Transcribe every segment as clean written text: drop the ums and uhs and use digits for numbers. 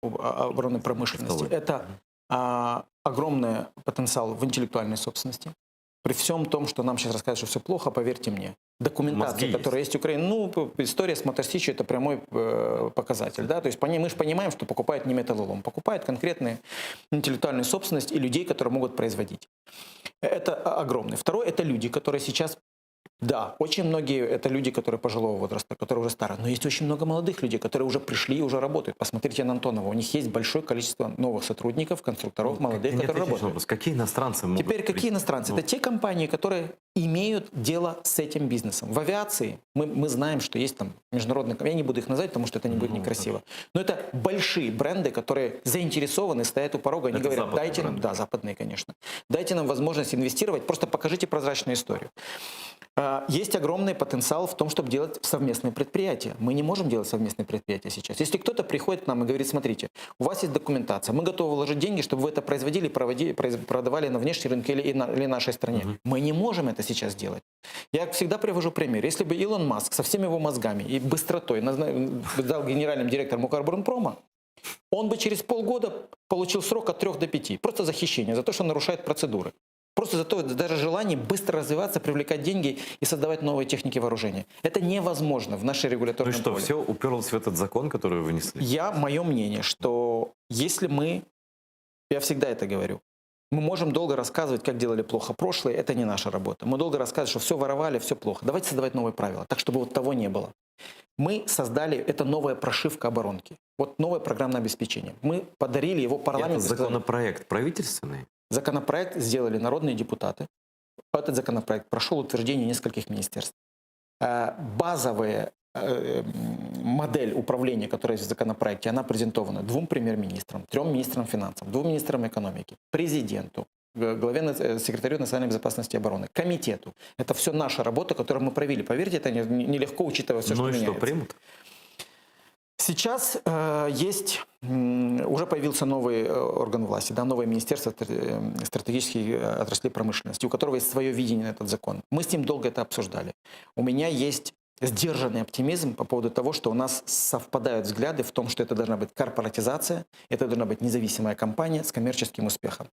оборонной промышленности. Это огромный потенциал в интеллектуальной собственности. При всем том, что нам сейчас рассказывают, что все плохо, поверьте мне. Документация, которая есть в Украине, ну, история с Мотосичью — это прямой показатель. Да? То есть мы же понимаем, что покупают не металлолом, покупают конкретную интеллектуальную собственность и людей, которые могут производить. Это огромное. Второе — это люди, которые сейчас... Да, очень многие это люди, которые пожилого возраста, которые уже старые. Но есть очень много молодых людей, которые уже пришли и уже работают. Посмотрите на Антонова. У них есть большое количество новых сотрудников, конструкторов, молодых, которые работают. Вопрос. Какие иностранцы могут Теперь какие иностранцы? Это те компании, которые имеют дело с этим бизнесом. В авиации мы знаем, что есть там международные компании. Я не буду их называть, потому что это не будет некрасиво. Но это большие бренды, которые заинтересованы, стоят у порога. Они это говорят, дайте нам, да, западные, конечно, дайте нам возможность инвестировать, просто покажите прозрачную историю. Есть огромный потенциал в том, чтобы делать совместные предприятия. Мы не можем делать совместные предприятия сейчас. Если кто-то приходит к нам и говорит, смотрите, у вас есть документация, мы готовы вложить деньги, чтобы вы это производили, продавали на внешний рынок или нашей стране. Мы не можем это сейчас делать. Я всегда привожу пример. Если бы Илон Маск со всеми его мозгами и быстротой стал генеральным директором Укрборонпрома, он бы через полгода получил срок от 3 до 5. Просто за хищение, за то, что нарушает процедуры. Просто за то, даже желание быстро развиваться, привлекать деньги и создавать новые техники вооружения. Это невозможно в нашей регуляторной поле. Ну и что, все уперлось в этот закон, который вы вынесли? Мое мнение, что если я всегда это говорю, мы можем долго рассказывать, как делали плохо прошлое, это не наша работа. Мы долго рассказываем, что все воровали, все плохо. Давайте создавать новые правила, так чтобы вот того не было. Мы создали, это новая прошивка оборонки. Вот новое программное обеспечение. Мы подарили его парламенту. Это законопроект правительственный? Законопроект сделали народные депутаты. Этот законопроект прошел утверждение нескольких министерств. Базовая модель управления, которая есть в законопроекте, она презентована 2 премьер-министрам, 3 министрам финансов, 2 министрам экономики, президенту, секретарю национальной безопасности и обороны, комитету. Это все наша работа, которую мы провели. Поверьте, это нелегко, учитывая все, что меняется. Ну и что, примут? Сейчас уже появился новый орган власти, да, новое министерство стратегических отраслей промышленности, у которого есть свое видение на этот закон. Мы с ним долго это обсуждали. У меня есть сдержанный оптимизм по поводу того, что у нас совпадают взгляды в том, что это должна быть корпоратизация, это должна быть независимая компания с коммерческим успехом.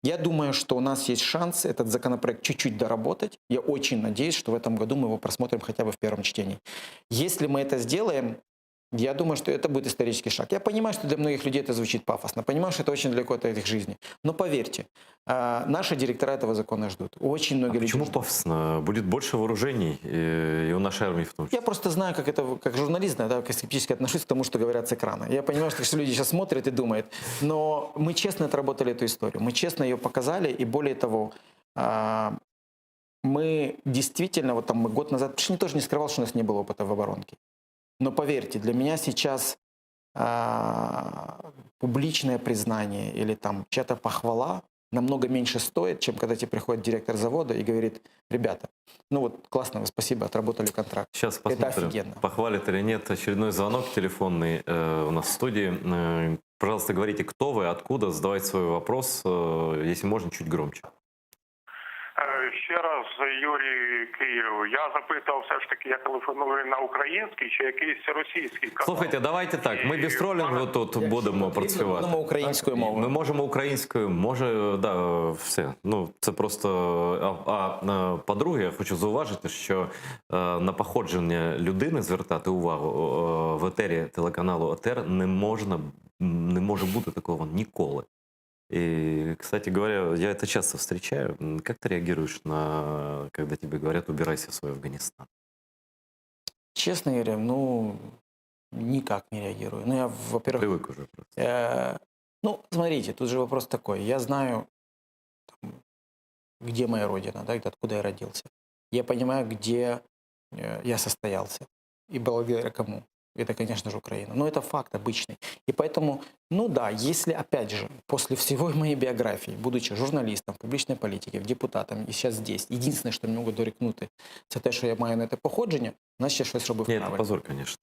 Я думаю, что у нас есть шанс этот законопроект чуть-чуть доработать. Я очень надеюсь, что в этом году мы его просмотрим хотя бы в первом чтении. Если мы это сделаем, я думаю, что это будет исторический шаг. Я понимаю, что для многих людей это звучит пафосно, понимаю, что это очень далеко от их жизни. Но поверьте, наши директора этого закона ждут. Очень многие люди почему ждут. пафосно? Будет больше вооружений, и у нашей армии в том числе. Я просто знаю, как журналист, да, как скептически отношусь к тому, что говорят с экрана. Я понимаю, что люди сейчас смотрят и думают, но мы честно отработали эту историю, мы честно ее показали, и более того, мы действительно, вот там год назад, потому что я тоже не скрывал, что у нас не было опыта в оборонке. Но поверьте, для меня сейчас публичное признание или там чья-то похвала намного меньше стоит, чем когда тебе приходит директор завода и говорит, ребята, ну вот классно, вы спасибо, отработали контракт. Сейчас это посмотрим, офигенно. Похвалит или нет. Очередной звонок телефонный у нас в студии. Пожалуйста, говорите, кто вы, откуда, задавайте свой вопрос, если можно, чуть громче. Ще раз, Юрій, Київ. Я запитав все ж таки, я телефоную на український чи якийсь російський канал. Слухайте, давайте так, ми без тролінгу тут будемо працювати. Ми можемо українською мовою. Ми можемо українською, може, да, все. Ну, це просто... по-друге, я хочу зауважити, що на походження людини звертати увагу в етері телеканалу ОТР не може бути такого ніколи. И, кстати говоря, я это часто встречаю. Как ты реагируешь когда тебе говорят, убирайся в свой Афганистан? Честно говоря, никак не реагирую. Ну, я, во-первых... Привык уже просто. Смотрите, тут же вопрос такой. Я знаю, где моя родина, да, откуда я родился. Я понимаю, где я состоялся. И благодаря кому. Это, конечно же, Украина. Но это факт обычный. И поэтому, если, опять же, после всего моей биографии, будучи журналистом, в публичной политике, депутатом и сейчас здесь, единственное, что мне могут дорікнути, це те, що я маю на це походження, значить, я щось робив правильно.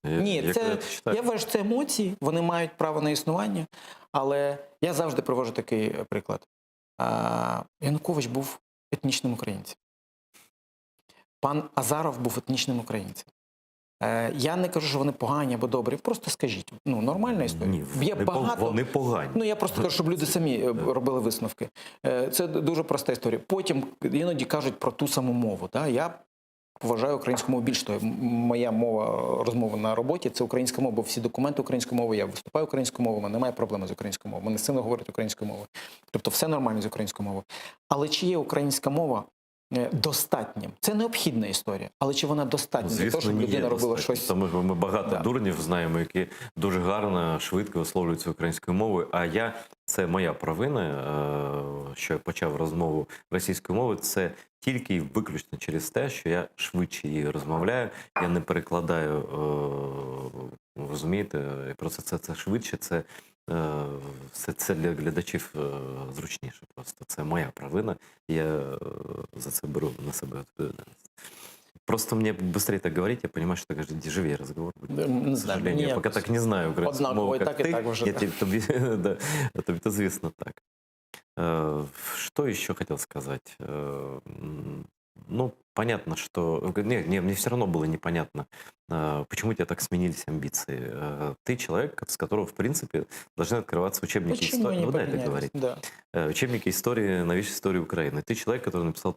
Ні, це позор, звісно. Я вважаю, що це емоції, вони мають право на існування, але я завжди привожу такий приклад. Янукович був етнічним українцем. Пан Азаров був етнічним українцем. Я не кажу, що вони погані або добрі. Просто скажіть. Ну, нормальна історія. Ні, Є багато. вони погані. Ну, я просто кажу, щоб люди самі робили висновки. Це дуже проста історія. Потім іноді кажуть про ту саму мову. Да? Я вважаю українську мову більш того. Моя мова розмови на роботі – це українська мова, бо всі документи українською мовою, я виступаю українською мовою, у мене немає проблеми з українською мовою. Мене сильно говорять українською мовою. Тобто все нормально з українською мовою. Але чи є українська мова достатнім? Це необхідна історія. Але чи вона достатня для того, щоб людина робила щось? Тому що ми багато Да. дурнів знаємо, які дуже гарно, швидко висловлюються українською мовою. А це моя провина, що я почав розмову російською мовою. Це тільки і виключно через те, що я швидше її розмовляю, я не перекладаю, розумієте, і просто це швидше, це для глядачів зручніше просто. Це моя провина, і я за це беру на себе відповідальність. Просто мне быстрее так говорить, я понимаю, что так дежавее разговор будет. Не К знаю, сожалению, я пока так не знаю українську однаково, мову, і як так, і ти. так вже. Я тобі то звісно так. Что еще хотел сказать? Ну, понятно, что... мне все равно было непонятно, почему у тебя так сменились амбиции. Ты человек, с которого, в принципе, должны открываться учебники Почему истории. они Ну, дай поменялись? договорить. Да. Учебники истории, новейшей истории Украины. Ты человек, который написал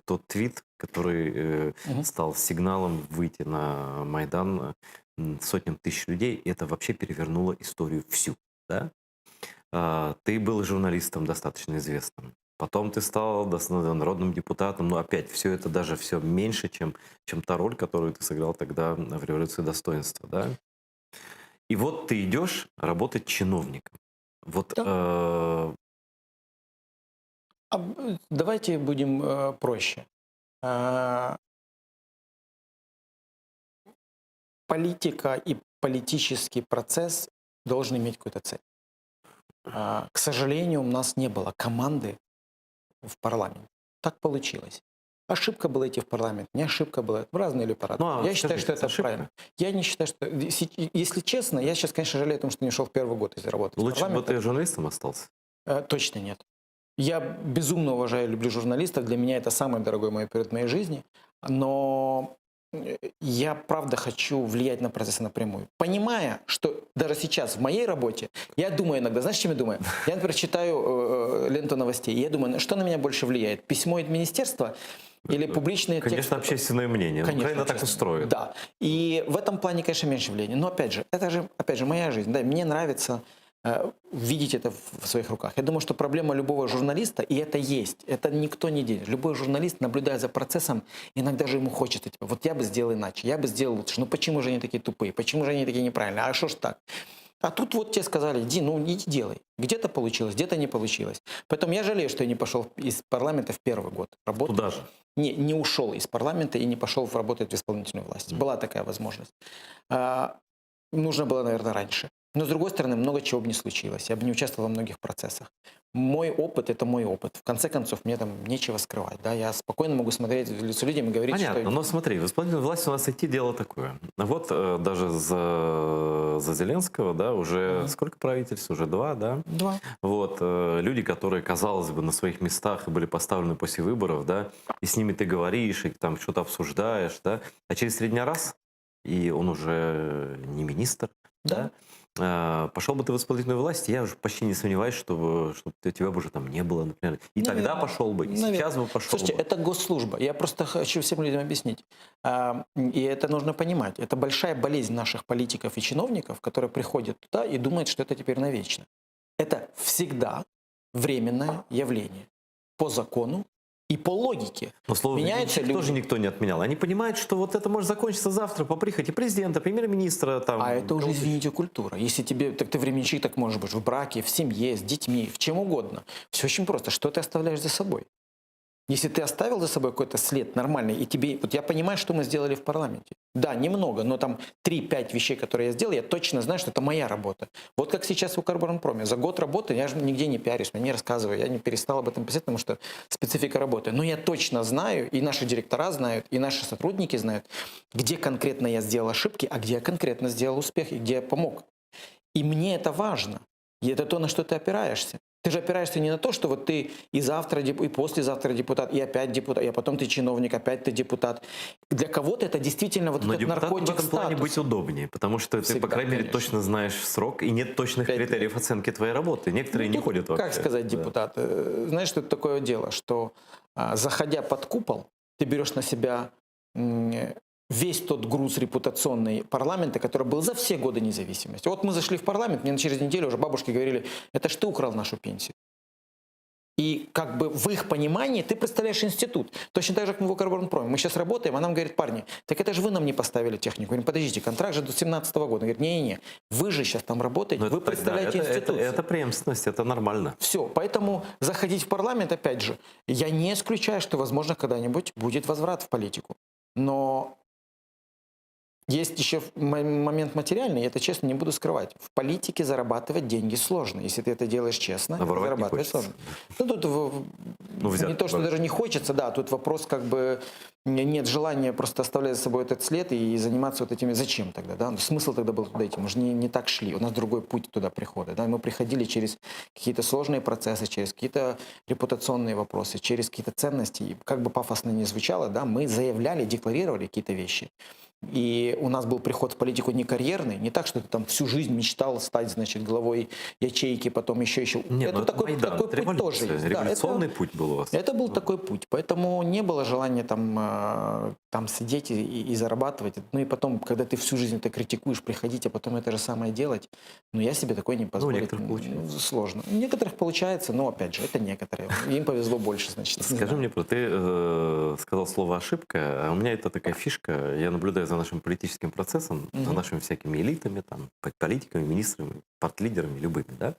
тот твит, который Мгм. стал сигналом выйти на Майдан сотням тысяч людей. И это вообще перевернуло историю всю. Да? Ты был журналистом достаточно известным. Потом ты стал народным депутатом. Но опять, все это даже все меньше, чем та роль, которую ты сыграл тогда в революции достоинства. Да? И вот ты идешь работать чиновником. Вот Давайте будем проще. Политика и политический процесс должен иметь какую-то цель. К сожалению, у нас не было команды в парламенте. Так получилось. Ошибка была идти в парламент, не ошибка была. Разные люди по-разному. Ну, а Я считаю, скажите, что это ошибка? правильно. Я не считаю, что... Если честно, я сейчас, конечно, жалею о том, что не ушел в первый год из работы. лучше бы ты журналистом остался. Точно нет. Я безумно уважаю и люблю журналистов. Для меня это самое дорогое мое период моей жизни. Но я правда хочу влиять на процессы напрямую. Понимая, что даже сейчас в моей работе, я думаю иногда, знаешь, чем я думаю? Я, например, читаю ленту новостей, и я думаю, что на меня больше влияет? Письмо из министерства или публичные тексты? Конечно, общественное мнение. Конечно, Украина так общественное. устроена. Да. И в этом плане, конечно, меньше влияния. Но опять же, это же, опять же, моя жизнь. Да, мне нравится видеть это в своих руках. Я думаю, что проблема любого журналиста, и это есть, это никто не денет. Любой журналист, наблюдая за процессом, иногда же ему хочется, типа, вот я бы сделал иначе, я бы сделал лучше. Ну почему же они такие тупые, почему же они такие неправильные, а что ж так? А тут вот тебе сказали, иди, ну иди делай. Где-то получилось, где-то не получилось. Поэтому я жалею, что я не пошел из парламента в первый год работы. Туда же. Не ушел из парламента и не пошел работать в исполнительную власть. Была такая возможность. Нужно было, наверное, раньше. Но, с другой стороны, много чего бы не случилось. Я бы не участвовал во многих процессах. Мой опыт – это мой опыт. В конце концов, мне там нечего скрывать. Да? Я спокойно могу смотреть в лицо людям и говорить, Понятно, что... но смотри, в исполнительной власти у нас идти дело такое. Вот даже за Зеленского, да, уже сколько правительств? Уже 2, да? 2. Вот, люди, которые, казалось бы, на своих местах и были поставлены после выборов, да, и с ними ты говоришь, и там что-то обсуждаешь, да, а через 3 дня раз, и он уже не министр, да? Пошел бы ты в исполнительную власть, я уже почти не сомневаюсь, что тебя бы уже там не было, например. И тогда пошел бы, и сейчас бы пошел Слушайте, бы. это госслужба. Я просто хочу всем людям объяснить. И это нужно понимать. Это большая болезнь наших политиков и чиновников, которые приходят туда и думают, что это теперь навечно. Это всегда временное явление. По закону и по логике. Но слово меняется «временщик» тоже люди. никто не отменял. Они понимают, что вот это может закончиться завтра по прихоти президента, премьер-министра. Там, А это уже, кого-то. извините, культура. Если тебе, так ты временщик, так можешь быть в браке, в семье, с детьми, в чем угодно. Все очень просто. Что ты оставляешь за собой? Если ты оставил за собой какой-то след нормальный, и тебе... Вот я понимаю, что мы сделали в парламенте. Да, немного, но там 3-5 вещей, которые я сделал, я точно знаю, что это моя работа. Вот как сейчас в Укрборонпроме. За год работы я же нигде не пиарюсь, не рассказываю, я не перестал об этом писать, потому что специфика работы. Но я точно знаю, и наши директора знают, и наши сотрудники знают, где конкретно я сделал ошибки, а где я конкретно сделал успех, и где я помог. И мне это важно. И это то, на что ты опираешься. Ты же опираешься не на то, что вот ты и завтра, и послезавтра депутат, и опять депутат, а потом ты чиновник, опять ты депутат. Для кого-то это действительно вот Но этот депутату в наркотик этом плане быть статуса. удобнее, потому что ты, Всегда, по крайней мере, конечно. точно знаешь срок, и нет точных 5 лет. критериев оценки твоей работы. Некоторые не Тут, ходят вообще. как сказать, Да. депутат? Знаешь, что это такое дело, что заходя под купол, ты берешь на себя весь тот груз репутационный парламента, который был за все годы независимости. Вот мы зашли в парламент, мне через неделю уже бабушки говорили, это ж ты украл нашу пенсию. И как бы в их понимании ты представляешь институт. Точно так же, как мы в Укроборонпроме. Мы сейчас работаем, а нам говорят, парни, так это же вы нам не поставили технику. Говорим, подождите, контракт же до 2017 года. Он говорит, не-не-не, вы же сейчас там работаете, Но вы это тогда- представляете институцию. это преемственность, это нормально. Все, поэтому заходить в парламент, опять же, я не исключаю, что, возможно, когда-нибудь будет возврат в политику. Но есть еще момент материальный, я это честно не буду скрывать. В политике зарабатывать деньги сложно. Если ты это делаешь честно, А воровать не зарабатывать хочется. сложно. Ну, тут взять не то, что воровать. даже не хочется, да, тут вопрос как бы нет желания просто оставлять за собой этот след и заниматься вот этими. Зачем тогда, да? Смысл тогда был туда идти? Мы же не так шли, у нас другой путь туда прихода, да? Мы приходили через какие-то сложные процессы, через какие-то репутационные вопросы, через какие-то ценности. И как бы пафосно ни звучало, да, мы заявляли, декларировали какие-то вещи. И у нас был приход в политику не карьерный, не так, что ты там всю жизнь мечтал стать, значит, главой ячейки, потом еще. Нет, Это ну это такой, Майдан, такой это путь тоже революция, есть. Да, революционный путь был у вас. это был такой путь. Поэтому не было желания там сидеть и зарабатывать. Ну и потом, когда ты всю жизнь это критикуешь, приходить, а потом это же самое делать, ну я себе такое не позволю. некоторых получается. Сложно. У некоторых получается, но опять же, это некоторые. Им повезло больше, значит. не Скажи знаю. мне, ты сказал слово «ошибка», а у меня это такая фишка, я наблюдаю за нашим политическим процессом, за нашими всякими элитами, там, политиками, министрами, партлидерами, любыми, да,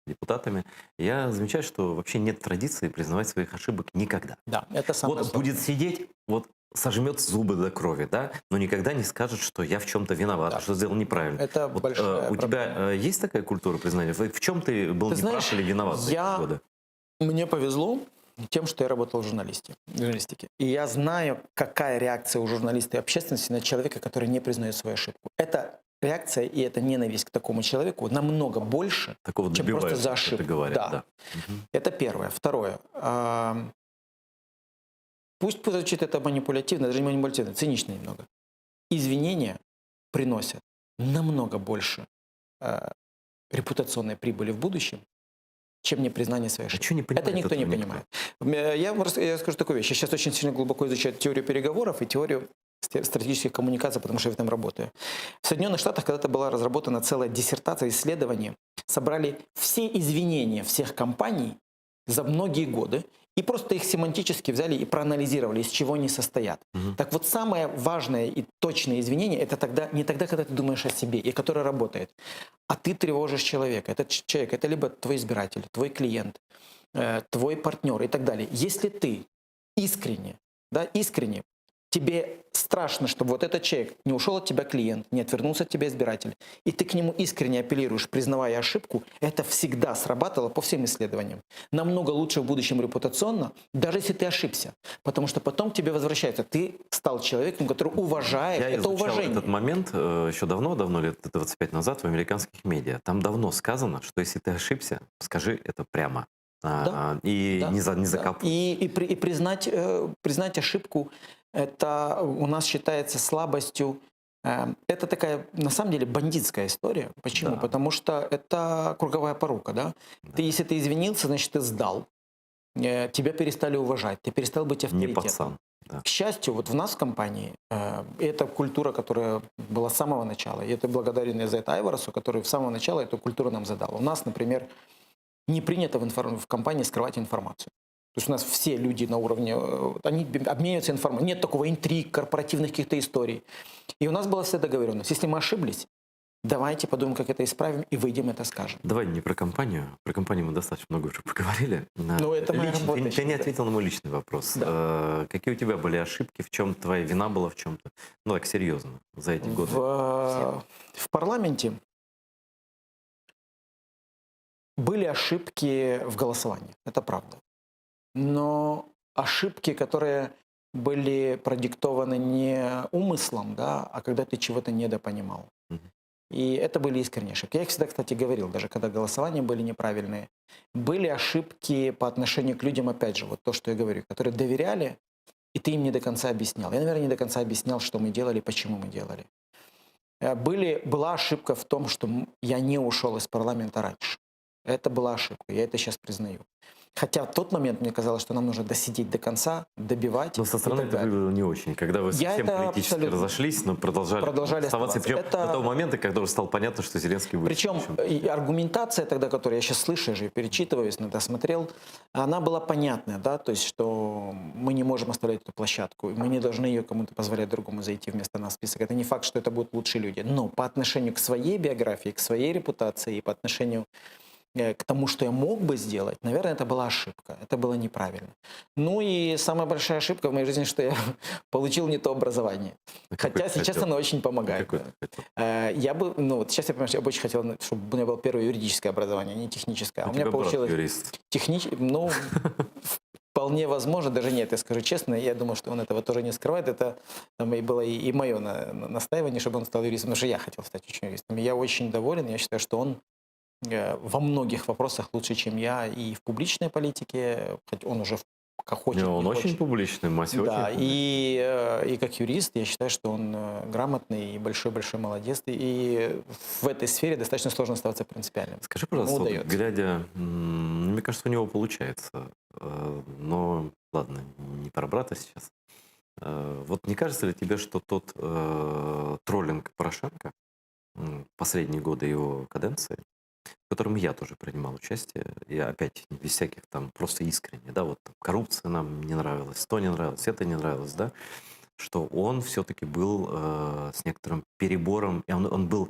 депутатами. Я замечаю, что вообще нет традиции признавать своих ошибок никогда. Да, это самое Вот сложное. будет сидеть, вот сожмет зубы до крови, да, но никогда не скажет, что я в чем-то виноват, Да. что сделал неправильно. Это Вот, большая у тебя проблема. есть такая культура признания? В чем ты был Ты неправ знаешь, или виноват в эти я- годы? Мне повезло тем, что я работал в журналистике. И я знаю, какая реакция у журналиста и общественности на человека, который не признает свою ошибку. Это реакция и эта ненависть к такому человеку намного больше, Такого чем просто добиваются, за как ошибку. это говорят, Да. да. Мгм. Это первое. Второе. Пусть звучит это манипулятивно, даже не манипулятивно, цинично немного. Извинения приносят намного больше репутационной прибыли в будущем, чем непризнание своей А ошибки. что не понимает Это никто не этого понимает. Я скажу такую вещь. Я сейчас очень сильно глубоко изучаю теорию переговоров и теорию стратегических коммуникаций, потому что я в этом работаю. В Соединенных Штатах когда-то была разработана целая диссертация, исследование. Собрали все извинения всех компаний за многие годы и просто их семантически взяли и проанализировали, из чего они состоят. Мгм. Так вот, самое важное и точное извинение – это не тогда, когда ты думаешь о себе, и которое работает, а ты тревожишь человека. Этот человек – это либо твой избиратель, твой клиент, твой партнер и так далее. Если ты искренне, тебе страшно, чтобы вот этот человек не ушел от тебя клиент, не отвернулся от тебя избиратель, и ты к нему искренне апеллируешь, признавая ошибку, это всегда сработало по всем исследованиям. Намного лучше в будущем репутационно, даже если ты ошибся. Потому что потом к тебе возвращается. Ты стал человеком, который уважает. Я Это изучал уважение. этот момент еще давно, лет 25 назад в американских медиа. Там давно сказано, что если ты ошибся, скажи это прямо. И Да, не да. закапывай. И признать ошибку, это у нас считается слабостью. Это такая, на самом деле, бандитская история. Почему? Да. Потому что это круговая порука. Да? Если ты извинился, значит, ты сдал. Тебя перестали уважать, ты перестал быть Не авторитетом. пацан. Да. К счастью, вот в нас в компании это культура, которая была с самого начала. И это благодарен я за это Айварасу, который с самого начала эту культуру нам задал. У нас, например, не принято в компании скрывать информацию. То есть у нас все люди на уровне, они обмениваются информацией. Нет такого интриг, корпоративных каких-то историй. И у нас была вся договоренность. Если мы ошиблись, давайте подумаем, как это исправим, и выйдем, это скажем. Давай не про компанию. Про компанию мы достаточно много уже поговорили. Ну, это моя работа Ты сейчас, не да. ответил на мой личный вопрос. Да. Какие у тебя были ошибки, в чем твоя вина была в чем-то? Ну так, серьезно, за эти годы. В парламенте были ошибки в голосовании, это правда. Но ошибки, которые были продиктованы не умыслом, да, а когда ты чего-то недопонимал. Мгм. И это были искренние ошибки. Я их всегда, кстати, говорил, даже когда голосования были неправильные. Были ошибки по отношению к людям, опять же, вот то, что я говорю, которые доверяли, и ты им не до конца объяснял. Я, наверное, не до конца объяснял, что мы делали, почему мы делали. Была ошибка в том, что я не ушел из парламента раньше. Это была ошибка, я это сейчас признаю. Хотя в тот момент мне казалось, что нам нужно досидеть до конца, добивать. Но со стороны и так это далее. выглядело не очень. Когда вы Я совсем это политически абсолютно- разошлись, но продолжали оставаться. оставаться. Причем Это- до того момента, когда уже стало понятно, что Зеленский будет. Причем и аргументация тогда, которую я сейчас слышу, я же её перечитываю, если это смотрел, она была понятная, да, то есть, что мы не можем оставлять эту площадку, и мы не должны ее кому-то позволять другому зайти вместо нас в список. Это не факт, что это будут лучшие люди, но по отношению к своей биографии, к своей репутации и по отношению к тому, что я мог бы сделать, наверное, это была ошибка, это было неправильно. Ну и самая большая ошибка в моей жизни, что я получил не то образование. Хотя сейчас оно очень помогает. Какой ты хотел? Я бы, ну вот сейчас я понимаю, что я бы очень хотел, чтобы у меня было первое юридическое образование, а не техническое. А у меня тебя брат получилось юрист. ну, вполне возможно, даже нет, я скажу честно, я думаю, что он этого тоже не скрывает. Это там, и было и мое настаивание, чтобы он стал юристом, потому что я хотел стать очень юристом. И я очень доволен, я считаю, что он во многих вопросах лучше, чем я, и в публичной политике, хоть он уже хочет, Не, он не очень хочет. публичный, мать Да, очень публичный. и как юрист я считаю, что он грамотный и большой-большой молодец. И в этой сфере достаточно сложно оставаться принципиальным. Скажи, пожалуйста, вот удается. глядя, мне кажется, у него получается, но ладно, не про брата сейчас. Вот не кажется ли тебе, что тот троллинг Порошенко последние годы его каденции, в котором я тоже принимал участие, и опять без всяких там просто искренне, да, вот там, коррупция нам не нравилась, то не нравилось, это не нравилось, да, что он все-таки был с некоторым перебором, и он был,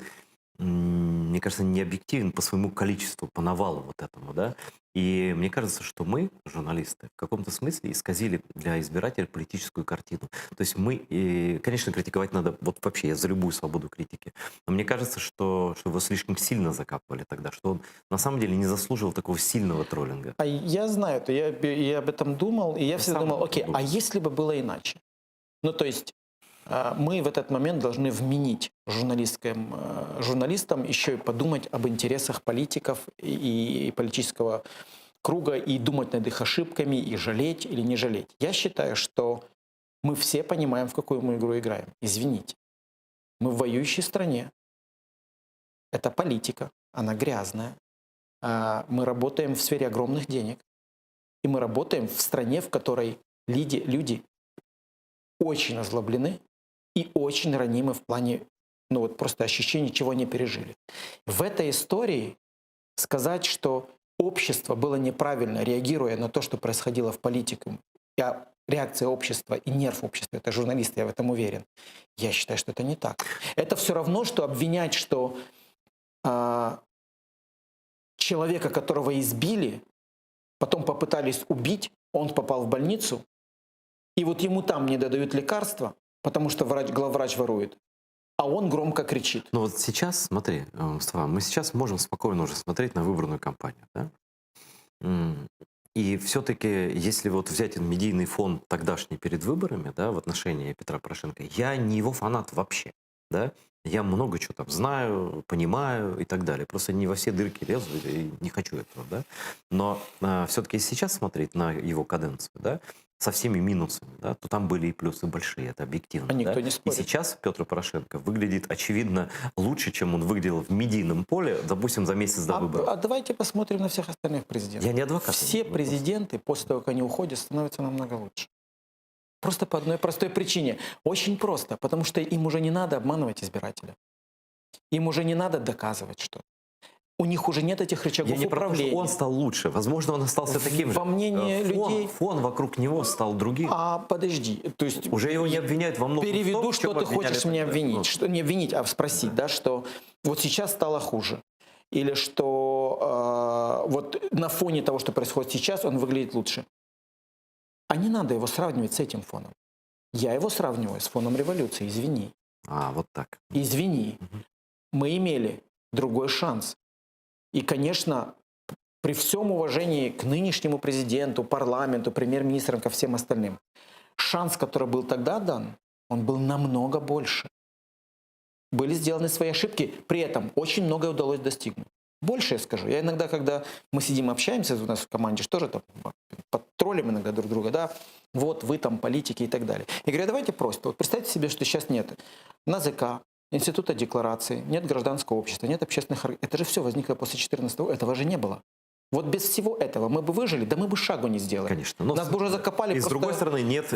мне кажется, не объективен по своему количеству, по навалу вот этому, да. И мне кажется, что мы, журналисты, в каком-то смысле исказили для избирателя политическую картину. То есть мы, конечно, критиковать надо, вот вообще, я за любую свободу критики, но мне кажется, что его слишком сильно закапывали тогда, что он на самом деле не заслуживал такого сильного троллинга. А я знаю это, я об этом думал, и я всегда сам думал, об этом окей, думал. а если бы было иначе? Ну, то есть мы в этот момент должны вменить журналистам еще и подумать об интересах политиков и политического круга, и думать над их ошибками, и жалеть или не жалеть. Я считаю, что мы все понимаем, в какую мы игру играем. Извините. Мы в воюющей стране. Это политика, она грязная. Мы работаем в сфере огромных денег. И мы работаем в стране, в которой люди очень озлоблены и очень ранимы в плане, ну вот просто ощущения, чего они пережили. В этой истории сказать, что общество было неправильно, реагируя на то, что происходило в политике, а реакция общества и нерв общества, это журналисты, я в этом уверен, я считаю, что это не так. Это все равно, что обвинять, что человека, которого избили, потом попытались убить, он попал в больницу, и вот ему там не додают лекарства, потому что главврач ворует, а он громко кричит. Но вот сейчас, смотри, Мустафа, мы сейчас можем спокойно уже смотреть на выборную кампанию, да? И все-таки, если вот взять медийный фон тогдашний перед выборами, да, в отношении Петра Порошенко, я не его фанат вообще, да? Я много чего там знаю, понимаю и так далее. Просто не во все дырки лезу и не хочу этого, да? Но все-таки сейчас смотреть на его каденцию, да, со всеми минусами, да, то там были и плюсы большие, это объективно. А никто да? не И спорит. сейчас Петр Порошенко выглядит, очевидно, лучше, чем он выглядел в медийном поле, допустим, за месяц до выборов. А давайте посмотрим на всех остальных президентов. Я не адвокат. Все президенты после того, как они уходят, становятся намного лучше. Просто по одной простой причине. Очень просто. Потому что им уже не надо обманывать избирателя. Им уже не надо доказывать что-то. У них уже нет этих рычагов Я не про то, управления. что он стал лучше. Возможно, он остался таким же. Во мнении людей... Фон вокруг него стал другим. А подожди. То есть Уже его не обвиняют во многом. переведу, в том, в чем что ты обвиняли хочешь меня тогда. обвинить. Ну, Что, не обвинить, а спросить, да, что вот сейчас стало хуже. Или что вот на фоне того, что происходит сейчас, он выглядит лучше. А не надо его сравнивать с этим фоном. Я его сравниваю с фоном революции, извини. вот так. Извини. Мы имели другой шанс. И, конечно, при всем уважении к нынешнему президенту, парламенту, премьер-министрам, ко всем остальным, шанс, который был тогда дан, он был намного больше. были сделаны свои ошибки, при этом очень многое удалось достигнуть. Больше я скажу. Я иногда, когда мы сидим, общаемся, у нас в команде же тоже там подтроллим иногда друг друга, да, вот вы там политики и так далее. Я говорю, давайте просто. Вот представьте себе, что сейчас нет НАЗК, Института декларации, нет гражданского общества, нет общественных организаций. Это же все возникло после 14-го, этого же не было. Вот без всего этого мы бы выжили, да мы бы шагу не сделали. Конечно. Но нас бы уже закопали и с другой стороны, нет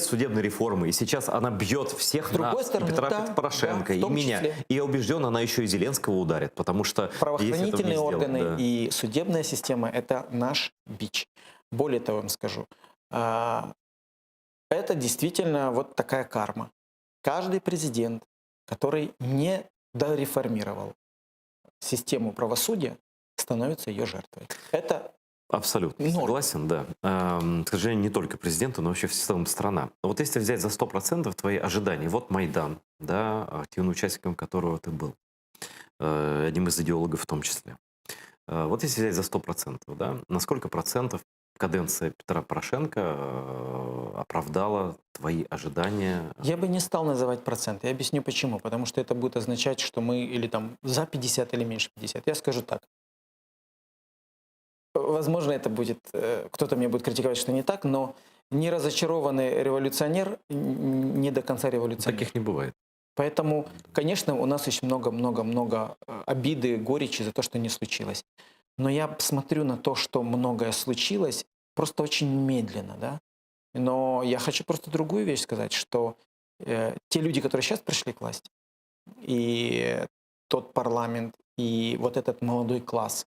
судебной реформы. И сейчас она бьет всех нас, и Петра Порошенко, и меня. И я убежден, она еще и Зеленского ударит, потому что правоохранительные органы и судебная система – это наш бич. Более того, вам скажу, это действительно вот такая карма. Каждый президент, который не дореформировал систему правосудия, становится ее жертвой. Это абсолютно норм. Согласен, да. К сожалению, не только президенту, но вообще в целом страна. Вот если взять за 100% твои ожидания, вот Майдан, да, активным участником которого ты был, одним из идеологов в том числе. Вот если взять за 100%, да, на сколько процентов каденция Петра Порошенко оправдала твои ожидания? Я бы не стал называть проценты. Я объясню почему. Потому что это будет означать, что мы или там за 50 или меньше 50. Я скажу так. Возможно, это будет, кто-то меня будет критиковать, что не так, но не разочарованный революционер не до конца революционер. Таких не бывает. Поэтому, конечно, у нас еще много-много-много обиды, горечи за то, что не случилось. Но я смотрю на то, что многое случилось, просто очень медленно, да. Но я хочу просто другую вещь сказать, что те люди, которые сейчас пришли к власти, и тот парламент, и вот этот молодой класс,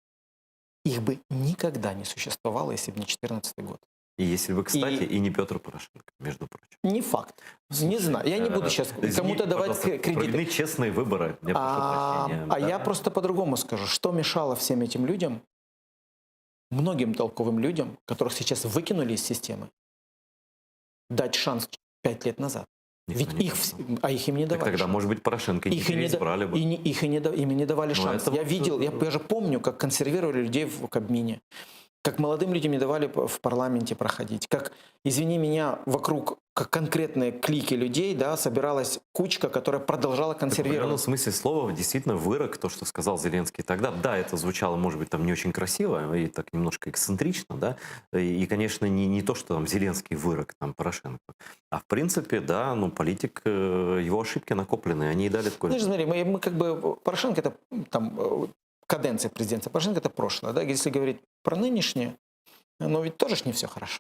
их бы никогда не существовало, если бы не 2014 год. И если бы, кстати, и не Петр Порошенко, между прочим. Не факт. Не знаю. Я не буду сейчас кому-то давать кредиты. Проведены честные выборы. Я просто по-другому скажу. Что мешало всем этим людям, многим толковым людям, которых сейчас выкинули из системы, дать шанс 5 лет назад? Ведь их им не давали. Так тогда, может быть, Порошенко не переизбрали бы. Им не давали шанс. Я видел, я же помню, как консервировали людей в Кабмине, как молодым людям не давали в парламенте проходить, как, извини меня, вокруг как конкретные клики людей, да, собиралась кучка, которая продолжала консервировать. В определенном смысле слова действительно вырок, то, что сказал Зеленский тогда. Да, это звучало, может быть, там не очень красиво и так немножко эксцентрично, да, и конечно, не то, что там Зеленский вырок, там, Порошенко, а в принципе, да, ну, политик, его ошибки накопленные, они и дали такой... Знаешь, смотри, мы как бы, Порошенко это там... Каденция президента Порошенко – это прошлое. Да? Если говорить про нынешнее, но ведь тоже ж не все хорошо.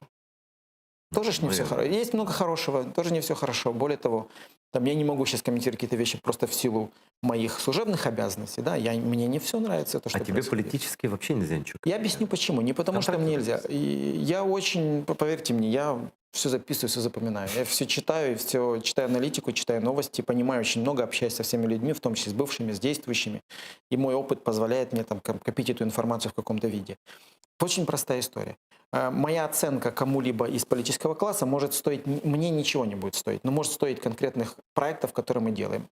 Тоже ж не все хорошо. Есть много хорошего, тоже не все хорошо. Более того, там, я не могу сейчас комментировать какие-то вещи просто в силу моих служебных обязанностей. Да? Мне не все нравится. То, что тебе политически вообще нельзя ничего? Я объясню почему. Не потому, что мне нельзя. И я очень, поверьте мне, я все записываю, все запоминаю. Я все читаю, читаю аналитику, читаю новости, понимаю очень много, общаюсь со всеми людьми, в том числе с бывшими, с действующими. И мой опыт позволяет мне там копить эту информацию в каком-то виде. Очень простая история. Моя оценка кому-либо из политического класса может стоить, мне ничего не будет стоить, но может стоить конкретных проектов, которые мы делаем.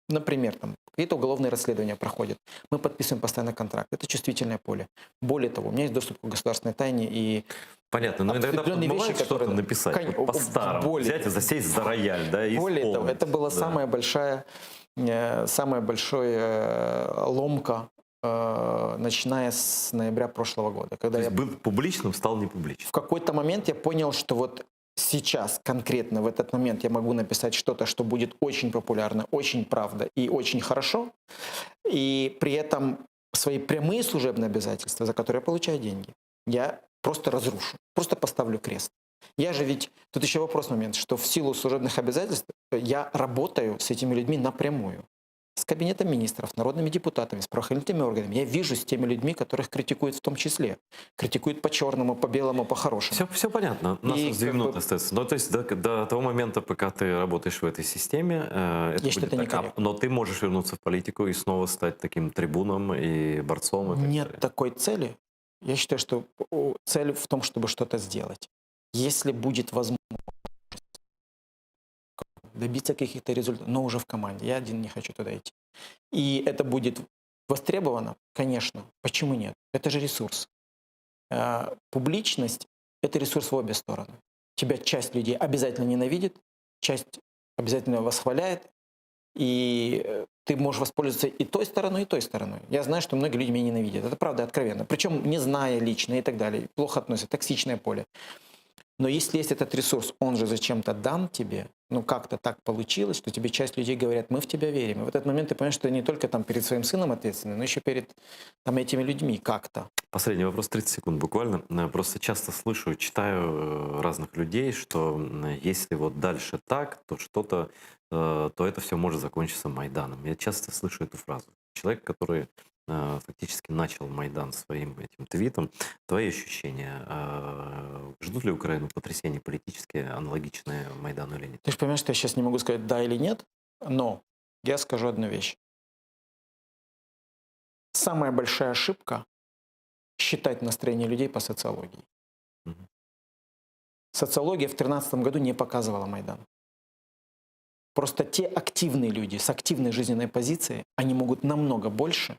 Например, там какие-то уголовные расследования проходят. Мы подписываем постоянно контракт. Это чувствительное поле. Более того, у меня есть доступ к государственной тайне и... Понятно, но иногда бывает что-то написать, вот по-старому, взять и засесть за рояль, да, и более того, это была самая большая ломка, начиная с ноября прошлого года. Когда был публичным, стал непубличным. В какой-то момент я понял, что вот сейчас, конкретно в этот момент я могу написать что-то, что будет очень популярно, очень правда и очень хорошо, и при этом свои прямые служебные обязательства, за которые я получаю деньги, я просто разрушу, просто поставлю крест. Я же ведь, тут еще момент, что в силу служебных обязательств я работаю с этими людьми напрямую. С кабинетом министров, народными депутатами, с правоохранительными органами. Я вижу с теми людьми, которых критикуют в том числе. Критикуют по черному, по белому, по хорошему. Все понятно. У нас 2 минуты остается. Ну, то есть до того момента, пока ты работаешь в этой системе, это будет так. Но ты можешь вернуться в политику и снова стать таким трибуном и борцом. И нет такой цели. Я считаю, что цель в том, чтобы что-то сделать. Если будет возможность добиться каких-то результатов, но уже в команде. Я один не хочу туда идти. И это будет востребовано, конечно. Почему нет? Это же ресурс. Публичность – это ресурс в обе стороны. Тебя часть людей обязательно ненавидит, часть обязательно восхваляет. И ты можешь воспользоваться и той стороной, и той стороной. Я знаю, что многие люди меня ненавидят. Это правда откровенно. Причем не зная лично и так далее. Плохо относятся, токсичное поле. Но если есть этот ресурс, он же зачем-то дан тебе, ну как-то так получилось, что тебе часть людей говорят, мы в тебя верим. И в этот момент ты понимаешь, что ты не только там перед своим сыном ответственный, но еще перед там этими людьми как-то. Последний вопрос, 30 секунд буквально. Просто часто слышу, читаю разных людей, что если вот дальше так, то что-то, то это все может закончиться Майданом. Я часто слышу эту фразу. Человек, который фактически начал Майдан своим этим твитом. Твои ощущения? Ждут ли Украину потрясения политические, аналогичные Майдану или нет? Ты же понимаешь, что я сейчас не могу сказать да или нет, но я скажу одну вещь. Самая большая ошибка — считать настроение людей по социологии. Социология в 2013 году не показывала Майдан. Просто те активные люди с активной жизненной позицией, они могут намного больше,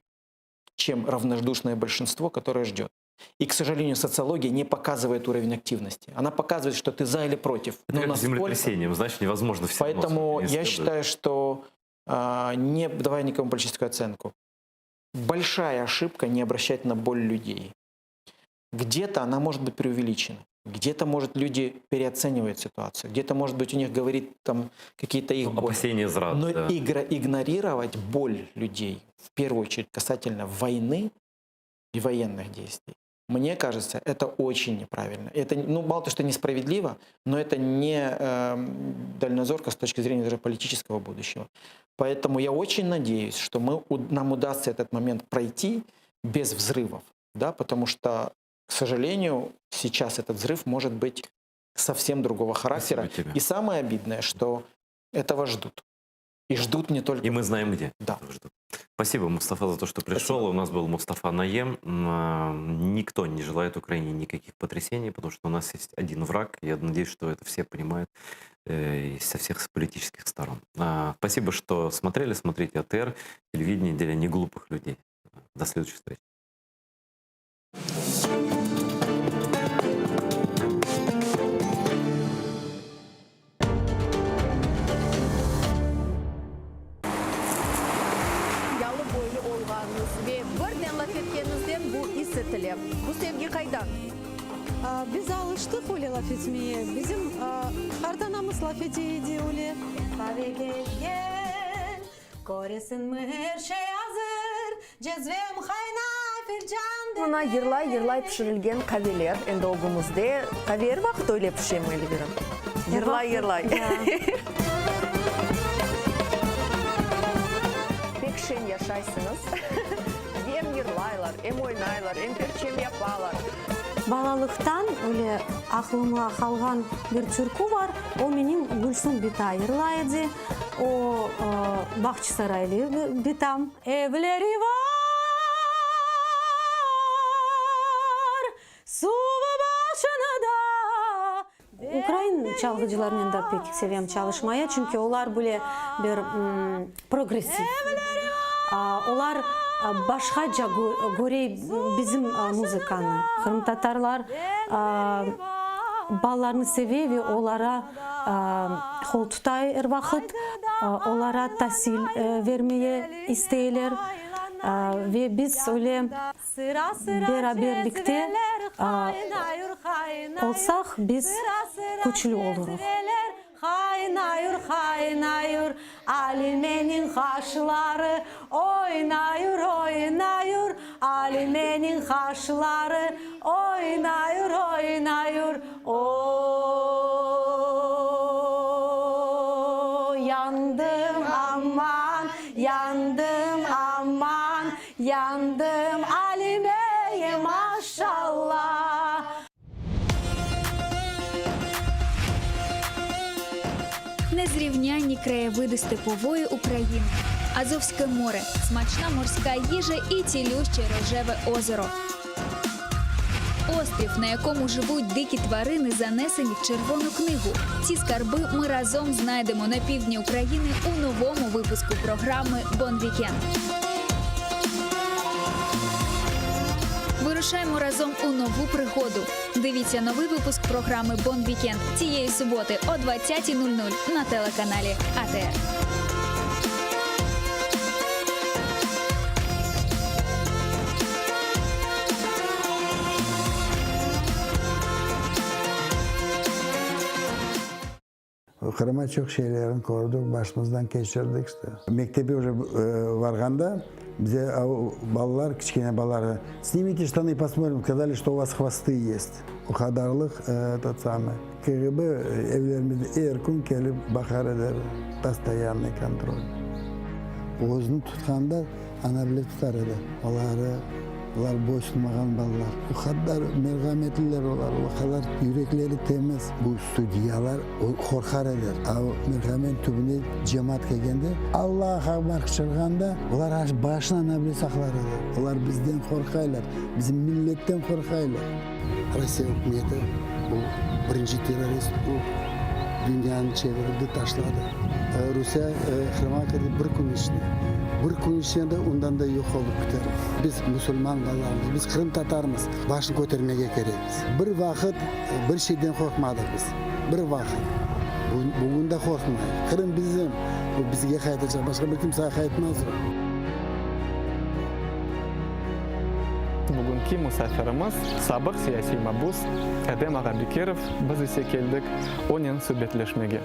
чем равнодушное большинство, которое ждет. И, к сожалению, социология не показывает уровень активности. Она показывает, что ты за или против. Это как с землетрясением, значит, невозможно все. Поэтому я считаю, что, не давая никому политическую оценку, большая ошибка не обращать на боль людей. Где-то она может быть преувеличена. Где-то, может, люди переоценивают ситуацию. Где-то, может быть, у них говорит там какие-то их боли. Опасения зрад, Но да. игнорировать боль людей, в первую очередь касательно войны и военных действий, мне кажется, это очень неправильно. Это, ну, мало того, что несправедливо, но это не дальнозорко с точки зрения даже политического будущего. Поэтому я очень надеюсь, что нам удастся этот момент пройти без взрывов, да, потому что, к сожалению, сейчас этот взрыв может быть совсем другого характера. И самое обидное, что этого ждут. И ждут не только... И мы знаем где. Да. Ждут. Спасибо, Мустафа, за то, что пришел. Спасибо. У нас был Мустафа Наем. Никто не желает Украине никаких потрясений, потому что у нас есть один враг. Я надеюсь, что это все понимают со всех политических сторон. Спасибо, что смотрели. Смотрите АТР, телевидение для неглупых людей. До следующих встреч. Bu sevgi kaydan? Biz alıştık öyle laf etmeye. Bizim kardanamız laf ediydi öyle. Kahve gel, koresin mi her şey hazır. Cezvem kaynar fircandır. Buna yırlay pişirilgen kaveler endi ogumuzda. Kaver vaqt öyle pişemeli birim. Yırlay. Pek şen yaşaysınız. Hem yırlaylar, hem oynaylar, hem perçem yaparlar. Балалықтан өле ақылымға қалған бір түркі бар. О менің Гүлсім бита йырлайды. О Бақчы Сарайлы битам. Evleri var, suvu başına da. Украин çalgıcılarının da pek seviyem çalışmaya. Çünkü onlar böyle bir progresif. Onlar başkaca göre bizim muzikаны. Kırım Tatarlar ballarını seviyor ve onlara kol tutay her vakit. Onlara tahsil vermeye isterler. Ve biz öyle beraberlikte olsak biz güçlü oluruz. Kaynayır, Alime'nin kaşları oynayır, Alime'nin kaşları oynayır. O yandım Alime'ye maşallah. Незрівнянні краєвиди степової України, Азовське море, смачна морська їжа і цілюще рожеве озеро. Острів, на якому живуть дикі тварини, занесені в Червону книгу. Ці скарби ми разом знайдемо на півдні України у новому випуску програми «Бон Вікенд». Вирушаємо разом у нову пригоду. Дивіться новий випуск програми «Бон Вікенд» цієї суботи о 20:00 на телеканалі АТР. Kırma çok şeylerin koruduk, başımızdan geçirdik işte. Mektebe уже varganda bize ballar, kichkine ballar, снимите штаны, посмотрим, сказали, что у вас хвосты есть. O kadarlık tut самый. KGB evlerimizde her gün gelip bakar eder, постоянный контроль. O'zini tutganda ana bile tutar edi. Ular boysunmagan ballar. O kadar merhametliler olar, o kadar yürekleri temiz. Bu studiyalar korkar eder. Merhamet tübüne cemaat kelgende Allah'a barkışırganda ular başına ana bile saklar eder. Ular bizden korkaylar, bizim milletten korkaylar. Rusya hükümeti bu birinci terörist bu dünyanın çevirdi taşladı. Rusya Kırım'a kirdi bir gün içinde. Bir gün içinde ondan da yok olup biter. Biz Müslüman ballarımız, biz Kırım Tatarımız. Başını götürmeye gerekiz. Bir vakit bir şeyden korkmadık biz. Bir vakit. Bugün de korkmayın. Kırım bizim. Bu bizge kayıtacak. Başka bir kimseye kayıtmaz. Bugünkü misafirimiz sabık siyasi mabus Adem Agabekirov. Biz ise keldik onun sübetleşmege.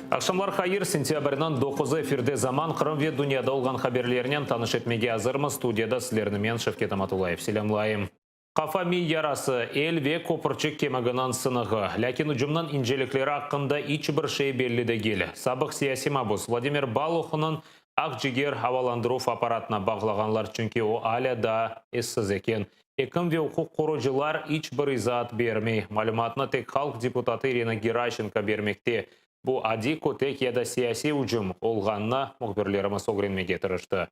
Акшамлар хайыр сентябрьнан 9 эфирде заман Кырым ве дөньяда olgan хаберлерінен таныш етмеге азырмыз. Студияда сілернімен Шевкет Аматулаев. Селемлайым. Кафами ярасы эл ве копырчык кемагынан сынығы. Ләкин ұжымнан инжеліклері ақында ич бір шей белі де келі. Сабық сияси мабус Владимир Балухының ақ жігер хаваландыру аппаратына бағлағанлар, чүнки о аля да ессіз екен. Екім ве құқық қорыжылар ич бір изат бермей. Малюматына тек халық депутаты Ирина Геращенко бермекте. Bu adi kotek ya da siyasi ucum olğanına muhbirlerimiz öğrenmeye tırıştı.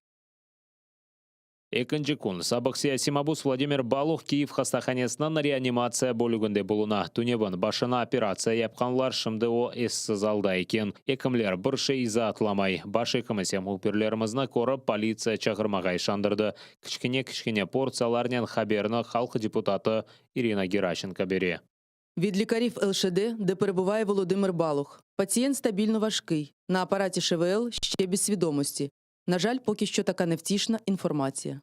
Экінші күн сабық саяси мабус Владимир Балух Киев хастаханесынан реанимация бөлігінде болуна. Түнебін башына операция япқанлар шымды о эссіз алда екен. Екімлер бір шей иза атламай. Баш екімесе мұхберлерімізні көріп полиция чағырмағай шандырды. Кішкене порцияларнен хаберні халық депутаты Ирина Геращенко бере. Від лікарів ЛШД, де перебуває Володимир Балух. Пацієнт стабільно важкий. На апараті ШВЛ ще без свідомості. На жаль, поки що така невтішна інформація.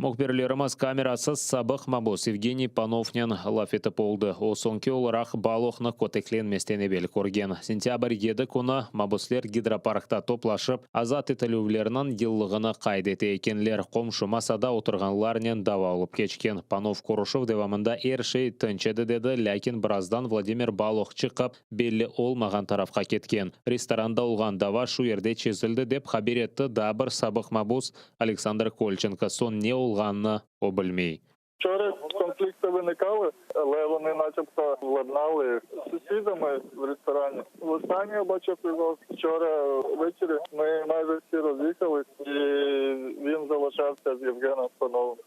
Мұхберлеріміз камерасыз сабық мабус Евгений Пановнен лафеті болды. О соңке оларақ Балухны котекленместен бел көрген. Сентябрь 7 күні мабуслер гидропаркта топлашып, азат етілулерінің еллығыны қайдеті екенлер. Қомшы масада отырғанларнен дава алып кечкен. Панов Корушев девамында ершей төнчеді деді, ләкин біраздан Владимир Балух чықып, белі олмаған тарафқа кеткен. Ресторанда олған дава шу ерде чезілді деп хабер етті дабыр сабық мабус Александр Кольченко. Сон не олғанны о білмей. Вчора конфлікти виникали, але вони начебто владнали з сусідами в ресторані. Востаннє я бачив його вчора ввечері. Ми майже всі роз'їхались і він залишався з Євгеном Пановым.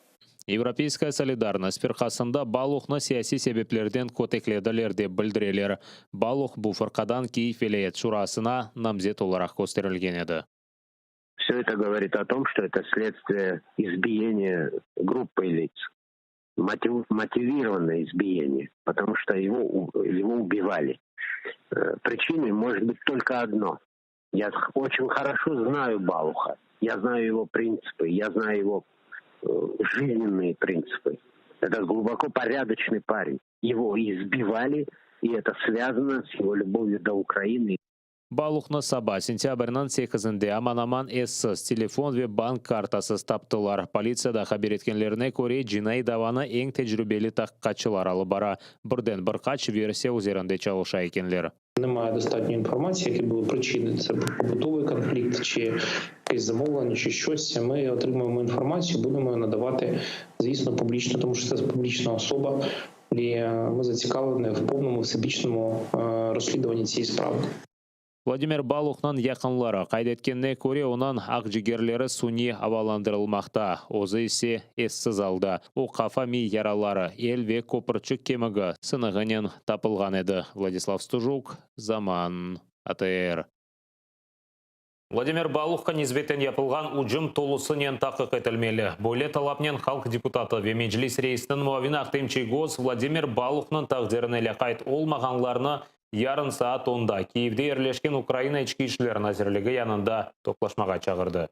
Европейская солидарность перқасында Балухны саяси себеплерден котекледілер деп білдірелер. Балух буфырқадан Киев вилает шурасына намзет оларақ көстерілген еді. Все это говорит о том, что это следствие избиения группы лиц. Мотивированное избиение, потому что его убивали. Причиной может быть только одно. Я очень хорошо знаю Балуха. Я знаю его принципы, я знаю его жизненные принципы. Это глубоко порядочный парень. Его избивали, и это связано с его любовью до Украины. Балухны саба сентябрьнан 8-інде аман-аман эссіз телефон ве банк картасыз таптылар. Полицияда хабер еткенлеріне көре жинай даваны ең тәжірибелі таққатшылар алып бара. Бірден бір қач версия өзерінде чалыша екенлер. Немає достатньої інформації, які були причини. Це побутовий конфлікт, чи якесь замовлення, чи щось. Ми отримуємо інформацію, будемо надавати, звісно, публічно, тому що це публічна особа. І ми зацікавлені в повному всебічному розслідуванні цієї справи. Владимир Балухнан якынлары қайдеткенне көре онан ақжигерлері суни аваландырылмақта. Озы есе ессіз алды. О қафа ми яралары ел ве көпірчік кемігі сынығынен тапылған еді. Владислав Стужук, Заман, АТР. Владимир Балухқа низбеттен япылған ұжым толысынен тақық етілмелі. Бойле талапнен халық депутаты ве Меджлис рейсінің муавина ақтемчегоз Владимир Балухның тақдеріне ләқайт олмағанларына ярым саат онда Киевде ерлешкен Украина ішкі ішілерін әзірлігі янында тоқлашмаға чағырды.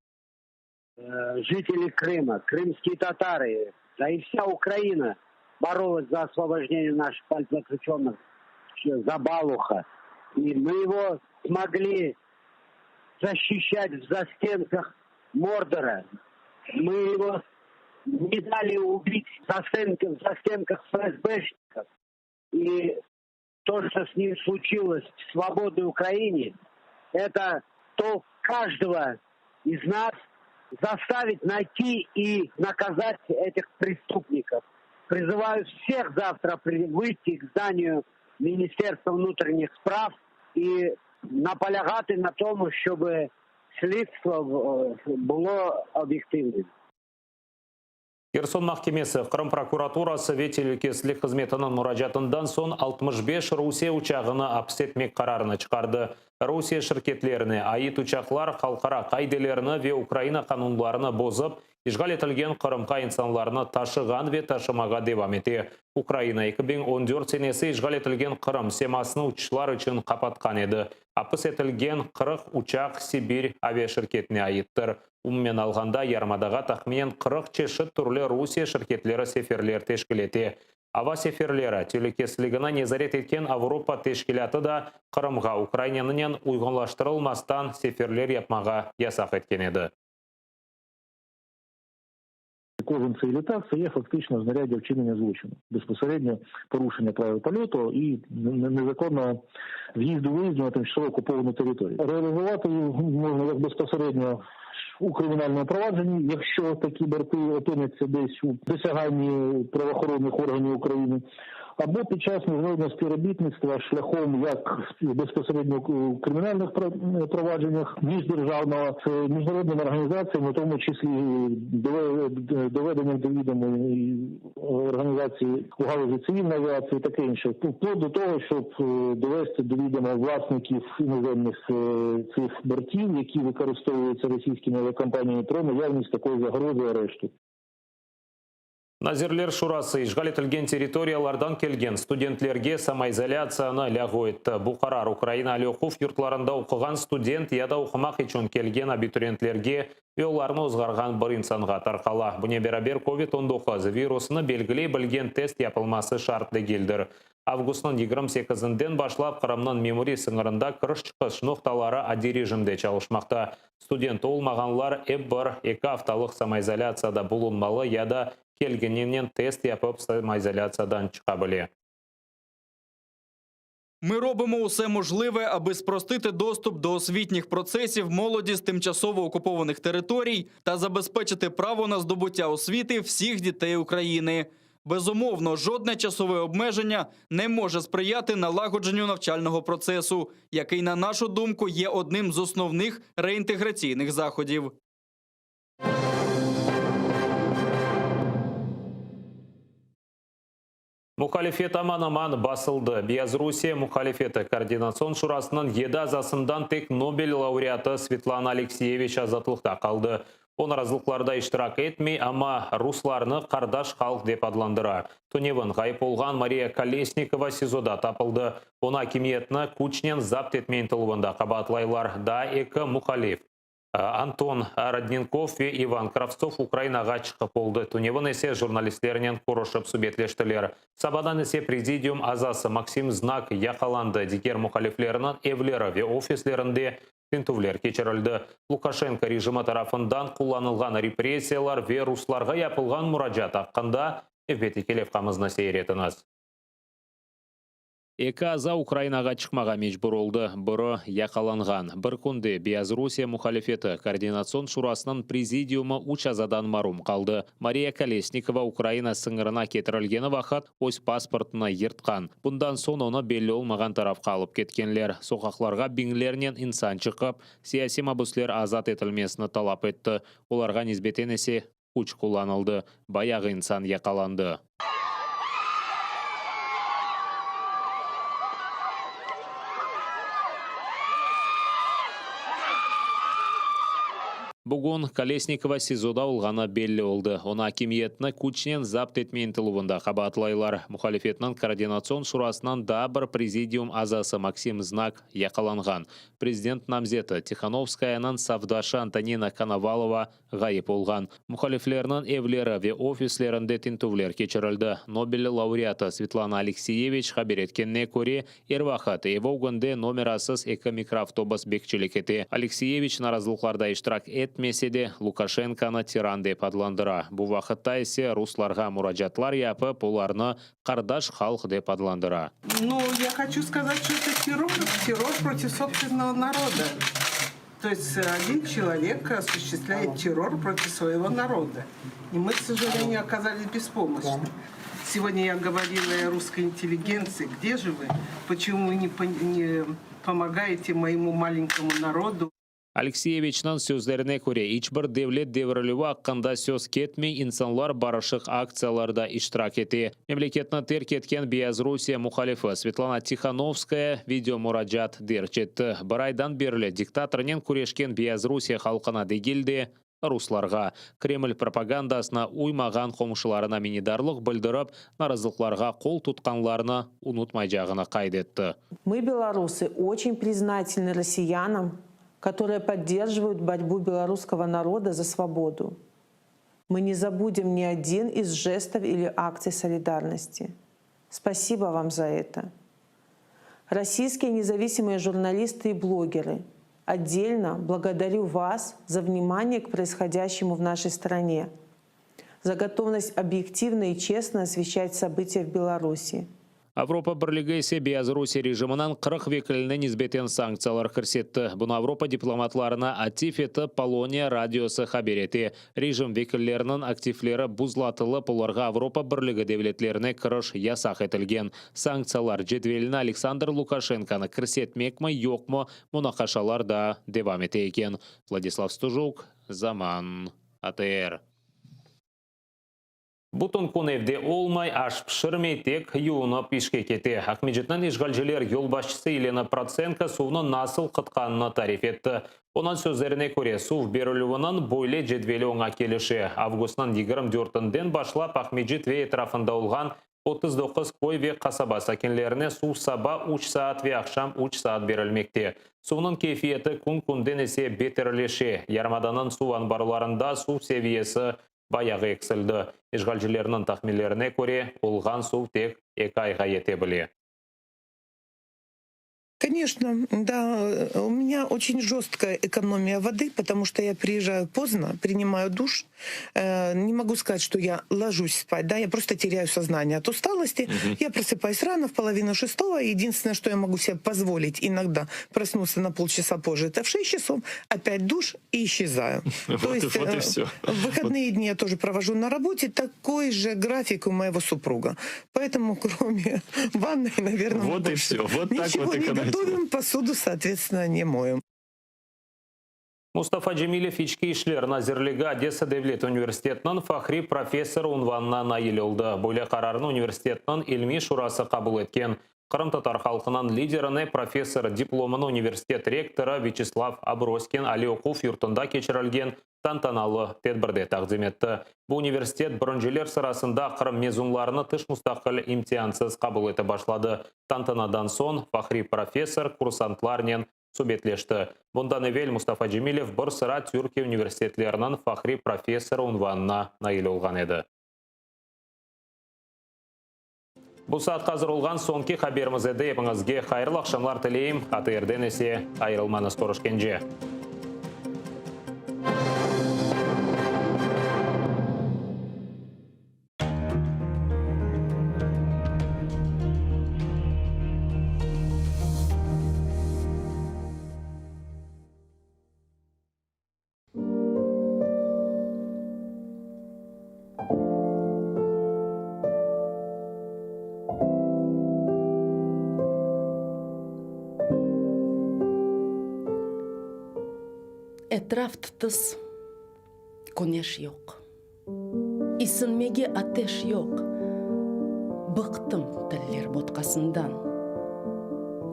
Жители Крыма, крымские татары, да и вся Украина боролась за освобождение наших политзаключенных, за Балуха. И мы его смогли защищать в застенках Мордора. Мы его не дали убить в застенках ФСБшников. И то, что с ним случилось в свободной Украине, это то каждого из нас заставить найти и наказать этих преступников. Призываю всех завтра выйти к зданию Министерства внутренних справ и наполягати на тому, щоб слідство було об'єктивним. Херсон махкемесі Қырым прокуратурасы ветелікеслік қызметінің мұражатындан сон 65 Русия учағыны апстетмек қарарыны çıkardı. Русия шіркетлеріне айыт учақлар қалқара қайделеріні ве Украина қанунларыны бозып, işgal етілген Қырымқа инсанларыны ташыған ве ташымаға девам ете. Украина 2014 сенесі işgal етілген Қырым семасыны ұчышылар үшін қапатқан еді. Апыс етілген 40 учақ Сибирь авиашіркетіне айыттыр. Уммен алғанда ярмадаға тақмен 40 чешіт түрлі Русия шіркетлері сеферлер тешкілете. Ава сеферлері телекеслігіна незарет еткен Авропа тешкіляты да Қырымға Украинянынан уйғынлаштырылмастан сеферлер япмаға ясақ еткен еді. Кожен цей літак – це є фактично знаряддя вчинення злочину. Безпосередньо порушення правил польоту і незаконного в'їзду-виїзду на тимчасово окуповану територію. Реалізувати можна як безпосередньо у кримінальному провадженні, якщо такі борти опиняться десь у досяганні правоохоронних органів України, або під час міжнародного співробітництва шляхом як безпосередньо у кримінальних провадженнях міждержавного з міжнародними організаціями, в тому числі доведенням до відома організації у галузі цивільної авіації, таке інше, вплоть до того, щоб довести до відома власників іноземних цих бортів, які використовуються російськими авіакомпаніями, про наявність такої загрози арешту. Назирлер шурасы işgal етілген территориялардан келген студентлерге самоизоляцияны лягойт. Бұқарар Украина Алёқов юртларында оқыған студент яда оқымақ үшін келген абитуриенттерге оларны озғарған бір инсанға тарқала. Бұне берабер COVID-19 вирусыны белгілей білген тест япылмасы шартты келдір. Августның 28-ден башлап Қырымның мемори сыңырында кіріш-чықыш ноқталары ади режимде чалышмақта. Студент олмағанлар бір 2 апталық самоизоляцияда болынмалы яда келгеннен тест япып самоізоляциядан чыға біле. Ми робимо усе можливе, аби спростити доступ до освітніх процесів молоді з тимчасово окупованих територій та забезпечити право на здобуття освіти всіх дітей України. Безумовно, жодне часове обмеження не може сприяти налагодженню навчального процесу, який, на нашу думку, є одним з основних реінтеграційних заходів. Мұхалифет аман-аман басылды. Биязрусия мұхалифеті координацион шурасының азасынан тек Нобель лауреаты Светлана Алексеевич азатлықта қалды. Он разылықларда иштирак етмей, ама русларны қардаш халық деп адландыра. Туневін ғайып болған Мария Колесникова СИЗОда тапылды. Она кемиетні күчнен запт етмейін тылуында қабатлайлар да екі мұхалиф. Антон Родненков и Иван Кравцов Украинаға чықып болды. Туневін есе журналистерінен көрішіп субетлештілер. Сабадан есе президиум азасы Максим Знак яқаланды. Дикер мұхалифлерінің евлері ве офислерінде тінтувлер кечерілді. Лукашенко режимі тарафындан құланылған репрессиялар ве русларға япылған мұражат аққанда Евбеті Келев қамызына сейретіңіз. Эки аза Украинаға чықмаға мечбур олды. Бұры яқаланған. Бір күнде Белоруссия мұхалифеті координацион шурасының президиумы үч азадан марум қалды. Мария Колесникова Украина сыңырына кетірілгені вақыт өз паспортына ертқан. Бұндан сон оны белі олмаған тарап қалып кеткенлер. Соқақларға биңлерінен инсан чықып, сияси мабуслер азат етілмесіні талап етті. Оларға низбетен есе күч қоланылды. Баяғы инсан яқаланды. Бүгін Колесникова СИЗОда олғаны белі олды. Оны акимиетіні күчінен запт етмейін тылуында қабатлайлар. Мұхалифетінің координацион шурасынан да бір президиум азасы Максим Знак яқаланған. Президент намзеті Тихановскаяның савдашы Антонина Коновалова ғайып олған. Мұхалифлерінің евлері ве офислерінде тінтувлер кечірілді. Нобель лауреаты Светлана Алексеевич хабер еткенне көре, ервақат евоғынде номерасыз екі микроавтобус бекчілікеті. Алексеевич наразылықларда иштирак меседе Лукашенканы тиран деп адландыра. Бұл вақытта есе русларға мураджатлар япып, оларны қардаш халық деп адландыра. Ну, я хочу сказать, что это террор против собственного народа. То есть один человек осуществляет террор против своего народа. И мы, к сожалению, оказались беспомощны. Сегодня я говорила о русской интеллигенции. Где же вы? Почему вы не помогаете моему маленькому народу? Алексеевичнің сөздеріне көре, ичбір девлет деврілуі аққанда сөз кетмей, инсанлар барышық акцияларда иштирак еті. Мемлекетні терк еткен Белоруссия мұхалифы Светлана Тихановская видео мұраджат дерчетті. Бір айдан берілі диктаторнен көрешкен Белоруссия халқына дегелде русларға. Кремль пропагандасына уймаған қомшыларына минидарлық білдіріп, наразылықларға қол тұтқанларына ұнытмай жағына қайдетті. Мы, белорусы, очень признательны россиянам, которые поддерживают борьбу белорусского народа за свободу. Мы не забудем ни один из жестов или акций солидарности. Спасибо вам за это. Российские независимые журналисты и блогеры, отдельно благодарю вас за внимание к происходящему в нашей стране, за готовность объективно и честно освещать события в Беларуси. Авропа бірлігі есе Беларусь режимынан 40 векіліне низбетен санкциялар кірсетті. Бұны Авропа дипломатларына актив еті Полония радиосы хабер еті. Режим векілерінің активлері бұзлатылып, оларға Авропа бірлігі девлетлеріне кіріш ясақ етілген. Санкциялар жетвеліні Александр Лукашенканы кірсетмек ме, yok му, мұнақашалар да девам ете екен. Владислав Стужук, Заман, АТР. Бұтын күн евде олмай, аш пішірмей тек юыны пішке кете. Ахмеджетнен ешғалжелер елбашчысы Елена Проценко суыны насыл қытқанына тариф етті. Онан сөздеріне көре сув берілуінің бойле жетвелі оңа келіші. Августан 24-ден башлап Ахмеджет ве етрафында олған 39 кой ве қасаба сакенлеріне су саба 3 саат ве ақшам 3 саат берілмекте. Суының кейфиеті күн-күнден есе бетерлеше. Ярмаданын су анбарларында су севиесі баяғы ексілді. Ешғалжелерінің тақмелеріне көре, олған су тек 2 айға ете біле. Конечно, да. У меня очень жесткая экономия воды, потому что я приезжаю поздно, принимаю душ. Не могу сказать, что я ложусь спать, да, я просто теряю сознание от усталости. Я просыпаюсь рано, в 5:30. Единственное, что я могу себе позволить иногда проснуться на полчаса позже, это в 6 часов, опять душ и исчезаю. То есть выходные дни я тоже провожу на работе, такой же график у моего супруга. Поэтому кроме ванной, наверное, вот и все. Вот так вот экономить. Готовим посуду, соответственно, не моем. Мустафа Джемилев ички ишлер назирлігі Одесса Девлет университетінің фахри профессор унванына найылылды. Бөле қарарын университетінің ilmi шурасы қабыл еткен. Қырым-татар халқынан лидеріне профессор дипломын университет ректоры Вячеслав Аброскин али оқу юртында кечірілген тантаналы тедбірде тақдим етті. Бұл университет бұрынжелер сырасында Қырым мезунларыны тыш мұстақыл имтиансыз қабыл еті башлады. Тантанадан сон фахри профессор курсантларнен субетлешті. Бұндан евел Мустафа Джемилев бір sıra Түркия университетлерінің фахри профессор унванына найыл олған еді. Бұл саат қазір олған сонки хаберіміз еді. Епіңізге қайырлы ақшамлар тілейім. АТР-ден есе айырылманыз көрішкенже. Etraftız koneş yok. İsinmege ateş yok. Bıktım tiller botkasından.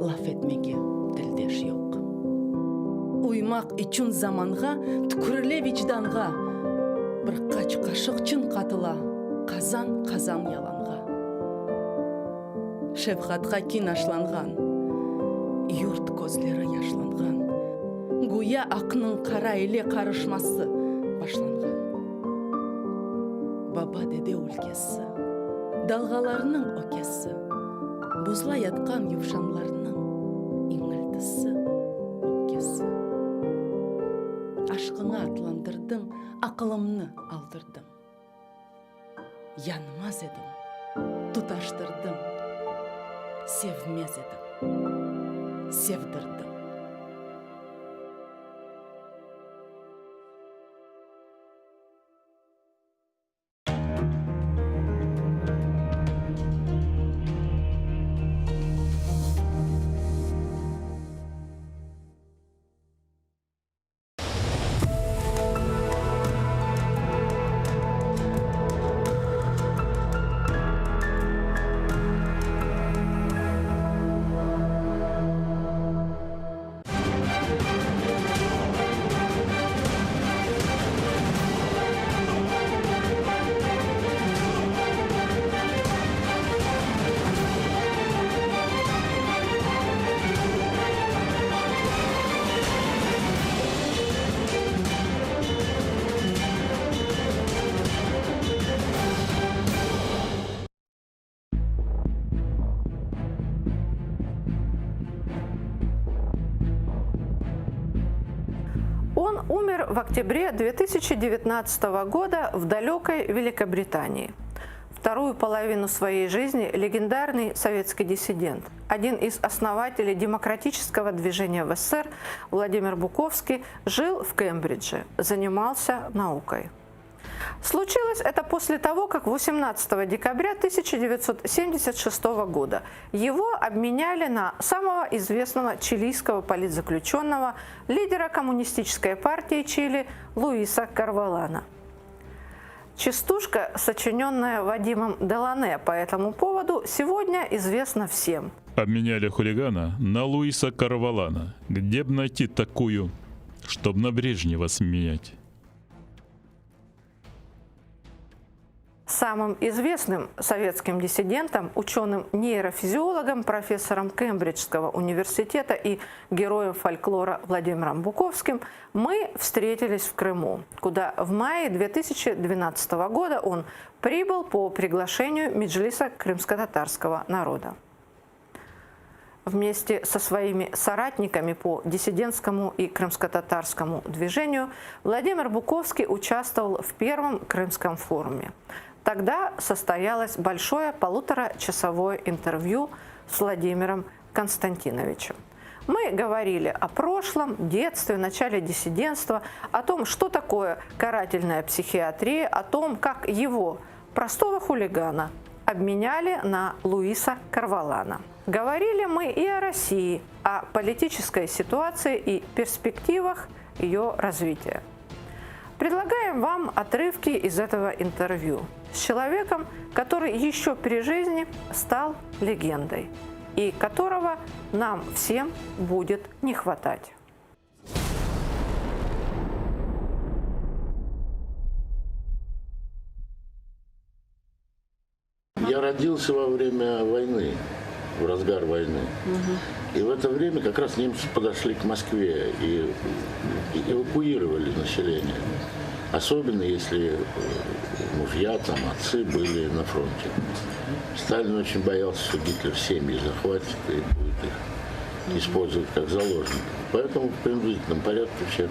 Laf etmege dildeş yok. Uymak için zamanğa, tükürle vicdanğa. Bir kaç kaşık çın katıla, kazan kazan yalanğa. Şefkatga kin aşlangan, yurt gözleri yaşlangan. Güya akının kara ile karışması başlangan. Baba dede ülkesi, dalgalarının ökesi, buzla yatkan yuvşanlarının iniltisi, öpkesi. Aşkını atlandırdın, akılımını aldırdım. Yanmaz edim, tutaştırdım, sevmez edim, sevdirdim. Он умер в октябре 2019 года в далекой Великобритании. Вторую половину своей жизни легендарный советский диссидент, один из основателей демократического движения в СССР Владимир Буковский, жил в Кембридже, занимался наукой. Случилось это после того, как 18 декабря 1976 года его обменяли на самого известного чилийского политзаключенного, лидера коммунистической партии Чили Луиса Карвалана. Частушка, сочиненная Вадимом Делане по этому поводу, сегодня известна всем. Обменяли хулигана на Луиса Карвалана. Где б найти такую, чтоб на Брежнева сменять? Самым известным советским диссидентом, ученым-нейрофизиологом, профессором Кембриджского университета и героем фольклора Владимиром Буковским мы встретились в Крыму, куда в мае 2012 года он прибыл по приглашению Меджлиса крымско-татарского народа. Вместе со своими соратниками по диссидентскому и крымско-татарскому движению Владимир Буковский участвовал в первом Крымском форуме. Тогда состоялось большое полуторачасовое интервью с Владимиром Константиновичем. Мы говорили о прошлом, детстве, начале диссидентства, о том, что такое карательная психиатрия, о том, как его, простого хулигана, обменяли на Луиса Карвалана. Говорили мы и о России, о политической ситуации и перспективах ее развития. Предлагаем вам отрывки из этого интервью с человеком, который еще при жизни стал легендой и которого нам всем будет не хватать. Я родился во время войны, в разгар войны. И в это время как раз немцы подошли к Москве и эвакуировали население. Особенно если мужья, там, отцы были на фронте. Сталин очень боялся, что Гитлер семьи захватит и будет их использовать как заложников. Поэтому в принудительном порядке всех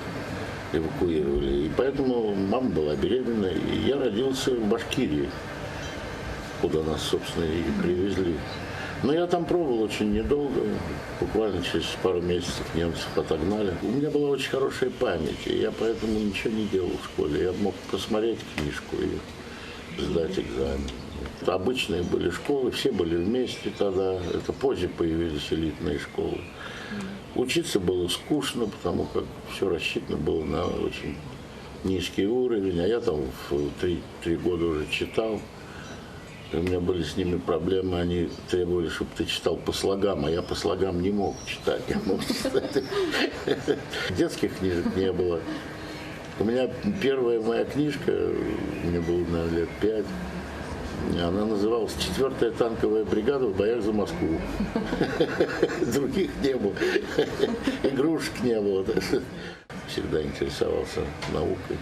эвакуировали. И поэтому мама была беременна, и я родился в Башкирии, куда нас, собственно, и привезли. Но я там пробовал очень недолго, буквально через пару месяцев немцев отогнали. У меня была очень хорошая память, и я поэтому ничего не делал в школе. Я мог посмотреть книжку и сдать экзамен. Это обычные были школы, все были вместе тогда. Это позже появились элитные школы. Учиться было скучно, потому как все рассчитано было на очень низкий уровень. А я там в 3 года уже читал. И у меня были с ними проблемы, они требовали, чтобы ты читал по слогам, а я по слогам не мог читать. Я мог читать. Детских книжек не было. У меня первая моя книжка, мне было, наверное, лет 5, она называлась «4-я танковая бригада в боях за Москву». Других не было. Игрушек не было. Всегда интересовался наукой.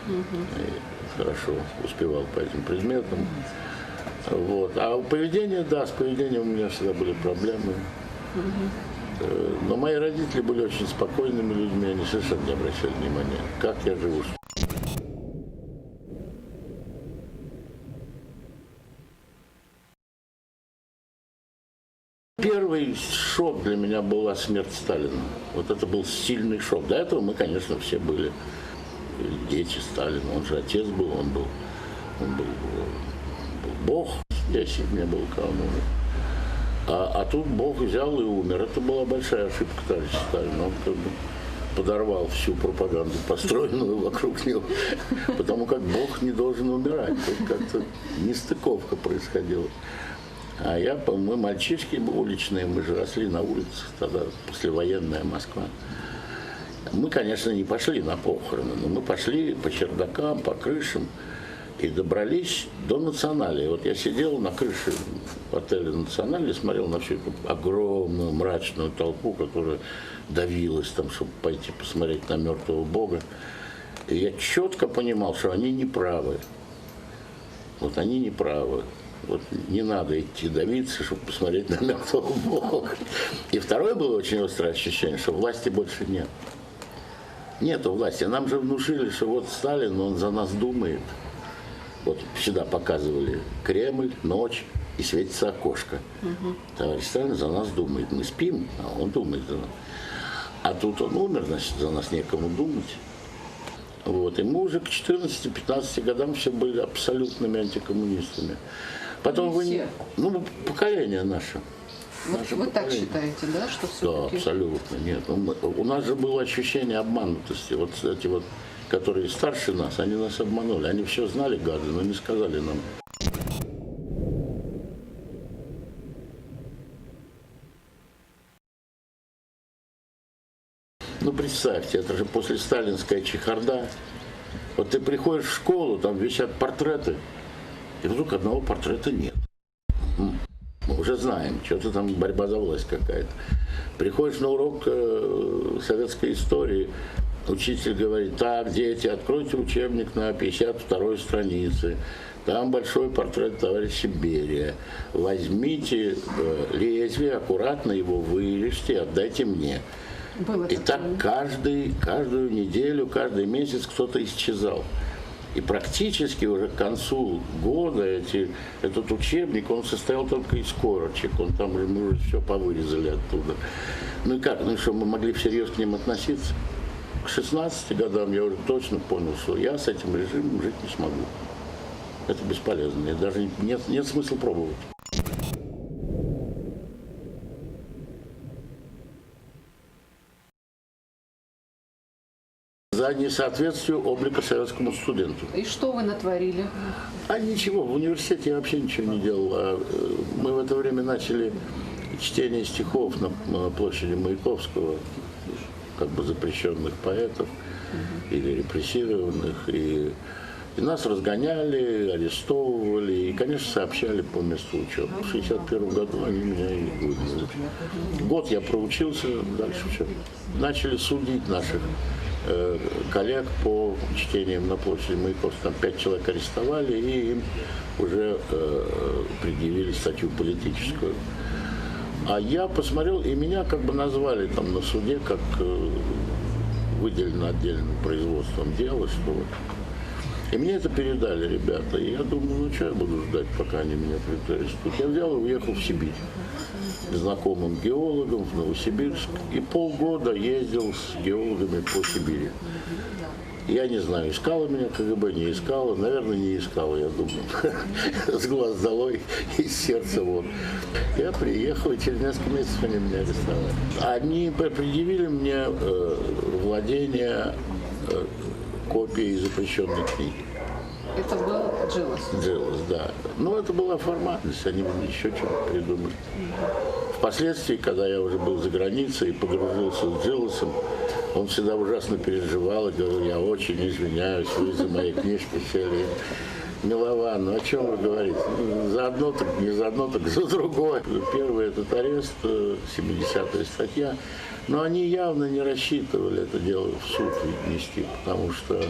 И хорошо успевал по этим предметам. Вот. А поведение, да, с поведением у меня всегда были проблемы. Но мои родители были очень спокойными людьми, они совершенно не обращали внимания, как я живу. Первый шок для меня была смерть Сталина. Вот это был сильный шок. До этого мы, конечно, все были дети Сталина. Он же отец был, он был Бог. Здесь не было коммуны. А тут Бог взял и умер. Это была большая ошибка товарища Сталина. Он как бы подорвал всю пропаганду, построенную вокруг него. Потому как Бог не должен умирать. Тут как-то нестыковка происходила. А мы мальчишки уличные, мы же росли на улицах, тогда послевоенная Москва. Мы, конечно, не пошли на похороны, но мы пошли по чердакам, по крышам и добрались до Национали. Вот я сидел на крыше отеля Национали и смотрел на всю эту огромную мрачную толпу, которая давилась там, чтобы пойти посмотреть на мертвого Бога. И я четко понимал, что они не правы. Вот они не правы. Вот не надо идти давиться, чтобы посмотреть на мертвого Бога. И второе было очень острое ощущение, что власти больше нет. Нету власти. Нам же внушили, что вот Сталин, он за нас думает. Вот сюда показывали Кремль, ночь, и светится окошко. Товарищ Сталин за нас думает. Мы спим, а он думает за нас. А тут он умер, значит, за нас некому думать. Вот. И мы уже к 14-15 годам все были абсолютными антикоммунистами. Потом поколение наше. Вы так считаете, да, что все-таки? Да, абсолютно. Нет. У нас же было ощущение обманутости. Вот эти вот, которые старше нас, они нас обманули. Они все знали, гады, но не сказали нам. Ну, представьте, это же послесталинская чехарда. Вот ты приходишь в школу, там висят портреты, и вдруг одного портрета нет. Мы уже знаем, что-то там борьба за власть какая-то. Приходишь на урок советской истории, учитель говорит: так, дети, откройте учебник на 52-й странице. Там большой портрет товарища Берия. Возьмите лезвие, аккуратно его вырежьте и отдайте мне. И так каждую неделю, каждый месяц кто-то исчезал. И практически уже к концу года этот учебник, он состоял только из корочек. Мы уже все повырезали оттуда. Ну и как? Ну и что, мы могли всерьез к ним относиться? К 16 годам я уже точно понял, что я с этим режимом жить не смогу. Это бесполезно. Даже нет смысла пробовать. За несоответствие облика советскому студенту. И что вы натворили? А ничего, в университете я вообще ничего не делал. Мы в это время начали чтение стихов на площади Маяковского, как бы запрещенных поэтов или репрессированных. И нас разгоняли, арестовывали и, конечно, сообщали по месту учебы. В 1961 году они меня и выгнали. Год я проучился, дальше все. Начали судить наших коллег по чтениям на площади Маяковского. Там 5 человек арестовали, и им уже предъявили статью политическую. А я посмотрел, и меня как бы назвали там на суде как выделено отдельным производством дела, что вот. И мне это передали ребята. И я думаю, ну что я буду ждать, пока они меня арестуют. Я взял и уехал в Сибирь. Знакомым геологом в Новосибирск. И полгода ездил с геологами по Сибири. Я не знаю, искала меня КГБ, не искала. Наверное, не искала, я думаю. С глаз долой, из сердца вон. Я приехал, и через несколько месяцев они меня арестовали. Они предъявили мне владение копией запрещенной книги. Это был Джилос? Джилос, да. Но это была формальность, они еще что-то придумали. Впоследствии, когда я уже был за границей и погрузился с Джилосом, он всегда ужасно переживал и говорил: я очень извиняюсь, вы за мои книжки сели. Милован, ну о чем вы говорите? Заодно так, не заодно, так за другое. Первый этот арест, 70-я статья, но они явно не рассчитывали это дело в суд нести, потому что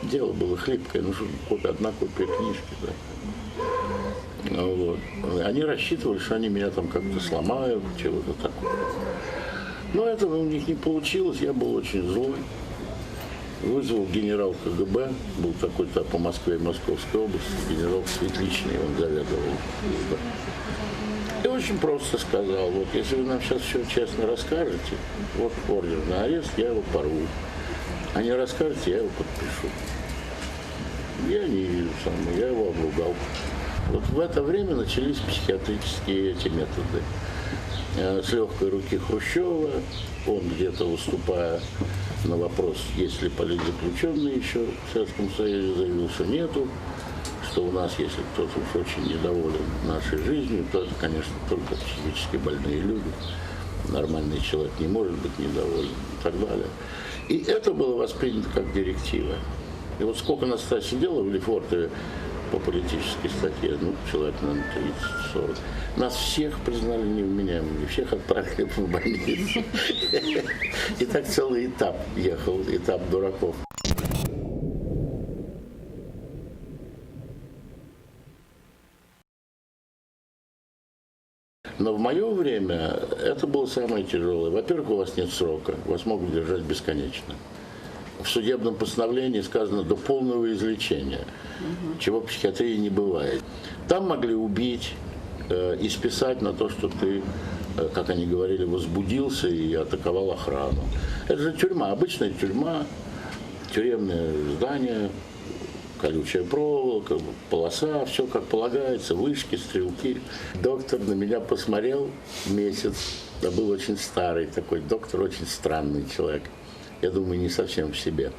дело было хлипкое, ну что, одна копия книжки, да. Вот. Они рассчитывали, что они меня там как-то сломают, чего-то такого. Но этого у них не получилось, я был очень злой. Вызвал генерал КГБ, был такой-то по Москве и Московской области, генерал Светличный, он заведовал. И очень просто сказал: вот если вы нам сейчас все честно расскажете, вот ордер на арест, я его порву. А не расскажете, я его подпишу. Я его обругал. Вот в это время начались психиатрические эти методы. С легкой руки Хрущева, он где-то выступая на вопрос, есть ли политзаключенные еще в Советском Союзе, заявил, что нету, что у нас, если кто-то уж очень недоволен нашей жизнью, то это, конечно, только психически больные люди. Нормальный человек не может быть недоволен и так далее. И это было воспринято как директива. И вот сколько нас сидело в Лефортове по политической статье, ну, человек, наверное, 30-40. Нас всех признали невменяемыми, всех отправили в больницу. И так целый этап ехал, этап дураков. Но в мое время это было самое тяжелое. Во-первых, у вас нет срока, вас могут держать бесконечно. В судебном постановлении сказано до полного излечения, чего в психиатрии не бывает. Там могли убить и списать на то, что ты, как они говорили, возбудился и атаковал охрану. Это же тюрьма, обычная тюрьма, тюремное здание, колючая проволока, полоса, все как полагается, вышки, стрелки. Доктор на меня посмотрел месяц, да, был очень старый такой доктор, очень странный человек. Я думаю, не совсем в себе.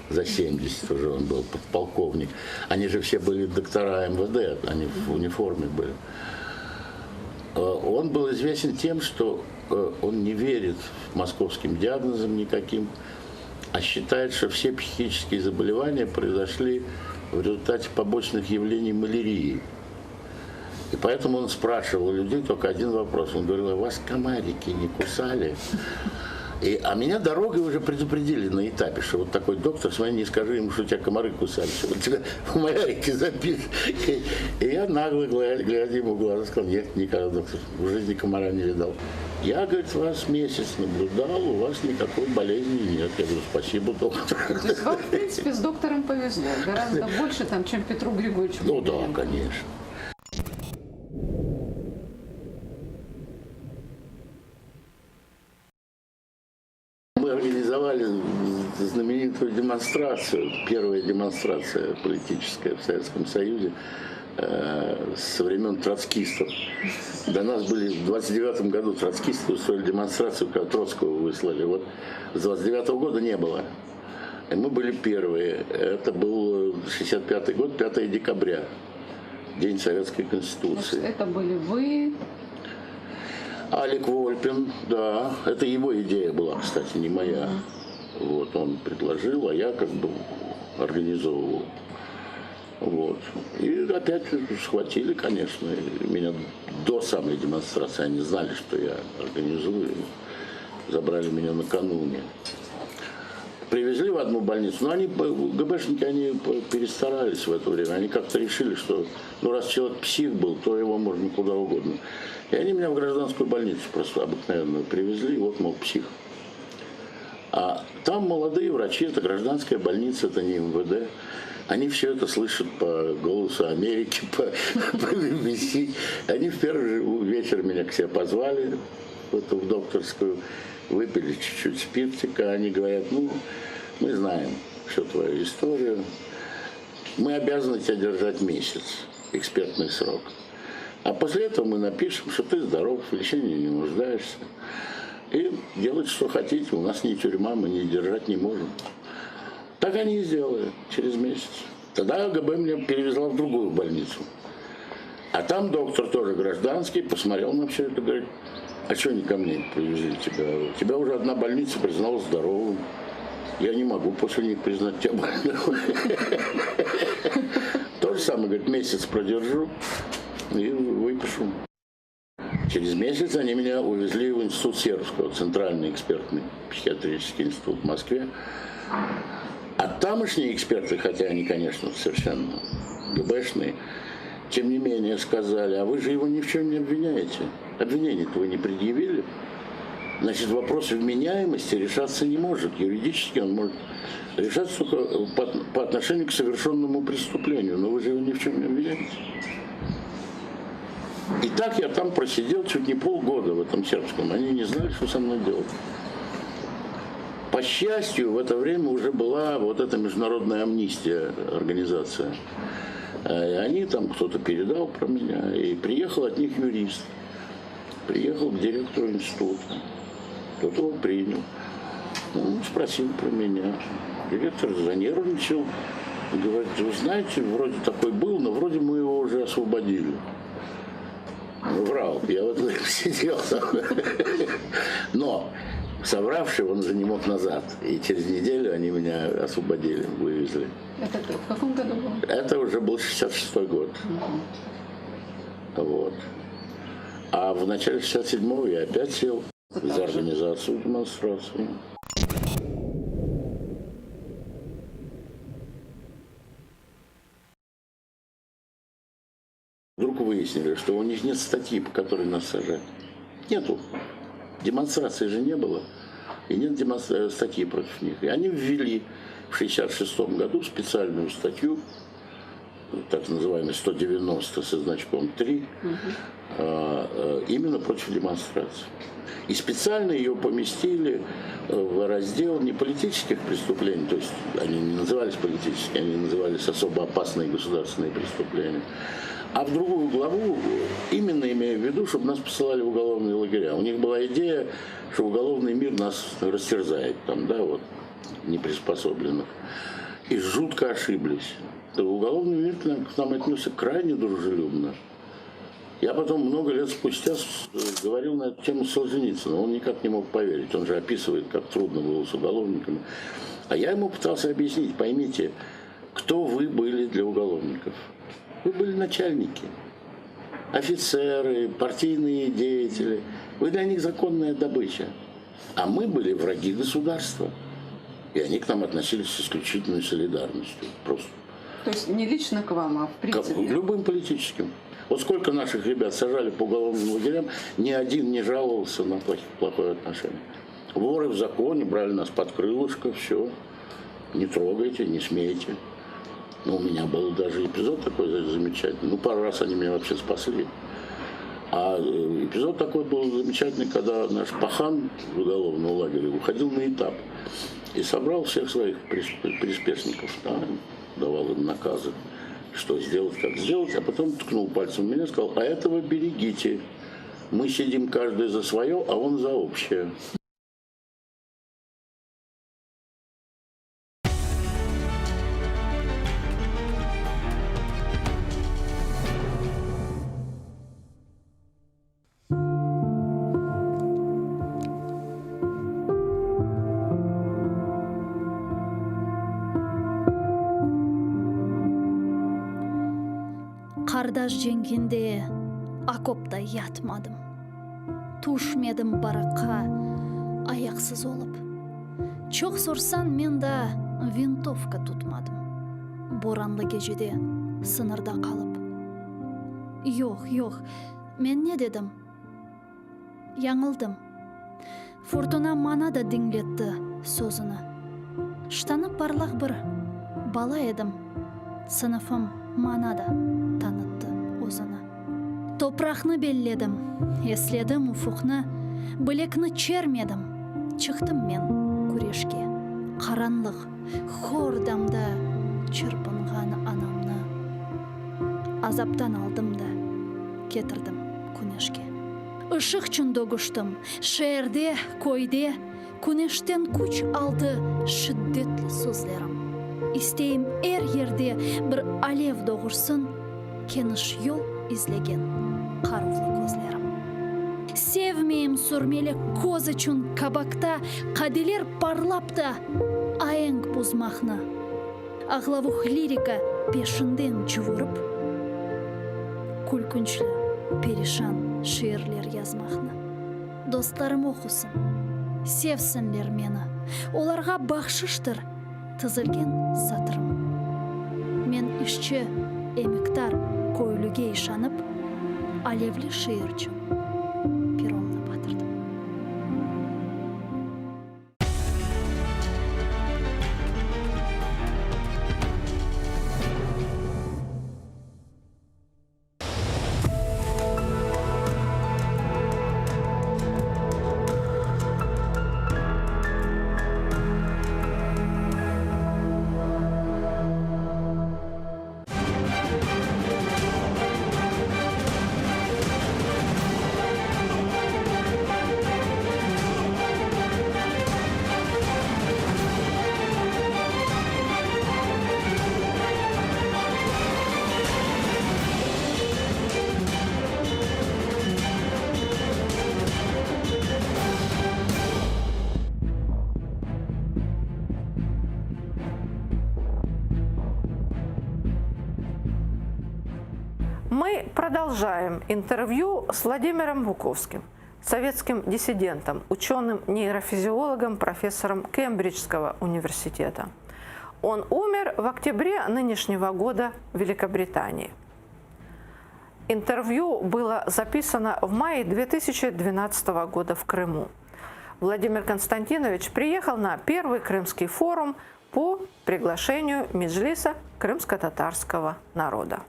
За 70 уже он был, подполковник. Они же все были доктора МВД, они в униформе были. Он был известен тем, что он не верит московским диагнозам никаким, а считает, что все психические заболевания произошли в результате побочных явлений малярии. И поэтому он спрашивал у людей только один вопрос. Он говорил: а вас комарики не кусали? А меня дорогой уже предупредили на этапе, что вот такой доктор, смотри, не скажи ему, что тебя комары кусали, что вот тебя в малярике запишут. И я нагло, глядя ему в глаза, сказал: нет, никогда, доктор, в жизни комара не видал. Я, говорит, вас месяц наблюдал, у вас никакой болезни нет. Я говорю: спасибо, доктор. То есть вам, в принципе, с доктором повезло, гораздо больше, там, чем Петру Григорьевичу. Ну да, конечно. Мы организовали знаменитую демонстрацию, первая демонстрация политическая в Советском Союзе со времен троцкистов. До нас были в 29 году троцкисты устроили демонстрацию, когда Троцкого выслали. Вот с 29-го года не было. И мы были первые. Это был 65-й год, 5 декабря, День Советской Конституции. Значит, это были вы? Алик Вольпин, да. Это его идея была, кстати, не моя. Вот, он предложил, а я как бы организовывал. Вот. И опять схватили, конечно. И меня до самой демонстрации они знали, что я организую. Забрали меня накануне. Привезли в одну больницу, но они, ГБшники, они перестарались в это время. Они как-то решили, что ну, раз человек псих был, то его можно куда угодно. И они меня в гражданскую больницу просто обыкновенную привезли, вот, мол, псих. А там молодые врачи, это гражданская больница, это не МВД. Они все это слышат по «Голосу Америки», по BBC. Они в первый же вечер меня к себе позвали в докторскую, выпили чуть-чуть спиртика. Они говорят: ну, мы знаем, всю твою историю. Мы обязаны тебя держать месяц, экспертный срок. А после этого мы напишем, что ты здоров, в лечении не нуждаешься. И делать, что хотите. У нас не тюрьма, мы не держать не можем. Так они и сделали через месяц. Тогда ГБ меня перевезла в другую больницу. А там доктор тоже гражданский, посмотрел на все это, говорит, а что они ко мне привезли тебя? Тебя уже одна больница признала здоровым. Я не могу после них признать тебя больным. То же самое, говорит, месяц продержу и выпишу. Через месяц они меня увезли в институт Сербского, Центральный экспертный психиатрический институт в Москве. А тамошние эксперты, хотя они, конечно, совершенно ГБшные, тем не менее сказали, а вы же его ни в чем не обвиняете. Обвинение-то вы не предъявили. Значит, вопрос вменяемости решаться не может. Юридически он может решаться только по отношению к совершенному преступлению. Но вы же его ни в чем не обвиняете. И так я там просидел чуть не полгода в этом сербском. Они не знали, что со мной делать. По счастью, в это время уже была вот эта международная амнистия организация. И они там, кто-то передал про меня, и приехал от них юрист. Приехал к директору института. Тот его принял. Он спросил про меня. Директор занервничал. Говорит, вы знаете, вроде такой был, но вроде мы его уже освободили. Врал, я вот сидел. Но совравший, он уже не мог назад. И через неделю они меня освободили, вывезли. Это в каком году было? Это уже был 66-й год. Вот. А в начале 67-го я опять сел за организацию демонстрации. Вдруг выяснили, что у них нет статьи, по которой нас сажать. Нету. Демонстрации же не было. И нет статьи против них. И они ввели в 1966 году специальную статью, так называемый 190 со значком 3, именно против демонстрации. И специально ее поместили в раздел не политических преступлений, то есть они не назывались политическими, они назывались особо опасные государственные преступления, а в другую главу, именно имея в виду, чтобы нас посылали в уголовные лагеря. У них была идея, что уголовный мир нас растерзает, там, да, вот, неприспособленных. И жутко ошиблись. Уголовный мир к нам отнесся крайне дружелюбно. Я потом много лет спустя говорил на эту тему с Солженицыным. Он никак не мог поверить. Он же описывает, как трудно было с уголовниками. А я ему пытался объяснить, поймите, кто вы были для уголовников. Вы были начальники, офицеры, партийные деятели. Вы для них законная добыча. А мы были враги государства. И они к нам относились с исключительной солидарностью. Просто. То есть не лично к вам, а в принципе? К любым политическим. Вот сколько наших ребят сажали по уголовным лагерям, ни один не жаловался на плохое отношение. Воры в законе брали нас под крылышко, все. Не трогайте, не смейте. Ну, у меня был даже эпизод такой замечательный. Ну, пару раз они меня вообще спасли. А эпизод такой был замечательный, когда наш пахан в уголовном лагере уходил на этап и собрал всех своих приспешников, да, давал им наказы, что сделать, как сделать, а потом ткнул пальцем в меня и сказал, а этого берегите. Мы сидим каждый за свое, а он за общее. Қардаш жеңгенде окопта ятмадым. Тушмедім бараққа аяқсыз олып. Чоқ сорсан мен да винтовка тұтмадым. Боранлы кежеде сынырда қалып. Жоқ, мен не дедім? Яңылдым. Фортуна мана да діңлетті сөзіні. Штаны парлақ бір бала едім. Сыныфым мана да танытты өзіні. Топрақны белледім, еследім уфуқны, білекні чермедім. Чықтым мен күрешке, Қаранлық, хор дамда чырпынған анамны. Азаптан алдым да, кетірдім күнешке. Işık çün doğuştum, şehirde, koyde, güneşten kuç aldı şiddetli sözlerim. İsteyim yerde bir alev doğursun, keniş yol izlegen karuvlu gözlerim. Sevmeyim sürmeli koz için kabakta, kadeler parlap da ayeng buzmaqны. Ağlavuk lirika peşinden cıvırıp, kulkunçlu, perişan şiirler yazmaqны. Dostlarım okusun, sevsinler meni. Olarga baxşıştır tizilgen satırım. Men işçi, emektar, koyluge işanıp, alevli şiirçim peromni batırdım. Мы продолжаем интервью с Владимиром Буковским, советским диссидентом, ученым-нейрофизиологом, профессором Кембриджского университета. Он умер в октябре нынешнего года в Великобритании. Интервью было записано в мае 2012 года в Крыму. Владимир Константинович приехал на первый Крымский форум по приглашению Меджлиса крымско-татарского народа.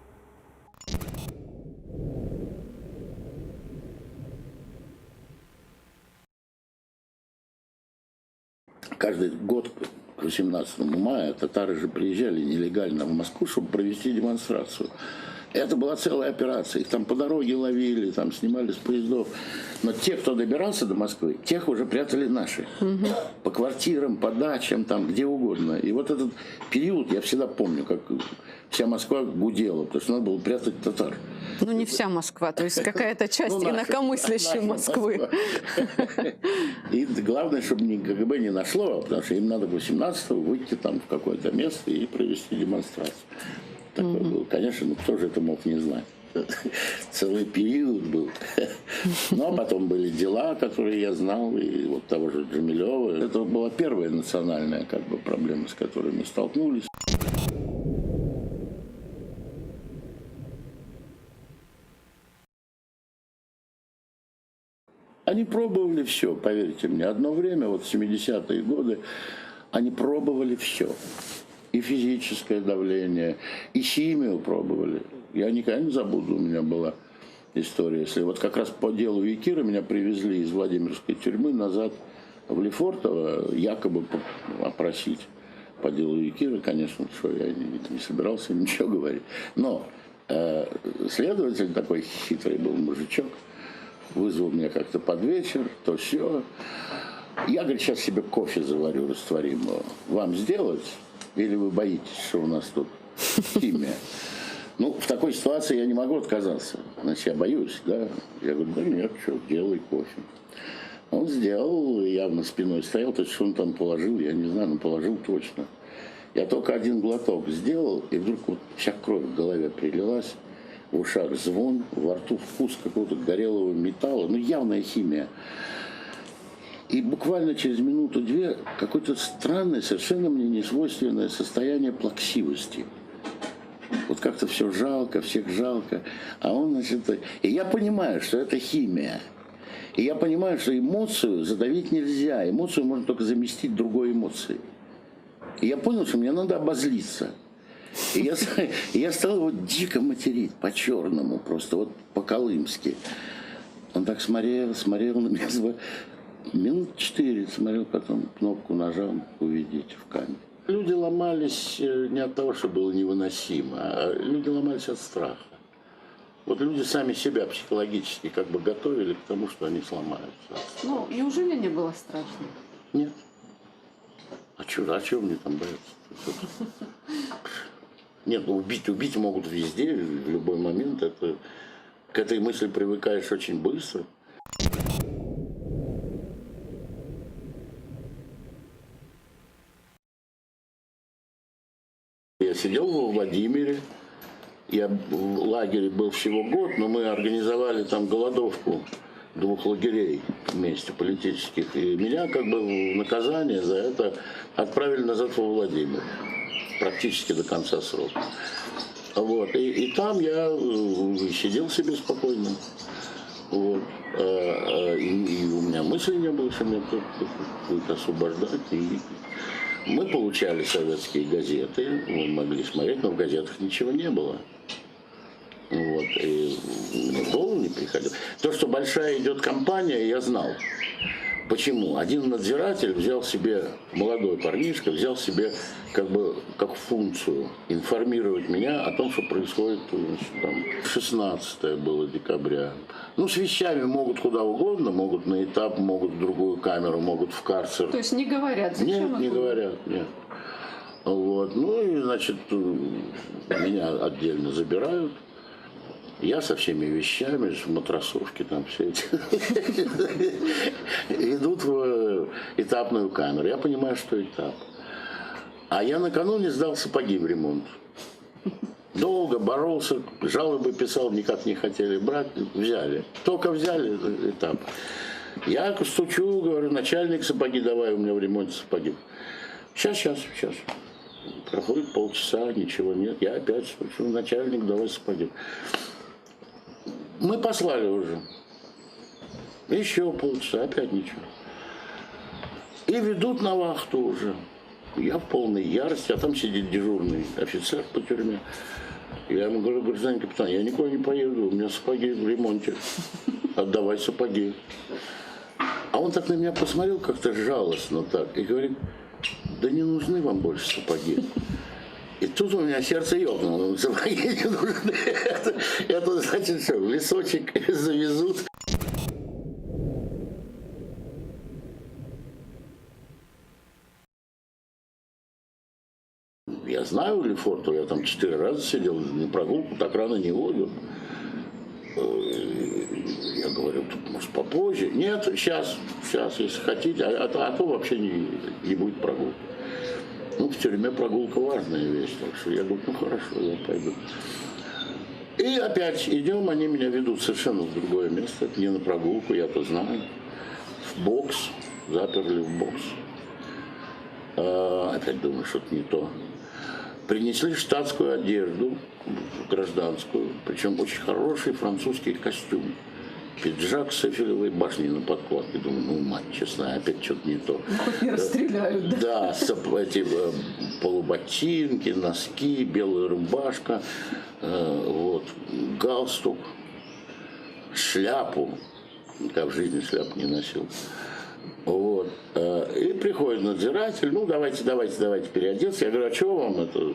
Каждый год к 18 мая татары же приезжали нелегально в Москву, чтобы провести демонстрацию. Это была целая операция. Их там по дороге ловили, там снимали с поездов. Но те, кто добирался до Москвы, тех уже прятали наши. По квартирам, по дачам, там, где угодно. И вот этот период я всегда помню, как вся Москва гудела, потому что надо было прятать татар. Ну, не вся Москва, то есть какая-то часть инакомыслящей Москвы. И главное, чтобы ни КГБ не нашло, потому что им надо к 18-го выйти там в какое-то место и провести демонстрацию. Такой был. Конечно, ну кто же это мог не знать? Целый период был. Но потом были дела, которые я знал, и вот того же Джамилева. Это была первая национальная как бы проблема, с которой мы столкнулись. Они пробовали все, поверьте мне. Одно время, вот в 70-е годы, они пробовали все. И физическое давление, и химию пробовали. Я никогда не забуду, у меня была история. Если вот как раз по делу Якира меня привезли из Владимирской тюрьмы назад в Лефортово, якобы опросить по делу Якира. Конечно, что я не собирался ничего говорить. Но следователь такой хитрый был мужичок, вызвал меня как-то под вечер, то все. Я, говорит, сейчас себе кофе заварю растворимого. Вам сделать? Или вы боитесь, что у нас тут химия? Ну, в такой ситуации я не могу отказаться. Значит, я боюсь, да? Я говорю, да нет, что, делай кофе. Он сделал, явно спиной стоял, то есть что он там положил, я не знаю, но положил точно. Я только один глоток сделал, и вдруг вот вся кровь в голове прилилась, в ушах звон, во рту вкус какого-то горелого металла, ну, явная химия. И буквально через минуту-две какое-то странное, совершенно мне несвойственное состояние плаксивости. Вот как-то все жалко, всех жалко. А он, значит... И я понимаю, что это химия. И я понимаю, что эмоцию задавить нельзя. Эмоцию можно только заместить другой эмоцией. И я понял, что мне надо обозлиться. И я стал его дико материть, по-черному просто, вот по-колымски. Он так смотрел на меня. Минут 4 смотрел, потом кнопку нажал, увидите в камере. Люди ломались не от того, что было невыносимо, а люди ломались от страха. Вот люди сами себя психологически как бы готовили к тому, что они сломаются. Ну, неужели не было страшно? Нет. А чего мне там бояться? Нет, ну убить могут везде, в любой момент. К этой мысли привыкаешь очень быстро. Я сидел во Владимире, я в лагере был всего год, но мы организовали там голодовку 2 лагерей вместе политических. И меня как бы в наказание за это отправили назад во Владимир, практически до конца срока. Вот. И там я сидел себе спокойно. Вот. И у меня мысли не было, что меня будут освобождать. И мы получали советские газеты, мы могли смотреть, но в газетах ничего не было. Вот. И мне в голову не приходило. То, что большая идет кампания, я знал. Почему? Один надзиратель взял себе, молодой парнишка, взял себе как функцию информировать меня о том, что происходит там, 16 было декабря. Ну, с вещами могут куда угодно, могут на этап, могут в другую камеру, могут в карцер. То есть не говорят? Зачем? Нет, не говорят, нет. Вот. Ну и, значит, меня отдельно забирают. Я со всеми вещами, в матросовке там все эти, идут в этапную камеру. Я понимаю, что этап. А я накануне сдал сапоги в ремонт. Долго боролся, жалобы писал, никак не хотели брать, взяли. Только взяли этап. Я стучу, говорю, начальник, сапоги давай, у меня в ремонте сапоги. Сейчас. Проходит полчаса, ничего нет. Я опять стучу, начальник, давай сапоги. Мы послали уже. Еще полчаса, опять ничего. И ведут на вахту уже. Я в полной ярости, а там сидит дежурный офицер по тюрьме. Я ему говорю, гражданин капитан, я никуда не поеду, у меня сапоги в ремонте. Отдавай сапоги. А он так на меня посмотрел как-то жалостно так и говорит, да не нужны вам больше сапоги. И тут у меня сердце ёкнуло, сапоги не нужны. Это значит, что в лесочек завезут. Я знаю Лефортово, я там 4 раза сидел, на прогулку так рано не водят. Я говорю, может попозже? Нет, сейчас, если хотите, а то вообще не будет прогулки. Ну, в тюрьме прогулка важная вещь, так что я говорю, ну хорошо, я пойду. И опять идем, они меня ведут совершенно в другое место, не на прогулку, я-то знаю, в бокс, заперли в бокс. Опять думаю, что-то не то. Принесли штатскую одежду, гражданскую, причем очень хороший французский костюм. Пиджак с эфелевой башней на подкладке. Думаю, ну, мать честная, опять что-то не то. Хоть не расстреляют, да? Да, эти полуботинки, носки, белая рубашка, вот, галстук, шляпу. Никогда в жизни шляпу не носил. Вот. И приходит надзиратель, ну, давайте переодеться. Я говорю, а что вам это?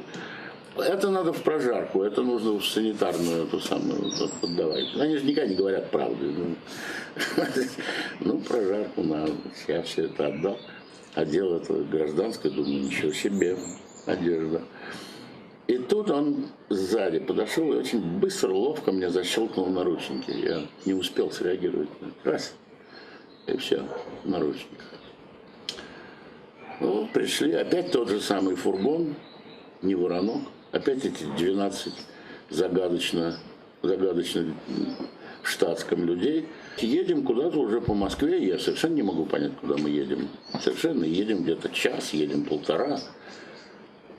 Это надо в прожарку, это нужно в санитарную эту самую поддавать. Они же никогда не говорят правду. Ну, прожарку надо. Я все это отдал. Одел это гражданское, думаю, ничего себе, одежда. И тут он сзади подошел и очень быстро, ловко мне защелкнул наручники. Я не успел среагировать. Раз. И все, в наручниках. Ну, пришли, опять тот же самый фургон, не воронок. Опять эти 12 загадочно в штатском людей. Едем куда-то уже по Москве, я совершенно не могу понять, куда мы едем. Совершенно едем где-то час, едем полтора.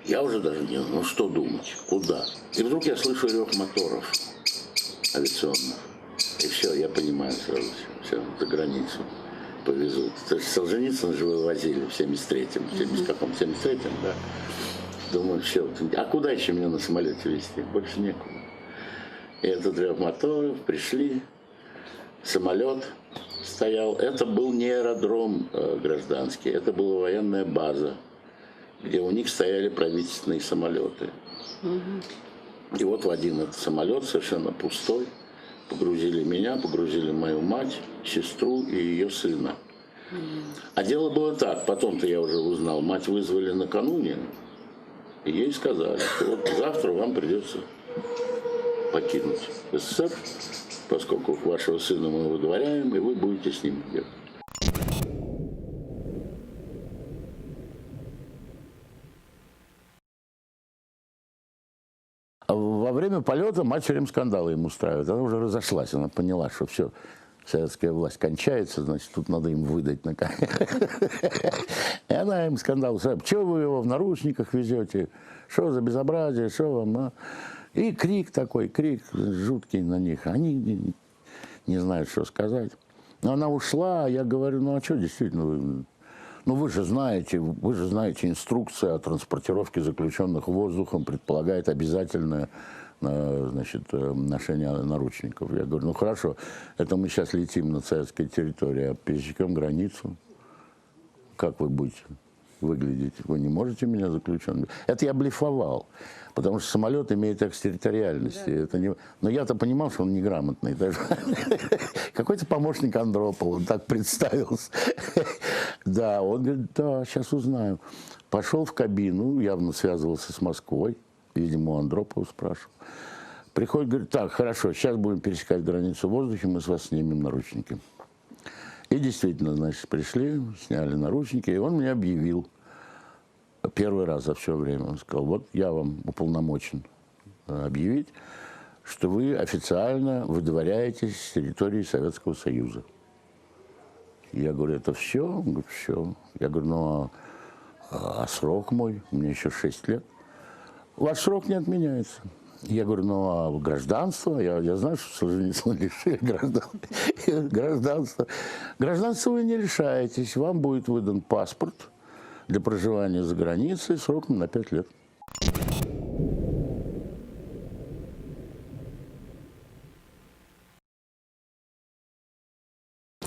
Я уже даже не знаю, ну что думать, куда. И вдруг я слышу рев моторов авиационных. И все, я понимаю сразу, все, за границу повезут. То есть Солженицына же вывозили в 73-м, в 73-м, да. Думаю, все, а куда еще меня на самолете везти? Больше некуда. И этот рев моторов, пришли, самолет стоял. Это был не аэродром гражданский, это была военная база, где у них стояли правительственные самолеты. И вот в один этот самолет, совершенно пустой, погрузили меня, погрузили мою мать, сестру и ее сына. А дело было так, потом-то я уже узнал, мать вызвали накануне, и ей сказали, что вот завтра вам придется покинуть СССР, поскольку вашего сына мы выдворяем, и вы будете с ним ехать. Во время полета мать все время скандалы ему устраивает. Она уже разошлась, она поняла, что все, советская власть кончается, значит, тут надо им выдать наконец. И она им скандал устраивает. Чего вы его в наручниках везете? Что за безобразие? Что вам? А? И крик такой, крик жуткий на них. Они не знают, что сказать. Но она ушла, я говорю, ну а что действительно? Вы же знаете, инструкция о транспортировке заключенных воздухом предполагает обязательное, значит, ношение наручников. Я говорю, ну хорошо, это мы сейчас летим на советской территории, а пересекем границу. Как вы будете выглядеть? Вы не можете меня заключенным? Это я блефовал, потому что самолет имеет экстерриториальность. Да. Это не... Но я-то понимал, что он неграмотный. Какой-то помощник Андропова, он так представился. Да, он говорит, да, сейчас узнаю. Пошел в кабину, явно связывался с Москвой, видимо, у Андропова спрашивал. Приходит, говорит, так, хорошо, сейчас будем пересекать границу в воздухе, мы с вас снимем наручники. И действительно, значит, пришли, сняли наручники, и он мне объявил первый раз за все время. Он сказал, вот я вам уполномочен объявить, что вы официально выдворяетесь с территории Советского Союза. Я говорю, это все? Он говорит, все. Я говорю, ну а срок мой? Мне еще 6 лет. Ваш срок не отменяется. Я говорю, ну а гражданство? Я знаю, что Солженицына лишили гражданства. Гражданство вы не лишаетесь. Вам будет выдан паспорт для проживания за границей сроком на 5 лет.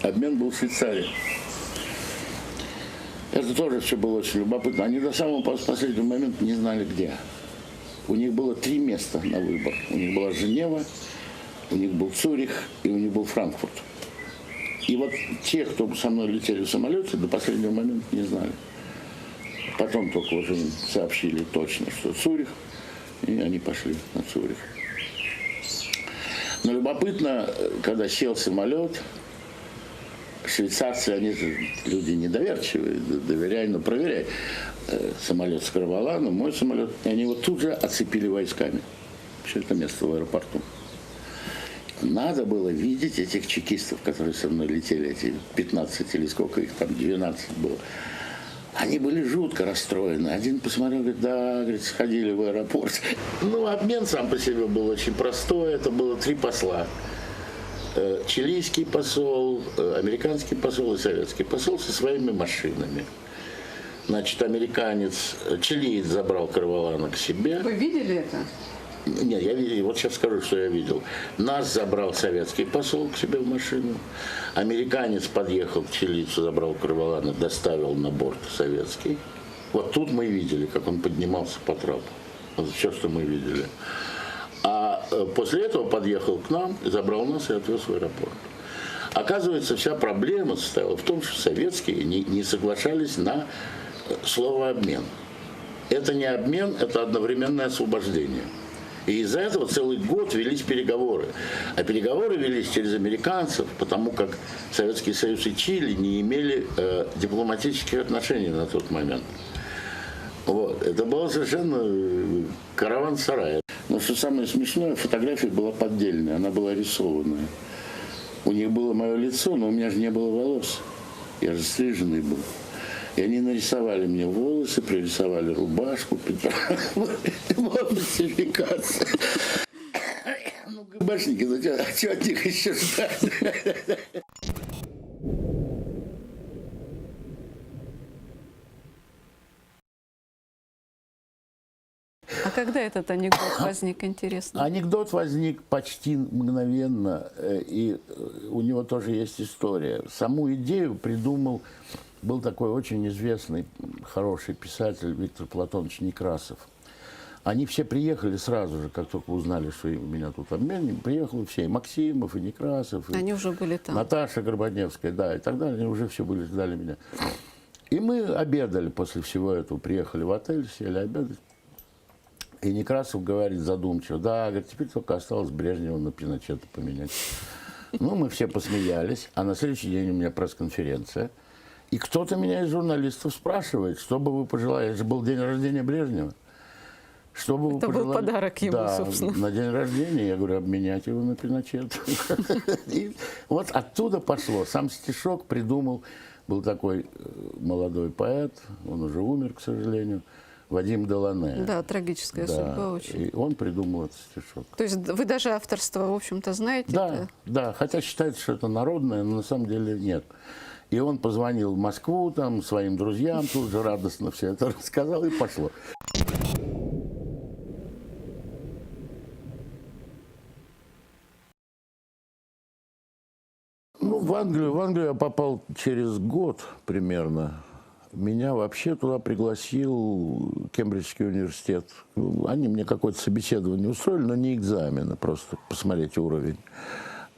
Обмен был в Швейцарии. Это тоже все было очень любопытно. Они до самого последнего момента не знали, где. У них было 3 места на выбор. У них была Женева, у них был Цюрих и у них был Франкфурт. И вот те, кто со мной летели в самолете, до последнего момента не знали. Потом только уже им сообщили точно, что Цюрих, и они пошли на Цюрих. Но любопытно, когда сел самолет, швейцарцы, они же люди недоверчивые, доверяй, но проверяй. Самолет с Карвалана, мой самолет, и они его тут же оцепили войсками. Все это место в аэропорту. Надо было видеть этих чекистов, которые со мной летели, эти 15 или сколько их там, 12 было. Они были жутко расстроены. Один посмотрел, говорит, да, говорит, сходили в аэропорт. Ну, обмен сам по себе был очень простой. Это было 3 посла. Чилийский посол, американский посол и советский посол со своими машинами. Значит, американец, чилиец забрал Карвалана к себе. Вы видели это? Нет, я видел, вот сейчас скажу, что я видел. Нас забрал советский посол к себе в машину. Американец подъехал к чилийцу, забрал Карвалана, доставил на борт советский. Вот тут мы видели, как он поднимался по трапу. Вот все, что мы видели. А после этого подъехал к нам, забрал нас и отвез в аэропорт. Оказывается, вся проблема состояла в том, что советские не соглашались на словообмен. Это не обмен, это одновременное освобождение. И из-за этого целый год велись переговоры. А переговоры велись через американцев, потому как Советский Союз и Чили не имели дипломатических отношений на тот момент. Вот. Это было совершенно караван-сарай. Но что самое смешное, фотография была поддельная, она была рисованная. У них было мое лицо, но у меня же не было волос. Я же стриженный был. И они нарисовали мне волосы, пририсовали рубашку, фальсификация. Ну, ГБшники, а что от них еще ждать? А когда этот анекдот возник, интересно? Анекдот возник почти мгновенно, и у него тоже есть история. Саму идею придумал, был такой очень известный, хороший писатель Виктор Платонович Некрасов. Они все приехали сразу же, как только узнали, что меня тут обменим, приехали все, и Максимов, и Некрасов, и Они уже были там. Наташа Горбаневская, да, и так далее, они уже все были, ждали меня. И мы обедали после всего этого, приехали в отель, сели обедать. И Некрасов говорит задумчиво, да, говорит, теперь только осталось Брежнева на Пиночета поменять. Ну, мы все посмеялись, а на следующий день у меня пресс-конференция. И кто-то меня из журналистов спрашивает, что бы вы пожелали, это же был день рождения Брежнева. Что бы вы Это пожелали? был подарок ему, да, собственно. на день рождения, я говорю, обменять его на Пиночет. И вот оттуда пошло. Сам стишок придумал, был такой молодой поэт, он уже умер, к сожалению, Вадим Делане. Да, трагическая судьба очень. И он придумал этот стишок. То есть вы даже авторство, в общем-то, знаете? Да, да, хотя считается, что это народное, но на самом деле нет. И он позвонил в Москву, там, своим друзьям, тут же радостно все это рассказал, и пошло. Ну, в Англию я попал через год примерно. Меня вообще туда пригласил Кембриджский университет. Они мне какое-то собеседование устроили, но не экзамены, просто посмотреть уровень.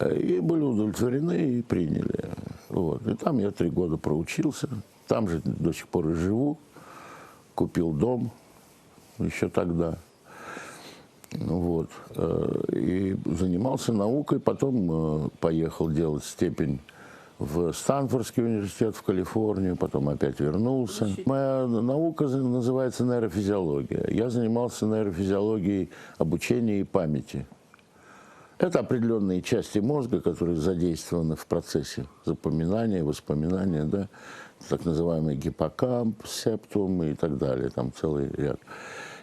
И были удовлетворены и приняли. Вот. И там я 3 года проучился. Там же до сих пор и живу. Купил дом еще тогда. Вот. И занимался наукой. Потом поехал делать степень в Стэнфордский университет в Калифорнию. Потом опять вернулся. Моя наука называется нейрофизиология. Я занимался нейрофизиологией обучения и памяти. Это определенные части мозга, которые задействованы в процессе запоминания, воспоминания, да, так называемый гиппокамп, септум и так далее, там целый ряд.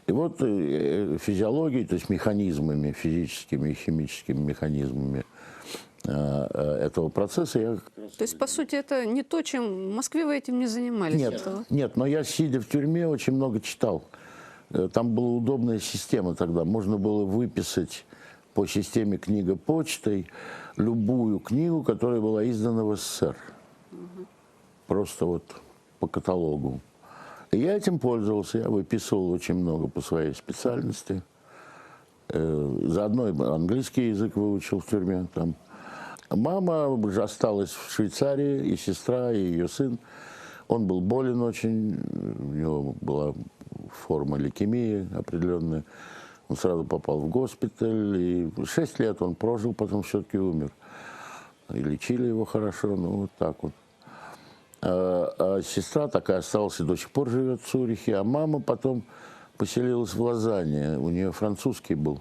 И вот физиологией, то есть механизмами, физическими и химическими механизмами этого процесса я... То есть, по сути, это не то, чем в Москве вы этим не занимались? Нет, но я, сидя в тюрьме, очень много читал. Там была удобная система тогда. Можно было выписать по системе книга почтой любую книгу, которая была издана в СССР. Просто вот по каталогу. И я этим пользовался. Я выписывал очень много по своей специальности. Заодно и английский язык выучил в тюрьме. Там. Мама уже осталась в Швейцарии, и сестра, и ее сын. Он был болен очень, у него была форма лейкемии определенная. Он сразу попал в госпиталь, и 6 лет он прожил, потом все-таки умер. И лечили его хорошо, ну вот так вот. А сестра такая осталась и до сих пор живет в Цюрихе, а мама потом поселилась в Лозанне. У нее французский был,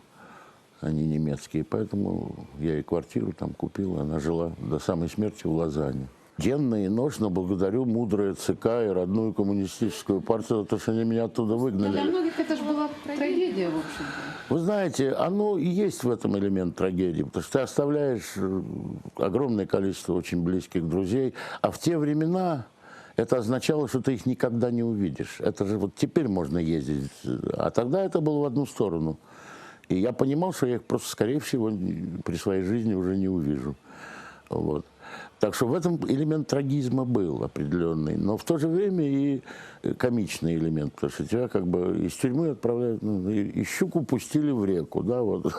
а не немецкий, поэтому я ей квартиру там купил, она жила до самой смерти в Лозанне. Денно и ношно благодарю мудрое ЦК и родную коммунистическую партию за то, что они меня оттуда выгнали. Для многих это же была трагедия, в общем-то. Вы знаете, оно и есть в этом элемент трагедии, потому что ты оставляешь огромное количество очень близких друзей, а в те времена это означало, что ты их никогда не увидишь. Это же вот теперь можно ездить, а тогда это было в одну сторону. И я понимал, что я их просто, скорее всего, при своей жизни уже не увижу. Вот. Так что в этом элемент трагизма был определенный, но в то же время и комичный элемент, потому что тебя как бы из тюрьмы отправляют, ну, и щуку пустили в реку, да, вот.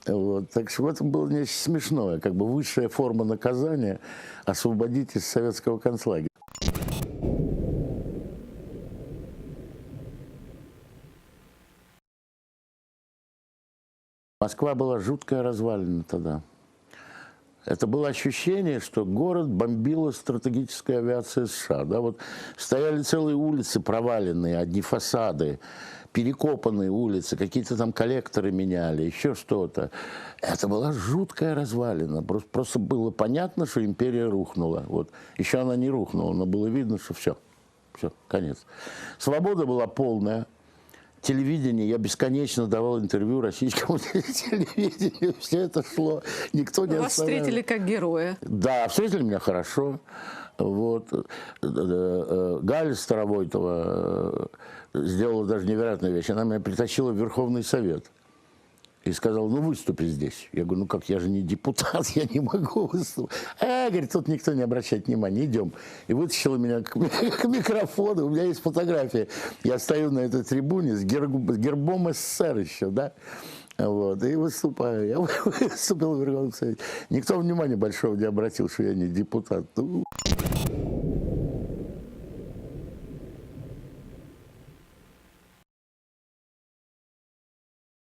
Вот. Так что в этом было нечто смешное, как бы высшая форма наказания — освободить из советского концлагеря. Москва была жуткая развалина тогда. Это было ощущение, что город бомбила стратегическая авиация США. Да? Вот стояли целые улицы проваленные, одни фасады, перекопанные улицы, какие-то там коллекторы меняли, еще что-то. Это была жуткая развалина. Просто было понятно, что империя рухнула. Вот. Еще она не рухнула, но было видно, что все, конец. Свобода была полная. Телевидение, я бесконечно давал интервью российскому телевидению, все это шло, никто не оставлял. Вас встретили как героя. Да, встретили меня хорошо. Вот. Галя Старовойтова сделала даже невероятную вещь. Она меня притащила в Верховный Совет. И сказал, ну выступи здесь. Я говорю, ну как, я же не депутат, я не могу выступить. Говорит, тут никто не обращает внимания, идем. И вытащила меня к микрофону, у меня есть фотография. Я стою на этой трибуне с гербом СССР еще, да. Вот, и выступаю. Я выступил в Верховном Совете. Никто внимания большого не обратил, что я не депутат.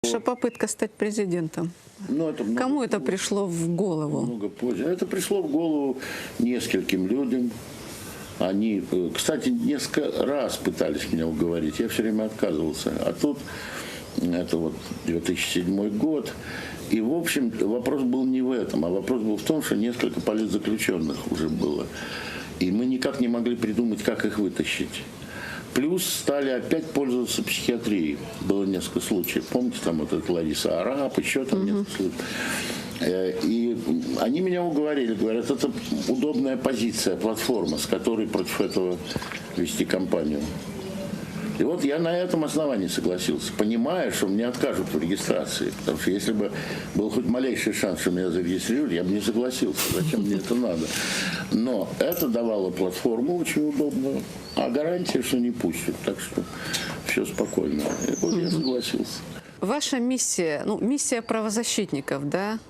Ваша попытка стать президентом. Ну, Кому это пришло в голову? Много позже. Это пришло в голову нескольким людям. Они, кстати, несколько раз пытались меня уговорить. Я все время отказывался. А тут, это вот 2007 год. И, в общем, вопрос был не в этом, а вопрос был в том, что несколько политзаключенных уже было. И мы никак не могли придумать, как их вытащить. Плюс стали опять пользоваться психиатрией. Было несколько случаев. Помните, там вот эта Лариса Араб, еще там несколько случаев. И они меня уговорили. Говорят, это удобная позиция, платформа, с которой против этого вести кампанию. И вот я на этом основании согласился, понимая, что мне откажут в регистрации. Потому что если бы был хоть малейший шанс, что меня зарегистрируют, я бы не согласился. Зачем мне это надо? Но это давало платформу очень удобную, а гарантия, что не пустят. Так что все спокойно. И вот я согласился. Ваша миссия, ну, миссия правозащитников, да,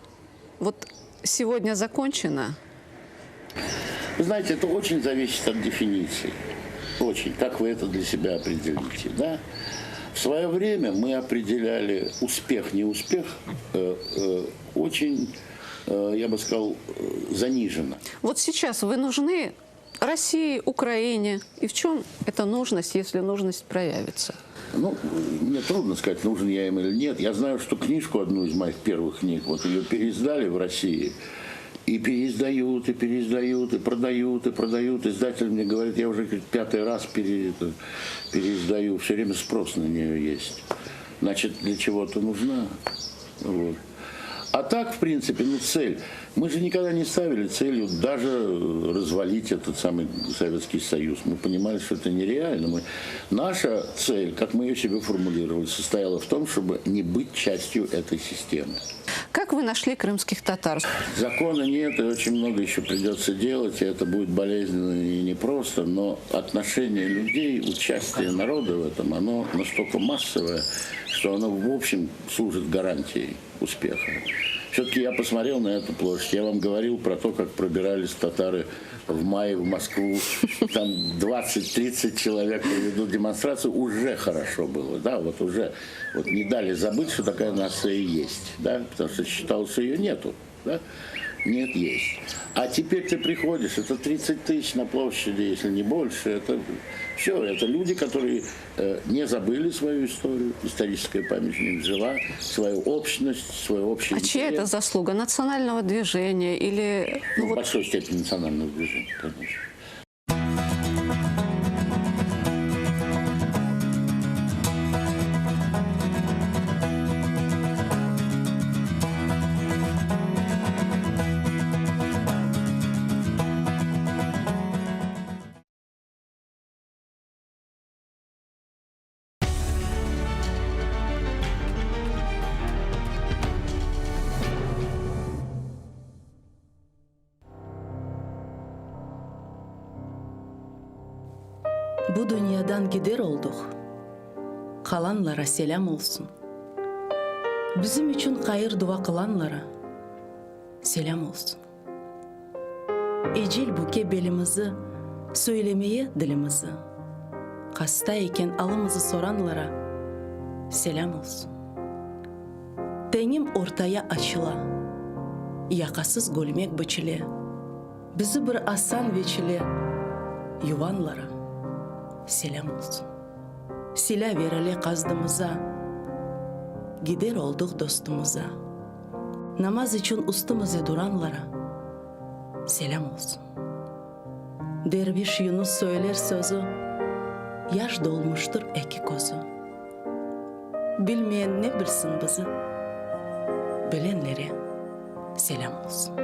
вот сегодня закончена? Вы знаете, это очень зависит от дефиниции. Очень. Как вы это для себя определите, да? В свое время мы определяли успех, не успех, очень, я бы сказал, заниженно. Вот сейчас вы нужны России, Украине. И в чем эта нужность, если нужность проявится? Ну, мне трудно сказать, нужен я им или нет. Я знаю, что книжку, одну из моих первых книг, вот ее переиздали в России. И переиздают, и переиздают, и продают, и продают. Издатель мне говорит, я уже 5-й раз переиздаю. Все время спрос на нее есть. Значит, для чего-то нужна. Вот. А так, в принципе, ну, цель. Мы же никогда не ставили целью даже развалить этот самый Советский Союз. Мы понимали, что это нереально. Наша цель, как мы ее себе формулировали, состояла в том, чтобы не быть частью этой системы. Как вы нашли крымских татар? Закона нет, и очень много еще придется делать, и это будет болезненно и непросто, но отношение людей, участие народа в этом, оно настолько массовое, что оно в общем служит гарантией успеха. Все-таки я посмотрел на эту площадь, я вам говорил про то, как пробирались татары в мае в Москву, там 20-30 человек проведут демонстрацию, уже хорошо было, да, вот уже вот не дали забыть, что такая нация есть, да, потому что считалось, что ее нету, да, нет, есть. А теперь ты приходишь, это 30 тысяч на площади, если не больше, это все, это люди, которые не забыли свою историю, историческая память в них жила, свою общность, свою общую. А чья это заслуга? Национального движения или... Ну, в большой степени национального движения, конечно. Bu dünyadan gider olduk. Kalanlara selam olsun. Bizim için hayır dua kılanlara selam olsun. Ecel buke belimizi, söylemeye dilimizi. Hasta iken alımızı soranlara selam olsun. Tenim ortaya açıla, yakasız gülmek biçile, bizi bir asan veçile, yuvanlara selam olsun. Silah vereli kazdığımıza, gider olduk dostumuza. Namaz için üstümüze duranlara selam olsun. Derviş Yunus söyler sözü, yaş dolmuştur iki kozu. Bilmeyen ne bilsin bizi, bilenlere selam olsun.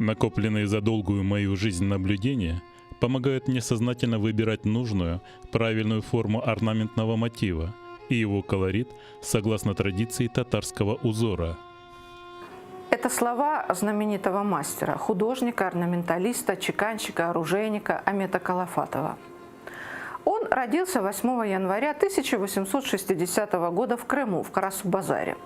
Накопленные за долгую мою жизнь наблюдения помогают мне сознательно выбирать нужную, правильную форму орнаментного мотива и его колорит согласно традиции татарского узора. Это слова знаменитого мастера, художника, орнаменталиста, чеканщика, оружейника Амета Калафатова. Он родился 8 января 1860 года в Крыму, в Карасу-Базаре.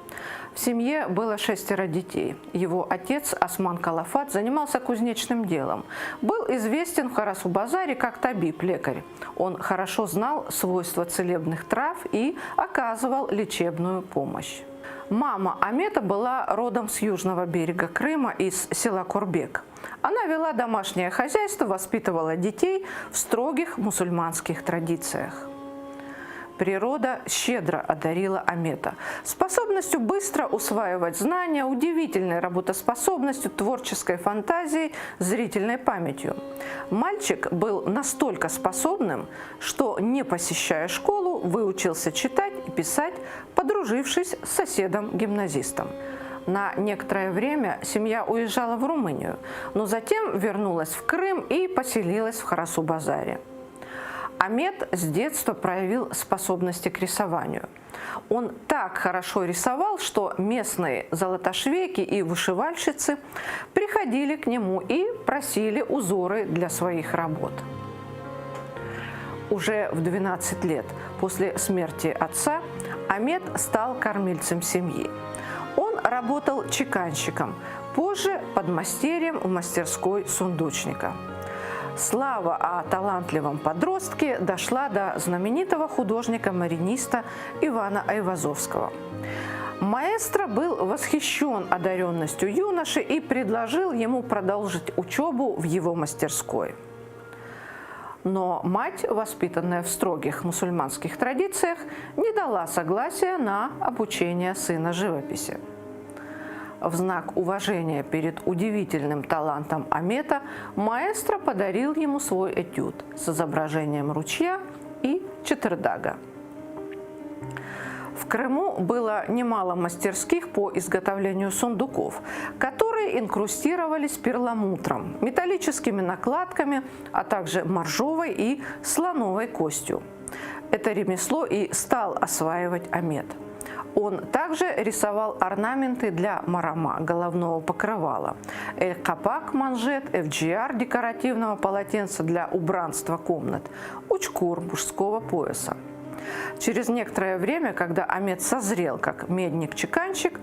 В семье было 6 детей. Его отец Осман Калафат занимался кузнечным делом. Был известен в Карасу-Базаре как табиб, лекарь. Он хорошо знал свойства целебных трав и оказывал лечебную помощь. Мама Амета была родом с южного берега Крыма, из села Корбек. Она вела домашнее хозяйство, воспитывала детей в строгих мусульманских традициях. Природа щедро одарила Амета способностью быстро усваивать знания, удивительной работоспособностью, творческой фантазией, зрительной памятью. Мальчик был настолько способным, что, не посещая школу, выучился читать и писать, подружившись с соседом-гимназистом. На некоторое время семья уезжала в Румынию, но затем вернулась в Крым и поселилась в Карасу-Базаре. Амет с детства проявил способности к рисованию. Он так хорошо рисовал, что местные золотошвейки и вышивальщицы приходили к нему и просили узоры для своих работ. Уже в 12 лет после смерти отца Амет стал кормильцем семьи. Он работал чеканщиком, позже подмастерьем в мастерской сундучника. Слава о талантливом подростке дошла до знаменитого художника-мариниста Ивана Айвазовского. Маэстро был восхищен одаренностью юноши и предложил ему продолжить учебу в его мастерской. Но мать, воспитанная в строгих мусульманских традициях, не дала согласия на обучение сына живописи. В знак уважения перед удивительным талантом Амета маэстро подарил ему свой этюд с изображением ручья и четырдага. В Крыму было немало мастерских по изготовлению сундуков, которые инкрустировались перламутром, металлическими накладками, а также моржовой и слоновой костью. Это ремесло и стал осваивать Амет. Он также рисовал орнаменты для марама, головного покрывала, эль-капак, манжет, FGR, декоративного полотенца для убранства комнат, учкур, мужского пояса. Через некоторое время, когда Амет созрел как медник-чеканщик,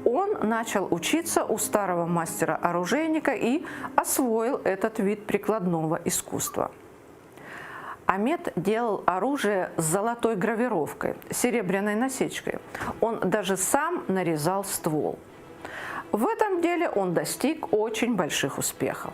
он начал учиться у старого мастера-оружейника и освоил этот вид прикладного искусства. Амет делал оружие с золотой гравировкой, серебряной насечкой. Он даже сам нарезал ствол. В этом деле он достиг очень больших успехов.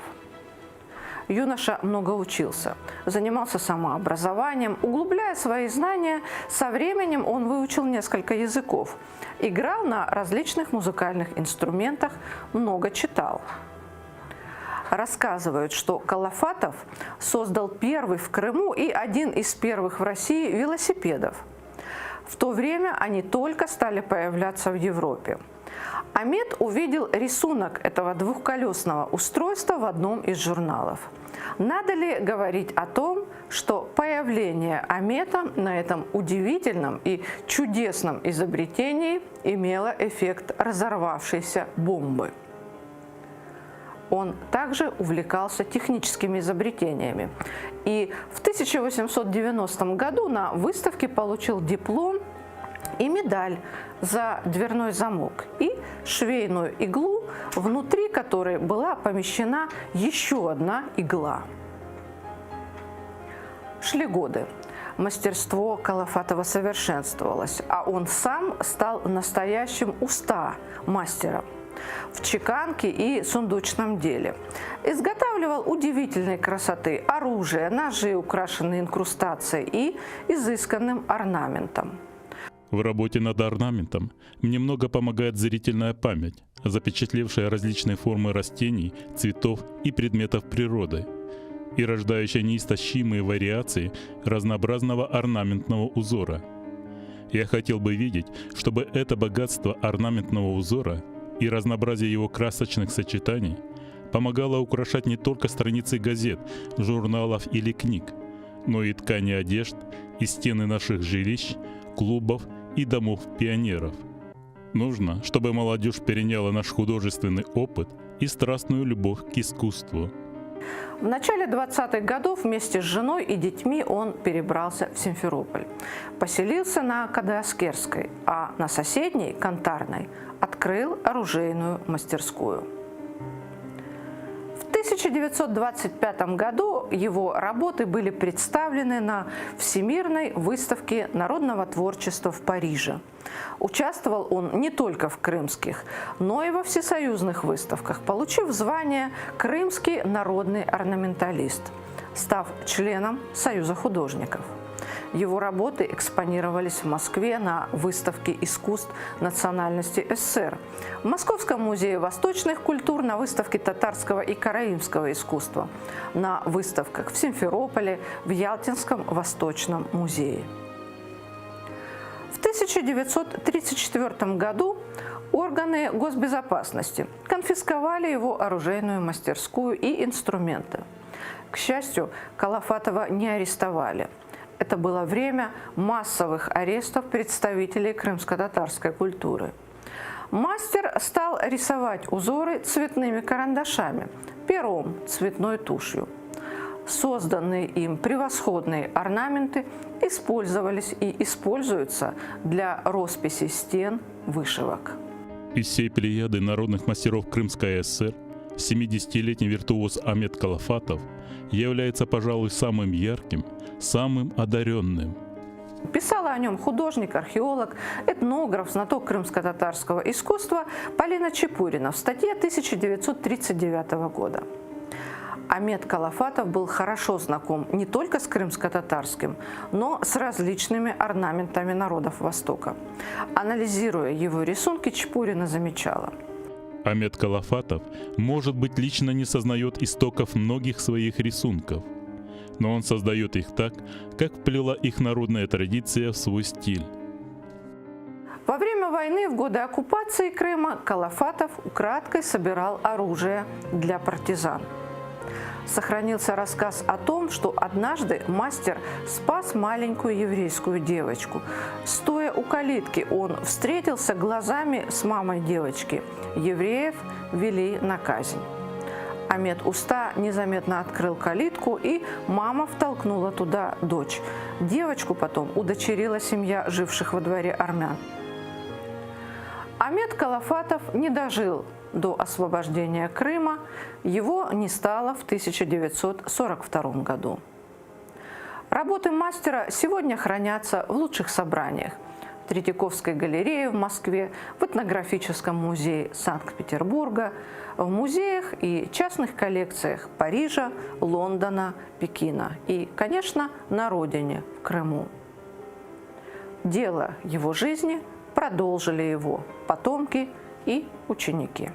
Юноша много учился, занимался самообразованием, углубляя свои знания. Со временем он выучил несколько языков, играл на различных музыкальных инструментах, много читал. Рассказывают, что Калафатов создал первый в Крыму и один из первых в России велосипедов. В то время они только стали появляться в Европе. Амет увидел рисунок этого двухколесного устройства в одном из журналов. Надо ли говорить о том, что появление Амета на этом удивительном и чудесном изобретении имело эффект разорвавшейся бомбы? Он также увлекался техническими изобретениями и в 1890 году на выставке получил диплом и медаль за дверной замок и швейную иглу, внутри которой была помещена еще одна игла. Шли годы. Мастерство Калафатова совершенствовалось, а он сам стал настоящим уста-мастером в чеканке и сундучном деле. Изготавливал удивительной красоты оружие, ножи, украшенные инкрустацией и изысканным орнаментом. В работе над орнаментом мне много помогает зрительная память, запечатлевшая различные формы растений, цветов и предметов природы, и рождающая неистощимые вариации разнообразного орнаментного узора. Я хотел бы видеть, чтобы это богатство орнаментного узора и разнообразие его красочных сочетаний помогала украшать не только страницы газет, журналов или книг, но и ткани одежд и стены наших жилищ, клубов и домов пионеров. Нужно, чтобы молодежь переняла наш художественный опыт и страстную любовь к искусству. В начале 20-х годов вместе с женой и детьми он перебрался в Симферополь. Поселился на Кадаскерской, а на соседней, Кантарной, открыл оружейную мастерскую. В 1925 году его работы были представлены на Всемирной выставке народного творчества в Париже. Участвовал он не только в крымских, но и во всесоюзных выставках, получив звание «Крымский народный орнаменталист», став членом Союза художников. Его работы экспонировались в Москве на выставке искусств национальности СССР, в Московском музее восточных культур на выставке татарского и караимского искусства, на выставках в Симферополе, в Ялтинском восточном музее. В 1934 году органы госбезопасности конфисковали его оружейную мастерскую и инструменты. К счастью, Калафатова не арестовали. Это было время массовых арестов представителей крымско-татарской культуры. Мастер стал рисовать узоры цветными карандашами, пером, цветной тушью. Созданные им превосходные орнаменты использовались и используются для росписи стен, вышивок. Из всей плеяды народных мастеров Крымской ССР 70-летний виртуоз Амет Калафатов является, пожалуй, самым ярким, самым одаренным. Писала о нем художник, археолог, этнограф, знаток крымско-татарского искусства Полина Чепурина в статье 1939 года. Амет Калафатов был хорошо знаком не только с крымско-татарским, но с различными орнаментами народов Востока. Анализируя его рисунки, Чепурина замечала: Амет Калафатов, может быть, лично не сознает истоков многих своих рисунков, но он создает их так, как вплела их народная традиция в свой стиль. Во время войны, в годы оккупации Крыма, Калафатов украдкой собирал оружие для партизан. Сохранился рассказ о том, что однажды мастер спас маленькую еврейскую девочку. Стоя у калитки, он встретился глазами с мамой девочки. Евреев вели на казнь. Амет Уста незаметно открыл калитку, и мама втолкнула туда дочь. Девочку потом удочерила семья живших во дворе армян. Амет Калафатов не дожил до освобождения Крыма, его не стало в 1942 году. Работы мастера сегодня хранятся в лучших собраниях: в Третьяковской галерее в Москве, в этнографическом музее Санкт-Петербурга, в музеях и частных коллекциях Парижа, Лондона, Пекина и, конечно, на родине, в Крыму. Дело его жизни продолжили его потомки и ученики.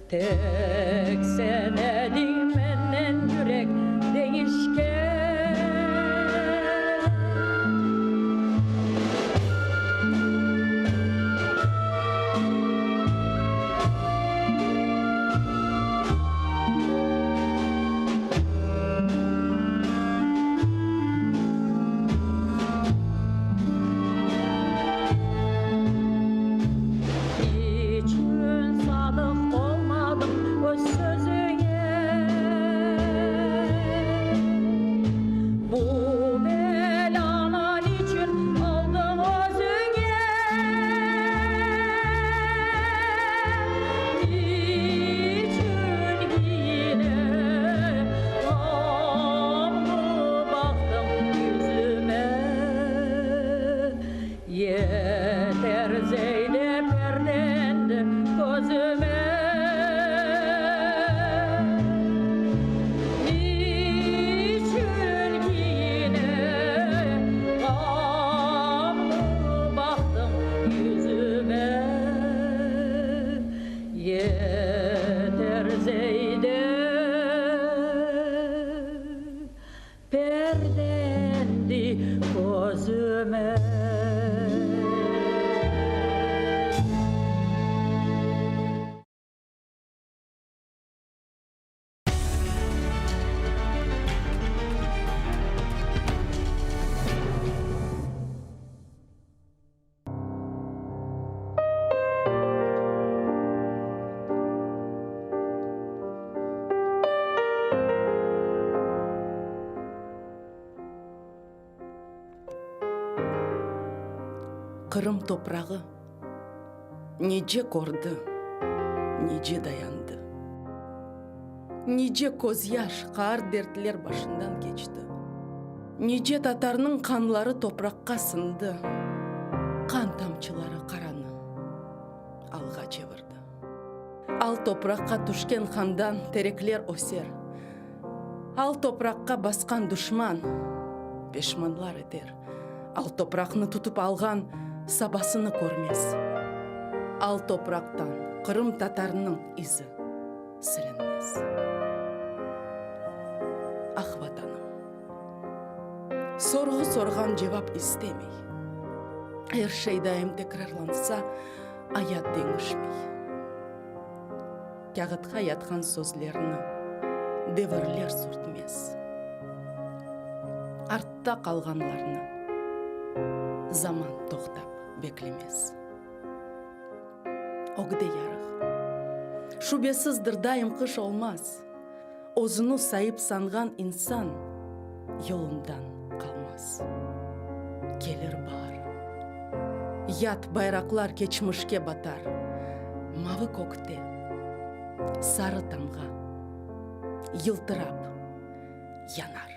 Tek senedin menden yürek değişken. İçün sadık olmadım o sözüne. Bu belalar için aldım özüne. Niçin yine gamlı baktım yüzüme. Yeter Zeynep perdendi gözüme. Niçin yine gamlı baktım yüzüme. Yeter Zeynep perdendi gözüme. Қырым топрағы неже көрді, неже dayandı. Неже көз яш, қар дертлер башындан кечті. Неже татарның қанлары топраққа сынды. Қан тамчылары қараны алға чевырды. Ал топраққа түшкен қандан тереклер осер. Ал топраққа басқан дұшман пешманлар етер. Ал топрақны тұтып алған сабасыны көрмес. Ал топрақтан Қырым татарының ізі сіренмес. Ах ватаным, сорғы сорған жевап істемей. Әр шейдайым текрарланса, аят деңішмей. Кәғытқа ятқан сөзлеріні девірлер сүртмес. Артта қалғанларны заман тоқтап беклемес. Огде ярық, шубесіз дырдайым қыш олмас. Озыну сайып санған инсан yolundan қалмас. Келір бар, ят байрақлар кечмішке батар. Мавы көкте, сары тамға, йылтырап янар.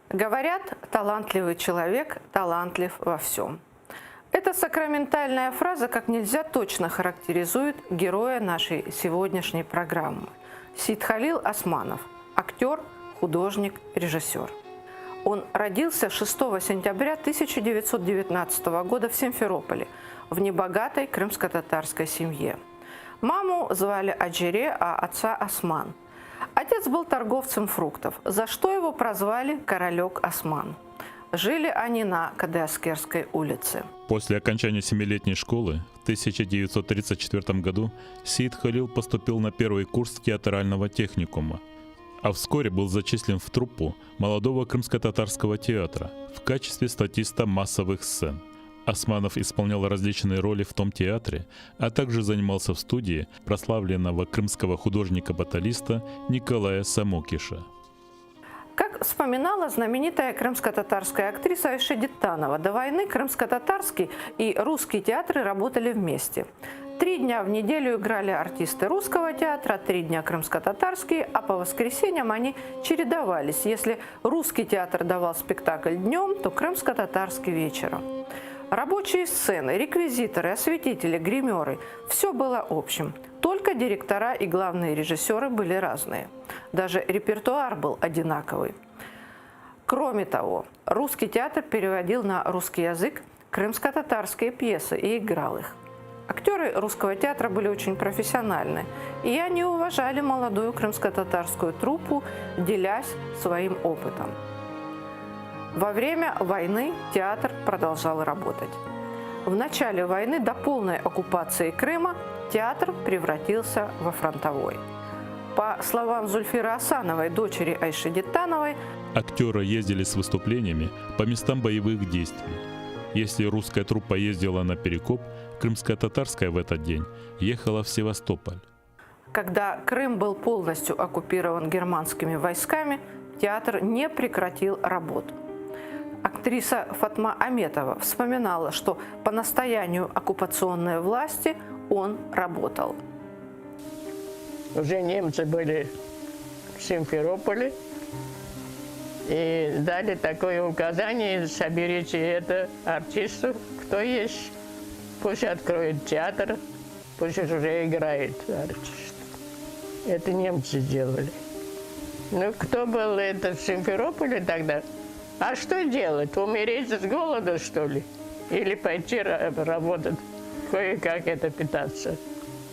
Говорят, талантливый человек талантлив во всем. Эта сакраментальная фраза как нельзя точно характеризует героя нашей сегодняшней программы. Сейдхалил Османов, актер, художник, режиссер. Он родился 6 сентября 1919 года в Симферополе, в небогатой крымско-татарской семье. Маму звали Аджире, а отца Осман. Отец был торговцем фруктов, за что его прозвали Королек Осман. Жили они на Кадеаскерской улице. После окончания 7-летней школы в 1934 году Сеид Халил поступил на первый курс театрального техникума, а вскоре был зачислен в труппу молодого крымско-татарского театра в качестве статиста массовых сцен. Османов исполнял различные роли в том театре, а также занимался в студии прославленного крымского художника-баталиста Николая Самокиша. Как вспоминала знаменитая крымско-татарская актриса Айша Диттанова, до войны крымско-татарский и русский театры работали вместе. 3 дня в неделю играли артисты русского театра, 3 дня крымско-татарские, а по воскресеньям они чередовались. Если русский театр давал спектакль днем, то крымско-татарский вечером. Рабочие сцены, реквизиторы, осветители, гримеры – все было общим. Только директора и главные режиссеры были разные. Даже репертуар был одинаковый. Кроме того, русский театр переводил на русский язык крымско-татарские пьесы и играл их. Актеры русского театра были очень профессиональны, и они уважали молодую крымско-татарскую труппу, делясь своим опытом. Во время войны театр продолжал работать. В начале войны, до полной оккупации Крыма, театр превратился во фронтовой. По словам Зульфиры Асановой, дочери Айши Диттановой, актеры ездили с выступлениями по местам боевых действий. Если русская труппа ездила на Перекоп, крымско-татарская в этот день ехала в Севастополь. Когда Крым был полностью оккупирован германскими войсками, театр не прекратил работу. Актриса Фатма Аметова вспоминала, что по настоянию оккупационной власти он работал. Уже немцы были в Симферополе и дали такое указание: соберите это артистов, кто есть, пусть откроет театр, пусть уже играет артист. Это немцы делали. Ну, кто был это в Симферополе тогда? А что делать? Умереть с голоду, что ли? Или пойти работать, кое-как это питаться?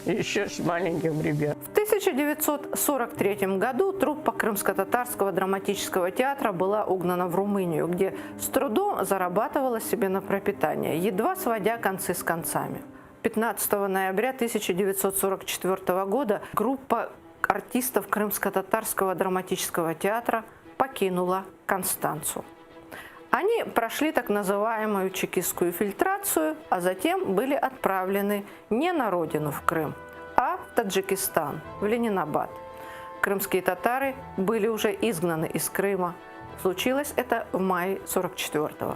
Еще с маленьким ребенком. В 1943 году труппа Крымско-татарского драматического театра была угнана в Румынию, где с трудом зарабатывала себе на пропитание, едва сводя концы с концами. 15 ноября 1944 года группа артистов Крымско-татарского драматического театра покинула Констанцу. Они прошли так называемую чекистскую фильтрацию, а затем были отправлены не на родину в Крым, а в Таджикистан, в Ленинабад. Крымские татары были уже изгнаны из Крыма. Случилось это в мае 1944-го.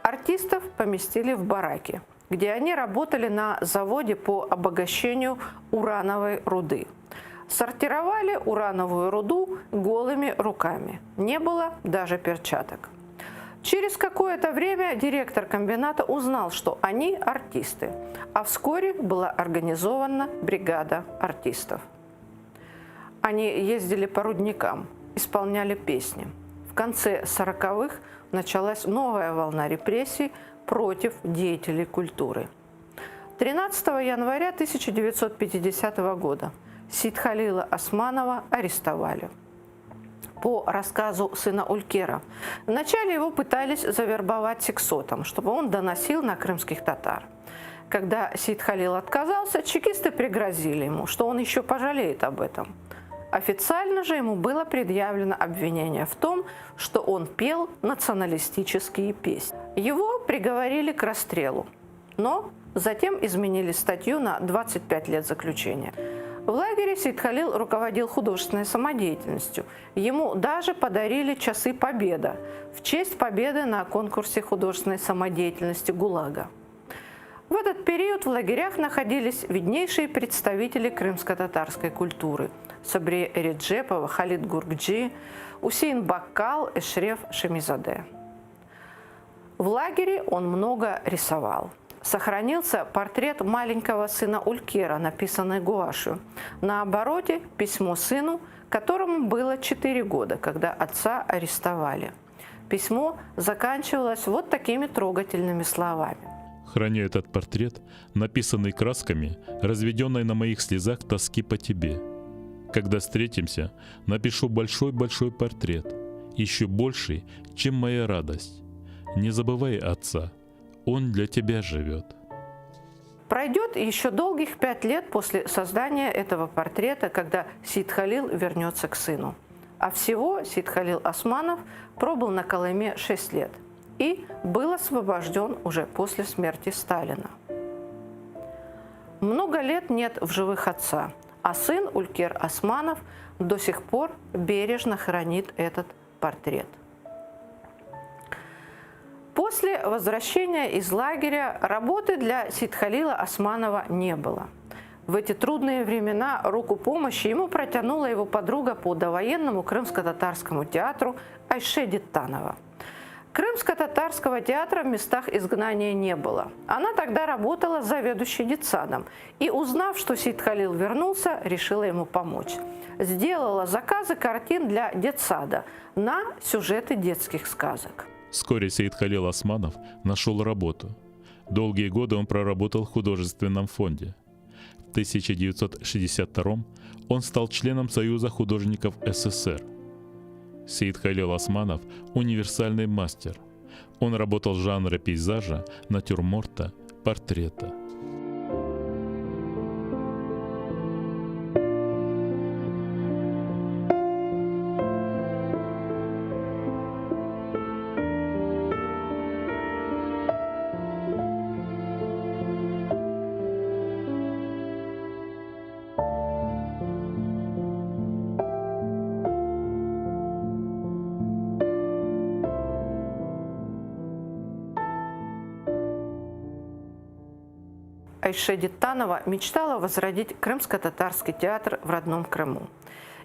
Артистов поместили в бараки, где они работали на заводе по обогащению урановой руды. Сортировали урановую руду голыми руками. Не было даже перчаток. Через какое-то время директор комбината узнал, что они артисты, а вскоре была организована бригада артистов. Они ездили по рудникам, исполняли песни. В конце 40-х началась новая волна репрессий против деятелей культуры. 13 января 1950 года Сеид Халила Османова арестовали. По рассказу сына Улькера, вначале его пытались завербовать сексотом, чтобы он доносил на крымских татар. Когда Сеид Халил отказался, чекисты пригрозили ему, что он еще пожалеет об этом. Официально же ему было предъявлено обвинение в том, что он пел националистические песни. Его приговорили к расстрелу, но затем изменили статью на 25 лет заключения. В лагере Сеид Халил руководил художественной самодеятельностью. Ему даже подарили часы «Победа» в честь победы на конкурсе художественной самодеятельности ГУЛАГа. В этот период в лагерях находились виднейшие представители крымско-татарской культуры – Сабрия Эриджепова, Халид Гургджи, Усейн Баккал, Эшреф Шемизаде. В лагере он много рисовал. Сохранился портрет маленького сына Улькера, написанный гуашью. На обороте письмо сыну, которому было 4 года, когда отца арестовали. Письмо заканчивалось вот такими трогательными словами. «Храня этот портрет, написанный красками, разведенной на моих слезах тоски по тебе. Когда встретимся, напишу большой-большой портрет еще больший, чем моя радость. Не забывай отца, он для тебя живет. Пройдет еще долгих 5 лет после создания этого портрета, когда Сид Халил вернется к сыну. А всего Сид Халил Османов пробыл на Колыме 6 лет и был освобожден уже после смерти Сталина. Много лет нет в живых отца, а сын Улькер Османов до сих пор бережно хранит этот портрет. После возвращения из лагеря работы для Сид Халила Османова не было. В эти трудные времена руку помощи ему протянула его подруга по довоенному крымско-татарскому театру Айше Диттанова. Крымско-татарского театра в местах изгнания не было. Она тогда работала заведующей детсадом и, узнав, что Сид Халил вернулся, решила ему помочь. Сделала заказы картин для детсада на сюжеты детских сказок. Вскоре Сид Халил Османов нашел работу. Долгие годы он проработал в художественном фонде. В 1962 он стал членом Союза художников СССР. Сид Халил Османов – универсальный мастер. Он работал в жанре пейзажа, натюрморта, портрета. Айше Диттанова мечтала возродить крымско-татарский театр в родном Крыму.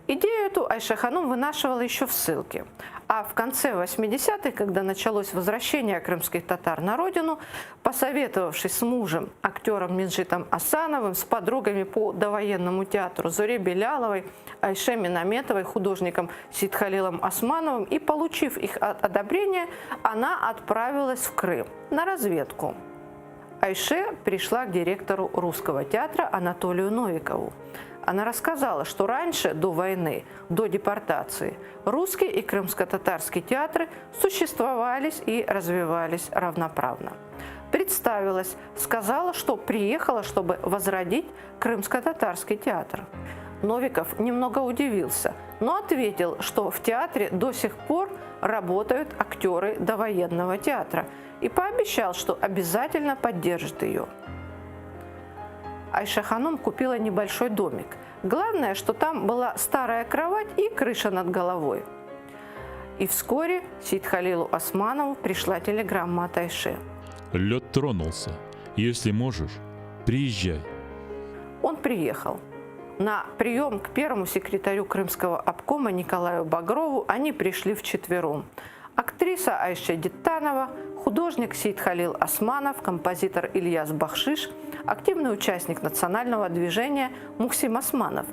Идею эту Айша Ханум вынашивала еще в ссылке. А в конце 80-х, когда началось возвращение крымских татар на родину, посоветовавшись с мужем, актером Минжитом Асановым, с подругами по довоенному театру Зоре Беляловой, Айше Минаметовой, художником Сид Халилом Османовым, и получив их одобрение, она отправилась в Крым на разведку. Айше пришла к директору Русского театра Анатолию Новикову. Она рассказала, что раньше, до войны, до депортации, русский и крымско-татарский театры существовались и развивались равноправно. Представилась, сказала, что приехала, чтобы возродить крымско-татарский театр. Новиков немного удивился, но ответил, что в театре до сих пор работают актеры довоенного театра, и пообещал, что обязательно поддержит ее. Айша Ханум купила небольшой домик. Главное, что там была старая кровать и крыша над головой. И вскоре Сид Халилу Османову пришла телеграмма от Айше. Лед тронулся. Если можешь, приезжай. Он приехал. На прием к первому секретарю Крымского обкома Николаю Багрову они пришли вчетвером. Актриса Айше Диттанова, художник Сид Халил Османов, композитор Ильяс Бахшиш, активный участник национального движения Мухсим Османов.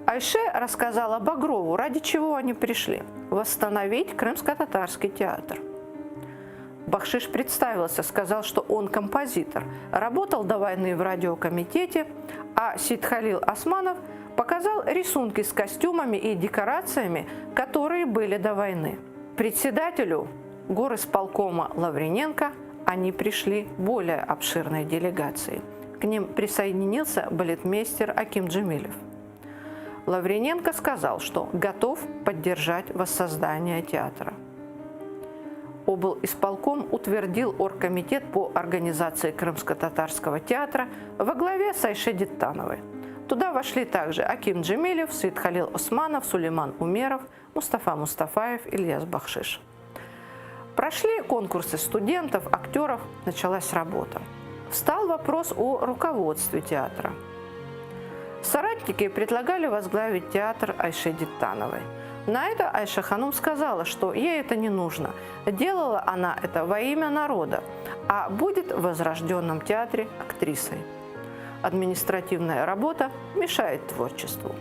Айше рассказала Багрову, ради чего они пришли – восстановить крымско-татарский театр. Бахшиш представился, сказал, что он композитор, работал до войны в радиокомитете, а Сид Халил Османов показал рисунки с костюмами и декорациями, которые были до войны. Председателю горисполкома Лавриненко они пришли более обширной делегацией. К ним присоединился балетмейстер Аким Джемилев. Лавриненко сказал, что готов поддержать воссоздание театра. Облисполком утвердил оргкомитет по организации крымско-татарского театра во главе с Айше Диттановой. Туда вошли также Аким Джемилев, Сид Халил Османов, Сулейман Умеров, Мустафа Мустафаев, Ильяс Бахшиш. Прошли конкурсы студентов, актеров, началась работа. Встал вопрос о руководстве театра. Соратники предлагали возглавить театр Айше Диттановой. На это Айша Ханум сказала, что ей это не нужно. Делала она это во имя народа, а будет в возрожденном театре актрисой. Административная работа мешает творчеству.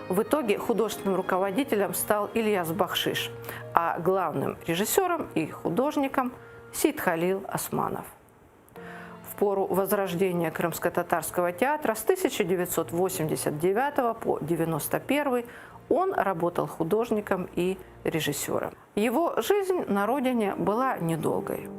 В итоге художественным руководителем стал Ильяс Бахшиш, а главным режиссером и художником Сид Халил Османов. В пору возрождения Крымско-татарского театра с 1989 по 1991 он работал художником и режиссером. Его жизнь на родине была недолгой.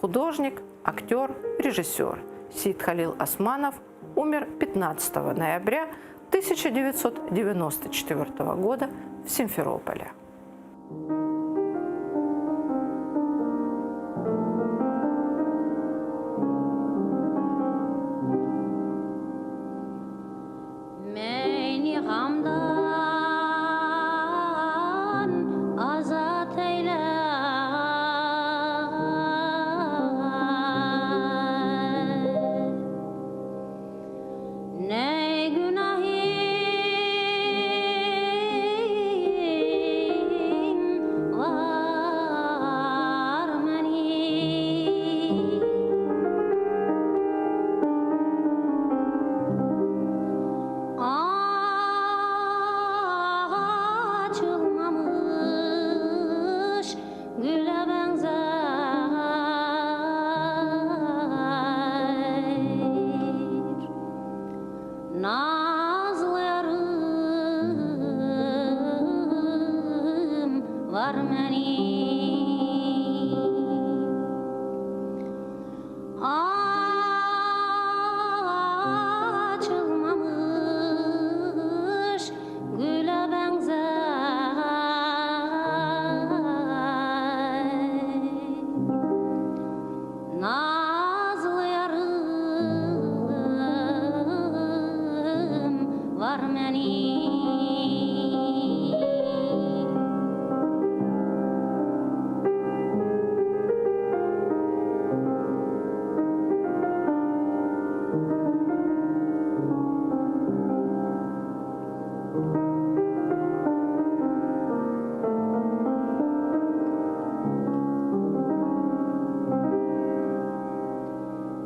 Художник, актер, режиссер Сеид Халил Османов умер 15 ноября 1994 года в Симферополе.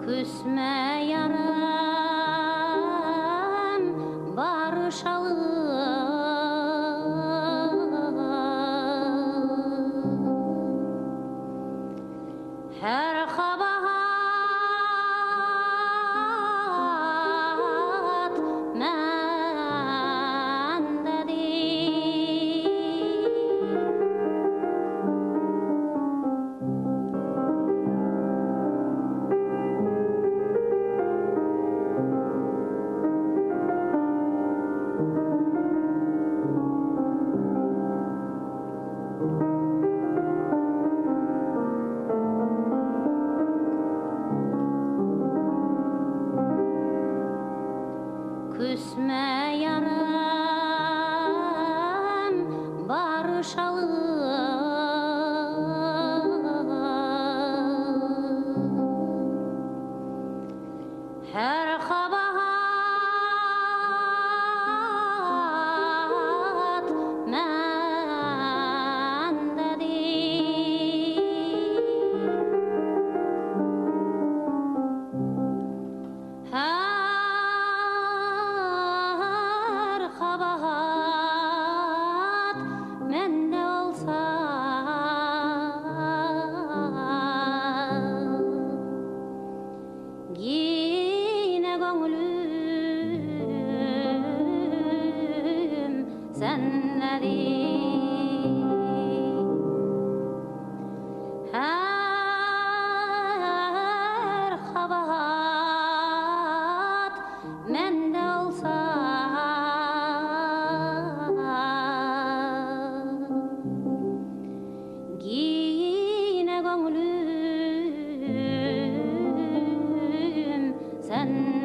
Küsme yarım barışalım. Her kabahat küsme yarım barışalım. Her kabahat mendedir. Her kabahat mende olsa yine gönlüm senledir. Her kabahat mende olsa yine gönlüm sendedir.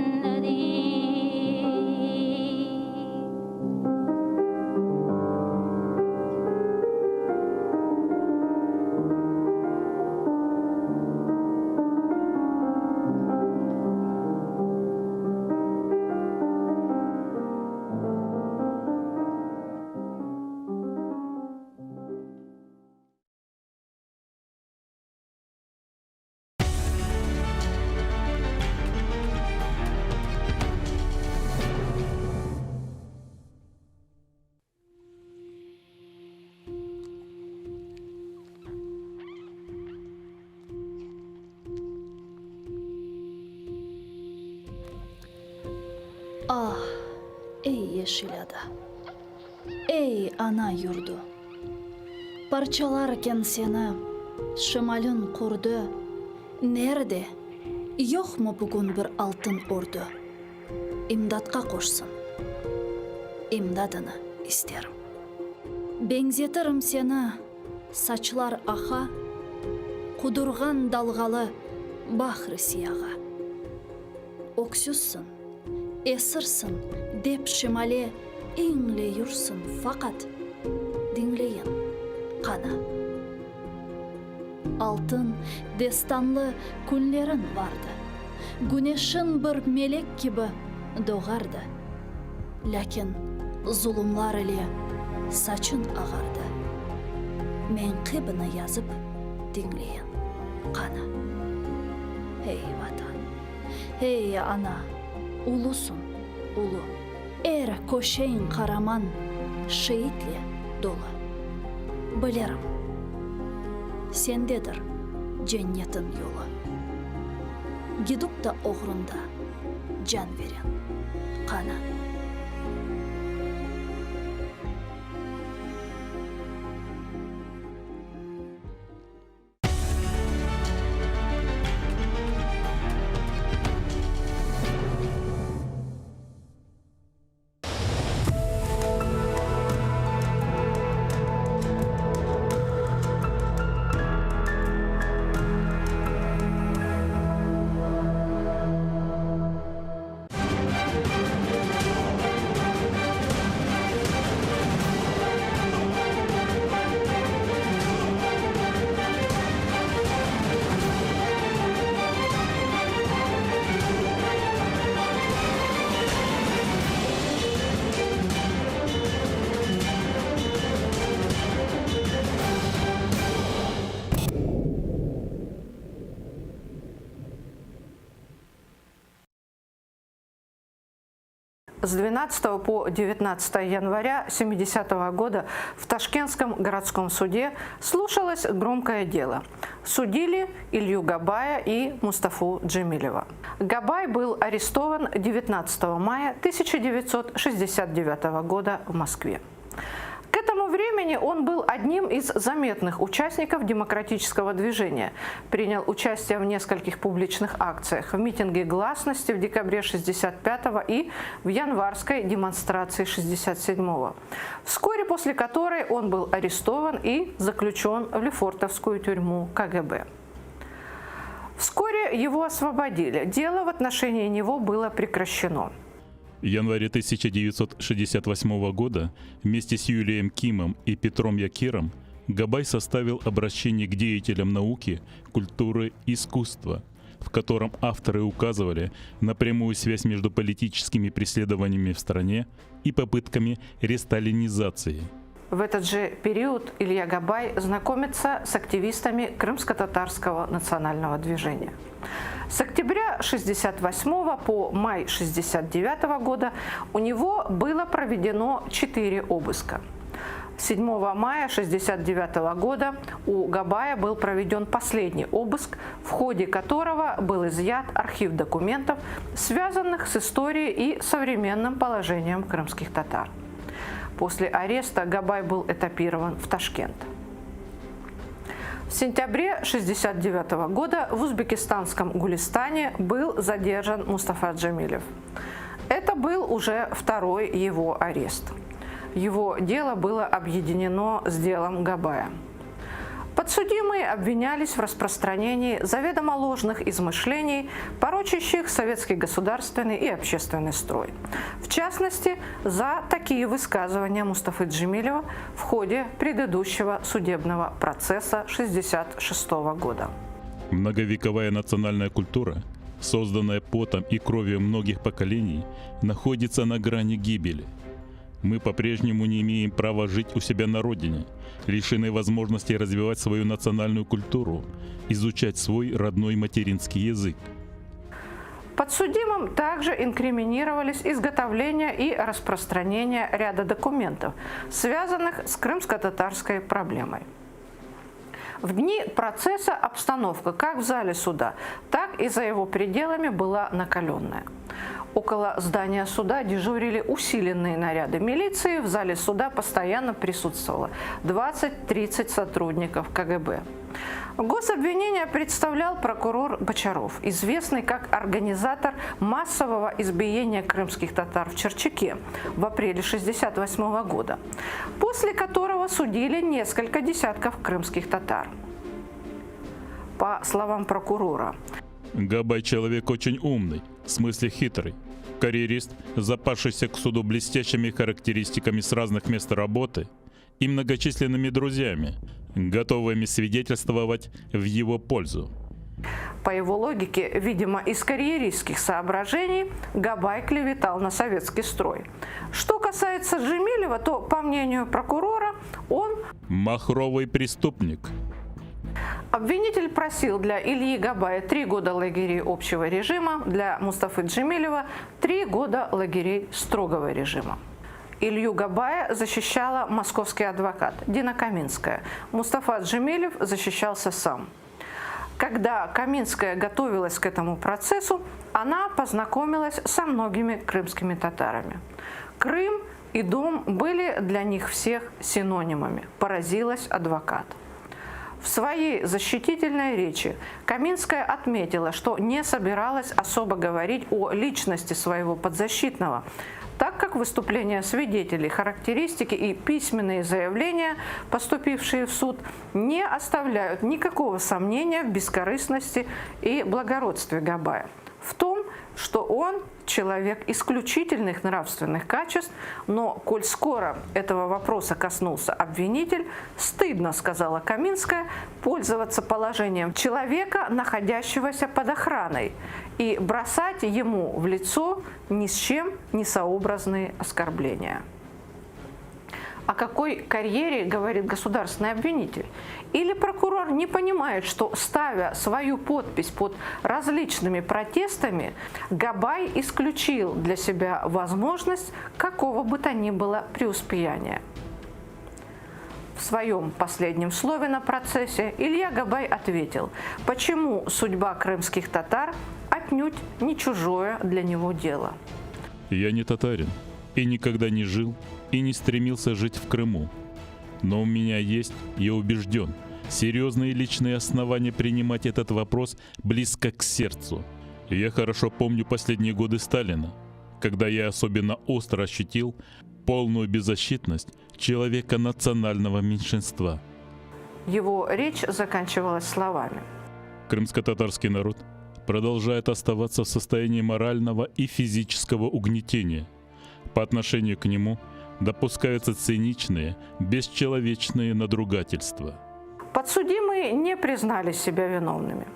шилады. Эй, ана юрду, парчалар кен сені, шымалын құрды. Нерде, йоқ му бүгін бір алтын орды. Имдатқа қошсын. Имдадыны истерім. Беңзетірім сені, сачлар аха, құдырған далғалы бахры сияға. Оксюссын, эсірсін, деп шымале еңле юрсын, фақат діңлейін қана. Алтын дестанлы күнлерін барды. Гүнешін бір мелек кебі доғарды. Ләкин зұлымлар әле сачын ағарды. Мен қибіні язып діңлейін қана. Эй, ватан, эй, ана, ұлысың, ұлы. Әрі көшейін қараман, шейітле долы. Білерім, сендедір жәннетін yolu. Гидукта оғрында жан верен қана. С 12 по 19 января 70-го года в Ташкентском городском суде слушалось громкое дело. Судили Илью Габая и Мустафу Джемилева. Габай был арестован 19 мая 1969 года в Москве. К этому времени он был одним из заметных участников демократического движения. Принял участие в нескольких публичных акциях, в митинге гласности в декабре 1965 и в январской демонстрации 1967. Вскоре после которой он был арестован и заключен в Лефортовскую тюрьму КГБ. Вскоре его освободили. Дело в отношении него было прекращено. В январе 1968 года вместе с Юлием Кимом и Петром Якиром Габай составил обращение к деятелям науки, культуры и искусства, в котором авторы указывали на прямую связь между политическими преследованиями в стране и попытками ресталинизации. В этот же период Илья Габай знакомится с активистами крымско-татарского национального движения. С октября 1968 по май 1969 года у него было проведено 4 обыска. 7 мая 1969 года у Габая был проведен последний обыск, в ходе которого был изъят архив документов, связанных с историей и современным положением крымских татар. После ареста Габай был этапирован в Ташкент. В сентябре 1969 года в узбекистанском Гулистане был задержан Мустафа Джемилев. Это был уже второй его арест. Его дело было объединено с делом Габая. Подсудимые обвинялись в распространении заведомо ложных измышлений, порочащих советский государственный и общественный строй. В частности, за такие высказывания Мустафы Джемилева в ходе предыдущего судебного процесса 1966 года. Многовековая национальная культура, созданная потом и кровью многих поколений, находится на грани гибели. Мы по-прежнему не имеем права жить у себя на родине, лишены возможности развивать свою национальную культуру, изучать свой родной материнский язык. Подсудимым также инкриминировались изготовление и распространение ряда документов, связанных с крымско-татарской проблемой. В дни процесса обстановка как в зале суда, так и за его пределами была накаленная. Около здания суда дежурили усиленные наряды милиции. В зале суда постоянно присутствовало 20-30 сотрудников КГБ. Гособвинение представлял прокурор Бочаров, известный как организатор массового избиения крымских татар в Черчаке в апреле 1968 года, после которого судили несколько десятков крымских татар. По словам прокурора, Габай человек очень умный, в смысле хитрый. Карьерист, запасшийся к суду блестящими характеристиками с разных мест работы и многочисленными друзьями, готовыми свидетельствовать в его пользу. По его логике, видимо, из карьеристских соображений, Габай клеветал на советский строй. Что касается Джемилева, то, по мнению прокурора, он махровый преступник. Обвинитель просил для Ильи Габая 3 года лагерей общего режима, для Мустафы Джемилева 3 года лагерей строгого режима. Илью Габая защищала московский адвокат Дина Каминская. Мустафа Джемилев защищался сам. Когда Каминская готовилась к этому процессу, она познакомилась со многими крымскими татарами. Крым и дом были для них всех синонимами. Поразилась адвокат. В своей защитительной речи Каминская отметила, что не собиралась особо говорить о личности своего подзащитного, так как выступления свидетелей, характеристики и письменные заявления, поступившие в суд, не оставляют никакого сомнения в бескорыстности и благородстве Габая. В том, что он человек исключительных нравственных качеств, но, коль скоро этого вопроса коснулся обвинитель, стыдно, сказала Каминская, пользоваться положением человека, находящегося под охраной, и бросать ему в лицо ни с чем не сообразные оскорбления. О какой карьере говорит государственный обвинитель? Или прокурор не понимает, что, ставя свою подпись под различными протестами, Габай исключил для себя возможность какого бы то ни было преуспеяния? В своем последнем слове на процессе Илья Габай ответил, почему судьба крымских татар отнюдь не чужое для него дело. Я не татарин и никогда не жил и не стремился жить в Крыму. Но у меня есть, я убежден, серьезные личные основания принимать этот вопрос близко к сердцу. Я хорошо помню последние годы Сталина, когда я особенно остро ощутил полную беззащитность человека национального меньшинства. Его речь заканчивалась словами. Крымско-татарский народ продолжает оставаться в состоянии морального и физического угнетения. По отношению к нему допускаются циничные, бесчеловечные надругательства. Подсудимые не признали себя виновными.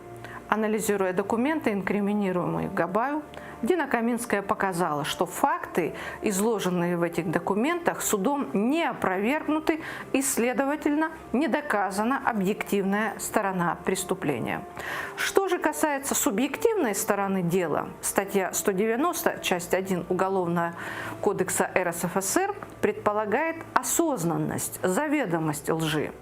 Анализируя документы, инкриминируемые Габаю, Дина Каминская показала, что факты, изложенные в этих документах, судом не опровергнуты и, следовательно, не доказана объективная сторона преступления. Что же касается субъективной стороны дела, статья 190, часть 1 Уголовного кодекса РСФСР предполагает осознанность, заведомость лжи,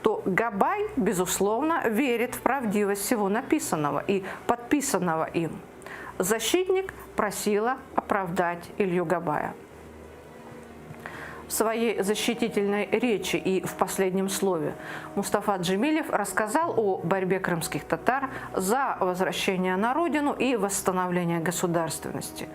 то Габай, безусловно, верит в правдивость всего написанного и подписанного им. Защитник просила оправдать Илью Габая. В своей защитительной речи и в последнем слове Мустафа Джемилев рассказал о борьбе крымских татар за возвращение на родину и восстановление государственности.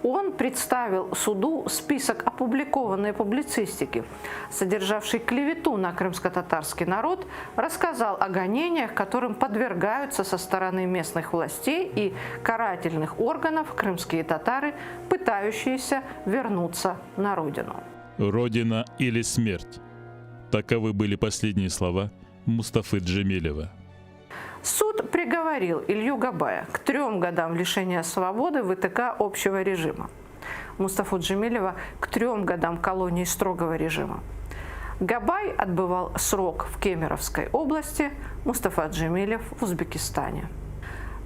Он представил суду список опубликованной публицистики, содержавший клевету на крымско-татарский народ, рассказал о гонениях, которым подвергаются со стороны местных властей и карательных органов крымские татары, пытающиеся вернуться на родину. «Родина или смерть» – таковы были последние слова Мустафы Джемилева. Суд приговорил Илью Габая к 3 годам лишения свободы в ВТК общего режима, Мустафу Джемилева к 3 годам колонии строгого режима. Габай отбывал срок в Кемеровской области, Мустафа Джемилев в Узбекистане.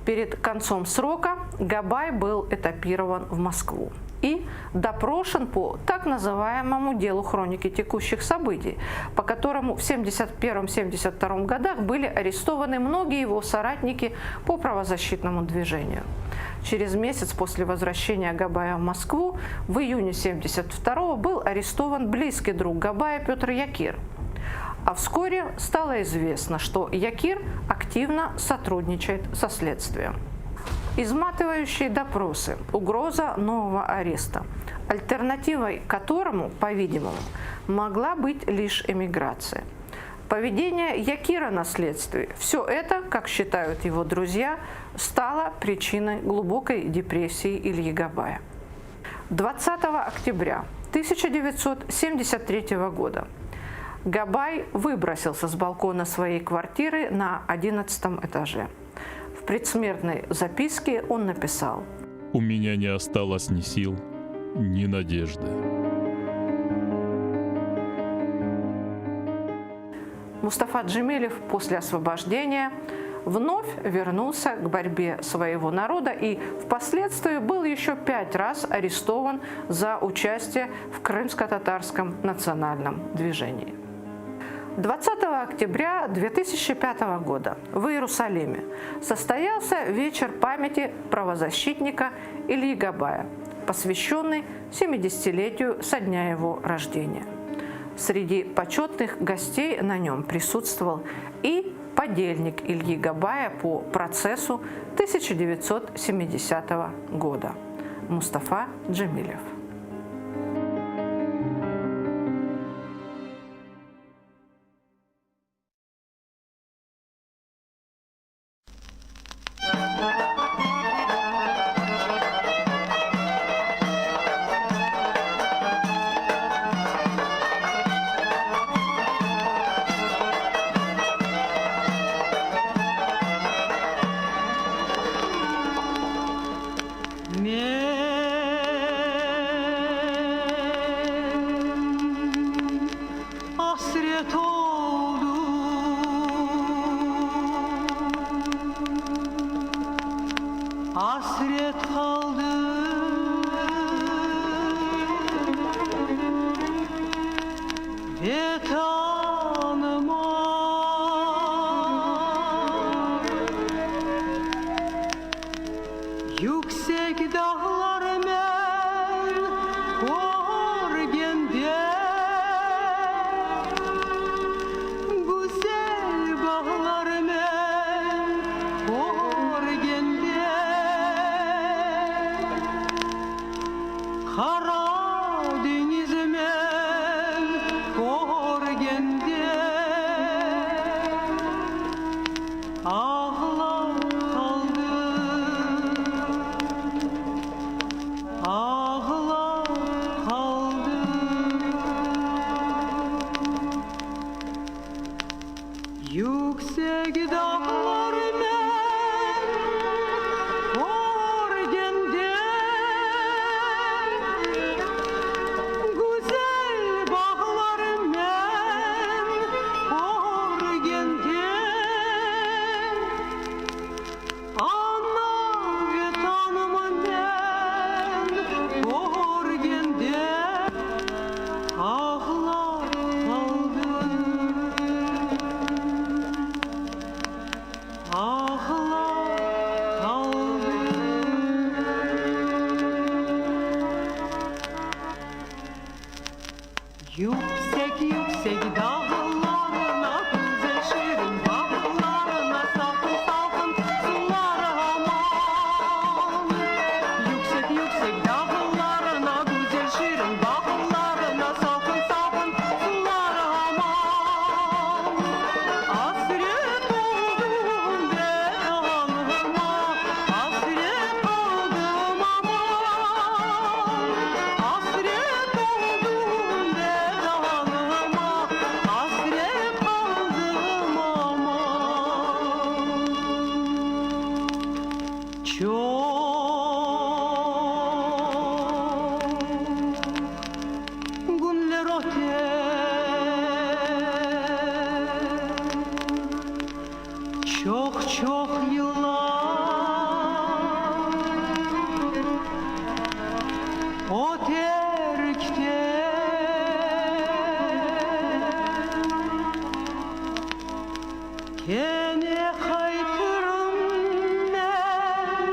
Перед концом срока Габай был этапирован в Москву и допрошен по так называемому делу хроники текущих событий, по которому в 1971-1972 годах были арестованы многие его соратники по правозащитному движению. Через месяц после возвращения Габая в Москву в июне 1972 был арестован близкий друг Габая Петр Якир. А вскоре стало известно, что Якир активно сотрудничает со следствием. Изматывающие допросы, угроза нового ареста, альтернативой которому, по-видимому, могла быть лишь эмиграция. Поведение Якира на следствии – все это, как считают его друзья, стало причиной глубокой депрессии Ильи Габая. 20 октября 1973 года Габай выбросился с балкона своей квартиры на 11 этаже. В предсмертной записке он написал: «У меня не осталось ни сил, ни надежды». Мустафа Джемилев после освобождения вновь вернулся к борьбе своего народа и впоследствии был еще 5 раз арестован за участие в крымско-татарском национальном движении. 20 октября 2005 года в Иерусалиме состоялся вечер памяти правозащитника Ильи Габая, посвященный 70-летию со дня его рождения. Среди почетных гостей на нем присутствовал и подельник Ильи Габая по процессу 1970 года Мустафа Джемилев. Yüksek dağlar men görgende, güzel bağlar men görgende, Kara deniz men görgende, ağlar yüksek dağlar men görgende, güzel bağlar men görgende, ana vatanımı men görgende, ağlar kaldım. Yüksek yüksek dağlarına, güzel şirin bağlarına, salkın salkın sulara aman. Yüksek yüksek dağlarına, güzel şirin bağlarına, salkın salkın sulara aman. Hasret oldum devamıma, hasret oldum aman. Hasret oldum devamıma, hasret oldum aman. Çok günler öte, çok yıllar o terkte, gene kaytırım ben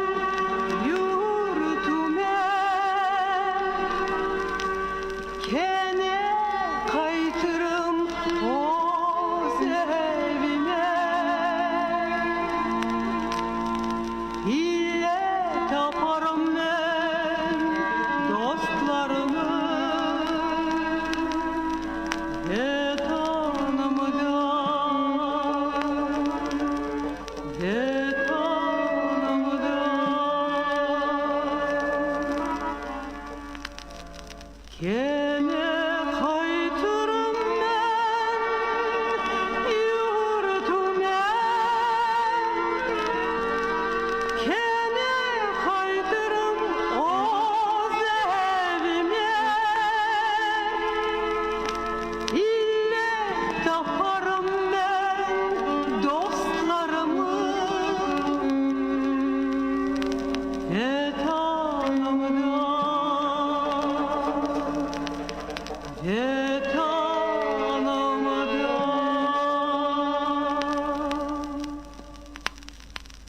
tanımadan.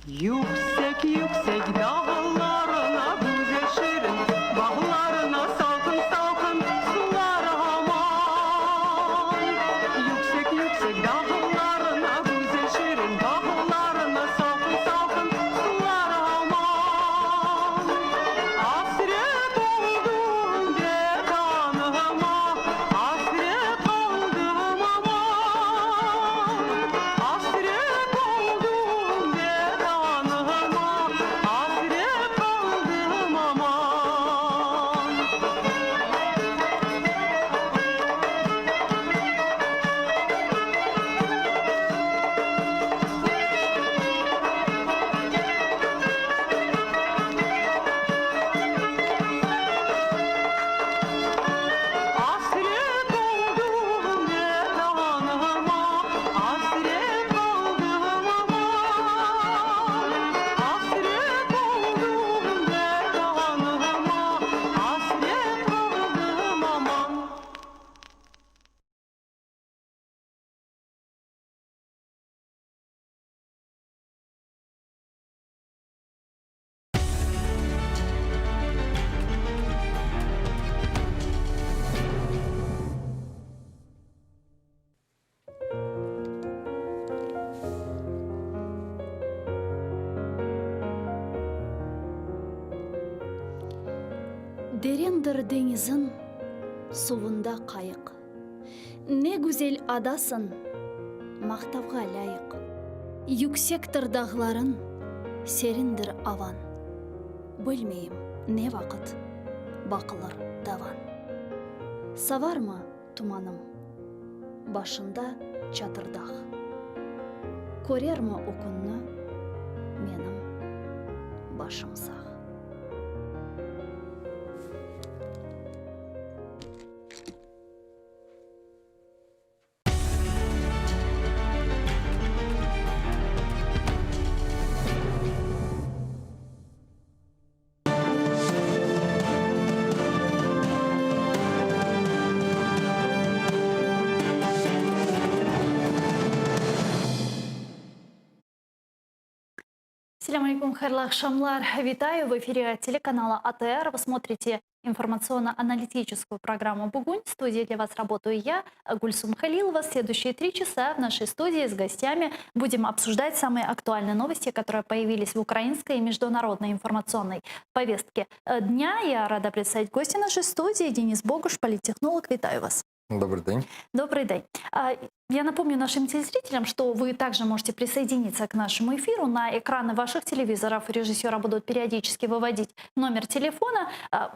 Yüksek yüksek dağlarına güzel şirin, bağlarına salkın salkın sular aman. Yüksek yüksek dağlarına güzel şirin, bağlarına salkın salkın sular aman. Hasret oldum de tanıma, hasret oldum aman. Hasret oldum de tanıma, hasret oldum aman. Hasret oldum de tanıma, hasret oldum aman. Hasret oldum de tanıma, hasret oldum aman. Дерендір деңізін, суында қайық. Не гүзел адасын, мақтауға лайық. Юксектір дағларын, серіндір аван. Білмейім, не вақыт, бақылыр даван. Саварма туманым, башында чатырдақ. Көрерма окунны, менің башым сақ. Ассаляму алейкум, хайрлы акшамлар. Витаю в эфире телеканала АТР. Вы смотрите информационно-аналитическую программу «Бугунь». В студии для вас работаю я, Гульсум Халилова. Следующие 3 часа в нашей студии с гостями будем обсуждать самые актуальные новости, которые появились в украинской и международной информационной повестке дня. Я рада представить гостя нашей студии. Денис Богуш, политтехнолог. Витаю вас. Добрый день. Добрый день. Я напомню нашим телезрителям, что вы также можете присоединиться к нашему эфиру. На экраны ваших телевизоров режиссера будут периодически выводить номер телефона,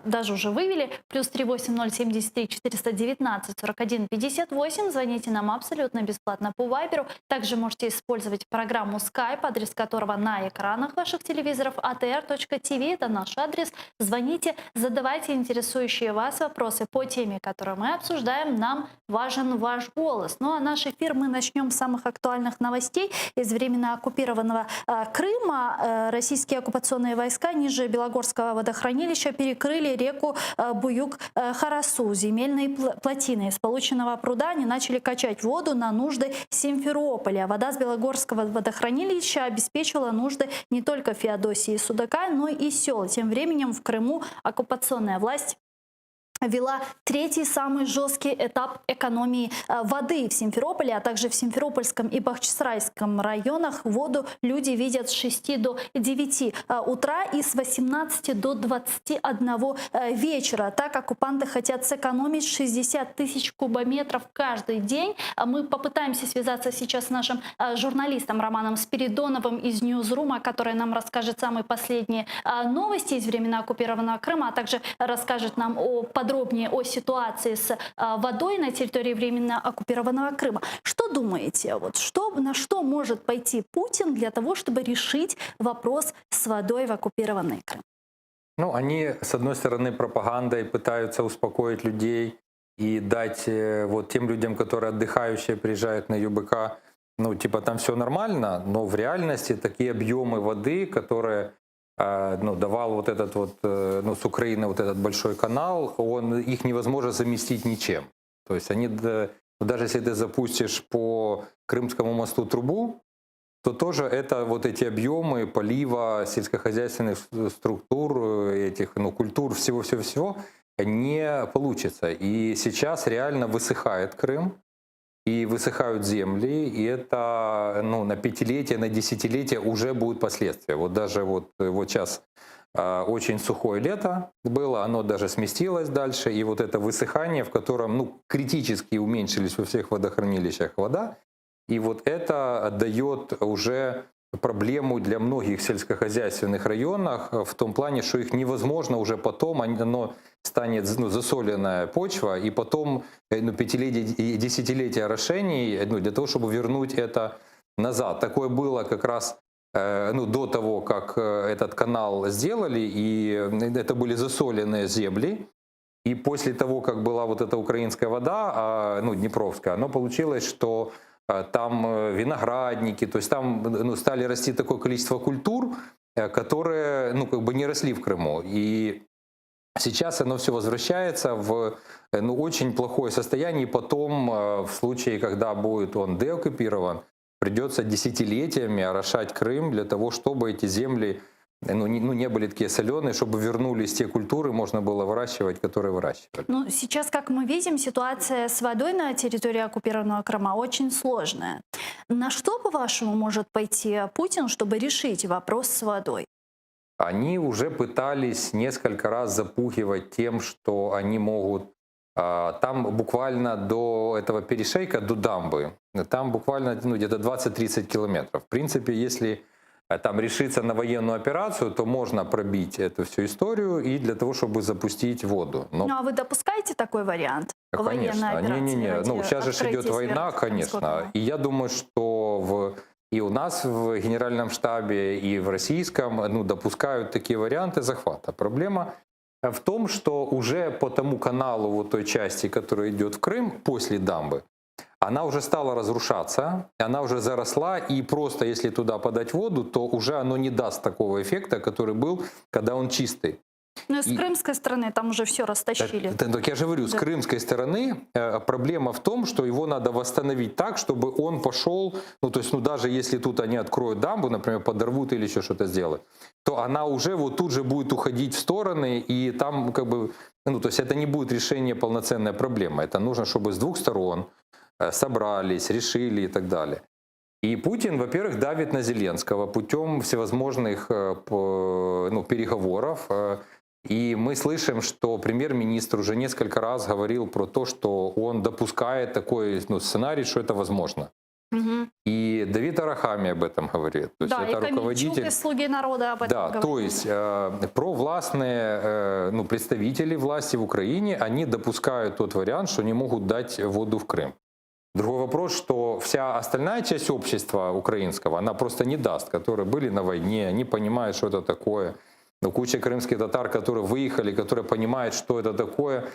даже уже вывели, +38 073 419 41 58. Звоните нам абсолютно бесплатно по Вайберу. Также можете использовать программу Skype, адрес которого на экранах ваших телевизоров, atr.tv, это наш адрес. Звоните, задавайте интересующие вас вопросы по теме, которую мы обсуждаем. Нам важен ваш голос. Ну а наш эфир мы начнем с самых актуальных новостей. Из временно оккупированного Крыма российские оккупационные войска ниже Белогорского водохранилища перекрыли реку Буюк-Харасу. Земельные плотины из полученного пруда они начали качать воду на нужды Симферополя. Вода с Белогорского водохранилища обеспечила нужды не только Феодосии и Судака, но и сел. Тем временем в Крыму оккупационная власть ввела 3-й самый жесткий этап экономии воды в Симферополе, а также в Симферопольском и Бахчисарайском районах воду люди видят с 6 до 9 утра и с 18 до 21 вечера. Так оккупанты хотят сэкономить 60 тысяч кубометров каждый день. Мы попытаемся связаться сейчас с нашим журналистом Романом Спиридоновым из Ньюзрума, который нам расскажет самые последние новости из временно оккупированного Крыма, а также расскажет нам подробнее о ситуации с водой на территории временно оккупированного Крыма. Что думаете? На что может пойти Путин для того, чтобы решить вопрос с водой в оккупированный Крым? Ну, они, с одной стороны, пропагандой пытаются успокоить людей и дать тем людям, которые отдыхающие приезжают на ЮБК, там все нормально, но в реальности такие объемы воды, которые давал с Украины этот большой канал, их невозможно заместить ничем. То есть они, даже если ты запустишь по Крымскому мосту трубу, то тоже это вот эти объемы полива сельскохозяйственных структур, этих культур, всего-всего-всего не получится. И сейчас реально высыхает Крым, и высыхают земли, и это на 5-летие, на 10-летие уже будут последствия. Вот даже вот сейчас очень сухое лето было, оно даже сместилось дальше, и вот это высыхание, в котором критически уменьшились во всех водохранилищах вода, и вот это дает уже проблему для многих сельскохозяйственных районах в том плане, что их невозможно уже потом, оно станет засоленная почва, и потом 5-летия и десятилетия орошений для того, чтобы вернуть это назад. Такое было как раз до того, как этот канал сделали, и это были засоленные земли. И после того, как была вот эта украинская вода, Днепровская, оно получилось, что там виноградники, то есть там стали расти такое количество культур, которые не росли в Крыму. И сейчас оно все возвращается в очень плохое состояние. И потом, в случае, когда будет он деоккупирован, придется десятилетиями орошать Крым для того, чтобы эти земли не были такие соленые, чтобы вернулись те культуры, можно было выращивать, которые выращивали. Сейчас, как мы видим, ситуация с водой на территории оккупированного Крыма очень сложная. На что, по-вашему, может пойти Путин, чтобы решить вопрос с водой? Они уже пытались несколько раз запугивать тем, что они могут там буквально до этого перешейка, до дамбы, там буквально где-то 20-30 километров. В принципе, если там решиться на военную операцию, то можно пробить эту всю историю и для того, чтобы запустить воду. А вы допускаете такой вариант? Конечно. Сейчас же идет война, конечно. И я думаю, что и у нас в Генеральном штабе, и в российском допускают такие варианты захвата. Проблема в том, что уже по тому каналу, вот той части, которая идет в Крым после дамбы, она уже стала разрушаться, она уже заросла, и просто если туда подать воду, то уже оно не даст такого эффекта, который был, когда он чистый. С крымской стороны там уже все растащили. Так я же говорю, с крымской стороны проблема в том, что его надо восстановить так, чтобы он пошел, даже если тут они откроют дамбу, например, подорвут или еще что-то сделают, то она уже вот тут же будет уходить в стороны, и там это не будет решение полноценной проблемы. Это нужно, чтобы с двух сторон собрались, решили и так далее. И Путин, во-первых, давит на Зеленского путем всевозможных переговоров. И мы слышим, что премьер-министр уже несколько раз говорил про то, что он допускает такой сценарий, что это возможно. Угу. И Давид Арахамия об этом говорит. То есть да, это и руководитель из «Слуги народа» об этом говорит. То есть провластные представители власти в Украине, они допускают тот вариант, что не могут дать воду в Крым. Другой вопрос, что вся остальная часть общества украинского, она просто не даст, которые были на войне, они понимают, что это такое. Куча крымских татар, которые выехали, которые понимают, что это такое.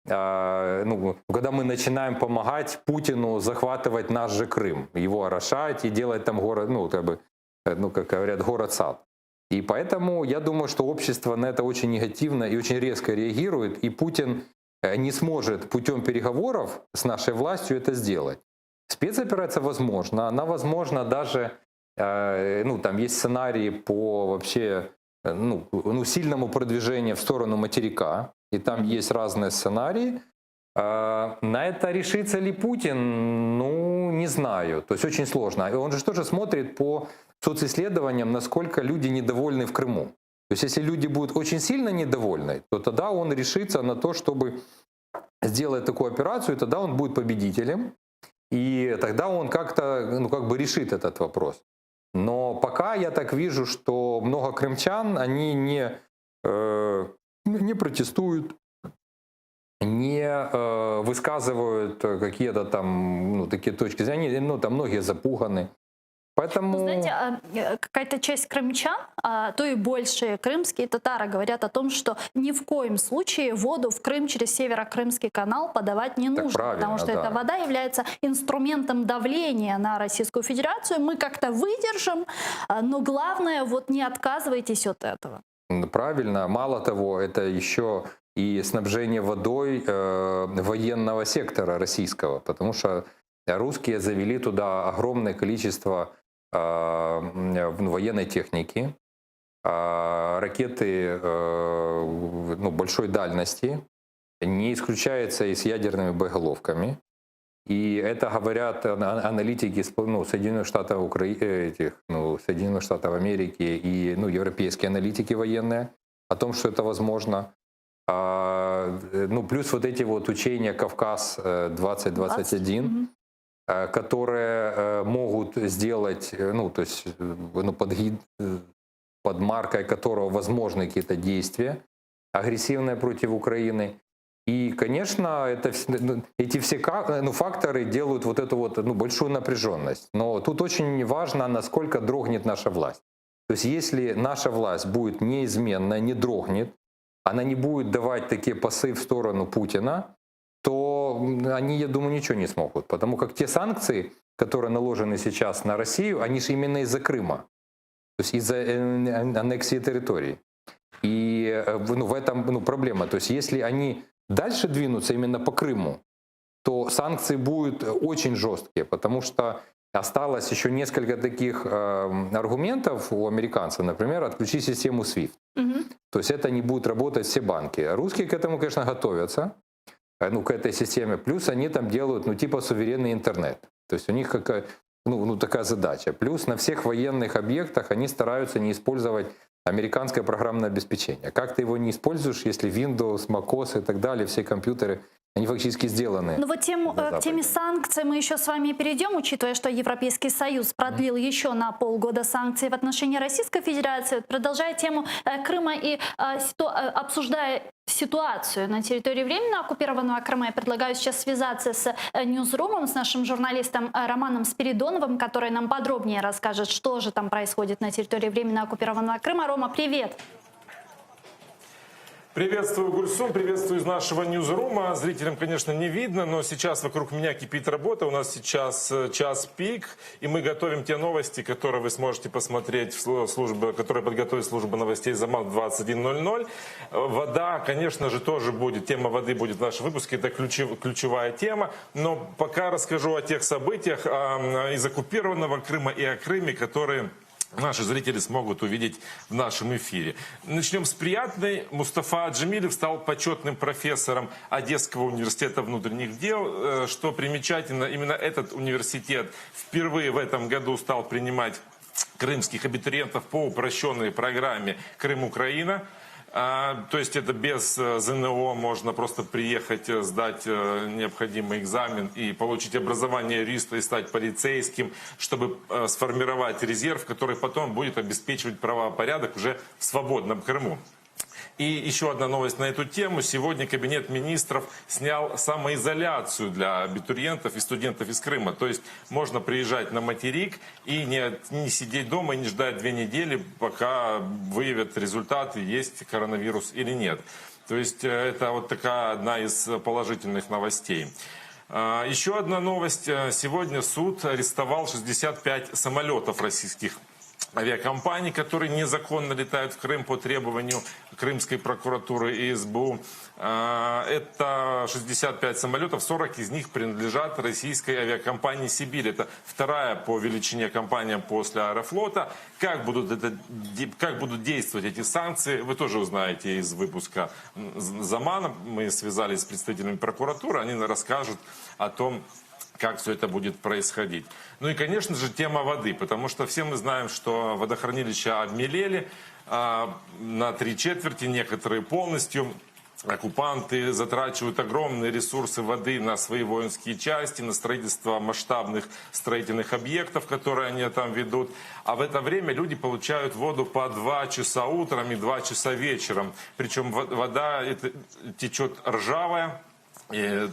Когда мы начинаем помогать Путину захватывать наш же Крым, его орошать и делать там город, как говорят, город-сад. И поэтому я думаю, что общество на это очень негативно и очень резко реагирует, и Путин не сможет путем переговоров с нашей властью это сделать. Спецоперация возможна, она возможна даже, там есть сценарии по вообще сильному продвижению в сторону материка, и там есть разные сценарии. На это решится ли Путин? Не знаю. То есть очень сложно. И он же тоже смотрит по социсследованиям, насколько люди недовольны в Крыму. То есть если люди будут очень сильно недовольны, то тогда он решится на то, чтобы сделать такую операцию, и тогда он будет победителем, и тогда он как-то решит этот вопрос. Но пока я так вижу, что много крымчан, они не протестуют, не высказывают какие-то там такие точки зрения, там многие запуганы. Поэтому... Знаете, какая-то часть крымчан, то и больше крымские татары говорят о том, что ни в коем случае воду в Крым через Северокрымский канал подавать не нужно, потому что эта вода является инструментом давления на Российскую Федерацию. Мы как-то выдержим, но главное, не отказывайтесь от этого. Правильно. Мало того, это еще и снабжение водой военного сектора российского, потому что русские завели туда огромное количество военной техники, ракеты большой дальности, не исключается и с ядерными боеголовками. И это говорят аналитики Соединенных Штатов, Соединенных Штатов Америки и европейские аналитики военные о том, что это возможно. Плюс вот эти вот учения «Кавказ-2021», которые могут сделать, под маркой которого возможны какие-то действия агрессивные против Украины. И, конечно, эти все факторы делают вот эту большую напряженность. Но тут очень важно, насколько дрогнет наша власть. То есть если наша власть будет неизменна, не дрогнет, она не будет давать такие пасы в сторону Путина, то они, я думаю, ничего не смогут. Потому как те санкции, которые наложены сейчас на Россию, они же именно из-за Крыма, то есть из-за аннексии территорий. И в этом проблема. То есть если они дальше двинутся именно по Крыму, то санкции будут очень жесткие, потому что осталось еще несколько таких аргументов у американцев, например, отключить систему SWIFT. То есть это не будут работать все банки. Русские к этому, конечно, готовятся, к этой системе. Плюс они там делают, суверенный интернет. То есть у них такая задача. Плюс на всех военных объектах они стараются не использовать американское программное обеспечение. Как ты его не используешь, если Windows, macOS и так далее, все компьютеры, они фактически сделаны. Ну вот к теме санкций мы еще с вами перейдем, учитывая, что Европейский Союз продлил еще на полгода санкции в отношении Российской Федерации. Продолжая тему Крыма и обсуждая ситуацию на территории временно оккупированного Крыма, я предлагаю сейчас связаться с Ньюзрумом, с нашим журналистом Романом Спиридоновым, который нам подробнее расскажет, что же там происходит на территории временно оккупированного Крыма. Рома, привет! Приветствую, Гульсум, приветствую из нашего ньюзрума. Зрителям, конечно, не видно, но сейчас вокруг меня кипит работа. У нас сейчас час пик, и мы готовим те новости, которые вы сможете посмотреть, которые подготовит служба новостей «Заман» в 21:00. Вода, конечно же, тоже будет, тема воды будет в нашем выпуске, это ключевая тема. Но пока расскажу о тех событиях из оккупированного Крыма и о Крыме, которые наши зрители смогут увидеть в нашем эфире. Начнем с приятной. Мустафа Джемилев стал почетным профессором Одесского университета внутренних дел. Что примечательно, именно этот университет впервые в этом году стал принимать крымских абитуриентов по упрощенной программе «Крым-Украина». То есть это без ЗНО, можно просто приехать, сдать необходимый экзамен и получить образование юриста и стать полицейским, чтобы сформировать резерв, который потом будет обеспечивать правопорядок уже в свободном Крыму. И еще одна новость на эту тему. Сегодня Кабинет министров снял самоизоляцию для абитуриентов и студентов из Крыма. То есть можно приезжать на материк и не сидеть дома и не ждать 2 недели, пока выявят результаты, есть коронавирус или нет. То есть это вот такая одна из положительных новостей. Еще одна новость. Сегодня суд арестовал 65 самолетов российских авиакомпаний, которые незаконно летают в Крым по требованию Крымской прокуратуры и СБУ. Это 65 самолетов, 40 из них принадлежат российской авиакомпании «Сибирь». Это вторая по величине компания после Аэрофлота. Как будут действовать эти санкции, вы тоже узнаете из выпуска «Замана». Мы связались с представителями прокуратуры, они расскажут о том, как все это будет происходить. Ну и, конечно же, тема воды, потому что все мы знаем, что водохранилища обмелели на 3/4, некоторые полностью. Оккупанты затрачивают огромные ресурсы воды на свои воинские части, на строительство масштабных строительных объектов, которые они там ведут. А в это время люди получают воду по 2 часа утром и 2 часа вечером. Причем вода течет ржавая,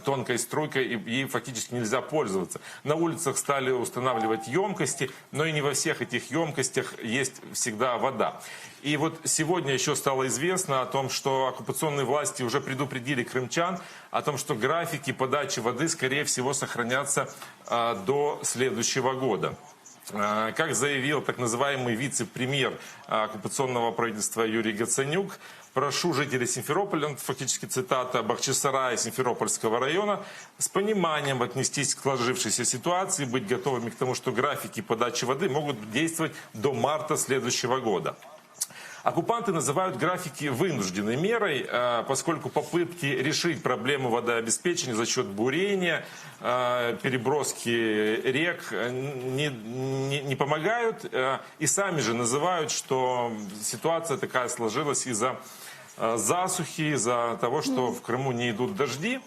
тонкой струйкой, и ей фактически нельзя пользоваться. На улицах стали устанавливать емкости, но и не во всех этих емкостях есть всегда вода. И вот сегодня еще стало известно о том, что оккупационные власти уже предупредили крымчан о том, что графики подачи воды, скорее всего, сохранятся до следующего года. Как заявил так называемый вице-премьер оккупационного правительства Юрий Гацанюк, Прошу жителей Симферополя, фактически цитата, Бахчисарая Симферопольского района, с пониманием отнестись к сложившейся ситуации, быть готовыми к тому, что графики подачи воды могут действовать до марта следующего года. Оккупанты называют графики вынужденной мерой, поскольку попытки решить проблему водообеспечения за счет бурения, переброски рек не помогают. И сами же называют, что ситуация такая сложилась из-за засухи, из-за того, что в Крыму не идут дожди.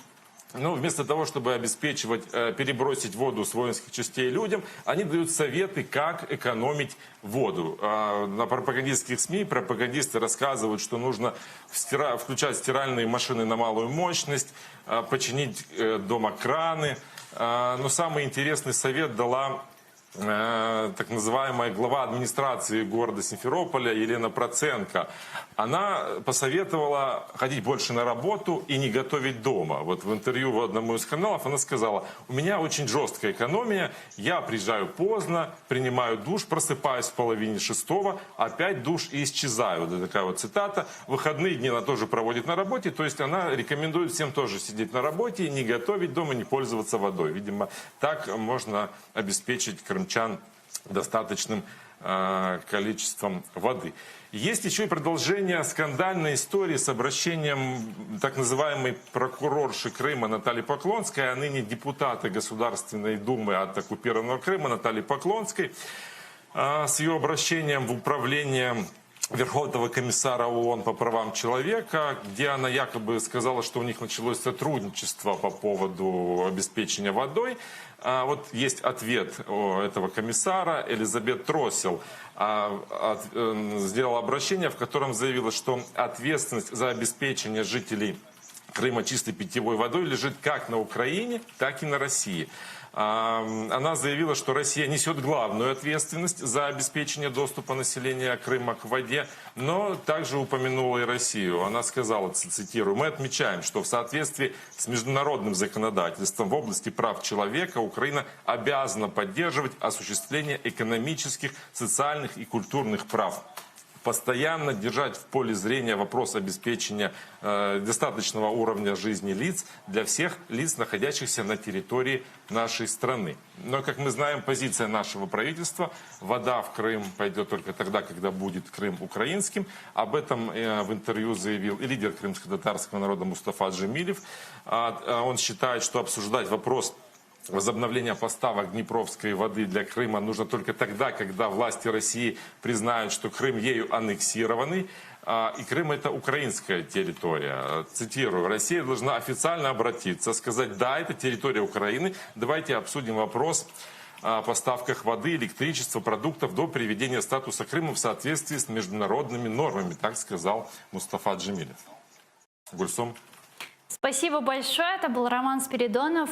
Но вместо того, чтобы обеспечивать, перебросить воду с воинских частей людям, они дают советы, как экономить воду. На пропагандистских СМИ пропагандисты рассказывают, что нужно включать стиральные машины на малую мощность, починить дома краны. Но самый интересный совет дала так называемая глава администрации города Симферополя Елена Проценко. Она посоветовала ходить больше на работу и не готовить дома. Вот в интервью в одному из каналов она сказала: у меня очень жесткая экономия, я приезжаю поздно, принимаю душ, просыпаюсь в половине шестого, опять душ и исчезаю. Вот такая вот цитата. Выходные дни она тоже проводит на работе, то есть она рекомендует всем тоже сидеть на работе, не готовить дома, не пользоваться водой. Видимо, так можно обеспечить крымчан достаточным количеством воды. Есть еще и продолжение скандальной истории с обращением так называемой прокурорши Крыма Натальи Поклонской, а ныне депутата Государственной Думы от оккупированного Крыма Натальи Поклонской, с ее обращением в управление Верховного комиссара ООН по правам человека, где она якобы сказала, что у них началось сотрудничество по поводу обеспечения водой. Вот есть ответ этого комиссара. Элизабет Тросел сделала обращение, в котором заявила, что ответственность за обеспечение жителей Крыма чистой питьевой водой лежит как на Украине, так и на России. Она заявила, что Россия несет главную ответственность за обеспечение доступа населения Крыма к воде, но также упомянула и Россию. Она сказала, цитирую: «Мы отмечаем, что в соответствии с международным законодательством в области прав человека Украина обязана поддерживать осуществление экономических, социальных и культурных прав. Постоянно держать в поле зрения вопрос обеспечения достаточного уровня жизни лиц для всех лиц, находящихся на территории нашей страны». Но, как мы знаем, позиция нашего правительства: вода в Крым пойдет только тогда, когда будет Крым украинским. Об этом в интервью заявил и лидер крымско-татарского народа Мустафа Джемилев. Он считает, что обсуждать вопрос возобновление поставок днепровской воды для Крыма нужно только тогда, когда власти России признают, что Крым ею аннексированный, и Крым — это украинская территория. Цитирую: «Россия должна официально обратиться, сказать: да, это территория Украины, давайте обсудим вопрос о поставках воды, электричества, продуктов до приведения статуса Крыма в соответствии с международными нормами», так сказал Мустафа Джемилев. Гульсум. Спасибо большое. Это был Роман Спиридонов,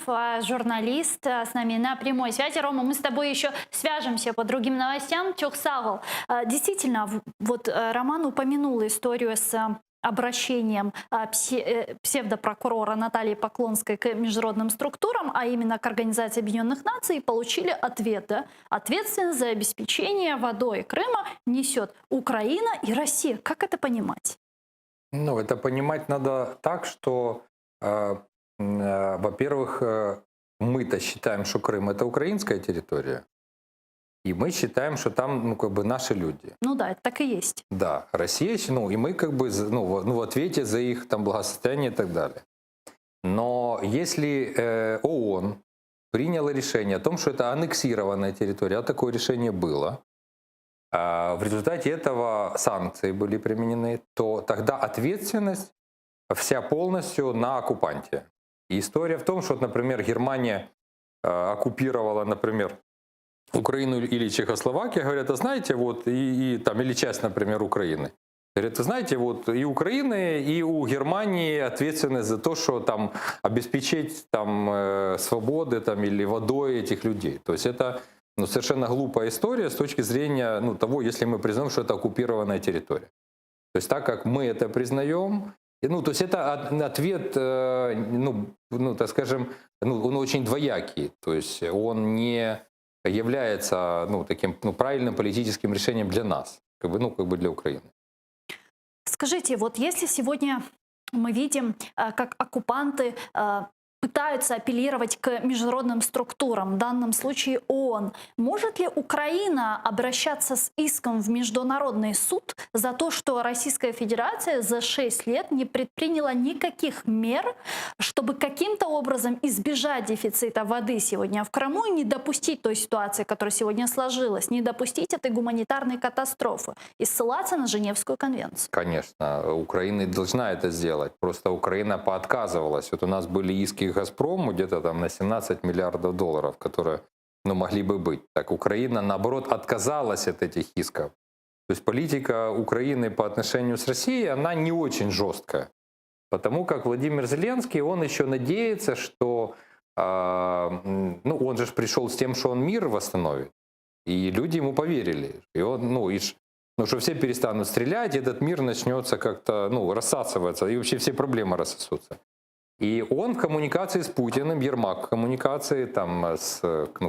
журналист, с нами на прямой связи. Рома, мы с тобой еще свяжемся по другим новостям. Чоксагл. Действительно, вот Роман упомянул историю с обращением псевдопрокурора Натальи Поклонской к международным структурам, а именно к Организации Объединенных Наций, и получили ответ. Да? Ответственность за обеспечение водой Крыма несет Украина и Россия. Как это понимать? Ну, это понимать надо так, что, во-первых, мы-то считаем, что Крым — это украинская территория, и мы считаем, что там, ну, как бы наши люди. Ну да, это так и есть. Да, Россия, ну, и мы как бы, в ответе за их там благосостояние и так далее. Но если ООН приняла решение о том, что это аннексированная территория, а такое решение было, в результате этого санкции были применены, то тогда ответственность вся полностью на оккупанте. И история в том, что, например, Германия оккупировала, например, Украину или Чехословакию, говорят: а знаете, вот, там, или часть, например, Украины. Говорят: знаете, вот и у Украины, и у Германии ответственность за то, что там обеспечить там свободы там, или водой этих людей. То есть это совершенно глупая история с точки зрения того, если мы признаем, что это оккупированная территория. То есть так как мы это признаем, то есть это ответ, так скажем, он очень двоякий. То есть он не является таким правильным политическим решением для нас, как бы для Украины. Скажите, вот если сегодня мы видим, как оккупанты пытаются апеллировать к международным структурам, в данном случае ООН. Может ли Украина обращаться с иском в Международный суд за то, что Российская Федерация за 6 лет не предприняла никаких мер, чтобы каким-то образом избежать дефицита воды сегодня в Крыму и не допустить той ситуации, которая сегодня сложилась, не допустить этой гуманитарной катастрофы и ссылаться на Женевскую конвенцию? Конечно, Украина должна это сделать. Просто Украина поотказывалась. Вот у нас были иски «Газпрому» где-то там на 17 миллиардов долларов, которые могли бы быть. Так Украина, наоборот, отказалась от этих исков. То есть политика Украины по отношению с Россией, она не очень жесткая. Потому как Владимир Зеленский, он еще надеется, что он же пришел с тем, что он мир восстановит. И люди ему поверили. И он, что все перестанут стрелять, и этот мир начнется как-то рассасываться, и вообще все проблемы рассосутся. И он в коммуникации с Путиным, Ермак в коммуникации там, с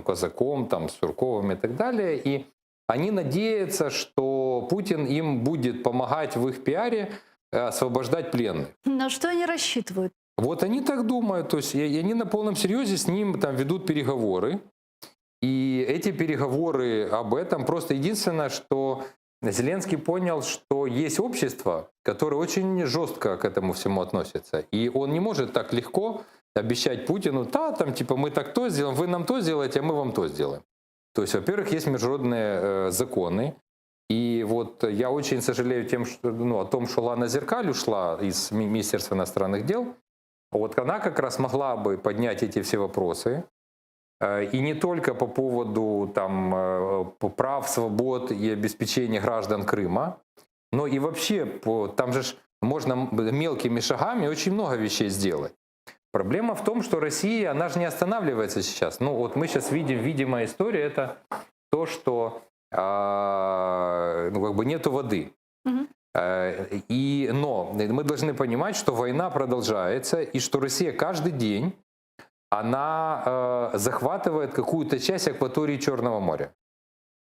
Казаком, там, с Сурковым и так далее. И они надеются, что Путин им будет помогать в их пиаре освобождать пленных. На что они рассчитывают? Вот они так думают. То есть и они на полном серьезе с ним там ведут переговоры. И эти переговоры об этом просто единственное, что Зеленский понял, что есть общество, которое очень жестко к этому всему относится. И он не может так легко обещать Путину, мы так то сделаем, вы нам то сделаете, а мы вам то сделаем. То есть, во-первых, есть международные законы. И вот я очень сожалею о том, что Лана Зеркаль ушла из Министерства иностранных дел. Вот она как раз могла бы поднять эти все вопросы. И не только по поводу прав, свобод и обеспечения граждан Крыма, но и вообще, там же можно мелкими шагами очень много вещей сделать. Проблема в том, что Россия, она же не останавливается сейчас. Мы сейчас видим, видимая история, это то, что нету воды. Но мы должны понимать, что война продолжается, и что Россия каждый день она захватывает какую-то часть акватории Черного моря.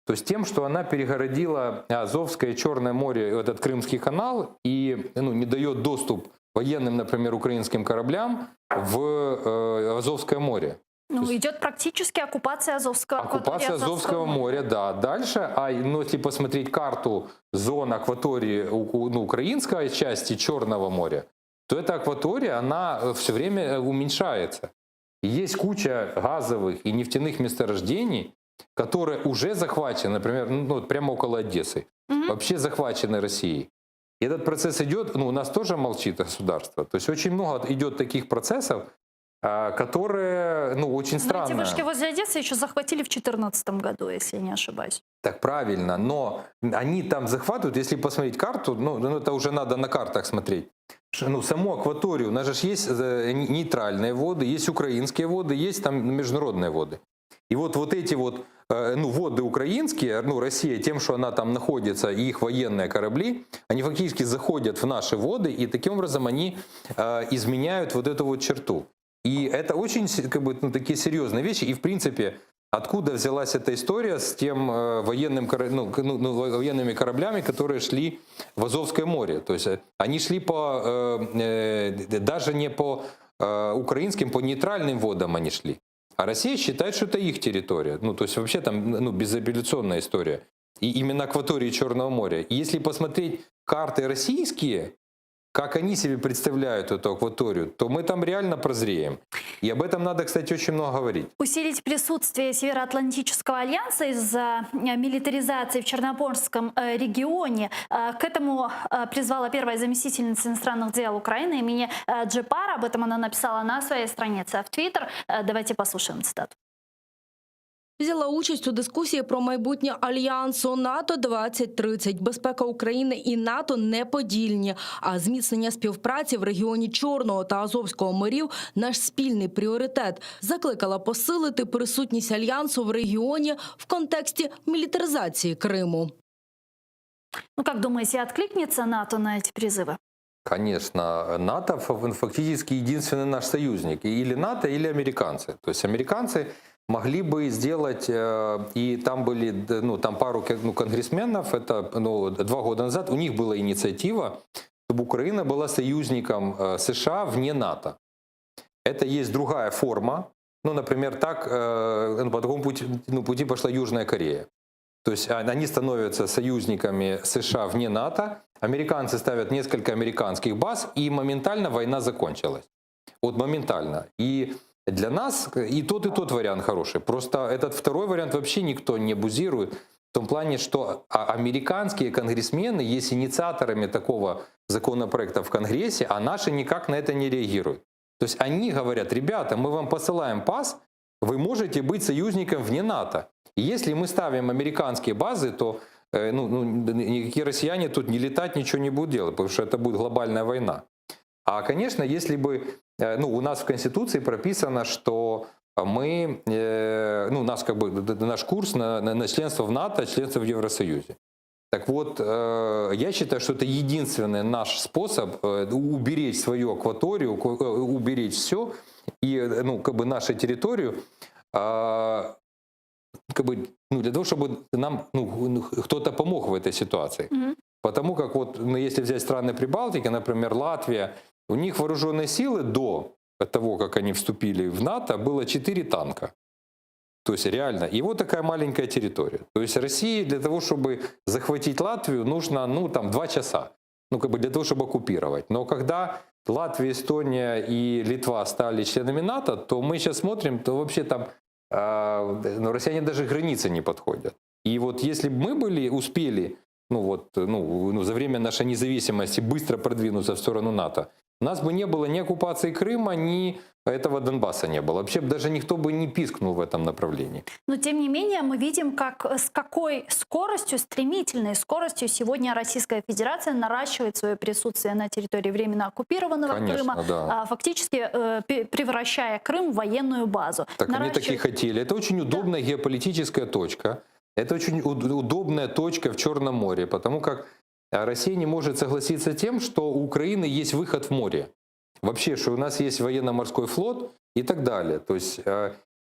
То есть тем, что она перегородила Азовское и Черное море, этот Крымский канал, и не дает доступ военным, например, украинским кораблям в Азовское море. Идет практически оккупация Оккупация Азовского моря, да. Дальше, если посмотреть карту зон акватории украинской части Черного моря, то эта акватория, она все время уменьшается. И есть куча газовых и нефтяных месторождений, которые уже захвачены, например, прямо около Одессы, вообще захвачены Россией. И этот процесс идет, у нас тоже молчит государство. То есть очень много идет таких процессов, которые, очень странные. Эти вышки возле Одессы еще захватили в 2014 году, если я не ошибаюсь. Так правильно, но они там захватывают, если посмотреть карту, это уже надо на картах смотреть. Саму акваторию, у нас же есть нейтральные воды, есть украинские воды, есть там международные воды. И вот эти воды украинские, Россия тем, что она там находится, и их военные корабли, они фактически заходят в наши воды, и таким образом они изменяют вот эту вот черту. И это очень такие серьезные вещи. И в принципе, откуда взялась эта история с тем военными кораблями, которые шли в Азовское море? То есть они шли даже не по украинским, по нейтральным водам они шли. А Россия считает, что это их территория. То есть вообще там безапелляционная история. И именно акватории Черного моря. И если посмотреть карты российские, как они себе представляют эту акваторию, то мы там реально прозреем. И об этом надо, кстати, очень много говорить. Усилить присутствие Североатлантического альянса из-за милитаризации в Черноморском регионе. К этому призвала первая заместительница иностранных дел Украины имени Джипара. Об этом она написала на своей странице в Твиттер. Давайте послушаем цитату. Взяла участь у дискусії про майбутнє альянсу НАТО-2030. Безпека України і НАТО неподільні, а зміцнення співпраці в регіоні Чорного та Азовського морів – наш спільний пріоритет. Закликала посилити присутність альянсу в регіоні в контексті мілітаризації Криму. Как думаете, откликнется НАТО на эти призывы? Конечно, НАТО фактически единственный наш союзник. Или НАТО, или американцы. То есть американцы могли бы сделать, и там были, ну, там пару конгрессменов, это 2 года назад, у них была инициатива, чтобы Украина была союзником США вне НАТО. Это есть другая форма. Ну, например, так, по такому пути пошла Южная Корея. То есть они становятся союзниками США вне НАТО, американцы ставят несколько американских баз, и моментально война закончилась. Вот моментально. И для нас и тот вариант хороший. Просто этот второй вариант вообще никто не абузирует. В том плане, что американские конгрессмены есть инициаторами такого законопроекта в Конгрессе, а наши никак на это не реагируют. То есть они говорят: ребята, мы вам посылаем пас, вы можете быть союзником вне НАТО. И если мы ставим американские базы, то никакие россияне тут не летать, ничего не будут делать, потому что это будет глобальная война. А, конечно, если бы у нас в Конституции прописано, что мы, наш курс на членство в НАТО, членство в Евросоюзе. Так вот, я считаю, что это единственный наш способ уберечь свою акваторию, уберечь все, и нашу территорию, для того, чтобы нам кто-то помог в этой ситуации. Потому как если взять страны Прибалтики, например, Латвия, у них вооруженные силы до того, как они вступили в НАТО, было 4 танка. То есть реально. И вот такая маленькая территория. То есть России для того, чтобы захватить Латвию, нужно 2 часа. Для того, чтобы оккупировать. Но когда Латвия, Эстония и Литва стали членами НАТО, то мы сейчас смотрим, то вообще там россияне даже границы не подходят. И вот если бы мы успели за время нашей независимости быстро продвинуться в сторону НАТО, у нас бы не было ни оккупации Крыма, ни этого Донбасса не было. Вообще даже никто бы не пискнул в этом направлении. Но тем не менее мы видим, с какой скоростью, стремительной скоростью сегодня Российская Федерация наращивает свое присутствие на территории временно оккупированного Крыма, да. Фактически превращая Крым в военную базу. Так они такие хотели. Это очень удобная геополитическая точка. Это очень удобная точка в Черном море, потому как Россия не может согласиться с тем, что у Украины есть выход в море. Вообще, что у нас есть военно-морской флот и так далее. То есть,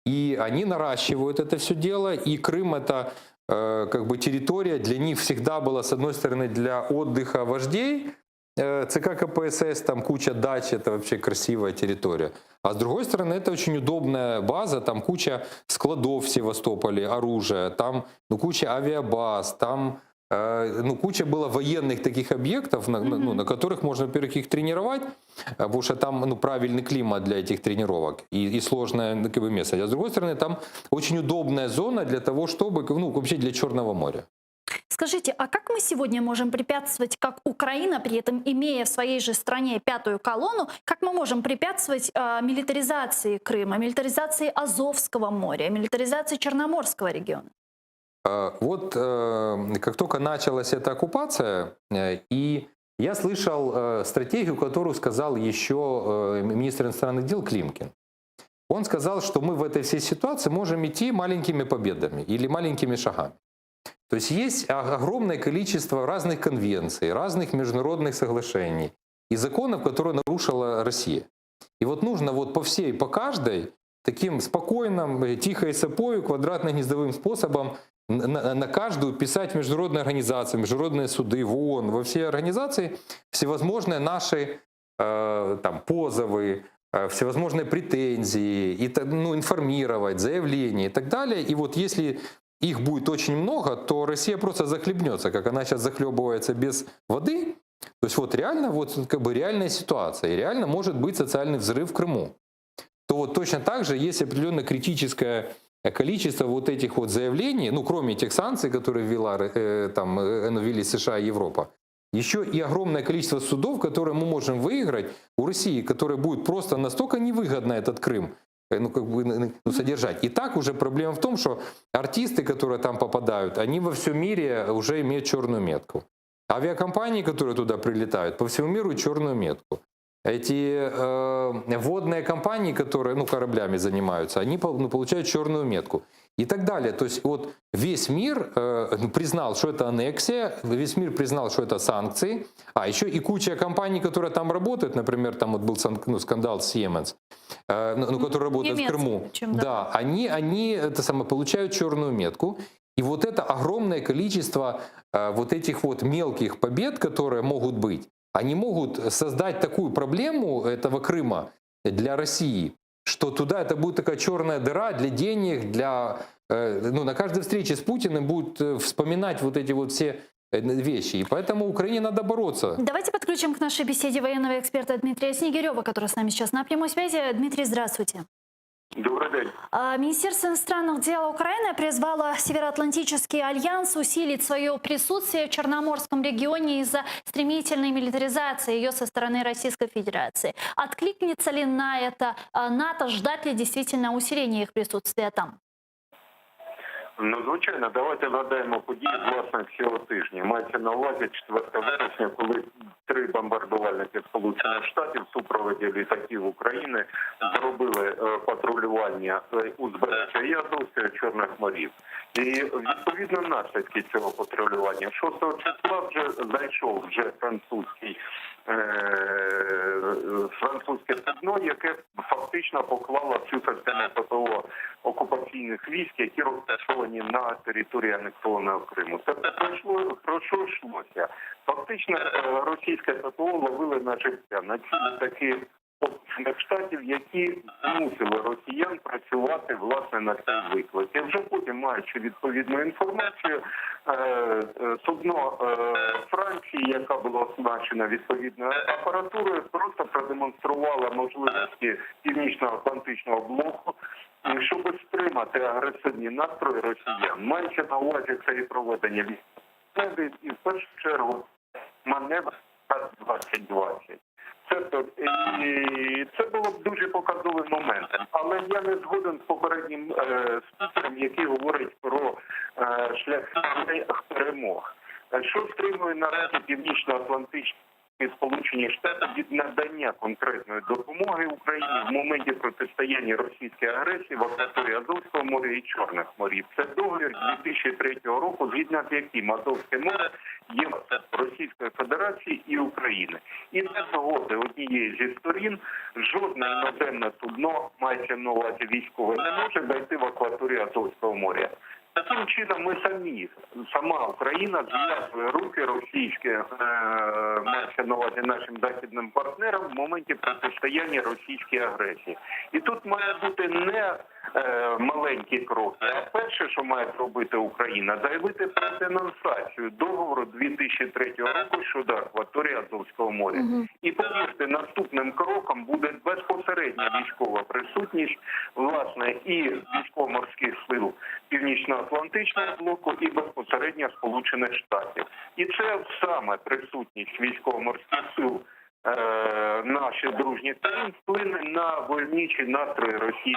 и они наращивают это все дело, и Крым — это территория для них всегда была, с одной стороны, для отдыха вождей, ЦК КПСС, там куча дач, это вообще красивая территория. А с другой стороны, это очень удобная база, там куча складов в Севастополе, оружия, там куча авиабаз, там куча было военных таких объектов, на которых можно, во-первых, их тренировать, потому что там правильный климат для этих тренировок и сложное место. А с другой стороны, там очень удобная зона для того, чтобы, вообще для Черного моря. Скажите, а как мы сегодня можем препятствовать, как Украина, при этом имея в своей же стране 5-ю колонну, как мы можем препятствовать милитаризации Крыма, милитаризации Азовского моря, милитаризации Черноморского региона? Вот как только началась эта оккупация, и я слышал стратегию, которую сказал еще министр иностранных дел Климкин. Он сказал, что мы в этой всей ситуации можем идти маленькими победами или маленькими шагами. То есть огромное количество разных конвенций, разных международных соглашений и законов, которые нарушила Россия. И вот нужно по каждой таким спокойным, тихой сапою, квадратно-гнездовым способом на каждую писать международные организации, международные суды, в ООН, во все организации всевозможные наши позовы, всевозможные претензии, информировать, заявления и так далее. И вот если их будет очень много, то Россия просто захлебнется, как она сейчас захлебывается без воды. То есть реально, реальная ситуация, и реально может быть социальный взрыв в Крыму. То точно так же есть определенное критическое количество этих заявлений, кроме тех санкций, которые ввели США и Европа, еще и огромное количество судов, которые мы можем выиграть у России, которые будет просто настолько невыгодно этот Крым содержать. И так уже проблема в том, что артисты, которые там попадают, они во всем мире уже имеют черную метку. Авиакомпании, которые туда прилетают, по всему миру черную метку. эти водные компании, которые кораблями занимаются, они получают черную метку и так далее. То есть вот весь мир признал, что это аннексия, весь мир признал, что это санкции, а еще и куча компаний, которые там работают, например, там вот был скандал Siemens, который работает в Крыму, да, они получают черную метку. И вот это огромное количество вот этих вот мелких побед, которые могут быть, они могут создать такую проблему этого Крыма для России, что туда это будет такая черная дыра для денег, на каждой встрече с Путиным будут вспоминать вот эти вот все вещи. И поэтому Украине надо бороться. Давайте подключим к нашей беседе военного эксперта Дмитрия Снегирева, который с нами сейчас на прямой связи. Дмитрий, здравствуйте. Добрый день. Министерство иностранных дел Украины призвало Североатлантический альянс усилить свое присутствие в Черноморском регионе из-за стремительной милитаризации ее со стороны Российской Федерации. Откликнется ли на это НАТО, ждать ли действительно усиления их присутствия там? Ну, звичайно, давайте згадаємо події, власне, цього тижня. Мається на увазі 4 вересня, коли 3 бомбардувальники Сполучених Штатів в супроводі літаків України зробили патрулювання узбережжя і Азовського, і Чорних морів. І відповідно наслідки цього патрулювання 6 числа вже зайшов французьке судно, яке фактично поклало всю частину ППО окупаційних військ, які розташовані на території анексованого Криму. Це про що йшлося? Фактично російське ППО ловили на життя, на ці літаки Сполучених Штатів, які змусили росіян працювати, власне, на цей виклик. І вже потім, маючи відповідну інформацію, судно Франції, яка була оснащена відповідною апаратурою, просто продемонструвала можливості Північно-Атлантичного блоку, щоб стримати агресивні настрої росіян. Маючи на увазі це і проведення військових, і в першу чергу маневр 2020. Це було б дуже показовим моментом. Але я не згоден з попереднім спікером, який говорить про шляхи перемог. Що стримує наразі Північно-Атлантичні Сполучені Штати від надання конкретної допомоги Україні в моменті протистояння російській агресії в акваторії Азовського моря і Чорних морів? Це договір 2003 року, згідно з яким Азовське море є Російської Федерації і України. І без згоди однієї зі сторін жодне іноземне судно, мається на увазі військове, не може зайти в акваторію Азовського моря. Таким чином сама Україна зв'язує руки російські, мається на увазі нашим західним партнерам в моменті протистояння російській агресії. І тут має бути не маленькі кроки, а перше, що має зробити Україна, заявити про денонсацію договору 2003 року щодо акваторії Азовського моря. І повірте, наступним кроком буде безпосередня військова присутність, власне, і військово-морських сил Північно-Атлантичного блоку, і безпосередньо Сполучених Штатів. І це саме присутність військово-морських сил наших дружніх країн вплине на войовничі настрої Росії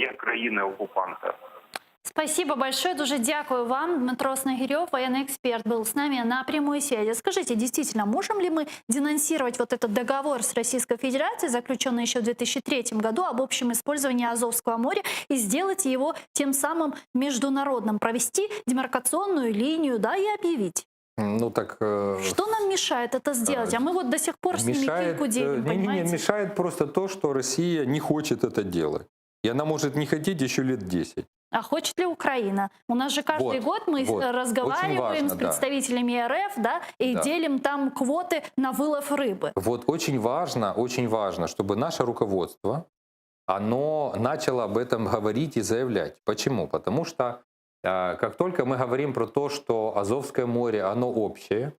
як країни-окупанта. Спасибо большое, дуже дякую вам. Дмитро Снегирев, военный эксперт, был с нами на прямой связи. Скажите, действительно, можем ли мы денонсировать вот этот договор с Российской Федерацией, заключенный еще в 2003 году, об общем использовании Азовского моря, и сделать его тем самым международным, провести демаркационную линию, да, и объявить? Ну так... Что нам мешает это сделать? А мы вот до сих пор с ними кильку делим, понимаете? Не мешает просто то, что Россия не хочет это делать. И она может не хотеть еще лет 10. А хочет ли Украина? У нас же каждый год мы разговариваем с представителями РФ, да, и делим там квоты на вылов рыбы. Вот очень важно, чтобы наше руководство, оно начало об этом говорить и заявлять. Почему? Потому что как только мы говорим про то, что Азовское море, оно общее,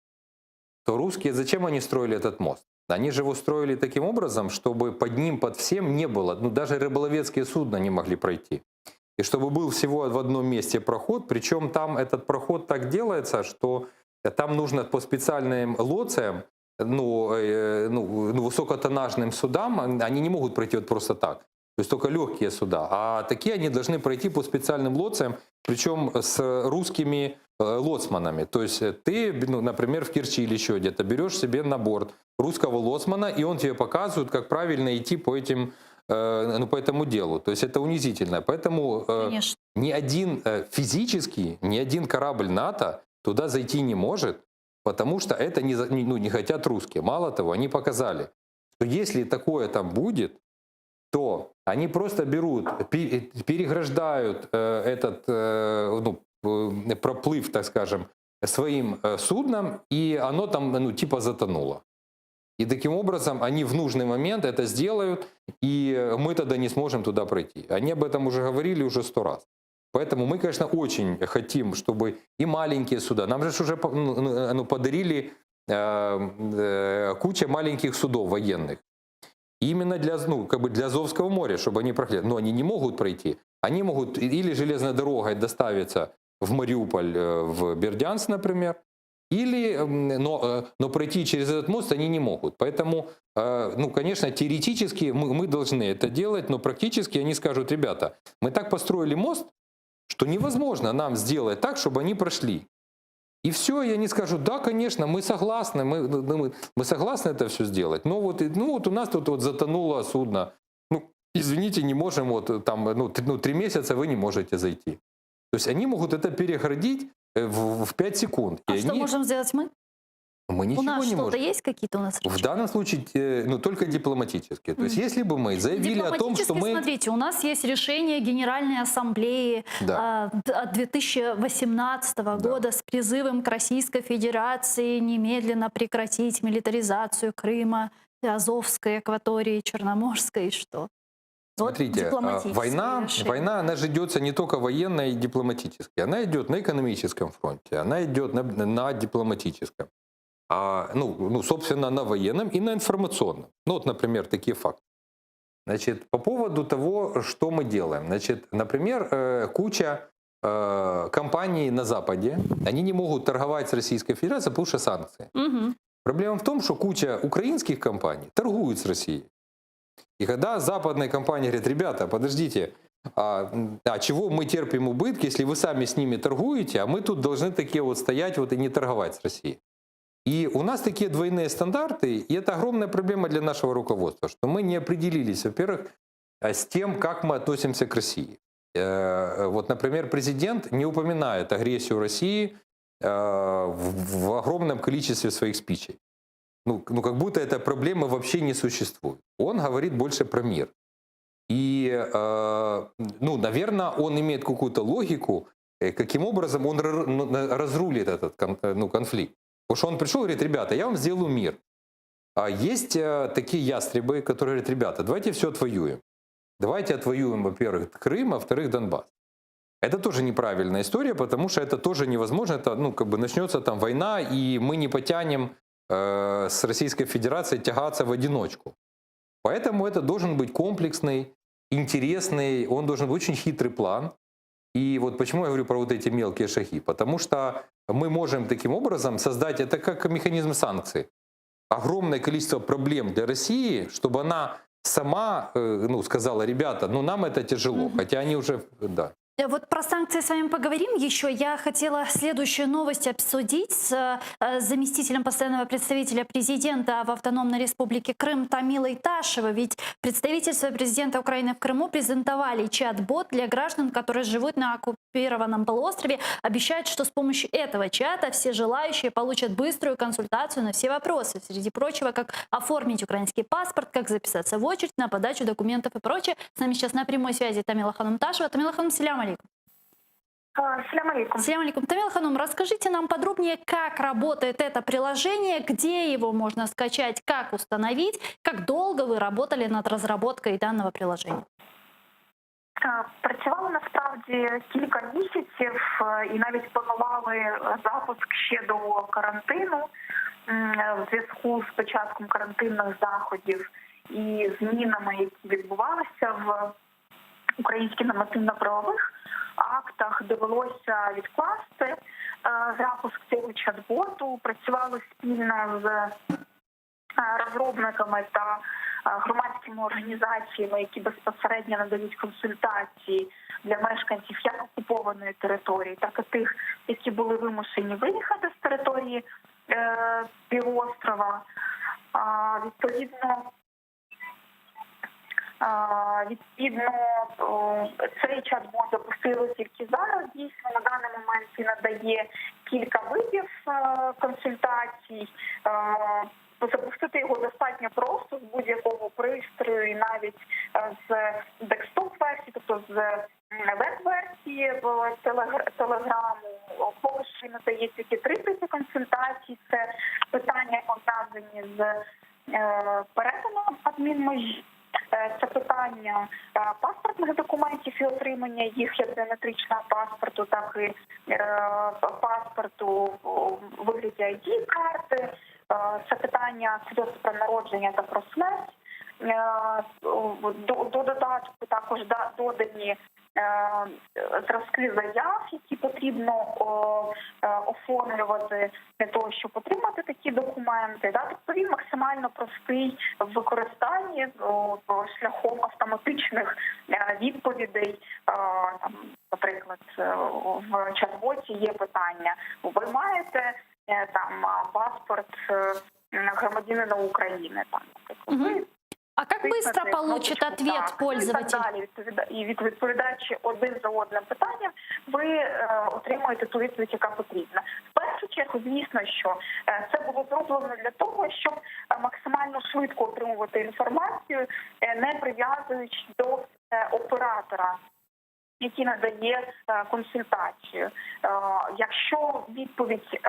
то русские, зачем они строили этот мост? Они же его строили таким образом, чтобы под ним, под всем не было, даже рыболовецкие судна не могли пройти. И чтобы был всего в одном месте проход, причем там этот проход так делается, что там нужно по специальным лоциям, высокотоннажным судам, они не могут пройти вот просто так. То есть только легкие суда. А такие они должны пройти по специальным лоциям, причем с русскими лоцманами. То есть ты, ну, например, в Керчи или еще где-то берешь себе на борт русского лоцмана, и он тебе показывает, как правильно идти по этим, ну, по этому делу. То есть это унизительно. Поэтому ни один физически, ни один корабль НАТО туда зайти не может, потому что это не хотят русские. Мало того, они показали, что если такое там будет, то они просто берут, переграждают этот проплыв, так скажем, своим судном, и оно там, ну, типа затонуло. И таким образом они в нужный момент это сделают, и мы тогда не сможем туда пройти. Они об этом уже говорили уже 100 раз. Поэтому мы, конечно, очень хотим, чтобы и маленькие суда, нам же уже подарили куча маленьких судов военных. Именно для, ну, как бы для Азовского моря, чтобы они прошли. Но они не могут пройти. Они могут или железной дорогой доставиться в Мариуполь, в Бердянск, например, или, но пройти через этот мост они не могут. Поэтому, ну, конечно, теоретически мы должны это делать, но практически они скажут: ребята, мы так построили мост, что невозможно нам сделать так, чтобы они прошли. И все, и они скажут: да, конечно, мы согласны, мы согласны это все сделать. Но вот у нас тут вот затонуло судно. Ну, извините, не можем, вот там, 3 месяца вы не можете зайти. То есть они могут это перегородить в 5 секунд. А что можем сделать мы? Мы ничего у нас не что-то можем. есть какие-то у нас речи? В данном случае, ну, только дипломатически. То есть если бы мы заявили о том, что мы... Смотрите, у нас есть решение Генеральной Ассамблеи от 2018 года с призывом к Российской Федерации немедленно прекратить милитаризацию Крыма, Азовской акватории, Черноморской, и что? Смотрите, война, она же идется не только военно и дипломатически. Она идет на экономическом фронте, она идет на дипломатическом. Собственно, на военном и на информационном. Ну, вот, например, такие факты. Значит, по поводу того, что мы делаем. Значит, например, куча компаний на Западе, они не могут торговать с Российской Федерацией, потому что санкции. Проблема в том, что куча украинских компаний торгуют с Россией. И когда западные компании говорят: ребята, подождите, чего мы терпим убытки, если вы сами с ними торгуете, а мы тут должны такие вот стоять вот и не торговать с Россией. И у нас такие двойные стандарты, и это огромная проблема для нашего руководства, что мы не определились, во-первых, с тем, как мы относимся к России. Вот, например, президент не упоминает агрессию России в огромном количестве своих спичей. Ну, как будто эта проблема вообще не существует. Он говорит больше про мир. И, наверное, он имеет какую-то логику, каким образом он разрулит этот конфликт. Потому что он пришел и говорит: ребята, я вам сделаю мир. А есть такие ястребы, которые говорят: ребята, давайте все отвоюем. Давайте отвоюем, во-первых, Крым, а во-вторых, Донбасс. Это тоже неправильная история, потому что это тоже невозможно. Это, начнется там война, и мы не потянем с Российской Федерацией тягаться в одиночку. Поэтому это должен быть комплексный, интересный, он должен быть очень хитрый план. И вот почему я говорю про вот эти мелкие шаги. Потому что мы можем таким образом создать, это как механизм санкций, огромное количество проблем для России, чтобы она сама сказала: ребята, нам это тяжело, хотя они уже... Да. Вот про санкции с вами поговорим еще. Я хотела следующую новость обсудить с заместителем постоянного представителя президента в Автономной Республике Крым Тамилой Ташевой. Ведь представительство президента Украины в Крыму презентовали чат-бот для граждан, которые живут на оккупированном полуострове. Обещают, что с помощью этого чата все желающие получат быструю консультацию на все вопросы. Среди прочего, как оформить украинский паспорт, как записаться в очередь на подачу документов и прочее. С нами сейчас на прямой связи Тамила Ханум Ташева. Тамила Ханум, салям алейкум. Салям алейкум. Тамила Ханум, расскажите нам подробнее, как работает это приложение, где его можно скачать, как установить, как долго вы работали над разработкой данного приложения? Працювали насправді кілька місяців і навіть планували запуск ще до карантину в зв'язку з початком карантинних заходів і змінами, які відбувалися в українських нормативно-правових актах, довелося відкласти запуск цього чат-боту. Працювали спільно з розробниками та громадськими організаціями, які безпосередньо надають консультації для мешканців як окупованої території, так і тих, які були вимушені виїхати з території півострова. Відповідно, цей чат-бот запустили тільки зараз. Дійсно, на даний момент він надає кілька видів консультацій. Запустити його достатньо просто з будь-якого пристрою, і навіть з декстоп-версії, тобто з веб-версії телеграму. Поки що надає тільки 3 типи консультацій. Це питання, пов'язані з перетином адмінмежі. Це питання паспортних документів і отримання їх як біометричного паспорту, так і паспорту у вигляді ID-карти. Це питання свідоцтва про народження та про смерть. До додатку також додані зразки заяв, які потрібно оформлювати для того, щоб отримати такі документи. Тобто він максимально простий в використанні шляхом автоматичних відповідей. Наприклад, в чат-боті є питання: ви маєте паспорт громадянина України? А как быстро получит ответ пользователь? І відповідаючи один за одним питанням, ви отримуєте ту відповідь, яка потрібна. В першу чергу, звісно, що це було зроблено для того, щоб максимально швидко отримувати інформацію, не прив'язуючи до оператора, який надає консультацію. Якщо відповідь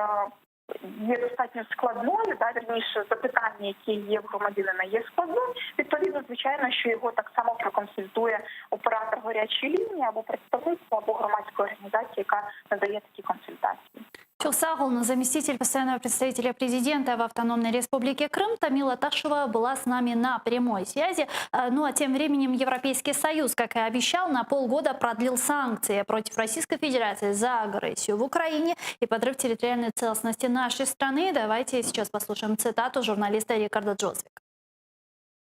є достатньо складною, вірніше, запитання, які є в громадянина, є складною, відповідно, звичайно, що його так само проконсультує оператор гарячої лінії або представництво, або громадської організації, яка надає такі консультації. Чулсагулна, заместитель постоянного представителя президента в Автономной Республике Крым, Тамила Ташева была с нами на прямой связи. Ну а тем временем Европейский Союз, как и обещал, на полгода продлил санкции против Российской Федерации за агрессию в Украине и подрыв территориальной целостности нашей страны. Давайте сейчас послушаем цитату журналиста Рикарда Джозвика.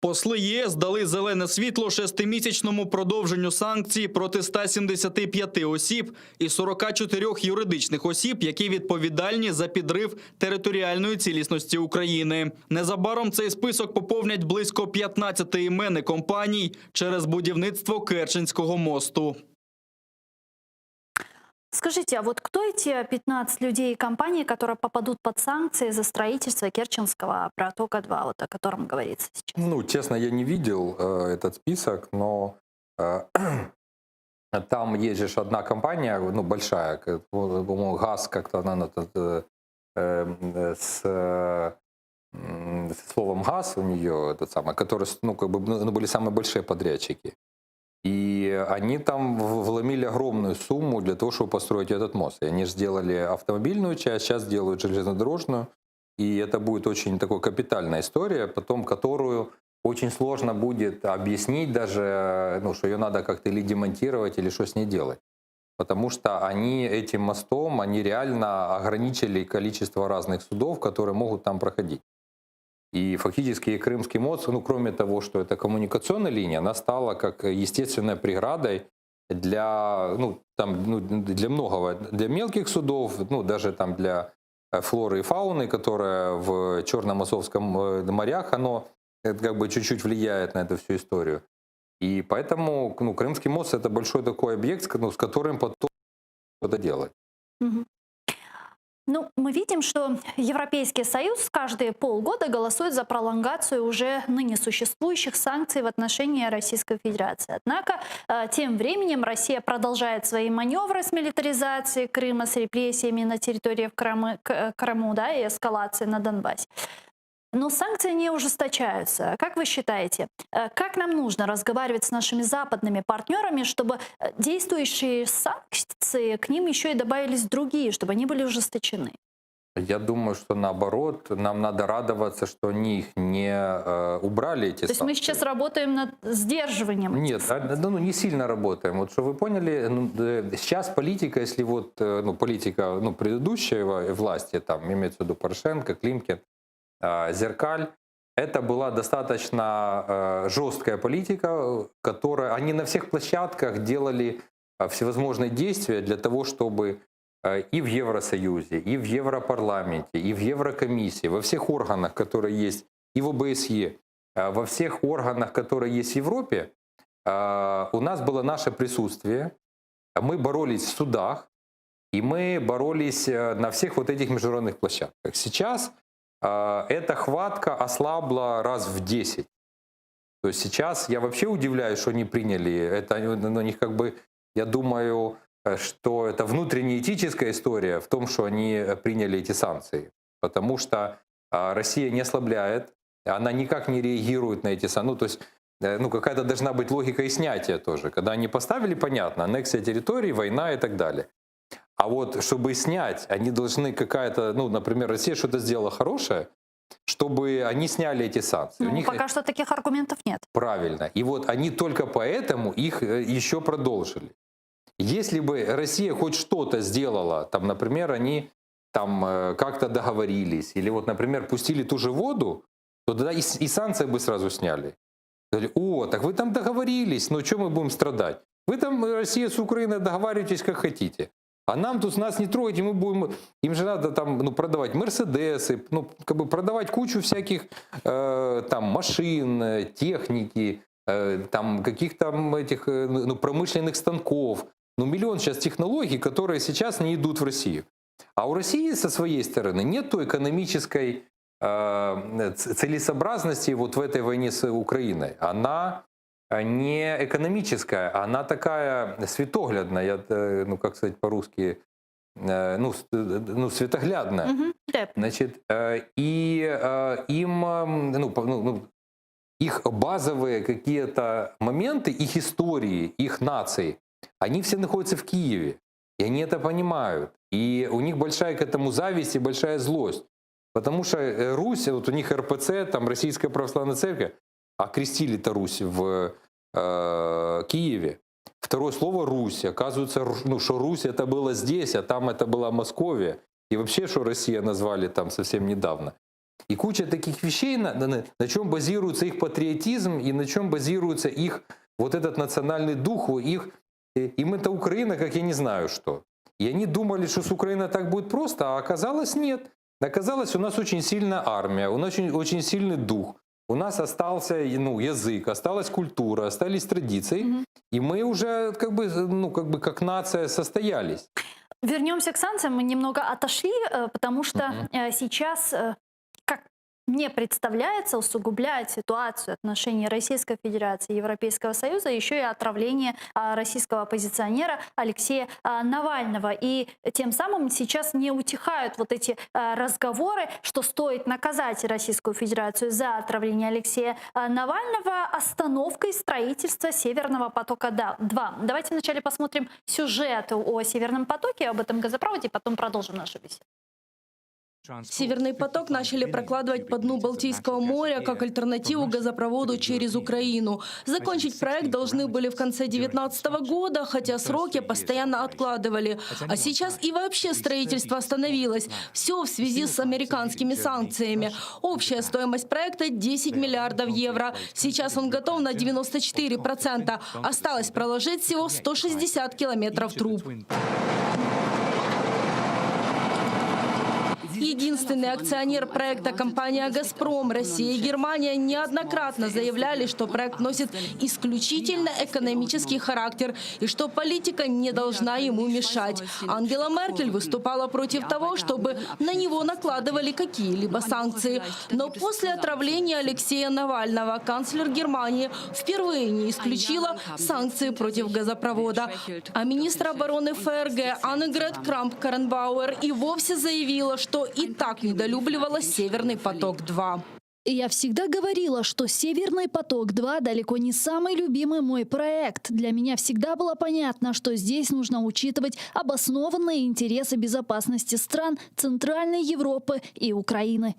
Посли ЄС дали зелене світло 6-місячному продовженню санкцій проти 175 осіб і 44 юридичних осіб, які відповідальні за підрив територіальної цілісності України. Незабаром цей список поповнять близько 15 імен і компаній через будівництво Керченського мосту. Скажите, а вот кто эти 15 людей и компаний, которые попадут под санкции за строительство Керченского протока-2, вот о котором говорится сейчас? Ну, честно, я не видел этот список, но там есть же одна компания, ну, большая, по-моему, ГАЗ, как-то она с словом ГАЗ у нее, этот самый, которые, ну, как бы, были самые большие подрядчики. И они там вломили огромную сумму для того, чтобы построить этот мост. И они же сделали автомобильную часть, сейчас делают железнодорожную. И это будет очень такой капитальная история, потом которую очень сложно будет объяснить даже, ну, что ее надо как-то или демонтировать, или что с ней делать. Потому что они этим мостом, они реально ограничили количество разных судов, которые могут там проходить. И фактически Крымский мост, ну, кроме того, что это коммуникационная линия, она стала как естественной преградой для, для многого, для мелких судов, ну, даже там для флоры и фауны, которая в Черном Азовском морях, оно как бы чуть-чуть влияет на эту всю историю. И поэтому, ну, Крымский мост — это большой такой объект, ну, с которым потом что-то делать. Ну, мы видим, что Европейский Союз каждые полгода голосует за пролонгацию уже ныне существующих санкций в отношении Российской Федерации. Однако, тем временем Россия продолжает свои маневры с милитаризацией Крыма, с репрессиями на территории Крыму, да, и эскалацией на Донбассе. Но санкции не ужесточаются. Как вы считаете, как нам нужно разговаривать с нашими западными партнерами, чтобы действующие санкции, к ним еще и добавились другие, чтобы они были ужесточены? Я думаю, что наоборот, нам надо радоваться, что они их не убрали, эти санкции. То есть мы сейчас работаем над сдерживанием? Нет, ну, не сильно работаем. Вот что вы поняли, сейчас политика, если вот, политика, предыдущей власти, там, имеется в виду Порошенко, Климкин, Зеркаль, это была достаточно жесткая политика, которая они на всех площадках делали всевозможные действия для того, чтобы и в Евросоюзе, и в Европарламенте, и в Еврокомиссии, во всех органах, которые есть, и в ОБСЕ, во всех органах, которые есть в Европе, у нас было наше присутствие, мы боролись в судах, и мы боролись на всех вот этих международных площадках. Сейчас эта хватка ослабла раз в 10. То есть сейчас я вообще удивляюсь, что они приняли это. У них как бы, я думаю, что это внутренняя этическая история в том, что они приняли эти санкции. Потому что Россия не ослабляет, она никак не реагирует на эти санкции. Ну, то есть какая-то должна быть логика и снятия тоже. Когда они поставили, понятно, аннексия территории, война и так далее. А вот чтобы снять, они должны какая-то, например, Россия что-то сделала хорошее, чтобы они сняли эти санкции. У них пока что таких аргументов нет. Правильно. И вот они только поэтому их еще продолжили. Если бы Россия хоть что-то сделала, там, например, они там как-то договорились, или вот, например, пустили ту же воду, то тогда и санкции бы сразу сняли. Говорили, так вы там договорились, но что мы будем страдать? Вы там, Россия с Украиной, договариваетесь как хотите. А нам тут нас не трогайте, мы будем, им же надо там продавать Мерседесы, продавать кучу всяких там машин, техники, там каких-то этих промышленных станков. Миллион сейчас технологий, которые сейчас не идут в Россию. А у России со своей стороны нет той экономической целесообразности вот в этой войне с Украиной. Она не экономическая, она такая светоглядная, как сказать по-русски, светоглядная. Значит, и им, их базовые какие-то моменты, их истории, их наций, они все находятся в Киеве, и они это понимают. И у них большая к этому зависть и большая злость. Потому что Русь, вот у них РПЦ, там Российская Православная Церковь, окрестили-то Русь в Киеве. Второе слово «Русь». Оказывается, что Русь это было здесь, а там это была Московия. И вообще, что Россия назвали там совсем недавно. И куча таких вещей, на чем базируется их патриотизм и на чем базируется их вот этот национальный дух. Им это Украина, как я не знаю что. И они думали, что с Украиной так будет просто, а оказалось нет. Оказалось, у нас очень сильная армия, у нас очень сильный дух. У нас остался язык, осталась культура, остались традиции, и мы уже как нация состоялись. Вернемся к санкциям. Мы немного отошли, потому что сейчас, как мне представляется, усугубляет ситуацию отношений Российской Федерации и Европейского Союза еще и отравление российского оппозиционера Алексея Навального. И тем самым сейчас не утихают вот эти разговоры, что стоит наказать Российскую Федерацию за отравление Алексея Навального остановкой строительства Северного потока-2. Давайте вначале посмотрим сюжет о Северном потоке, об этом газопроводе, потом продолжим нашу беседу. Северный поток начали прокладывать по дну Балтийского моря как альтернативу газопроводу через Украину. Закончить проект должны были в конце 2019 года, хотя сроки постоянно откладывали. А сейчас и вообще строительство остановилось. Все в связи с американскими санкциями. Общая стоимость проекта 10 миллиардов евро. Сейчас он готов на 94%. Осталось проложить всего 160 километров труб. Единственный акционер проекта компания «Газпром», Россия и Германия неоднократно заявляли, что проект носит исключительно экономический характер и что политика не должна ему мешать. Ангела Меркель выступала против того, чтобы на него накладывали какие-либо санкции. Но после отравления Алексея Навального канцлер Германии впервые не исключила санкции против газопровода. А министр обороны ФРГ Аннегрет Крамп-Карренбауэр и вовсе заявила, что и так недолюбливала «Северный поток-2». Я всегда говорила, что «Северный поток-2» далеко не самый любимый мой проект. Для меня всегда было понятно, что здесь нужно учитывать обоснованные интересы безопасности стран Центральной Европы и Украины.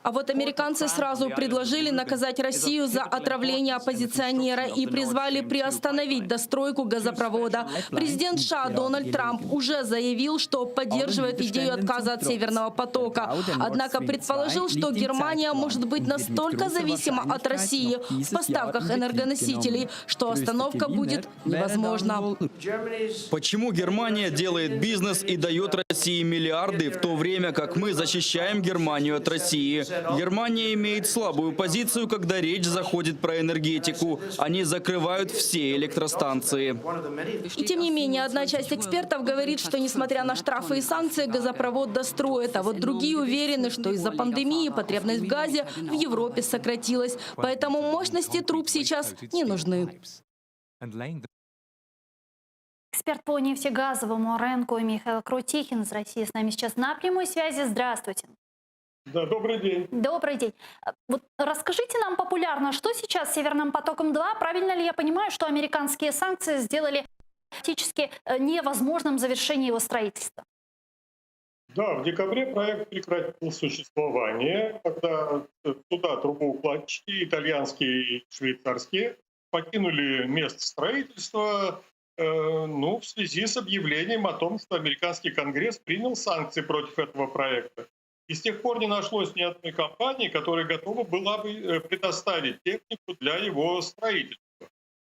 А вот американцы сразу предложили наказать Россию за отравление оппозиционера и призвали приостановить достройку газопровода. Президент США Дональд Трамп уже заявил, что поддерживает идею отказа от Северного потока. Однако предположил, что Германия может быть настолько зависима от России в поставках энергоносителей, что остановка будет невозможна. Почему Германия делает бизнес и дает России миллиарды, в то время как мы защищаем Германию от России? Германия имеет слабую позицию, когда речь заходит про энергетику. Они закрывают все электростанции. И тем не менее, одна часть экспертов говорит, что несмотря на штрафы и санкции, газопровод достроят. А вот другие уверены, что из-за пандемии потребность в газе в Европе сократилась. Поэтому мощности труб сейчас не нужны. Эксперт по нефтегазовому рынку Михаил Крутихин из России с нами сейчас на прямой связи. Здравствуйте. Да, добрый день. Добрый день. Вот расскажите нам популярно, что сейчас с Северным потоком-2? Правильно ли я понимаю, что американские санкции сделали практически невозможным завершение его строительства? Да, в декабре проект прекратил существование, когда туда трубоукладчики, итальянские и швейцарские, покинули место строительства, в связи с объявлением о том, что американский конгресс принял санкции против этого проекта. И с тех пор не нашлось ни одной компании, которая готова была бы предоставить технику для его строительства.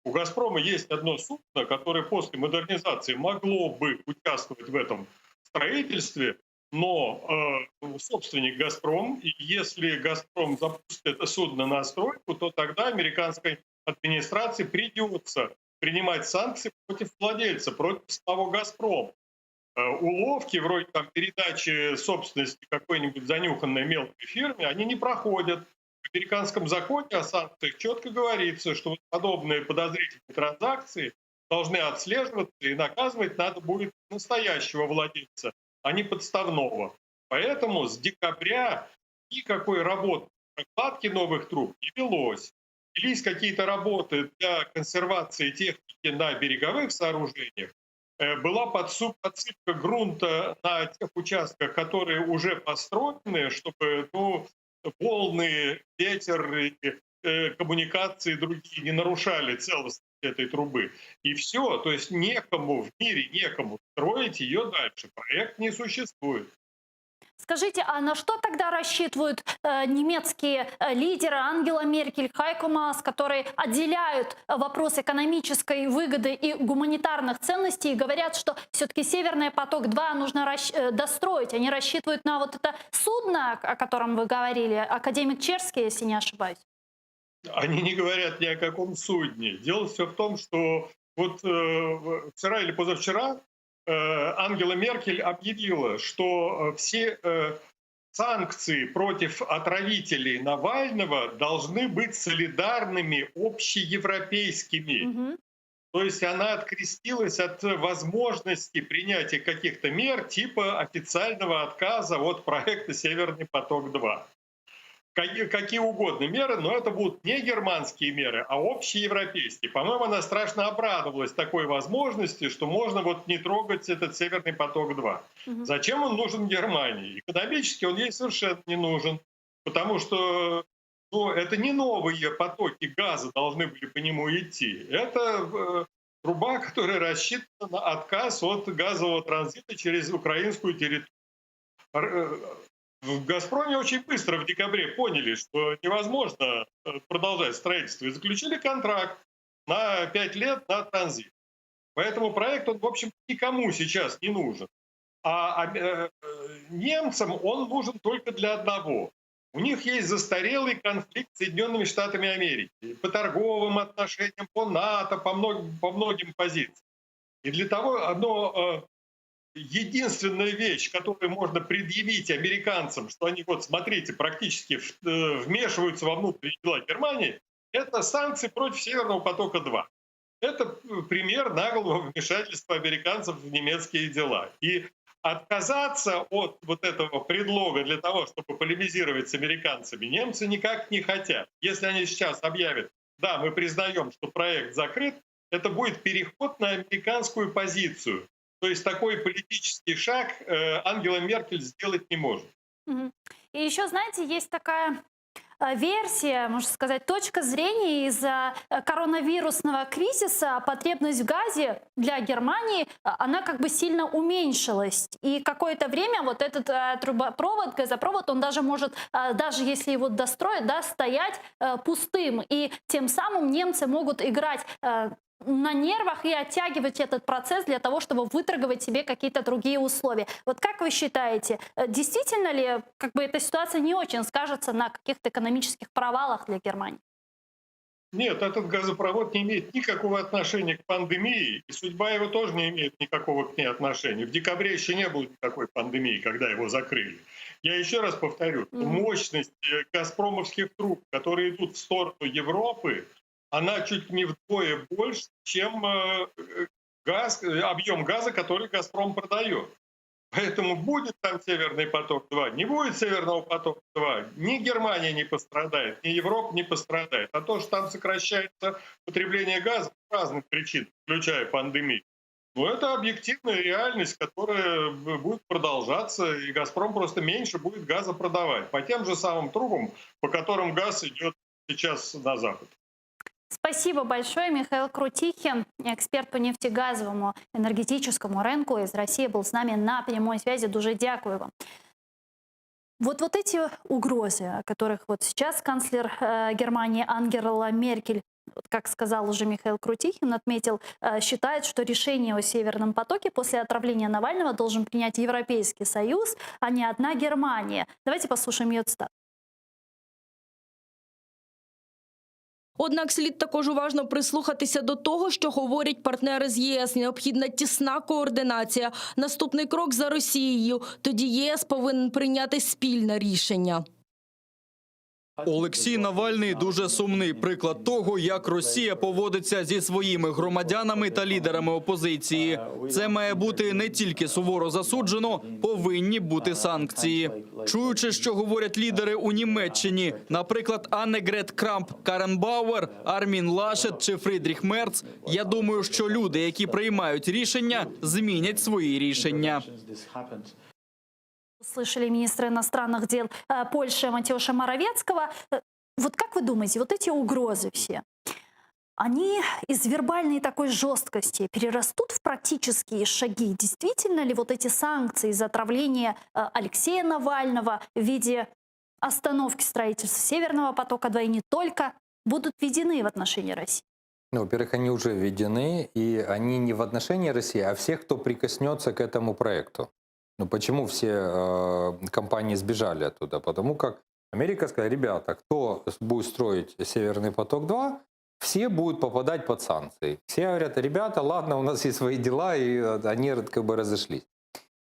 У «Газпрома» есть одно судно, которое после модернизации могло бы участвовать в этом строительстве, но собственник «Газпром», и если «Газпром» запустит это судно на стройку, то тогда американской администрации придется принимать санкции против владельца, против самого «Газпрома». Уловки, вроде там передачи собственности какой-нибудь занюханной мелкой фирме, они не проходят. В американском законе о санкциях четко говорится, что подобные подозрительные транзакции должны отслеживаться и наказывать надо будет настоящего владельца, а не подставного. Поэтому с декабря никакой работы по прокладке новых труб не велось. Велись какие-то работы для консервации техники на береговых сооружениях. Была подсыпка грунта на тех участках, которые уже построены, чтобы волны, ветер, коммуникации другие не нарушали целостность этой трубы. И все, то есть некому в мире, некому строить ее дальше. Проект не существует. Скажите, а на что тогда рассчитывают немецкие лидеры Ангела Меркель, Хайко Маас, которые отделяют вопрос экономической выгоды и гуманитарных ценностей и говорят, что все-таки Северный поток-2 нужно достроить? Они рассчитывают на вот это судно, о котором вы говорили, академик Черский, если не ошибаюсь. Они не говорят ни о каком судне. Дело все в том, что вот вчера или позавчера Ангела Меркель объявила, что все санкции против отравителей Навального должны быть солидарными, общеевропейскими. То есть она открестилась от возможности принятия каких-то мер типа официального отказа от проекта «Северный поток-2». Какие угодно меры, но это будут не германские меры, а общеевропейские. По-моему, она страшно обрадовалась такой возможности, что можно вот не трогать этот «Северный поток-2». Зачем он нужен Германии? Экономически он ей совершенно не нужен, потому что это не новые потоки газа должны были по нему идти. Это труба, которая рассчитана на отказ от газового транзита через украинскую территорию. В «Газпроме» очень быстро в декабре поняли, что невозможно продолжать строительство, и заключили контракт на 5 лет на транзит. Поэтому проект, он, в общем, никому сейчас не нужен. А немцам он нужен только для одного. У них есть застарелый конфликт с Соединенными Штатами Америки по торговым отношениям, по НАТО, по многим позициям. И для того единственная вещь, которую можно предъявить американцам, что они, вот смотрите, практически вмешиваются во внутренние дела Германии, это санкции против «Северного потока-2». Это пример наглого вмешательства американцев в немецкие дела. И отказаться от вот этого предлога для того, чтобы полемизировать с американцами, немцы никак не хотят. Если они сейчас объявят, да, мы признаем, что проект закрыт, это будет переход на американскую позицию. То есть такой политический шаг Ангела Меркель сделать не может. И еще, знаете, есть такая версия, можно сказать, точка зрения из-за коронавирусного кризиса, потребность в газе для Германии, она как бы сильно уменьшилась. И какое-то время вот этот трубопровод, газопровод, он даже может, даже если его достроят, да, стоять пустым. И тем самым немцы могут играть на нервах и оттягивать этот процесс для того, чтобы выторговать себе какие-то другие условия. Вот как вы считаете, действительно ли как бы эта ситуация не очень скажется на каких-то экономических провалах для Германии? Нет, этот газопровод не имеет никакого отношения к пандемии, и судьба его тоже не имеет никакого к ней отношения. В декабре еще не было никакой пандемии, когда его закрыли. Я еще раз повторю, мощность газпромовских труб, которые идут в сторону Европы, она чуть не вдвое больше, чем объем газа, который «Газпром» продает. Поэтому будет там «Северный поток-2», не будет «Северного потока-2», ни Германия не пострадает, ни Европа не пострадает. А то, что там сокращается потребление газа по разным причинам, включая пандемию, это объективная реальность, которая будет продолжаться, и «Газпром» просто меньше будет газа продавать по тем же самым трубам, по которым газ идет сейчас на Запад. Спасибо большое. Михаил Крутихин, эксперт по нефтегазовому энергетическому рынку из России, был с нами на прямой связи. Дуже дякую вам. Вот эти угрозы, о которых вот сейчас канцлер Германии Ангела Меркель, как сказал уже Михаил Крутихин, отметил, считает, что решение о Северном потоке после отравления Навального должен принять Европейский Союз, а не одна Германия. Давайте послушаем ее цитату. Однак слід також уважно прислухатися до того, що говорять партнери з ЄС. Необхідна тісна координація. Наступний крок за Росією. Тоді ЄС повинен прийняти спільне рішення. Олексій Навальний – дуже сумний приклад того, як Росія поводиться зі своїми громадянами та лідерами опозиції. Це має бути не тільки суворо засуджено, повинні бути санкції. Чуючи, що говорять лідери у Німеччині, наприклад, Аннегрет Крамп-Каренбауер, Армін Лашет чи Фрідріх Мерц, я думаю, що люди, які приймають рішення, змінять свої рішення. Слышали министра иностранных дел Польши Матеуша Моровецкого. Вот как вы думаете, вот эти угрозы все, они из вербальной такой жесткости перерастут в практические шаги? Действительно ли вот эти санкции за отравление Алексея Навального в виде остановки строительства Северного потока-2 и не только будут введены в отношении России? Во-первых, они уже введены, и они не в отношении России, а всех, кто прикоснется к этому проекту. Почему все компании сбежали оттуда? Потому как Америка сказала: ребята, кто будет строить Северный поток-2, все будут попадать под санкции. Все говорят: ребята, ладно, у нас есть свои дела, и они как бы разошлись.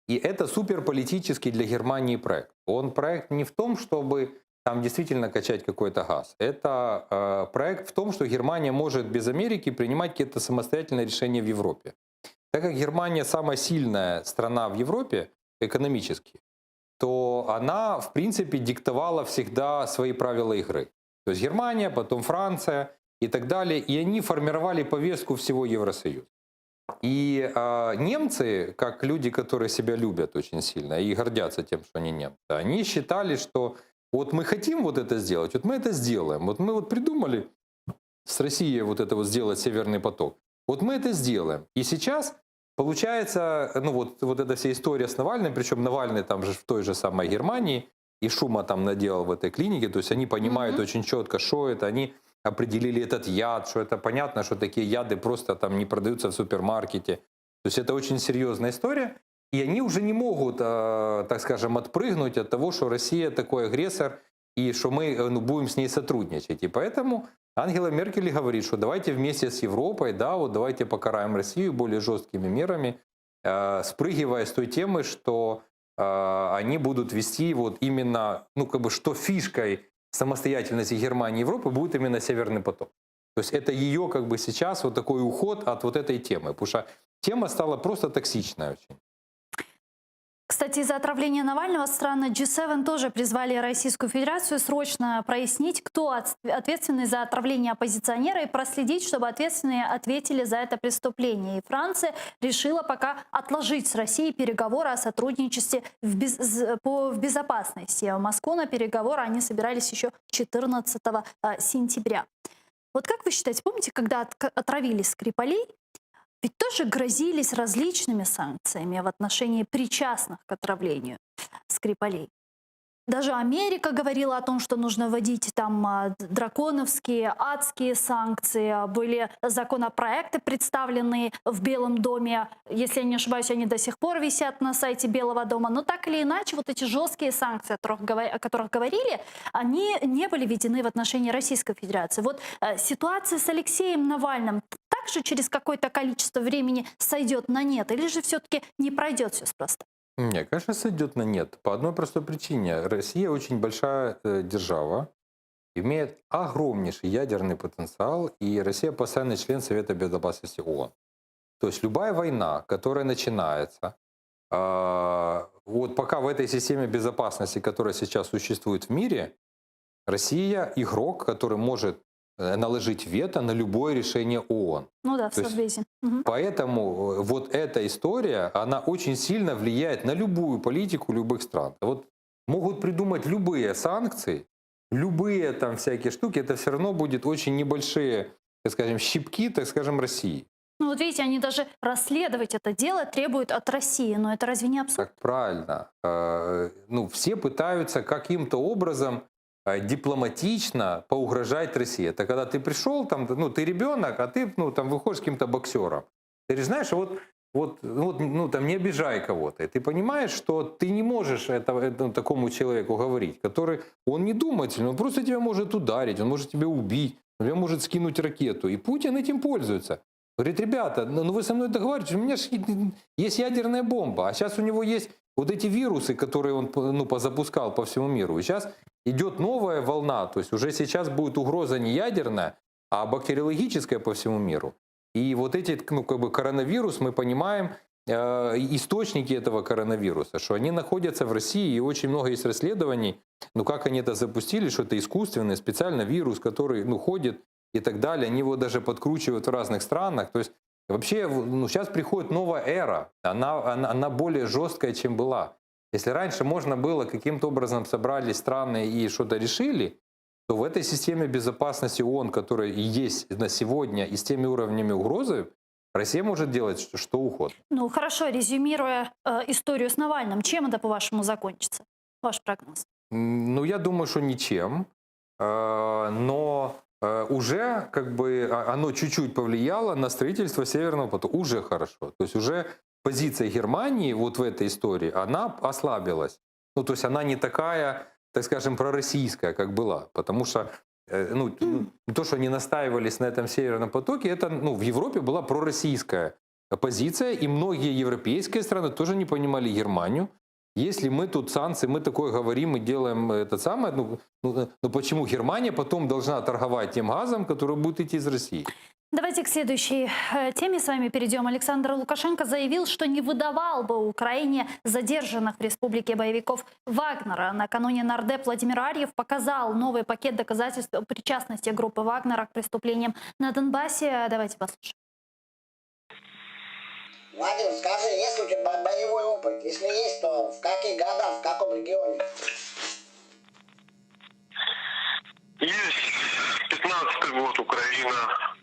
И это суперполитический для Германии проект. Проект не в том, чтобы там действительно качать какой-то газ. Это проект в том, что Германия может без Америки принимать какие-то самостоятельные решения в Европе. Так как Германия самая сильная страна в Европе, экономически, то она, в принципе, диктовала всегда свои правила игры. То есть Германия, потом Франция и так далее. И они формировали повестку всего Евросоюза. И немцы, как люди, которые себя любят очень сильно и гордятся тем, что они немцы, они считали, что вот мы хотим вот это сделать, вот мы это сделаем. Вот мы придумали с Россией вот это сделать Северный поток. Вот мы это сделаем. И сейчас получается, вот эта вся история с Навальным, причем Навальный там же в той же самой Германии, и шума там наделал в этой клинике, то есть они понимают очень четко, что это, они определили этот яд, что это понятно, что такие яды просто там не продаются в супермаркете. То есть это очень серьезная история, и они уже не могут, так скажем, отпрыгнуть от того, что Россия такой агрессор, и что мы будем с ней сотрудничать. И поэтому Ангела Меркель говорит, что давайте вместе с Европой, давайте покараем Россию более жесткими мерами, спрыгивая с той темы, что они будут вести именно, что фишкой самостоятельности Германии и Европы будет именно Северный поток. То есть это ее сейчас такой уход от этой темы, потому что тема стала просто токсичной очень. Кстати, из-за отравления Навального страны G7 тоже призвали Российскую Федерацию срочно прояснить, кто ответственный за отравление оппозиционера, и проследить, чтобы ответственные ответили за это преступление. И Франция решила пока отложить с Россией переговоры о сотрудничестве в безопасности. В Москву на переговоры они собирались еще 14 сентября. Вот как вы считаете, помните, когда отравили Скрипалей, ведь тоже грозились различными санкциями в отношении причастных к отравлению Скрипалей. Даже Америка говорила о том, что нужно вводить там драконовские, адские санкции. Были законопроекты, представленные в Белом доме. Если я не ошибаюсь, они до сих пор висят на сайте Белого дома. Но так или иначе, вот эти жесткие санкции, о которых говорили, они не были введены в отношении Российской Федерации. Вот ситуация с Алексеем Навальным также через какое-то количество времени сойдет на нет? Или же все-таки не пройдет все спроста? Мне кажется, сойдет на нет. По одной простой причине. Россия очень большая держава, имеет огромнейший ядерный потенциал, и Россия постоянный член Совета Безопасности ООН. То есть любая война, которая начинается, вот пока в этой системе безопасности, которая сейчас существует в мире, Россия игрок, который может наложить вето на любое решение ООН. Ну да, в Совбезе. Поэтому вот эта история, она очень сильно влияет на любую политику любых стран. Вот могут придумать любые санкции, любые там всякие штуки, это все равно будет очень небольшие, так скажем, щипки, так скажем, России. Ну вот видите, они даже расследовать это дело требуют от России, но это разве не абсурд? Так правильно. Ну, все пытаются каким-то образом дипломатично поугрожать России. Это когда ты пришел, там, ну, ты ребенок, а ты, ну, там, выходишь с каким-то боксером. Ты говоришь, знаешь, там, не обижай кого-то. И ты понимаешь, что ты не можешь такому человеку говорить, который, он не думательный, он просто тебя может ударить, он может тебя убить, он тебя может скинуть ракету. И Путин этим пользуется. Говорит, ребята, ну вы со мной договариваетесь, у меня же есть ядерная бомба, а сейчас у него есть вот эти вирусы, которые он позапускал по всему миру. И сейчас идет новая волна, то есть уже сейчас будет угроза не ядерная, а бактериологическая по всему миру. И вот эти, коронавирус, мы понимаем, источники этого коронавируса, что они находятся в России, и очень много есть расследований, как они это запустили, что это искусственный, специально вирус, который, ходит и так далее, они его даже подкручивают в разных странах, то есть вообще, сейчас приходит новая эра, она более жесткая, чем была. Если раньше можно было каким-то образом собрались страны и что-то решили, то в этой системе безопасности ООН, которая есть на сегодня, и с теми уровнями угрозы, Россия может делать что угодно. Ну хорошо, резюмируя историю с Навальным, чем это, по-вашему, закончится? Ваш прогноз? Ну, я думаю, что ничем, но уже оно чуть-чуть повлияло на строительство Северного потока. Уже хорошо. То есть уже позиция Германии вот в этой истории, она ослабилась. Ну, то есть она не такая, так скажем, пророссийская, как была. Потому что то, что они настаивались на этом Северном потоке, это в Европе была пророссийская позиция, и многие европейские страны тоже не понимали Германию. Если мы тут санкции, мы такое говорим, мы делаем это самое, почему Германия потом должна торговать тем газом, который будет идти из России? Давайте к следующей теме с вами перейдем. Александр Лукашенко заявил, что не выдавал бы Украине задержанных в республике боевиков Вагнера. Накануне нардеп Владимир Арьев показал новый пакет доказательств о причастности группы Вагнера к преступлениям на Донбассе. Давайте послушаем. Владимир, скажи, есть ли у тебя боевой опыт? Если есть, то в каких годах, в каком регионе? Есть 15-й год Украина,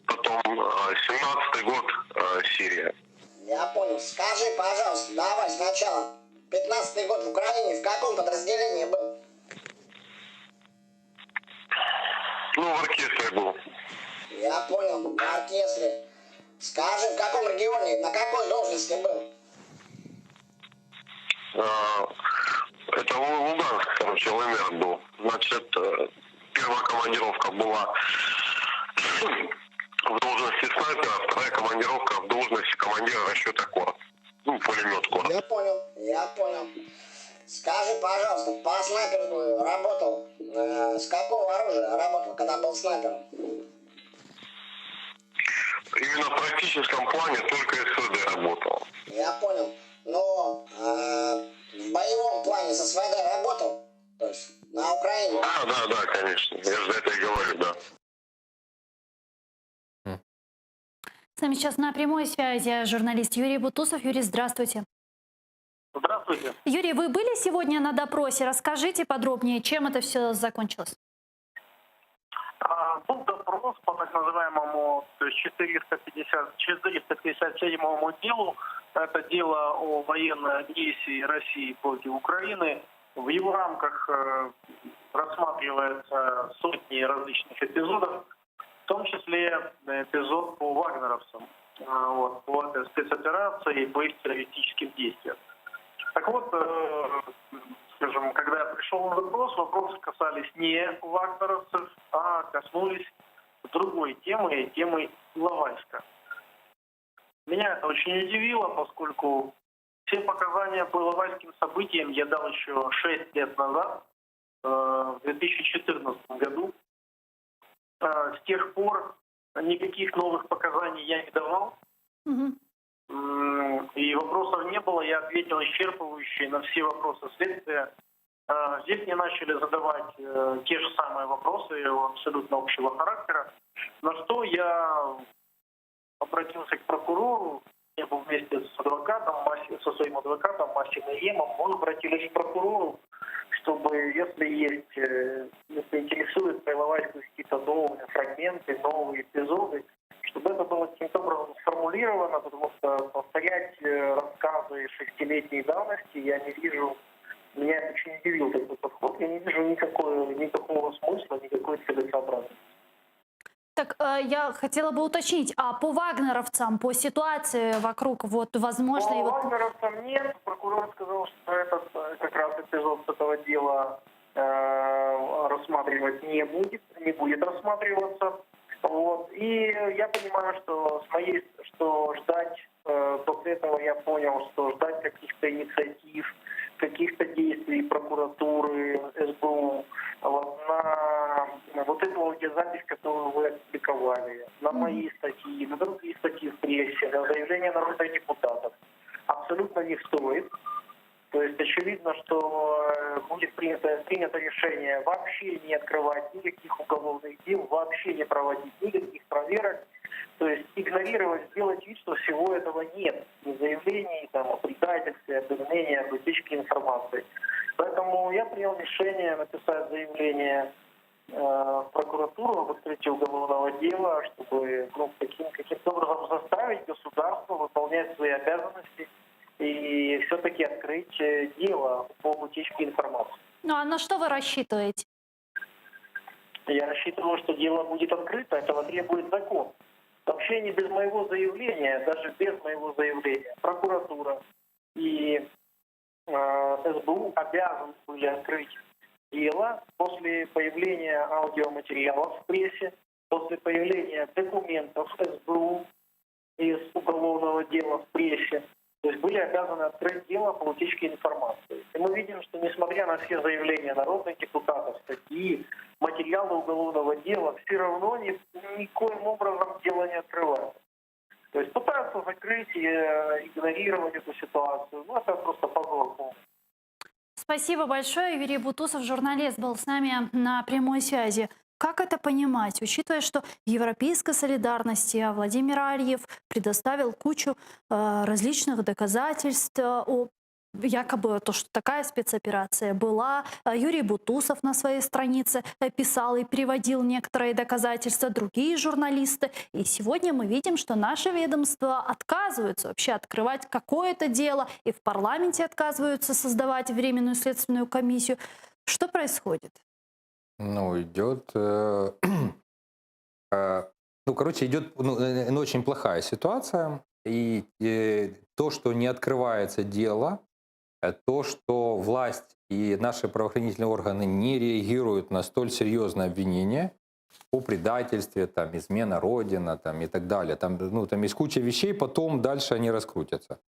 потом 17-й год Сирия. Я понял. Скажи, пожалуйста, давай сначала. 15-й год в Украине в каком подразделении был? В оркестре был. Я понял, в оркестре. Скажи, в каком регионе, на какой должности был? Это Луганск, ЛНР был. Значит, первая командировка была в должности снайпера, а вторая командировка в должности командира расчета КОР. Пулемет КОР. Я понял. Скажи, пожалуйста, по снайперу работал, с какого оружия работал, когда был снайпером? Именно в практическом плане только СВД работал. Я понял. Но в с СВД работал? То есть на Украине? Да, конечно. Я же за это и говорю, да. С нами сейчас на прямой связи журналист Юрий Бутусов. Юрий, здравствуйте. Здравствуйте. Юрий, вы были сегодня на допросе? Расскажите подробнее, чем это все закончилось. Был допрос по так называемому 457 делу. Это дело о военной агрессии России против Украины. В его рамках рассматриваются сотни различных эпизодов, в том числе эпизод по вагнеровцам, по этой спецоперации и по их террористическим действиям. Так вот, скажем, когда я пришел на допрос, вопросы касались не вагнеровцев, а коснулись другой темы, темы Иловайска. Меня это очень удивило, поскольку все показания по Иловайским событиям я дал еще 6 лет назад, в 2014 году. С тех пор никаких новых показаний я не давал. И вопросов не было, я ответил исчерпывающе на все вопросы следствия. Здесь мне начали задавать те же самые вопросы абсолютно общего характера, на что я обратился к прокурору, я был вместе с адвокатом, со своим адвокатом Масиным Емом, мы обратились к прокурору, чтобы, если интересует по Иловайску какие-то новые фрагменты, новые эпизоды, чтобы это было каким-то образом сформулировано, потому что повторять рассказы 6-летней давности я не вижу, меня это очень удивил такой подход, я не вижу никакого смысла, никакой целесообразности. Так, я хотела бы уточнить, а по вагнеровцам, по ситуации вокруг, возможно... По вагнеровцам нет, прокурор сказал, что этот как раз эпизод этого дела рассматривать не будет рассматриваться. И я понимаю, что ждать, после этого я понял, что ждать каких-то инициатив, каких-то действий прокуратуры, СБУ, на эту аудиозапись, которую вы опубликовали, на мои статьи, на другие статьи в прессе, на заявления народных депутатов, абсолютно не стоит. То есть очевидно, что будет принято решение вообще не открывать никаких уголовных дел, вообще не проводить никаких проверок, то есть игнорировать, сделать вид, что всего этого нет. Ни заявлений о предательстве, обвинении, об утечке информации. Поэтому я принял решение написать заявление в прокуратуру об открытии уголовного дела, чтобы каким-то образом заставить государство выполнять свои обязанности и все-таки открыть дело по утечке информации. Ну а на что вы рассчитываете? Я рассчитываю, что дело будет открыто, этого требует закон. Вообще не без моего заявления, даже без моего заявления, прокуратура и СБУ обязаны были открыть дело после появления аудиоматериалов в прессе, после появления документов СБУ из уголовного дела в прессе. То есть были обязаны открыть дело по утечке информации. И мы видим, что несмотря на все заявления народных депутатов, статьи, материалы уголовного дела, все равно никоим образом дело не открывается. То есть пытаются закрыть и игнорировать эту ситуацию. Это просто позор. Спасибо большое. Юрий Бутусов, журналист, был с нами на прямой связи. Как это понимать, учитывая, что европейской солидарности Владимир Альев предоставил кучу различных доказательств о якобы то, что такая спецоперация была. Юрий Бутусов на своей странице писал и приводил некоторые доказательства, другие журналисты. И сегодня мы видим, что наши ведомства отказываются вообще открывать какое-то дело, и в парламенте отказываются создавать временную следственную комиссию. Что происходит? Идет... идет очень плохая ситуация. И то, что не открывается дело, то, что власть и наши правоохранительные органы не реагируют на столь серьезное обвинение о предательстве, измена Родина и так далее. Там есть куча вещей, потом дальше они раскрутятся.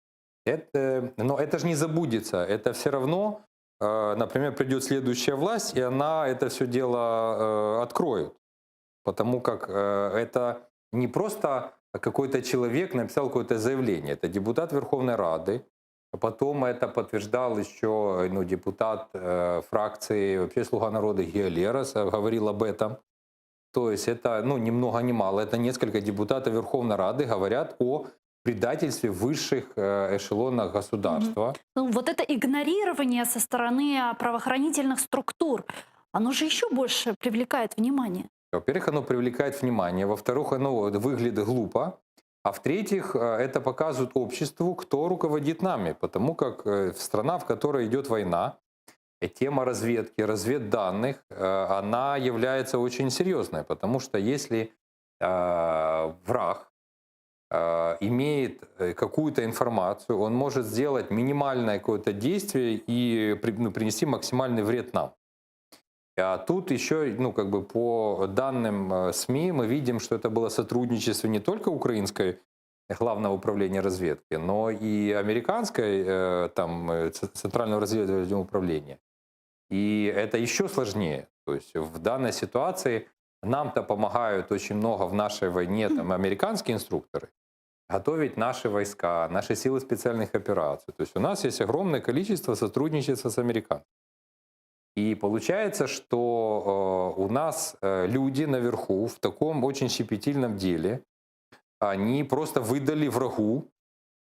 Но это же не забудется. Это все равно, например, придет следующая власть, и она это все дело откроет. Потому как это не просто какой-то человек написал какое-то заявление. Это депутат Верховной Рады, Потом это подтверждал еще депутат фракции вообще «Слуга народа» Гео Лерос, говорил об этом. То есть это ни много ни мало, это несколько депутатов Верховной Рады говорят о предательстве в высших эшелонах государства. Ну, вот это игнорирование со стороны правоохранительных структур, оно же еще больше привлекает внимание. Во-первых, оно привлекает внимание, во-вторых, оно выглядит глупо, а в-третьих, это показывает обществу, кто руководит нами, потому как страна, в которой идет война, тема разведки, разведданных, она является очень серьезной, потому что если враг имеет какую-то информацию, он может сделать минимальное какое-то действие и принести максимальный вред нам. А тут еще, по данным СМИ, мы видим, что это было сотрудничество не только украинской главного управления разведки, но и американской Центрального разведывательного управления. И это еще сложнее. То есть в данной ситуации нам-то помогают очень много в нашей войне американские инструкторы готовить наши войска, наши силы специальных операций. То есть у нас есть огромное количество сотрудничества с американцами. И получается, что у нас люди наверху в таком очень щепетильном деле, они просто выдали врагу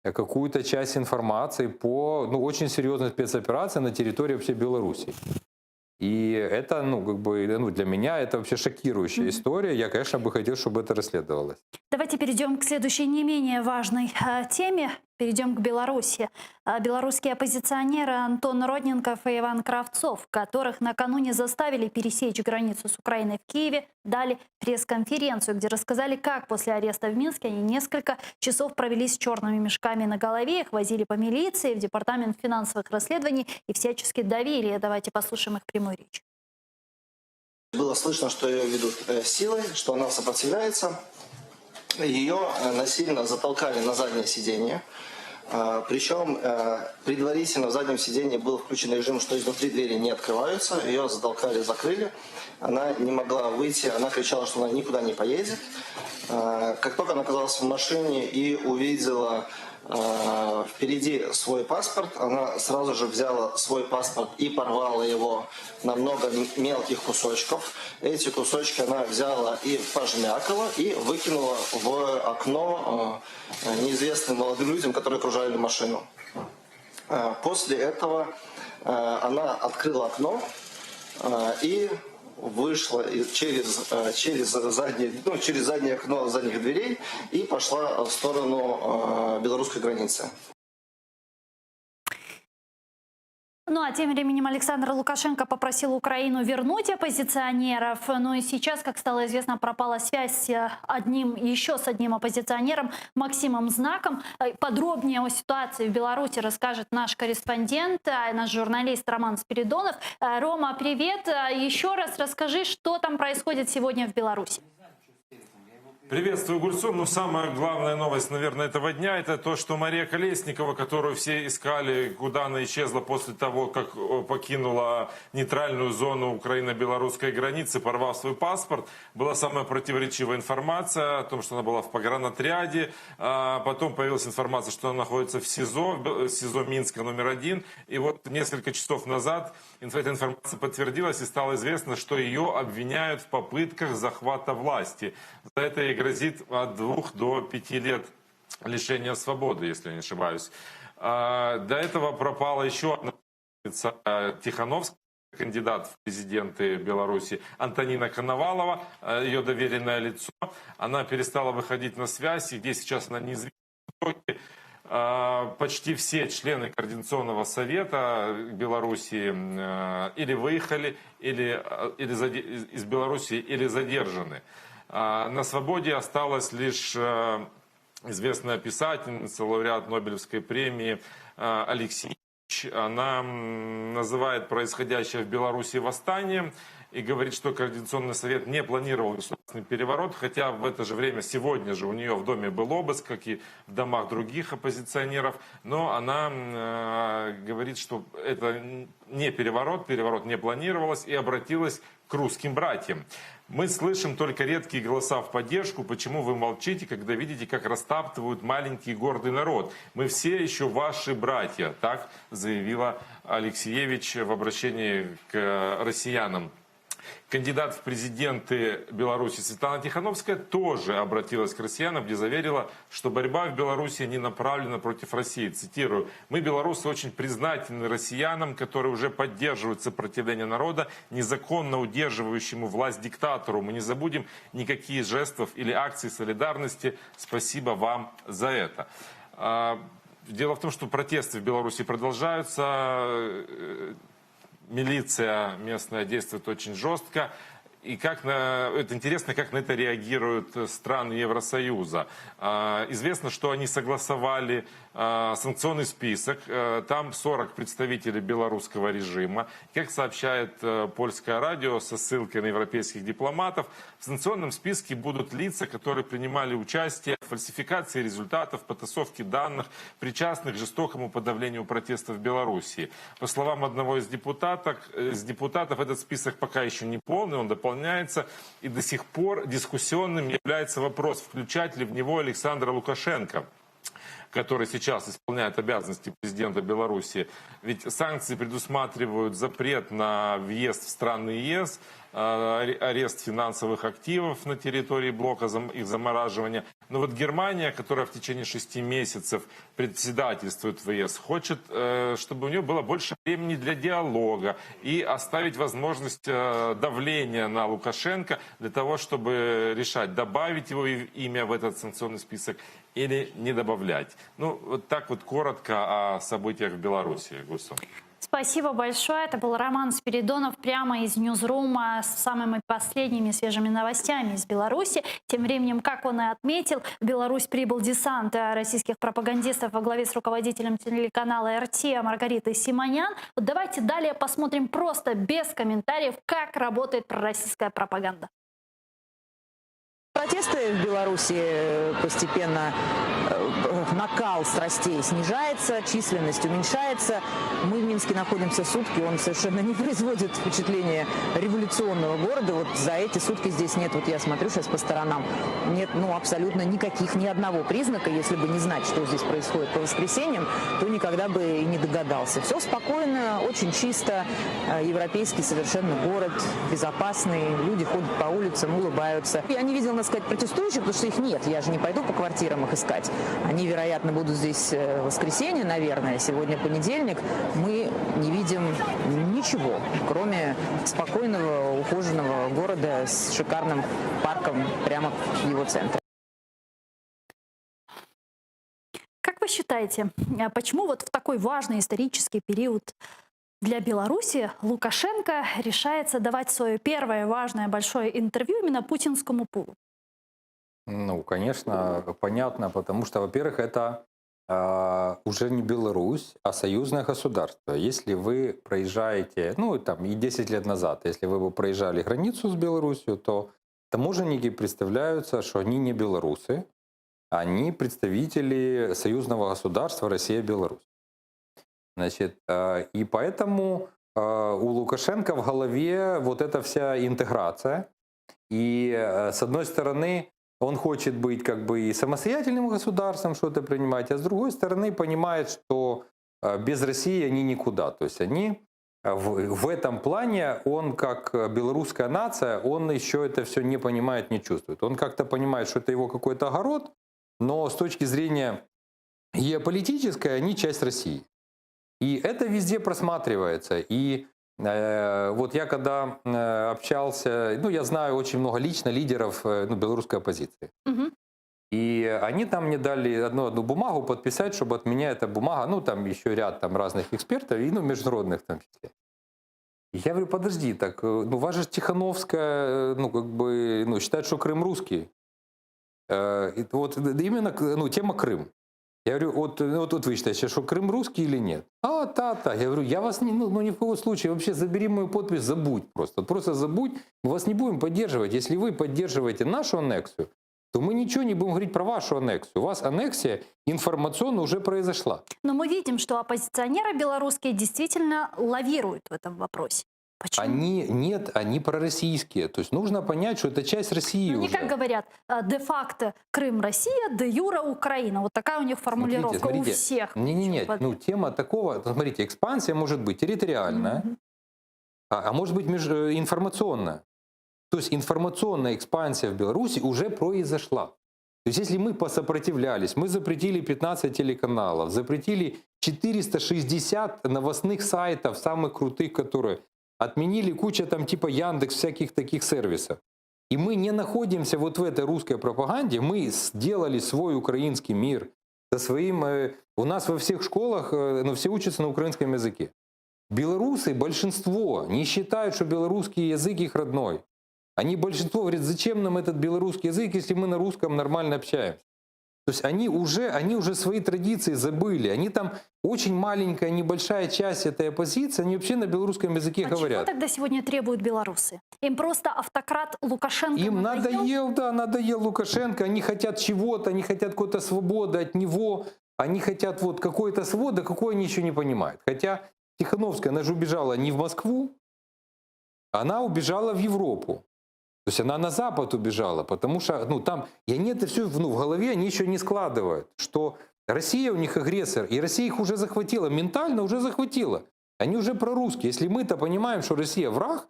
какую-то часть информации по очень серьезной спецоперации на территории вообще Беларуси. И это, для меня это вообще шокирующая история. Я, конечно, бы хотел, чтобы это расследовалось. Давайте перейдем к следующей не менее важной теме. Перейдем к Беларуси. Белорусские оппозиционеры Антон Родненков и Иван Кравцов, которых накануне заставили пересечь границу с Украиной в Киеве, дали пресс-конференцию, где рассказали, как после ареста в Минске они несколько часов провели с черными мешками на голове, их возили по милиции, в департамент финансовых расследований и всячески давили. Давайте послушаем их прямую речь. Было слышно, что ее ведут силой, что она сопротивляется. Ее насильно затолкали на заднее сиденье. Причем предварительно в заднем сиденье был включен режим, что изнутри двери не открываются. Ее затолкали, закрыли. Она не могла выйти, она кричала, что она никуда не поедет. Как только она оказалась в машине и увидела впереди свой паспорт, она сразу же взяла свой паспорт и порвала его на много мелких кусочков. Эти кусочки она взяла и пожмякала и выкинула в окно неизвестным молодым людям, которые окружали машину. После этого она открыла окно и вышла через заднее окно задних дверей и пошла в сторону белорусской границы. Ну а тем временем Александр Лукашенко попросил Украину вернуть оппозиционеров. Ну и сейчас, как стало известно, пропала связь с одним оппозиционером Максимом Знаком. Подробнее о ситуации в Беларуси расскажет наш корреспондент, наш журналист Роман Спиридонов. Рома, привет. Еще раз расскажи, что там происходит сегодня в Беларуси. Приветствую, Гульсун. Ну, самая главная новость, наверное, этого дня, это то, что Мария Колесникова, которую все искали, куда она исчезла после того, как покинула нейтральную зону украино-белорусской границы, порвав свой паспорт, была самая противоречивая информация о том, что она была в погранотряде. Потом появилась информация, что она находится в СИЗО Минска номер 1. И вот несколько часов назад эта информация подтвердилась, и стало известно, что ее обвиняют в попытках захвата власти. За это ей грозит от 2 до 5 лет лишения свободы, если я не ошибаюсь. До этого пропала еще одна Тихановская, кандидат в президенты Беларуси, Антонина Коновалова, ее доверенное лицо. Она перестала выходить на связь, и где сейчас она неизвестна. Почти все члены Координационного совета Беларуси или выехали из Беларуси, или задержаны. На свободе осталась лишь известная писательница, лауреат Нобелевской премии Алексей. Она называет происходящее в Беларуси восстанием и говорит, что Координационный совет не планировал государственный переворот, хотя в это же время, сегодня же у нее в доме был обыск, как и в домах других оппозиционеров, но она говорит, что это не переворот, переворот не планировалось, и обратилась к русским братьям. Мы слышим только редкие голоса в поддержку. Почему вы молчите, когда видите, как растаптывают маленький гордый народ? Мы все еще ваши братья, так заявила Алексеевич в обращении к россиянам. Кандидат в президенты Беларуси Светлана Тихановская тоже обратилась к россиянам, где заверила, что борьба в Беларуси не направлена против России. Цитирую: «Мы, белорусы, очень признательны россиянам, которые уже поддерживают сопротивление народа, незаконно удерживающему власть диктатору. Мы не забудем никакие жестов или акции солидарности. Спасибо вам за это». Дело в том, что протесты в Беларуси продолжаются. Милиция местная действует очень жестко. И это интересно, как на это реагируют страны Евросоюза. Известно, что они согласовали санкционный список. Там 40 представителей белорусского режима. Как сообщает польское радио со ссылкой на европейских дипломатов, в санкционном списке будут лица, которые принимали участие в фальсификации результатов, потасовке данных, причастных к жестокому подавлению протестов в Беларуси. По словам одного из депутатов, этот список пока еще не полный, он дополняется, и до сих пор дискуссионным является вопрос, включать ли в него Александра Лукашенко, который сейчас исполняет обязанности президента Беларуси. Ведь санкции предусматривают запрет на въезд в страны ЕС, арест финансовых активов на территории блока, их замораживание. Но вот Германия, которая в течение 6 месяцев председательствует в ЕС, хочет, чтобы у нее было больше времени для диалога и оставить возможность давления на Лукашенко для того, чтобы решать, добавить его имя в этот санкционный список или не добавлять. Ну, вот так вот коротко о событиях в Беларуси, Гусо. Спасибо большое. Это был Роман Спиридонов прямо из Ньюзрума с самыми последними свежими новостями из Беларуси. Тем временем, как он и отметил, в Беларусь прибыл десант российских пропагандистов во главе с руководителем телеканала РТ Маргаритой Симонян. Вот давайте далее посмотрим просто без комментариев, как работает пророссийская пропаганда. Протесты в Беларуси постепенно, накал страстей снижается, численность уменьшается. Мы в Минске находимся сутки, он совершенно не производит впечатления революционного города. Вот за эти сутки здесь нет, вот я смотрю сейчас по сторонам, нет абсолютно никаких, ни одного признака. Если бы не знать, что здесь происходит по воскресеньям, то никогда бы и не догадался. Все спокойно, очень чисто, европейский совершенно город, безопасный, люди ходят по улицам, улыбаются. Я не видела, сказать, протестующих, потому что их нет. Я же не пойду по квартирам их искать. Они, вероятно, будут здесь в воскресенье, наверное. Сегодня понедельник. Мы не видим ничего, кроме спокойного, ухоженного города с шикарным парком прямо в его центре. Как вы считаете, почему вот в такой важный исторический период для Беларуси Лукашенко решается давать свое первое важное большое интервью именно путинскому пулу? Ну, конечно, понятно, потому что, во-первых, это уже не Беларусь, а союзное государство. Если вы проезжаете, и 10 лет назад, если вы бы проезжали границу с Беларусью, то таможенники представляются, что они не белорусы, они представители союзного государства Россия-Беларусь. Значит, и поэтому у Лукашенко в голове вот эта вся интеграция. И с одной стороны, он хочет быть как бы и самостоятельным государством, что-то принимать, а с другой стороны понимает, что без России они никуда. То есть они в этом плане, он как белорусская нация, он еще это все не понимает, не чувствует. Он как-то понимает, что это его какой-то огород, но с точки зрения геополитической они часть России. И это везде просматривается. И вот я когда общался, я знаю очень много лично лидеров белорусской оппозиции. И они там мне дали одну бумагу подписать, чтобы от меня эта бумага, там еще ряд разных экспертов, и международных в том числе. И я говорю, подожди, так, вас же Тихановская, считает, что Крым русский. Вот именно тема Крым. Я говорю, вот вы считаете, что Крым русский или нет? Я говорю, я вас ни в коем случае, вообще забери мою подпись, забудь просто. Просто забудь, мы вас не будем поддерживать. Если вы поддерживаете нашу аннексию, то мы ничего не будем говорить про вашу аннексию. У вас аннексия информационно уже произошла. Но мы видим, что оппозиционеры белорусские действительно лавируют в этом вопросе. Они, они пророссийские. То есть нужно понять, что это часть России Они уже. как говорят, де-факто Крым Россия, де-юра Украина. Вот такая у них формулировка у всех. Не, ну тема такого, смотрите, экспансия может быть территориальная, а может быть информационная. То есть информационная экспансия в Беларуси уже произошла. То есть если мы посопротивлялись, мы запретили 15 телеканалов, запретили 460 новостных сайтов, самых крутых, которые отменили кучу там типа Яндекс, всяких таких сервисов. И мы не находимся вот в этой русской пропаганде, мы сделали свой украинский мир. Со своим, у нас во всех школах все учатся на украинском языке. Белорусы, большинство, не считают, что белорусский язык их родной. Они большинство говорят, зачем нам этот белорусский язык, если мы на русском нормально общаемся. То есть они уже свои традиции забыли. Они там очень маленькая, небольшая часть этой оппозиции, они вообще на белорусском языке говорят. Чего тогда сегодня требуют белорусы? Им просто автократ Лукашенко Им надоел Лукашенко, они хотят чего-то, они хотят какой-то свободы от него, они хотят вот какой-то свободы, какой они еще не понимают. Хотя Тихановская, она же убежала не в Москву, она убежала в Европу. То есть она на Запад убежала, потому что там, и они это все в голове, они еще не складывают, что Россия у них агрессор, и Россия их уже захватила, ментально уже захватила. Они уже прорусские. Если мы-то понимаем, что Россия враг,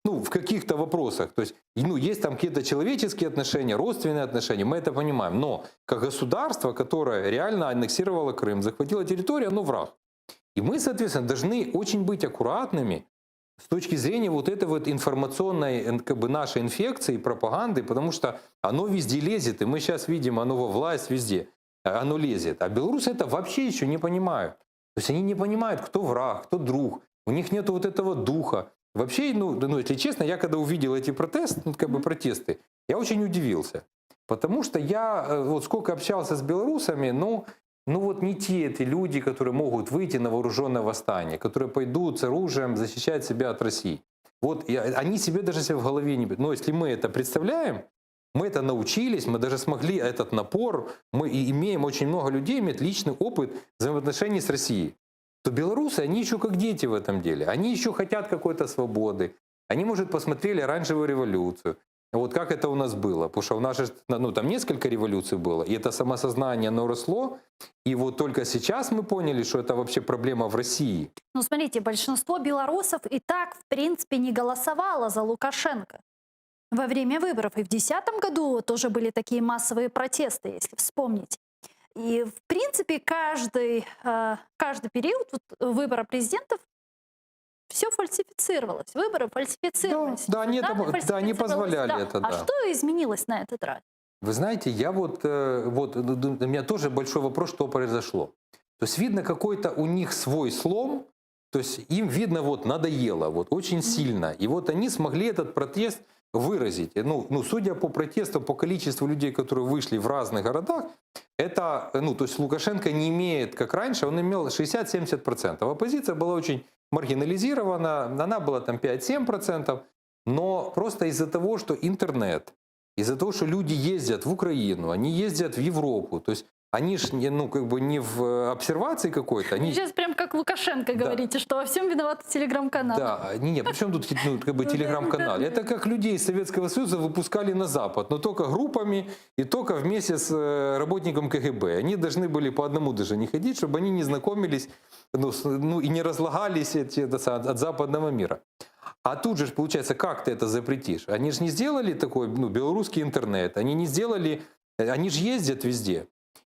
в каких-то вопросах, то есть, есть там какие-то человеческие отношения, родственные отношения, мы это понимаем. Но как государство, которое реально аннексировало Крым, захватило территорию, оно враг. И мы, соответственно, должны очень быть аккуратными с точки зрения вот этой вот информационной нашей инфекции, пропаганды, потому что оно везде лезет, и мы сейчас видим, оно во власть везде, оно лезет. А белорусы это вообще еще не понимают. То есть они не понимают, кто враг, кто друг, у них нет вот этого духа. Вообще, если честно, я когда увидел эти протесты, я очень удивился. Потому что я вот сколько общался с белорусами, вот не те эти люди, которые могут выйти на вооруженное восстание, которые пойдут с оружием защищать себя от России. Вот они себе даже в голове не... Но если мы это представляем, мы это научились, мы даже смогли этот напор, мы имеем очень много людей, имеют личный опыт взаимоотношений с Россией, то белорусы, они еще как дети в этом деле. Они еще хотят какой-то свободы. Они, может, посмотрели оранжевую революцию. Вот как это у нас было. Потому что у нас же там несколько революций было, и это самосознание, оно росло. И вот только сейчас мы поняли, что это вообще проблема в России. Смотрите, большинство белорусов и так, в принципе, не голосовало за Лукашенко во время выборов. И в 2010 году тоже были такие массовые протесты, если вспомнить. И, в принципе, каждый период выбора президентов все фальсифицировалось. Выборы фальсифицировались. Да, они позволяли это. А что изменилось на этот раз? Вы знаете, у меня тоже большой вопрос, что произошло. То есть видно какой-то у них свой слом, то есть им видно надоело, очень сильно. И вот они смогли этот протест выразить. Судя по протестам, по количеству людей, которые вышли в разных городах, это, то есть Лукашенко не имеет, как раньше, он имел 60-70%. Оппозиция была очень маргинализирована, она была там 5-7%, но просто из-за того, что интернет, из-за того, что люди ездят в Украину, они ездят в Европу, то есть они же не в обсервации какой-то. Они... Сейчас прям как Лукашенко говорите, что во всем виноват телеграм-канал. Да, причем тут телеграм-канал? Это как людей из Советского Союза выпускали на Запад, но только группами и только вместе с работником КГБ. Они должны были по одному даже не ходить, чтобы они не знакомились и не разлагались от западного мира. А тут же, получается, как ты это запретишь? Они же не сделали такой белорусский интернет, они же ездят везде.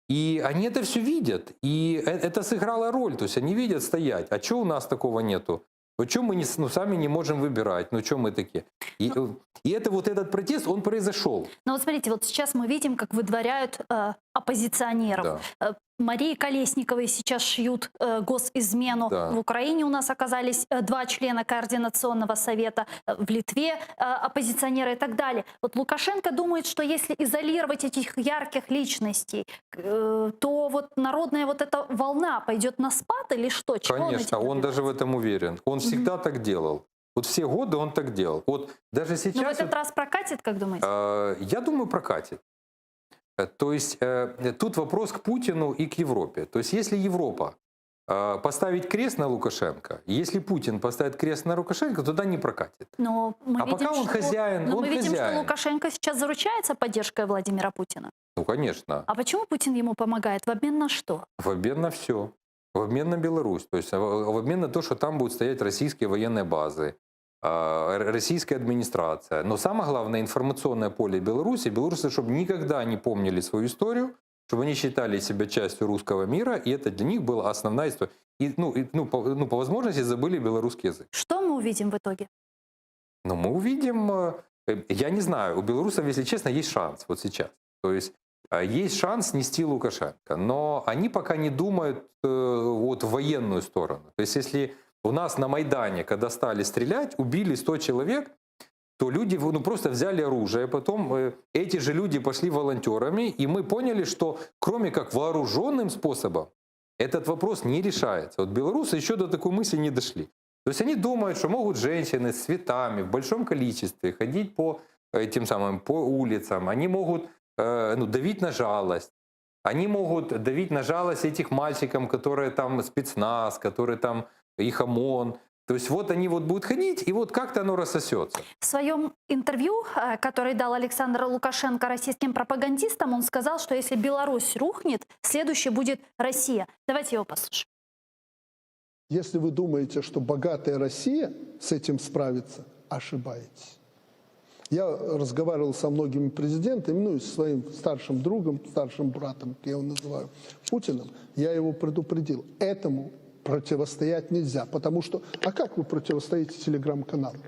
И они это все видят, и это сыграло роль, то есть они видят стоять. А что у нас такого нету? Что мы сами не можем выбирать? Что мы такие? И этот протест, он произошел. Но смотрите, сейчас мы видим, как выдворяют оппозиционеров. Да. Марии Колесниковой сейчас шьют госизмену. Да. В Украине у нас оказались 2 члена Координационного совета, в Литве оппозиционеры и так далее. Вот Лукашенко думает, что если изолировать этих ярких личностей, то народная эта волна пойдет на спад или что? Конечно, он даже в этом уверен. Он всегда так делал. Все годы он так делал. Даже сейчас... Но в этот раз прокатит, как думаете? Я думаю, прокатит. То есть тут вопрос к Путину и к Европе. То есть если Европа поставить крест на Лукашенко. Если Путин поставит крест на Лукашенко, тогда не прокатит. Но мы А видим, пока он что, хозяин, но он мы видим, что хозяин. Лукашенко сейчас заручается поддержкой Владимира Путина. Ну, конечно. А почему Путин ему помогает? В обмен на что? В обмен на все. В обмен на Беларусь. То есть в обмен на то, что там будут стоять российские военные базы, российская администрация. Но самое главное, информационное поле Беларуси. Белорусы, чтобы никогда не помнили свою историю, чтобы они считали себя частью русского мира, и это для них была основная история. И, по возможности забыли белорусский язык. Что мы увидим в итоге? Но мы увидим, я не знаю, у белорусов, если честно, есть шанс вот сейчас. То есть есть шанс снести Лукашенко, но они пока не думают вот в военную сторону. То есть если у нас на Майдане, когда стали стрелять, убили 100 человек, то люди просто взяли оружие, потом эти же люди пошли волонтерами, и мы поняли, что кроме как вооруженным способом этот вопрос не решается. Вот белорусы еще до такой мысли не дошли. То есть они думают, что могут женщины с цветами в большом количестве ходить по улицам, они могут давить на жалость. Они могут давить на жалость этих мальчикам, которые там спецназ, которые там их ОМОН. То есть вот они вот будут ходить, и вот как-то оно рассосется. В своем интервью, которое дал Александр Лукашенко российским пропагандистам, он сказал, что если Беларусь рухнет, следующей будет Россия. Давайте его послушаем. Если вы думаете, что богатая Россия с этим справится, ошибаетесь. Я разговаривал со многими президентами, ну и со своим старшим другом, старшим братом, я его называю, Путиным. Я его предупредил. Этому противостоять нельзя, потому что... А как вы противостоите телеграм-каналам?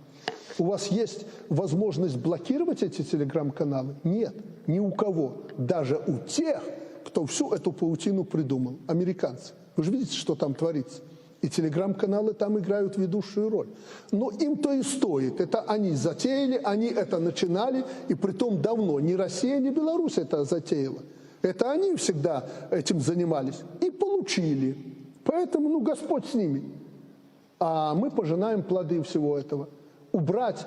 У вас есть возможность блокировать эти телеграм-каналы? Нет, ни у кого. Даже у тех, кто всю эту паутину придумал. Американцы. Вы же видите, что там творится. И телеграм-каналы там играют ведущую роль. Но им-то и стоит. Это они затеяли, они это начинали, и притом давно. Ни Россия, ни Беларусь это затеяла. Это они всегда этим занимались и получили. Поэтому, Господь с ними. А мы пожинаем плоды всего этого. Убрать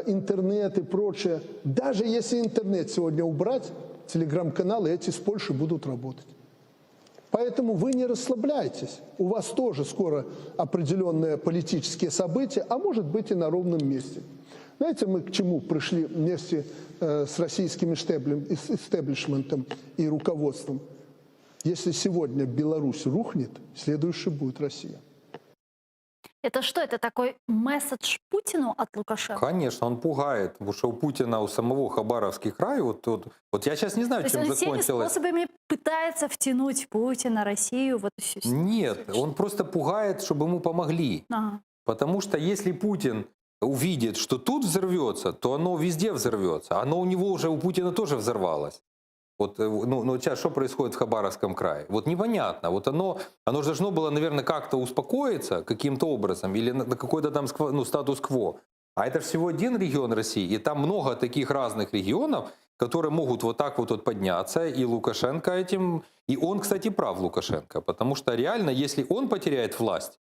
интернет и прочее. Даже если интернет сегодня убрать, телеграм-каналы эти с Польшей будут работать. Поэтому вы не расслабляйтесь. У вас тоже скоро определенные политические события, а может быть и на ровном месте. Знаете, мы к чему пришли вместе с российским истеблишментом и руководством? Если сегодня Беларусь рухнет, следующей будет Россия. Это что? Это такой месседж Путину от Лукашенко? Конечно, он пугает, потому что у Путина, у самого Хабаровский край, вот я сейчас не знаю, То чем есть он всеми закончилось. способами пытается втянуть Путина, Россию в эту всю ситуацию? Нет, он просто пугает, чтобы ему помогли. Ага. Потому что если Путин увидит, что тут взорвется, то оно везде взорвется. Оно у него уже, у Путина тоже взорвалось. Вот, сейчас что происходит в Хабаровском крае? Вот непонятно. Вот оно же должно было, наверное, как-то успокоиться каким-то образом или на какой-то там статус-кво. А это всего один регион России, и там много таких разных регионов, которые могут вот так вот подняться, и Лукашенко этим... И он, кстати, прав, Лукашенко, потому что реально, если он потеряет власть,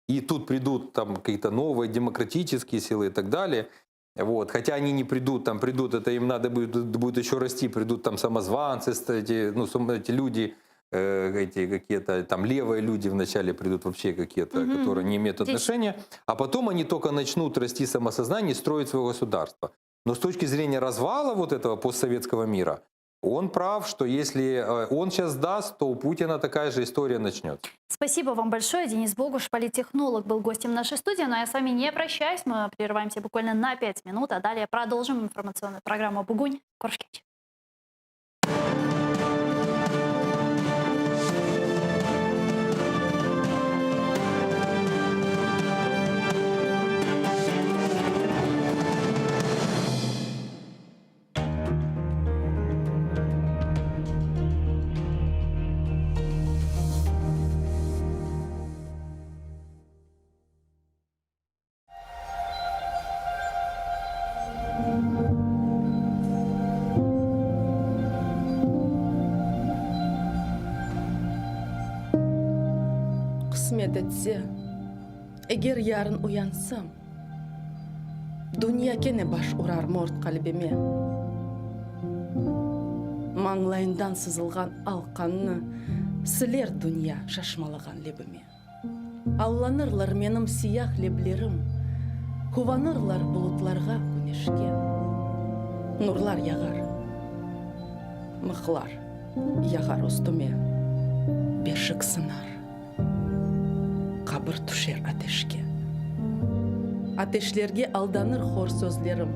и тут придут там какие-то новые демократические силы и так далее... Вот. Хотя они не придут, там придут, это им надо будет еще расти, придут там самозванцы, эти люди, эти какие-то там левые люди вначале придут вообще какие-то, которые не имеют отношения, а потом они только начнут расти самосознание, строить свое государство. Но с точки зрения развала вот этого постсоветского мира, он прав, что если он сейчас сдаст, то у Путина такая же история начнется. Спасибо вам большое. Денис Богуш, политтехнолог, был гостем нашей студии. Но я с вами не прощаюсь. Мы прерываемся буквально на 5 минут, а далее продолжим информационную программу «Бугунь». Коршкевич. Кысмет етсе, эгер ярын уянсам, дүния кене баш урар морт қалбеме. Маңлайындан сызылған алқанны сілер дүния шашмалаған лебіме. Алланырлар менің сиях леблерім, Куванырлар бұлытларға көнешке. Нурлар яғар, мықлар яғар үстіме. Бешік сынар, қабыр түшер атешке. Атешлерге алданыр хор сөзлерім,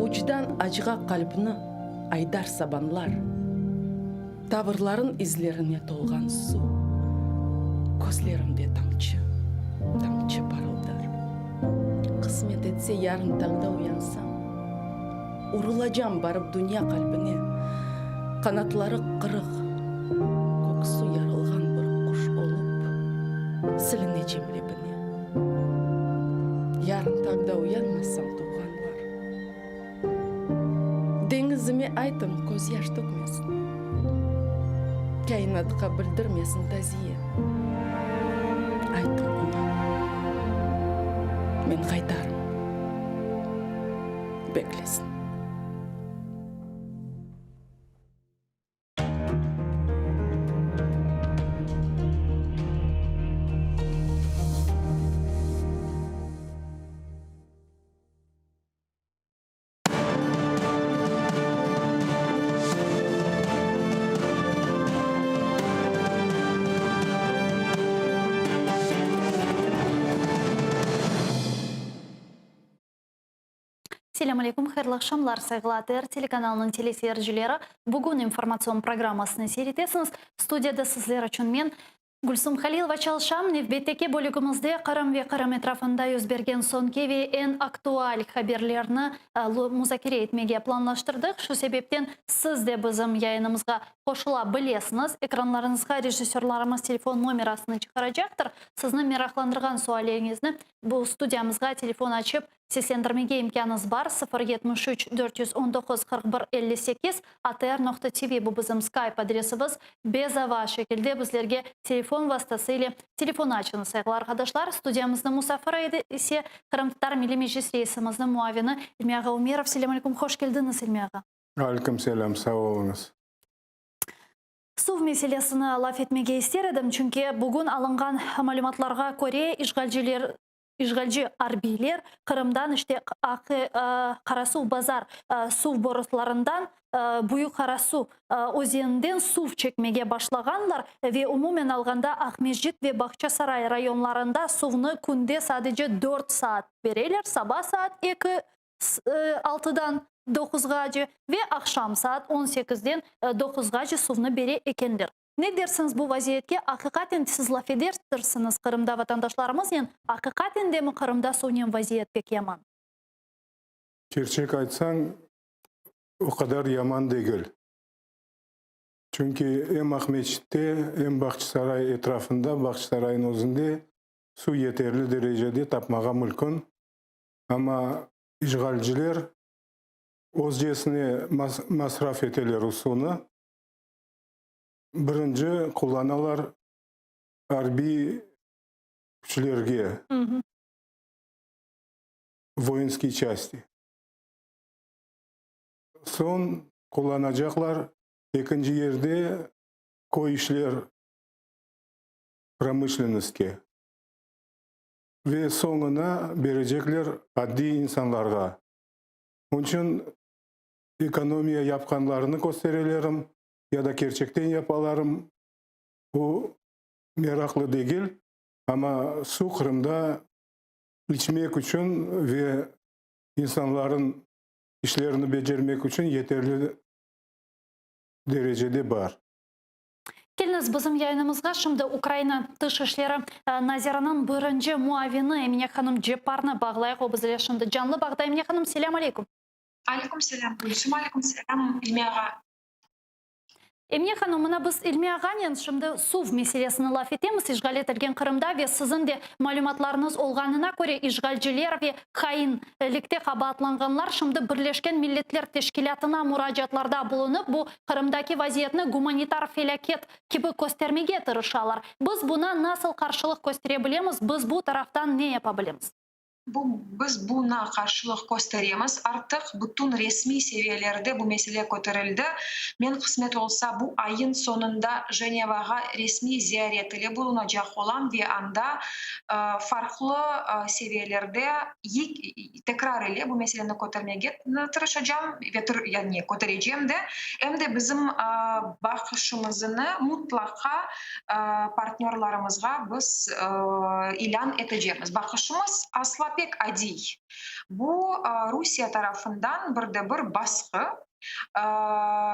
Учдан ажға қалбыны айдар сабанлар. Тавырларын излеріне толған су. Көзлерімде тамчы барылдар. Қысмет етсе ярын таңда уянсам, Урылажам барып дүния қалбіне. Қанатлары қырық, көксу ярылған бір құш олып, Сіліне жемлебіне. Ярын таңда уянмасам туғанлар. Деңізіме айтым көз яш төкмесін. Кайнатқа білдірмесін тазие. Айтым ona. Мен қайтарым. Беклесін. Селям алейкум, хайрлы акшамлар, сайгылатыр телеканалының телесерджілері. Бүгін информацион программасыны серетесіңіз. Студияда сізлер үшін мен Гүлсім Халилова чалшам. Невбеттеке бөлігімізде Қарым ве Қарым етрафында өзберген сонкеви ен актуаль хаберлерні музакире етмеге планлаштырдық. Шу себептен сіз де бізім яйынымызға қошыла білесіңіз. Экранларыңызға режиссерларымыз телефон номерасыны чықарачақтыр. Сізні мерақландырған суалеңізні бұл студиямызға телефон açып сесендірмеге имканыңыз бар. 073-419-41-58 atr.tv бұл бізім скайп адресіміз. Безава шекілде біздерге телефон вастасыйлы телефон açыңыз. Сайғылар қадашлар, студиямыздың мұсафыры есе қырымтар милимежес рейсіміздің муавины Илмияға Умеров. Селям алейкум, хош келдіңіз, Илмияға. Алейкум селям, сау олыңыз. Сув меселесіні лаф етмеге істердім, чүнке бүгін алынған малюматларға көре Ишгалжи арбилер Қырымдан іште Қарасу базар сув борысларындан бұйы Қарасу өзенінден сув чекмеге башлағанлар ве умумен алғанда Ақмежит ве Бақчасарай районларында сувны күнде садыжы 4 саат берелер, саба саат 2-6-дан 9-ға жы ве ақшам саат 18-ден 9-ға жы сувны бере екендер. Не дерсіңіз бұл вазиетке? Ақиқатен сіз лаф едерсіңіз Қырымда ватандашларымыз ен, ақиқатен демі Қырымда сонен вазиет бек яман? Керчек айтсаң, о қадар яман дегіл. Чүнки әм Ақмечітте, әм Бақчысарай етрафында, Бақчысарайын өзінде су етерлі дәрежеде тапмаға мүлкін. Ама işgalciler өз жесіне масраф етелер суны. Бірінші қоланалар арби күшілерге, воинский части. Сон қоланacaklar екінші жерде көйішлер промышленностьке. Ve соңына бережеклер адди инсанларға. Onun için экономия yapkanlarını gösterelerim. Ya da gerçekten yapalarım. Bu meraklı değil. Ama su Kırım'da içmek için ve insanların işlerini becermek için yeterli derecede var. Келіңіз бізім яйынымызға шымды Украина тыш ішлері Назираның бірінші муавины Эмине ханым Джепарны бағылайық обызылы шымды. Жанлы бағда Эмине ханым, селям алейкум. Алейкум селям, Гүлсім, алейкум селям, Илмияға. Эмне ханым, мына біз Илмияғанен шымды сув меселесіні лаф етеміз. Ишғал етілген Қырымда ве сізін де малюматларыңыз олғанына көре ишғалжилер ве қайын лікте қабатланғанлар шымды Бірлешкен Миллетлер Тешкилятына мұражатларда бұлынып, бұл Қырымдаки вазиетіні гуманитар фелякет кебі көстермеге тырышалар. Біз бұна насыл қаршылық көстере білеміз, біз бұл тарафтан не япа білеміз? Biz buna karşılık gösteremiz. Artık bütün resmi seviyelerde bu mesele kotarıldı. Men kısmet olsa bu ayın sonunda Ceneva'ya resmi ziyaretleri bulunacak olan ve anda farklı seviyelerde tekrar ile bu meseleyi kotarmaya çalışacağım ve yani kotaracağım da hem de bizim bakışımızı mutlaka partnerlarımızga biz ilan edeceğiz. Bakışımız asla pek adil. Bu Rusya tarafından bir baskı,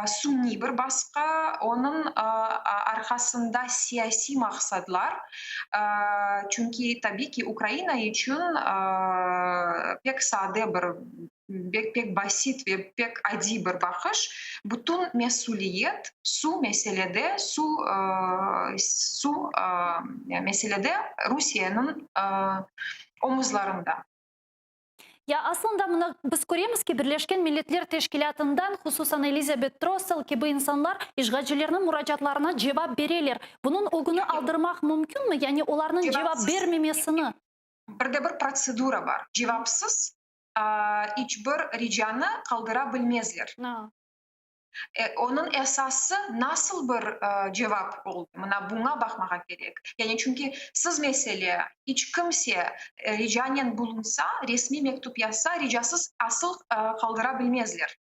sunni bir baskı, onun arkasında siyasi maksatlar. Çünkü tabii ki Ukrayna için pek sade pek basit ve pek adil bir bakış. Bütün mesuliyet su meselede, meselede Rusya'nın omuzlarında. Ya aslında bunu biz görüyoruz ki Birleşken Milletler Teşkilatı'ndan hususan Elizabeth Trussell gibi insanlar işgalcilerin müracaatlarına cevap verirler. Bunun ogunu aldırmak mümkün mü? Yani onların cevap vermemesini. Bir prosedura var. Cevapsız hiçbir ricanı kaldırabilmezler. Onun esası nasıl bir cevap oldu? Buna bakmak gerek. Yani çünkü siz mesela hiç kimse ricanın bulunsa, resmi mektup yazsa, ricasız asıl kaldırabilmezler.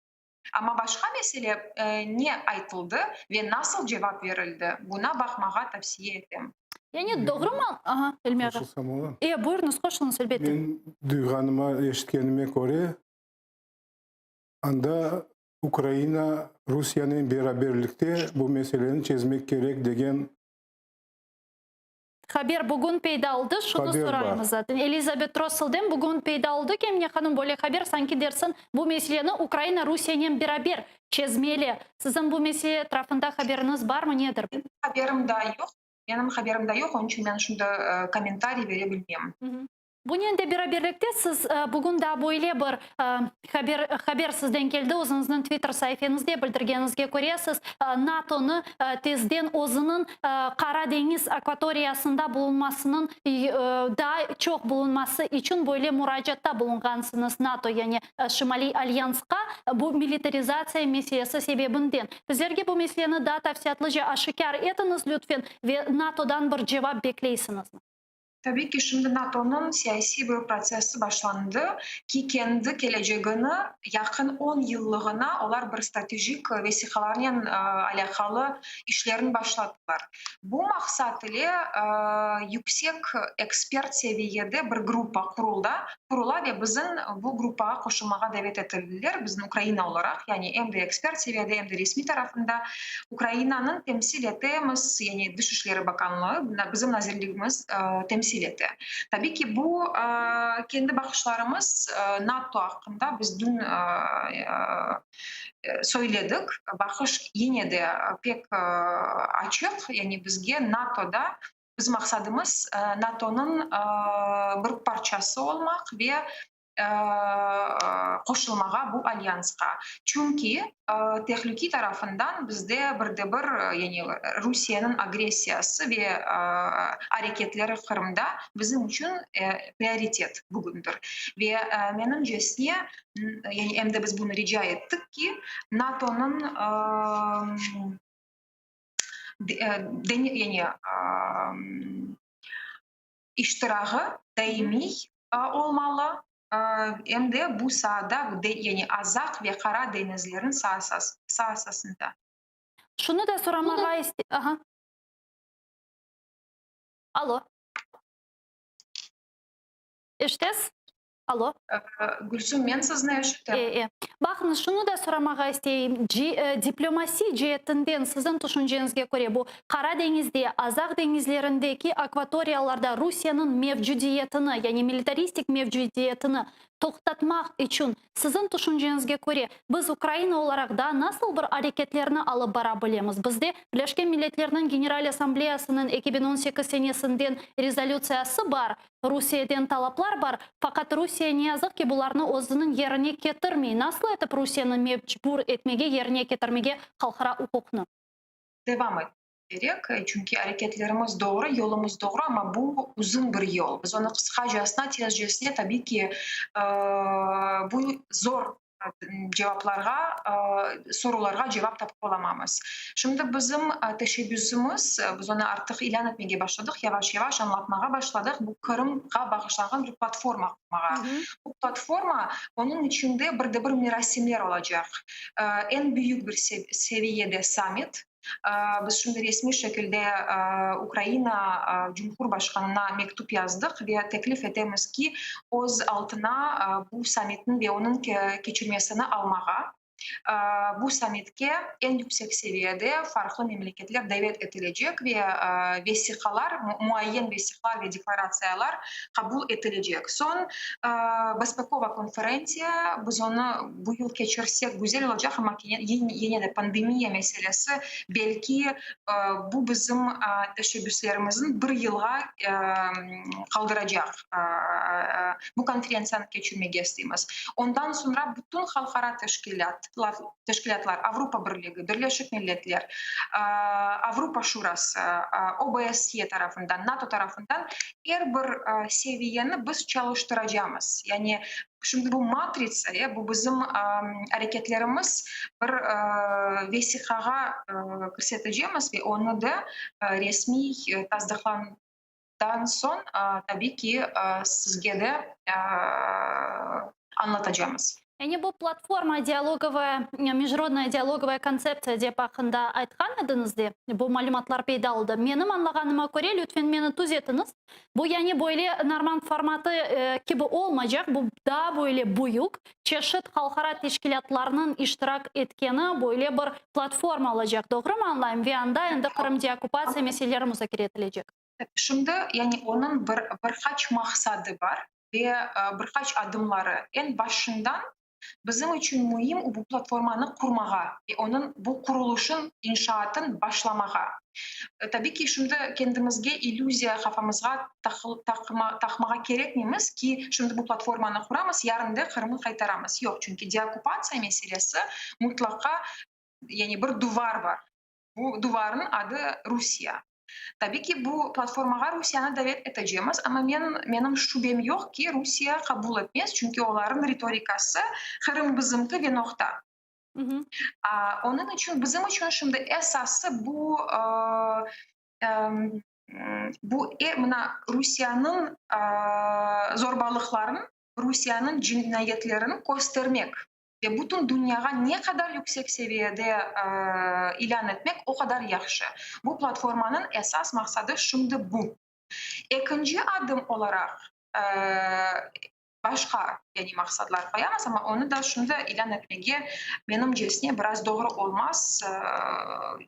Ama başka mesele ne aytıldı ve nasıl cevap verildi? Buna bakmağa tavsiye ederim. Yani doğru mu? Aha, Elmira. Koşulsam olan. Buyurunuz, koşunuz elbette. Ben duyganıma, eşitkenime göre anda Ukrayna, Rusya'nın beraberlikte bu meselenin çözmek gerek degen haber bugün peyda oldu. Şunu sorayım zaten. Elizabeth Trussell'den bugün peyda oldu ki Emine Hanım böyle haber sanki dersin bu meseleni Ukrayna Rusya'nın beraber çözmeli. Sizin bu mesele tarafında haberiniz var mı, nedir? Haberim da yok. Benim haberim de yok. Onun için ben şunda komentarı verebilmem. Bunun da beraberlikte siz bugün de böyle bir haber sizden geldi. O'zingizning Twitter sayfanızda bildirganingizga ko'ra siz NATO'ni tezden o'zining Qora dengiz akvatoriyasında bulunmasının daha çok bulunması için böyle müracaatda bulungansınız NATO, yani Şimali Alyans'a bu militarizatsiya missiyasi sebebinden. Bizlerge bu meseleni daha tafsiyatlıca aşikar etiniz lütfen ve NATO'dan bir cevap bekleysiniz. Tabii ki şimdi NATO'nun siyasi bir prosesi başlandı ki kendi geleceğini yakın 10 yıllığına onlar bir stratejik vesikalarla alakalı işlerini başlattılar. Bu maksat ile yüksek ekspert seviyede bir grupa kurula ve bizim bu grupa koşulmaya davet edildiler. Bizim Ukrayna olarak yani hem de ekspert seviyede hem de resmi tarafında Ukrayna'nın temsil ettiğimiz yani Dışişleri Bakanlığı, bizim nazirliğimiz temsil etti. Tabii ki bu kendi bakışlarımız NATO hakkında biz dün söyledik. Bakış yine de pek açık. Yani bizge NATO'da bizim maksadımız NATO'nun bir parçası olmak ve koşulmağa bu alyanska. Çünkü tehlike tarafından bizde bir yani Rusya'nın agresiyası ve hareketleri Kırım'da bizim için prioritet bugündür. Ve menimcesine yani hem de biz bunu rica ettik ki NATO'nun yani iştirakı daimi olmalı. Hem de bu sahada yani Azak ve Karadenizlerin sahasında. Şunu da soramağa istiyorum. Alo. İştes? Alo. Gülsüm, ben sizni eşittim. Bakın şunu da soramağa isteyeyim. Diplomasi cihetinden sizin düşüncenizge göre bu Karadeniz'de, Azak denizlerindeki akvatoriyalarda Rusya'nın mevcudiyetini yani militaristik mevcudiyetini toxtatmak için sizin düşüncenizge göre biz Ukrayna olarak da nasıl bir hareketlerini alıp barabilemiz? Bizde Birleşken Milletler'in General Asambleyasının 2018 senesinden rezolüsiyası var. Rusya'dan talaplar var. Fakat Rusya ne yazık ki bularını o'zining yerine getirmeyi. Nasıl etip Rusya'nı mecbur etmege, yerine getirmege halkara hukukni? Devam et. керек. Çünkü hareketlerimiz doğru, yolumuz doğru ama bu uzun bir yol. Biz onu kısacasına, tezcesine tabii ki bu zor cevaplarga, sorularga cevap tapıp olamamız. Şimdi bizim teşebbüsümüz, biz onu artık ilan etmeye başladık, yavaş yavaş anlatmaya başladık. Bu Kırım'a bağışlanan bir platforma kurmaya. Bu platforma, onun içinde bir merasimler olacak. En büyük bir seviyede summit. Biz şimdi resmi şekilde Ukrayna Cumhurbaşkanı'na mektup yazdık ve teklif edemiz ki öz altına bu summitin ve onun geçirmesini almaya. Bu summitke en yüksek seviyede farklı memleketler davet edilecek ve vesikalar, muayyen vesikalar ve deklarasyonlar kabul edilecek. Son Bespekova konferansiya, biz onu bu yıl geçirsek güzel olacak ama yine de pandemiya meselesi belki bu bizim teşebbüslerimizin bir yıla kaldıracak. Bu konferansiyanı geçirmeye istiyoruz. Ondan sonra bütün halkara teşkilatlar, Avrupa Birliği, Birleşik Milletler, Avrupa Şurası, OBSE tarafından, NATO tarafından her bir seviyeni biz çalıştıracağız. Yani şimdi bu matrice, bu bizim hareketlerimiz bir vesikaga kırseteceğimiz ve onu da resmi tasdiklandıktan sonra tabii ki sizge de anlatacağız. Yani bu platforma диалоговая, международная диалоговая концепция деп ақында айтқан едіңізде, бұл мәліматлар пайда болды. Менің аңлағаныма көре, лütfen мені түзетіңіз. Bu yani böyle normal formatı gibi olmayacak. Bu daha böyle büyük, çeşit halkara teşkilatlarının iştirak etkeni böyle bir platforma olacak. Doğru mu anlayayım? Ve anda endi Kırım'da okupasiya meseleleri müzakere edilecek. Şimdi yani onun birkaç maksadı var ve birkaç adımları. En başından bizim için mühim bu platformanı kurmağa ve onun bu kuruluşun, inşaatın başlamağa. Tabii ki şimdi kendimizge illüziya kafamıza takmağa gerekmemiz ki şimdi bu platformanı kuramız, yarın da Kırım'ı kaytaramız. Yok, çünkü deokupasiya meselesi mutlaka yani bir duvar var. Bu duvarın adı Rusya. Tabii ki bu platformaga Rusya'nı davet edeceğiz ama benim şüphem yok ki Rusya kabul etmez çünkü onların retorikası Kırım bizimki ve nokta. Onun için bizim için şimdi esası bu Rusya'nın zorbalıklarını, Rusya'nın cinayetlerini göstermek. Ve bütün dünyaya ne kadar yüksek seviyede ilan etmek o kadar yaxşı. Bu platformanın esas maksadı şimdi bu. İkinci adım olarak başka yani maksatlar koyamaz ama onu da şimdi ilan etmeye benim cesine biraz doğru olmaz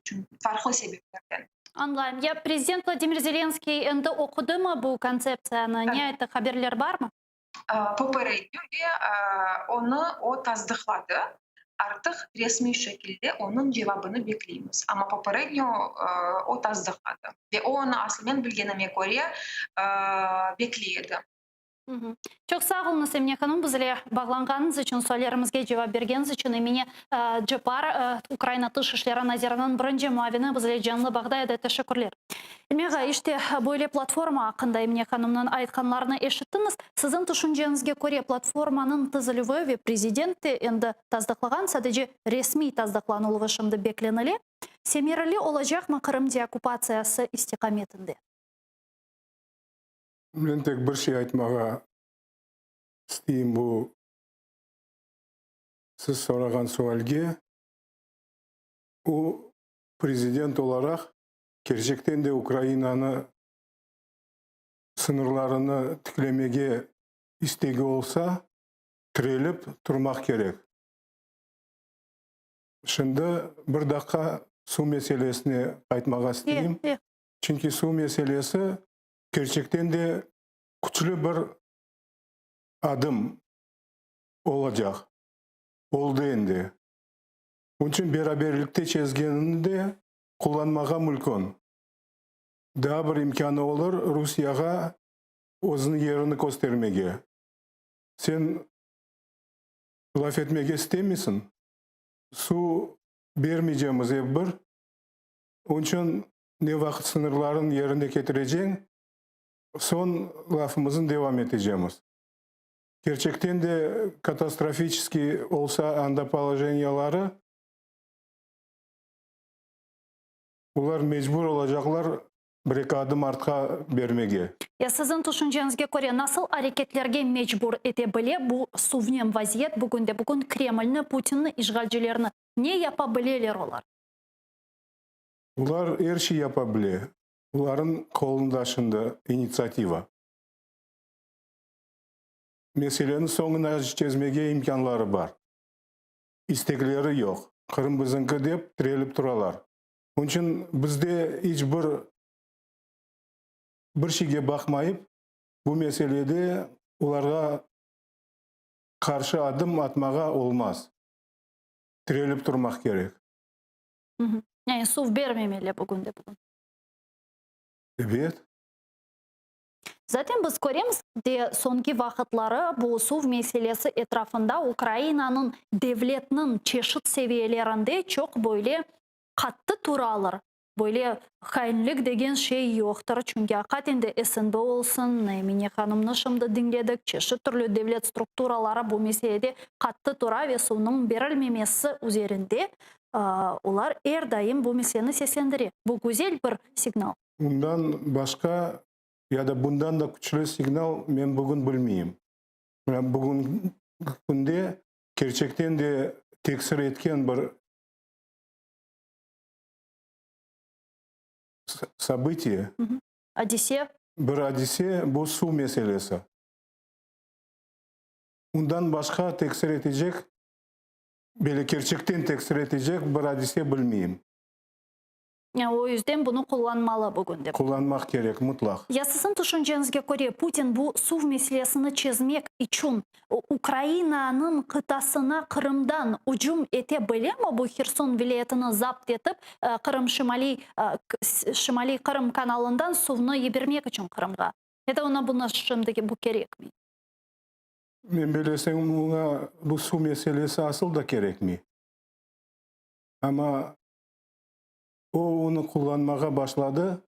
çünkü farklı sebeplerden. Anlayayım. Ya Prezident Vladimir Zelenskiy endi okudu mu bu konsepsiyani? Ne aytdı? Haberler var mı? Попередньо o tasdikladı. Artık resmi şekilde onun cevabını bekliyoruz. Ama poпередньо o tasdikladı. Ve o onu aslında bilgenime göre bekliyordu. Çok sağ olun Emine Hanım. Bizle bağlanğanınız için, sorularımızga cevap bergeniz için Emine Japar, Ukrayna Dış İşleri Nazirinin birinci muavini bizle canlı bağdaydı. Teşekkürler. Emine, işte böyle platforma hakkında Emine Hanım'ın aytkanlarını eşittiniz. Sizin düşüncenizge göre platformanın tüzülüvü ve prezidenti endi tasdiklagan, sadece resmi tasdiklanılığı şimdi beklenili. Semirali olacak mı Kırım deokupasiyası istikametinde? Мен тек бір şey айтмаға істеймін бұл сіз сұраған суалге. O президент olarak gerçekten de Ukrayna'nı sınırlarını tiklemege istegi olsa тіреліп тұрмақ керек. Şimdi bir dakika su meselesine айтмаға isteyeyim. Çünkü su meselesi gerçekten de güçlü bir adım olacak. Oldu endi. Onun için beraberlikte çizgenini de kullanmağa mümkün. Daha bir imkanı olur Rusya'ya özünün yerini göstermeye. Sen laf etmeye istemiyorsun. Su vermeyeceğimiz bir. Onun için ne vakit sınırların yerine getireceksin, son lafımızın devam edeceğimiz. Gerçekten de katastrofически olsa anda положениялары, ular mecbur olacaklar bir adım artқа бермеге. Sizin düşüncеңizге көре nasıl hareketlerге mecbur edebilir bu suvnem vaziyet bugün Kreml'ni, Putin'ni, işgalcilerini ne yapabilirler olar? Ular her şey yapabilir. Uların kolunda şimdi inisiyativa. Meselenin sonuna çözmege imkanları var. İstekleri yok. Kırım bizimki dep tirelip turalar. Onun için bizde bir şeyge bakmayıp bu meselede ularga karşı adım atmaga olmaz. Tirelip durmak gerek. Yani suv vermemeli bugün. Evet. Zaten biz göremiz de sonki vakitlari bu suv meselesi etrafında Ukrayna'nın devletinin çeşit seviyelerinde çok böyle katı turalar. Böyle hainlik degen şey yoktur. Çünkü hakikaten esinde olsun. Mine Hanım'ını şimdi dinledik. Çeşit türlü devlet strukturaları bu meselede katı tura ve suvun verilmemesi üzerinde ular her daim bu meseleni seslendiriyor. Bu güzel bir signal. Bundan başka ya da bundan da güçlü signal ben bugün bilmeyeyim. Bugün günde gerçekten de teksir etken bir событие. Одиссея. Bir hadise bu su meselesi. Bundan başka teksir edecek, böyle gerçekten teksir edecek bir hadise bilmeyeyim. Yani o yüzden bunu kullanmalı bugün. Kullanmak gerek mutlak. Sizin düşüncеңizге göre Putin bu suv meselesini çözmek için Ukrayna'nın kıtasına Kırım'dan hücum edebilir mi? Bu Kherson vilayetini zapt edip Kırım Şimali Kırım kanalından suvunu yedirmek için Kırım'a. Ya da ona buna şimdi bu gerek mi? Ben bilesem buna bu su meselesi asıl da gerek mi? Ama o onu kullanmaya başladı.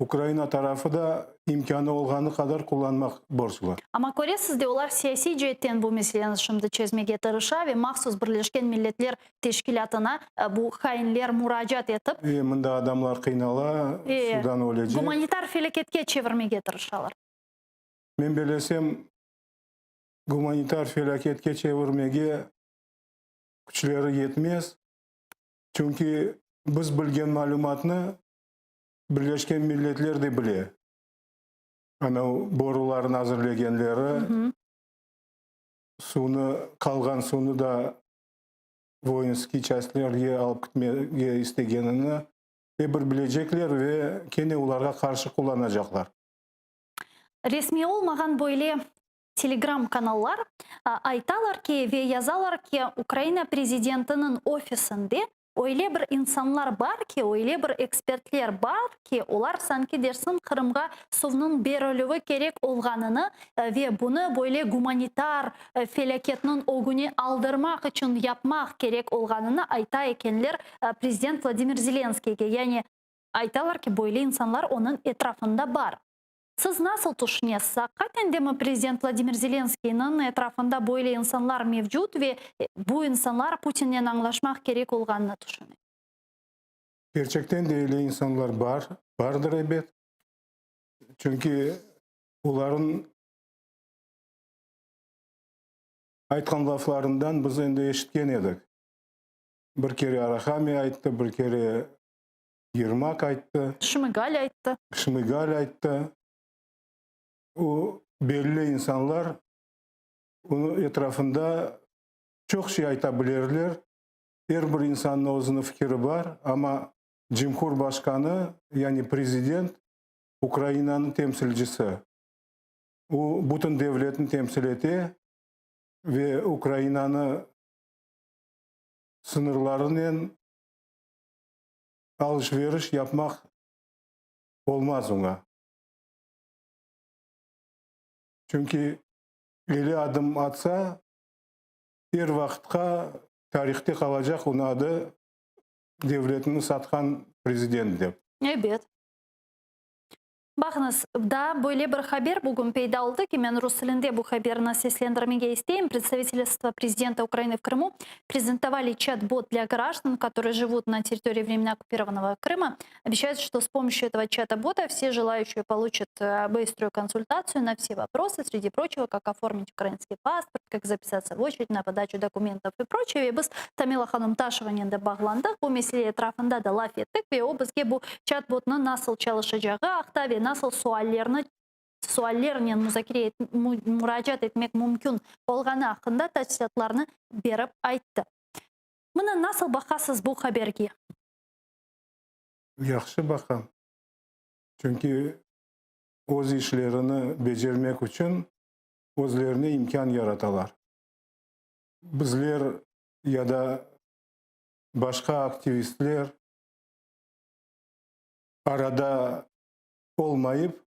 Ukrayna tarafı da imkanı olğanı kadar kullanmak borçlu. Ama göresiz de ular siyasi cihetten bu meseleni şimdi çözmeye tırışa ve mahsus Birleşken Milletler Teşkilatı'na bu hainler müracaat edip Bunda adamlar kıynala, sudan olacak. Humanitar felaketke çevirmeye tırışalar. Ben bilesem humanitar felaketke çevirmeye güçleri yetmez. Çünkü biz bilgen malumatını Birleşken Milletler de biliyor. Ana boruların hazırlayanları kalgan sunu da voyinski частьлерге alıp gitmeye istegenini bir bilecekler ve kendi ularga karşı kullanacaklar. Resmi olmagan böyle Telegram kanallar aytalar ki ve yazalar ki Ukrayna prezidentinin ofisinde öyle bir insanlar var ki, öyle bir ekspertler var ki, onlar sanki dersin Kırım'a suvun verilüvi gerek olganını ve bunu böyle humanitar felaketinin ogunu aldırmak için yapmak gerek olganını ayta ekenler Prezident Vladimir Zelenskiy'e. Yani aytalar ki böyle insanlar onun etrafında var. Siz nasıl düşünüyorsunuz? Hakikaten de mi Prezident Vladimir Zelenskiy'nin etrafında böyle insanlar mevcut ve bu insanlar Putin'le anlaşmak gerek olganını düşünüyor? Gerçekten de öyle insanlar vardır elbet. Çünkü onların aytkan laflarından biz endi eşitken edik. Bir kere Arahami aytdı, bir kere Yermak aytdı. Şmygal aytdı. O belli insanlar onun etrafında çok şey aytabilirler. Her bir insanın özünün fikri var ama Cumhurbaşkanı yani prezident Ukrayna'nın temsilcisi. O bütün devletin temsil ediyor ve Ukrayna'nın sınırlarının alışveriş yapmak olmaz ona. Çünkü eli adım atsa her vakitka tarihte kalacak onun adı devletini satkan prezident dep. Эбет. Бағыныз, да, бөйле бір хабер бүгін пейда oldu ki, мен рус тілінде бұл хаберны сесленdirmеге isteyim. Представительство президента Украины в Крыму презентовали чат-бот для граждан, которые живут на территории временно оккупированного Крыма. Обещают, что с помощью этого чата-бота все желающие получат быструю консультацию на все вопросы, среди прочего, как оформить украинский паспорт, как записаться в очередь на подачу документов и прочее. И біз Тамила ханым ташываненді бағландық, бұл меселе трафында да лаф еттік, ве обызге бұл чат-ботны насыл чалышы жағы ақтаве насыл суаллернен мұражат етмек мүмкін болғаны ақында тәсіратларны беріп айтты. Мұны насыл бақасыз бұл хаберге? Яқшы бақам. Çünkü өз işlerini becermek için özlerine imkan yaratalar. Bizler ya da başka aktivistler arada olmayıp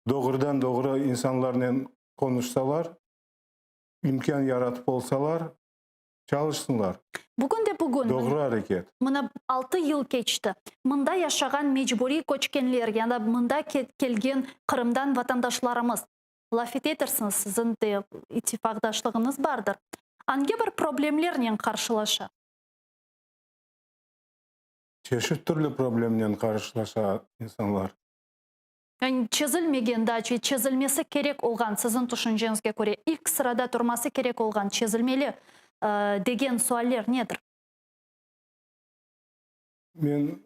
doğrudan doğru insanlarla konuşsalar, imkan yaratıp olsalar çalışsınlar. Бүгін де бүгін. Doğru hareket. Мұна 6 ел кечті. Мұнда яшаған мejburi көчкенлер, яғни мұнда келген Қырымдан ватандашларымыз. Лафет етерсіңіз, сіздің де итtifaqdaşlığınız бардыр. Анге бір проблемлернен қаршылаша? Çeşit türlü problemle karşılaşan insanlar. Yani çözülmеген дачи, çözülmesi керек olған, сіздің түшінжеңізге көре, ilk sırada тұрмасы керек olған, çözülmeli деген суаллер nedir? Men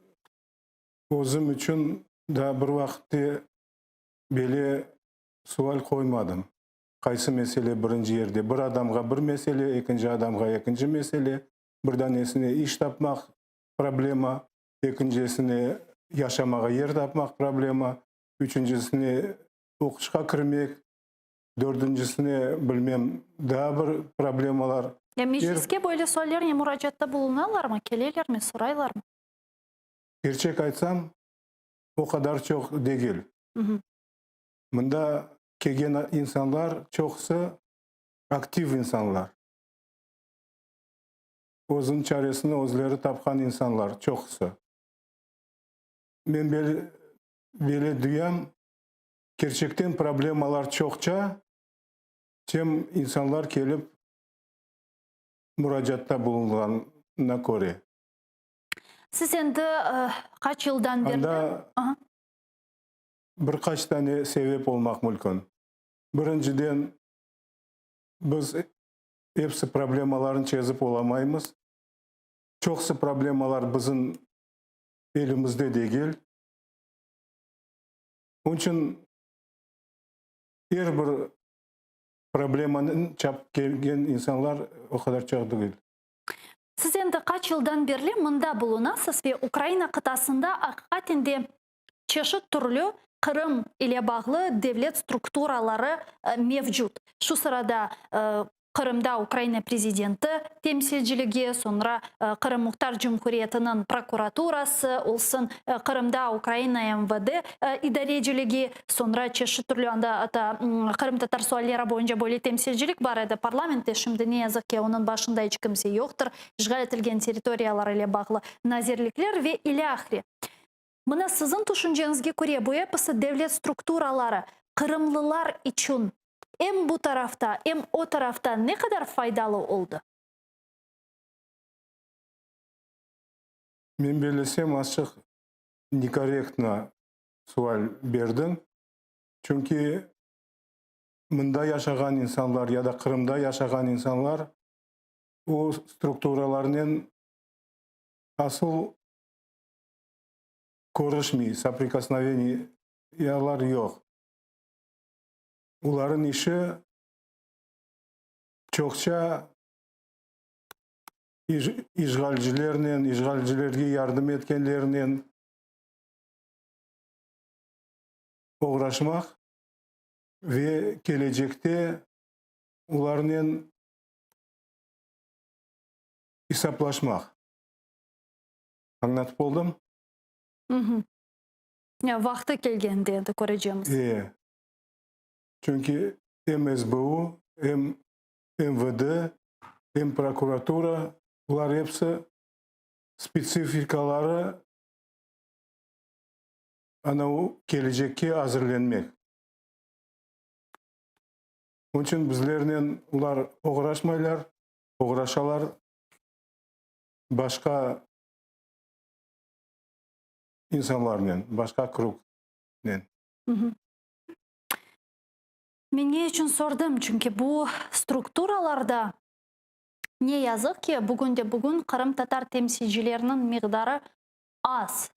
özüm için da bir vakti böyle sual koymadım. Qaysı mesele birinci yerde? Bir adamga bir mesele, ikinci adamga ikinci mesele. Bir tanesine iş tapmak problema, ikincisine yaşamağa yer tapmak problema, üçüncüsine okuşka kirmek, dördüncüsine bilmem daha bir problemalar. Ya mecliske böyle suallerine müracaatta bulunarlar mı? Keleler mi? Soraylar mı? Gerçek aytsam o kadar çok değil. Bunda kelgen insanlar çoksa aktif insanlar. Özün çaresini özleri tapkan insanlar çoksa. Ben böyle duyam, gerçekten problemalar çokça, hem insanlar gelip müracaatta bulunduğuna göre. Siz endi kaç yıldan beri? Anda birkaç tane sebep olmak mümkün. Birinciden biz hepsi problemaların çözüp olamayız. Çoksu problemalar bizim elimizde değil. Onun için her bir problemanın çap gelgen insanlar o kadar çok değil. Siz endi kaç yıldan beri mында bulunasыз ve Ukrayna kıtasında hakikaten çeşit türlü Kırım ile bağlı devlet strukturaları mevcut. Şu sırada Kırım'da Ukrayna prezidenti temsilciliği, sonra Kırım Muhtar Cumhuriyeti'nin prokuraturası olsun, Kırım'da Ukrayna MVD idareciliği, sonra çeşit türlü anda Kırım Tatar sualleri boyunca böyle temsilcilik var edi. Parlamentte şimdi ne yazık ki onun başında hiç kimse yoktur. İşgal edilgen teritoriyalar ile bağlı nazirlikler ve ilahri. Mına sizin düşüncenize göre bu yapısı devlet strukturaları Kırımlılar için hem bu tarafta hem o tarafta ne kadar faydalı oldu? Men bilesem açık nekorrektno sual berdim. Çünkü mında yaşayan insanlar ya da Kırım'da yaşayan insanlar o strukturalarının asıl görüşmeyi, sopрикосновениялар yok. Uların işi çokça işgalcilerge yardım etkenlerle uğraşmak ve gelecekte ularla hesaplaşmak. Anlatıp oldum? Ya vakti gelgende de göreceğimiz. Çünkü hem SBU, hem MVD, hem prokuratura, bunlar hepsi spesifikaları анау келечекке әзірленмек. Onun için bizlerden ular oğraşmaylar, oğraşalar başka insanlarla, başka krugla. Мен не үшін сордым? Çünkü bu структураларда не yazık ki бүгін Қырым татар temsilcilerinin miqdarı az.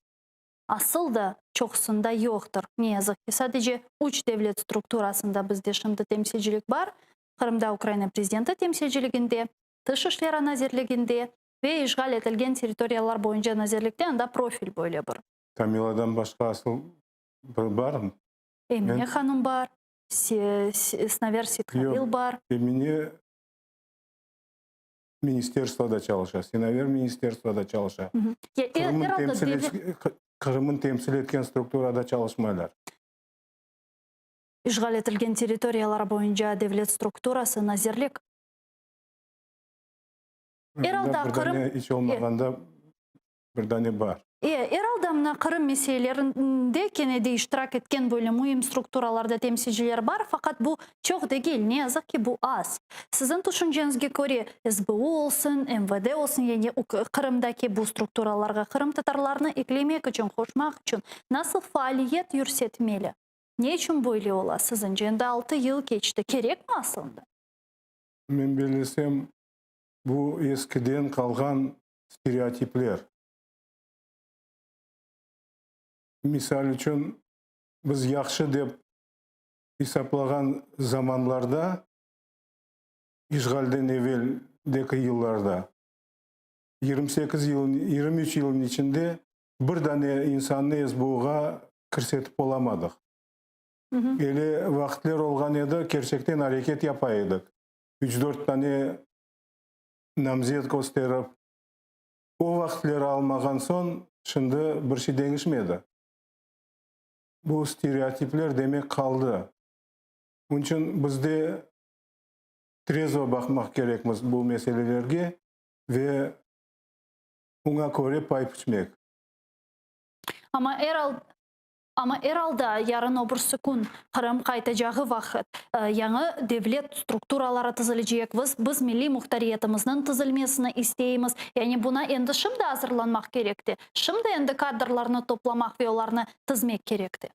Asıl da çoğusunda yoktur. Ne yazık ki sadece 3 devlet strukturasında bizde şimdi temsilcilik var. Kırım'da Ukrayna prezidenti temsilciliginde, Dış işleri nazirliginde ve işgal etilgen teritoriyalar boyunca nazirlikte anda profil böyle bir. Tamila'dan başka asıl var mı? Emine Hanım var, Snaver Sitkaril var. Emine Министерствода çalışıyor. Sinaver Ministerstvo'da çalışıyor. Kırım'ın temsil etken strukturada çalışmaylar. İşgal etilgen teritoriyalar boyunca devlet strukturası nazirlik. Herhalde Kırım hiç olmaganda bir tane var. Herhalde Kırım meselelerinde Kennedy iştirak etken böyle mühim strukturalarda temsilciler var fakat bu çok değil. Ne yazık ki bu az. Sizin düşüncenize göre SBU olsun, MVD olsun yani Kırım'daki bu strukturalarga Kırım Tatarlarını eklemek için, koşmak için nasıl faaliyet yürütmeli? Ne için böyle ola sizce? Şimdi 6 yıl geçti. Gerek mi aslında? Ben bilsem bu eskiden kalgan stereotipler. Misal üçün biz yaxşı dep hesaplagan zamanlarda işgalden evveldeki yıllarda 28 yıl 23 yılın içinde bir tane insanı SBU'ga kirsetip olamadık. Öyle vakitler olgan edi gerçekten hareket yapaydık. 3-4 tane namzet gösterip o vakitleri almagan son şimdi bir şey değişmedi. Bu stereotipler demek kaldı. Onun için bizde trezor bakmak gerekmez bu meselelerge ve ona göre pay biçmek. Ama herhalde yarın öbürsü gün Kırım kaytacağı vakit yanı devlet strukturaları tızılacak. Biz milli muhtariyetimizin tızılmasını isteyimiz. Yani buna endi şimdi hazırlanmak gerekti. Şimdi endi kadrlarını toplamak ve onlarını tızmak gerekti.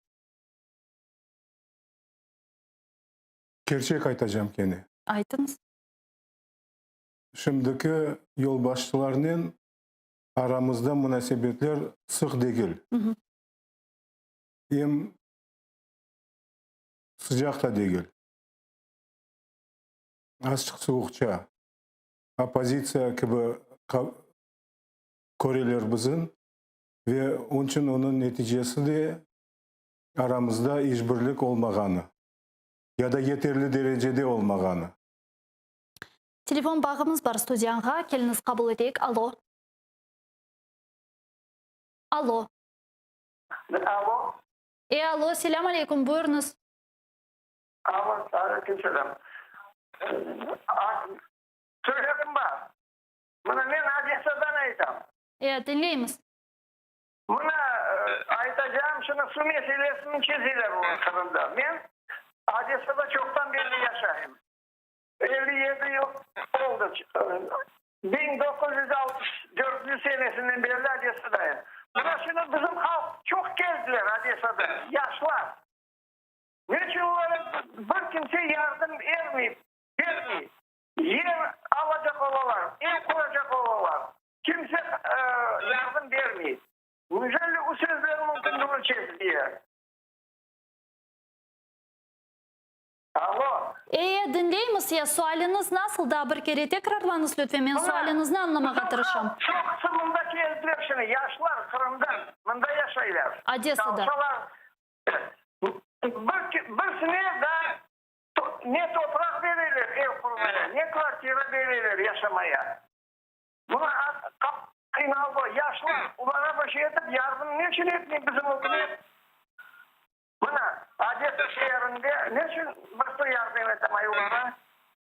Gerçek aytacağım kendi. Aytınız. Şimdiki yolbaşçılarının aramızda münasebetler sık değil. Hem sıcak da değil. Açık soğukça. Opozisiya gibi koreler bizim ve onun için onun neticesi de aramızda işbirlik olmaganı ya da yeterli derecede olmaganı. Telefon bağımız var studiyanğa. Keliniz kabul edeyik. Alo. Alo. Alo. Alo. Selam aleyküm. Buyurunuz. Aleyküm selam. Söyledim bak. Buna ben Adesa'dan aytam. Dinleyimiz. Buna aytacağım şunu su meselesini çiziler o Kırım'da. Ben Adesa'da çoktan beri yaşayayım. 57 yıl oldu. 1964 senesinden beri Adesa'dayım. Buna şimdi bizim halk çok gezdiler Adesa'da. Yaşlar. Niçin onlara bir kimse yardım vermeyip, yer alacak olalar, ev kuracak olalar. Kimse yardım vermeyip. Müjdelli o sözlerin mümkünlüğünü çizdiler. Alo. Dinleyimiz ya sualiniz nasıl da bir kere tekrarlanız lütfen. Ben sualinizi anlamaya tırışım. Çok sınırındaki eldiler yaşlar Kırım'dan. Bunda yaşaylar. Adesa'da. Birisine de ne toprak verilir ev kurmaya, ne kvartira verilir yaşamaya. Buna kıynalı yaşlar. Onlara bir şey edip yardım ne için etmiyor bizim hükümet? Buna Adesa şehrinde ne için bir yardım etemeye olma?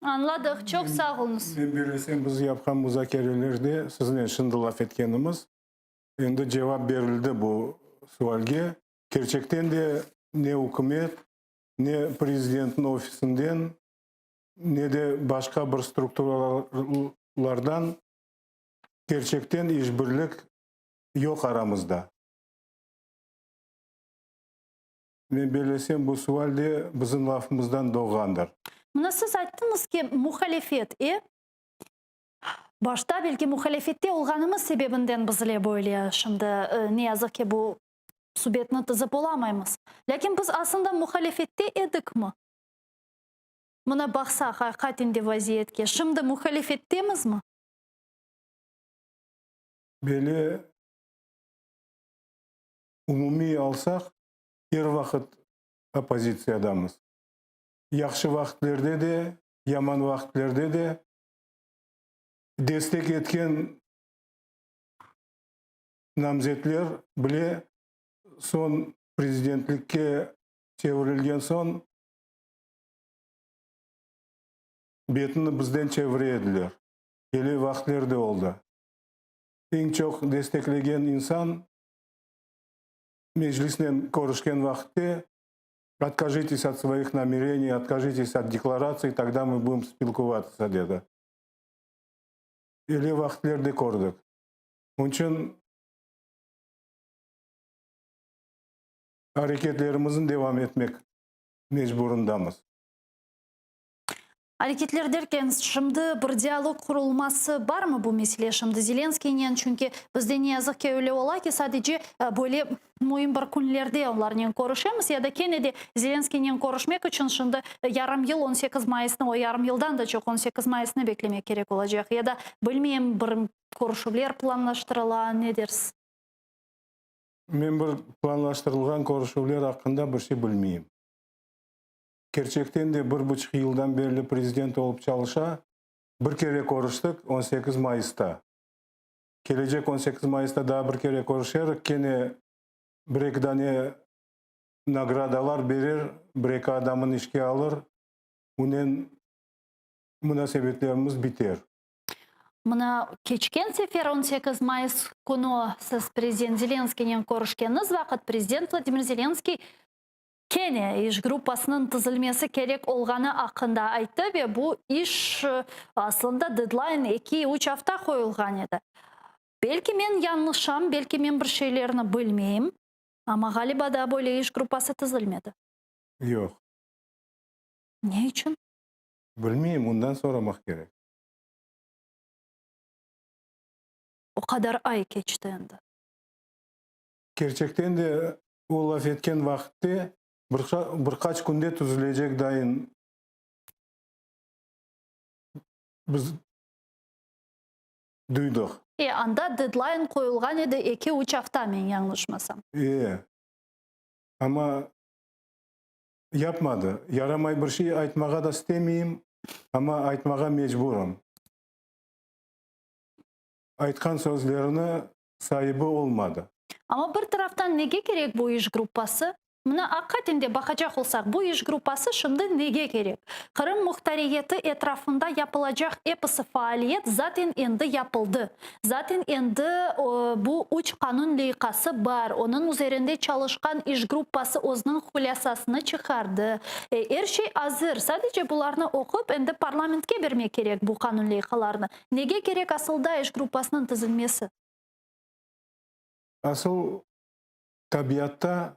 Anladık. Çok sağ olunuz. Bilirsen biz yapkan müzakerelerde sizinle şimdi laf etkenimiz. Endi cevap verildi bu sualga. Gerçekten de ne hükümet, ne prezidentin ofisinden, ne de başka bir strukturalardan gerçekten işbirlik yok aramızda. Ben belesem bu sual de bizim lafımızdan doğandır. Mına siz ayttınız ki muhalefet. Başta belki muhalefette olganımız sebebinden biz ile böyle şimdi ne yazık ki bu subjetni tizip olamaymiz. Lakin biz aslında muhalefette edik mi? Mına baksak hakikatinde vaziyetke. Şimdi muhalefettemiz mi? Böyle umumi alsak her vakit opozisiyadamız. Yaxşı vakitlerde de, yaman vakitlerde de destek etken namzetler bile son prezidentlikке çevrilgen son betini bizden çevirediler. Öyle vakitlerde oldu. En çok desteklegen insan meclisle konuşken vakitte откажитесь от своих намерений, откажитесь от деклараций, тогда мы будем спілкуватися dedi. Öyle vakitlerde gördük. Onun için hareketlerimizin devam etmek mecburundamız. Hareketler derken şimdi bir diyalog kurulması var mı bu mesele şimdi Zelenskiy'nin çünkü bizde ne yazık ki öyle ola ki sadece böyle mühim bir günlerde onlarla konuşamız ya da Kennedy Zelenskiy'nin konuşmak için şimdi yarım yıl 18 Mayıs'ını o yarım yıldan da çok 18 Mayıs'ını beklemek gerek olacak ya da bilmeyeyim bir konuşmalar planlaştırılan ne dersin? Ben bir planlaştırılgan konuşmalar hakkında bir şey bilmeyeyim. Gerçekten de 1,5 yıldan beri prezident olup çalışa bir kere konuştuk 18 Mayıs'ta. Gelecek 18 Mayıs'ta daha bir kere konuşarak gene bir tane nagradalar verir, bir adamın işe alır. Bunun münasebetlerimiz biter. Mına keçken sefer 18 Mayıs günü siz prezident Zelenskiy'nin konuşkeniniz vakit prezident Vladimir Zelenskiy Kene iş grupasının tuzilmesi gerek olganı hakkında aytdı ve bu iş aslında deadline 2-3 hafta koyulgan edi. Belki men yanlışam, belki men bir şeylerini bilmeyeyim ama galiba da böyle iş grupası tuzilmedi. Yok. Ne için? Bilmeyeyim, ondan soramak gerek. O kadar ay geçti endi. Gerçekten de o laf etken vakitte birkaç günde tüzülecek dayın biz duyduk. Anda deadline koyulgan edi 2-3 hafta men yanlışmasam. Ama yapmadı. Yaramay bir şey aytmağa da istemeyeyim ama aytmağa mecburum. Aytkan sözlerine sahibi olmadı. Ama bir taraftan nege gerek bu iş grupası? Mına hakikatinde bakacak olsak bu iş grupası şimdi nege gerek? Kırım muhtariyeti etrafında yapılacak episi faaliyet zaten endi yapıldı. Zaten endi bu 3 kanun leyikası var. Onun üzerinde çalışkan iş grupası özünün hülasasını çıkardı. Her şey hazır. Sadece bularını okup endi parlamentke vermek gerek bu kanun leyikalarını. Nege gerek asılda iş grupasının tizilmesi? Asıl tabiatta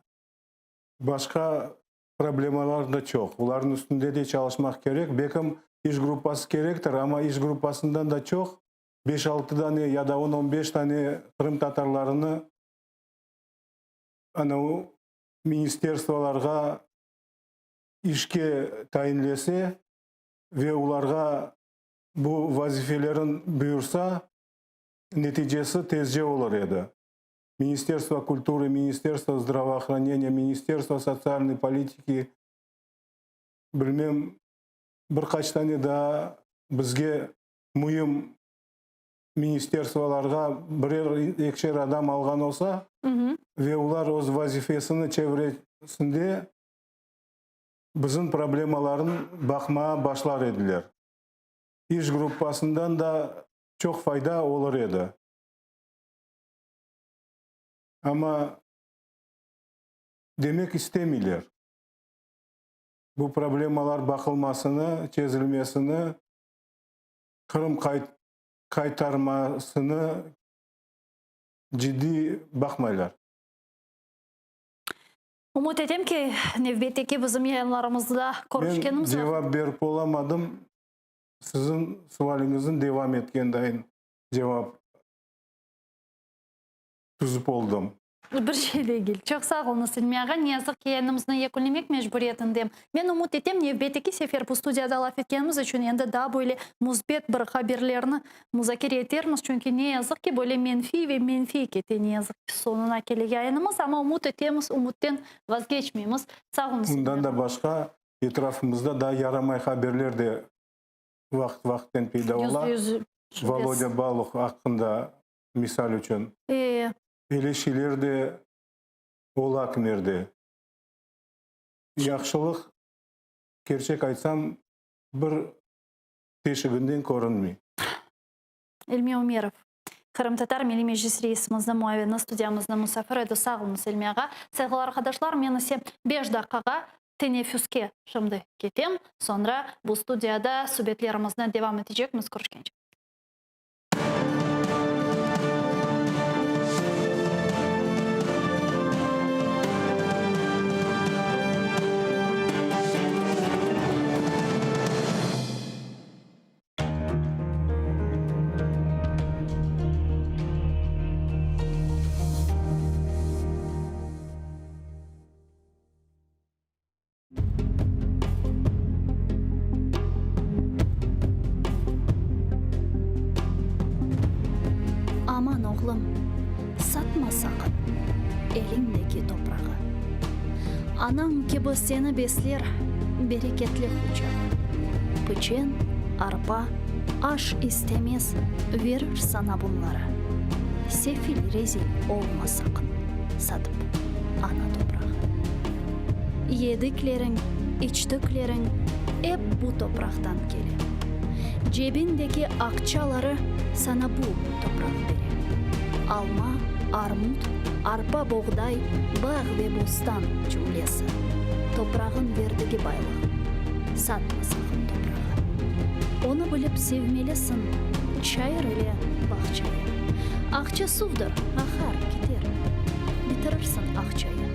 başka problemalar da çok. Onların üstünde de çalışmak gerek. Belki iş grupası gerektir ama iş grupasından da çok 5-6 tane ya da 10-15 tane Kırım Tatarlarını o ministerstvolarga işke tayinlese ve onlarga bu vazifelerin buyursa neticesi tezce olur edi. Министерство культуры, Министерство здравоохранения, Министерство социальной политики, bilmem birkaç tane daha bizge mühim ministerstvolarga birer ekşer adam algan olsa ve ular öz vazifesini çevresinde bizim problemaların bakmaya başlar ediler. İş grupasından da çok fayda olur edi. Ama демек істемейлер. Бұл проблемалар бақылмасыны, чезілмесіні, Қырым қайтармасыны жидді бақмайлар. Umut edem ki növbetdeki bizim yayınlarımızda Мен görüşkenimiz var. жауап беріп боламадым. Сіздің суалыңыздың девам еткен дайын жауап түзіп болдым. Bir şeyle ilgili. Çok sağ olun Silmiyaga. Ne yazık ki yayınımızın yekunlemek mecburiyetindeyim. Ben umut etем növbetdeki sefer bu studiyada laf etkenimiz için endi daha böyle muzbet bir haberlerini muzakere etermiz. Çünkü ne yazık ki böyle menfi ve menfi keti ne yazık ki sonuna kelege yayınımız ama umut etemiz, umuttan vazgeçmeyimiz. Sağ olun Bundan da başka etrafımızda da yaramay haberler de vaqt-vaqtdan peyda olar. Володя Балух hakkında misal için. Eleşiler de olak nerede? Yaxşılık, gerçek aytsam, bir teşiginden görünmüyor. Ilmiy Umerov. Kırım Tatar Milli Meclis Reisimizde muavini studiyamızda musafir edi. Sağ olun Silmiyaga. Sevgili arkadaşlar, men ise 5 dakikaga teneffüske şimdi ketem. Sonra bu studiyada sübetlerimizden devam edecekmiz. Görüşkence. Aman oğlum, satma sakın elindeki toprağı. Anan gibi seni besler bereketli kucak. Pıçın, arpa, aş istemez verir sana bunları. Sefil rezil olma sakın satıp ana toprağı. Yediklerin, içtiklerin hep bu topraktan gelir. Cebindeki akçaları sana bu toprak verir. Alma, armut, arpa, buğday, bağ ve bostan cümlesi. Toprağın verdiği baylık. Satma sakın toprağı. Onu bilip sevmelisin. Çayır ile bahçayı. Akça suvdur, akar gider. Bitirirsin akçayı.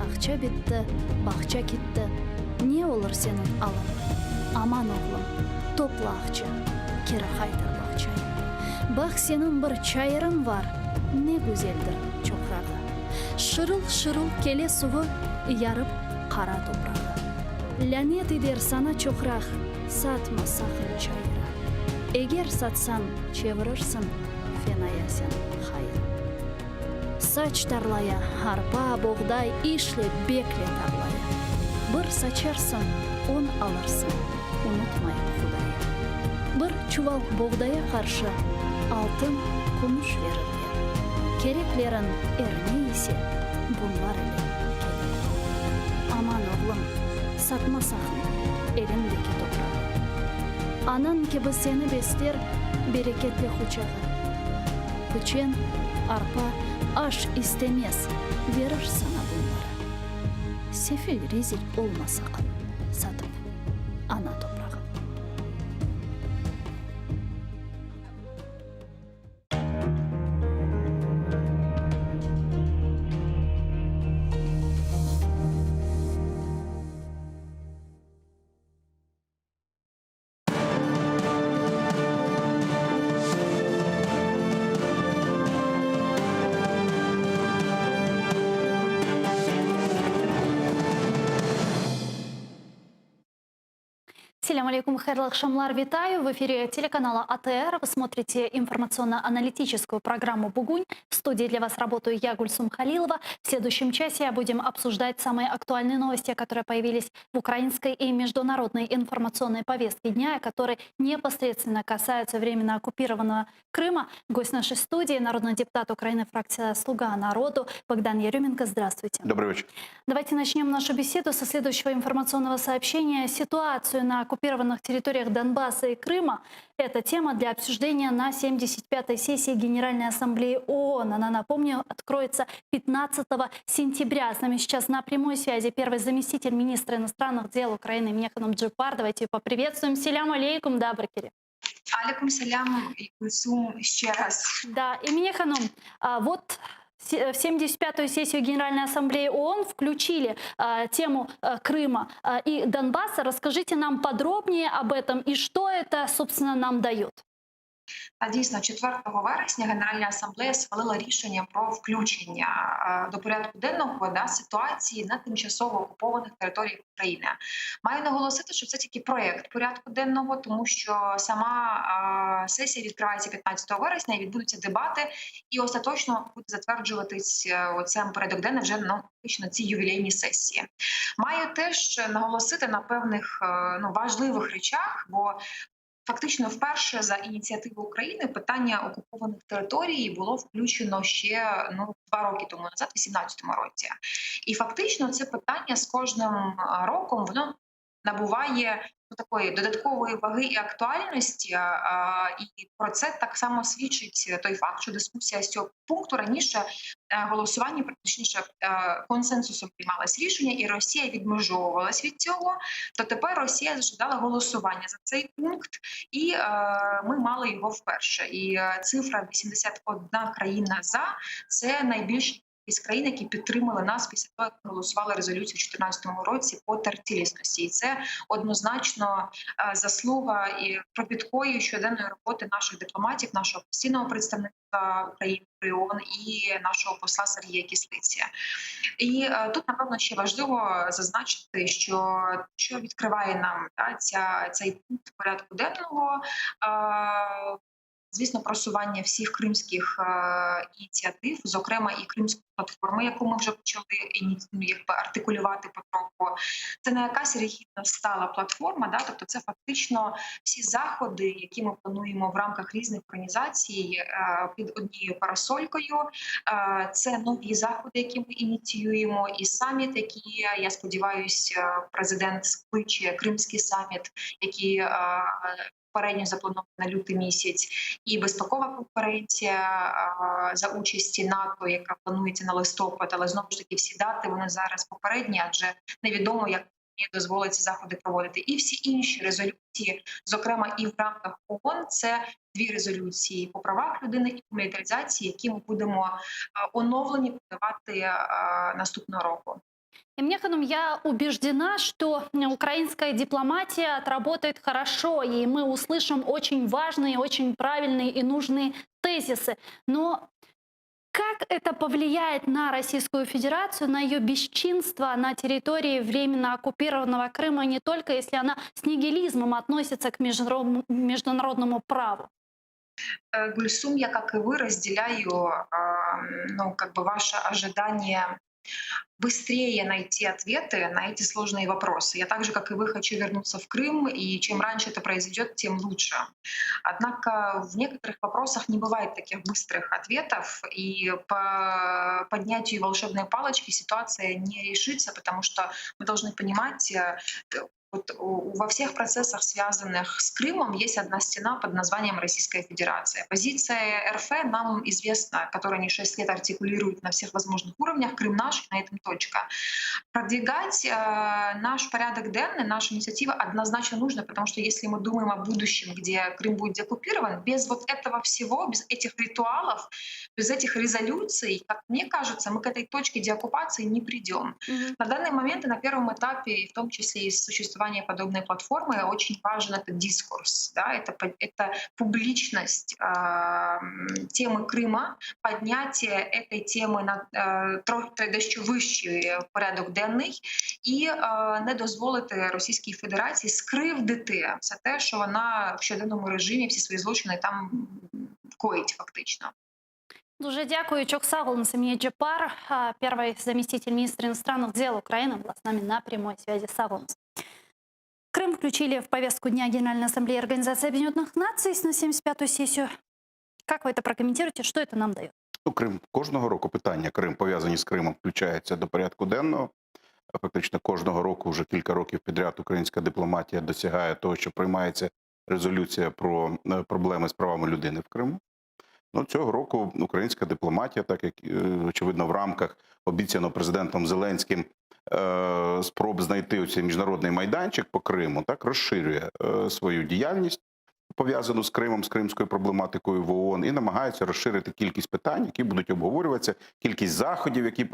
Akça bitti, bahçe gitti. Ne olur senin alın? Aman oğlum, topla akça. Kere haydır bahçayı. Bak senin bir çayırın var. Ne güzeldir çoprağı. Şırıl şırıl kele suvu yarıp kara toprağı. Lanet eder sana çokrak. Satma sakın çayıra. Eğer satsan çevirirsin fenaya sen hayır. Saç tarlaya harpa, buğday işle bekle tarlaya. Bir saçarsın, on alırsın. Unutmayın Hudayı. Bir çuval buğdaya karşı altın, kumuş verirler. Kereklerin erine ise bunlar ile gelir. Aman oğlum, satma sakın elindeki toprağı. Anan gibi seni besler bereketli kucağı. Pıçın, arpa, aş istemez verir sana bunları. Sefil rezil olma sakın satıp ana toprağı. Салям алейкум, хайрлы шамлар, витаю. В эфире телеканала АТР. Вы смотрите информационно-аналитическую программу «Бугунь». В студии для вас работаю я, Гульсум Халилова. В следующем часе будем обсуждать самые актуальные новости, которые появились в украинской и международной информационной повестке дня, которые непосредственно касаются временно оккупированного Крыма. Гость нашей студии, народный депутат Украины, фракция «Слуга народу» Богдан Ярёменко. Здравствуйте. Добрый вечер. Давайте начнем нашу беседу со следующего информационного сообщения. Ситуацию на оккупированном оккупированных территориях Донбасса и Крыма – это тема для обсуждения на 75-й сессии Генеральной Ассамблеи ООН. Она, напомню, откроется 15 сентября. С нами сейчас на прямой связи первый заместитель министра иностранных дел Украины Механом Джипар. Давайте ее поприветствуем. Селям алейкум, да, Баркири. Алейкум салям и Гульсум еще раз. Да, и Механом, вот в 75-ю сессию Генеральной Ассамблеи ООН включили тему Крыма и Донбасса. Расскажите нам подробнее об этом и что это, собственно, нам дает. Дійсно, 4 вересня Генеральна асамблея схвалила рішення про включення до порядку денного ситуації на тимчасово окупованих територіях України. Маю наголосити, що це тільки проєкт порядку денного, тому що сама сесія відкривається 15 вересня і відбудуться дебати, і остаточно буде затверджуватись сам порядок денний вже на цій ювілейній сесії. Маю теж наголосити на певних важливих речах, бо фактично вперше за ініціативи України питання окупованих територій було включено ще 2 роки тому назад, у 2018 році. І фактично це питання з кожним роком воно набуває такої додаткової ваги і актуальності, і про це так само свідчить той факт, що дискусія з цього пункту раніше голосування, точніше консенсусом приймалось рішення, і Росія відмежовувалась від цього, то тепер Росія зажадала голосування за цей пункт, і ми мали його вперше. І цифра 81 країна «за» – це найбільш із країн, які підтримали нас після того, як ми голосували резолюцію у 2014 році по терцілісності. І це однозначно заслуга і кропіткої щоденної роботи наших дипломатів, нашого постійного представництва України при ООН і нашого посла Сергія Кислиці. І тут, напевно, ще важливо зазначити, що відкриває нам цей пункт порядку денного, звісно, просування всіх кримських ініціатив, зокрема і кримської платформи, яку ми вже почали артикулювати потроху. Це не якась ригідна стала платформа, тобто це фактично всі заходи, які ми плануємо в рамках різних організацій під однією парасолькою. Це нові заходи, які ми ініціюємо, і саміт, який, я сподіваюся, президент скличе, Кримський саміт, який попередньо заплановано на лютий місяць, і безпекова конференція за участі НАТО, яка планується на листопад, але знову ж таки всі дати вони зараз попередні, адже невідомо, як дозволить ці заходи проводити. І всі інші резолюції, зокрема і в рамках ООН, це 2 резолюції по правах людини і по мілітаризації, які ми будемо оновлені подавати наступного року. И Механом, я убеждена, что украинская дипломатия отработает хорошо, и мы услышим очень важные, очень правильные и нужные тезисы. Но как это повлияет на Российскую Федерацию, на ее бесчинство на территории временно оккупированного Крыма, не только если она с нигилизмом относится к международному праву? Гульсум, я, как и вы, разделяю ваше ожидание быстрее найти ответы на эти сложные вопросы. Я так же, как и вы, хочу вернуться в Крым, и чем раньше это произойдет, тем лучше. Однако в некоторых вопросах не бывает таких быстрых ответов, и по поднятию волшебной палочки ситуация не решится, потому что мы должны понимать, во всех процессах, связанных с Крымом, есть одна стена под названием Российская Федерация. Позиция РФ нам известна, которую они 6 лет артикулируют на всех возможных уровнях. Крым наш, на этом точка. Продвигать наш порядок денный, наша инициатива однозначно нужно, потому что если мы думаем о будущем, где Крым будет деоккупирован, без вот этого всего, без этих ритуалов, без этих резолюций, как мне кажется, мы к этой точке деоккупации не придем. На данный момент и на первом этапе, в том числе и существования подобной платформы, очень важен этот дискурс, это публичность темы Крыма, поднятие этой темы на трохи вищий порядок денний і не дозволити Російській Федерації скривдити все те, що вона в щоденному режимі всі свої злочини там коїть фактично. Дуже дякую. Чоксагул Насамия Джипар, первый заместитель министра иностранных дел Украины, была с нами на прямой связи. Сагулнс. Крым включили в повестку Дня Генеральной Ассамблеи Организации Объединенных Наций на 75-ю сессию. Как вы это прокомментируете? Что это нам дает? Крим кожного року питання Крим пов'язані з Кримом включаються до порядку денного. Фактично кожного року, вже кілька років підряд, українська дипломатія досягає того, що приймається резолюція про проблеми з правами людини в Криму. Ну, цього року українська дипломатія, так як, очевидно, в рамках обіцяного президентом Зеленським спроб знайти оцей міжнародний майданчик по Криму, так, розширює свою діяльність, пов'язану з Кримом, з кримською проблематикою в ООН, і намагається розширити кількість питань, які будуть обговорюватися, кількість заходів, які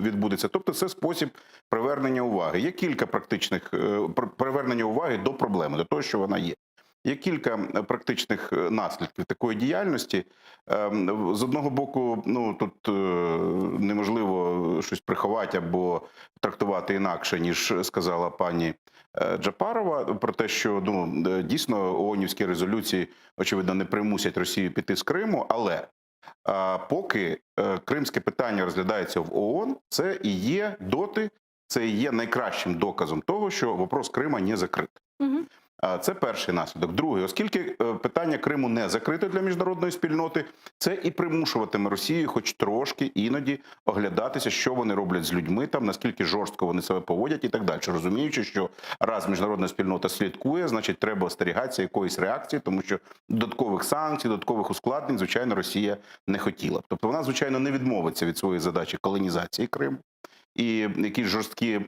відбудуться. Тобто це спосіб привернення уваги. Є кілька практичних привернення уваги до проблеми, до того, що вона є. Є кілька практичних наслідків такої діяльності. З одного боку, ну, тут неможливо щось приховати або трактувати інакше, ніж сказала пані Джапарова, про те, що дійсно ООНівські резолюції, очевидно, не примусять Росію піти з Криму, але поки кримське питання розглядається в ООН, це і є це і є найкращим доказом того, що вопрос Крима не закритий. Це перший наслідок. Другий, оскільки питання Криму не закрите для міжнародної спільноти, це і примушуватиме Росію хоч трошки іноді оглядатися, що вони роблять з людьми там, наскільки жорстко вони себе поводять і так далі. Розуміючи, що раз міжнародна спільнота слідкує, значить треба остерігатися якоїсь реакції, тому що додаткових санкцій, додаткових ускладнень, звичайно, Росія не хотіла. Тобто вона, звичайно, не відмовиться від своєї задачі колонізації Криму. І якісь жорсткі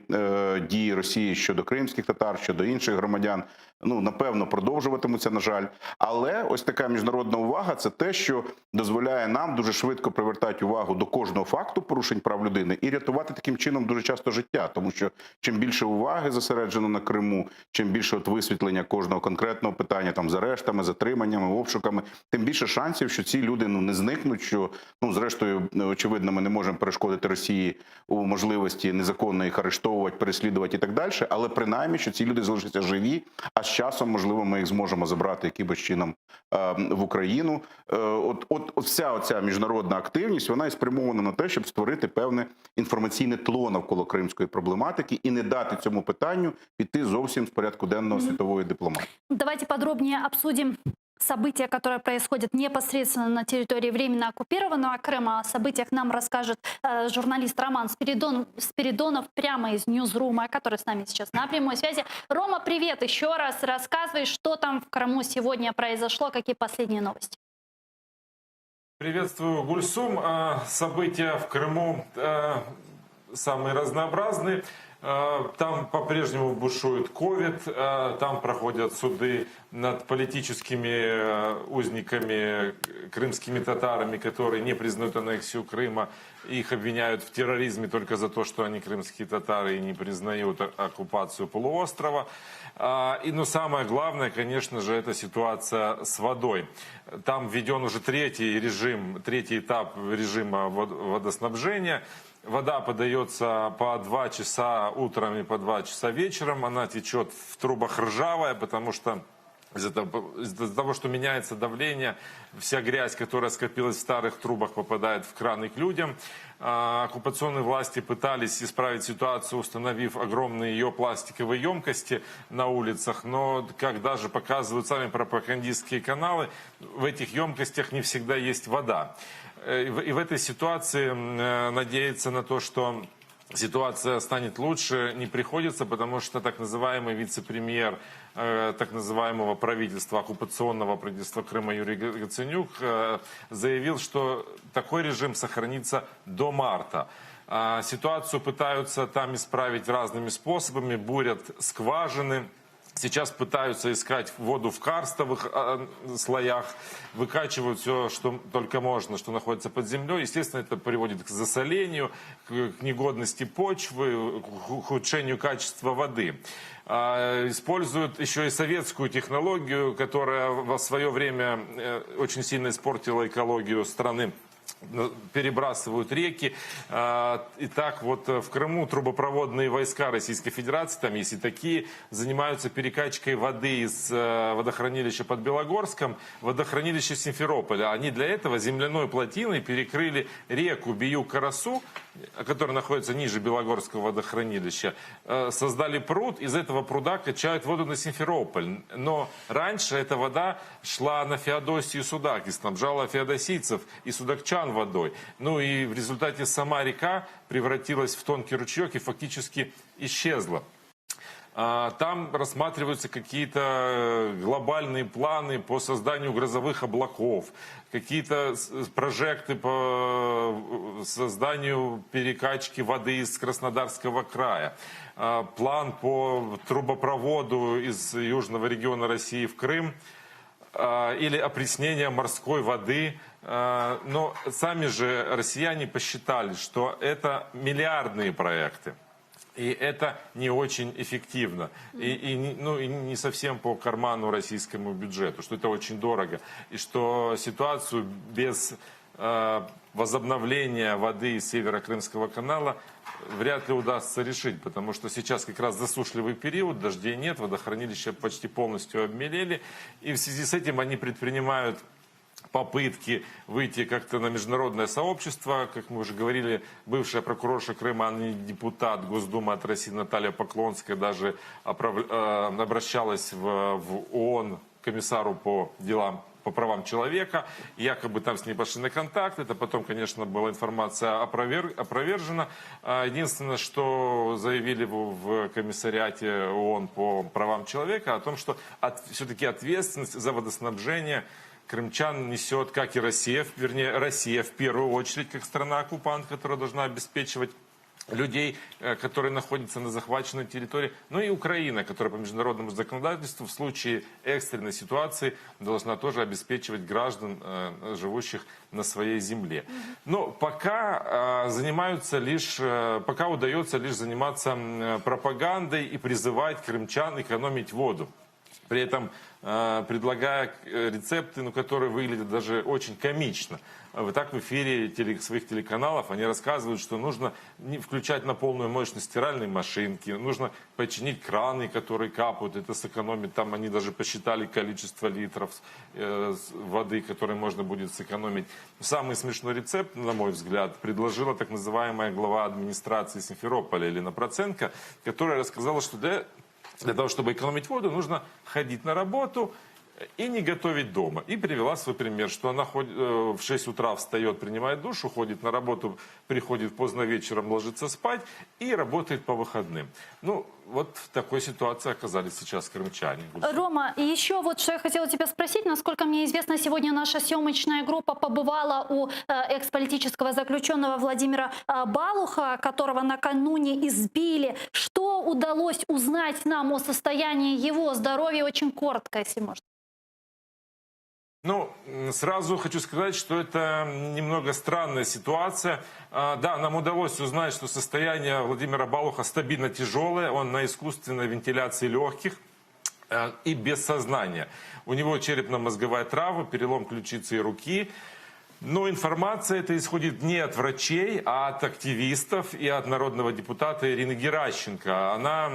дії Росії щодо кримських татар, щодо інших громадян, напевно, продовжуватимуться, на жаль. Але ось така міжнародна увага – це те, що дозволяє нам дуже швидко привертати увагу до кожного факту порушень прав людини і рятувати таким чином дуже часто життя. Тому що чим більше уваги зосереджено на Криму, чим більше висвітлення кожного конкретного питання, там, з арештами, затриманнями, обшуками, тим більше шансів, що ці люди не зникнуть, що, зрештою, очевидно, ми не можемо перешкодити Росії у можливості незаконно їх арештовувати, переслідувати і так далі, але принаймні, що ці люди залишаться живі, а з часом, можливо, ми їх зможемо забрати якимось чином в Україну. От вся оця міжнародна активність, вона і спрямована на те, щоб створити певне інформаційне тло навколо кримської проблематики і не дати цьому питанню піти зовсім з порядку денного світової дипломатії. Давайте подробнее обсудим события, которые происходят непосредственно на территории временно оккупированного Крыма. О событиях нам расскажет журналист Роман Спиридонов прямо из Ньюзрума, который с нами сейчас на прямой связи. Рома, привет! Еще раз рассказывай, что там в Крыму сегодня произошло, какие последние новости. Приветствую, Гульсум. События в Крыму самые разнообразные. Там по-прежнему бушует ковид, там проходят суды над политическими узниками, крымскими татарами, которые не признают аннексию Крыма. Их обвиняют в терроризме только за то, что они крымские татары и не признают оккупацию полуострова. Но самое главное, конечно же, это ситуация с водой. Там введен уже третий этап режима водоснабжения. Вода подается по 2 часа утром и по 2 часа вечером. Она течет в трубах ржавая, потому что из-за того, что меняется давление, вся грязь, которая скопилась в старых трубах, попадает в краны к людям. Оккупационные власти пытались исправить ситуацию, установив огромные ее пластиковые емкости на улицах, но, как даже показывают сами пропагандистские каналы, в этих емкостях не всегда есть вода. И в этой ситуации надеяться на то, что ситуация станет лучше, не приходится, потому что так называемый вице-премьер так называемого правительства, оккупационного правительства Крыма Юрий Гаценюк заявил, что такой режим сохранится до марта. Ситуацию пытаются там исправить разными способами, бурят скважины. Сейчас пытаются искать воду в карстовых слоях, выкачивают все, что только можно, что находится под землей. Естественно, это приводит к засолению, к негодности почвы, к ухудшению качества воды. Используют еще и советскую технологию, которая в свое время очень сильно испортила экологию страны. Перебрасывают реки. Итак, вот в Крыму трубопроводные войска Российской Федерации, там есть и такие, занимаются перекачкой воды из водохранилища под Белогорском в водохранилище Симферополя. Они для этого земляной плотиной перекрыли реку Бию-Карасу, которая находится ниже Белогорского водохранилища. Создали пруд, из этого пруда качают воду на Симферополь. Но раньше эта вода шла на Феодосию и Судак и снабжала феодосийцев и судакчан кран водой. Ну и в результате сама река превратилась в тонкий ручеек и фактически исчезла. Там рассматриваются какие-то глобальные планы по созданию грозовых облаков, какие-то прожекты по созданию перекачки воды из Краснодарского края, план по трубопроводу из южного региона России в Крым или опреснение морской воды. Но сами же россияне посчитали, что это миллиардные проекты. И это не очень эффективно. И не совсем по карману российскому бюджету, что это очень дорого. И что ситуацию без возобновления воды из Северо-Крымского канала вряд ли удастся решить. Потому что сейчас как раз засушливый период, дождей нет, водохранилища почти полностью обмелели. И в связи с этим они предпринимают попытки выйти как-то на международное сообщество. Как мы уже говорили, бывшая прокурорша Крыма, а ныне депутат Госдумы от России Наталья Поклонская даже обращалась в ООН к комиссару по делам по правам человека. Якобы там с ней пошли на контакт. Это потом, конечно, была информация опровержена. Единственное, что заявили в комиссариате ООН по правам человека, о том, что все-таки ответственность за водоснабжение крымчан несет, как и Россия, вернее, Россия в первую очередь, как страна-оккупант, которая должна обеспечивать людей, которые находятся на захваченной территории, ну и Украина, которая по международному законодательству в случае экстренной ситуации должна тоже обеспечивать граждан, живущих на своей земле. Но пока пока удается лишь заниматься пропагандой и призывать крымчан экономить воду. При этом предлагая рецепты, которые выглядят даже очень комично. Так в эфире своих телеканалов они рассказывают, что нужно включать на полную мощность стиральные машинки, нужно починить краны, которые капают, это сэкономит, там они даже посчитали количество литров воды, которые можно будет сэкономить. Самый смешной рецепт, на мой взгляд, предложила так называемая глава администрации Симферополя Елена Проценко, которая рассказала, что для того, чтобы экономить воду, нужно ходить на работу и не готовить дома. И привела свой пример, что она в 6 утра встает, принимает душ, уходит на работу, приходит поздно вечером, ложится спать и работает по выходным. Ну, вот в такой ситуации оказались сейчас крымчане. Рома, и еще вот что я хотела тебя спросить. Насколько мне известно, сегодня наша съемочная группа побывала у экс-политического заключенного Владимира Балуха, которого накануне избили. Что удалось узнать нам о состоянии его здоровья? Очень коротко, если можно. Ну, сразу хочу сказать, что это немного странная ситуация. Да, нам удалось узнать, что состояние Владимира Балуха стабильно тяжелое. Он на искусственной вентиляции легких и без сознания. У него черепно-мозговая травма, перелом ключицы и руки. Но информация эта исходит не от врачей, а от активистов и от народного депутата Ирины Геращенко. Она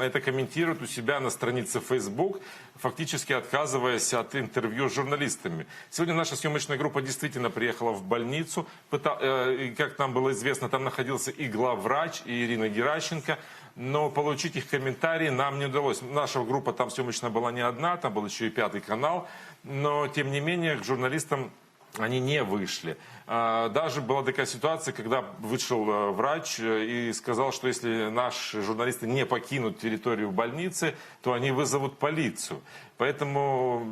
это комментирует у себя на странице Facebook, фактически отказываясь от интервью с журналистами. Сегодня наша съемочная группа действительно приехала в больницу. И, как нам было известно, там находился и главврач, и Ирина Геращенко. Но получить их комментарии нам не удалось. Наша группа там съемочная была не одна, там был еще и 5 канал. Но, тем не менее, к журналистам они не вышли. Даже была такая ситуация, когда вышел врач и сказал, что если наши журналисты не покинут территорию больницы, то они вызовут полицию. Поэтому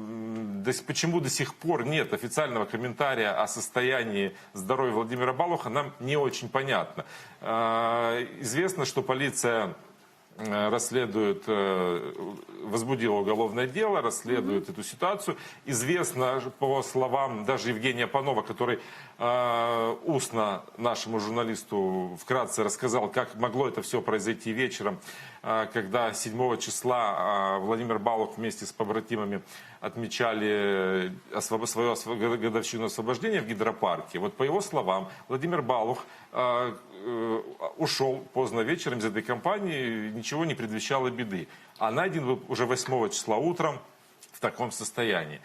почему до сих пор нет официального комментария о состоянии здоровья Владимира Балуха, нам не очень понятно. Известно, что полиция расследует, возбудила уголовное дело, расследует эту ситуацию. Известно, по словам даже Евгения Панова, который устно нашему журналисту вкратце рассказал, как могло это все произойти вечером, когда 7 числа Владимир Балух вместе с побратимами отмечали свою годовщину освобождения в гидропарке. Вот по его словам, Владимир Балух ушел поздно вечером из этой компании, ничего не предвещало беды. А найден был уже 8 числа утром в таком состоянии.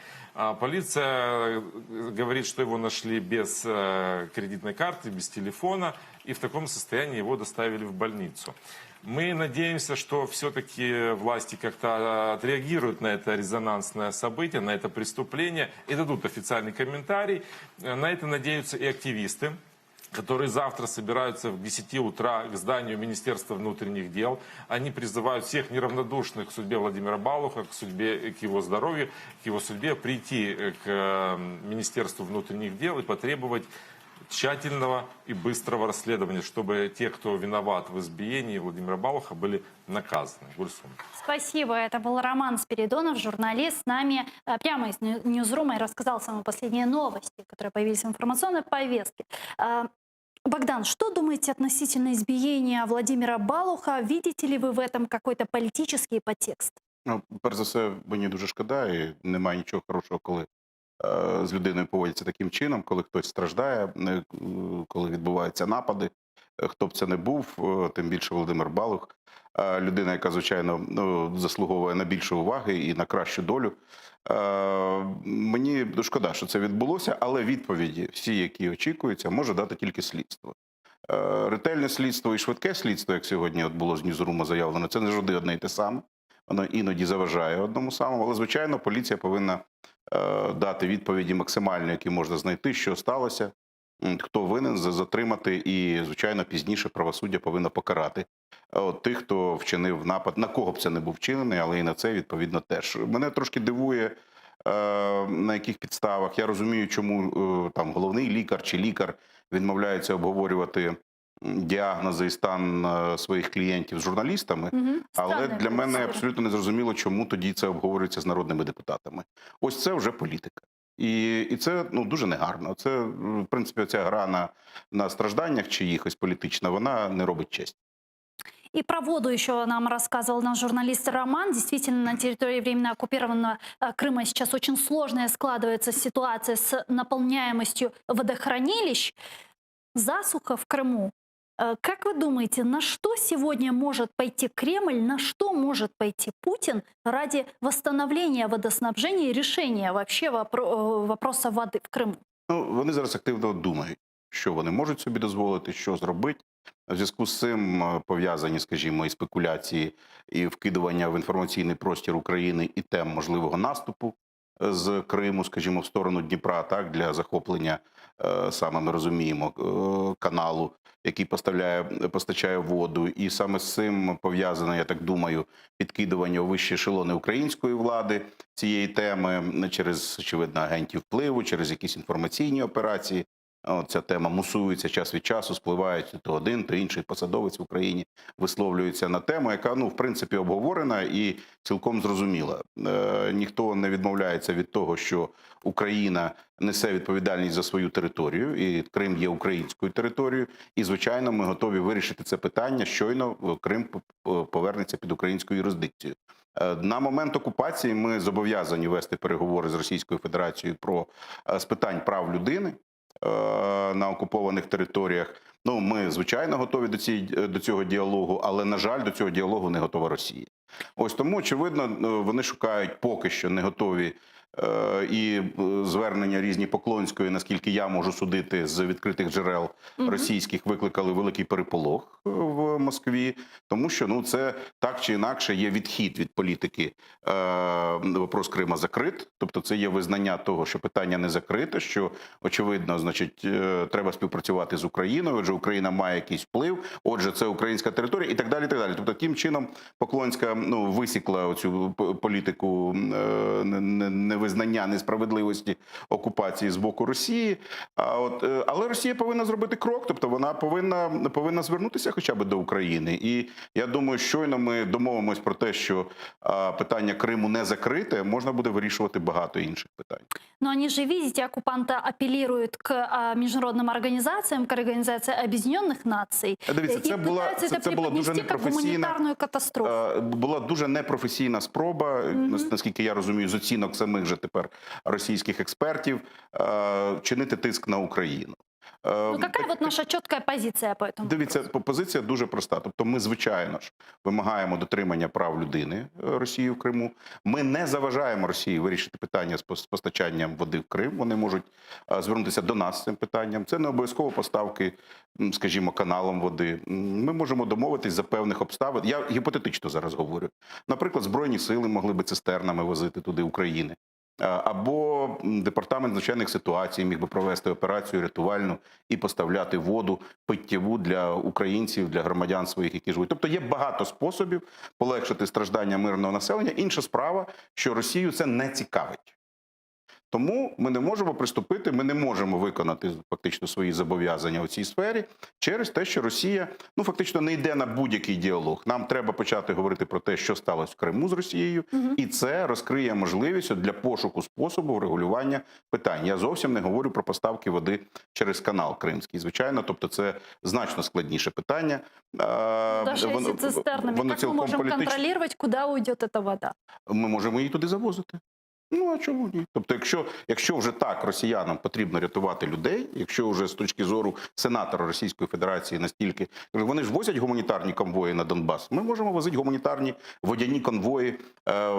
Полиция говорит, что его нашли без кредитной карты, без телефона, и в таком состоянии его доставили в больницу. Мы надеемся, что все-таки власти как-то отреагируют на это резонансное событие, на это преступление и дадут официальный комментарий. На это надеются и активисты, которые завтра собираются в 10 утра к зданию Министерства внутренних дел. Они призывают всех неравнодушных к судьбе Владимира Балуха, к судьбе, к его здоровью, к его судьбе, прийти к Министерству внутренних дел и потребовать тщательного и быстрого расследования, чтобы те, кто виноват в избиении Владимира Балуха, были наказаны. Гульсум. Спасибо. Это был Роман Спиридонов, журналист, с нами прямо из Ньюзрума и рассказал самые последние новости, которые появились в информационной повестке. Богдан, что думаете относительно избиения Владимира Балуха? Видите ли вы в этом какой-то политический подтекст? Ну, перш за все, мені дуже шкода, і немає нічого хорошого, коли з людиною поводяться таким чином, коли хтось страждає, коли відбуваються напади. Хто б це не був, тим більше Володимир Балух, людина, яка, звичайно, заслуговує на більше уваги і на кращу долю. Мені шкода, що це відбулося, але відповіді всі, які очікуються, може дати тільки слідство. Ретельне слідство і швидке слідство, як сьогодні от було з Ньюзрума заявлено, це не завжди одне й те саме. Воно іноді заважає одному самому, але, звичайно, поліція повинна дати відповіді максимально, які можна знайти, що сталося, хто винен, затримати і, звичайно, пізніше правосуддя повинно покарати тих, хто вчинив напад, на кого б це не був вчинений, але і на це, відповідно, теж. Мене трошки дивує, на яких підставах. Я розумію, чому там головний лікар чи лікар відмовляється обговорювати діагнози і стан своїх клієнтів з журналістами, але для мене абсолютно незрозуміло, чому тоді це обговорюється з народними депутатами. Ось це вже політика. І це дуже негарно. Це, в принципі, ця гра на стражданнях чиїхось політична, вона не робить честь. И про воду еще нам рассказывал наш журналист Роман. Действительно, на территории временно оккупированного Крыма сейчас очень сложная складывается ситуация с наполняемостью водохранилищ. Засуха в Крыму. Как вы думаете, на что сегодня может пойти Кремль, на что может пойти Путин ради восстановления водоснабжения и решения вообще вопроса воды в Крыму? Ну, вони зараз активно думають, що вони можуть собі дозволити, що зробити. В зв'язку з цим пов'язані, скажімо, і спекуляції, і вкидування в інформаційний простір України і тем можливого наступу з Криму, скажімо, в сторону Дніпра, так, для захоплення, саме ми розуміємо, каналу, який постачає воду. І саме з цим пов'язане, я так думаю, підкидування у вищі ешелони української влади цієї теми через, очевидно, агентів впливу, через якісь інформаційні операції. Ця тема мусується час від часу, спливають то один, то інший посадовець в Україні висловлюється на тему, яка, в принципі, обговорена і цілком зрозуміла. Ніхто не відмовляється від того, що Україна несе відповідальність за свою територію, і Крим є українською територією. І, звичайно, ми готові вирішити це питання, щойно Крим повернеться під українську юрисдикцію. На момент окупації ми зобов'язані вести переговори з Російською Федерацією з питань прав людини на окупованих територіях. Ми, звичайно, готові до цього діалогу, але, на жаль, до цього діалогу не готова Росія. Ось тому, очевидно, вони шукають поки що не готові і звернення різні Поклонської, наскільки я можу судити з відкритих джерел російських, викликали великий переполох в Москві, тому що це так чи інакше є відхід від політики вопрос Крима закрит, тобто це є визнання того, що питання не закрите, що, очевидно, значить, треба співпрацювати з Україною, отже, Україна має якийсь вплив, отже, це українська територія і так далі, і так далі. Тобто, тим чином Поклонська висікла оцю політику невизнання несправедливості окупації з боку Росії. Але Росія повинна зробити крок, тобто вона повинна звернутися хоча б до України. І я думаю, щойно ми домовимось про те, що питання Криму не закрите, можна буде вирішувати багато інших питань. Но они же, видите, оккупанты апеллируют к международным организациям, к Организации Объединенных Наций. Дивіться, це була дуже гуманітарну катастрофу. Була дуже непрофесійна спроба, наскільки я розумію, з оцінок самих же тепер російських експертів, чинити тиск на Україну. Ну, какая вот наша четкая позиция по этому? Дивіться, позиція дуже проста. Тобто ми, звичайно ж, вимагаємо дотримання прав людини Росії в Криму. Ми не заважаємо Росії вирішити питання з постачанням води в Крим. Вони можуть звернутися до нас з цим питанням. Це не обов'язково поставки, скажімо, каналом води. Ми можемо домовитись за певних обставин. Я гіпотетично зараз говорю. Наприклад, Збройні сили могли би цистернами возити туди України. Або департамент надзвичайних ситуацій міг би провести операцію рятувальну і поставляти воду питтєву для українців, для громадян своїх, які живуть. Тобто є багато способів полегшити страждання мирного населення. Інша справа, що Росію це не цікавить. Тому ми не можемо приступити, ми не можемо виконати фактично свої зобов'язання у цій сфері через те, що Росія фактично не йде на будь-який діалог. Нам треба почати говорити про те, що сталося в Криму з Росією, і це розкриє можливість для пошуку способу врегулювання питань. Я зовсім не говорю про поставки води через канал Кримський, звичайно, тобто це значно складніше питання. Даже если цистернами, как мы можем контролировать, куда уйдет эта вода? Ми можемо її туди завозити. Ну, а чому ні? Тобто, якщо вже так росіянам потрібно рятувати людей, якщо вже з точки зору сенатора Російської Федерації настільки, вони ж возять гуманітарні конвої на Донбас, ми можемо возити гуманітарні водяні конвої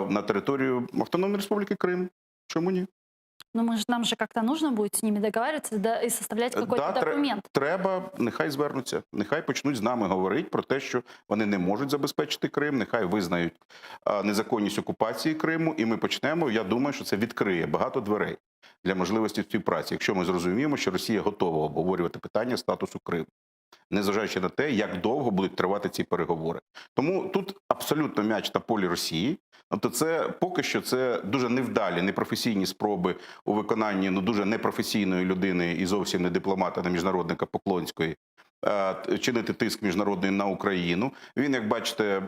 на територію Автономної Республіки Крим. Чому ні? Ну, нам же как-то нужно будет с ними договариваться и составлять какой-то документ. Треба, нехай звернуться, нехай почнуть з нами говорити про те, що вони не можуть забезпечити Крим, нехай визнають незаконність окупації Криму, і ми почнемо, я думаю, що це відкриє багато дверей для можливості співпраці, якщо ми зрозуміємо, що Росія готова обговорювати питання статусу Криму, незважаючи на те, як довго будуть тривати ці переговори. Тому тут абсолютно м'яч на полі Росії. Тобто це поки що це дуже невдалі, непрофесійні спроби у виконанні дуже непрофесійної людини і зовсім не дипломата, не міжнародника Поклонської, чинити тиск міжнародний на Україну. Він, як бачите,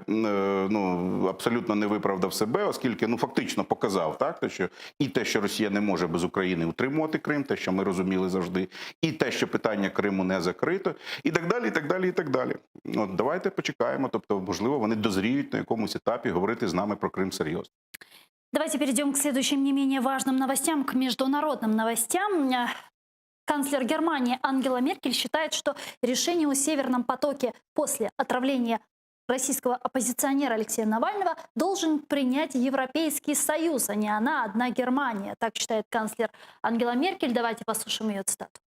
абсолютно не виправдав себе, оскільки фактично показав, так, що і те, що Росія не може без України утримувати Крим, те, що ми розуміли завжди, і те, що питання Криму не закрито, і так далі, і так далі, і так далі. Давайте почекаємо, тобто, можливо, вони дозріють на якомусь етапі говорити з нами про Крим серйозно. Давайте перейдем к следующим не менее важным новостям, к международным новостям. Канцлер Германии Ангела Меркель считает, что решение о Северном потоке после отравления российского оппозиционера Алексея Навального должен принять Европейский Союз, а не она одна Германия. Так считает канцлер Ангела Меркель. Давайте послушаем ее цитату.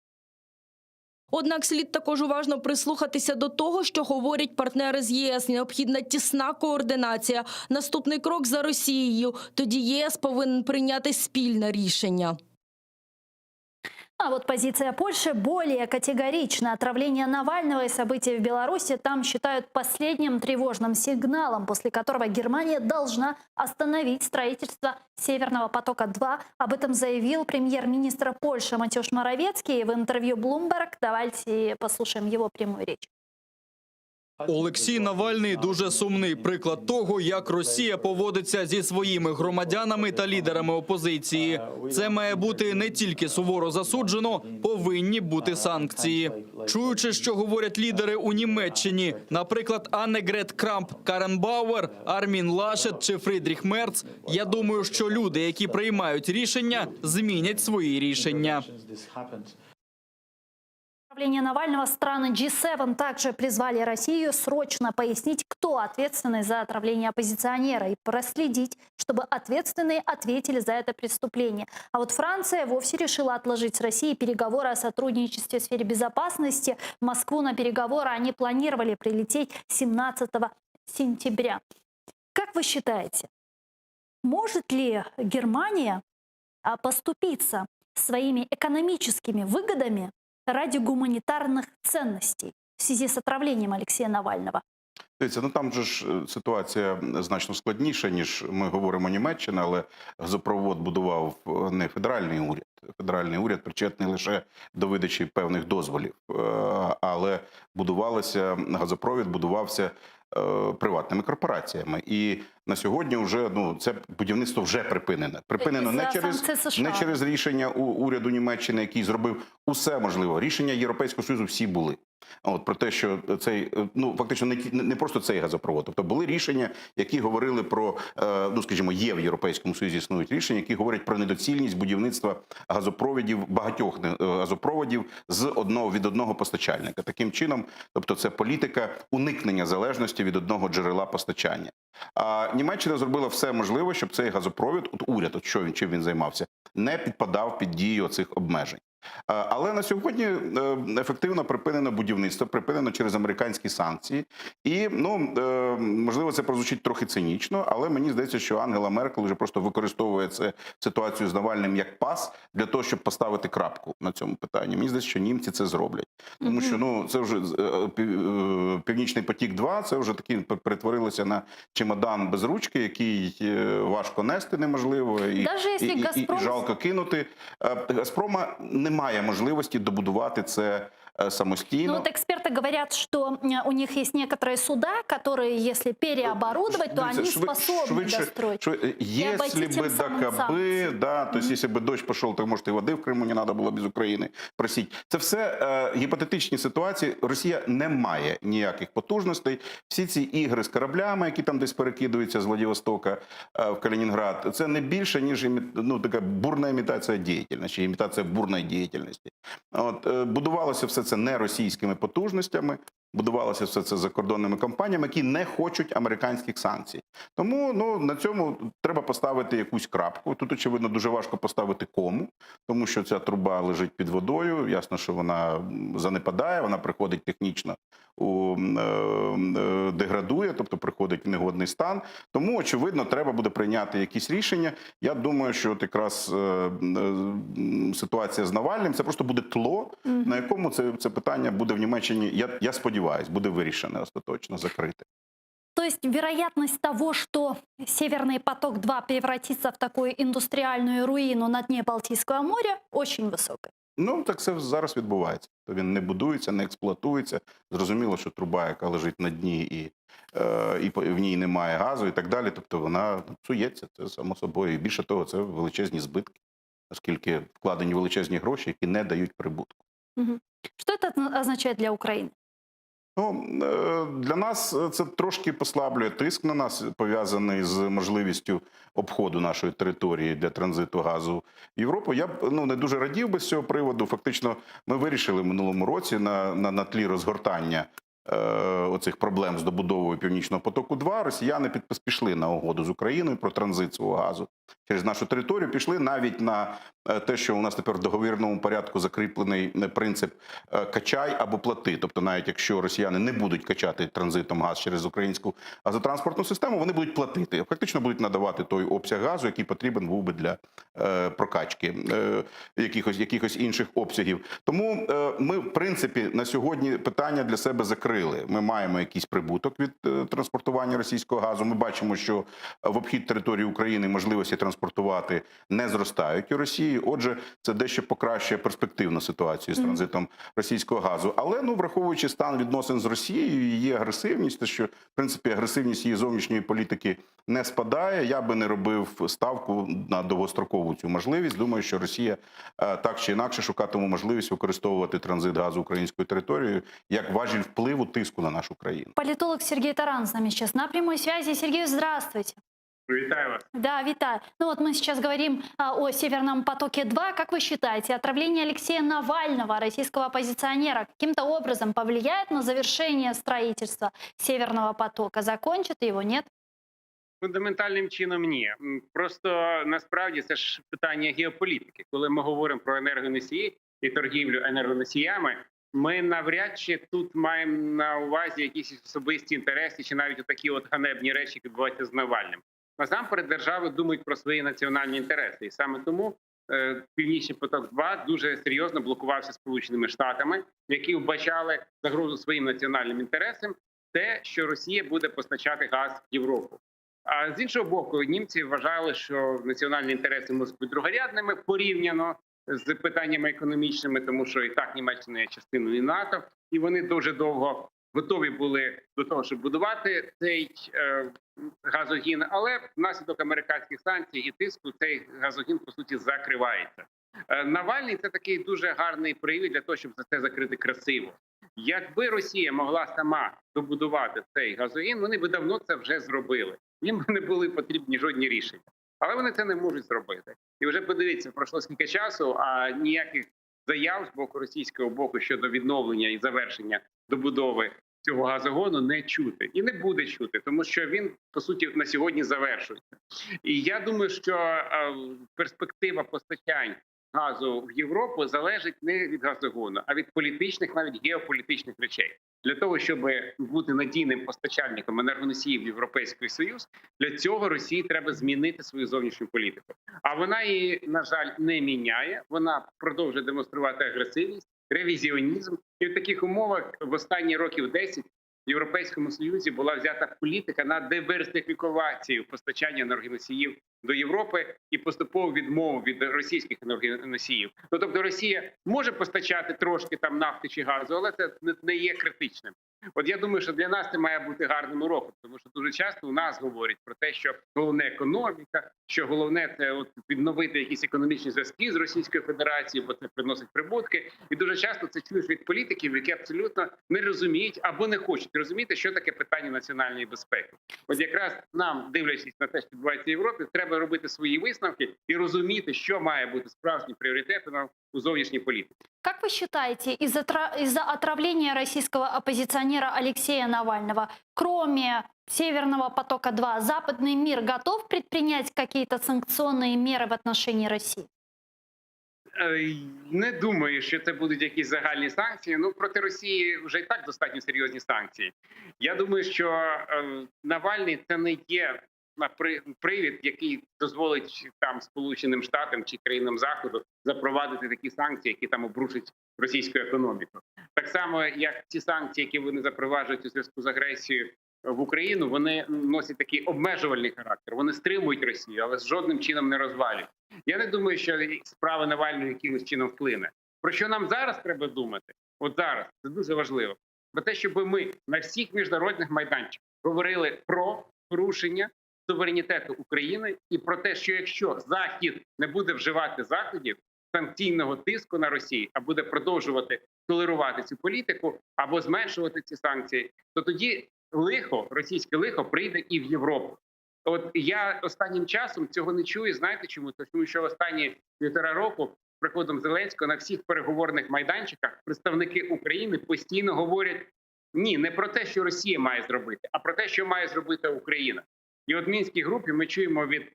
Однак слід також уважно прислухатися до того, що говорять партнери з ЄС. Необхідна тісна координація. Наступний крок за Росією. Тоді ЄС повинен прийняти спільне рішення. А вот позиция Польши более категорична. Отравление Навального и события в Беларуси там считают последним тревожным сигналом, после которого Германия должна остановить строительство Северного потока-2. Об этом заявил премьер-министр Польши Матеуш Моровецкий в интервью Bloomberg. Давайте послушаем его прямую речь. Олексій Навальний – дуже сумний приклад того, як Росія поводиться зі своїми громадянами та лідерами опозиції. Це має бути не тільки суворо засуджено, повинні бути санкції. Чуючи, що говорять лідери у Німеччині, наприклад, Аннегрет Крамп-Каренбауер, Армін Лашет чи Фрідріх Мерц, я думаю, що люди, які приймають рішення, змінять свої рішення. Отравление Навального страны G7 также призвали Россию срочно пояснить, кто ответственный за отравление оппозиционера, и проследить, чтобы ответственные ответили за это преступление. А вот Франция вовсе решила отложить с Россией переговоры о сотрудничестве в сфере безопасности. В Москву на переговоры они планировали прилететь 17 сентября. Как вы считаете, может ли Германия поступиться своими экономическими выгодами ради гуманитарных ценностей в связи с отравлением Алексея Навального? Дивіться, там же ж ситуація значно складніша, ніж ми говоримо Німеччина, але газопровод будував не федеральний уряд. Федеральний уряд причетний лише до видачі певних дозволів, але газопровід будувався приватними корпораціями. І на сьогодні вже це будівництво вже припинене. Припинено не через рішення уряду Німеччини, який зробив усе можливе. Рішення Європейського Союзу всі були. От про те, що цей фактично не просто цей газопровод. Тобто були рішення, які говорили про скажімо, є в Європейському Союзі існують рішення, які говорять про недоцільність будівництва газопроводів, багатьох газопроводів від одного постачальника. Таким чином, тобто це політика уникнення залежності від одного джерела постачання. А Німеччина зробила все можливе, щоб цей газопровід, уряд, чим він займався, не підпадав під дію цих обмежень. Але на сьогодні ефективно припинено будівництво, припинено через американські санкції. І, можливо, це прозвучить трохи цинічно, але мені здається, що Ангела Меркель вже просто використовує ситуацію з Навальним як пас для того, щоб поставити крапку на цьому питанні. Мені здається, що німці це зроблять. Тому що, це вже Північний потік-2, це вже таки перетворилося на чемодан без ручки, який важко нести неможливо і жалко кинути. Газпрома немає можливості добудувати це самостійно. Ну вот эксперты говорят, что у них есть некоторые суда, которые, если переоборудовать, то они способны достроить. Если бы ДКБ, да, то есть если бы дощ пошел, то, может, и воды в Криму не надо було без України просити. Це все гіпотетичні ситуації. Росія не має ніяких потужностей. Всі ці ігри з кораблями, які там десь перекидуються з Владивостока в Калінінград, це не більше, ніж така бурна імітація діяльності, імітація бурної діяльності. Будувалося все це не російськими потужностями, будувалося все це закордонними компаніями, які не хочуть американських санкцій. Тому на цьому треба поставити якусь крапку. Тут, очевидно, дуже важко поставити кому, тому що ця труба лежить під водою. Ясно, що вона занепадає, вона приходить технічно, деградує, тобто приходить в негодний стан. Тому, очевидно, треба буде прийняти якісь рішення. Я думаю, що от якраз ситуація з Навальним, це просто буде тло, на якому це питання буде в Німеччині, я сподіваюся, буде вирішене остаточно, закрите. То есть вероятность того, что Северный поток-2 превратится в такую индустриальную руину на дне Балтийского моря, очень высокая. Так це зараз відбувається. Він не будується, не експлуатується. Зрозуміло, що труба, яка лежить на дні і в ній немає газу і так далі, тобто вона псується, це само собою. І більше того, це величезні збитки, оскільки вкладені величезні гроші, які не дають прибутку. Что это означает для Украины? Для нас це трошки послаблює тиск на нас, пов'язаний з можливістю обходу нашої території для транзиту газу в Європу. Я б не дуже радів би з цього приводу. Фактично, ми вирішили в минулому році на тлі розгортання оцих проблем з добудовою Північного потоку-2, росіяни пішли на угоду з Україною про транзит свого газу через нашу територію, пішли навіть на те, що у нас тепер в договірному порядку закріплений принцип «качай або плати». Тобто навіть якщо росіяни не будуть качати транзитом газ через українську газотранспортну систему, вони будуть платити. Фактично будуть надавати той обсяг газу, який потрібен був би для прокачки якихось інших обсягів. Тому ми, в принципі, на сьогодні питання для себе закрили. Ми маємо якийсь прибуток від транспортування російського газу. Ми бачимо, що в обхід території України можливості транспортувати не зростають у Росії. Отже, це дещо покращує перспективну ситуацію з транзитом російського газу. Але, враховуючи стан відносин з Росією, її агресивність, те, що, в принципі, агресивність її зовнішньої політики не спадає, я би не робив ставку на довгострокову цю можливість. Думаю, що Росія так чи інакше шукатиме можливість використовувати транзит газу українською територією як важіль впливу тиску на нашу країну. Политолог Сергей Таран с нами сейчас на прямой связи. Сергей, здравствуйте. Витаю вас. Да, витаю. Вот мы сейчас говорим о Северном потоке-2. Как вы считаете, отравление Алексея Навального, российского оппозиционера, каким-то образом повлияет на завершение строительства Северного потока? Закончит его, нет? Фундаментальним чином ні. Просто насправді це ж питання геополітики. Коли ми говоримо про енергоносії і торгівлю енергоносіями, ми навряд чи тут маємо на увазі якісь особисті інтереси чи навіть такі ганебні речі, які відбуваються з Навальним. Насамперед держави думають про свої національні інтереси. І саме тому Північний поток-2 дуже серйозно блокувався Сполученими Штатами, які вбачали загрозу своїм національним інтересам те, що Росія буде постачати газ в Європу. А з іншого боку, німці вважали, що національні інтереси можуть бути другорядними порівняно з питаннями економічними, тому що і так Німеччина є частиною НАТО, і вони дуже довго готові були до того, щоб будувати цей газогін, але внаслідок американських санкцій і тиску цей газогін, по суті, закривається. Навальний – це такий дуже гарний привід для того, щоб це закрити красиво. Якби Росія могла сама добудувати цей газогін, вони би давно це вже зробили. Їм би не були потрібні жодні рішення. Але вони це не можуть зробити. І вже подивіться, пройшло скільки часу, а ніяких заяв з боку російського боку щодо відновлення і завершення добудови цього газогону не чути. І не буде чути, тому що він, по суті, на сьогодні завершується. І я думаю, що перспектива постачань газу в Європу залежить не від газогону, а від політичних, навіть геополітичних речей. Для того, щоб бути надійним постачальником енергоносіїв в Європейський Союз, для цього Росії треба змінити свою зовнішню політику. А вона її, на жаль, не міняє. Вона продовжує демонструвати агресивність, ревізіонізм. І в таких умовах в останні років 10 в Європейському Союзі була взята політика на диверсифікацію постачання енергоносіїв до Європи і поступову відмову від російських енергоносіїв. Ну, тобто Росія може постачати трошки там нафти чи газу, але це не є критичним. От я думаю, що для нас це має бути гарним уроком, тому що дуже часто у нас говорять про те, що головне економіка, що головне це от відновити якісь економічні зв'язки з Російською Федерацією, бо це приносить прибутки. І дуже часто це чуєш від політиків, які абсолютно не розуміють або не хочуть розуміти, що таке питання національної безпеки. От якраз нам, дивлячись на те, що відбувається в Європі, треба робити свої висновки і розуміти, що має бути справжнім пріоритетом у зовнішній політиці. Как вы считаете, из-за отравления российского оппозиционера Алексея Навального, кроме Северного потока-2, западный мир готов предпринять какие-то санкционные меры в отношении России? Не думаю, що це будуть якісь загальні санкції. Ну, проти Росії вже і так достатньо серйозні санкції. Я думаю, що Навальний – це не є привід, який дозволить там Сполученим Штатам чи країнам Заходу запровадити такі санкції, які там обрушать російську економіку. Так само, як ці санкції, які вони запроваджують у зв'язку з агресією в Україну, вони носять такий обмежувальний характер. Вони стримують Росію, але жодним чином не розвалюють. Я не думаю, що справа Навального якимось чином вплине. Про що нам зараз треба думати? От зараз, це дуже важливо. Про те, щоб ми на всіх міжнародних майданчиках говорили про порушення суверенітету України і про те, що якщо Захід не буде вживати заходів санкційного тиску на Росію, а буде продовжувати толерувати цю політику або зменшувати ці санкції, то тоді лихо, російське лихо прийде і в Європу. От я останнім часом цього не чую. Знаєте чому? Тому що в останні 1,5 року приходом Зеленського на всіх переговорних майданчиках представники України постійно говорять ні, не про те, що Росія має зробити, а про те, що має зробити Україна. І от в Мінській групі ми чуємо від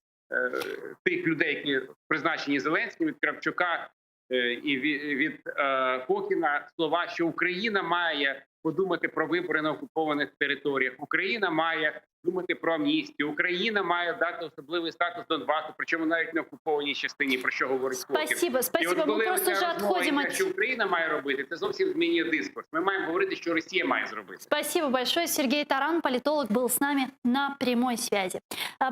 тих людей, які призначені Зеленським, від Кравчука і від Кокіна слова, що Україна має подумати про вибори на окупованих територіях, Україна має думати про амністію, Україна має дати особливий статус Донбасу, причому навіть на окупованій частині, про що говорить Кокін. Спасибо, спасибо. І от коли Ми просто вже відходимо. Що Україна має робити, це зовсім змінює дискурс. Ми маємо говорити, що Росія має зробити. Спасибо большое. Сергей Таран, политолог, был с нами на прямой связи.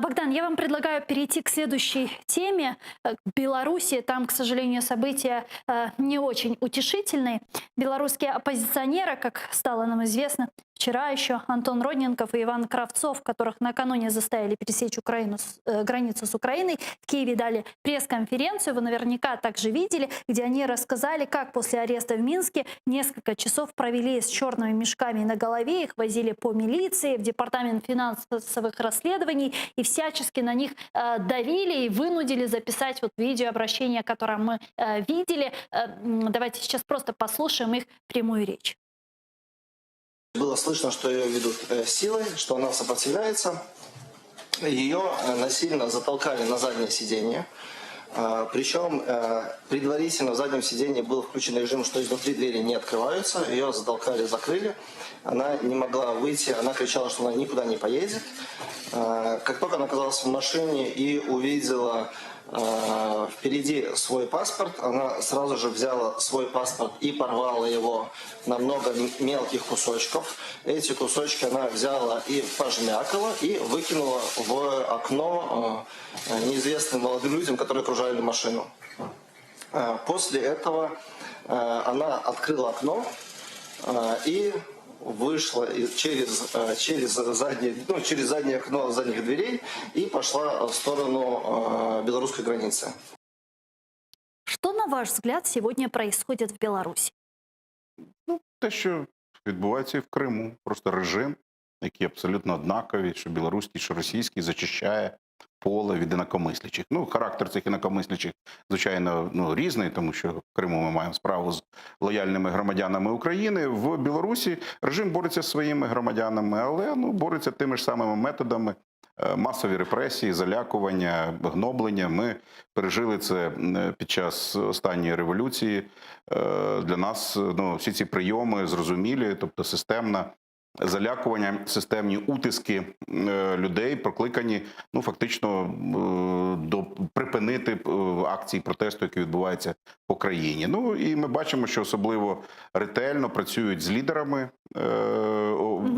Богдан, я вам предлагаю перейти к следующей теме. К Беларуси. Там, к сожалению, события не очень утешительные. Белорусские оппозиционеры, как стало нам известно, вчера еще Антон Родненков и Иван Кравцов, которых накануне заставили пересечь границу с Украиной, в Киеве дали пресс-конференцию, вы наверняка также видели, где они рассказали, как после ареста в Минске несколько часов провели с черными мешками на голове, их возили по милиции, в департамент финансовых расследований и всячески на них давили и вынудили записать вот видеообращение, которое мы видели. Давайте сейчас просто послушаем их прямую речь. Было слышно, что ее ведут силой, что она сопротивляется. Ее насильно затолкали на заднее сиденье. Причем предварительно в заднем сиденье был включен режим, что изнутри двери не открываются. Ее затолкали, закрыли. Она не могла выйти, она кричала, что она никуда не поедет. Как только она оказалась в машине и увидела впереди свой паспорт, она сразу же взяла свой паспорт и порвала его на много мелких кусочков. Эти кусочки она взяла и пожмякала и выкинула в окно неизвестным молодым людям, которые окружали машину. После этого она открыла окно и вышла через заднее окно задних дверей и пошла в сторону белорусской границы. Что, на ваш взгляд, сегодня происходит в Беларуси? Ну, Те, що відбувається і в Криму. Просто режим, який абсолютно однаковий, що білоруський, що російський, зачищає поле від інакомислячих. Ну, характер цих інакомислячих, звичайно, різний, тому що в Криму ми маємо справу з лояльними громадянами України. В Білорусі режим бореться зі своїми громадянами, але бореться тими ж самими методами. Масові репресії, залякування, гноблення. Ми пережили це під час останньої революції. Для нас всі ці прийоми зрозумілі, тобто системне залякування, системні утиски людей прокликані фактично припинити акції протесту, які відбуваються по країні. І ми бачимо, що особливо ретельно працюють з лідерами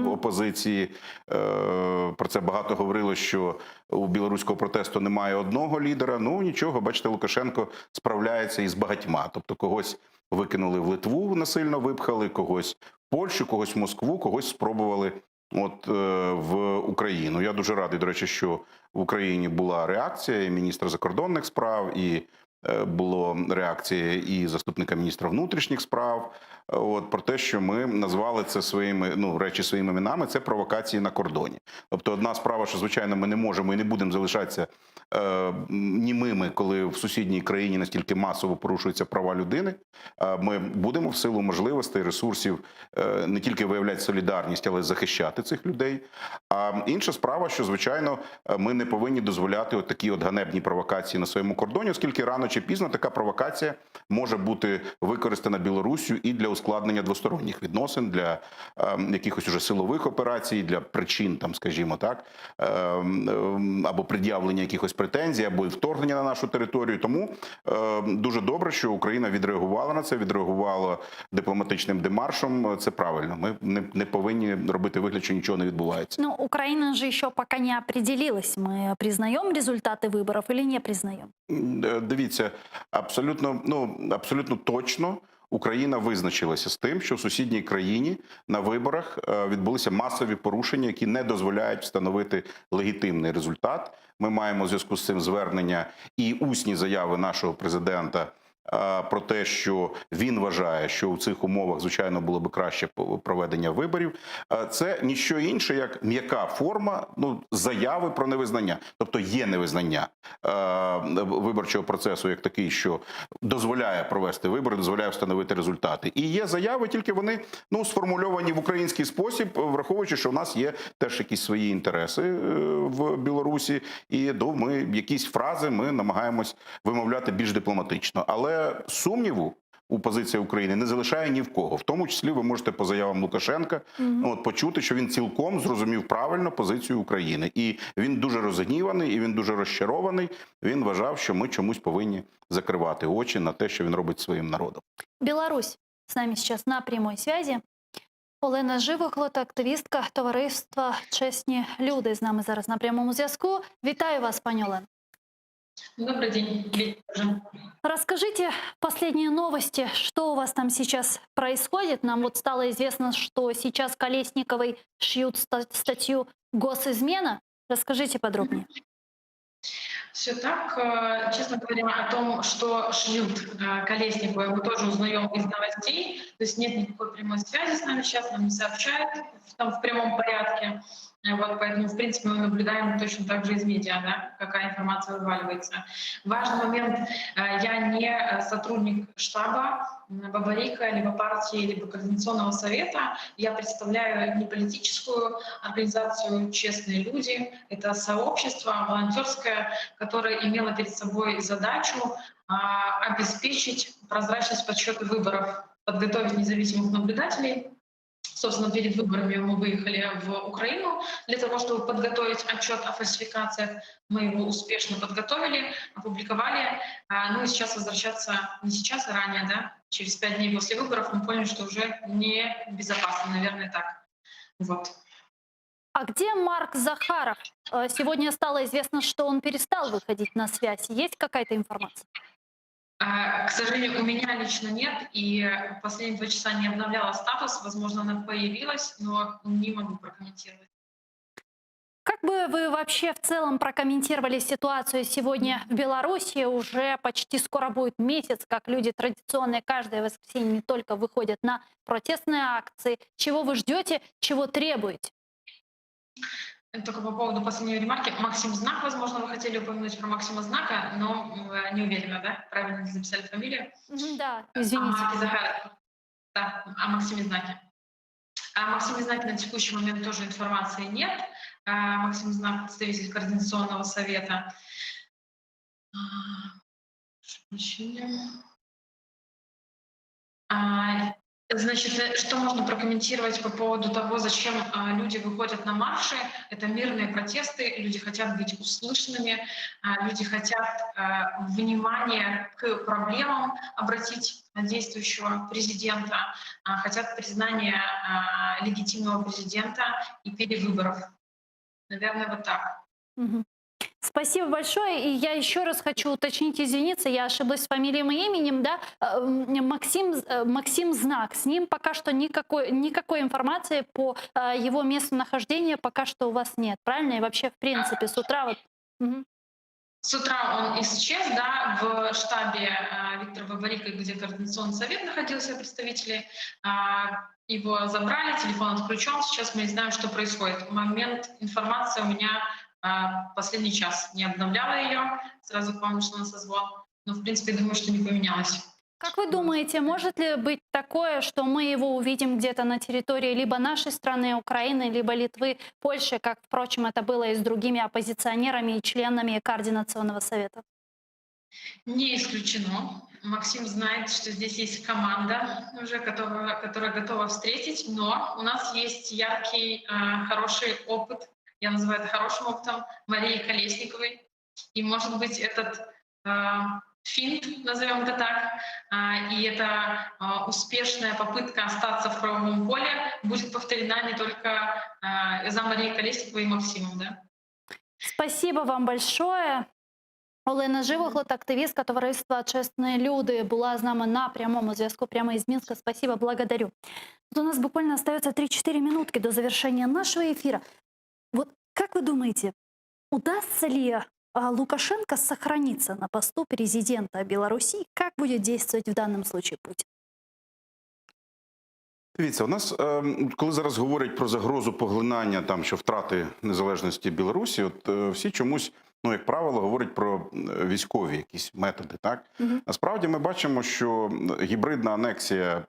опозиції. Про це багато говорили, що у білоруського протесту немає одного лідера. Нічого, бачите, Лукашенко справляється із багатьма. Тобто когось викинули в Литву, насильно випхали, когось в Польщу, когось в Москву, когось спробували в Україну. Я дуже радий, до речі, що в Україні була реакція і міністра закордонних справ, і була реакція і заступника міністра внутрішніх справ про те, що ми назвали це речі своїми іменами, це провокації на кордоні. Тобто одна справа, що, звичайно, ми не можемо і не будемо залишатися німими, коли в сусідній країні настільки масово порушуються права людини. Ми будемо в силу можливостей, ресурсів не тільки виявляти солідарність, але й захищати цих людей. А інша справа, що, звичайно, ми не повинні дозволяти такі ганебні провокації на своєму кордоні, оскільки рано чи пізно така провокація може бути використана Білоруссю і для ускладнення двосторонніх відносин, для якихось уже силових операцій, для причин, скажімо так, або пред'явлення якихось претензій, або вторгнення на нашу територію. Тому дуже добре, що Україна відреагувала на це, відреагувала дипломатичним демаршем. Це правильно. Ми не повинні робити вигляд, що нічого не відбувається. Украина же еще пока не определилась. Мы признаем результаты выборов или не признаем? Дивіться, абсолютно точно Україна визначилася з тим, що в сусідній країні на виборах відбулися масові порушення, які не дозволяють встановити легітимний результат. Ми маємо в зв'язку з цим звернення і усні заяви нашого президента про те, що він вважає, що у цих умовах, звичайно, було б краще проведення виборів. Це ніщо інше, як м'яка форма заяви про невизнання. Тобто є невизнання виборчого процесу як такий, що дозволяє провести вибори, дозволяє встановити результати. І є заяви, тільки вони сформульовані в український спосіб, враховуючи, що в нас є теж якісь свої інтереси в Білорусі, і ми якісь фрази ми намагаємось вимовляти більш дипломатично. Але сумніву у позиції України не залишає ні в кого. В тому числі ви можете по заявам Лукашенка почути, що він цілком зрозумів правильно позицію України. І він дуже розгніваний, і він дуже розчарований. Він вважав, що ми чомусь повинні закривати очі на те, що він робить своїм народом. Беларусь с нами сейчас на прямой связи. Олена Живоглот, активістка товариства «Чесні люди» з нами зараз на прямому зв'язку. Вітаю вас, пані Олено. Добрый день. Расскажите последние новости, что у вас там сейчас происходит. Нам стало известно, что сейчас Колесниковой шьют статью «Госизмена». Расскажите подробнее. Все так. Честно говоря, о том, что шьют Колесниковой, мы тоже узнаем из новостей. То есть нет никакой прямой связи с нами сейчас, нам не сообщают в прямом порядке. Поэтому, в принципе, мы наблюдаем точно так же из медиа, какая информация вываливается. Важный момент. Я не сотрудник штаба Бабарика, либо партии, либо Координационного совета. Я представляю не политическую организацию «Честные люди». Это сообщество волонтерское, которое имело перед собой задачу обеспечить прозрачность подсчета выборов, подготовить независимых наблюдателей. Собственно, перед выборами мы выехали в Украину для того, чтобы подготовить отчет о фальсификациях. Мы его успешно подготовили, опубликовали. Ну и сейчас возвращаться, не сейчас, а ранее, через 5 дней после выборов, мы поняли, что уже небезопасно, наверное, так. А где Марк Захаров? Сегодня стало известно, что он перестал выходить на связь. Есть какая-то информация? К сожалению, у меня лично нет, и последние 2 часа не обновляла статус. Возможно, она появилась, но не могу прокомментировать. Как бы вы вообще в целом прокомментировали ситуацию сегодня в Беларуси? Уже почти скоро будет месяц, как люди традиционные каждое воскресенье не только выходят на протестные акции. Чего вы ждете, чего требуете? Только по поводу последней ремарки. Максим Знак, возможно, вы хотели упомянуть про Максима Знака, но не уверена, да? Правильно ли записали фамилию? Да, извините. Да, о Максиме Знаке. О Максиме Знаке на текущий момент тоже информации нет. Максим Знак, представитель Координационного совета. Значит, что можно прокомментировать по поводу того, зачем люди выходят на марши? Это мирные протесты, люди хотят быть услышанными, люди хотят внимание к проблемам обратить действующего президента, хотят признания легитимного президента и перевыборов. Наверное, вот так. Спасибо большое. И я еще раз хочу уточнить, извиниться, я ошиблась с фамилией и именем, да? Максим Знак. С ним пока что никакой информации по его местонахождению пока что у вас нет, правильно? И вообще, в принципе, с утра вот... С утра он исчез, да, в штабе Виктора Бабарика, где Координационный совет находился, представители. Его забрали, телефон отключен. Сейчас мы не знаем, что происходит. В момент информации у меня последний час. Не обновляла ее, сразу к вам вышла на созвон. Но, в принципе, думаю, что не поменялось. Как вы думаете, может ли быть такое, что мы его увидим где-то на территории либо нашей страны, Украины, либо Литвы, Польши, как, впрочем, это было и с другими оппозиционерами и членами Координационного совета? Не исключено. Максим знает, что здесь есть команда, уже которая готова встретить, но у нас есть яркий, хороший опыт, я называю это хорошим опытом, Марии Колесниковой. И, может быть, этот финт, назовем это так, и эта успешная попытка остаться в правовом поле будет повторена не только за Марией Колесниковой и Максимом. Да? Спасибо вам большое. Олена Живоглот, активістка товариства «Чесні люди», була з нами на прямому зв'язку прямо из Минска. Спасибо, благодарю. Вот у нас буквально остается 3-4 минутки до завершения нашего эфира. Вот как вы думаете, удастся ли Лукашенко сохраниться на посту президента Беларуси? Как будет действовать в данном случае Путин? Дивіться, у нас, коли зараз говорять про загрозу поглинання, там, що втрати незалежності Білорусі, от всі чомусь, ну, як правило, говорять про військові якісь методи, так? Насправді ми бачимо, що гібридна анексія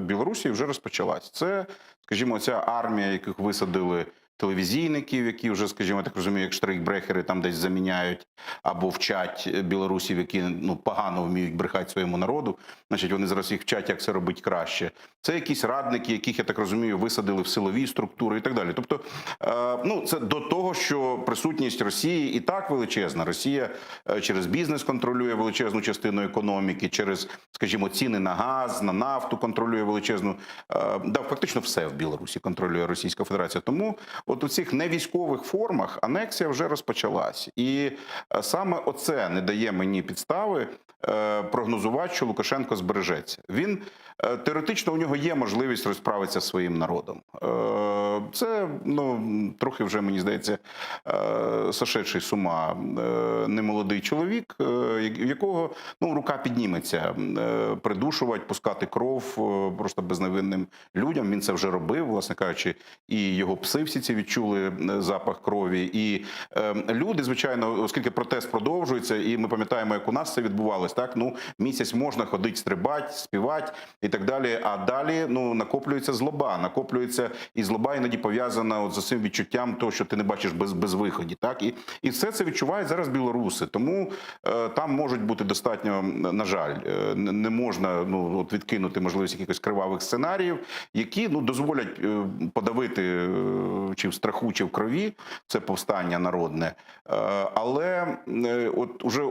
Білорусі вже розпочалась. Це, скажімо, ця армія, яких висадили телевізійників, які вже, скажімо, так розумію, як штрейкбрехери там десь заміняють або вчать білорусів, які погано вміють брехати своєму народу. Значить, вони зараз їх вчать, як це робити краще. Це якісь радники, яких, я так розумію, висадили в силові структури і так далі. Тобто, це до того, що присутність Росії і так величезна. Росія через бізнес контролює величезну частину економіки, через, скажімо, ціни на газ, на нафту контролює величезну. Фактично все в Білорусі контролює Російська Федерація. Тому от у цих невійськових формах анексія вже розпочалась. І саме оце не дає мені підстави прогнозувати, що Лукашенко збережеться. Він, теоретично, у нього є можливість розправитися зі своїм народом. Це, трохи вже, мені здається, сошедший з ума немолодий чоловік, в якого, рука підніметься придушувати, пускати кров просто безневинним людям. Він це вже робив, власне кажучи, і його пси всі ці відчули запах крові. І люди, звичайно, оскільки протест продовжується, і ми пам'ятаємо, як у нас це відбувалось, так, місяць можна ходити, стрибати, співати і так далі, а далі, накоплюється злоба, і злоба іноді пов'язана з цим відчуттям того, що ти не бачиш без виходу, так, і все це відчувають зараз білоруси, тому там можуть бути достатньо, на жаль, не можна відкинути можливість якихось кривавих сценаріїв, які дозволять подавити чи в страху, чи в крові це повстання народне, але от уже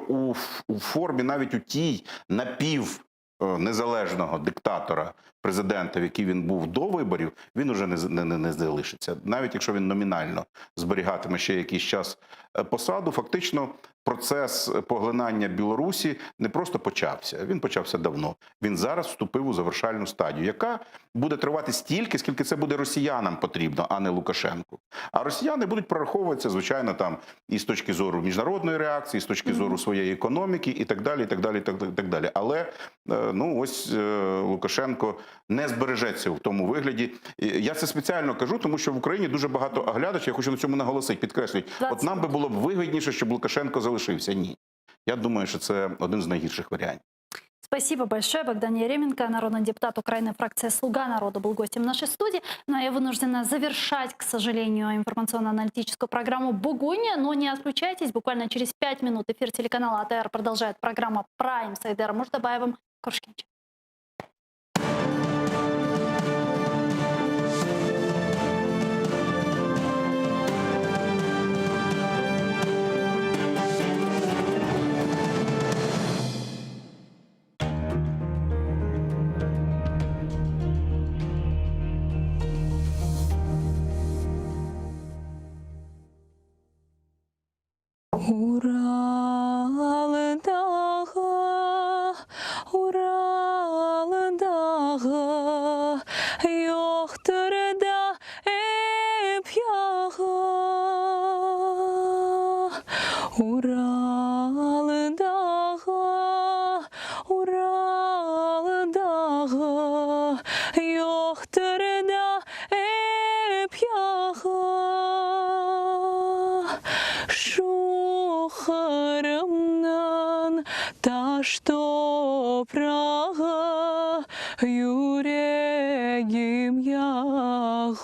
у формі, навіть у тій напівнезалежного диктатора президентом, який він був до виборів, він уже не залишиться. Навіть якщо він номінально зберігатиме ще якийсь час посаду, фактично процес поглинання Білорусі не просто почався, він почався давно. Він зараз вступив у завершальну стадію, яка буде тривати стільки, скільки це буде росіянам потрібно, а не Лукашенку. А росіяни будуть прораховуватися, звичайно, там і з точки зору міжнародної реакції, і з точки зору своєї економіки, і так далі, і так далі, і так далі. Але, ну, ось Лукашенко не збережеться в тому вигляді. Я це спеціально кажу, тому що в Україні дуже багато оглядачів, я хочу на цьому наголосити, підкреслюють, от нам би було б вигідніше, щоб Лукашенко залишився. Ні. Я думаю, що це один з найгірших варіантів. Спасибо большое. Богдан Еременко, народный депутат Украины, фракция «Слуга народа», был гостем нашей студии. Но я вынуждена завершать, к сожалению, информационно-аналитическую программу «Бугуня». Но не отключайтесь. Буквально через 5 минут эфир телеканала АТР продолжает программа «Прайм» с Айдаром Муждабаевым. Коршкинчик. Уралдағы yoxturda ep yağı. Uralдағы yoxturda ep yağı. Şuharımdan taş toprağı, yüreğim yağı.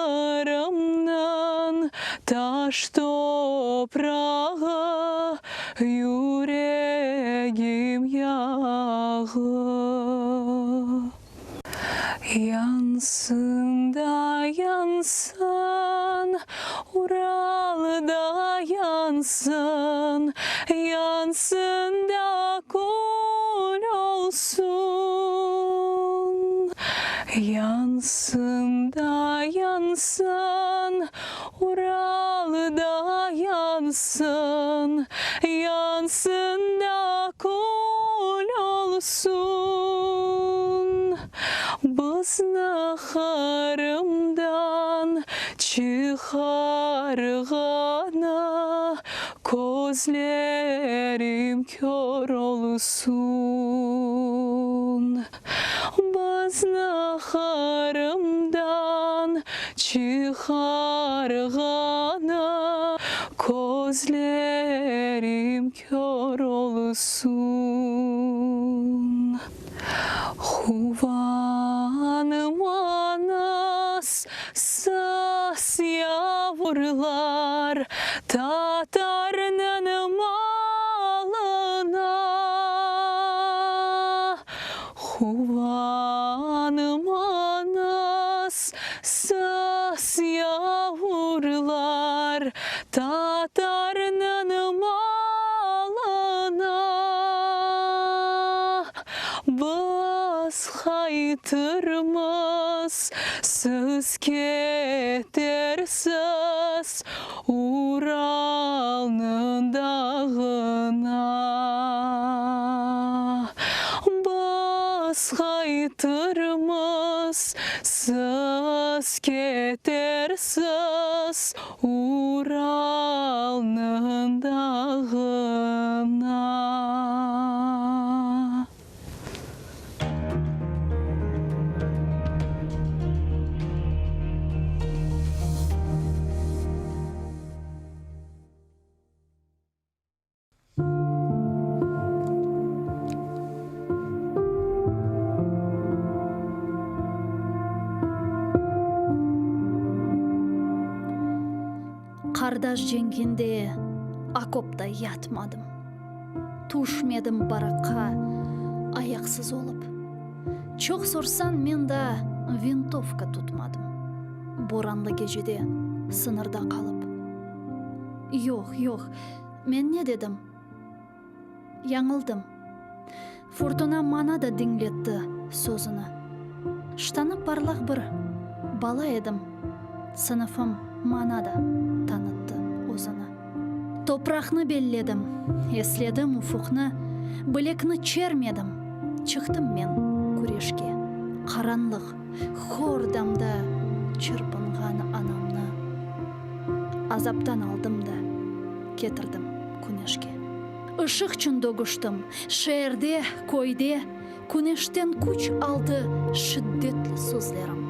Şuharımdan taş toprağı, yüreğim yağı. Yansın da yansın, Ural'da yansın, yansın da kul olsun. Yansın da yansın, Ural'da yansın, yansın da kul olsun. Bıznaharımdan çıkargana gözlerim kör olsun. Bıznaharımdan çıkargana gözlerim kör olsun. Huvanım anas sas yavrular Tatar'ın malına. Huvanım anas sas yavrular Tatar'ın malına. Bas haytırmaz söz ketersiz Ural'ın dağına. Bas haytırmaz söz ketersiz Ural'ın dağına. Қардаш жеңгенде окопта ятмадым. Тушмедім бараққа аяқсыз олып. Чоқ сорсан мен да винтовка тұтмадым. Боранлы кежеде сынырда қалып. Жоқ, мен не дедім? Яңылдым. Фортуна мана да діңлетті сөзіні. Штаны парлақ бір бала едім, сыныфым мана да танытты өзіні. Топрақны белледім, еследім уфуқны, білекні чермедім, чықтым мен күрешке. Қаранлық, хор дамда чырпынған анамны. Азаптан алдым да кетірдім күнешке. Işık çün doğuştum, şehirde, koyde, güneşten kuç aldı şiddetli sözlerim.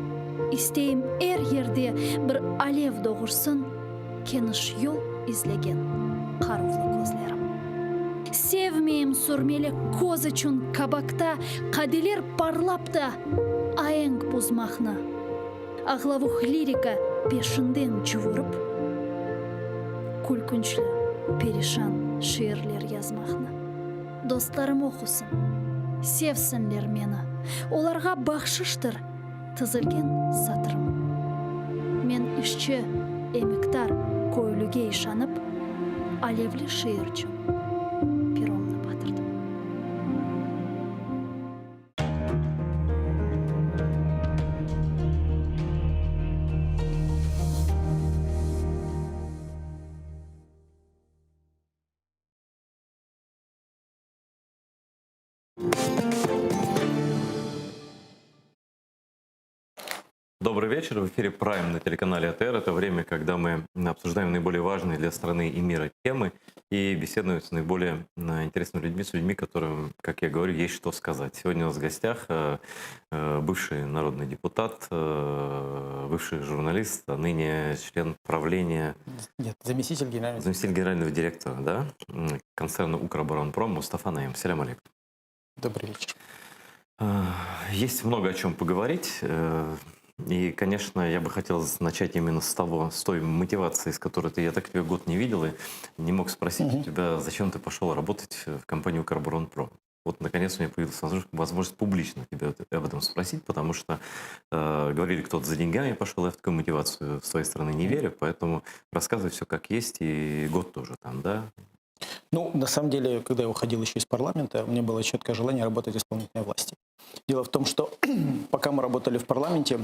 İsteyim er yerde bir alev doğursun, keniş yol izlegen karuvlu gözlerim. Sevmeyim sürmeli koz için kabakta, kadeler parlap da ayeng buzmaqны. Ağlavuk lirika peşinden çuvurup, kulkunçlu, perişan şiirler yazmaqны. Dostlarım okusun, sevsinler meni. Olarga baxşıştır tizilgen satırım. Men işçi, emektar, koyluge işanıp, alevli şiirçim peromni batırdım. Добрый вечер. В эфире «Прайм» на телеканале АТР. Это время, когда мы обсуждаем наиболее важные для страны и мира темы и беседуем с наиболее интересными людьми, с людьми, которым, как я говорю, есть что сказать. Сегодня у нас в гостях бывший народный депутат, бывший журналист, а ныне член правления... Нет, заместитель генерального директора, да, концерна «Укроборонпром» Мустафа Наим. Салям алейкум. Добрый вечер. Есть много о чем поговорить. И, конечно, я бы хотел начать именно с той мотивации, с которой я так тебя год не видел, и не мог спросить у тебя, зачем ты пошел работать в компанию «Укроборонпром». Вот, наконец, у меня появилась возможность публично тебя об этом спросить, потому что говорили, кто-то за деньгами пошел, я в такую мотивацию с своей стороны не верю, поэтому рассказывай все как есть, и год тоже там, да? Ну, на самом деле, когда я уходил еще из парламента, у меня было четкое желание работать в исполнительной власти. Дело в том, что пока мы работали в парламенте,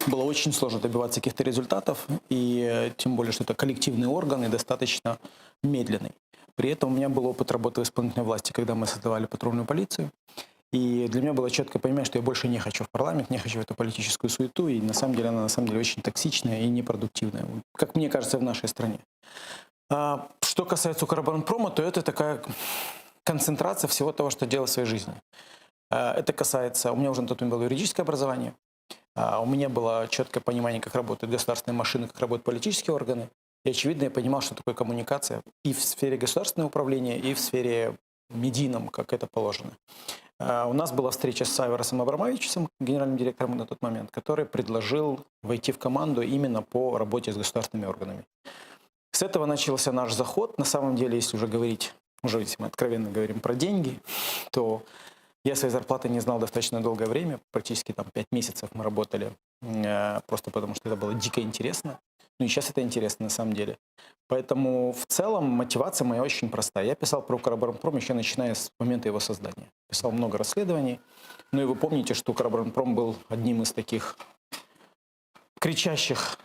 было очень сложно добиваться каких-то результатов, и тем более, что это коллективный орган и достаточно медленный. При этом у меня был опыт работы в исполнительной власти, когда мы создавали патрульную полицию. И для меня было четкое понимание, что я больше не хочу в парламент, не хочу в эту политическую суету, и на самом деле она очень токсичная и непродуктивная, как мне кажется, в нашей стране. Что касается «Укроборонпрома», то это такая концентрация всего того, что делал в своей жизни. Это касается... У меня уже на тот момент было юридическое образование. У меня было четкое понимание, как работают государственные машины, как работают политические органы. И, очевидно, я понимал, что такое коммуникация и в сфере государственного управления, и в сфере медийном, как это положено. У нас была встреча с Айварасом Абрамовичем, генеральным директором на тот момент, который предложил войти в команду именно по работе с государственными органами. С этого начался наш заход. На самом деле, если уже говорить, если мы откровенно говорим про деньги, то я своей зарплаты не знал достаточно долгое время. Практически 5 месяцев мы работали, просто потому что это было дико интересно. Ну и сейчас это интересно на самом деле. Поэтому в целом мотивация моя очень простая. Я писал про «Укроборонпром» еще начиная с момента его создания. Писал много расследований. Ну и вы помните, что «Укроборонпром» был одним из таких кричащих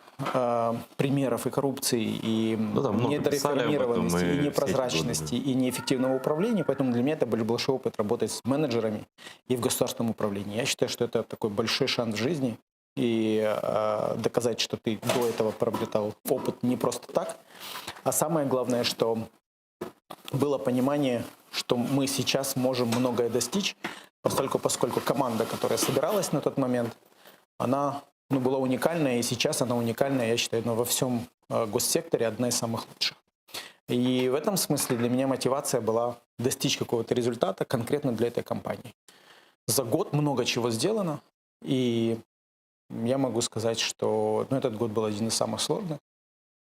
примеров и коррупции, и недореформированности, и непрозрачности, и неэффективного управления. Поэтому для меня это был большой опыт работать с менеджерами и в государственном управлении. Я считаю, что это такой большой шанс в жизни. И доказать, что ты до этого приобретал опыт не просто так. А самое главное, что было понимание, что мы сейчас можем многое достичь, поскольку команда, которая собиралась на тот момент, она была уникальная, и сейчас она уникальная, я считаю, во всем госсекторе одна из самых лучших. И в этом смысле для меня мотивация была достичь какого-то результата конкретно для этой компании. За год много чего сделано, и я могу сказать, что этот год был один из самых сложных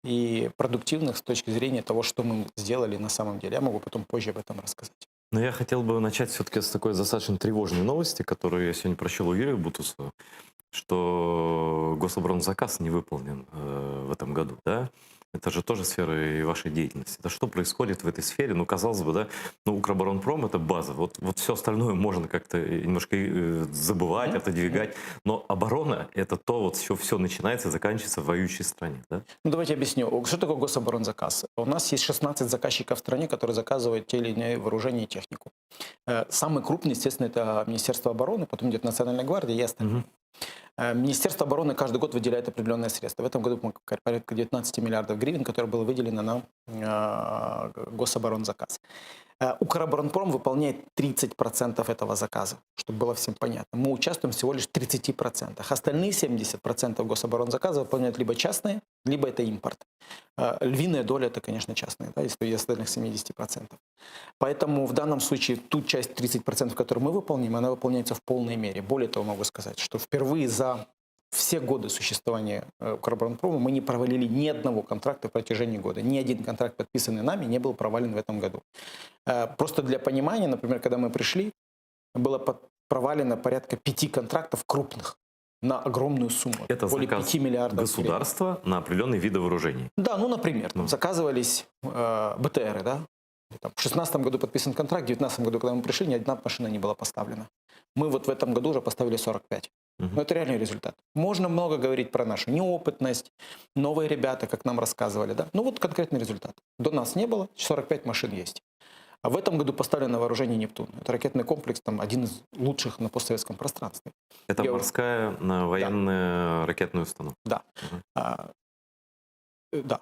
и продуктивных с точки зрения того, что мы сделали на самом деле. Я могу потом позже об этом рассказать. Но я хотел бы начать все-таки с такой достаточно тревожной новости, которую я сегодня прочел у Юрия Бутусова, что гособоронзаказ не выполнен в этом году, да? Это же тоже сфера и вашей деятельности. Это что происходит в этой сфере? Ну, казалось бы, да, ну, Укроборонпром — это база. Вот все остальное можно как-то немножко забывать, отодвигать. Но оборона — это то, вот все начинается и заканчивается в воюющей стране, да? Ну, давайте объясню. Что такое гособоронзаказ? У нас есть 16 заказчиков в стране, которые заказывают те или иные вооружения и технику. Самый крупный, естественно, это Министерство обороны, потом идет Национальная гвардия и остальные. Министерство обороны каждый год выделяет определенные средства. В этом году порядка 19 миллиардов гривен, которые было выделено на гособоронзаказ. Укроборонпром выполняет 30% этого заказа, чтобы было всем понятно. Мы участвуем всего лишь в 30%. Остальные 70% гособоронзаказа выполняют либо частные, либо это импорт. Львиная доля — это, конечно, частные, да, если остальных 70%. Поэтому в данном случае ту часть 30%, которую мы выполним, она выполняется в полной мере. Более того, могу сказать, что впервые за все годы существования Укроборонпрома мы не провалили ни одного контракта в протяжении года. Ни один контракт, подписанный нами, не был провален в этом году. Просто для понимания, например, когда мы пришли, было провалено порядка 5 контрактов крупных на огромную сумму. Это более заказ 5 миллиардов государства на определенные виды вооружений. Да, ну, например, там заказывались БТРы, да? Там, в 2016 году подписан контракт, в 2019 году, когда мы пришли, ни одна машина не была поставлена. Мы вот в этом году уже поставили 45. Но это реальный результат. Можно много говорить про нашу неопытность, новые ребята, как нам рассказывали, да? Ну вот конкретный результат. До нас не было, 45 машин есть. А в этом году поставлено на вооружение «Нептун». Это ракетный комплекс, там, один из лучших на постсоветском пространстве. Это морская военная ракетная установка. Да. Да.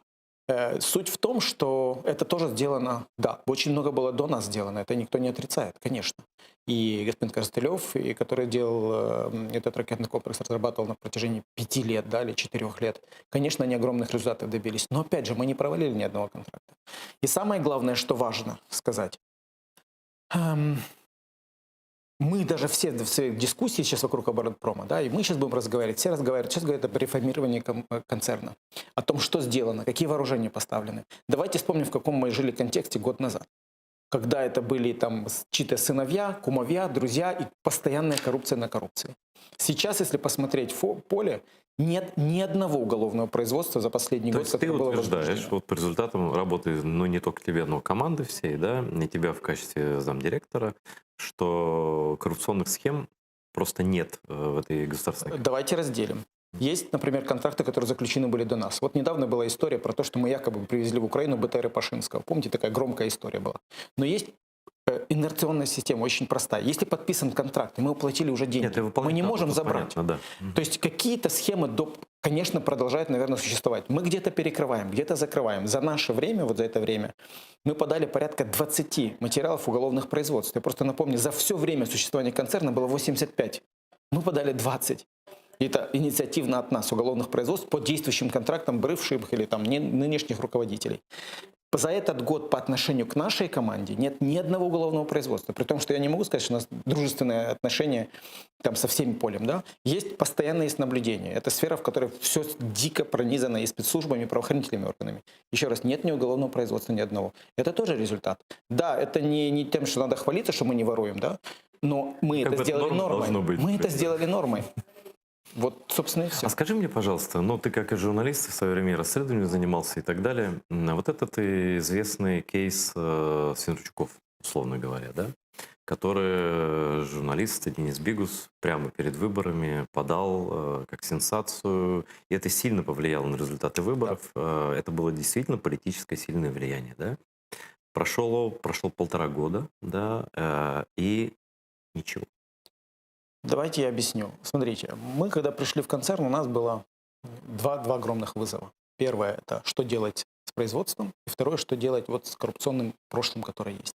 Суть в том, что это тоже сделано, да, очень много было до нас сделано, это никто не отрицает, конечно. И господин Коростылев, который делал этот ракетный комплекс, разрабатывал на протяжении 5 лет, да, или 4 лет. Конечно, они огромных результатов добились, но опять же, мы не провалили ни одного контракта. И самое главное, что важно сказать, мы даже все в своей дискуссии сейчас вокруг оборонпрома, да, и мы сейчас будем разговаривать, все разговаривают, сейчас говорят о реформировании концерна, о том, что сделано, какие вооружения поставлены. Давайте вспомним, в каком мы жили контексте год назад, когда это были там чьи-то сыновья, кумовья, друзья и постоянная коррупция на коррупции. Сейчас, если посмотреть поле, нет ни одного уголовного производства за последний год, которое было возбуждено. Ты утверждаешь, вот по результатам работы, ну, не только тебя, но команды всей, да, не тебя в качестве замдиректора, что коррупционных схем просто нет в этой государственной. Давайте разделим. Есть, например, контракты, которые заключены были до нас. Вот недавно была история про то, что мы якобы привезли в Украину БТРы Пашинского. Помните, такая громкая история была. Но есть инерционная система, очень простая. Если подписан контракт, и мы уплатили уже деньги, мы не можем забрать. Понятно, да. То есть какие-то схемы, конечно, продолжают, наверное, существовать. Мы где-то перекрываем, где-то закрываем. За наше время, вот за это время, мы подали порядка 20 материалов уголовных производств. Я просто напомню, за все время существования концерна было 85. Мы подали 20. Это инициативно от нас, уголовных производств, по действующим контрактам бывших или там нынешних руководителей. За этот год по отношению к нашей команде нет ни одного уголовного производства. При том, что я не могу сказать, что у нас дружественные отношения там, со всеми полем. Да? Есть постоянное наблюдение. Это сфера, в которой все дико пронизано и спецслужбами, и правоохранительными органами. Еще раз, нет ни уголовного производства, ни одного. Это тоже результат. Да, это не тем, что надо хвалиться, что мы не воруем, да? Но мы это сделали нормой. Мы это сделали нормой. Вот, собственно, и все. А скажи мне, пожалуйста, ну ты как и журналист в свое время расследованием занимался и так далее. Вот этот известный кейс Свинарчуков, условно говоря, да, который журналист Денис Бигус прямо перед выборами подал как сенсацию. И это сильно повлияло на результаты выборов. Да. Это было действительно политическое сильное влияние, да. Прошло 1,5 года, да, и ничего. Давайте я объясню. Смотрите, мы когда пришли в концерн, у нас было два огромных вызова. Первое – это что делать с производством, и второе – что делать вот с коррупционным прошлым, которое есть.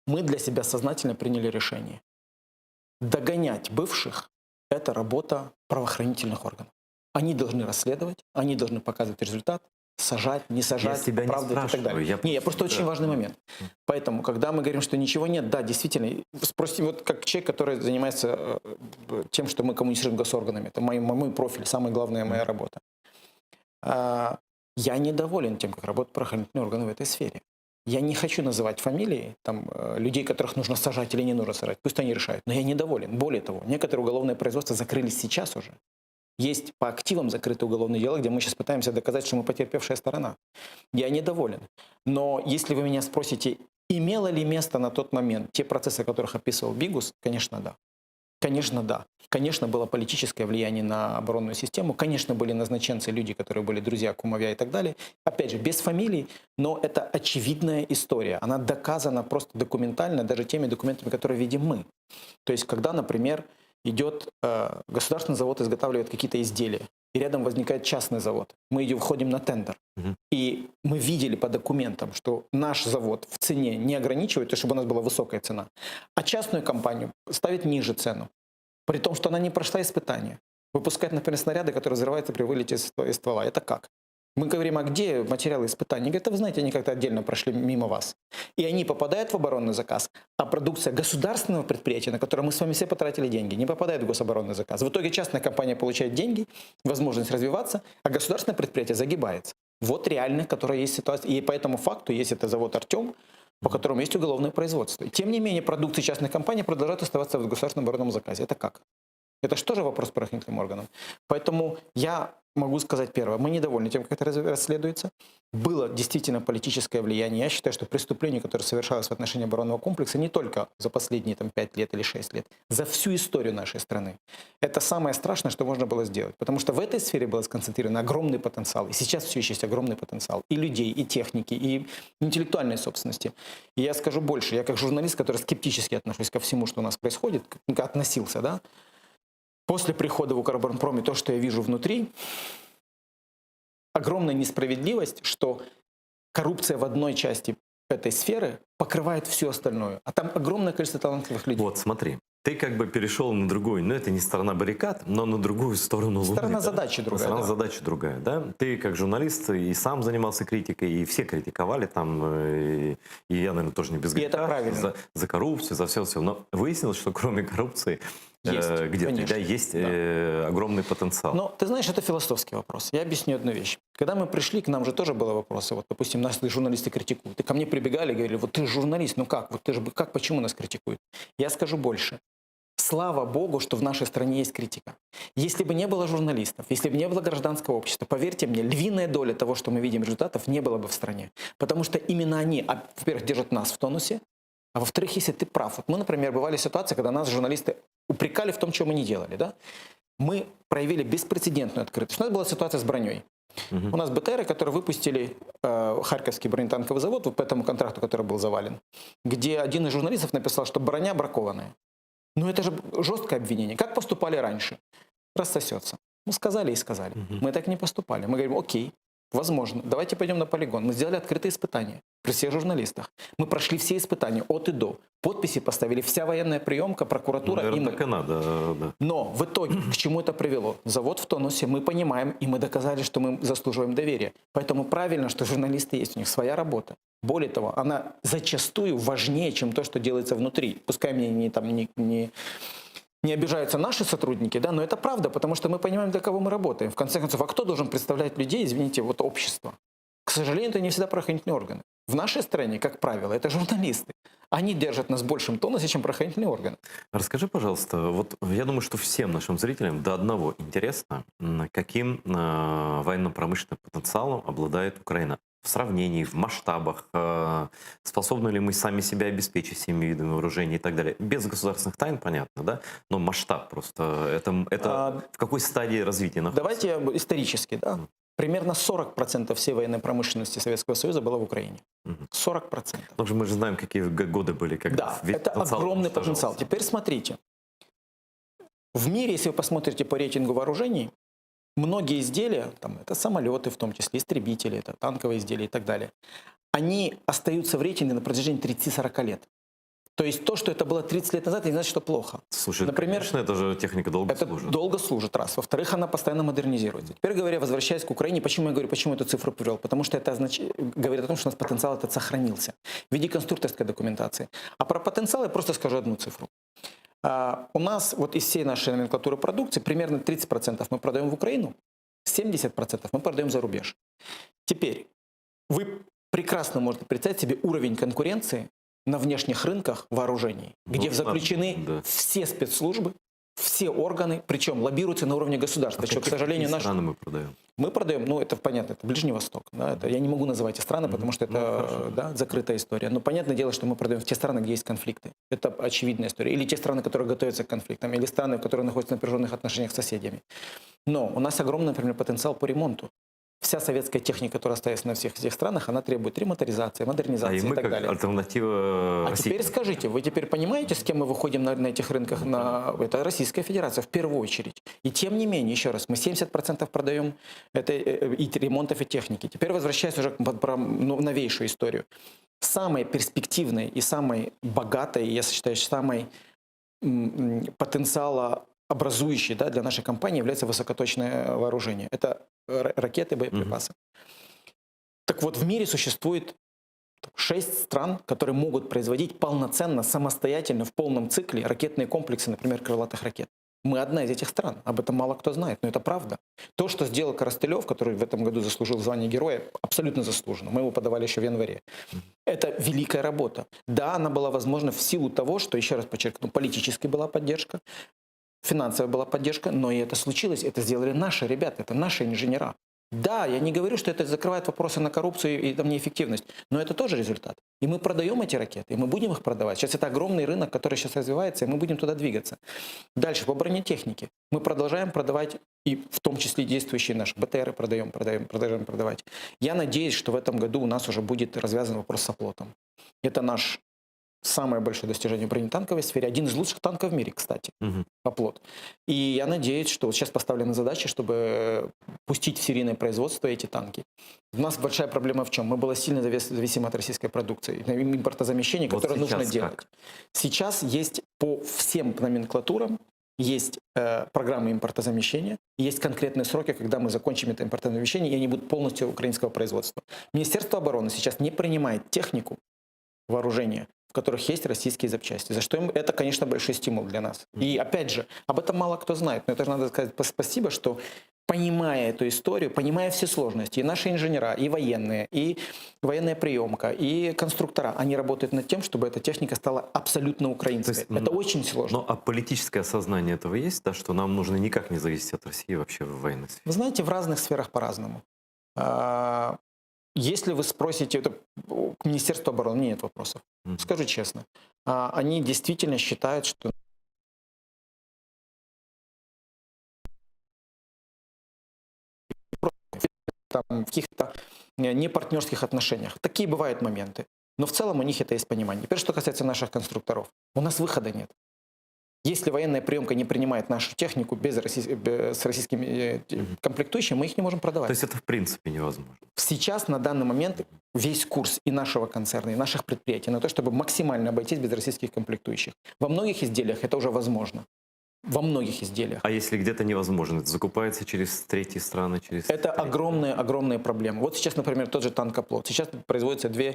Мы для себя сознательно приняли решение. Догонять бывших – это работа правоохранительных органов. Они должны расследовать, они должны показывать результат, сажать, не сажать, оправдывать и так далее. Я просто очень важный момент. Поэтому, когда мы говорим, что ничего нет, да, действительно, спросите, вот как человек, который занимается тем, что мы коммуницируем с госорганами, это мой профиль, самая главная моя работа. Я недоволен тем, как работают правоохранительные органы в этой сфере. Я не хочу называть фамилии там, людей, которых нужно сажать или не нужно сажать. Пусть они решают. Но я недоволен. Более того, некоторые уголовные производства закрылись сейчас уже. Есть по активам закрытое уголовное дело, где мы сейчас пытаемся доказать, что мы потерпевшая сторона. Я недоволен. Но если вы меня спросите, имело ли место на тот момент те процессы, о которых описывал Бигус, конечно, да. Конечно, да. Конечно, было политическое влияние на оборонную систему. Конечно, были назначенцы, люди, которые были друзья кумовья и так далее. Опять же, без фамилий, но это очевидная история. Она доказана просто документально, даже теми документами, которые видим мы. То есть, когда, например, идет государственный завод, изготавливает какие-то изделия, и рядом возникает частный завод. Мы входим на тендер. И мы видели по документам, что наш завод в цене не ограничивает, то, чтобы у нас была высокая цена, а частную компанию ставит ниже цену, при том, что она не прошла испытания. Выпускать, например, снаряды, которые взрываются при вылете из ствола. Это как? Мы говорим, а где материалы испытаний? Говорят, вы знаете, они как-то отдельно прошли мимо вас. И они попадают в оборонный заказ, а продукция государственного предприятия, на которое мы с вами все потратили деньги, не попадает в гособоронный заказ. В итоге частная компания получает деньги, возможность развиваться, а государственное предприятие загибается. Вот реальная, которая есть ситуация. И по этому факту есть это завод «Артем», по которому есть уголовное производство. Тем не менее, продукции частных компаний продолжают оставаться в государственном оборонном заказе. Это как? Это же тоже вопрос правоохранительным органам. Поэтому я могу сказать первое. Мы недовольны тем, как это расследуется. Было действительно политическое влияние. Я считаю, что преступление, которое совершалось в отношении оборонного комплекса, не только за последние 5 лет или 6 лет, за всю историю нашей страны. Это самое страшное, что можно было сделать. Потому что в этой сфере был сконцентрирован огромный потенциал. И сейчас все еще есть огромный потенциал. И людей, и техники, и интеллектуальной собственности. И я скажу больше. Я как журналист, который скептически отношусь ко всему, что у нас происходит, относился, да, после прихода в Укроборонпроме, то, что я вижу внутри, огромная несправедливость, что коррупция в одной части этой сферы покрывает все остальное. А там огромное количество талантливых людей. Вот, смотри. Ты как бы перешел на другой, ну это не сторона баррикад, но на другую сторону Луны. Сторона да? задачи другая. Сторона да. задачи другая, да? Ты как журналист и сам занимался критикой, и все критиковали там, и я, наверное, тоже не без греха, за коррупцию, за все. Но выяснилось, что кроме коррупции где-то есть огромный потенциал. Но ты знаешь, это философский вопрос. Я объясню одну вещь. Когда мы пришли, к нам же тоже было вопросы. Вот, допустим, нас журналисты критикуют. И ко мне прибегали и говорили, вот ты же журналист, ну как? Вот ты же как, почему нас критикуют? Я скажу больше. Слава Богу, что в нашей стране есть критика. Если бы не было журналистов, если бы не было гражданского общества, поверьте мне, львиная доля того, что мы видим результатов, не было бы в стране. Потому что именно они, во-первых, держат нас в тонусе, а во-вторых, если ты прав. Вот мы, например, бывали ситуации, когда нас журналисты упрекали в том, что мы не делали. Да? Мы проявили беспрецедентную открытость. У нас была ситуация с броней. У нас БТРы, которые выпустили Харьковский бронетанковый завод вот по этому контракту, который был завален, где один из журналистов написал, что броня бракованная. Ну это же жесткое обвинение. Как поступали раньше? Рассосется. Ну сказали и сказали. Мы так не поступали. Мы говорим, окей, возможно, давайте пойдем на полигон. Мы сделали открытые испытания при всех журналистах. Мы прошли все испытания от и до. Подписи поставили, вся военная приемка, прокуратура. Наверное, и мы. так и надо, да. Но в итоге к чему это привело? Завод в тонусе, мы понимаем, и мы доказали, что мы заслуживаем доверия. Поэтому правильно, что журналисты есть, у них своя работа. Более того, она зачастую важнее, чем то, что делается внутри. Пускай мне не обижаются наши сотрудники, да, но это правда, потому что мы понимаем, для кого мы работаем. В конце концов, а кто должен представлять людей, извините, вот общество? К сожалению, это не всегда правоохранительные органы. В нашей стране, как правило, это журналисты. Они держат нас в большем тонусе, чем правоохранительные органы. Расскажи, пожалуйста, вот я думаю, что всем нашим зрителям до одного интересно, каким военно-промышленным потенциалом обладает Украина в сравнении, в масштабах, способны ли мы сами себя обеспечить всеми видами вооружений и так далее. Без государственных тайн, понятно, да? Но масштаб просто, это в какой стадии развития находится? Давайте исторически, да? Примерно 40% всей военной промышленности Советского Союза было в Украине. 40%. Но мы же знаем, какие годы были. Да, это огромный потенциал. Теперь смотрите. В мире, если вы посмотрите по рейтингу вооружений, многие изделия, там, это самолеты в том числе, истребители, это танковые изделия и так далее, они остаются в рейтинге на протяжении 30-40 лет. То есть то, что это было 30 лет назад, не значит, что плохо. Слушай, например, конечно, это же техника долго служит. Это долго служит, раз. Во-вторых, она постоянно модернизируется. Теперь говоря, возвращаясь к Украине, почему я говорю, почему эту цифру привел? Потому что это говорит о том, что у нас потенциал этот сохранился в виде конструкторской документации. А про потенциал я просто скажу одну цифру. У нас вот из всей нашей номенклатуры продукции примерно 30% мы продаем в Украину, 70% мы продаем за рубеж. Теперь вы прекрасно можете представить себе уровень конкуренции на внешних рынках вооружений, где заключены все спецслужбы, все органы, причем лоббируются на уровне государства. Что, к сожалению, какие страны мы продаем? Мы продаем, ну это понятно, это Ближний Восток. Да, это, я не могу называть эти страны, потому что это да, закрытая история. Но понятное дело, что мы продаем в те страны, где есть конфликты. Это очевидная история. Или те страны, которые готовятся к конфликтам, или страны, которые находятся в напряженных отношениях с соседями. Но у нас огромный, например, потенциал по ремонту. Вся советская техника, которая остается на всех этих странах, она требует ремоторизации, модернизации и мы так как далее. альтернатива А России. теперь скажите, вы теперь понимаете, с кем мы выходим на этих рынках? Это Российская Федерация в первую очередь. И тем не менее, еще раз, мы 70% продаем и ремонтов, и техники. Теперь возвращаясь уже к новейшую историю. Самой перспективной и самой богатой, я считаю, самой потенциалообразующей, да, для нашей компании является высокоточное вооружение. Это ракеты, боеприпасы. Так вот, в мире существует 6 стран, которые могут производить полноценно, самостоятельно, в полном цикле ракетные комплексы, например, крылатых ракет. Мы одна из этих стран. Об этом мало кто знает, но это правда. То, что сделал Коростылев, который в этом году заслужил звание героя, абсолютно заслуженно. Мы его подавали еще в январе. Это великая работа. Да, она была возможна в силу того, что, еще раз подчеркну, политически была поддержка, финансовая была поддержка, но и это случилось. Это сделали наши ребята, это наши инженера. Да, я не говорю, что это закрывает вопросы на коррупцию и там, неэффективность, но это тоже результат. И мы продаем эти ракеты, и мы будем их продавать. Сейчас это огромный рынок, который сейчас развивается, и мы будем туда двигаться. Дальше, по бронетехнике. Мы продолжаем продавать, и в том числе действующие наши БТРы продаем продавать. Я надеюсь, что в этом году у нас уже будет развязан вопрос с оплотом. Это наш самое большое достижение в бронетанковой сфере. Один из лучших танков в мире, кстати, оплот. И я надеюсь, что вот сейчас поставлена задача, чтобы пустить в серийное производство эти танки. У нас большая проблема в чем? Мы были сильно зависимы от российской продукции, импортозамещения, Вот которое нужно сейчас делать. как? Сейчас есть по всем номенклатурам есть программы импортозамещения, есть конкретные сроки, когда мы закончим это импортозамещение, и они будут полностью украинского производства. Министерство обороны сейчас не принимает технику вооружения, в которых есть российские запчасти. За что им это, конечно, большой стимул для нас. И опять же, об этом мало кто знает, но это же надо сказать спасибо, что понимая эту историю, понимая все сложности, и наши инженера, и военная приемка, и конструктора, они работают над тем, чтобы эта техника стала абсолютно украинской. Это очень сложно. Ну, а политическое осознание этого есть, да, что нам нужно никак не зависеть от России вообще в военной сфере? Вы знаете, в разных сферах по-разному. Если вы спросите, это к Министерству обороны, нет вопросов. Скажу честно. Они действительно считают, что там, в каких-то непартнерских отношениях. Такие бывают моменты. Но в целом у них это есть понимание. Теперь, что касается наших конструкторов. У нас выхода нет. Если военная приемка не принимает нашу технику с российскими комплектующими, мы их не можем продавать. То есть это в принципе невозможно? Сейчас, на данный момент, весь курс и нашего концерна, и наших предприятий на то, чтобы максимально обойтись без российских комплектующих. Во многих изделиях это уже возможно. Во многих изделиях. А если где-то невозможно, это закупается через третьи страны? Это огромные проблемы. Вот сейчас, например, тот же танкоплот. Сейчас производятся 2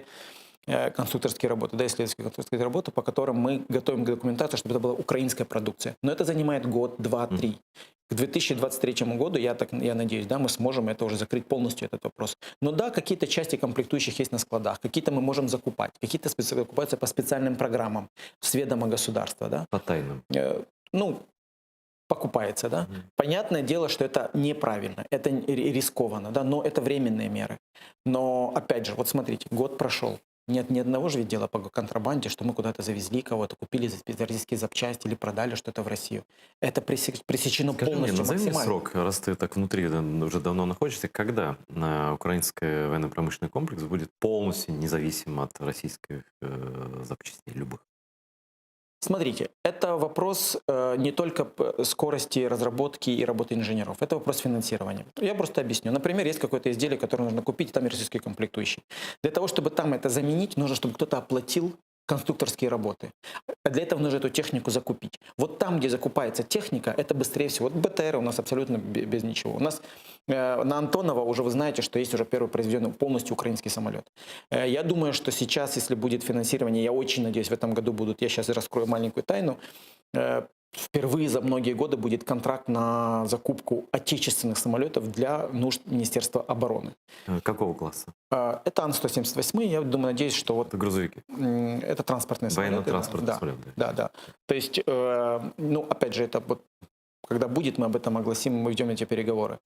конструкторские работы, да, исследовательские конструкторские работы, по которым мы готовим документацию, чтобы это была украинская продукция. Но это занимает год, 2, 3. К 2023 году, я надеюсь, да, мы сможем это уже закрыть полностью, этот вопрос. Но да, какие-то части комплектующих есть на складах, какие-то мы можем закупать, какие-то закупаются по специальным программам с ведома государства. Да? По тайнам. Покупается, да. Понятное дело, что это неправильно, это рискованно, да, но это временные меры. Но, опять же, вот смотрите, год прошел. Нет ни одного же дела по контрабанде, что мы куда-то завезли кого-то, купили российские запчасти или продали что-то в Россию. Это пресечено полностью, назови мне максимально. срок, раз ты так внутри уже давно находишься, когда украинский военно-промышленный комплекс будет полностью независим от российских запчастей любых? Смотрите, это вопрос не только скорости разработки и работы инженеров, это вопрос финансирования. Я просто объясню. Например, есть какое-то изделие, которое нужно купить, там российские комплектующие. Для того, чтобы там это заменить, нужно, чтобы кто-то оплатил конструкторские работы. А для этого нужно эту технику закупить. Вот там, где закупается техника, это быстрее всего. Вот БТР у нас абсолютно без ничего. У нас на Антонова уже вы знаете, что есть уже первый произведенный полностью украинский самолет. Я думаю, что сейчас, если будет финансирование, я очень надеюсь, в этом году будут, я сейчас раскрою маленькую тайну, впервые за многие годы будет контракт на закупку отечественных самолетов для нужд Министерства обороны. Какого класса? Это Ан-178. Я думаю, надеюсь, что вот... Это грузовики? Это транспортные самолеты. Военно-транспортные самолеты. Да. То есть, ну, опять же, это вот когда будет, мы об этом огласим, мы ведем эти переговоры.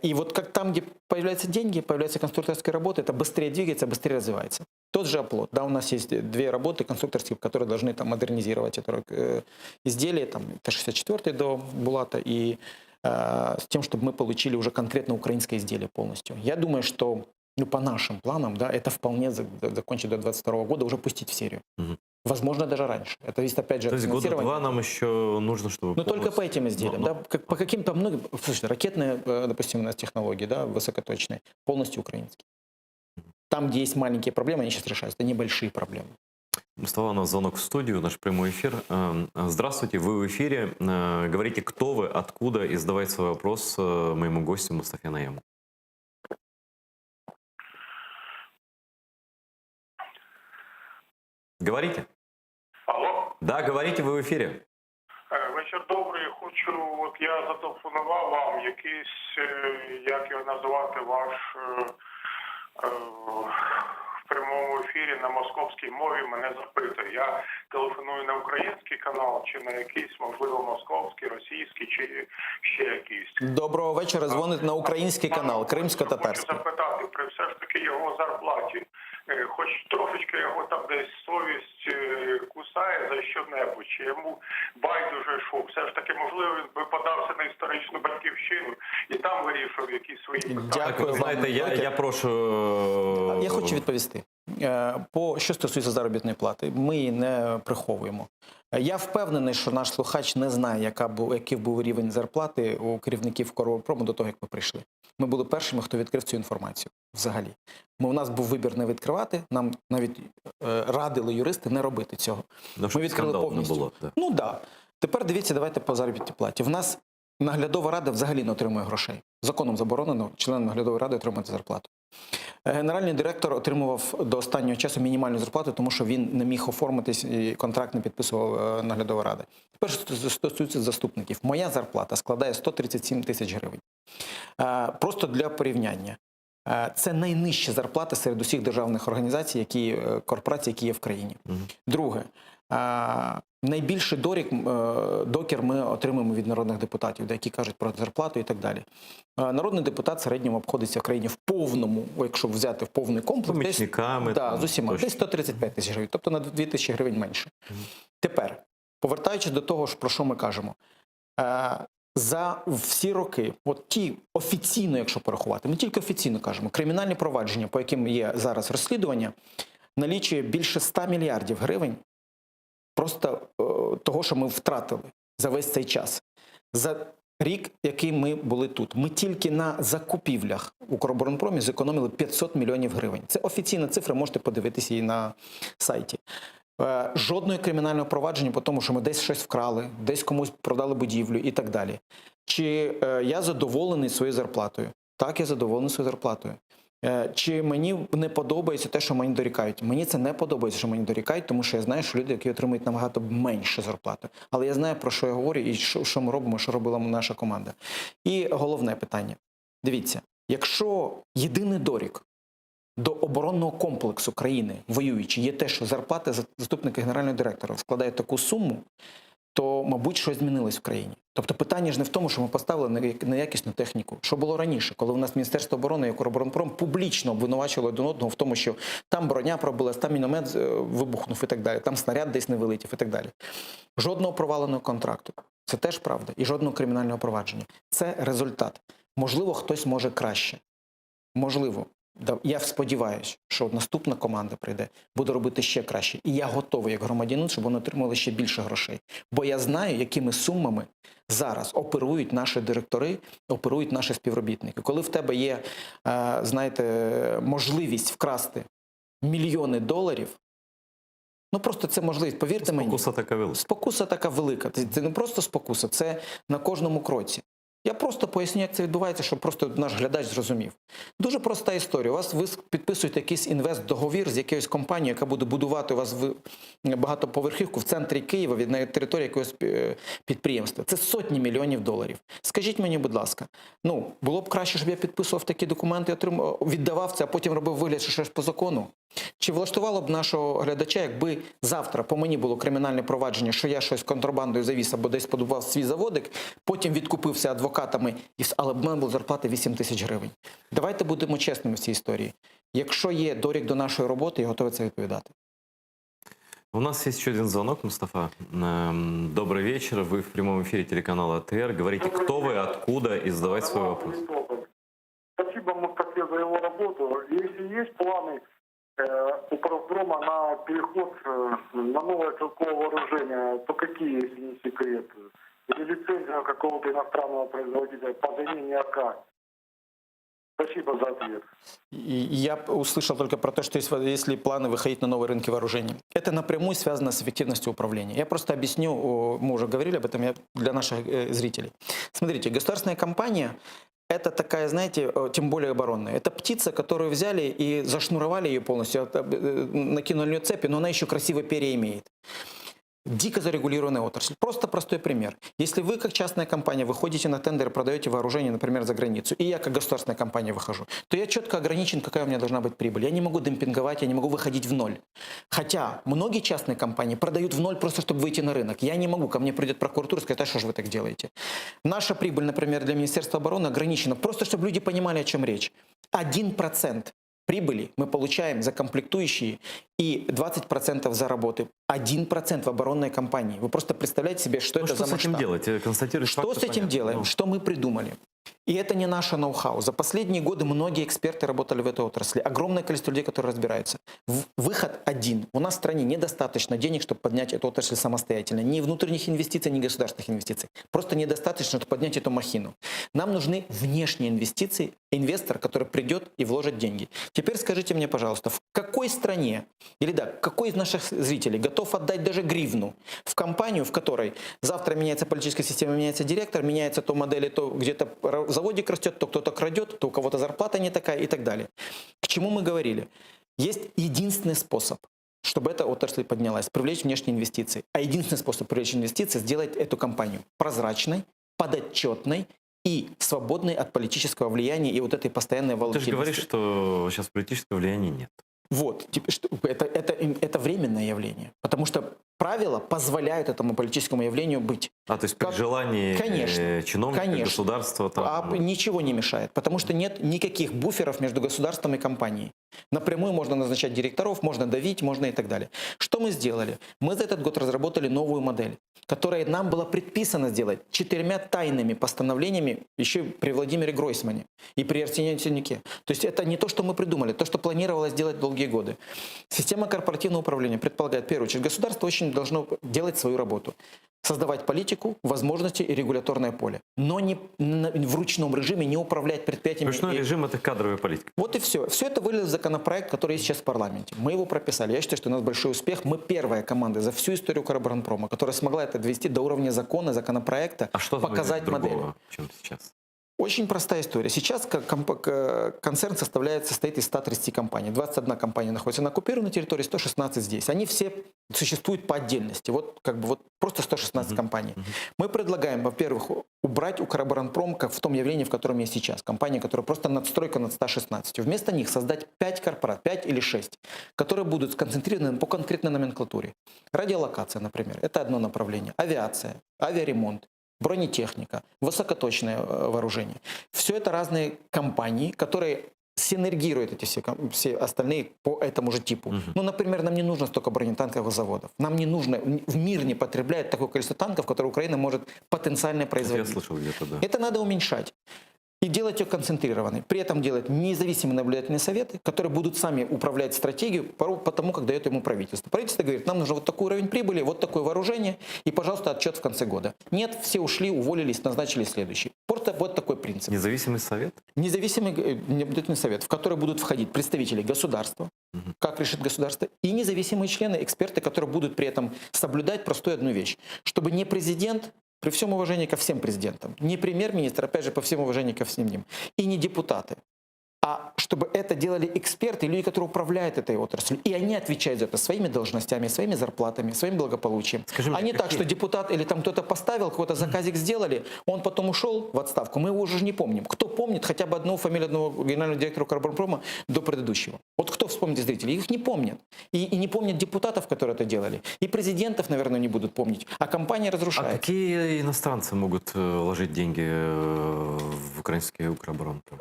И вот как там, где появляются деньги, появляются конструкторские работы, это быстрее двигается, быстрее развивается. Тот же оплот. Да, у нас есть 2 работы конструкторские, которые должны там модернизировать это изделие, там Т-64 до Булата, и с тем, чтобы мы получили уже конкретно украинское изделие полностью. Я думаю, что ну, по нашим планам, да, это вполне закончить до 2022 года, уже пустить в серию. Возможно, даже раньше. Это зависит, опять же, То от есть года финансирования. 2 нам еще нужно, чтобы... Но только по этим изделиям. Да, по каким-то многим... Слушайте, ракетные, допустим, у нас технологии, да, высокоточные, полностью украинские. Там, где есть маленькие проблемы, они сейчас решаются. Это небольшие проблемы. Мустафа, у нас звонок в студию, наш прямой эфир. Здравствуйте, вы в эфире. Говорите, кто вы, откуда, и задавайте свой вопрос моему гостю Мустафе Наему. Говорите. Алло? Да, говорите, ви в ефірі. Вечір добрий. Хочу, от я зателефонував вам якийсь, як його називати, ваш в прямому ефірі на московській мові мене запитує. Я телефоную на український канал, чи на якийсь, можливо, московський, російський, чи ще якийсь. Доброго вечора. Дзвонить на український канал, кримсько-татарський. Хочу запитати, при все ж таки його зарплаті, хоч трошечки його там десь совість кусає за що-небудь, чи йому байдуже, що все ж таки, можливо, він би подався на історичну батьківщину і там вирішив якісь свої питання. Дякую. Знаєте, я прошу... Я хочу відповісти. Що стосується заробітної плати, ми її не приховуємо. Я впевнений, що наш слухач не знає, який був рівень зарплати у керівників Коробопрому до того, як ми прийшли. Ми були першими, хто відкрив цю інформацію взагалі. У нас був вибір не відкривати, нам навіть радили юристи не робити цього. Ми відкрили повністю. Було, так. Ну так. Да. Тепер дивіться, давайте по заробітній платі. В нас наглядова рада взагалі не отримує грошей. Законом заборонено член наглядової ради отримати зарплату. Генеральний директор отримував до останнього часу мінімальну зарплату, тому що він не міг оформитись і контракт не підписував наглядова рада. Тепер, що стосується заступників. Моя зарплата складає 137 тисяч гривень. Просто для порівняння. Це найнижча зарплата серед усіх державних організацій, корпорацій, які є в країні. Друге. Найбільший докір ми отримуємо від народних депутатів, які кажуть про зарплату і так далі. Народний депутат в середньому обходиться в країні в повному, якщо взяти в повний комплекс, помічниками, з усіма, десь 135 тисяч гривень, тобто на 2 тисячі гривень менше. Тепер, повертаючись до того, про що ми кажемо, за всі роки, от ті офіційно, якщо порахувати, ми тільки офіційно кажемо, кримінальні провадження, по яким є зараз розслідування, налічує більше 100 мільярдів гривень просто того, що ми втратили за весь цей час. За рік, який ми були тут, ми тільки на закупівлях у Укроборонпромі зекономили 500 мільйонів гривень. Це офіційна цифра, можете подивитися її на сайті. Жодного кримінального провадження по тому, що ми десь щось вкрали, десь комусь продали будівлю і так далі. Чи я задоволений своєю зарплатою? Так, я задоволений своєю зарплатою. Чи мені не подобається те, що мені дорікають? Мені це не подобається, що мені дорікають, тому що я знаю, що люди, які отримують набагато менше зарплату. Але я знаю, про що я говорю і що ми робимо, що робила наша команда. І головне питання. Дивіться, якщо єдиний дорік до оборонного комплексу країни воюючи є те, що зарплата заступника генерального директора складає таку суму, то, мабуть, щось змінилось в країні. Тобто питання ж не в тому, що ми поставили неякісну техніку. Що було раніше, коли у нас Міністерство оборони і Укроборонпром публічно обвинувачували один одного в тому, що там броня пробилась, там міномет вибухнув і так далі, там снаряд десь не вилетів і так далі. Жодного проваленого контракту. Це теж правда. І жодного кримінального провадження. Це результат. Можливо, хтось може краще. Можливо. Я сподіваюся, що наступна команда прийде, буде робити ще краще. І я готовий, як громадянин, щоб вони отримали ще більше грошей. Бо я знаю, якими сумами зараз оперують наші директори, оперують наші співробітники. Коли в тебе є, знаєте, можливість вкрасти мільйони доларів, ну просто це можливість, повірте мені. Спокуса така велика. Спокуса така велика. Це не просто спокуса, це на кожному кроці. Я просто поясню, як це відбувається, щоб просто наш глядач зрозумів. Дуже проста історія. Ви підписуєте якийсь інвестдоговір з якоюсь компанією, яка буде будувати у вас багатоповерхівку в центрі Києва на території якогось підприємства. Це сотні мільйонів доларів. Скажіть мені, будь ласка, було б краще, щоб я підписував такі документи, віддавав це, а потім робив вигляд, що ж по закону? Чи влаштувало б нашого глядача, якби завтра по мені було кримінальне провадження, що я щось контрабандою завіз або десь подобав свій заводик, потім відкупився адвокатами, але б в мене була зарплата 8 тисяч гривень. Давайте будемо чесними в цій історії. Якщо є дорік до нашої роботи, я готовий це відповідати. У нас есть еще один звонок, Мустафа. Добрый вечер. Вы в прямом эфире телеканала АТР. Говорите, кто вы, откуда, и задавайте свой вопрос. Спасибо Мустафе за его работу. Если есть планы у Правдрома на переход на новое стрелковое вооружение, то какие, если не секрет? Или лицензия какого-то иностранного производителя по замене АК? Спасибо за ответ. Я услышал только про то, что есть ли планы выходить на новые рынки вооружений. Это напрямую связано с эффективностью управления. Я просто объясню, мы уже говорили об этом для наших зрителей. Смотрите, государственная компания – это такая, знаете, тем более оборонная. Это птица, которую взяли и зашнуровали ее полностью, накинули на нее цепи, но она еще красивые перья имеет. Дико зарегулированная отрасль. Просто простой пример. Если вы, как частная компания, выходите на тендер и продаете вооружение, например, за границу, и я, как государственная компания, выхожу, то я четко ограничен, какая у меня должна быть прибыль. Я не могу демпинговать, я не могу выходить в ноль. Хотя многие частные компании продают в ноль просто, чтобы выйти на рынок. Я не могу. Ко мне придет прокуратура и скажет, а что же вы так делаете? Наша прибыль, например, для Министерства обороны ограничена. Просто, чтобы люди понимали, о чем речь. 1% прибыли мы получаем за комплектующие и 20% за работы. 1% в оборонной компании. Вы просто представляете себе, что это за масштаб. Что с этим делать? Констатируешь Что факты, с этим понятно. делаем? Что мы придумали? И это не наше ноу-хау. За последние годы многие эксперты работали в этой отрасли. Огромное количество людей, которые разбираются. Выход один. У нас в стране недостаточно денег, чтобы поднять эту отрасль самостоятельно. Ни внутренних инвестиций, ни государственных инвестиций. Просто недостаточно, чтобы поднять эту махину. Нам нужны внешние инвестиции. Инвестор, который придет и вложит деньги. Теперь скажите мне, пожалуйста, в какой стране, или какой из наших зрителей готов отдать даже гривну в компанию, в которой завтра меняется политическая система, меняется директор, меняется то модели, то где-то заводик растет, то кто-то крадет, то у кого-то зарплата не такая и так далее. К чему мы говорили? Есть единственный способ, чтобы эта отрасль поднялась, привлечь внешние инвестиции. А единственный способ привлечь инвестиции – сделать эту компанию прозрачной, подотчетной и свободной от политического влияния и вот этой постоянной волатильности. Ты же говоришь, что сейчас политического влияния нет. Вот, это временное явление, потому что правила позволяют этому политическому явлению быть. То есть при желании чиновника, государства... Ничего не мешает, потому что нет никаких буферов между государством и компанией. Напрямую можно назначать директоров, можно давить, можно и так далее. Что мы сделали? Мы за этот год разработали новую модель, которая нам было предписано сделать 4 тайными постановлениями еще при Владимире Гройсмане и при Арсении Синяке. То есть это не то, что мы придумали, то, что планировалось делать долгие годы. Система корпоративного управления предполагает, в первую очередь, государство очень должно делать свою работу. Создавать политику, возможности и регуляторное поле. Но не в ручном режиме не управлять предприятиями. Ручной режим – это кадровая политика. Вот и все. Все это вылилось в законопроект, который есть сейчас в парламенте. Мы его прописали. Я считаю, что у нас большой успех. Мы первая команда за всю историю Укроборонпрома, которая смогла это довести до уровня закона, законопроекта, показать модель. Чем сейчас? Очень простая история. Сейчас концерн состоит из 130 компаний. 21 компания находится на оккупированной территории, 116 здесь. Они все существуют по отдельности. Вот просто 116 компаний. Мы предлагаем, во-первых, убрать Укроборонпром как в том явлении, в котором есть сейчас. Компания, которая просто надстройка над 116. Вместо них создать 5 корпораций, 5 или 6, которые будут сконцентрированы по конкретной номенклатуре. Радиолокация, например, это одно направление. Авиация, авиаремонт, бронетехника, высокоточное вооружение. Все это разные компании, которые синергируют эти все остальные по этому же типу. Ну, например, нам не нужно столько бронетанковых заводов. Нам не нужно, в мир не потребляет такое количество танков, которые Украина может потенциально производить. Я слышал где-то, да. Это надо уменьшать. И делать ее концентрированной. При этом делать независимые наблюдательные советы, которые будут сами управлять стратегией по тому, как дает ему правительство. Правительство говорит, нам нужно вот такой уровень прибыли, вот такое вооружение, и, пожалуйста, отчет в конце года. Нет, все ушли, уволились, назначили следующий. Просто вот такой принцип. Независимый совет? Независимый наблюдательный совет, в который будут входить представители государства, как решит государство, и независимые члены, эксперты, которые будут при этом соблюдать простую одну вещь. Чтобы не президент При всем уважении ко всем президентам. Не премьер-министр, опять же, по всем уважению ко всем ним. И не депутаты. А чтобы это делали эксперты, люди, которые управляют этой отраслью. И они отвечают за это своими должностями, своими зарплатами, своим благополучием. А не так, что депутат или там кто-то поставил, какой-то заказик сделали, он потом ушел в отставку. Мы его уже не помним. Кто помнит хотя бы одну фамилию одного генерального директора Укроборонпрома до предыдущего? Вот кто вспомнит зрителей? Их не помнят. И не помнят депутатов, которые это делали. И президентов, наверное, не будут помнить. А компания разрушается. А какие иностранцы могут вложить деньги в украинский Укроборонпром?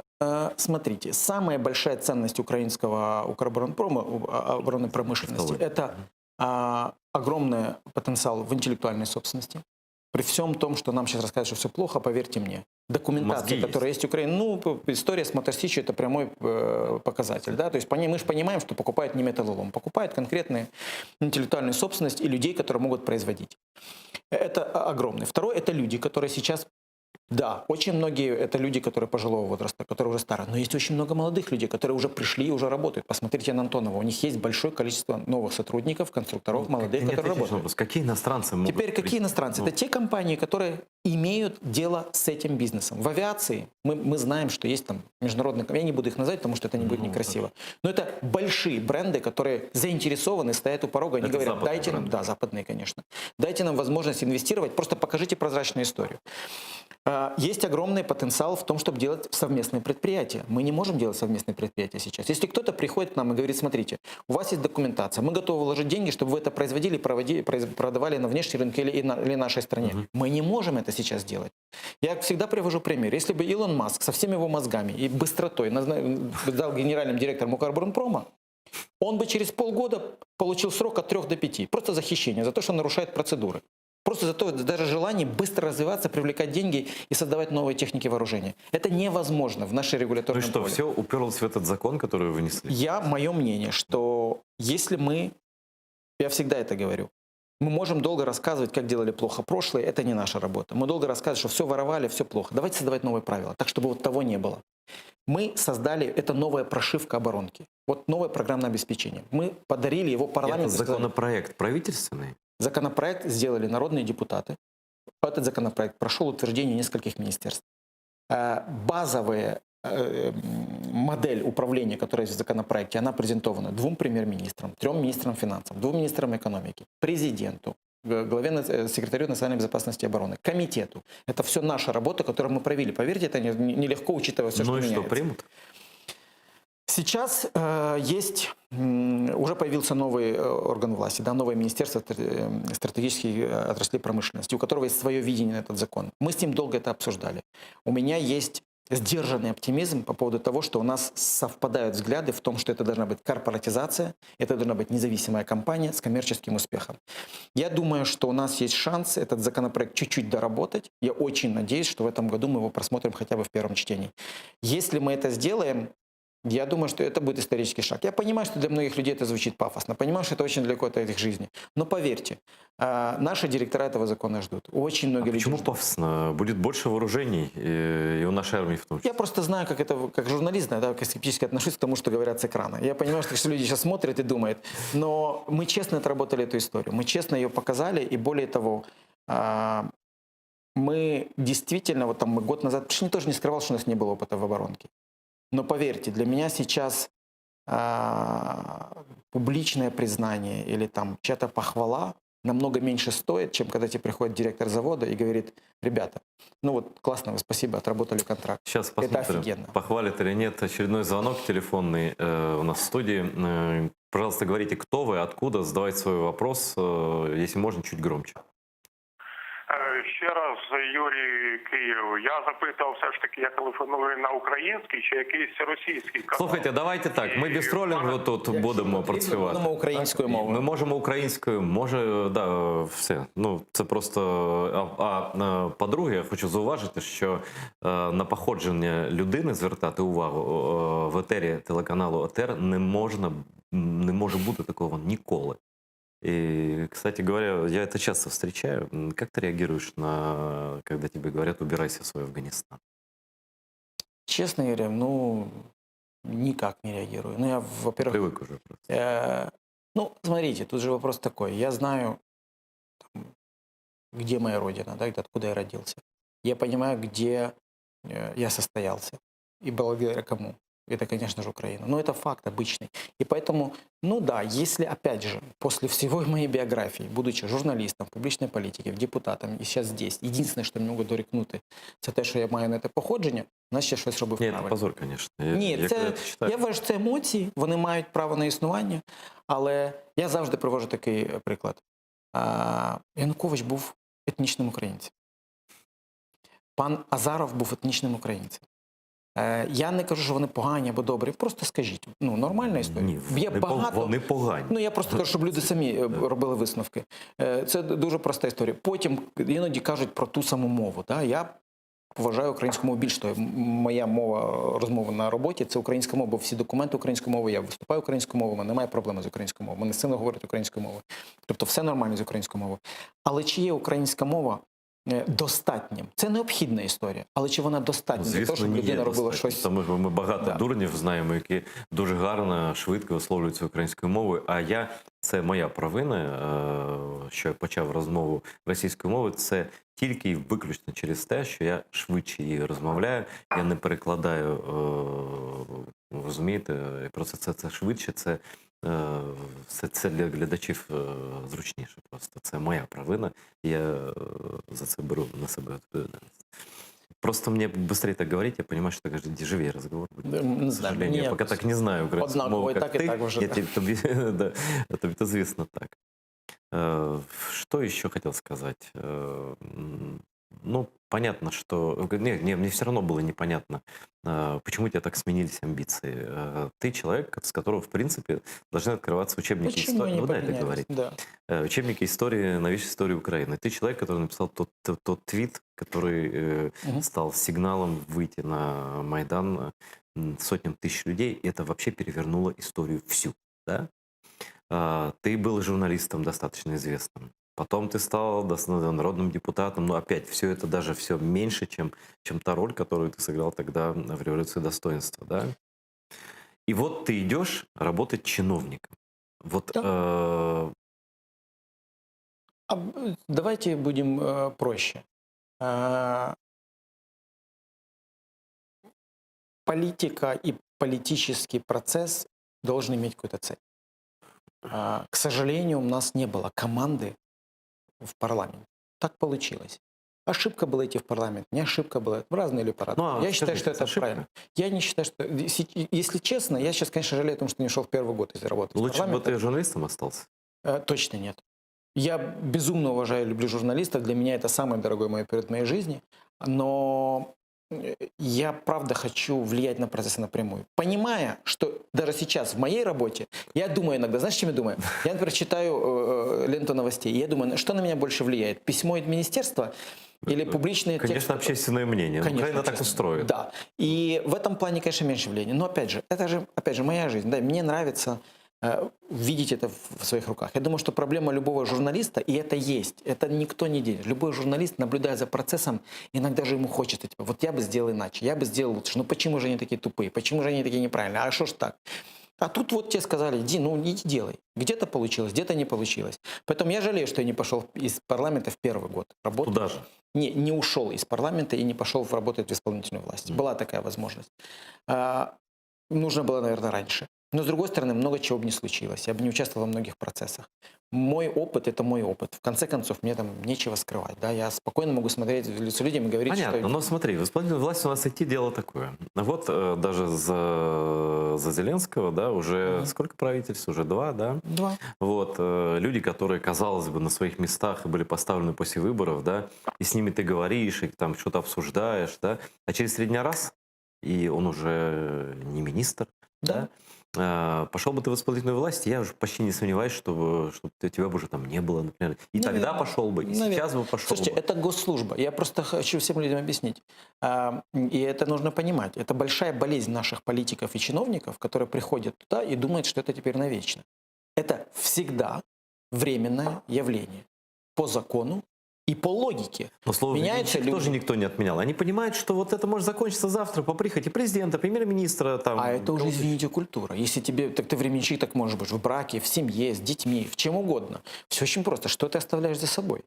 Смотрите, самая большая ценность украинского Укроборонпрома, оборонной промышленности, это огромный потенциал в интеллектуальной собственности. При всем том, что нам сейчас рассказывают, что все плохо, поверьте мне. Документация, которая есть в Украине, ну, история с Мотосичью — это прямой показатель. Да? То есть мы же понимаем, что покупают не металлолом, покупают конкретную интеллектуальную собственность и людей, которые могут производить. Это огромное. Второе — это люди, которые сейчас... Да, очень многие это люди, которые пожилого возраста, которые уже старые. Но есть очень много молодых людей, которые уже пришли и уже работают. Посмотрите на Антонова. У них есть большое количество новых сотрудников, конструкторов, молодых, которые работают. Вопрос. Какие иностранцы могут... Теперь какие иностранцы? Это те компании, которые имеют дело с этим бизнесом. В авиации мы знаем, что есть там международные компании. Я не буду их называть, потому что это не будет некрасиво. Но это большие бренды, которые заинтересованы, стоят у порога. Они это говорят, дайте нам... Да, западные, конечно. Дайте нам возможность инвестировать. Просто покажите прозрачную историю. Есть огромный потенциал в том, чтобы делать совместные предприятия. Мы не можем делать совместные предприятия сейчас. Если кто-то приходит к нам и говорит, смотрите, у вас есть документация, мы готовы вложить деньги, чтобы вы это производили, продавали на внешний рынок или нашей стране. Мы не можем это сейчас делать. Я всегда привожу пример. Если бы Илон Маск со всеми его мозгами и быстротой стал генеральным директором Укроборонпрома, он бы через полгода получил срок от 3 до 5. Просто за хищение, за то, что нарушает процедуры. Просто за то, даже желание быстро развиваться, привлекать деньги и создавать новые техники вооружения. Это невозможно в нашей регуляторной поле. Ну и что, все уперлось в этот закон, который вы вынесли? Мое мнение, что если мы, я всегда это говорю, мы можем долго рассказывать, как делали плохо прошлое, это не наша работа. Мы долго рассказываем, что все воровали, все плохо. Давайте создавать новые правила, так чтобы вот того не было. Мы создали, это новая прошивка оборонки. Вот новое программное обеспечение. Мы подарили его парламенту. Это законопроект правительственный? Законопроект сделали народные депутаты. Этот законопроект прошел утверждение нескольких министерств. Базовая модель управления, которая есть в законопроекте, она презентована 2 премьер-министрам, 3 министрам финансов, 2 министрам экономики, президенту, главе секретарю национальной безопасности и обороны, комитету. Это все наша работа, которую мы провели. Поверьте, это нелегко, учитывая все, что меняется. Ну и что, примут? Сейчас уже появился новый орган власти, да, новое министерство стратегических отраслей промышленности, у которого есть свое видение на этот закон. Мы с ним долго это обсуждали. У меня есть сдержанный оптимизм по поводу того, что у нас совпадают взгляды в том, что это должна быть корпоратизация, это должна быть независимая компания с коммерческим успехом. Я думаю, что у нас есть шанс этот законопроект чуть-чуть доработать. Я очень надеюсь, что в этом году мы его просмотрим хотя бы в первом чтении. Если мы это сделаем, я думаю, что это будет исторический шаг. Я понимаю, что для многих людей это звучит пафосно, понимаю, что это очень далеко от их жизни. Но поверьте, наши директора этого закона ждут. Очень многие люди почему ждут. Пафосно? Будет больше вооружений, и у нашей армии в том числе. Я просто знаю, как журналист, да, как скептически отношусь к тому, что говорят с экрана. Я понимаю, что люди сейчас смотрят и думают, но мы честно отработали эту историю, мы честно ее показали, и более того, мы действительно, вот там мы год назад, потому что я тоже не скрывал, что у нас не было опыта в оборонке. Но поверьте, для меня сейчас публичное признание или там чья-то похвала намного меньше стоит, чем когда тебе приходит директор завода и говорит, ребята, ну вот классно, вы спасибо, отработали контракт. Сейчас посмотрим, это офигенно. Похвалит или нет. Очередной звонок телефонный у нас в студии. Пожалуйста, говорите, кто вы, откуда, задавайте свой вопрос, если можно, чуть громче. Ще раз, Юрій, Київ. Я запитав все ж таки, я телефоную на український чи якийсь російський канал. Слухайте, давайте так, ми без тролінгу тут будемо працювати. Ми можемо українською мовою. Ми можемо українською, може, да, все. Ну, це просто... по-друге, я хочу зауважити, що на походження людини звертати увагу в етері телеканалу ОТР не може бути такого ніколи. И, кстати говоря, я это часто встречаю. Как ты реагируешь когда тебе говорят, убирайся в свой Афганистан? Честно говоря, никак не реагирую. Ну, я, во-первых... Привык уже просто. Ну, смотрите, тут же вопрос такой. Я знаю где моя родина, да, откуда я родился. Я понимаю, где я состоялся и благодаря кому. Это, конечно же, Украина. Но это факт обычный. И поэтому, ну да, если, опять же, после всего моей биографии, будучи журналистом, в публичной политике, депутатом и сейчас здесь, единственное, что мені можу дорікнути, це те, що я маю на це походження, значить я щось робив Ні, правильно. це позор, звісно. Ні, я вважаю, що це емоції, вони мають право на існування, але я завжди привожу такий приклад. Янукович був етнічним українцем. Пан Азаров був етнічним українцем. Я не кажу, що вони погані або добрі, просто скажіть. Ну, нормальна історія. Ні, вони погані. Ну, я просто кажу, щоб люди самі робили висновки. Це дуже проста історія. Потім іноді кажуть про ту саму мову. Да? Я поважаю українську мову більш того. Моя мова розмови на роботі – це українська мова, бо всі документи українською мовою, я виступаю українською мовою, у мене немає проблеми з українською мовою. Мене сильно говорять українською мовою. Тобто все нормально з українською мовою. Але чи є українська мова достатнім? Це необхідна історія, але чи вона достатня для того, щоб людина робила щось? Тому що ми багато дурнів знаємо, які дуже гарно, швидко висловлюються українською мовою, а це моя провина, що я почав розмову російською мовою, це тільки і виключно через те, що я швидше її розмовляю, я не перекладаю, розумієте, просто це швидше, це для глядачів зручніше просто. Це моя провина, і я за це беру на себе відповідальність. Просто мне быстрее так говорить, я понимаю, что так дежавее разговор будет. К сожалению, я пока так не знаю украинскую мову, как ты. Тобі звісно так. Что еще хотел сказать? Ну, понятно, что... Мне все равно было непонятно, почему у тебя так сменились амбиции. Ты человек, с которого, в принципе, должны открываться учебники истории. Ну, да, это говорить. Да. Учебники истории, новейшей истории Украины. Ты человек, который написал тот твит, который стал сигналом выйти на Майдан сотням тысяч людей. Это вообще перевернуло историю всю. Да? Ты был журналистом достаточно известным. Потом ты стал народным депутатом. Но опять, все это даже все меньше, чем та роль, которую ты сыграл тогда в революции достоинства. Да? И вот ты идешь работать чиновником. Вот, давайте будем проще. Политика и политический процесс должен иметь какую-то цель. К сожалению, у нас не было команды в парламенте. Так получилось. Ошибка была идти в парламент, не ошибка была. Разные люди по-разному. Я считаю, что это правильно. Я не считаю, что... Если честно, я сейчас, конечно, жалею о том, что не шел в первый год из работы. Лучше бы ты журналистом остался? Точно нет. Я безумно уважаю и люблю журналистов. Для меня это самое дорогое мое перед моей жизни. Но я правда хочу влиять на процессы напрямую. Понимая, что даже сейчас в моей работе, я думаю иногда, знаешь, чем я думаю? Я, например, читаю ленту новостей, и я думаю, что на меня больше влияет? Письмо от министерства или публичные тексты? Конечно, общественное мнение. Конечно, Украина так устроена. Да. И в этом плане, конечно, меньше влияния. Но опять же, это же, моя жизнь. Да, мне нравится видеть это в своих руках. Я думаю, что проблема любого журналиста, и это есть, это никто не делит. Любой журналист, наблюдая за процессом, иногда же ему хочется, типа, вот я бы сделал иначе, я бы сделал лучше. Ну почему же они такие тупые, почему же они такие неправильные, а что ж так? А тут вот тебе сказали, иди делай. Где-то получилось, где-то не получилось. Поэтому я жалею, что я не пошел из парламента в первый год работать. Туда же? Не ушел из парламента и не пошел работать в исполнительную власть. Была такая возможность. Нужно было, наверное, раньше. Но, с другой стороны, много чего бы не случилось. Я бы не участвовал во многих процессах. Мой опыт – это мой опыт. В конце концов, мне там нечего скрывать. Да? Я спокойно могу смотреть в лицо людям и говорить, понятно, что... но смотри, в исполнительной власти у нас идти дело такое. Вот даже за Зеленского, да, уже сколько правительств? Уже 2, да? 2. Вот, люди, которые, казалось бы, на своих местах и были поставлены после выборов, да, и с ними ты говоришь, и там что-то обсуждаешь, да, а через 3 дня раз, и он уже не министр, да? Пошел бы ты в исполнительную власть, я уже почти не сомневаюсь, что тебя бы уже там не было, например. И тогда пошел бы, и сейчас бы пошел. Слушайте, это госслужба. Я просто хочу всем людям объяснить. И это нужно понимать. Это большая болезнь наших политиков и чиновников, которые приходят туда и думают, что это теперь навечно. Это всегда временное явление. По закону и по логике. Но слово «временщик» тоже никто не отменял. Они понимают, что вот это может закончиться завтра по прихоти президента, премьер-министра. Там, а это уже, извините, культура. Если тебе, так ты временщик, так можешь быть в браке, в семье, с детьми, в чем угодно. Все очень просто. Что ты оставляешь за собой?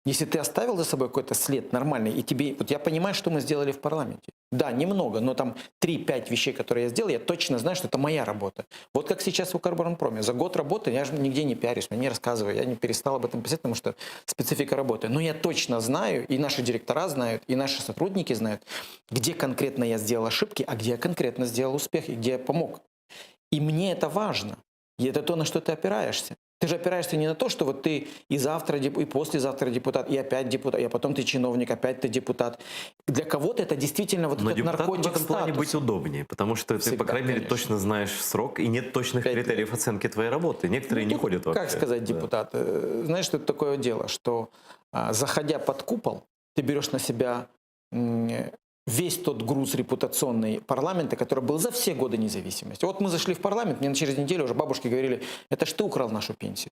Если ты оставил за собой какой-то след нормальный, и тебе... Вот я понимаю, что мы сделали в парламенте. Да, немного, но там 3-5 вещей, которые я сделал, я точно знаю, что это моя работа. Вот как сейчас в Укрборонпроме. За год работы я же нигде не пиарюсь, не рассказываю, я не перестал об этом писать, потому что специфика работы. Но я точно знаю, и наши директора знают, и наши сотрудники знают, где конкретно я сделал ошибки, а где я конкретно сделал успех, и где я помог. И мне это важно. И это то, на что ты опираешься. Ты же опираешься не на то, что вот ты и завтра, и послезавтра депутат, и опять депутат, и потом ты чиновник, опять ты депутат. Для кого-то это действительно вот Но этот депутату наркотик в этом плане статуса. быть удобнее, потому что ты, Всегда, по крайней мере, конечно. точно знаешь срок, и нет точных критериев оценки твоей работы. Некоторые не ходят вообще. Как сказать депутат? Знаешь, что это такое дело, что заходя под купол, ты берешь на себя весь тот груз репутационный парламента, который был за все годы независимости. Вот мы зашли в парламент, мне через неделю уже бабушки говорили, это ж ты украл нашу пенсию.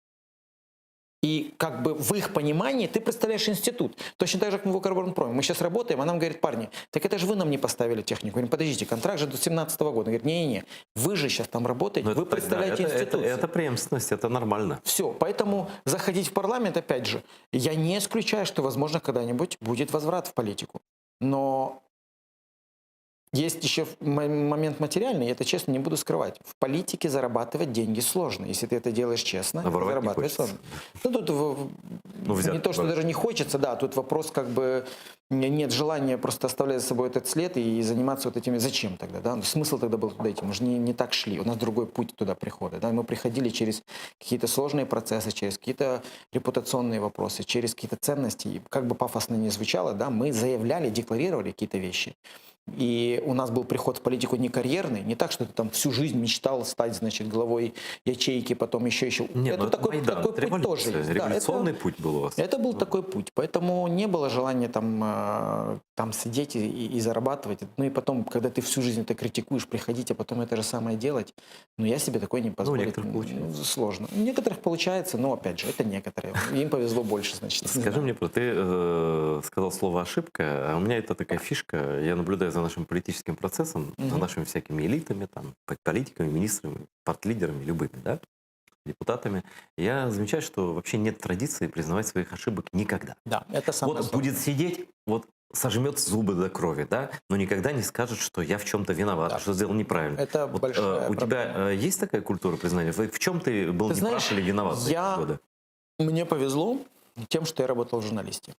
И как бы в их понимании ты представляешь институт. Точно так же, как мы в Укрборонпроме. Мы сейчас работаем, а нам говорит, парни, так это же вы нам не поставили технику. Говорим, подождите, контракт же до 2017 года. Он говорит, не-не-не, вы же сейчас там работаете, вы представляете институцию. Это преемственность, это нормально. Все, поэтому заходить в парламент, опять же, я не исключаю, что, возможно, когда-нибудь будет возврат в политику. Но есть еще момент материальный, я это честно не буду скрывать. В политике зарабатывать деньги сложно. Если ты это делаешь честно, зарабатывать сложно. Ну, тут не то, что даже не хочется, да, тут вопрос как бы нет желания просто оставлять за собой этот след и заниматься вот этими. Зачем тогда, да? Смысл тогда был туда идти? Мы же не так шли, у нас другой путь туда прихода, да? Мы приходили через какие-то сложные процессы, через какие-то репутационные вопросы, через какие-то ценности. И как бы пафосно ни звучало, да, мы заявляли, декларировали какие-то вещи. И у нас был приход в политику не карьерный, не так, что ты там всю жизнь мечтал стать, значит, главой ячейки, потом еще. Нет, это такой путь тоже есть. Революционный путь был у вас. Это был такой путь, поэтому не было желания там сидеть и зарабатывать. Ну и потом, когда ты всю жизнь это критикуешь, приходить, а потом это же самое делать, ну я себе такое не позволю. У некоторых получается. Сложно. У некоторых получается, но опять же, это некоторые. Им повезло больше, значит. Скажи мне, ты сказал слово «ошибка», а у меня это такая фишка, я наблюдаю за нашим политическим процессом, за нашими всякими элитами, там, политиками, министрами, партлидерами, любыми, да, депутатами. Я замечаю, что вообще нет традиции признавать своих ошибок никогда. Да, это самое Вот будет сидеть, вот сожмет зубы до крови, да, но никогда не скажет, что я в чем-то виноват, Да. что сделал неправильно. Это вот, большая у тебя есть такая культура признания? В чем ты был неправ или виноват за эти годы? Мне повезло тем, что я работал в журналистике.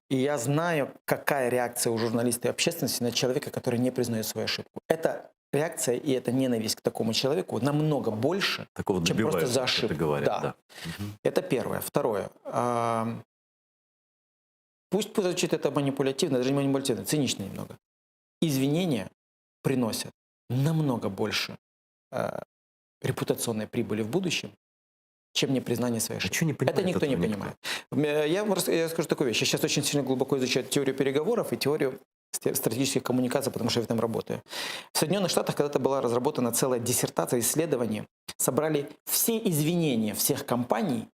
И я знаю, какая реакция у журналиста и общественности на человека, который не признает свою ошибку. Это реакция и эта ненависть к такому человеку намного больше, такого чем просто за ошибку. Говорят, да. Это первое. Второе. Пусть звучит это манипулятивно, даже не манипулятивно, цинично немного. Извинения приносят намного больше репутационной прибыли в будущем, чем непризнание своей ошибки. Это никто не понимает. Я скажу такую вещь. Я сейчас очень сильно глубоко изучаю теорию переговоров и теорию стратегических коммуникаций, потому что я в этом работаю. В Соединенных Штатах когда-то была разработана целая диссертация, исследование. Собрали все извинения всех компаний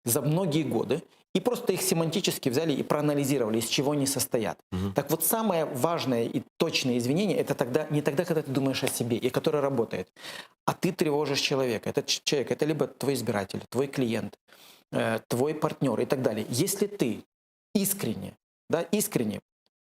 за многие годы и просто их семантически взяли и проанализировали, из чего они состоят. Так вот, самое важное и точное извинение — это не тогда, когда ты думаешь о себе и который работает, а ты тревожишь человека. Этот человек — это либо твой избиратель, твой клиент, твой партнер и так далее. Если ты искренне,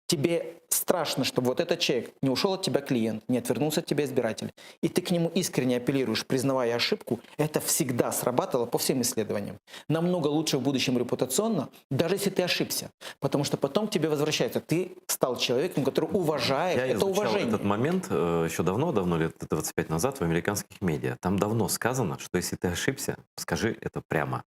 тебе страшно, чтобы вот этот человек не ушел от тебя клиент, не отвернулся от тебя избиратель, и ты к нему искренне апеллируешь, признавая ошибку, это всегда сработало по всем исследованиям. Намного лучше в будущем репутационно, даже если ты ошибся. Потому что потом к тебе возвращается. Ты стал человеком, который уважает. Я это изучал уважение. этот момент еще давно, лет 25 назад в американских медиа. Там давно сказано, что если ты ошибся, скажи это прямо.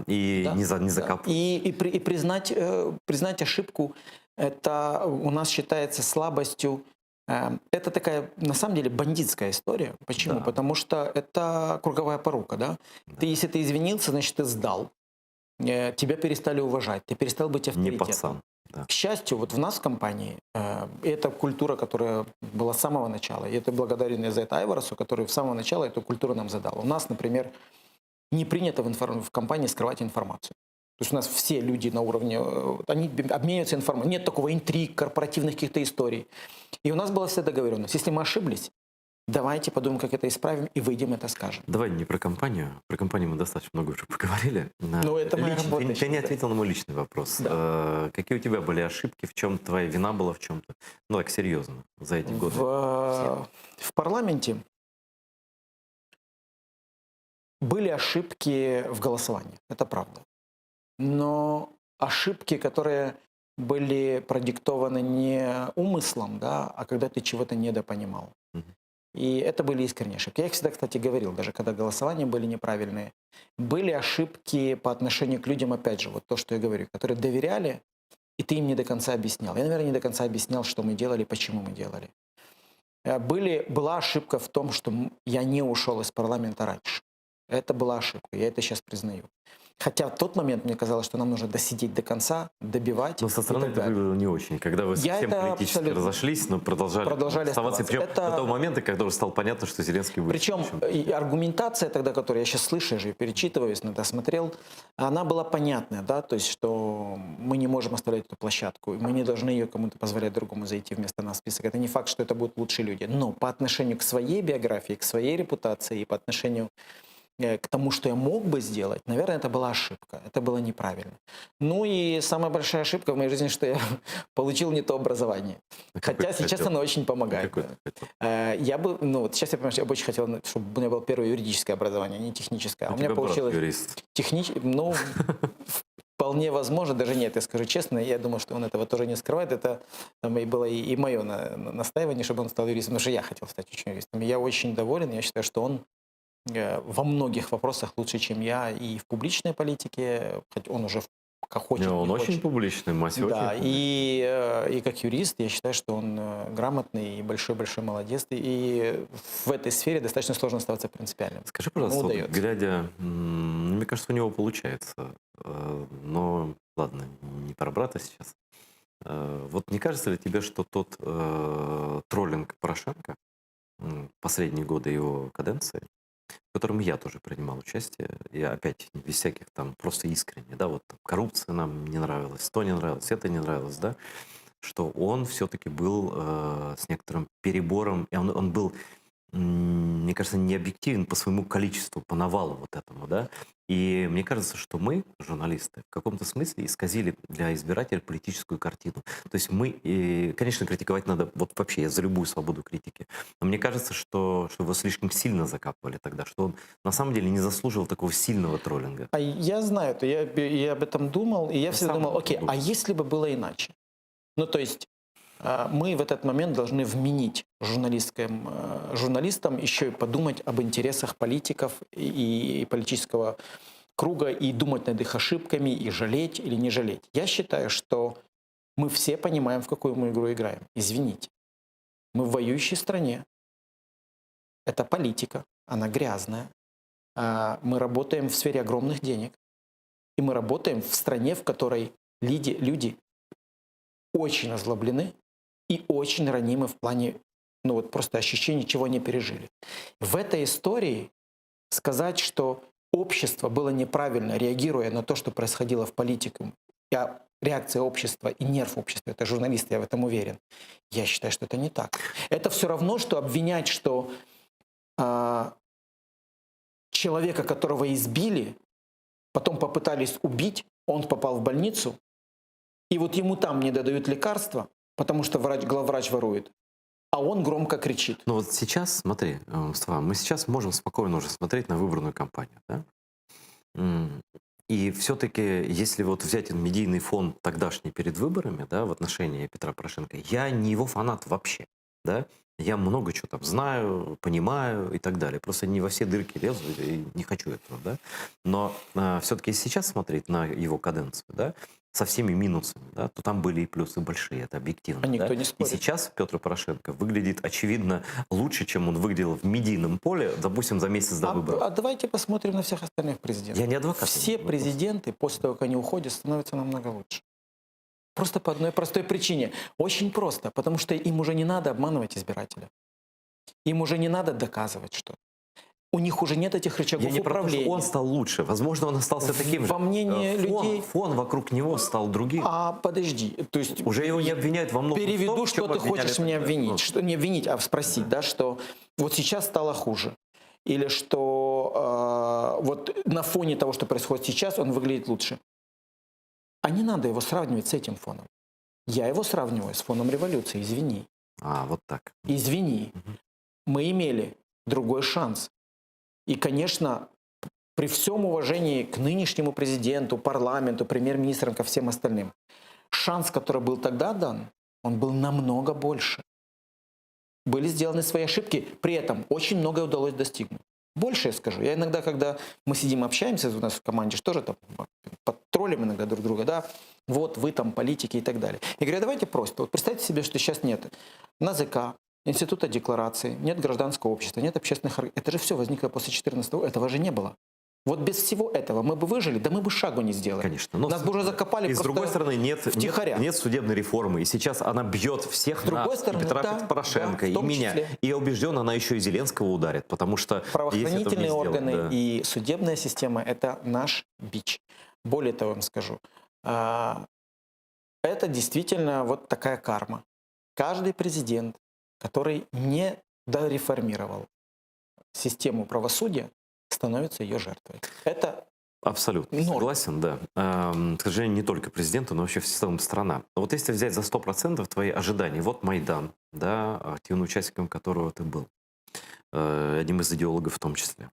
Не закапывай. И признать ошибку, это у нас считается слабостью. Это такая, на самом деле, бандитская история. Почему? Да. Потому что это круговая порука. Да? Если ты извинился, значит, ты сдал. Тебя перестали уважать, ты перестал быть авторитетом. Не пацан. Да. К счастью, вот в нас в компании это культура, которая была с самого начала. И это благодарен я за это Айварасу, который с самого начала эту культуру нам задал. У нас, например, не принято в компании скрывать информацию. То есть у нас все люди на уровне, они обмениваются информацией. Нет такого интриг, корпоративных каких-то историй. И у нас была вся договоренность. Если мы ошиблись, Давайте подумаем, как это исправим, и выйдем это скажем. Давай не про компанию. Про компанию мы достаточно много уже поговорили. Ну, это моя работа. Ты не ответил на мой личный вопрос. Да. Какие у тебя были ошибки, в чем твоя вина была, в чем-то? Ну, так серьезно, за эти годы. В парламенте были ошибки в голосовании, это правда. Но ошибки, которые были продиктованы не умыслом, да, а когда ты чего-то недопонимал. И это были искренние ошибки. Я их всегда, кстати, говорил, даже когда голосования были неправильные. Были ошибки по отношению к людям, опять же, вот то, что я говорю, которые доверяли, и ты им не до конца объяснял. Я, наверное, не до конца объяснял, что мы делали, почему мы делали. Была ошибка в том, что я не ушел из парламента раньше. Это была ошибка, я это сейчас признаю. Хотя в тот момент мне казалось, что нам нужно досидеть до конца, добивать. Но со стороны это выглядело не очень. Когда вы совсем политически разошлись, но продолжали оставаться. Причем до того момента, когда уже стало понятно, что Зеленский будет. Причем и аргументация тогда, которую я сейчас слышу, я же ее перечитываюсь, на это смотрел, она была понятная, да, то есть, что мы не можем оставлять эту площадку, мы не должны ее кому-то позволять другому зайти вместо нас в список. Это не факт, что это будут лучшие люди. Но по отношению к своей биографии, к своей репутации и по отношению к тому, что я мог бы сделать, наверное, это была ошибка, это было неправильно. Ну и самая большая ошибка в моей жизни, что я получил не то образование. Хотя сейчас оно очень помогает. Я бы, ну вот сейчас я понимаю, я бы очень хотел, чтобы у меня было первое юридическое образование, а не техническое. А у меня получилось техническое, ну, вполне возможно, даже нет, я скажу честно, я думаю, что он этого тоже не скрывает. Это там, и было и мое настаивание, чтобы он стал юристом, потому что я хотел стать очень юристом. Я очень доволен, я считаю, что он во многих вопросах лучше, чем я, и в публичной политике, хоть он уже как хочет. Он не очень хочет. публичный, мать да, очень и как юрист я считаю, что он грамотный и большой-большой молодец. И в этой сфере достаточно сложно оставаться принципиальным. Скажи, пожалуйста, вот, глядя, мне кажется, у него получается, но ладно, не про брата сейчас. Вот не кажется ли тебе, что тот троллинг Порошенко последние годы его каденции, в котором я тоже принимал участие, и опять без всяких там просто искренне, да, вот там, коррупция нам не нравилась, то не нравилось, это не нравилось, да, что он все-таки был с некоторым перебором, и он был, мне кажется, не объективен по своему количеству, по навалу вот этому, да, и мне кажется, что мы, журналисты, в каком-то смысле исказили для избирателя политическую картину. То есть мы, конечно, критиковать надо, вот вообще, я за любую свободу критики, но мне кажется, что его слишком сильно закапывали тогда, что он на самом деле не заслуживал такого сильного троллинга. А я знаю это, я об этом думал, и я всегда думал, окей, а если бы было иначе? Ну, то есть мы в этот момент должны вменить журналистам еще и подумать об интересах политиков и политического круга, и думать над их ошибками, и жалеть или не жалеть. Я считаю, что мы все понимаем, в какую мы игру играем. Извините. Мы в воюющей стране. Это политика, она грязная. Мы работаем в сфере огромных денег. И мы работаем в стране, в которой люди очень озлоблены и очень ранимы в плане, ну вот просто ощущения, чего они пережили. В этой истории сказать, что общество было неправильно, реагируя на то, что происходило в политике, а реакция общества и нерв общества, это журналисты, я в этом уверен, я считаю, что это не так. Это все равно, что обвинять, что человека, которого избили, потом попытались убить, он попал в больницу, и вот ему там не додают лекарства, потому что главврач ворует, а он громко кричит. Ну вот сейчас, смотри, Мустафа, мы сейчас можем спокойно уже смотреть на выборную кампанию, да? И все-таки, если вот взять медийный фон тогдашний перед выборами, да, в отношении Петра Порошенко, я не его фанат вообще, да? Я много чего там знаю, понимаю и так далее. Просто не во все дырки лезу и не хочу этого, да? Но все-таки сейчас смотреть на его каденцию, да, со всеми минусами, да, то там были и плюсы большие, это объективно. Никто да? не спорит. И сейчас Петр Порошенко выглядит, очевидно, лучше, чем он выглядел в медийном поле, допустим, за месяц до выборов. А давайте посмотрим на всех остальных президентов. Я не адвокат. Все президенты после того, как они уходят, становятся намного лучше. Просто по одной простой причине. Очень просто, потому что им уже не надо обманывать избирателя. Им уже не надо доказывать что-то. У них уже нет этих рычагов Я не про то, управления. что он стал лучше. Возможно, он остался таким же. Во мнении людей... Фон вокруг него стал другим. А подожди, то есть... Уже его не обвиняют во многом. Переведу, в том, в что чем ты обвиняли хочешь меня тогда. обвинить. Ну, Что, не обвинить, а спросить, да, что вот сейчас стало хуже. Или что вот на фоне того, что происходит сейчас, он выглядит лучше. А не надо его сравнивать с этим фоном. Я его сравниваю с фоном революции, извини. вот так. Извини. Мы имели другой шанс. И, конечно, при всем уважении к нынешнему президенту, парламенту, премьер-министрам, ко всем остальным, шанс, который был тогда дан, он был намного больше. Были сделаны свои ошибки, при этом очень многое удалось достигнуть. Больше я скажу. Я иногда, когда мы сидим, общаемся, у нас в команде же тоже там подтроллим иногда друг друга, да, вот вы там политики и так далее. Я говорю, давайте просто. Вот представьте себе, что сейчас нет НАЗК, Института декларации, нет гражданского общества, нет общественных организаций. Это же все возникло после 2014 года. Этого же не было. Вот без всего этого мы бы выжили, да мы бы шагу не сделали. Конечно. Нас бы уже закопали и с просто другой стороны, втихаря. нет судебной реформы. И сейчас она бьет всех С другой нас, стороны, и Петра да, Порошенко, да, в и том меня. числе. И я убежден, она еще и Зеленского ударит, потому что правоохранительные органы да. и судебная система – это наш бич. Более того, вам скажу, это действительно вот такая карма. Каждый президент, который не дореформировал систему правосудия, становится ее жертвой. Это абсолютно согласен, да. К сожалению, не только президенту, но вообще в целом страна. Вот если взять за 100% твои ожидания, вот Майдан, да, активным участником которого ты был, одним из идеологов в том числе.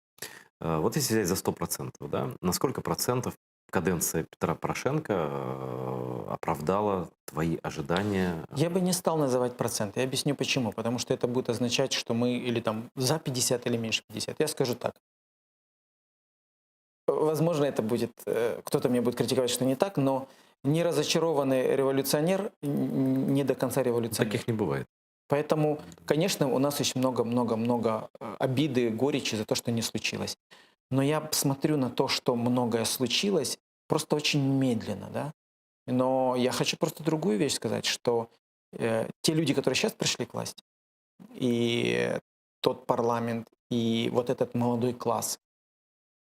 Вот если взять за 100%, да, на сколько процентов каденция Петра Порошенко оправдала твои ожидания? Я бы не стал называть проценты. Я объясню почему. Потому что это будет означать, что мы или там за 50 или меньше 50. Я скажу так. Возможно, это будет, кто-то меня будет критиковать, что не так, но не разочарованный революционер не до конца революционер. Таких не бывает. Поэтому, конечно, у нас еще много-много-много обиды, горечи за то, что не случилось. Но я смотрю на то, что многое случилось, просто очень медленно, да. Но я хочу просто другую вещь сказать, что те люди, которые сейчас пришли к власти, и тот парламент, и вот этот молодой класс,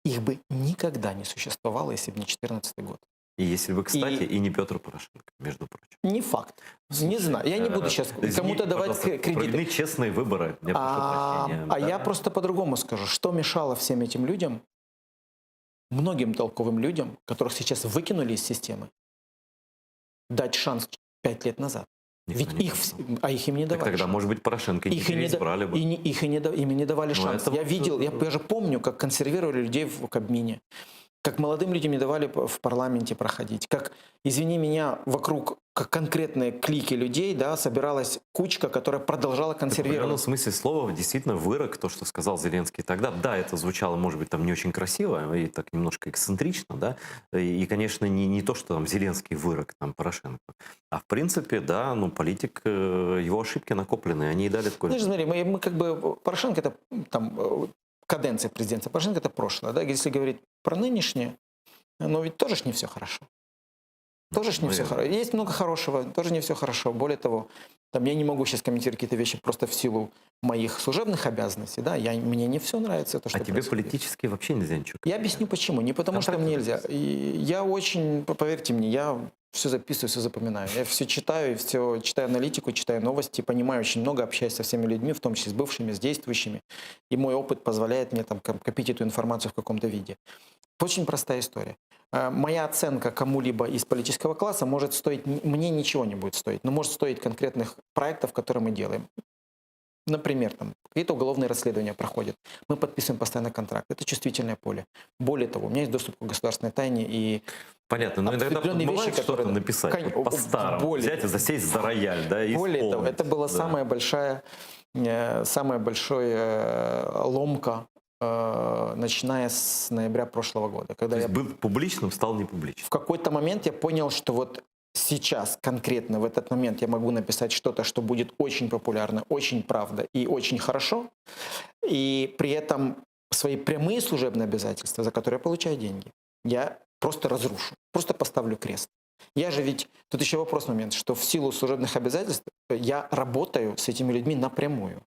их бы никогда не существовало, если бы не 2014 год. И если бы, кстати, и не Петр Порошенко, между прочим. Не факт. Не знаю. Я не буду сейчас кому-то давать кредиты. Проведены честные выборы. Я прошу прощения. Я просто по-другому скажу. Что мешало всем этим людям, многим толковым людям, которых сейчас выкинули из системы, дать шанс 5 лет назад? Ведь их им не давали. Так тогда, может быть, Порошенко не переизбрали бы. Им не давали шанс. Я видел, я же помню, как консервировали людей в Кабмине, как молодым людям не давали в парламенте проходить, как, извини меня, вокруг как конкретные клики людей, да, собиралась кучка, которая продолжала В консервировать. определенном смысле слова действительно вырок, то, что сказал Зеленский тогда. Да, это звучало, может быть, там не очень красиво и так немножко эксцентрично, да, и конечно, не то, что там Зеленский вырок, там, Порошенко, а в принципе, да, ну, политик, его ошибки накопленные, они и дали такой... Знаешь, смотри, мы как бы, Порошенко это там... Каденция президента Порошенко – это прошлое. Да? Если говорить про нынешнее, но ведь тоже ж не все хорошо. Тоже ж не все хорошо. Есть много хорошего, тоже не все хорошо. Более того, там, я не могу сейчас комментировать какие-то вещи просто в силу моих служебных обязанностей. Да? Мне не все нравится. То, что тебе происходит. политически вообще нельзя ничего? Я объясню почему. Не потому, что мне нельзя. И я очень, поверьте мне, я все записываю, все запоминаю. Я все читаю, читаю аналитику, читаю новости, понимаю очень много, общаюсь со всеми людьми, в том числе с бывшими, с действующими. И мой опыт позволяет мне там копить эту информацию в каком-то виде. Очень простая история. Моя оценка кому-либо из политического класса может стоить, мне ничего не будет стоить, но может стоить конкретных проектов, которые мы делаем. Например, там какие-то уголовные расследования проходят. Мы подписываем постоянно контракт. Это чувствительное поле. Более того, у меня есть доступ к государственной тайне и... Понятно, но иногда бывает что-то написать, вот по-старому, взять и засесть за рояль, да, и более того, это была самая большая ломка, начиная с ноября прошлого года. Когда я был публичным, стал не публичным. В какой-то момент я понял, что вот сейчас, конкретно в этот момент я могу написать что-то, что будет очень популярно, очень правда и очень хорошо, и при этом свои прямые служебные обязательства, за которые я получаю деньги, я просто разрушу, просто поставлю крест. Я же ведь, тут еще вопрос момент, что в силу служебных обязательств я работаю с этими людьми напрямую.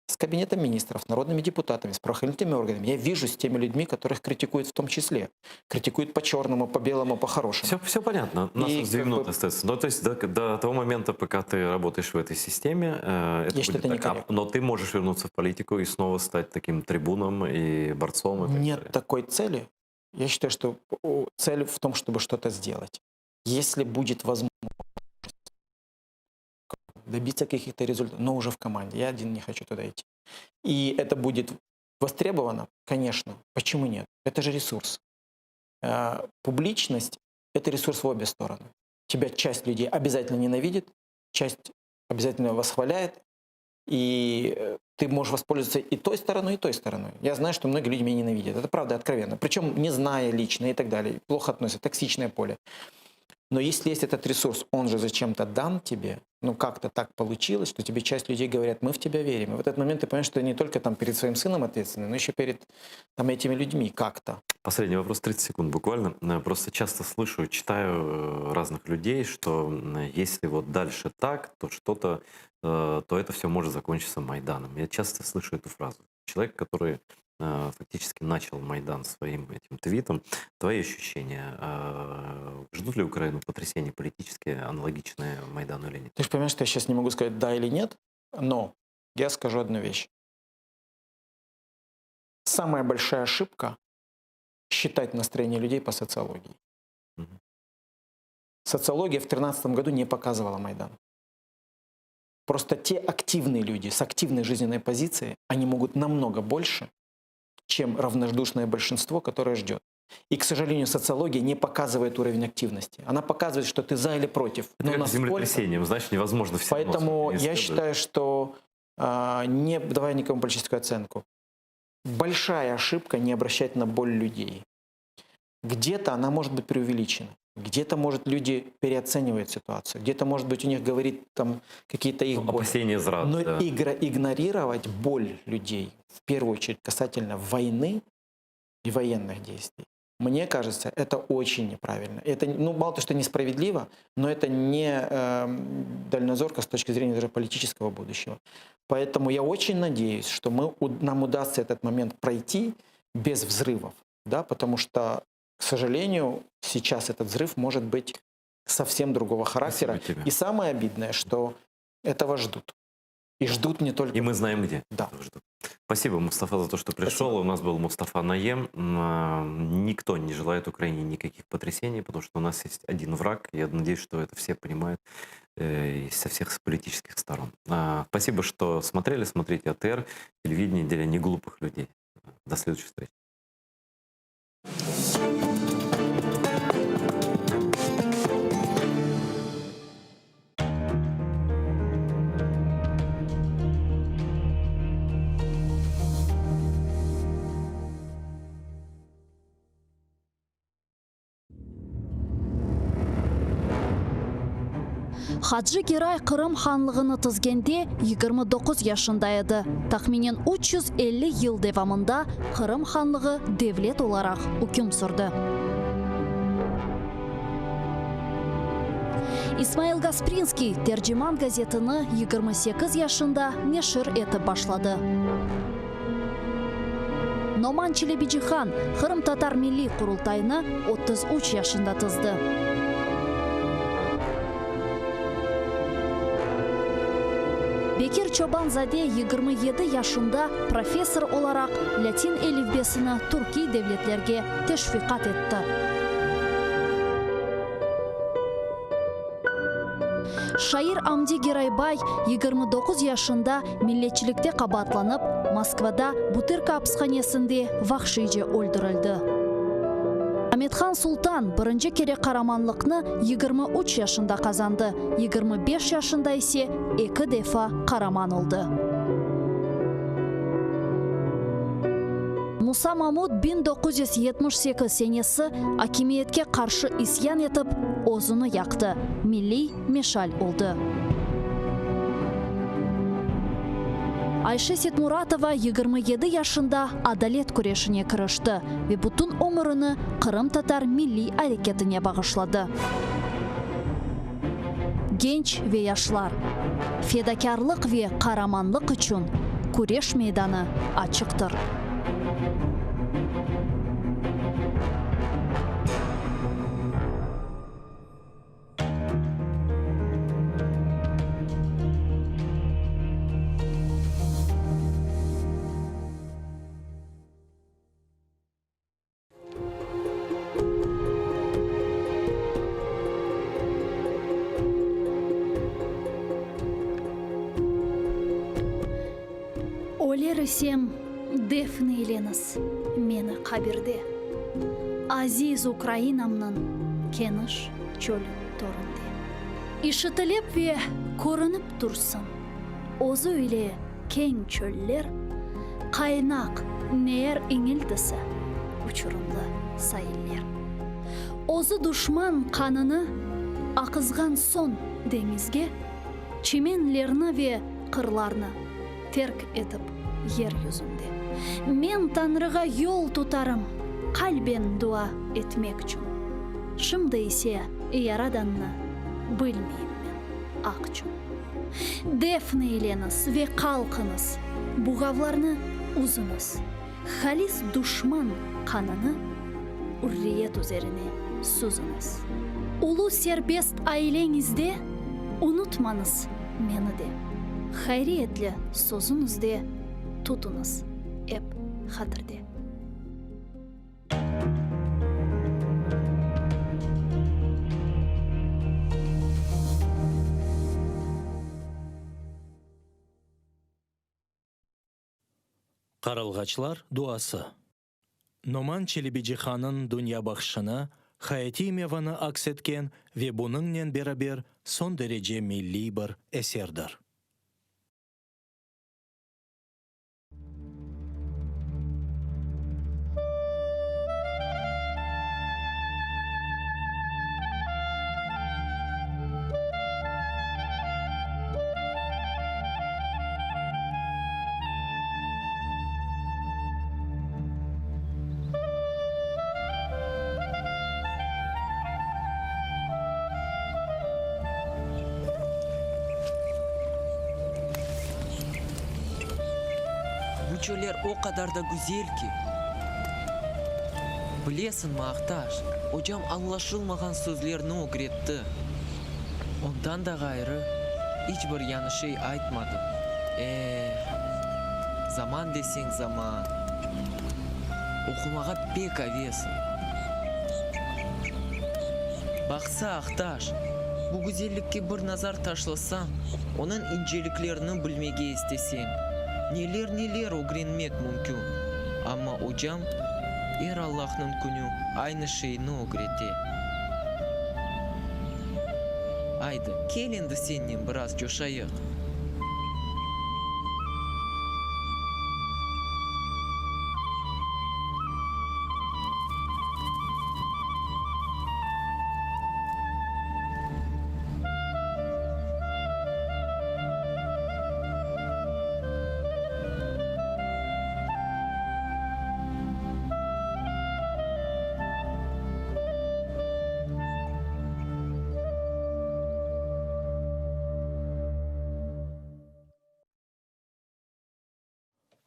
с кабинетом министров, народными депутатами, с правоохранительными органами. Я вижу с теми людьми, которых критикуют в том числе. Критикуют по черному, по белому, по хорошему. Все понятно. У нас И 2 минуты остается. Ну, то есть до того момента, пока ты работаешь в этой системе, это Я считаю, будет это так. некорректно. Но ты можешь вернуться в политику и снова стать таким трибуном и борцом. И так Нет далее. такой цели. Я считаю, что цель в том, чтобы что-то сделать. Если будет возможность добиться каких-то результатов, но уже в команде. Я один не хочу туда идти. И это будет востребовано, конечно. Почему нет? Это же ресурс. Публичность – это ресурс в обе стороны. Тебя часть людей обязательно ненавидит, часть обязательно восхваляет, и ты можешь воспользоваться и той стороной, и той стороной. Я знаю, что многие люди меня ненавидят. Это правда откровенно. Причем не зная лично и так далее. Плохо относятся, токсичное поле. Но если есть этот ресурс, он же зачем-то дан тебе, ну как-то так получилось, что тебе часть людей говорят, мы в тебя верим. И в этот момент ты понимаешь, что ты не только там перед своим сыном ответственный, но еще перед там, этими людьми как-то. Последний вопрос, 30 секунд буквально. Просто часто слышу, читаю разных людей, что если вот дальше так, то что-то, то это все может закончиться Майданом. Я часто слышу эту фразу. Человек, который фактически начал Майдан своим этим твитом. Твои ощущения? Ждут ли Украину потрясения политические, аналогичные Майдану или нет? Ты же понимаешь, что я сейчас не могу сказать да или нет, но я скажу одну вещь. Самая большая ошибка – считать настроение людей по социологии. Социология в 2013 году не показывала Майдан. Просто те активные люди с активной жизненной позицией, они могут намного больше, чем равнодушное большинство, которое ждет. И, к сожалению, социология не показывает уровень активности. Она показывает, что ты за или против. Это как с землетрясением, значит, невозможно все. Поэтому я считаю, что, не давая никому политическую оценку, большая ошибка не обращать на боль людей. Где-то она может быть преувеличена. Где-то, может, люди переоценивают ситуацию. Где-то, может быть, у них говорит там какие-то их боли. Опасения зрад, Но да. игнорировать боль людей, в первую очередь касательно войны и военных действий, мне кажется, это очень неправильно. Это, ну, мало того, что несправедливо, но это не дальнозорко с точки зрения даже политического будущего. Поэтому я очень надеюсь, что нам удастся этот момент пройти без взрывов, да, потому что, к сожалению, сейчас этот взрыв может быть совсем другого характера. И самое обидное, что этого ждут. И ждут не только... И мы знаем где. Да. Спасибо, Мустафа, за то, что пришел. Спасибо. У нас был Мустафа Наем. Никто не желает Украине никаких потрясений, потому что у нас есть один враг. Я надеюсь, что это все понимают со всех политических сторон. Спасибо, что смотрели. Смотрите АТР. Телевидение для неглупых людей. До следующих встреч. Хаджи Герай Қырым ханлығыны тізгенде 29 yaşında еді. Тахминен 350 ел девамында Қырым ханлығы девлет оларақ үкім сүрді. Исмаил Гаспринский Терджиман газетіні 28 yaşında нешір етіп башлады. Номан Челебиджихан Қырым татар милли құрылтайны 33 yaşında тізді. Бекир Чобанзаде 27 yaşında профессор olarak Latin әлифбесini Türkiye devletlerге teşviqat etті. Шайыр Амди Герайбай 29 yaşında milletçilikte qabatlanıp, Moskvada Butyrka hapisxanesinde vahşice öldürüldü. Ahmetxan Sultan birinci kere qaramanlıqni 23 yaşında kazandı. 25 yaşında ise 2 defa qaraman oldu. Musa Mahmud 1978 senesi hakimiyetke qarşı isyan etip o'zini yaktı. Milli meşal oldu. Ayşe Setmuratova 27 yaşında adalet күрешіне кірішті ve bütün ömrünü Kırım Tatar milli hareketine bağışladı. Genç ve yaşlar, fedakarlık ve kahramanlık için күреш мейданы ачыктыр. Олерісем Дефне Еленас мені қабірде. Азиз Украинамнан кеніш чөл торынде. Ишітілеп ве көрініп тұрсын. Озы үйле кең чөллер, қайнақ нер еңілдісі ұчырымды сайыллер. Озы душман қаныны ақызған сон деңізге, чеменлерні ве қырларны терк етіп ер yüzünde. Мен Tanrıға yol tutarım, kalben dua etmek için. Şimdi ise yaradanını bilmeyim men akçın. Defne eyleniz ve kalkınız, buğavlarını uzunuz. Halis düşman kanını hürriyet üzerine suzunuz. Ulu serbest ailenizde unutmanız meni de. Hayriyetle sözünüzde tutunuz hep hatırda. Қаралғачлар дуасы. Номан Челебиджиханын дүния бақшыны, Хаятимеваны аксеткен ве бұныңнен берабер сон дереже милли бір эсердір. Bu çöller o kadar da güzel ki. Bilesin mi Aktaş, hocam anlaşılmagan sözlerini öğretti. Ondan da gayrı hiçbir yanlış şey aytmadı. Zaman desen zaman. Okumağa pek avesin. Baksa Aktaş, bu güzellikке bir nazar taşlasan, onun inceliklerini bilmege istesen, neler öğrenmek mümkün. Ama hocam, Allah'ın günü aynı şeyini öğretti. Haydi, gelin de seninle biraz coşayık.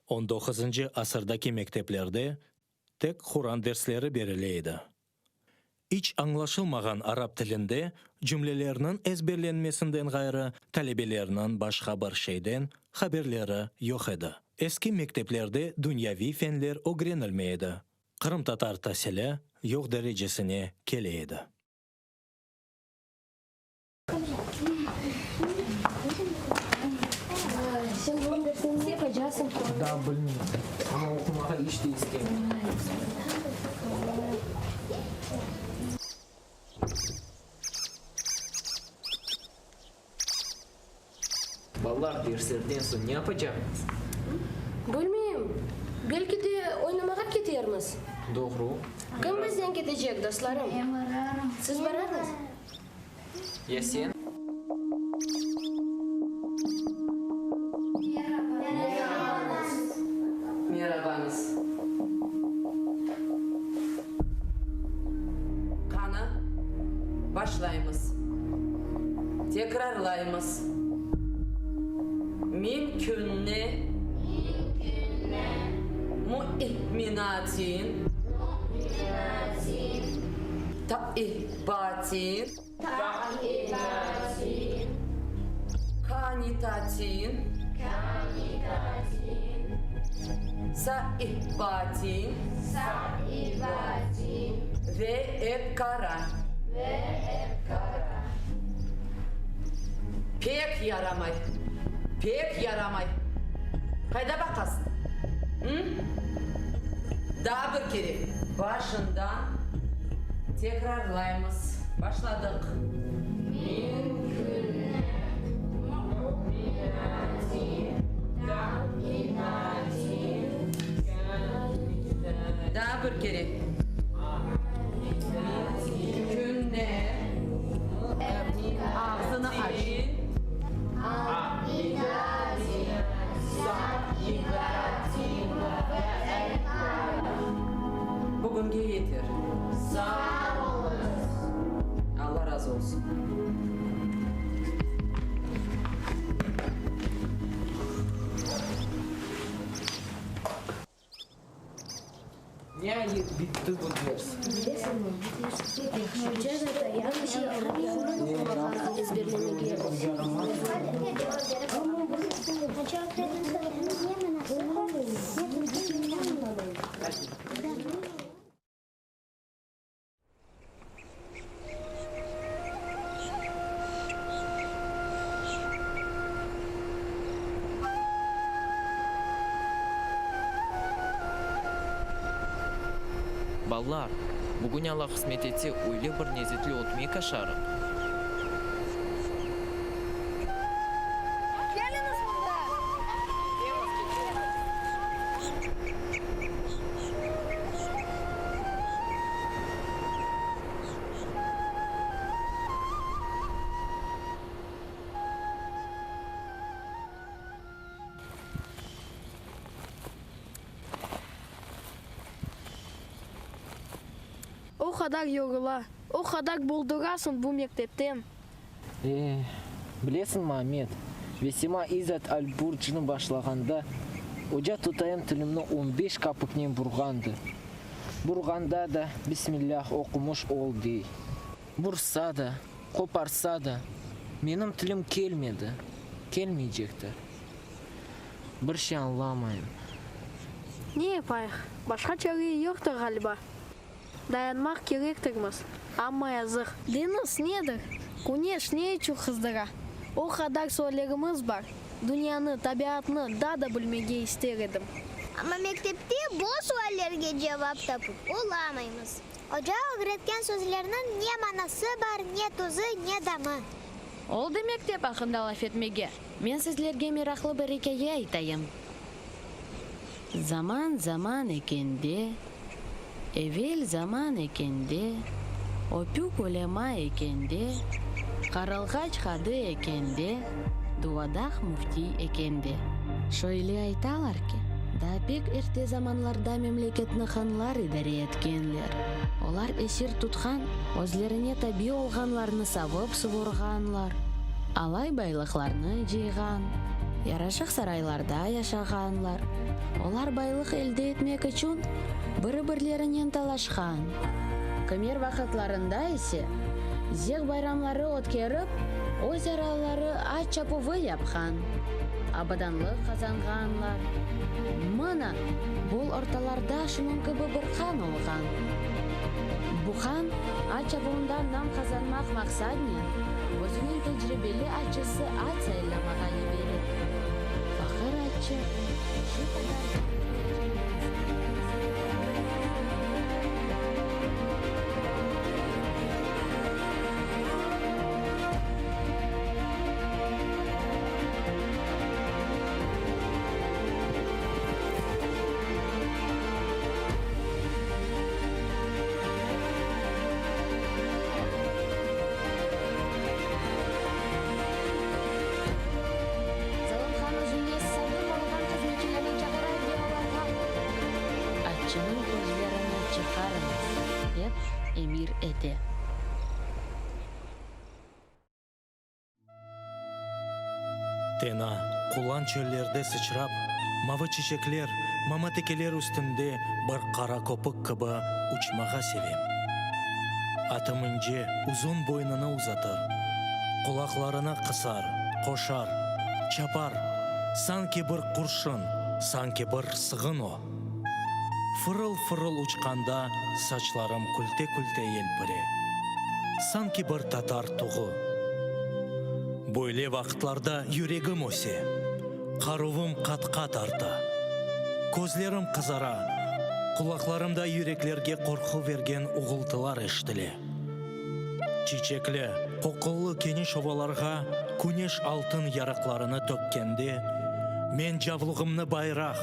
Он 19 asırdaki mekteplerde tek Kur'an dersleri verileydi. İç anlaşılmagan Arap tilinde cümlelerinin ezberlenmesinden gayrı talebelerinin başka bir şeyden haberleri yok idi. Eski mekteplerde dünyavi fenler öğrenilmeydi. Kırım Tatar tahsili yok derecesine keleydi. Sen bu dersini yapacaksın. Daha bilmiyorum. Ama okumağa hiç de istemiyorum. Vallahi derslerden sonra ne yapacağız? Bilmiyorum. Belki de oynamağa gidermiz. Doğru. Kim bizden gidecek dostlarım? Siz vararız. Ya sen? Merhabanız. Kana başlayımız. Tekrarlayımız. Mümkünne مؤمنات تائبات قانتات سائبات ve ebkara. Pek yaramay. Pek yaramay. Kayda bakasın. Hı? Daha bir kere başından tekrarlayımız. Başladık. Daha bir kere. Günler. Ağzını aç. Bugünkü yeter. Sağ olun. Allah razı olsun. Я bitti bu ders. Баллар, бүгін Алла қызмет етсе, ойлы бір незетлі отмей кашарым. Geliniz burada. O kadar yorula, o kadar buldurasın bu mektepten. Білесің ма, Ахмет, Весима Иззат Аль-Бурджыны башлағанда, Оджа тұтайым тілімні 15 қапықнен бұрғанды. Бұрғанда да бисмиллах оқымыш ол дей. Бұрса да, қопарса да, менің тілім келмеді, келмейжекті. Бір şey anlamayın. Ne yapayım? Başka çare yoktur galiba. Dayanmak gerektirmez. Ama yazık. Deniz nedir? Güneş ne için kızdıra? O kadar sorularımız var. Dünyanın tabiatını daha da bilmeyi isterdim. Ama mektepte bu sorularga cevap tapıp olamayız. Hoca öğretken sözlerinin ne manası var, ne tuzu, ne damı. Oldu mektep hakkında laf etmege. Men sizlerge meraklı bir hikaye aytayım. Zaman ekende, evvel zaman ekende, opuk ulema ekende, Qaralğaç xadı ekende, duadak mufti ekende. Şöyle aytalar ki, da pek erте zamanlarda memleketni xanlar idare etkenler. Olar esir tutgan, özlerine tabi olganlarını savıp sugurganlar. Alay baylıklarını jeygan, yaraşık saraylarda yaşaganlar. Olar baylık elde etmek için bir-birlerinden talaşgan. Kemer vakitlarında ise Zek bayramları ötkerip, özaraları aç çapıvı yapgan. Abadanlık kazanganlar. Mana bol ortalarda şunun gibi bir han olgan. Bu han aç çapığından nam kazanmak maksadıyla özünün tecrübeli açısı at saylamağa verir. Fakir açı şu kadar emir edi. Tena, құлан чөллерде сычрап, Мава чечеклер, мама текелер үстінде бір қара көпік кыбы учмаға севем. Атымынже ұзын бойнына ұзатыр, құлақларына қысар, қошар, чапар, санки бір құршын, санки бір сығын о. Фырыл-фырыл ұчқанда сачларым күлте-күлте елпіре. Санки бір татар тұғы. Бойле вақытларда юрегім өсе, қаруым қатқа тарта. Көзлерім қызара, құлақларымда юреклерге қорқу берген ұғылтылар ештіле. Чичеклі, қоқылы кеніш оваларға күнеш алтын ярақларыны төккенде, мен жавлығымны байрақ,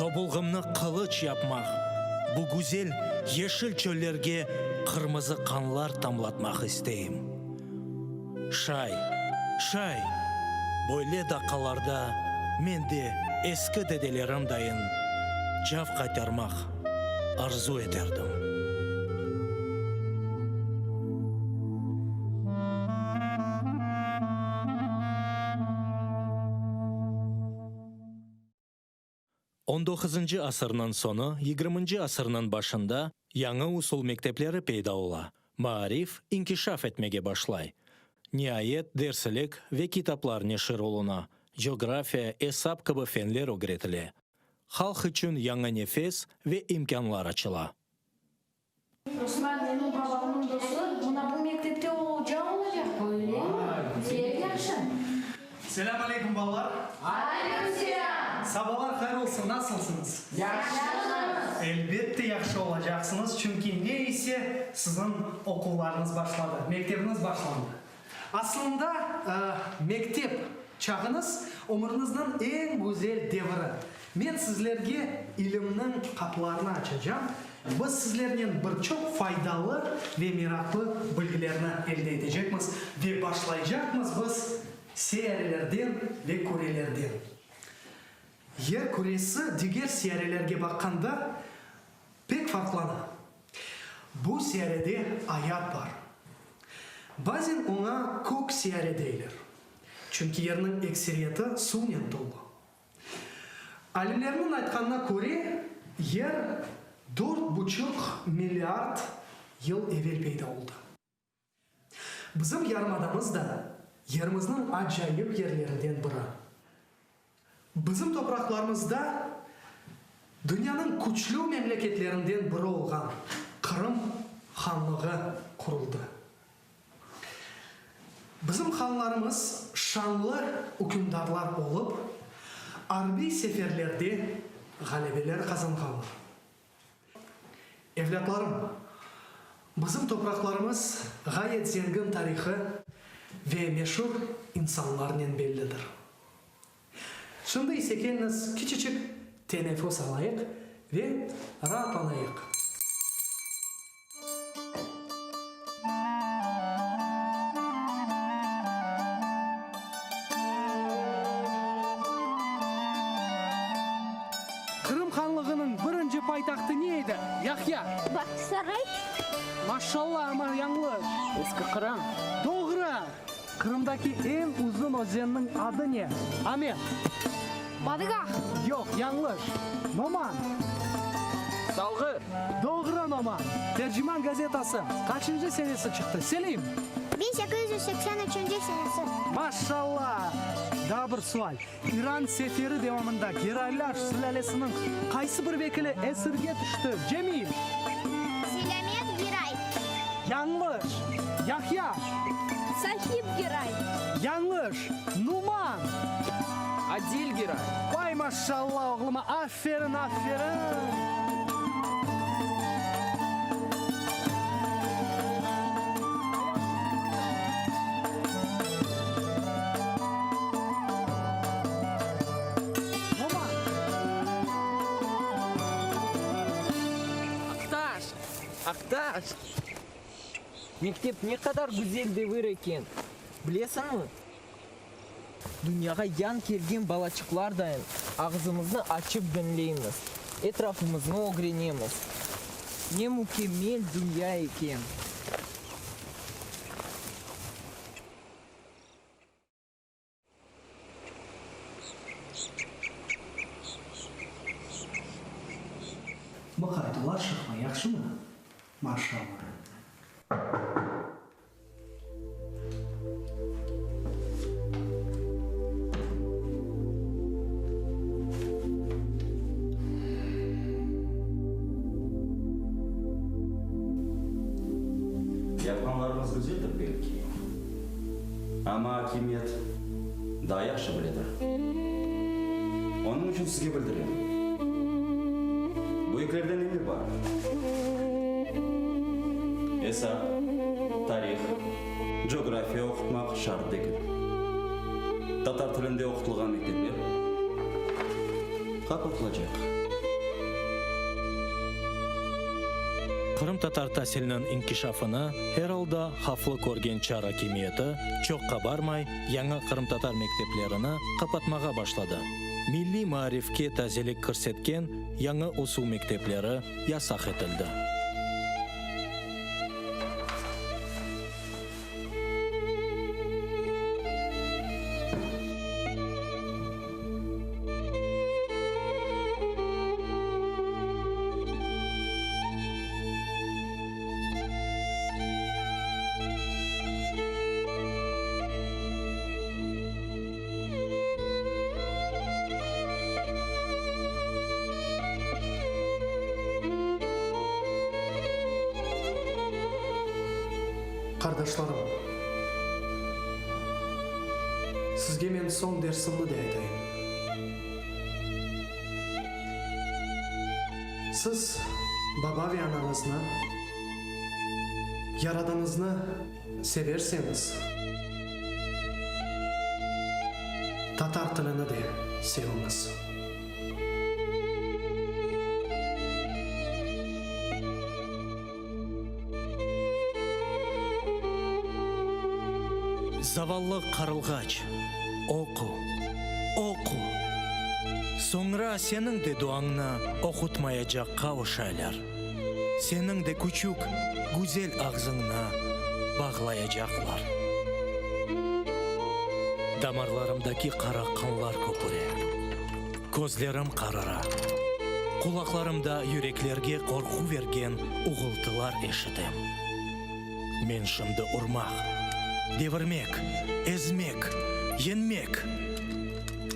тобылғымны қылыч япмақ, бұ гүзел ешіл чөллерге қырмызы қанлар тамлатмақ істейім. Шай, шай, бойле дақаларда менде ескі деделерім дайын жав қайтармақ арзу етердім. Он 19 асырынан соны, 20 асырынан башында яңа усул мектеплері пейда ола. Маариф инкишаф етмеге башлай. Ниайет дерсілік ве китаплар нешір олуна, география, эсап кыбы фенлер огретіле. Халк үшін яңа нефес ве имканлар ачыла. Осман, менің бабамның досы, мұна бұл мектепте ол жау олacak. Öyle. Yaxşı. Selam aleyküm ballar. Aleykümselam. Sabahlar hayır olsun. Nasılsınız? Yaxşısınız. Elbette yaxşı olacaksınız. Çünkü neyse sizin okullarınız başladı. Mektebiniz başlandı. Aslında mektep çağınız ömrünüzün en güzel devri. Ben sizlerge ilimnin kapılarını açacağım. Biz sizlerden bir çok faydalı ve meraklı bilgilerini elde edeceğiz ve başlayacağız biz serilerden ve kurelerden. Yer kuresi diğer serilerge bakanda pek farklı. Bu seride ayat var. Bazen ona kök seri deyler. Çünkü yerinin ekseriyeti suyla dolu. Alilerinin aytkanına göre yer 4,5 milyard yıl evvel peyda oldu. Bizim yarımadamız da yerimizin acayip yerlerinden biri. Bizim topraklarımızda dünyanın güçlü memleketlerinden biri olan Kırım Hanlığı kuruldu. Bizim hanlarımız şanlı hükümdarlar olup, harbi seferlerde galebeler kazanganlar. Evlatlarım, bizim topraklarımız gayet zengin tarihi ve meşhur insanlarla bellidir. Şimdi ise kendiniz küçücük teneffüs alayık ve rahatlanayık. Kırım Hanlığı'nın birinci paytaxtı neydi? Yahya. Baksaray. Maşallah ama yanlış. Eski Kırım. Doğru. Kırım'daki en uzun ozeanın adı ne? Ahmet. Badıgah. Yok, yanlış. Noman. Salgı. Doğru Noman. Tercüman gazetası. Kaçıncı senesi çıktı? Selim. 1883 senesi. Maşallah. Daha bir sual. İran seferi devamında Geraylar sülalesinin qaysı bir vekili esirge düştü? Cemil. Silamet Giray. Yanlış. Yahya. Sahip Giray. Yanlış. Numan. Adil Giray. Vay maşallah oğluma. Aferin, aferin. Ақташ, мектеп не kadar güzel devir eкен. Білесің mi? Dünyaya yan kelген балачықлар дайын. Ağzımızı açıp dinleyimiz. Etrafımızı öğrenemiz. Ne mükemmel dünya eкен. yaxshimi? Mashallah. Yapmanlarınız güzeldir belki. Ama hakimiyet daha yaxşı biledir. Onun için sizge bildireyim. Bu eklerden emir var. Hesap, tarih, coğrafya okutmak şart değil. Tatar tilinde okutulgan mektepler kapatılacak. Кырым татар тәсілінің инкишафына heralda хавлы көрген чара кемиеті чоққа бармай, яңа Кырым татар мектеплеріні қапатмаға башлады. Milli marifke тәзелік көрсеткен яңа усул мектеплері ясақ етілді. Qardaşlarım, sizge men son dersimni de aytayım. Siz baba ve ananızı, yaradanızı severseniz, Tatar tilini de seviniz. Zavallı Karılgaç, oku, oku. Sonra senin de duanına okutmayacak kavuşaylar. Senin de küçük, güzel ağzına bağlayacaklar. Damarlarımdaki kara kanlar köpüre. Gözlerim karara. Kulaklarımda yüreklerge korku vergen uğultular eşitim. Men şimdi urmak, devirmek, ezmek, yenmek.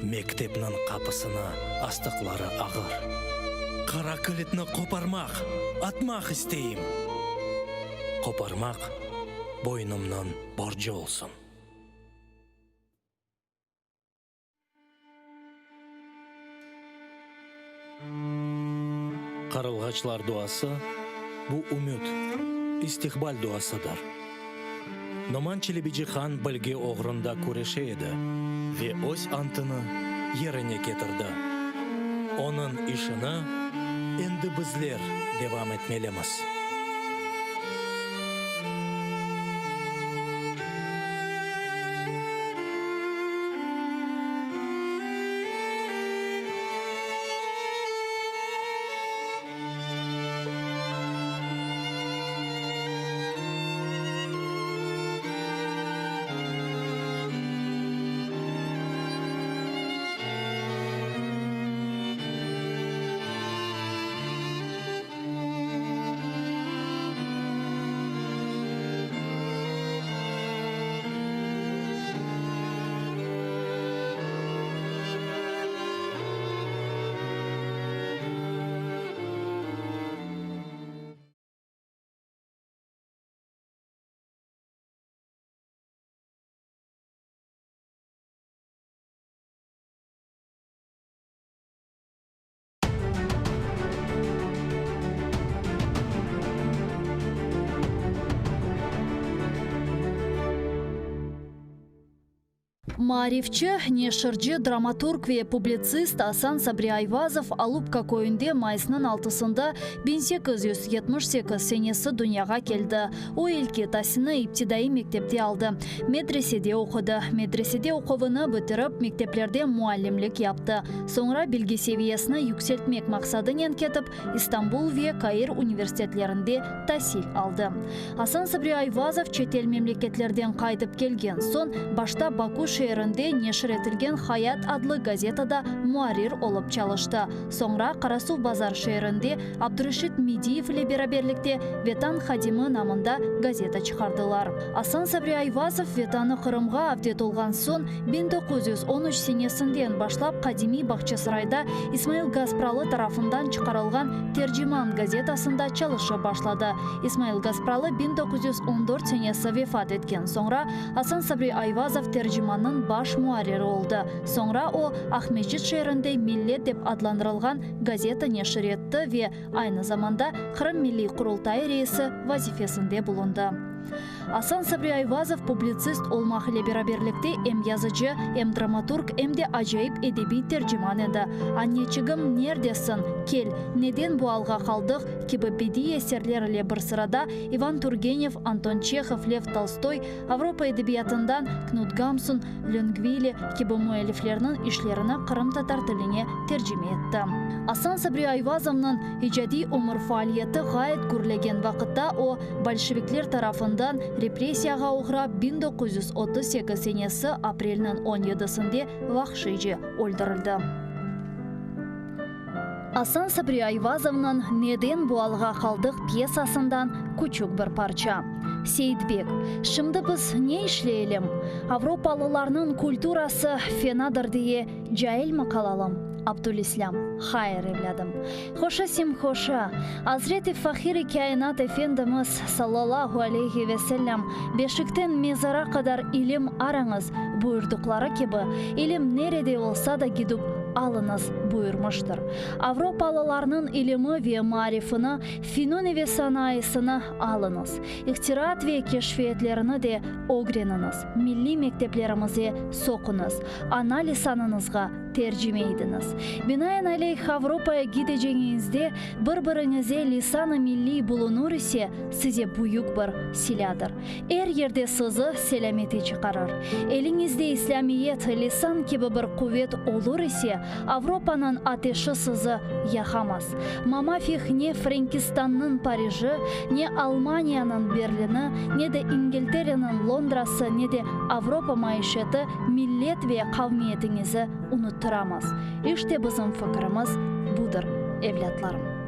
Mektepnin kapısına astıkları ağır. Kara kilitni koparmak, atmak isteyim. Koparmak boynumdan borcu olsun. Karılgaçlar duası bu umut, istikbal duasıdır. Номан Челебиджи хан білге оғрында көреші еді ве өз антыны еріне кетірді. Оның ішіні енді біздер девам етмеліміз. Марифчы, нешырчы, драматург ве публицист Асан Сабри Айвазов Алупка көйінде майысының 6-сында 1878 сенесі дүнияға келді. О елке тасыны иптидаи мектепте алды. Медреседе оқыды. Медреседе оқуыны бітіріп, мектеплерде муалlimlik yaptı. Sonra bilgi seviyesini yükseltmek maksadıyla ketip, İstanbul ve Kair üniversitetlerinde tahsil aldı. Асан Сабри Айвазов çetel memleketlerden qaydıp kelgen son, başta Baku şehri шерінде нешіретілген Хаят адлы газетада муарир олып чалышты. Соңра Қарасу базар шерінде Абдурашид Медиев ile бераберлікте Ветан Хадимы намында газета чықардылар. Асан Сабри Айвазов Ветаны Қырымға авдет олған сон 1913 сенесінден башлап Қадими Бақчасырайда Исмаил Гаспралы тарафындан чықарылған Терджиман газетасында чалышы башлады. Исмаил Гаспралы 1914 сенесі вефат еткен. Соңра Асан Сабри Айвазов Терджиманның баш муарері олды. Соңра о Ахмеджит шерінде Миллет деп адландырылған газета нешір етті ве айны заманда Қырым Милли Құрылтай рейсі вазифесінде бұлынды. Асан Сабри Айвазов публицист олмақ ile бераберлікте әм язычы, әм драматург, әм де ажайып эдеби терджиман еді. Аннечігім нердесін, кел, неден bu алға қалдық, кебі беди есерлер ile бір сырада Иван Тургенев, Антон Чехов, Лев Толстой, Авропа эдебиятындан Кнут Гамсун, Ленгвили, кебі муэлифлерінің ишлеріні Қырым татар тіліне терджиме етті. Асан Сабри Айвазовның ижади өмір фаалиеті ғайет күрлеген вақытта о большевиклер тарафından репрессияға ұғырап 1938 сенесі апрелінің 17-сінде вақшыйжы өлдірілді. Асан Сабри Айвазовның «Неден буалға қалдық» пьесасындан күчік бір парча. Сейдбек, шымды біз не ішлейлім? Авропалыларның культурасы фенадыр дие жайыл мақалалым. Абдулислам, хайыр евладым. Хоша сим хоша. Азрети Фахири Каинат Эфендіміз саллаллаху алейхи веселлям бешіктен мезара қадар илім араңыз бұйырдықлары кебі, илім нереде олса да гидуп алыныз бұйырмыштыр. Авропалыларның илімі ве марифыны, финуни ве санайысыны алыныз. Ихтират ве кешфиетлеріні де огреніңіз. Милли мектеплерімізе соқыныз. Аналисаныңызға терджимейдіңіз. Бинаен алейх Авропая гидежеңізде бір-біріңізе лисаны милли бұлынур ісе, сізе бұйық бір силядыр. Әр ерде сызы селаметі чықарыр. Еліңізде исламиет лисан кебі бір құвет олур ісе, Авропаның атешы сызы яхамас. Мамафих не Франкистанның Парижі, не Алманияның Берліні, не де Ингілтерінің Лондрасы, не де Авропа майшеті миллет ве қавмиетіңізі ұныттырамыз. İşte bizim fikrimiz budur, evlatlarım.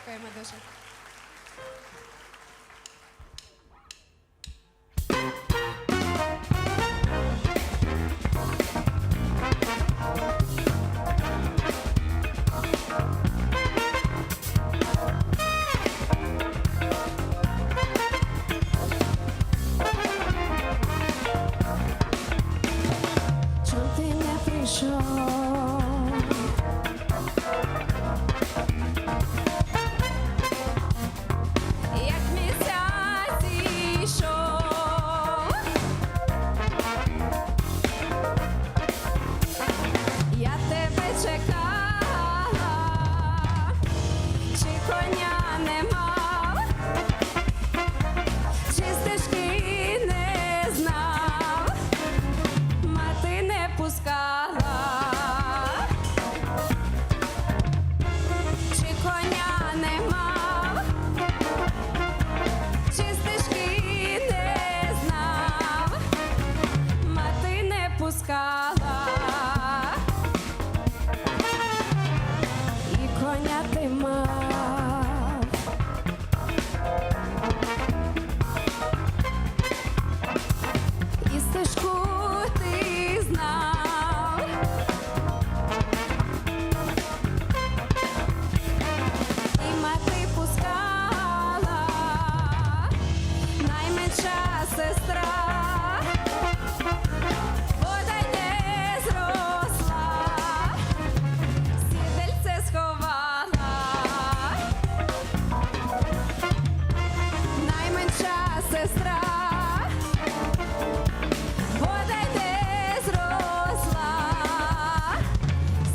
Дякуємо дуже. Чом ти не прийшов? Як місяць ішов, я тебе чекала, чи коня не мав, чи стежки не знав, мати не пускала, чи коня не мав, чи стежки не знав, мати не пускала, і коня ти мав, і стежку ти знав, і мати пускала, найменша сестра, бодай не зросла, сідельце сховала, найменша сестра, бодай не зросла,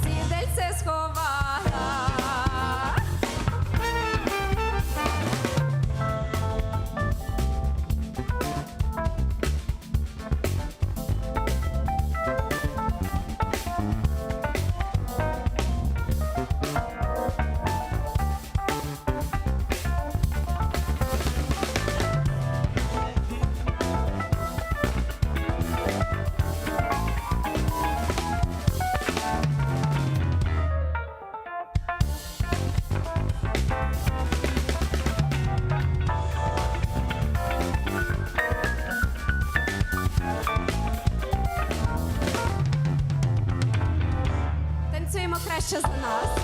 сідельце сховала. Танцюємо краще за нас.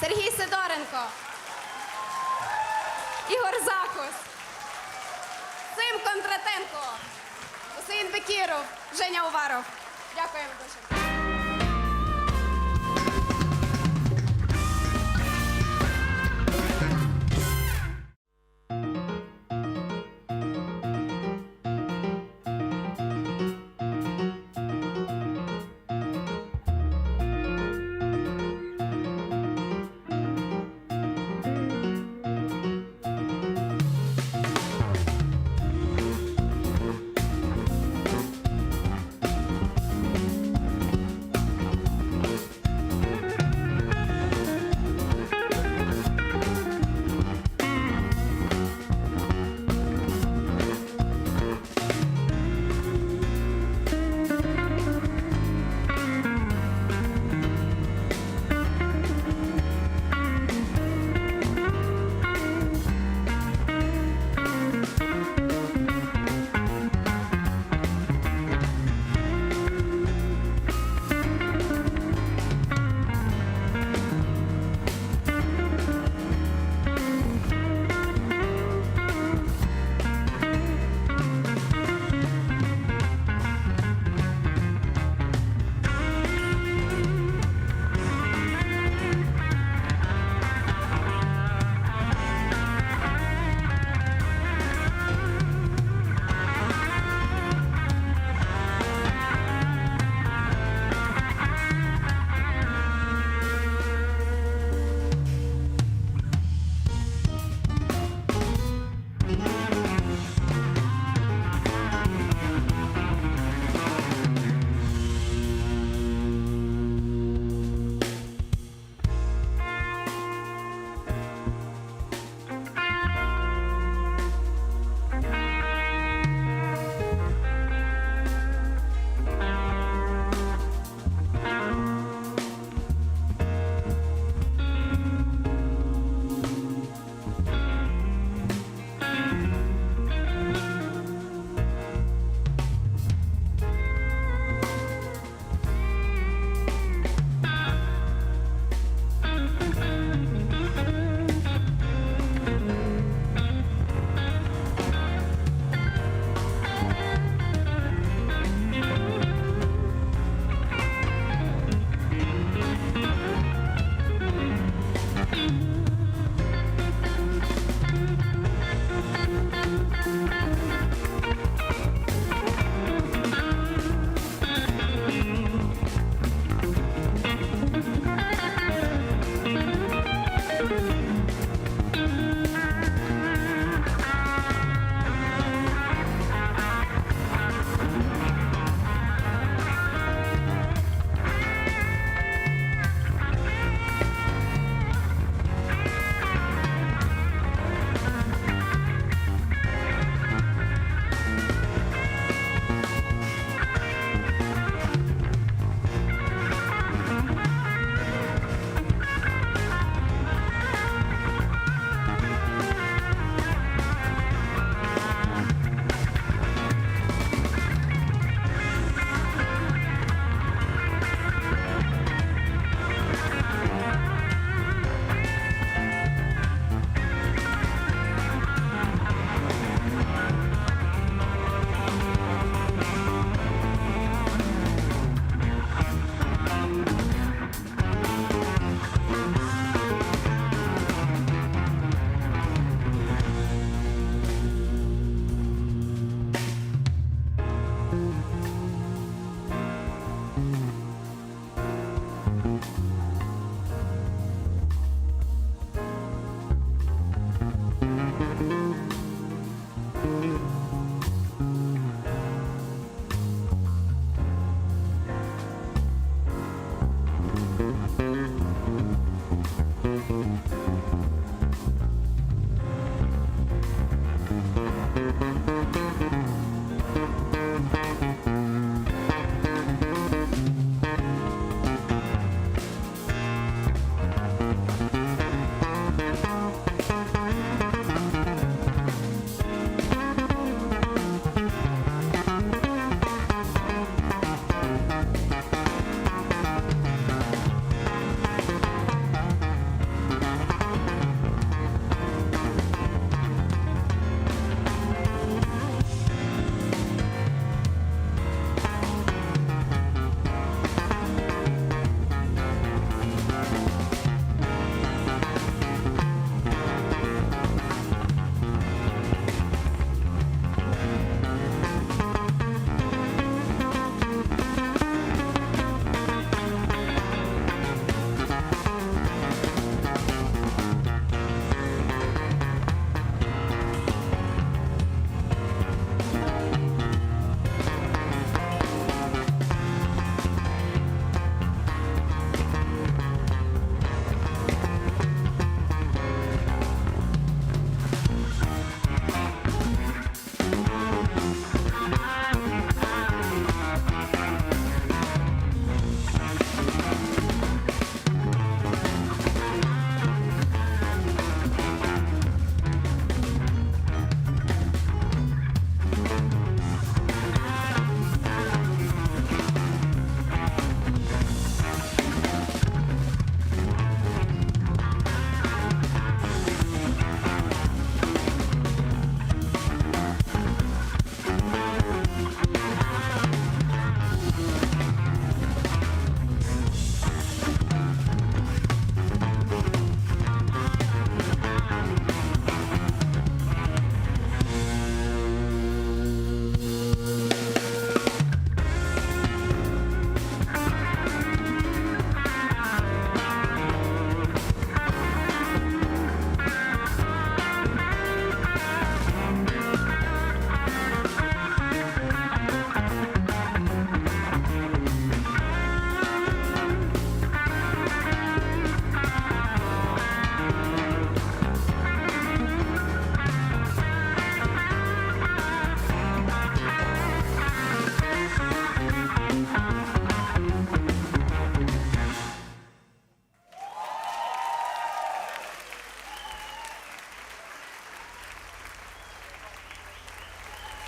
Сергій Сидоренко, Ігор Закус, Сим Кондратенко, Хусейн Бекіров, Женя Уваров. Дякуємо дуже.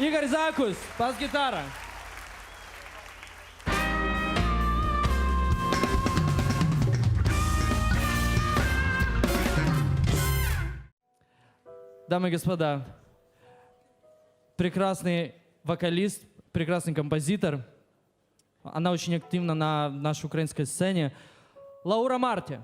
Игорь Закус, бас-гитара. Дамы и господа, прекрасный вокалист, прекрасный композитор. Она очень активна на нашей украинской сцене. Лаура Марти.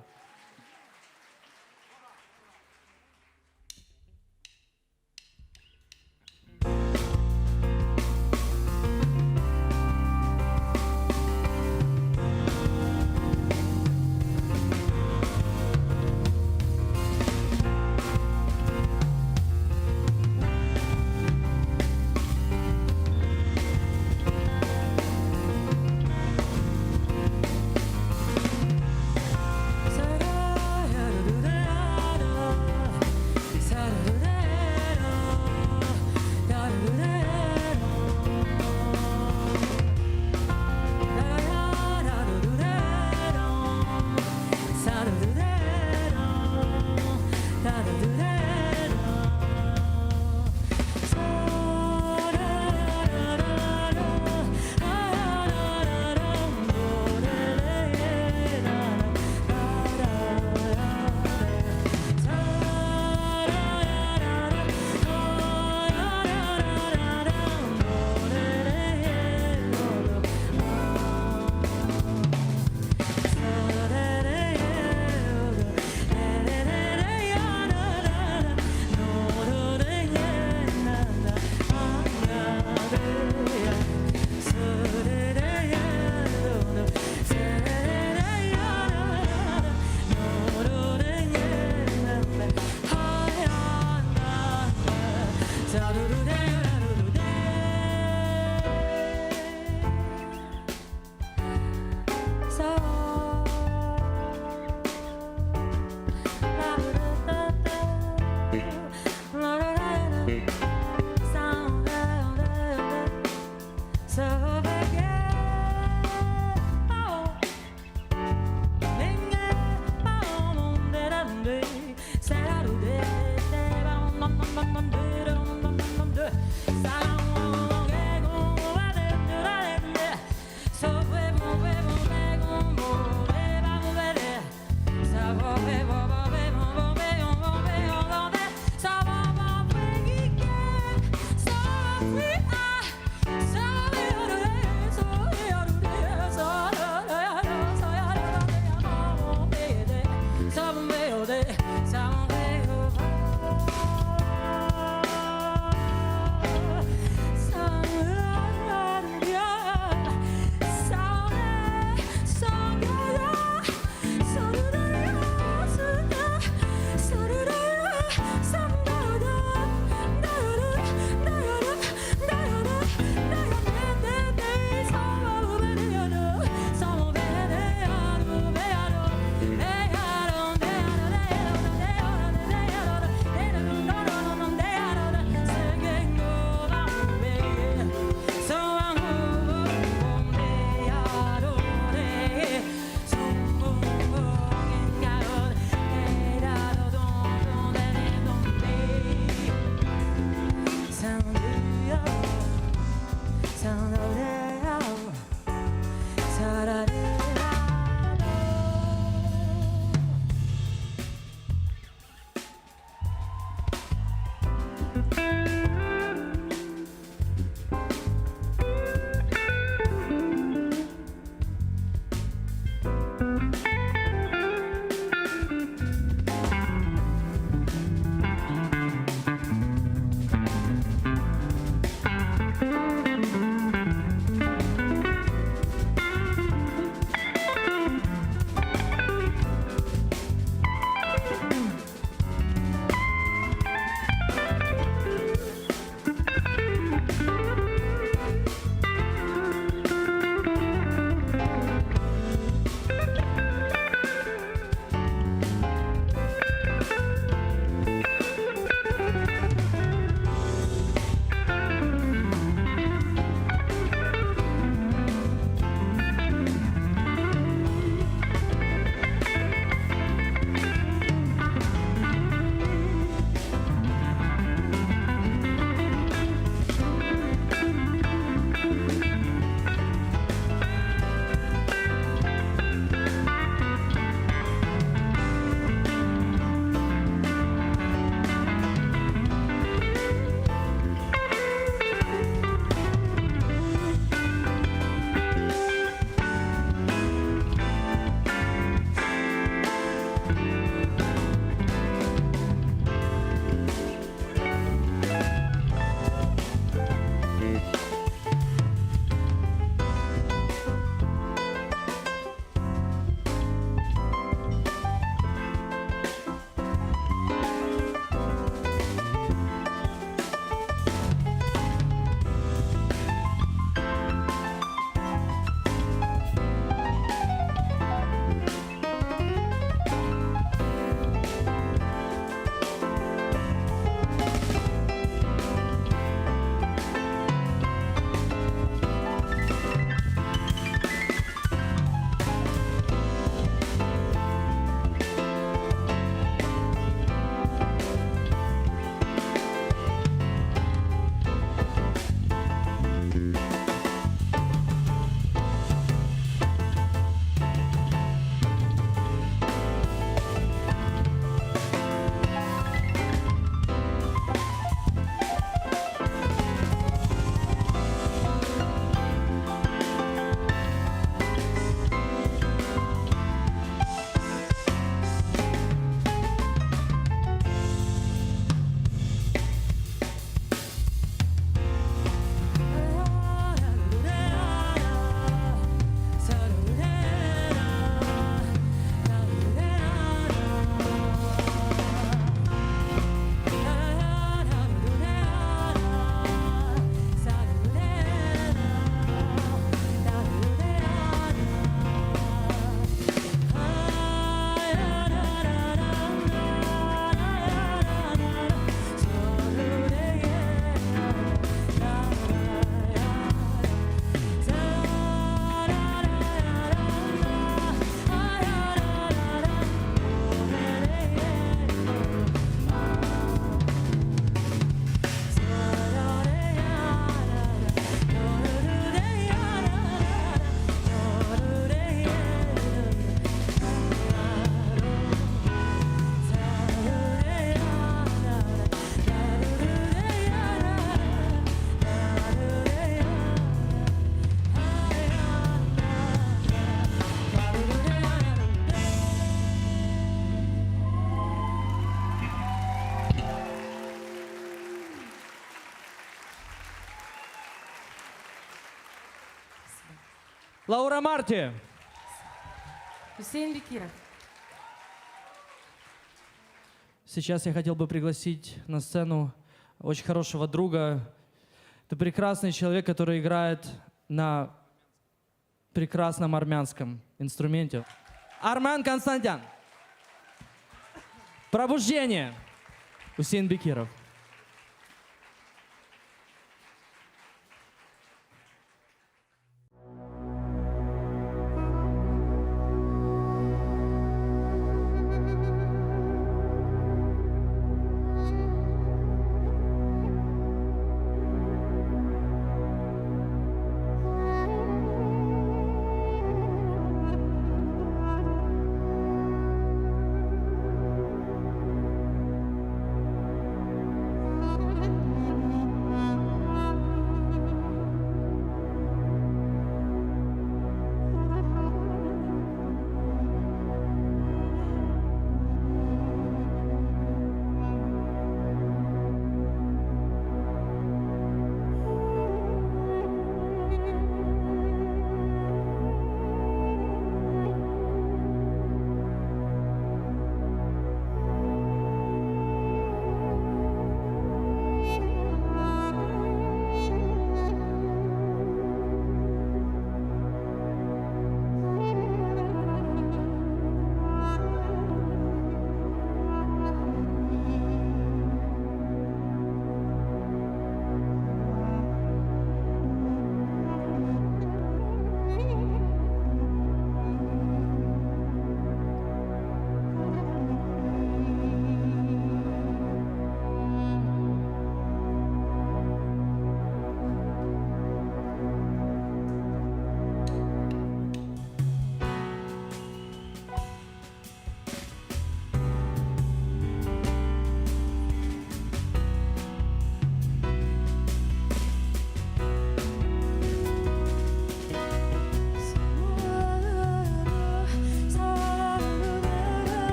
Лаура Марти. Хусейн Бекиров. Сейчас я хотел бы пригласить на сцену очень хорошего друга. Это прекрасный человек, который играет на прекрасном армянском инструменте. Армен Константян. Пробуждение. Хусейн Бекиров.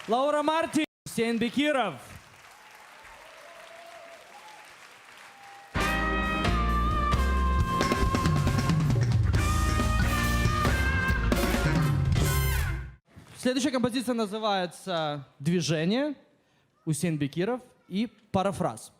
Лаура Марти, Хусейн Бекиров. Следующая композиция называется «Движение», Хусейн Бекиров и «Парафраз».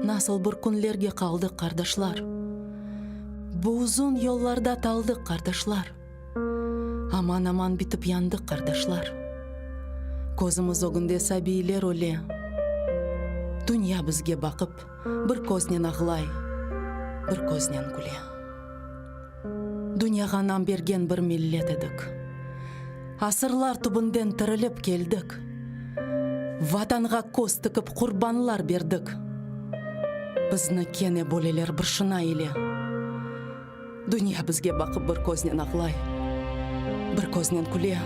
Nasıl bir kunlerge kaldık kardeşler. Bu uzun yollarda taldık kardeşler. Aman aman bitip yandık kardeşler. Kozumuz o günde sabiler ole. Dünya bizge bakıp bir koznen ağlay, bir koznen kule. Dünyaga nam bergen bir millet edik. Asırlar tubundan tirilip keldik. Vatanға koz tıkıp kurbanlar berdik. Bizni kene boleler bir şına ile. Dünya bizge bakıp bir koznen ağlay, bir koznen kule.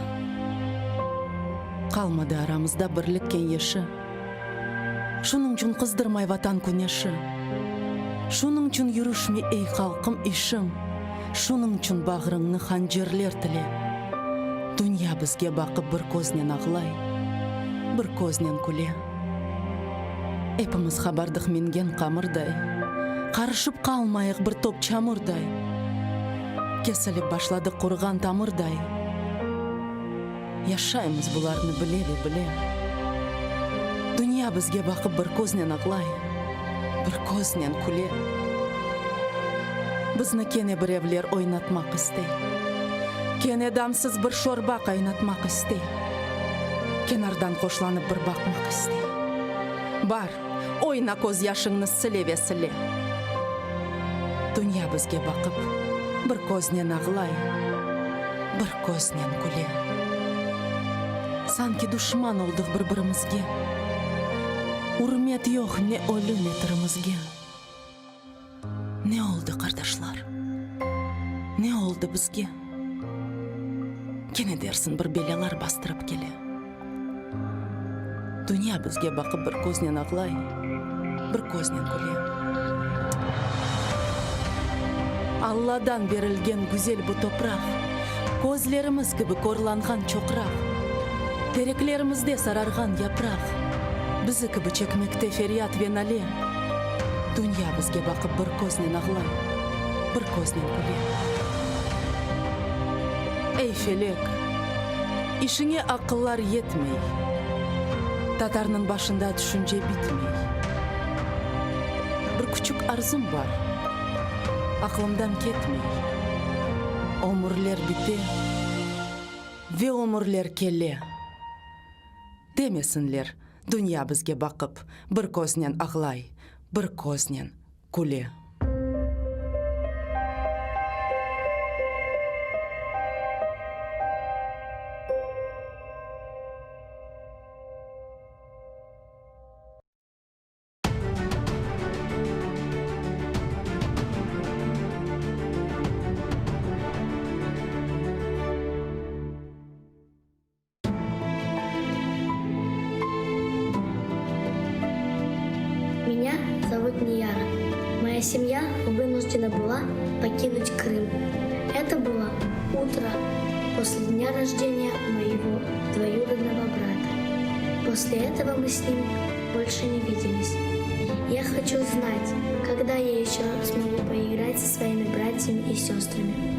Kalmadı aramızda birlik kengeşi. Şunun için kızdırmay vatan güneşi. Şunun için yürüşme ey halkım işim. Şunun için bağrını hancerler tile. Dünya bizge bakıp bir koznen ağlay, bir koznen kule. Hepimiz habardık mingen kamırday. Karışıp kalmayık bir top çamurday. Kesilip başladık kurgan tamırday. Yaşayımız bularını bile. Dünya bizge bakıp bir koznen ağlay, bir koznen kule. Bizni kene bir evler oynatmak istey. Kene damsız bir şorba kaynatmak istey. Kenardan koşlanıp bir bakmak istey. Bar, oyna koz yaşını sile ve sile. Dünya bizge bakıp bir koznen ağlay, bir koznen kule. Sanki düşman olduk birbirimizge. Hürmet yok ne ölü ne tirimizge. Ne oldu kardeşler? Ne oldu bizge? Kene dersin bir belalar bastırıp gele. Dünya bizge bakıp bir koznen ağlay, bir koznen kule. Allah'dan verilgen güzel bu toprak, gözlerimiz gibi korlangan çokrak, tereklerimizde sarargan yaprak, bizi gibi çekmekte feryat ve nale. Dünya bizge bakıp bir koznen ağlay, bir koznen kule. Ey felek, işine akıllar yetmey, Tatarının başında düşünce bitmey. Bir küçük arzum var, aklımdan ketmey. Ömürler bite ve ömürler kelle. Demesinler, dünya bizge bakıp bir koznen ağlay, bir koznen kule. Меня зовут Нияра. Моя семья вынуждена была покинуть Крым. Это было утро после дня рождения моего двоюродного брата. После этого мы с ним больше не виделись. Я хочу знать, когда я еще смогу поиграть со своими братьями и сестрами.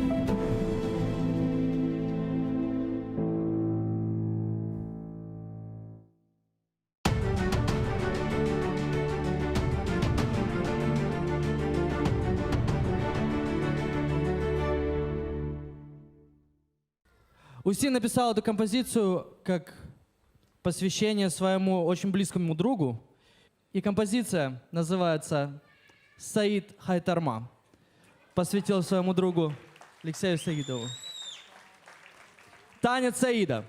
Устин написал эту композицию как посвящение своему очень близкому другу. И композиция называется «Саид Хайтарма». Посвятил своему другу Алексею Саидову. Танец Саида.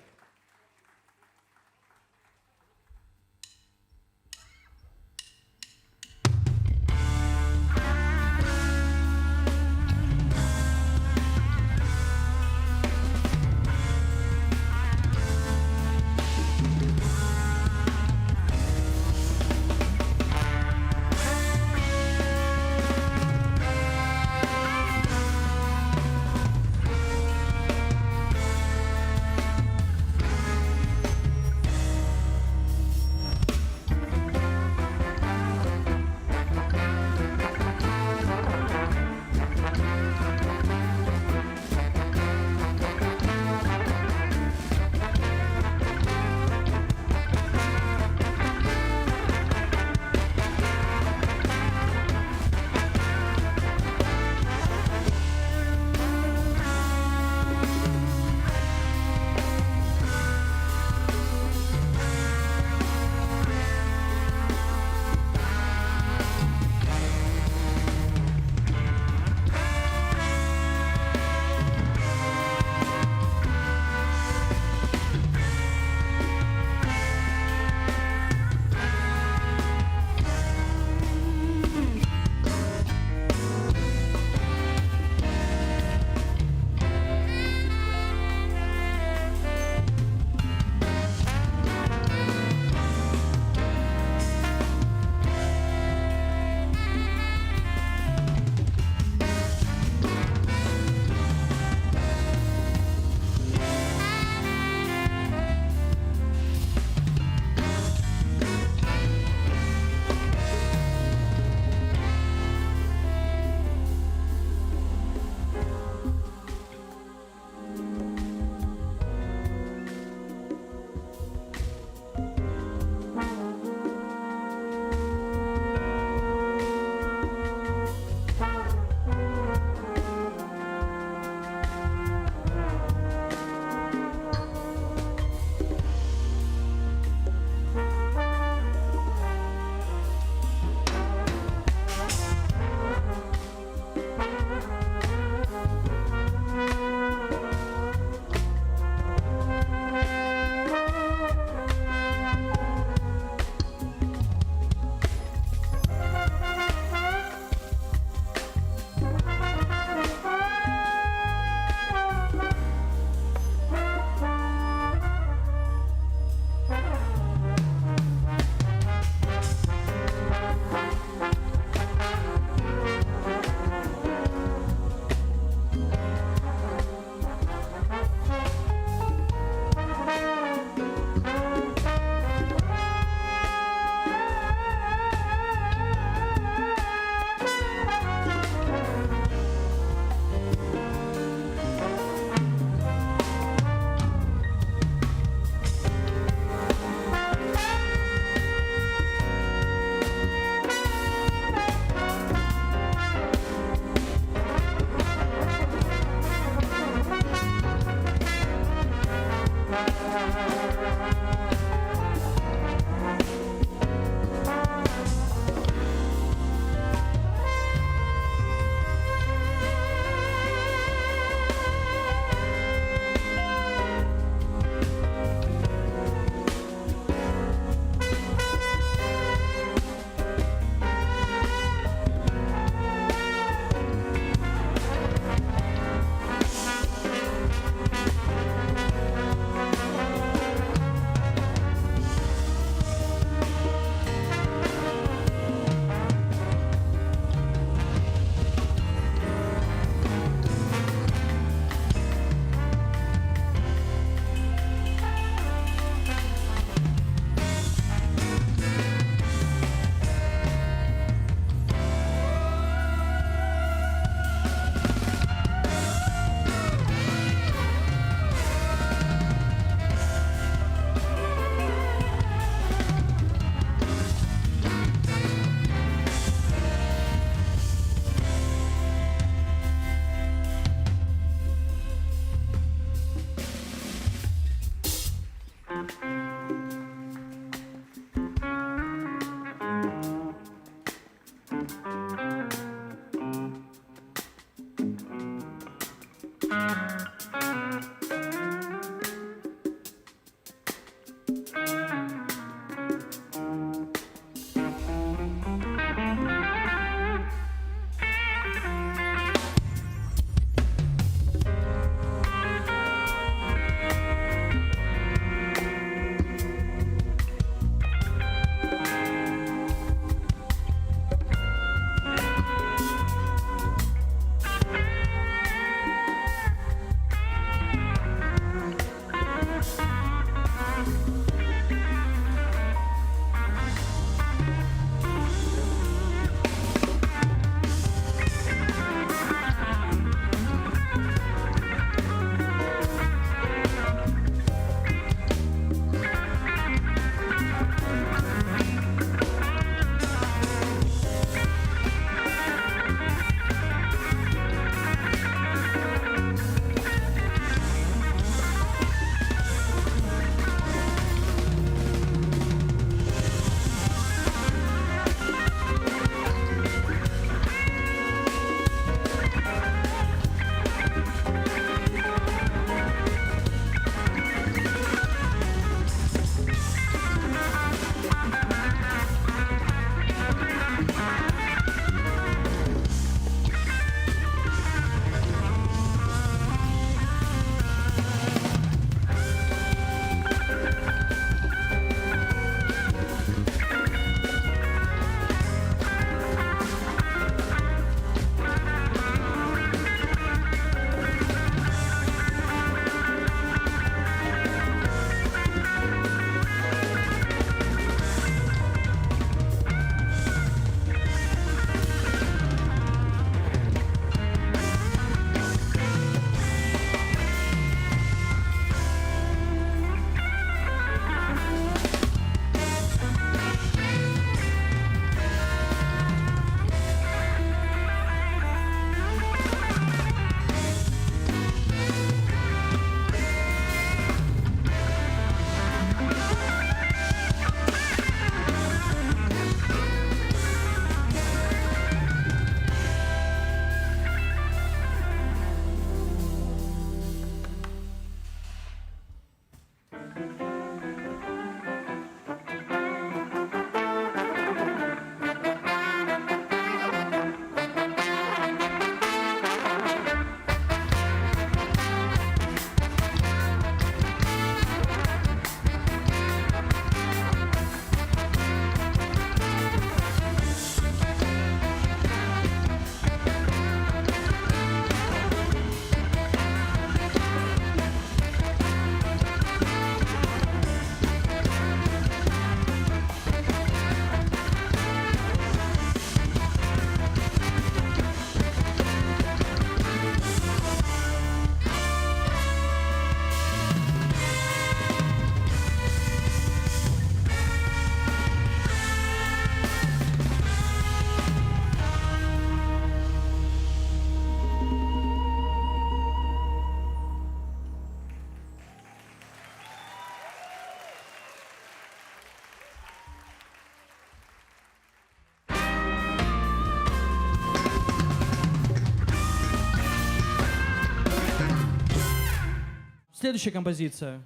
следующая композиция.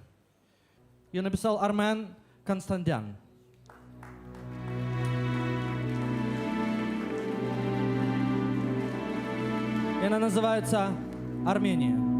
Ее написал Армен Константян. И она называется «Армения».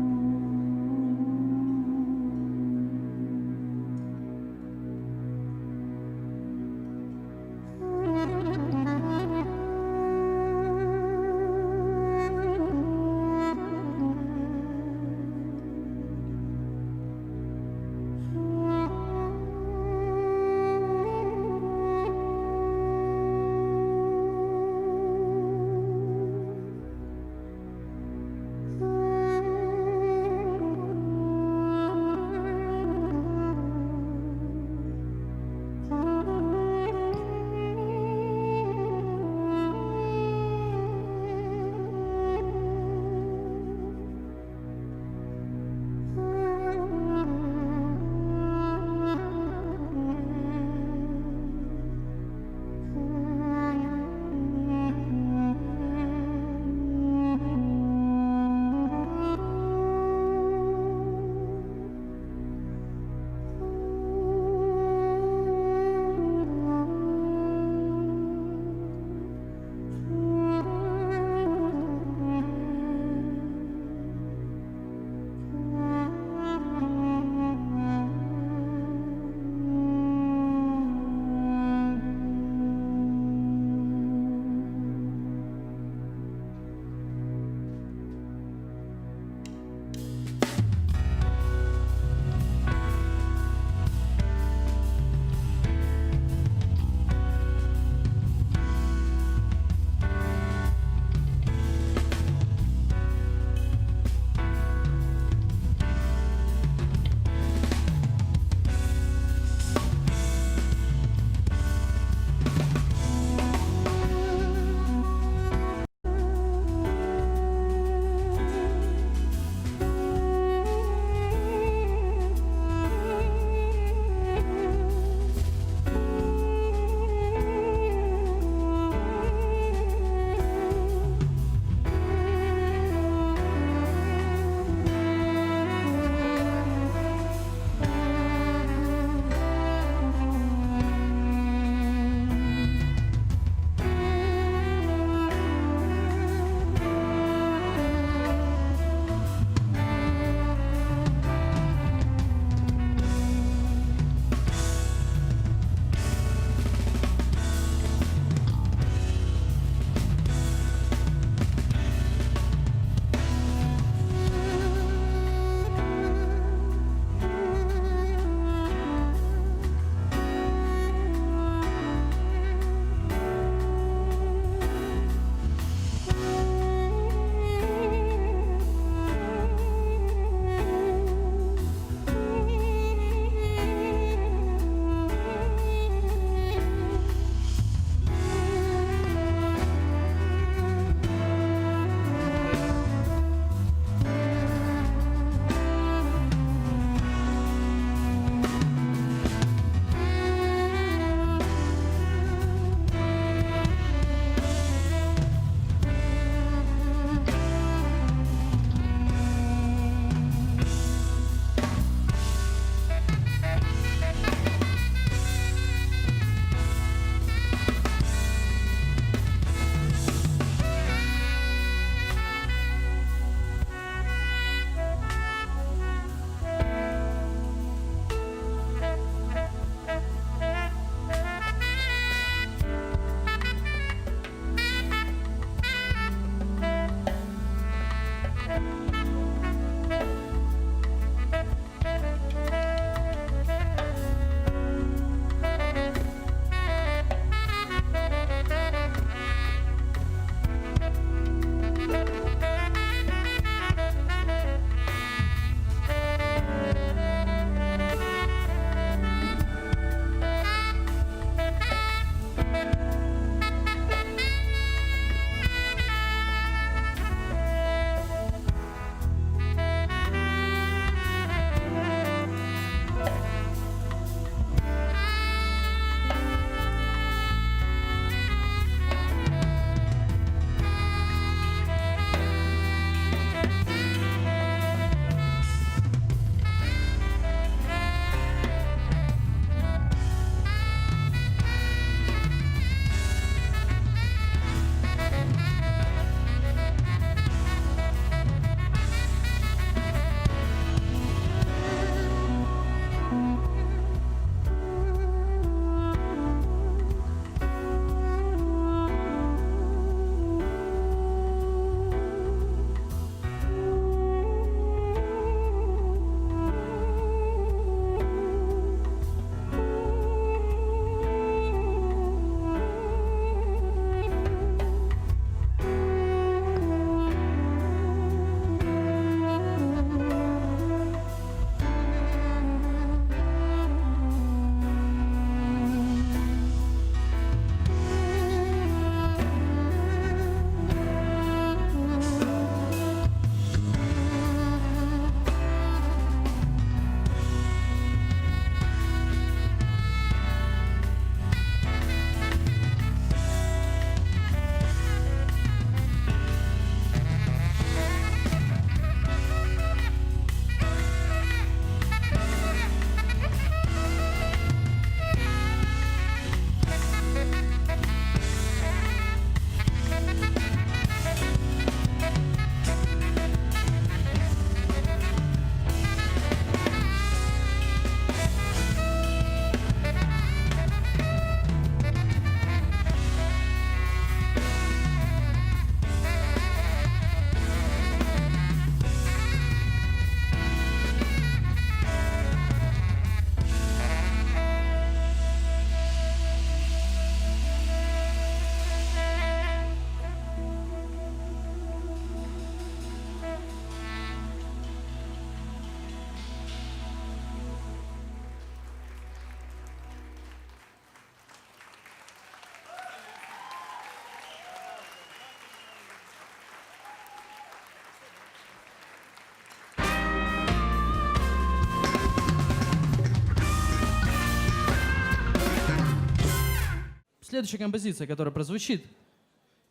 следующая композиция, которая прозвучит,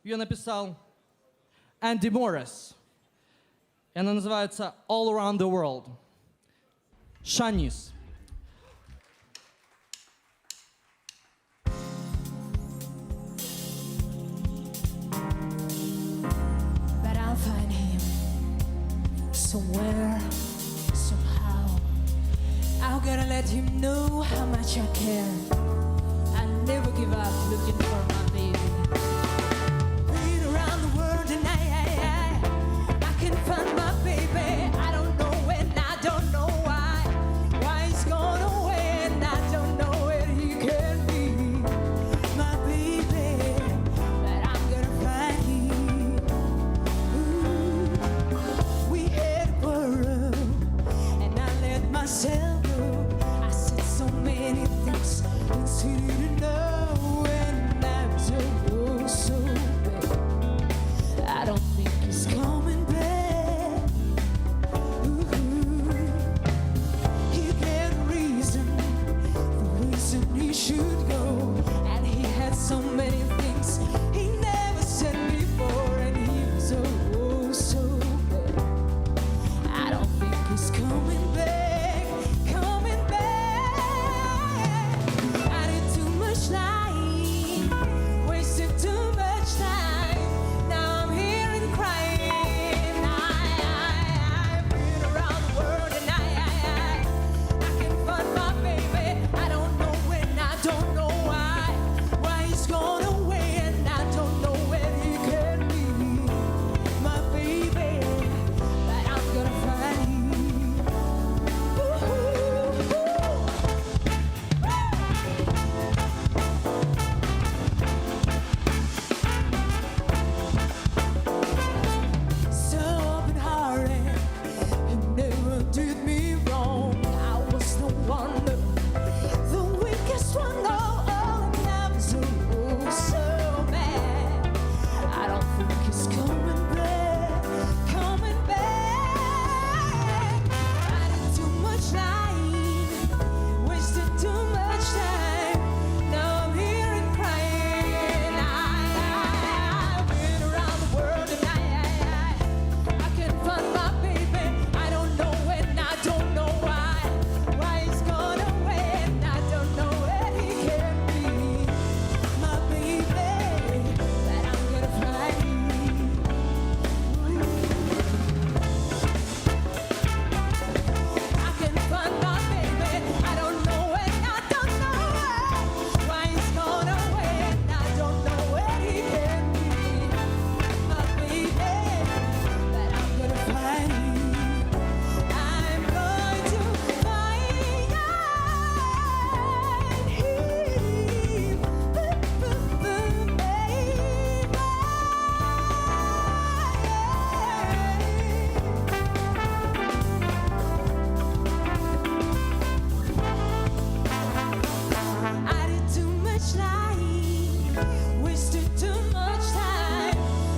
ее написал Энди Моррис. И она называется All Around the World. Шанис. But I'll find him somewhere, somehow. I'm gonna let him know how much I care. I never give up looking for my baby. Been around the world and I can find my baby. I don't know when, I don't know why. Why he's gone away and I don't know where he can be. My baby, but I'm gonna find him. Ooh, we had a quarrel and I let myself go. I said so many things things he didn't know, and I'm so bad. I don't think he's coming back. Ooh, he had a reason, the reason he should go, and he had so many things he never said before, and he was so bad. I don't think he's coming back, coming back. I did too much lying, wasted too much time. Now I'm here and crying. I've been around the world and I can find my baby. I don't know when, I don't know why he's gone away, and I don't know where he can be. My baby, but I'm gonna find him. So open-hearted, he never did me wrong. I was the one, the weakest one. Oh, and I'm so mad. I don't think he's coming back, coming back. I did too much lying, wasted too much time. Now I'm here and crying. I've been around the world and I can find my baby. I don't know when, I don't know why he's gone away, and I don't know where he can be. My baby, but I'm gonna find him. I can find my baby. I don't know when, I don't know why he's gone away, and I don't know where he can be. My baby, but I'm gonna find him. I'm going to find I did too much lying, wasted too much time.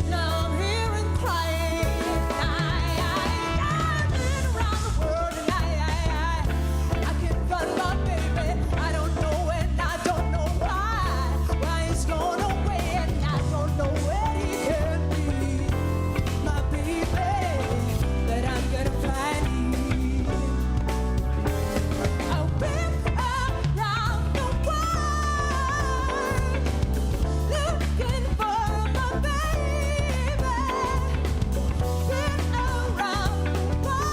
Now I'm here and crying. I've been around the world and I can find my baby. I don't know when, I don't know why he's gone away, and I don't know where he can be. My baby, but I'm gonna find him. I've been around the world looking for my baby. Been around the world.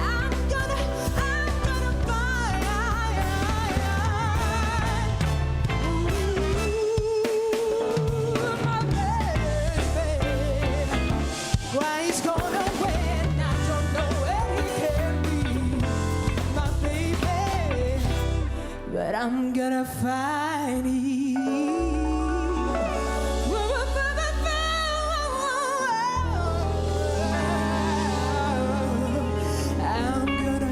I'm gonna find my baby. Why he's gone away, and I don't know where he can be. My baby, but I'm gonna find him. I'm gonna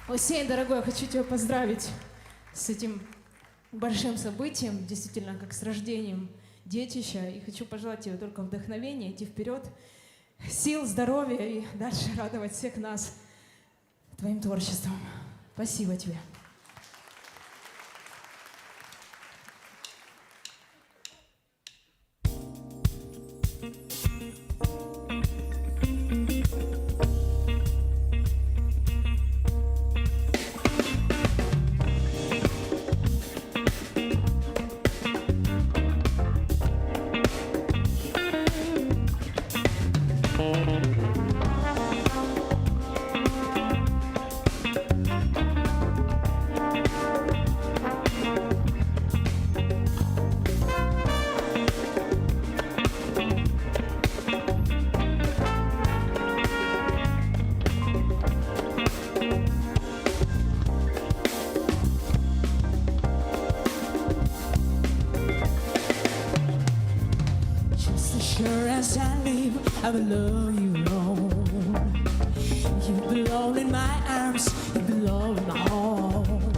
Осень, дорогой, я хочу тебя поздравить с этим большим событием, действительно, как с рождением детища. И хочу пожелать тебе только вдохновения, идти вперед, сил, здоровья и дальше радовать всех нас твоим творчеством. Спасибо тебе. Just as sure as I live, I will love you alone. You belong in my arms, you belong in my home.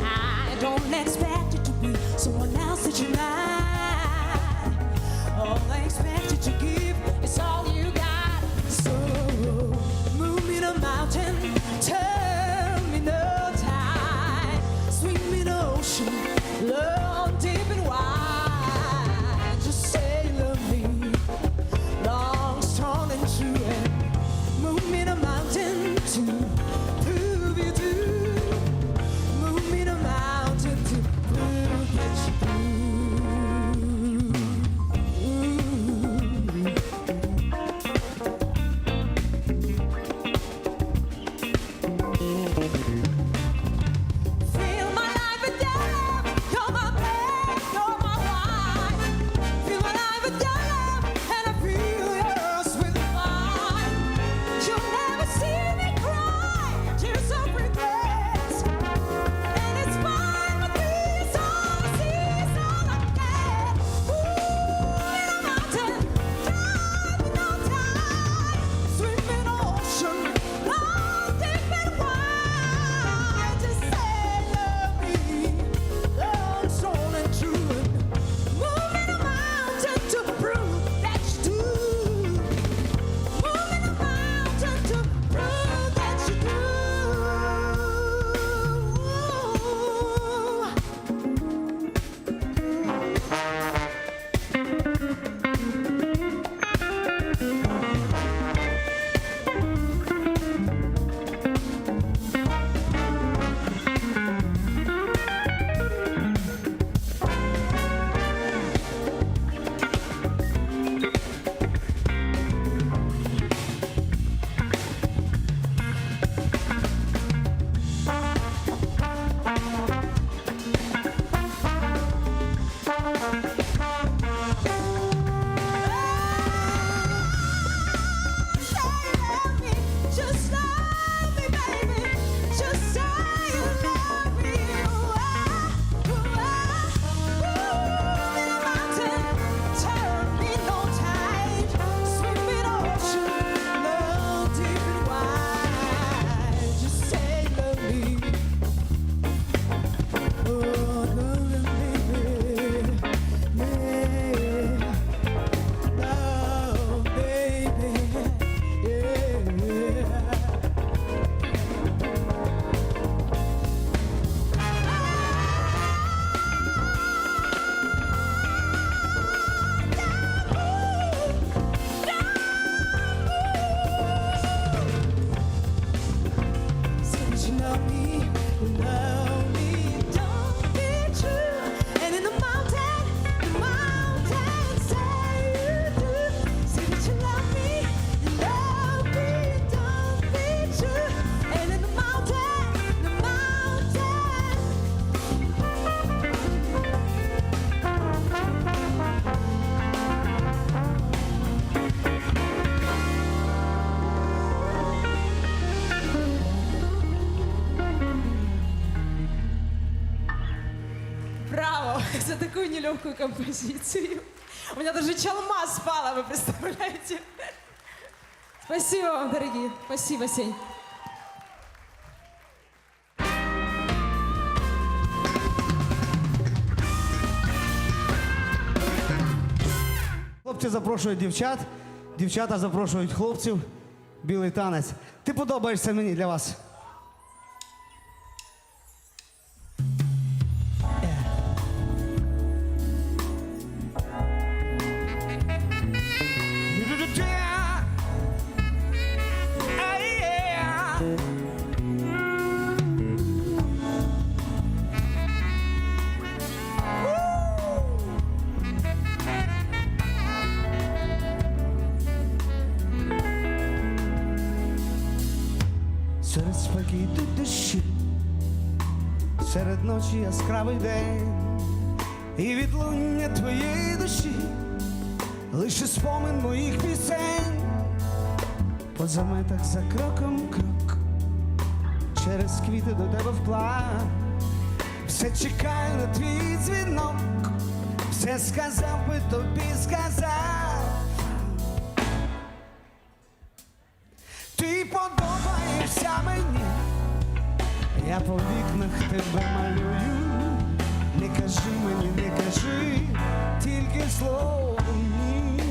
I don't expect you to be someone else that you're not. All I expect you to give is all you got. So move me to mountain, turn me no tide, swing me the ocean, long, deep and wide. Just say you love me, long, strong and true, and move me to mountain to prove you do. Move me to mountain to prove that you do. Feel my life with your love, you're my babe, you're my wife. Feel my life with your love, and I feel yours with mine. You'll never see me cry, tears of regrets. And it's fine with me, it's all I see, it's all I get. Ooh, in a mountain, driving on tide, swim in an ocean, long, deep and wide. Just say love me, long, strong and true. Move in a mountain to prove that you do. Move in a mountain to prove that you do. Just love me, baby. Just say you love me. In a mountain, turn me no tide, swim in ocean, love deep and wide. Just say love me. Oh, love me, baby. Yeah. Love, baby. Yeah. Since you love me, don't be true. And in the mountain say you do. Since you love me, don't be true. And in the mountain. Браво за такую нелегкую композицию. У меня даже чалма спала, вы представляете? Спасибо вам, дорогие. Спасибо, Сень. Хлопці запрошують дівчат, дівчата запрошують хлопців. Білий танець. Ти подобаєшся мені для вас. Серед спокійної душі, серед ночі яскравий день, і відлуння твоєї душі, лише спомин моїх пісень. По заметах за кроком крок, через квіти до тебе вплав, все чекаю на твій дзвінок, все сказав би тобі, сказав. Ти подобаєшся мені, я по вікнах тебе малюю. Не кажи мені, не кажи, тільки слово ні.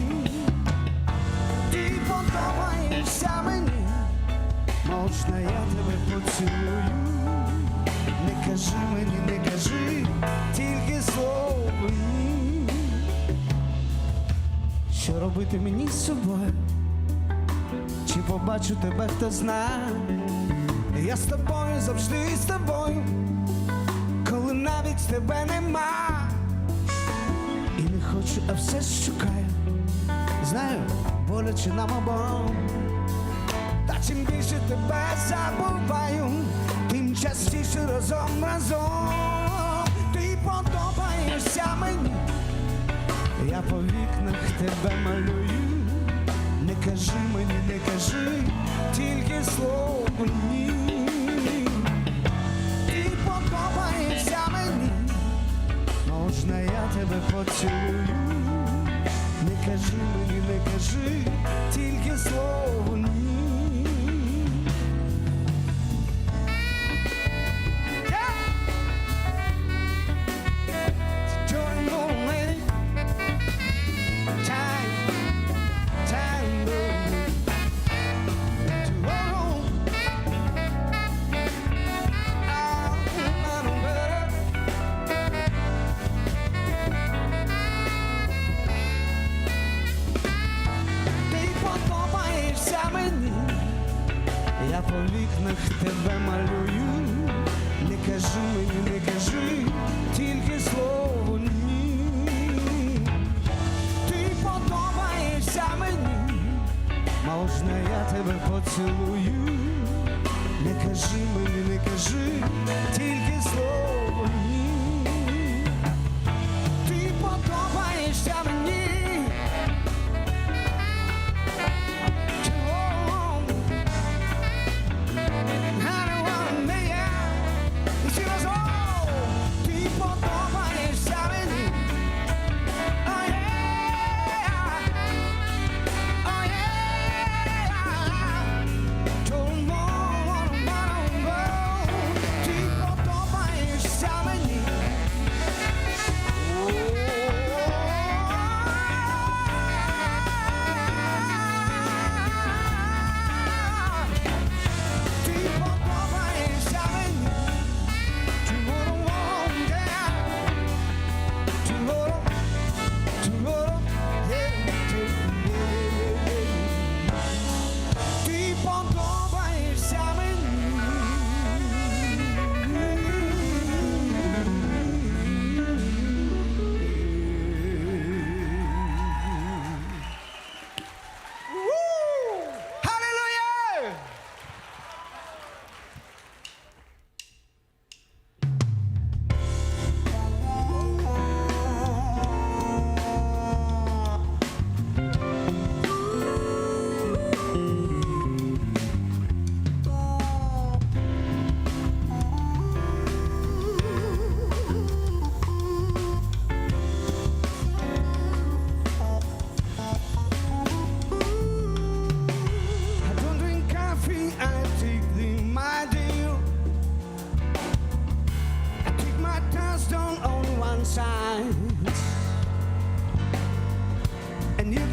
Ти подобаєшся мені, можна я тебе поцілую. Не кажи мені, не кажи, тільки слово ні. Що робити мені з собою? Чи побачу тебе, хто знає? Я з тобою, завжди з тобою, коли навіть тебе нема. І не хочу, а все ж шукаю. Знаю, боляче нам обом. Та чим більше тебе забуваю, тим частіше разом. Ти подобаєшся мені, я по вікнах тебе малюю. Не кажи мені, не кажи, тільки слово ні. Ти подобаєшся мені, можна я тебе поцілую. Не кажи мені, не кажи, тільки слово ні. Я по вікнах тебе малюю. Не кажи мені, не кажи, тільки слово ні. Ти подобаєшся мені, можна я тебе поцілую. Не кажи мені, не кажи, тільки слово ні. Ти подобаєшся мені. And you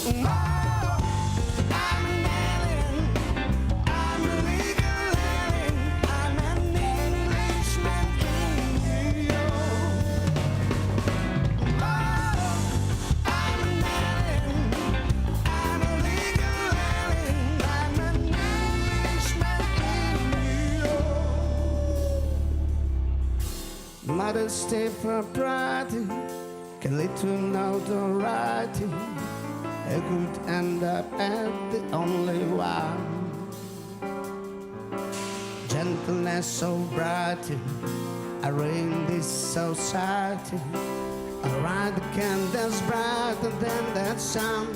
I'm an alien. I'm a legal alien. I'm an Englishman in New York. Oh, I'm an alien. I'm a legal alien. I'm an Englishman in New York. Modest day propriety can lead to notoriety. It could end up at the only one. Gentleness, sobriety, are in this society. I ride the candles brighter than that sun.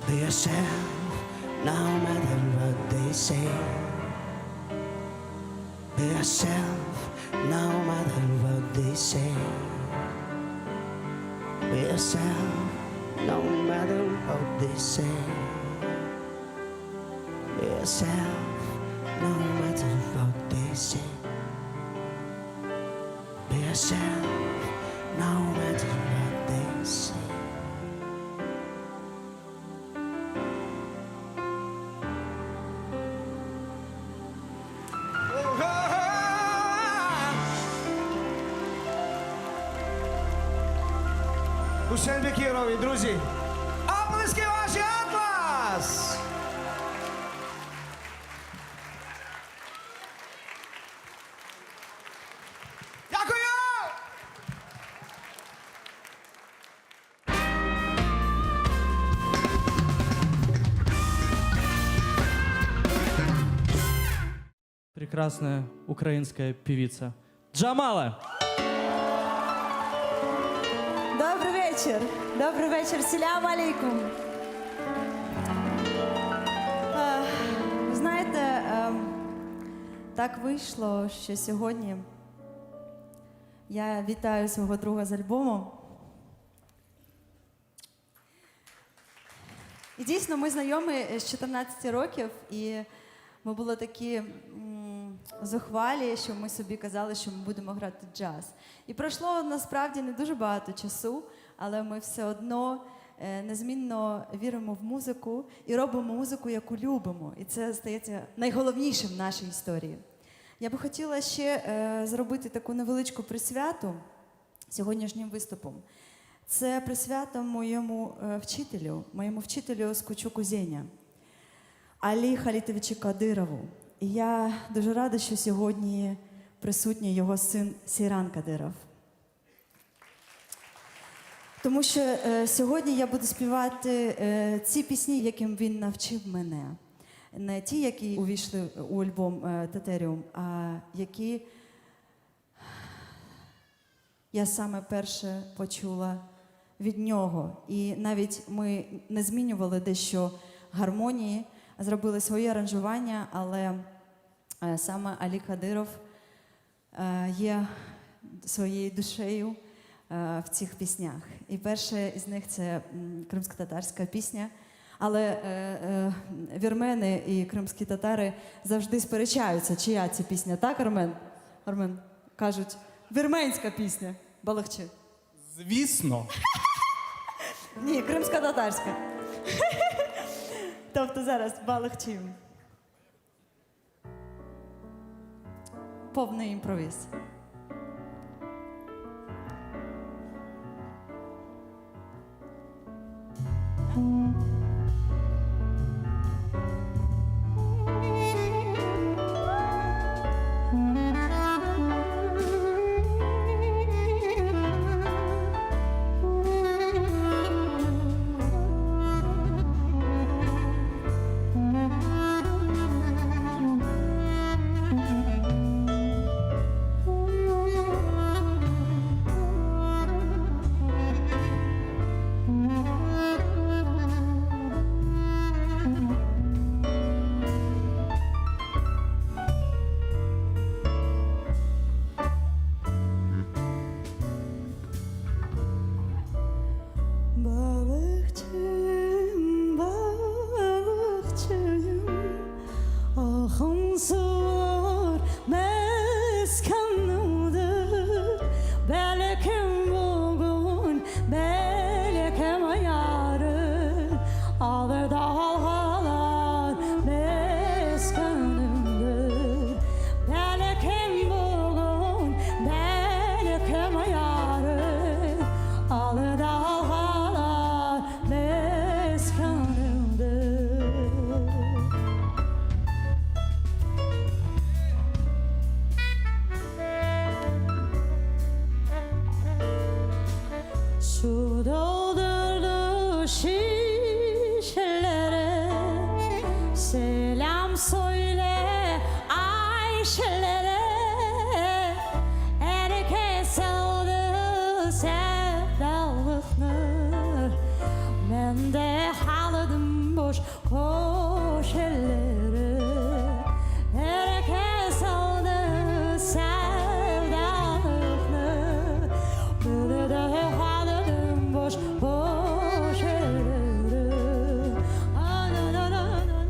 Be yourself, no matter what they say. Be yourself, no matter what they say. Be yourself, no matter what they say. Be yourself, no matter what they say. Be yourself, no matter what they say. Гусейн Бекірові, друзі, оплески ваші, Атлас! Дякую! Прекрасная украинская певица Джамала. Добрий вечір. Добрий вечір. Селям алейкум. Ви знаєте, так вийшло, що сьогодні я вітаю свого друга з альбомом. І дійсно, ми знайомі з 14 років, і ми були такі зухвалі, що ми собі казали, що ми будемо грати джаз. І пройшло насправді не дуже багато часу, але ми все одно незмінно віримо в музику і робимо музику, яку любимо. І це стається найголовнішим в нашій історії. Я би хотіла ще зробити таку невеличку присвяту сьогоднішнім виступом. Це присвята моєму вчителю Скучуку Зеня, Алі Халітовичу Кадирову. І я дуже рада, що сьогодні присутній його син Сейран Кадиров. Тому що сьогодні я буду співати ці пісні, яким він навчив мене. Не ті, які увійшли у альбом Тетеріум, а які я саме перше почула від нього. І навіть ми не змінювали дещо гармонії, а зробили свої аранжування, але саме Алі Кадиров є своєю душею в цих піснях. І перша із них це кримськотатарська пісня. Але вірмени і кримські татари завжди сперечаються, чия ця пісня. Так, Армен? Армен, кажуть, вірменська пісня. Балахчи. Звісно. Ні, кримсько-татарська. Тобто зараз балахчим. Повний імпровіз. Su doldurdu şişelere selam söyle Ayşelere. Herkes aldı sevdalıklar, ben de haladım boş koş ellere. Herkes aldı sevdalıklar, ben de haladım boş boş ellere. Ah, na, na, na, na,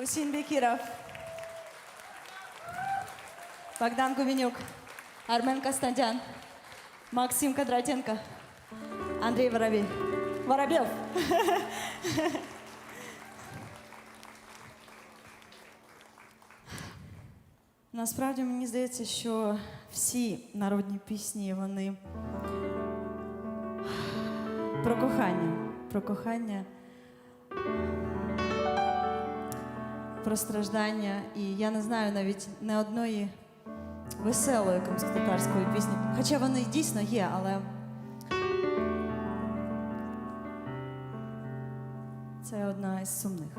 Hüseyin Bekirov, Bogdan Gumenyuk, Armen Kostandyan, Максим Кондратенко, Андрей Воробьев. Насправді мені здається, що всі народні пісні, вони про кохання, про страждання. І я не знаю навіть не одної веселої кримськотатарської пісні. Хоча вони дійсно є, але це одна із сумних.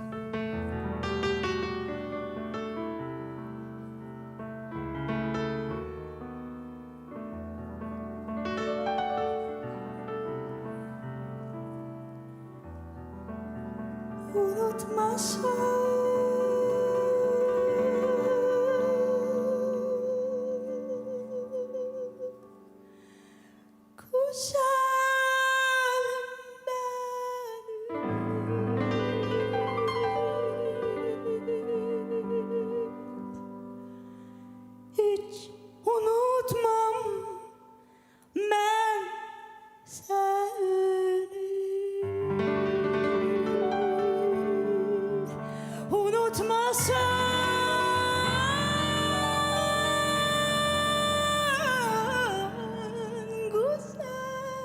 Hiç unutmam ben seni. Unutmasan güzel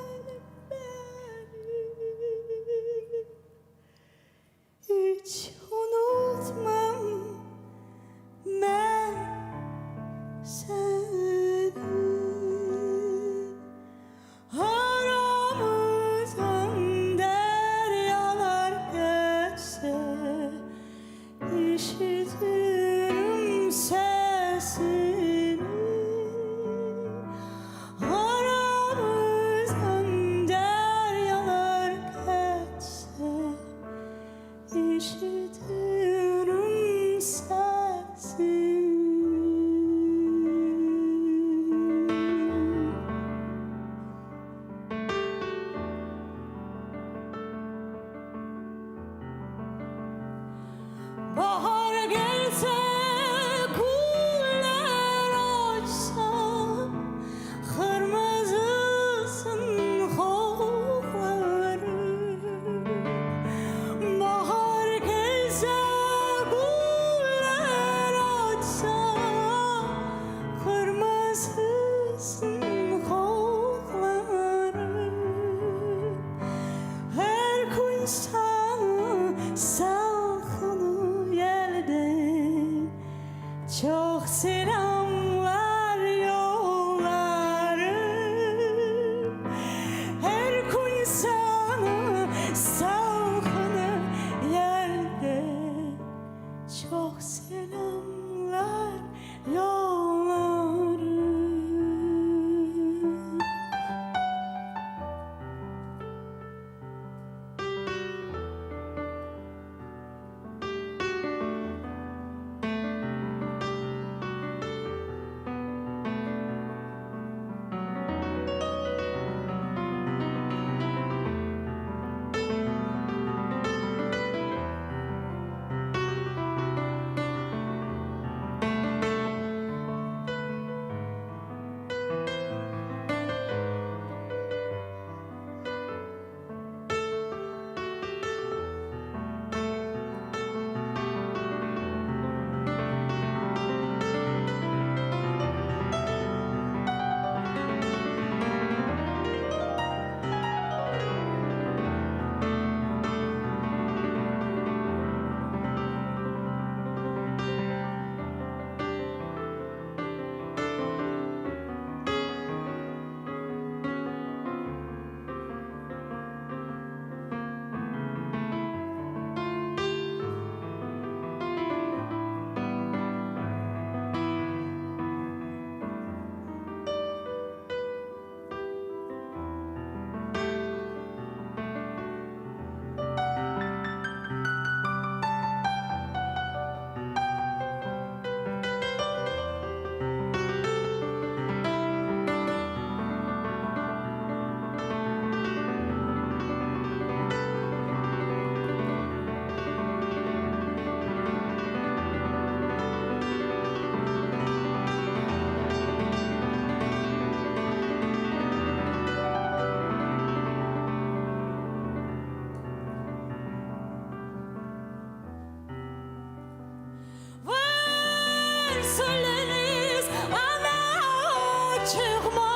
çıkma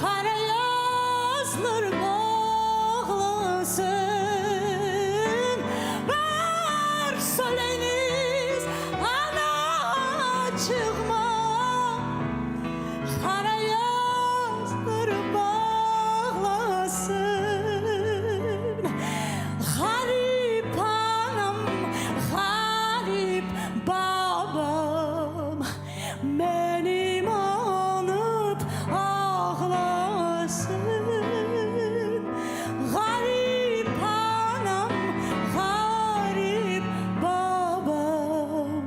Hara yazlar bağlasın Var söyleniz ana çıkma Hara yazlar bağlasın Garip anam, garip babam Benim anıp ağlasın Garip anam, garip babam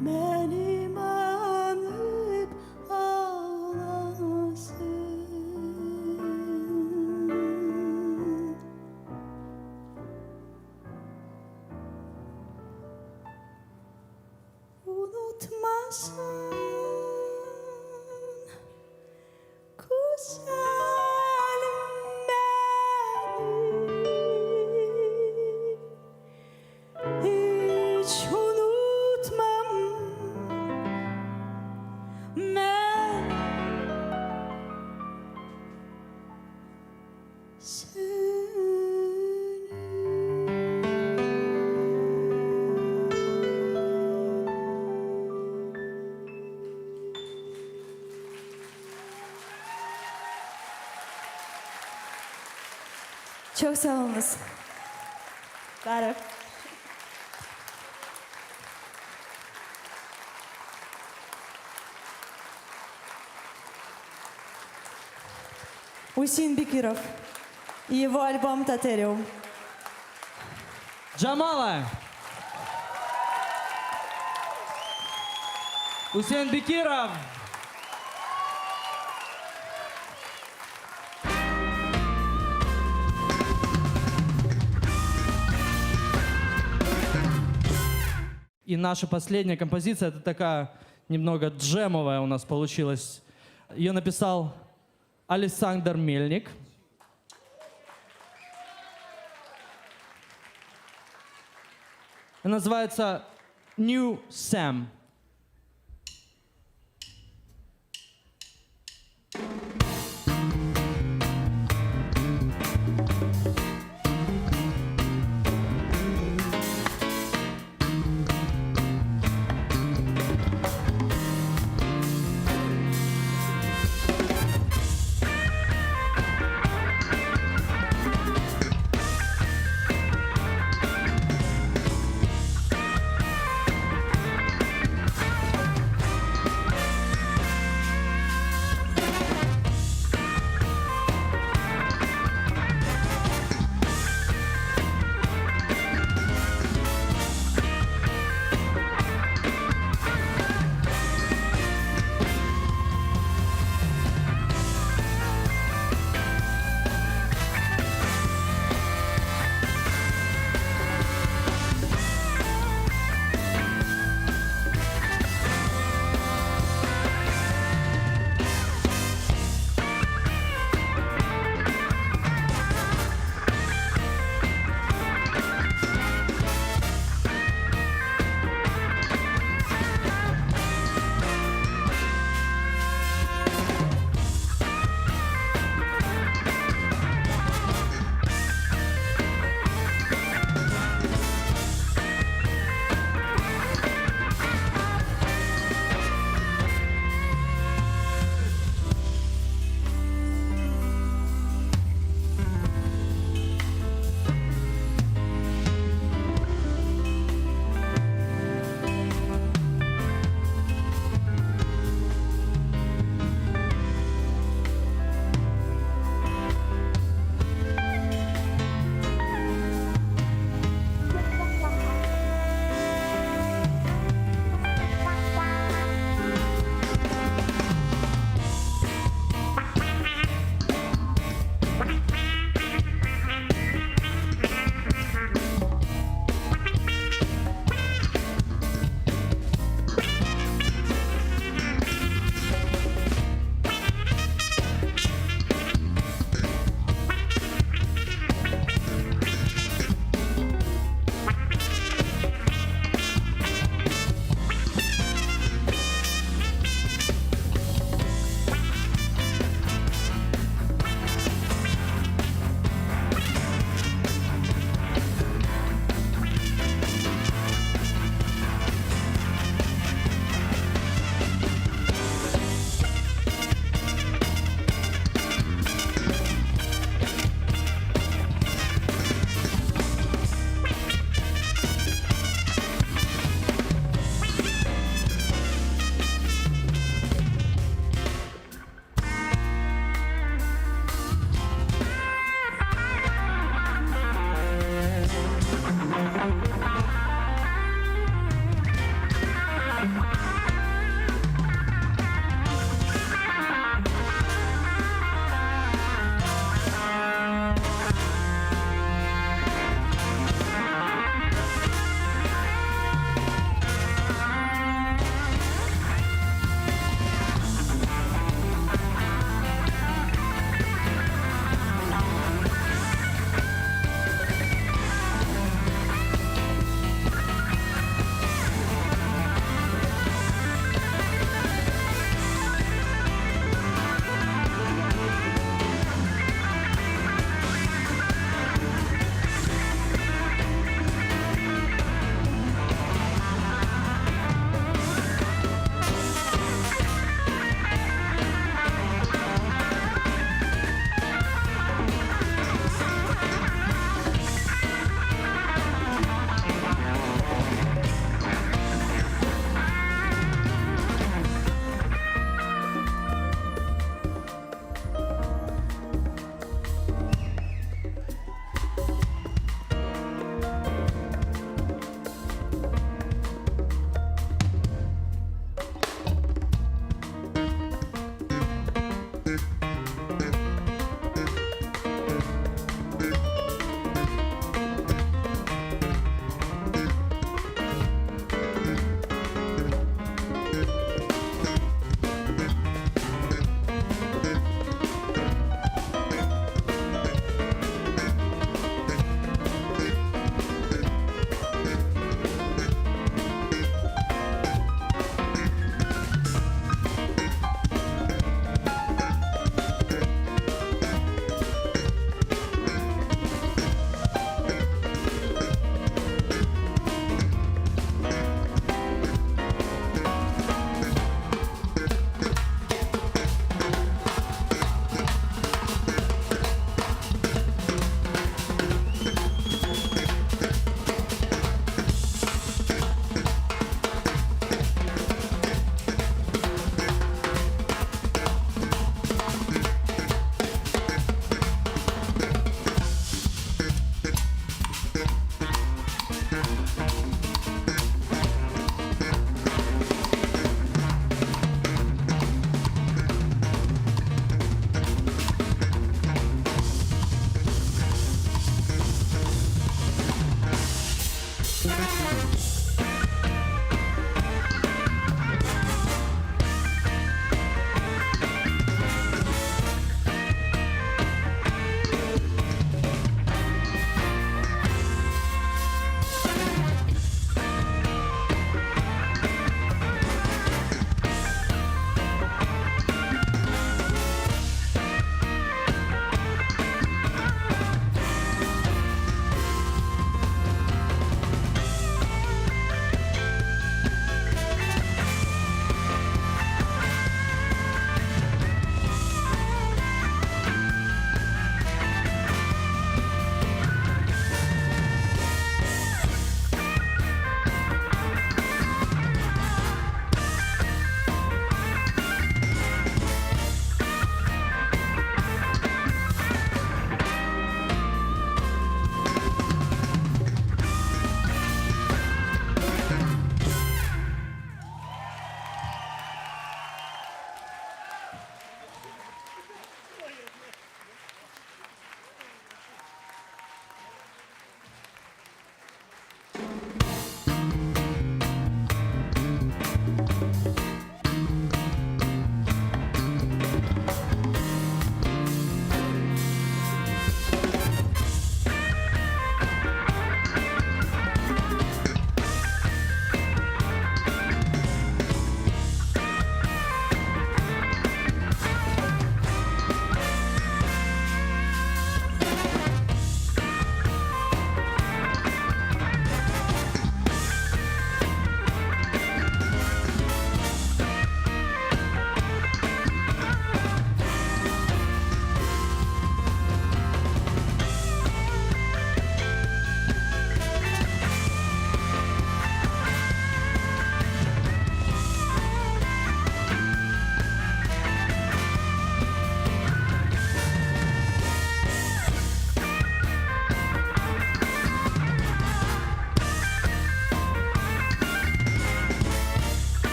Benim anıp ağlasın Unutmasın güzelim beni Hiç unutmam ben Çok sağ olunuz. Tarık. Усин Бекиров и его альбом «Татериум». Джамала. Усен Бекиров. И наша последняя композиция, это такая немного джемовая у нас получилась. Ее написал Александр Мельник. Она называется New Sam.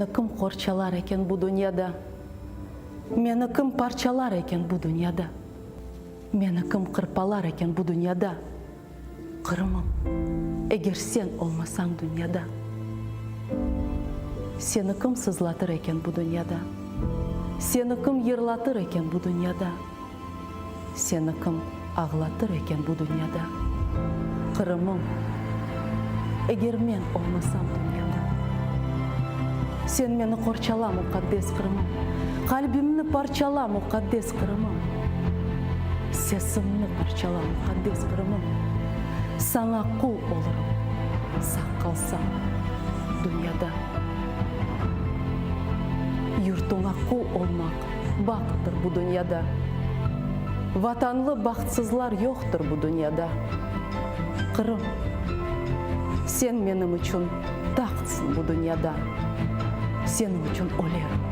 Сені кім қорчалар екен бұл дүнияда? Мені кім парчалар екен бұл дүнияда? Мені кім қырпалар екен бұл дүнияда? Қырымым, егер сен олмасаң дүнияда. Сені кім сызлатыр екен бұл дүнияда? Сені кім ерлатыр екен бұл дүнияда? Сені кім ағлатыр екен бұл дүнияда? Қырымым, егер мен олмасам дүнияда. Сен мені қорчала, мұқаддес Қырымым. Қалбімні парчала, мұқаддес Қырымым. Сесімні парчала, мұқаддес Қырымым. Саңа құл олырым, сақ қалсам дүнияда. Юртуңа құл олмақ бақыттыр бұл дүнияда. Ватанлы бақытсызлар жоқтыр бұл дүнияда. Қырым, сен менің үшін тақтсың бұл дүнияда. Сенің үшін өлерім,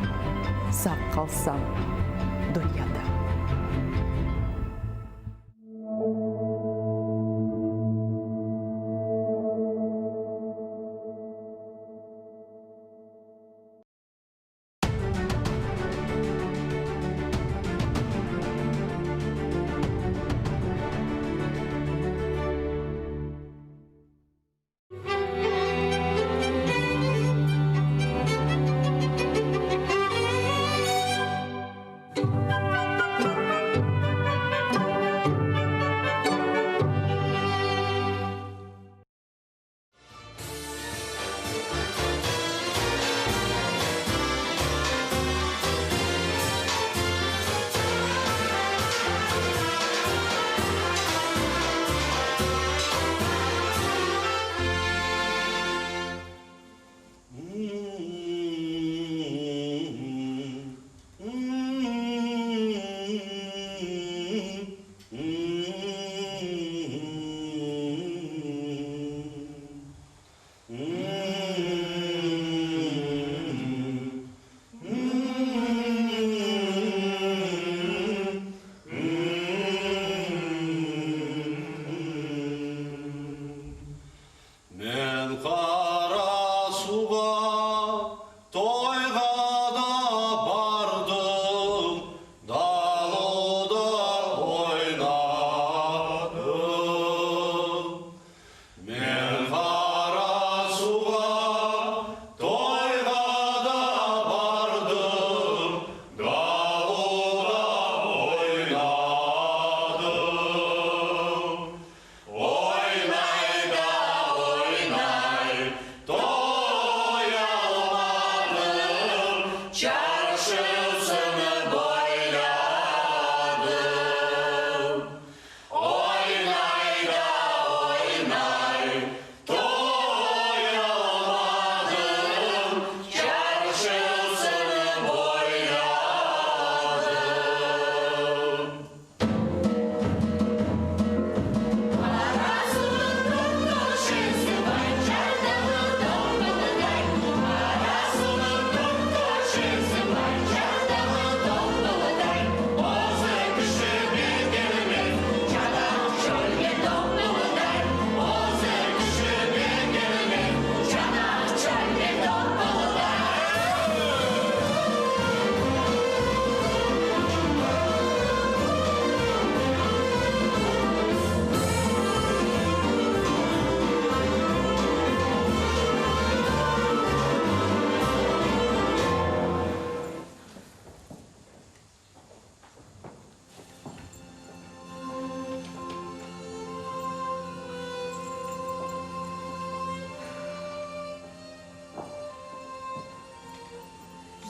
сақ қалсам дүнияда.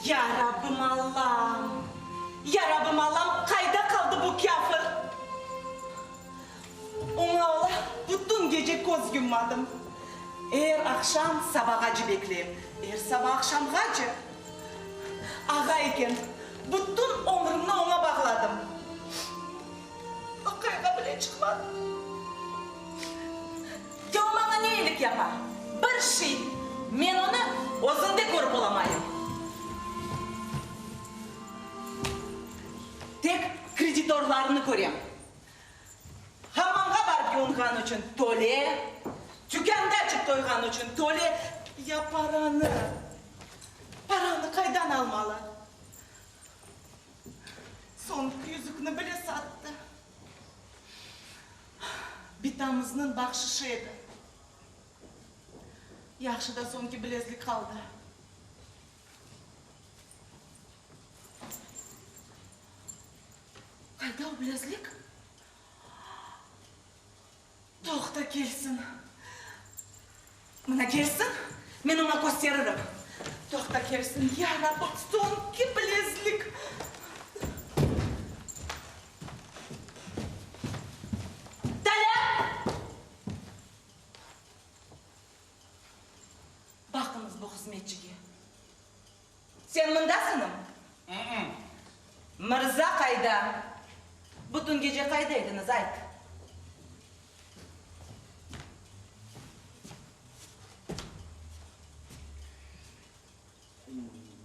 Ya Rabbim Allah'ım. Ya Rabbim Allah'ım, kayda kaldı bu kafir? Ona ola bütün gece göz yummadım. Eğer akşam sabah acı bekleyeyim. Eğer sabah akşam acı. Ağa eken, bütün ömrümü ona bağladım. O kayga bile çıkmadı. Ya o bana ne iyilik yapar? Bir şey. Ben onu özünde görüp olamayım. Tek kreditorlarını göreyim. Hamamga barıp yonğan için tole, dükkanda açıp toyğan için tole, ya paranı Paranı kaydan almalı? Son yüzükünü bile sattı. Bitamızın bakşışıydı. Yaxşı da sonki bilezlik kaldı. Kayda o bilezlik? Toxta kelsin. Mına kelsin, men ona gösteririm. Toxta kelsin, yarabbim, sonki bilezlik. Bakınız bu hizmetçiye. Sen mındasınım? Mırza kayda. Bütün gece kaydaydınız ayt.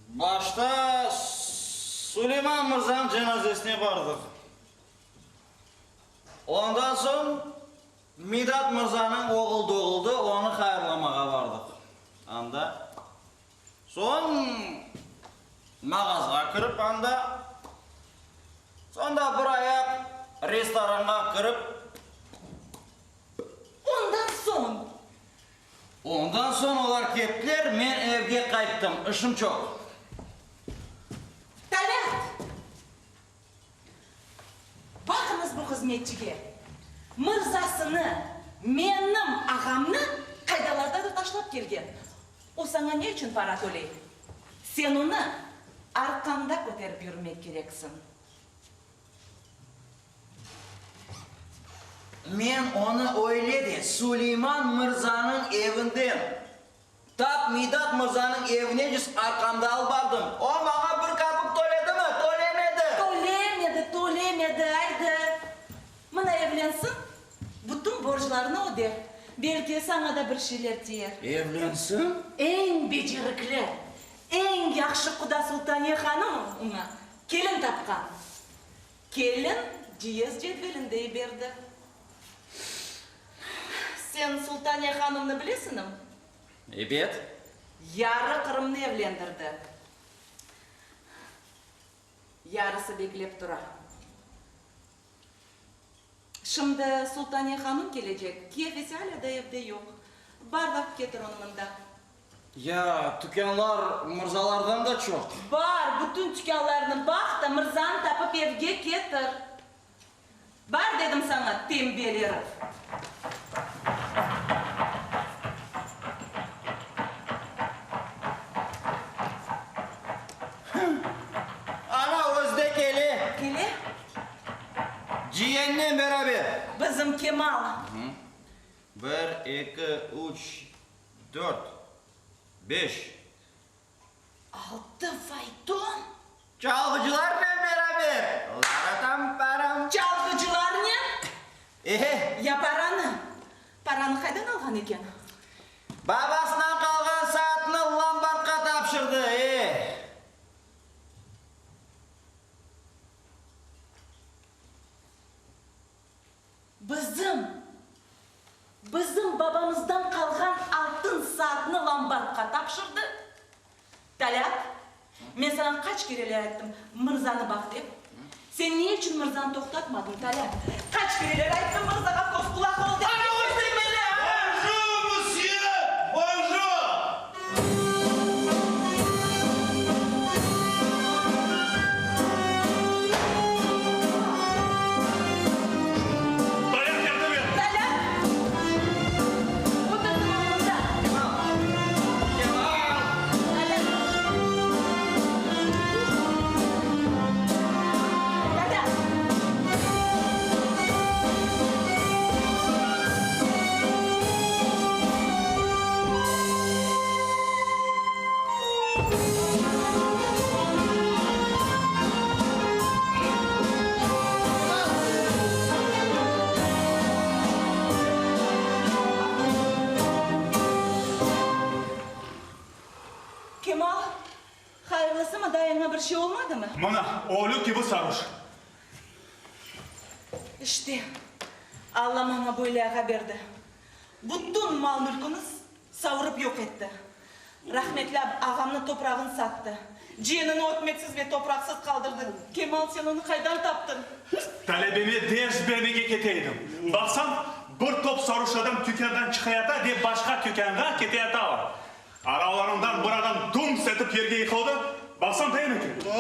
Başta Süleyman Mırza'nın cenazesine vardık. Ondan sonra Midat Mırza'nın oğul doğuldu, onu hayırlamağa vardık. Anda. Son mağazaga kirip anda. Sonda buraya restoranga kirip. Ondan son olar kettiler, men evge qaytdım, işim çok. Talat! Bakınız bu hizmetçiye. Mırzasını, menim ağamını kaydalarda da taşlap gelgen. O sana ne için para төлeydi? Sen onu arkanda ko'tarib yürümek gereksin. Men onu öyledi, Süleyman Mırza'nın evinden. Tap Midat Mırza'nın evine just arkamda al bardım. O bana bir kapık töledi mi? Tölemedi. Tölemedi, haydi. Mına evlensin, bütün borçlarını öder. Belki sana da bir şeyler diyer. Evlensin? En becerikli, en yaxşı Kuda Sultaniye hanım ona kelin tapkan. Kelin cihaz cedvelinde berdi. Sen Sultaniye hanımını bilesin mi? Evet. Yarı Kırım'ını evlendirdi. Yarısı beklep dura. Şimdi Sultaniye hanım gelecek. Keyfisi hala da evde yok. Bardap getir onunla. Ya dükkanlar Mırzalardan da çok. Var, bütün dükkanlarını bak da Mırza'nı tapıp evge getir. Var dedim sana, tembel herif. Ana özde keli. Keli? Ciğenle beraber. Bizim Kemal. 1, 2, 3, 4, 5. 6 fayton. Çalgıcılarla beraber. Laratam param. Çalgıcılar ne? Ya paranı? Paranı kaydan algan eken? Babasından kalgan saatini Lombardga tapşırdı. Bizim babamızdan kalgan altın saatini Lombardga tapşırdı. Talat, men sana kaç kereler aytdım Mırza'nı bak dep. Sen niye için Mırza'nı toktatmadın Talat? Kaç kereler aytdım Mırza'ga koz kulak ol dep. Bonjour, monsieur! Bonjour! Kemal, hayırlısı mı? Dayına bir şey olmadı mı? Mana, oğlu gibi sarhoş. İşte Allah bana böyle verdi. Bütün mal mülkünü savurup yok etti. Rahmetli ağamın toprağını sattı. Cihanını ötmeksiz ve topraksız kaldırdı. Kemal sen onu kaydan taptın? Talebime ders vermeye keteydim. Baksam bir top sarhoş adam tükenden çıkayata diye başka tükenden keteyata var. Aralarından buradan dum setip yerge yıkıldı. Baksam değil mi ki?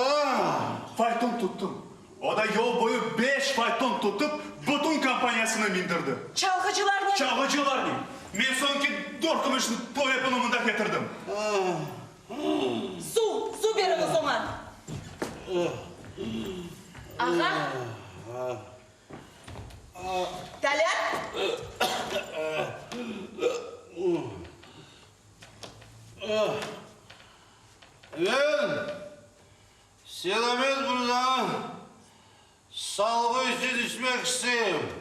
Fayton tuttum. O da yol boyu 5 fayton tutup bütün kampanyasını bindirdi. Çalgıcılar ne? Çalgıcılar ne? Ben sonki 4 kümüşünü toy yapılımında getirdim. Su verin o zaman. Ağa. Talat. Ben Selamet buradan salgı için içmek isteyeyim.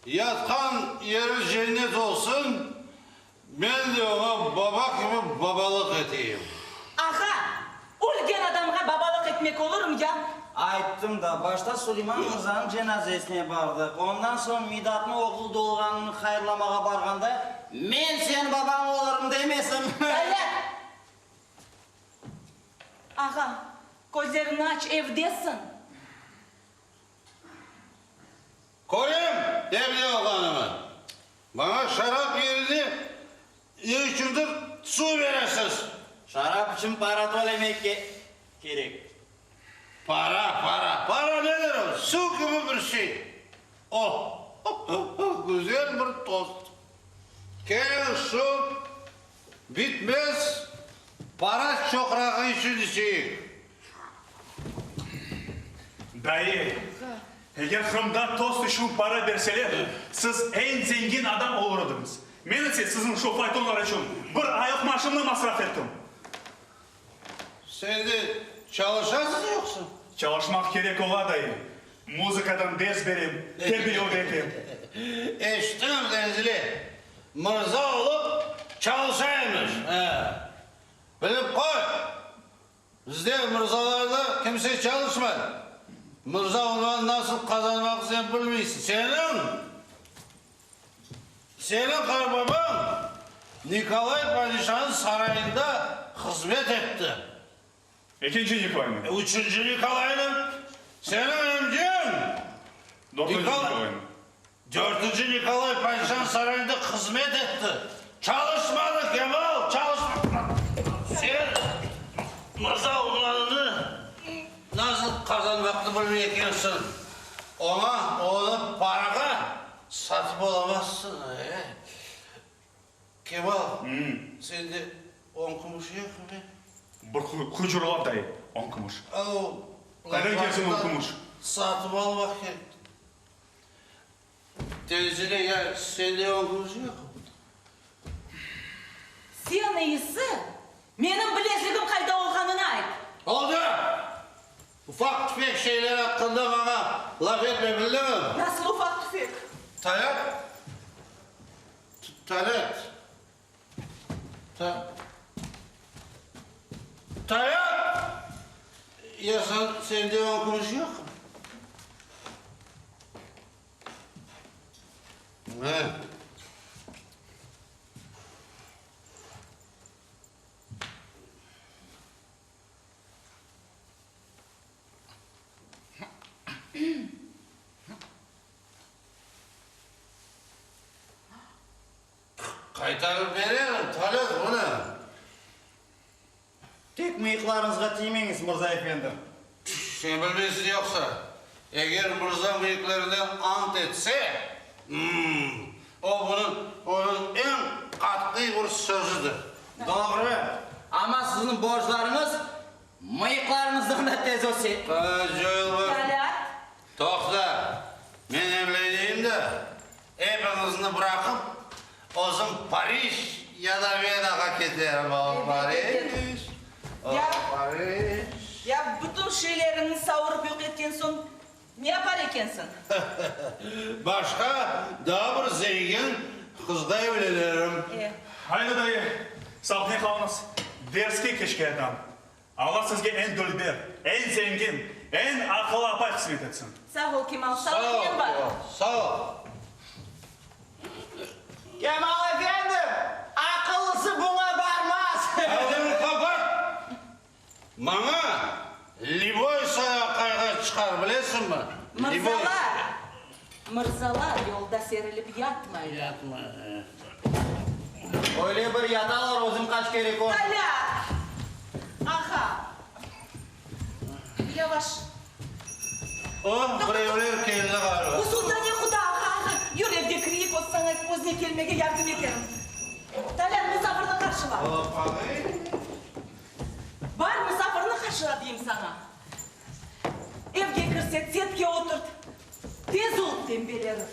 Yatkan yeri cennet olsun, ben de ona baba gibi babalık edeyim. Ağa, ölgen adamga babalık etmek olur mu ya? Ayttım da başta Süleyman Mırza'nın cenazesine bardık. Ondan sonra Midat'ın okulda olganını hayırlamağa barganda men sen baban olurum demesim. Ağa, gözlerini aç evdesin. Koyayım evli oğlanımı. Bana şarap yerini içindir su verirsiniz. Şarap için para tolemek gerek. Para nedir o? Su gibi bir şey. Oh, güzel bir tost. Kenar su bitmez, para çokrağı için içeyim. Dayı, eğer Kırım'da tost için para verseler, siz en zengin adam olurdunuz. Ben ise sizin şu faytonlar için bir ayak maaşımla masraf ettim. Sen de çalışarsın yoksa? Çalışmak gerek ola dayı. Muzikadan ders vereyim, terbiye öğreteyim. Eştim Denzili, Mırza olup çalışaymış. Bilip koy. Bizde Mırzalarda kimse çalışmadı. Mırza olmanı nasıl kazanmak sen bilmiyorsun. Senin karbaban Nikolay Padişah'ın sarayında hizmet etti. İkinci Nikolay'ın. Üçüncü Nikolay'ın. Senin emcin. Dördüncü Nikolay'ın. Dördüncü Nikolay Padişah'ın sarayında hizmet etti. Çalışmadı Kemal, çalışmadı. Sen Mırza olmanı nasıl kazanmakta bilmiyorsun. Onu paraka satıp olamazsın. Kemal, sende 10 kuruş yok mu? Bir kucurlar dayı, 10 kuruş. Neden gelsin 10 kuruş? Satıp al bakayım. Denizine gel, sende 10 kuruş yok mu? Sen iyisi, benim bilezligim kayda olganını ayt. Oldu. Ufak tüfek şeyler hakkında bana laf etme, bildin mi? Nasıl ufak tüfek? Talat. Ya sende 10 kuruş yok mu? Ne? Kaytarıp veriyorum, Talat bunu. Tek mıyıklarınızga tiymeniz Mırza efendim. Sen bilmezsin yoksa, eğer Mırza bıyıklarından ant etse, o onun en katlı bir sözüdür. Doğru. Ama sizin borçlarınız mıyıklarınızdan da tez olsun. Joel bak. Talat. Tokta, ben evliyim de hepinizini bırakıp ozun Paris ya da Viyana'ya giderim o Paris. Paris. Ya bütün şeylerini savurup yok etken son ne yapar ekensin? Başka daha bir zengin kızla evlenirim. Haydi dayı, sahne kalınız. Derske keşke adam. Allah sizge en dölber, en zengin, en akıllı apay kısmet etsin. Sağ ol Kemal, sağ ol Kemal. Sağ ol. Kemal efendim, akıllısı buna varmaz. Мырзалар yolda serilip yatmayın. Yatma. Öyle bir yatalar özüm kaç gerek oldu. Talat! Aha! Yavaş. Oh, buraya keldi galiba. Bu sultaniye kuda aha. Yürü evde kırıyık olsana özne kelmege yardım ederim. Talat misafirine karşıla. Var misafirine karşıla diyeyim sana. Evge kırset, setke oturt. Tez ol tembelerim.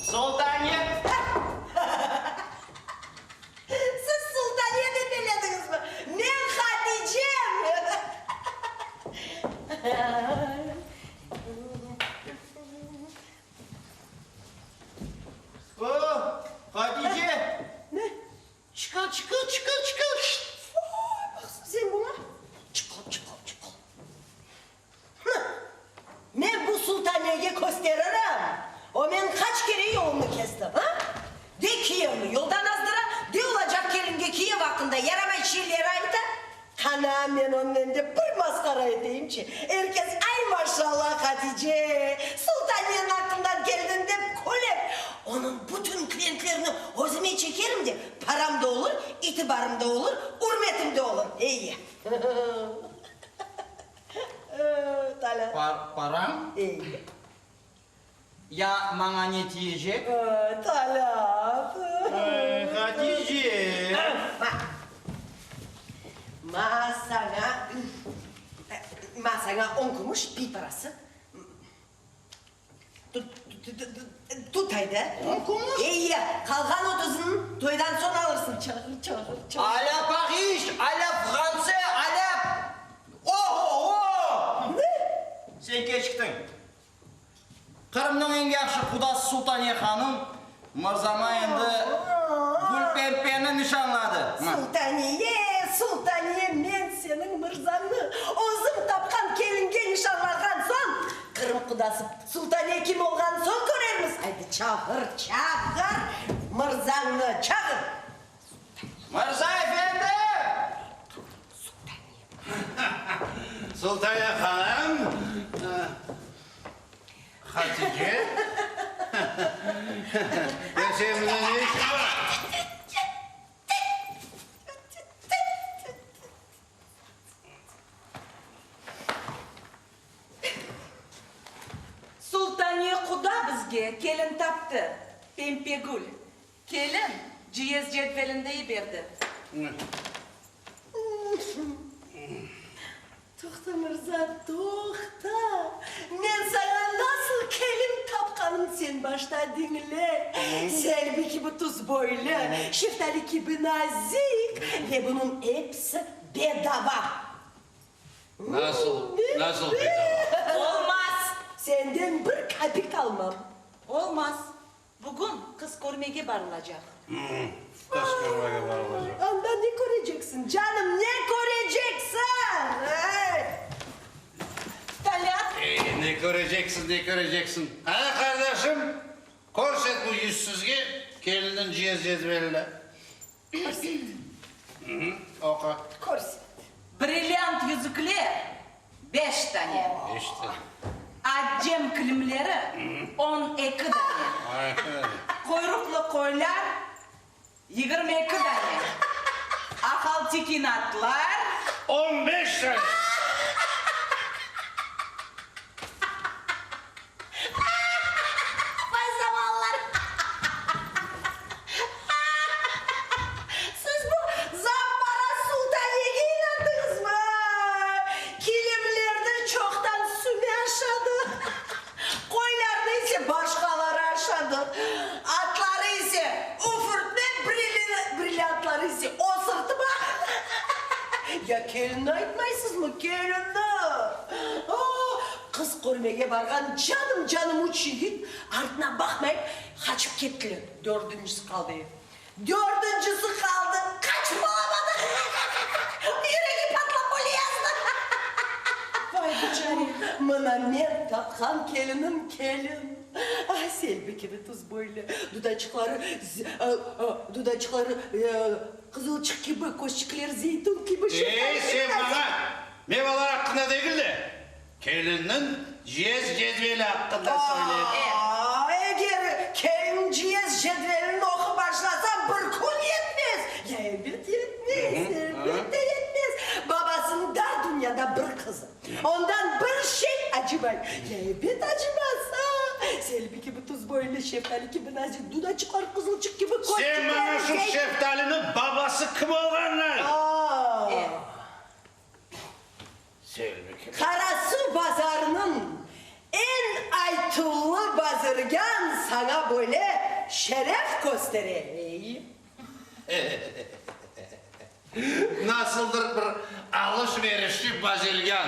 Sultaniye. Siz sultaniye de belediniz mi? Ben Hatice'm. Oh, Hatice. Ne? Çıkıl. Baksın sen buna. Çıkıl. Ben bu sultaniyeye gösteririm. O men kaç kere yolunu kestim. Ha? De Kiev'ni yoldan azdıra, de olacak gelinge Kiev hakkında yaramay şeyleri ayda. Kana men ondan de bir maskara edeyim ki. Herkes ay maşallah Hatice. Sultaniyenin hakkından geldin de kolep. Onun bütün klientlerini özüme çekerim de param da olur, itibarım da olur, hürmetim de olur. İyi. Talat. Param? İyi. Ya bana ne diyecek? Talat. Hatice. Masana 10 kuruş bir parası. Tut haydi. 10 kuruş? İyi. Kalkan 30'unu toydan sonra alırsın. Çağır. Ala Paris, ala Fransa, ala... Oh! Ne? Sen geçtin. Kırım'ın en yaxşı kudası Sultaniye Hanım Mırzama endi Gülpempe'ni nişanladı. Sultaniye men senin mırzanı özüm tapkan kelinge nişanlagan son Kırım kudası Sultaniye kim olgan son görermiz. Haydi çağır mırzanı çağır. Mırza efendi! Sultaniye Hanım. Hatice. Ben seninle ne işim var? Sultaniye kuda bizge kelin taptı. Pempegül. Kelin cihaz cetvelinde verdi. Toxta Mırza, toxta. Ben sana nasıl kelim tapkanım sen başta dinle. Selvi gibi tuz boylu, şeftali gibi nazik ve bunun hepsi bedava. Nasıl bedava? Olmaz. Senden bir kapik almam. Olmaz. Bugün kız görmeye barılacak. Kız görmeye varılacak. Anda ne göreceksin canım, ne göreceksin? Talat. Ne göreceksin? Ha kardeşim? Korset bu yüzsüzge kelinin cihaz cezveline. Korset. Oka. Korset. Brilyant yüzükler 5 tane. İşte. Acem kilimleri 12 tane. Kuyruklu koylar 22 tane. Akal tikinatlar 15 tane. Siz bu zampara sultaniye inandınız mı? Kilimlerde çoktan süme aşadı. Koylarda ise başkaları aşadı. Atları ise ufurtme, brilyantları ise o sırtıma. Ya kelini aytmaysız mı kelini? Kız görmeye bargan canım uç yiğit ardına bakmayıp kaçıp kettiler. Dördüncüsü kaldı. Kaç bulamadı. Yüreği patlap olu yazdı. Vay bıçarı. Mına men tapkan kelinim kelin. Ah Selvi gibi tuz boylu. Dudacıkları kızılçık gibi, koşçukları zeytin gibi. Sen bana Meyveler hakkında değil de kelinin cezveli hakkında söyledi. Eğer kelin cedvelini oku başlasa bir kun yetmez. Ya elbet yetmez, elbette yetmez. Babasının dar dünyada bir kızı. Ondan bir şey acımay. Ya elbet acımaz. Selvi gibi tuz boylu, şeftali gibi nazik, duda çıkar kızılcık gibi koç. Sen bana şu şeftalinin babası kim olanlar? Selvi kim? Karasu pazarının en aytullu bazırgan sana böyle şeref göstereyim. Nasıldır bir alışverişli bazilgan?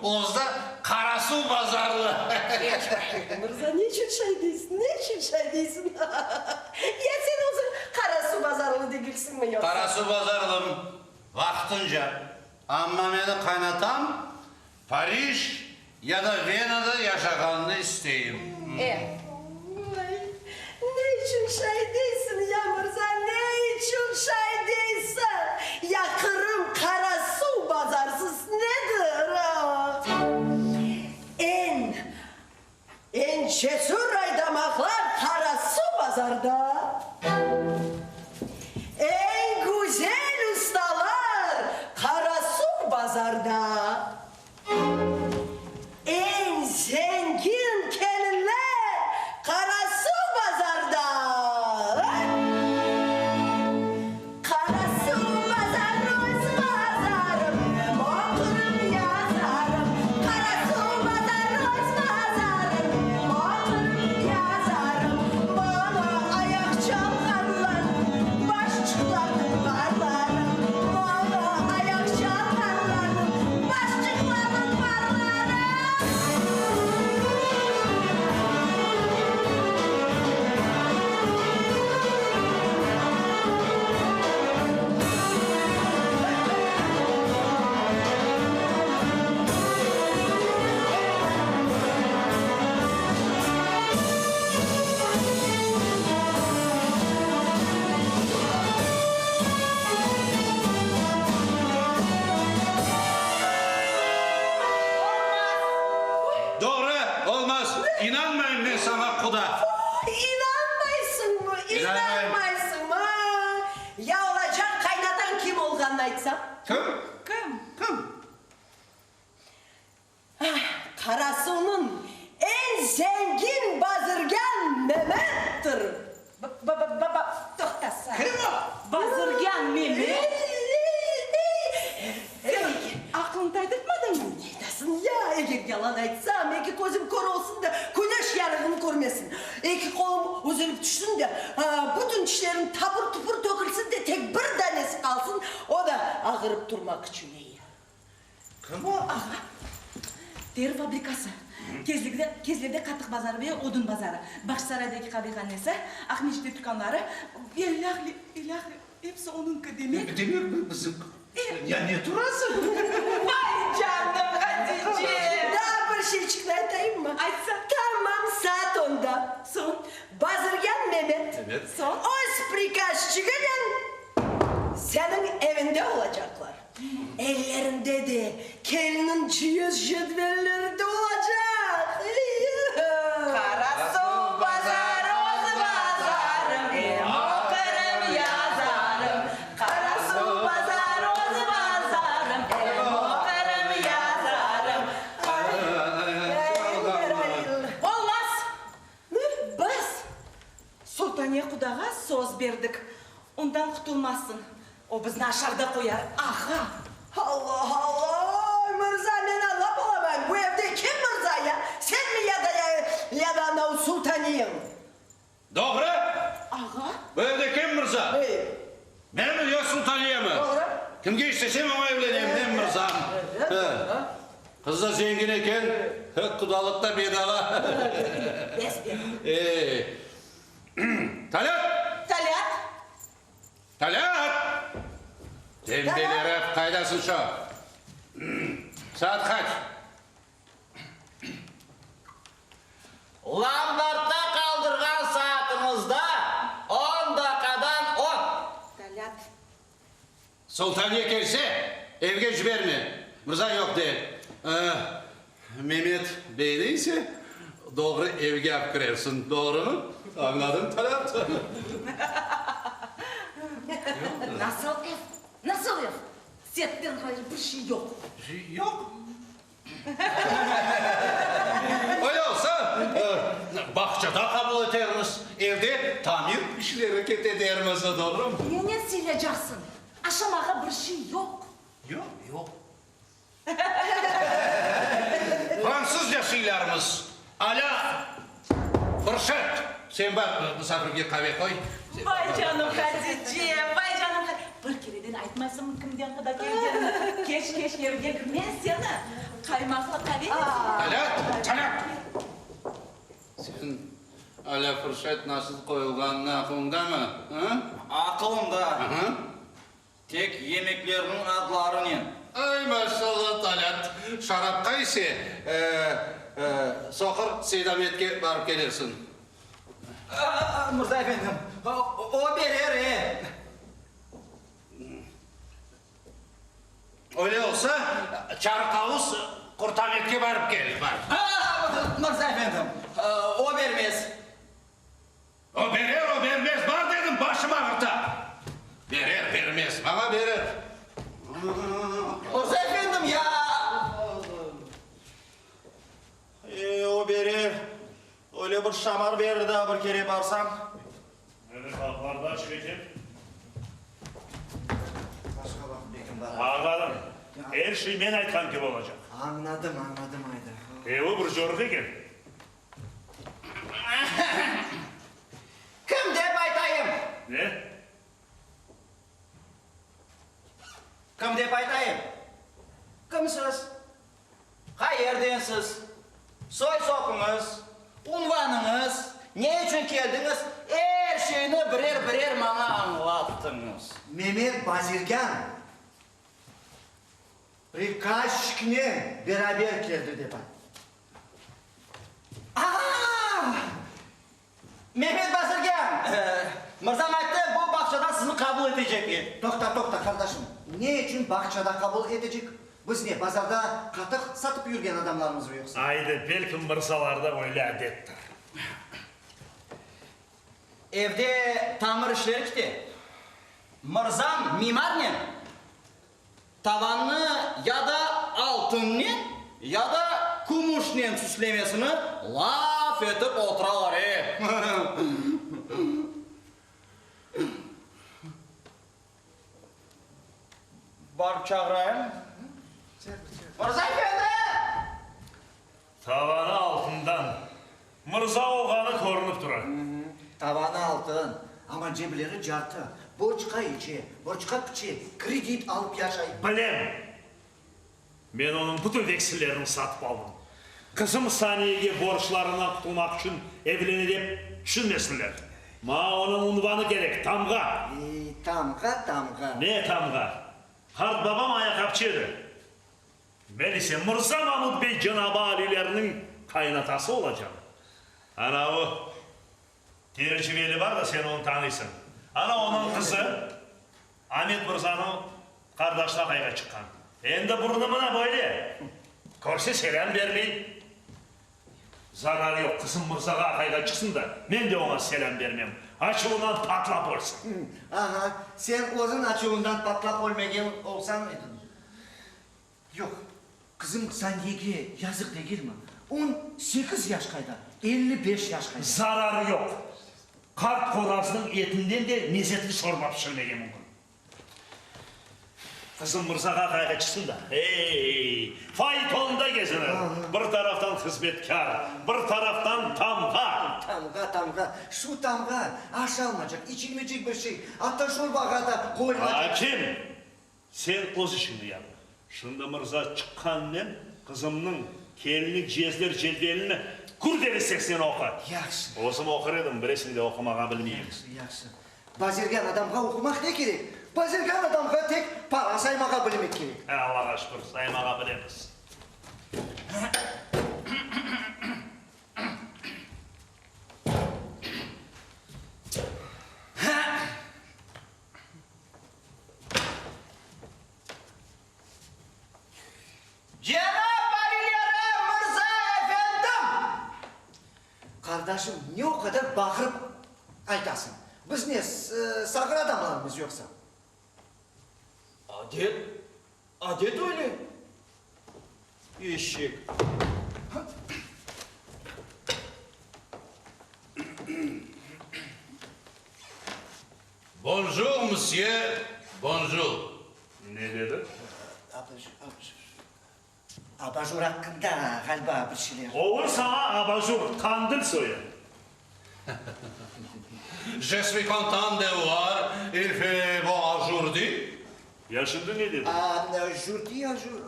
Ozda Karasu pazarlı. Mirza niçin şey değilsin, niçin şey değilsin? Ya sen o zaman Karasu pazarlı değilsin mi yoksa? Karasu pazarlım vaktınca. Ama beni kaynatam Paris ya da Vena'da yaşakanını isteyeyim. Ne için şey değilsin ya Mirza, ne için şey değilsin? Ya Kırım Karasu pazarsız nedir? En cesur aydamaklar Karasu pazarda. En güzel ustalar Karasu pazarda. En zengin gelinler Karasu pazarda. Karasu pazarımız pazarım, okurum yazarım. Karasu pazarımız pazarım, okurum yazarım. Bana ayak çalanlar, başçılarım varlarım. Bana ayak çalanlar, başçılarım varlarım. Doğru, olmaz. İnanmayın ben sana kuda. İnanmaysın mı? İnanmaysın mı? Ya olacak kaynatan kim olduğunu aytsam? Kim? Kim? Karasu'nun en zengin bazırgan Mehmet'tir. Baba, toktasa. Kim o? Bazırgan Mehmet. Aklını taydırtmadın mı? Neydasın ya? Eğer yalan aytsam, iki gözüm kör olsun da güneş yarığını görmesin. İki kolum üzülüp düşsün de bütün dişlerim tapır tupur dökülsün de tek bir tanesi kalsın. O da ağırıp durmak için iyi. Kim o? Deri fabrikası. Kezlerde katık pazarı ve odun pazarı. Başsaray'daki kahvehanesi, Akmeş'te dükkanları. İlahi, hepsi onun demek. Demek mi bizim? Ya ne durasın? Ay canım Hatice. Daha bir şey çıkartayım mı? Aytsa. Tamam, saat 10'da. Son. Bazırgan Mehmet. Evet. Son. O sprikaşçıgıyla senin evinde olacaklar. Ellerinde de kelinin cihaz cedvelleri de olacak. Karasu pazarı, oz pazarım, okurum yazarım. Karasu pazarı, oz pazarım, okurum yazarım. Olmaz. Biz Sultaniye Kudağa söz verdik. Ondan kurtulmazsın. O bizni aşağıda koyar. Aha! Allah! Mirza ben Allah olamam. Bu evde kim Mirza ya? Sen mi ya da o sultaniyim? Doğru. Aha! Bu evde kim Mirza? Ben mi ya sultaniye mi? Doğru. Kimge istesem ama evleneyim değil mi Mirza'm? Kız da zengin iken kudalıkta bedava. Talat! Tembeler kaydasın şu. Saat kaç? Lambartta kaldırgan saatimizde 10 dakikadan 10. Sultaniye gelse evge jiberme. Mırza yok değil. Mehmet Bey ise doğru evge alıp girersin. Doğru mu? Anladın Talat? Nasıl ev? Nasıl ev? Setten hayır bir şey yok. Yok. Öyle olsa bahçede kabul ederimiz. Evde tamir işleri hareket ederimiz. Doğru mu? Ne sileceksin? Aşamağa bir şey yok. Yok. Fransızca şeylerimiz. Ala Fırşat. Sen bak misafirge kahve koy. Vay canım Hatice, vay canım. Bir kereden aytmasın kimden kadar geldiğini. Keş yerine girmez seni. Kaymaklı kahve. Talat. Sen ala Fırşat nasıl koyulganını aklında mı? Aklımda. Tek yemeklerinin adlarını. Ay maşallah Talat. Şarapta ise sokur Seydamet'e varıp gelirsin. Mırza efendim, o berer. Öyle olsa Çarkavuz Kurtamet'e varıp gelir. Mırza efendim, o vermez. O vermez. Var dedim başıma ağırta. Vermez. Bana verir. Mırza efendim ya. O berer. Öyle bir şamar verir daha bir kere barsam. Evet, haklarda çıkacak. Başka bak bekim var. Ağladım. Her şey men aytkan gibi olacak. Anladım Ayda. O bir joruk eken. Kim dep aytayım? Ne? Kim dep aytayım? Kimsiz? Hayerdensiz? Soy sokunuz, unvanınız, ne için geldiniz? Her şeyini birer bana anlattınız. Mehmet Bazirgan. Prikashkine beraber geldi de bak. Mehmet Basırgan, Mırzam aytdı bu bahçeden sizi kabul edecek. Tokta kardeşim. Ne için bahçede kabul edecek? Biz ne, pazarda katık satıp yürüyen adamlarımız mı yoksa? Aydı, belki mırsalarda öyle adettir. Evde tamir işleri gitti. Mırzam mimar ne? Tavanını ya da altınını ya da kumuşla süslemesini laf edip oturarlar. Barıp çağırayım. Mırza efendi! Tavanı altından Mırza oğanı korunup durar. Tavanı altın ama cebleri cartı. Borçka içi, borçka piçi, kredit alıp yaşayıp. Bilem. Ben onun bütün veksillerini satıp aldım. Kızım Saniye'ye borçlarından tutulmak için evlenip düşünmesinler. Ma onun unvanı gerek, tamga. Tamga. Ne tamga? Hart babam ayakkabıcıydı. Ben ise Mırza Mahmud Bey Cenab-ı Alilerinin kaynatası olacağım. Ana o Terici Veli var da sen onu tanıysın. Ana onun kızı Ahmet Mırza'nın kardeşine kayga çıkan. Endi burnumuna böyle. Korse selam vermeyin. Zararı yok, kızım Mırza'ga kayga çıksın da ben de ona selam vermem. Açığından patlap olsun. Aha, sen özün açığından patlap olmayan olsan mıydın? Yok, kızım Saniyege yazık değil mi? 18 yaşkayda, 55 yaşkayda. Zararı yok. Kart korazının etinden de mezzetli sorma pişirmeye mümkün. Kızım Mırza'ga kayga çıksın da. Faytonda gezinir. Bir taraftan hizmetkar, bir taraftan tamga. Tamga. Şu tamga aşağılmayacak, içilmeyecek bir şey. Hatta şurbağa da koyulacak. Hakim, sen öz işini yap. Şimdi Mırza çıkkanla kızımның kelinlik jezler jeldelini kurdeli seksen oka. Yaxşı. Osum okur edim, biresini de okumağa bilmeyemiz. Yaxşı. Bazirgan adamga okumak ne gerek? Bazirgan adamga tek para saymağa bilmek gerek. Allah'a şükür, saymağa bilemiz. Kardeşim niye o kadar bağırıp aytasın? Biz ne sağır adamlarımız yoksa? Adet öyle. Eşek. Bonjour monsieur, bonjour. Ne dedi? Abajur hakkında galiba bir şeyler. Oğul sana abajur, kandil söyle. Je suis content de voir, il fait bon aujourd'hui. Ya şimdi ne dedi? Jurdi ya jur.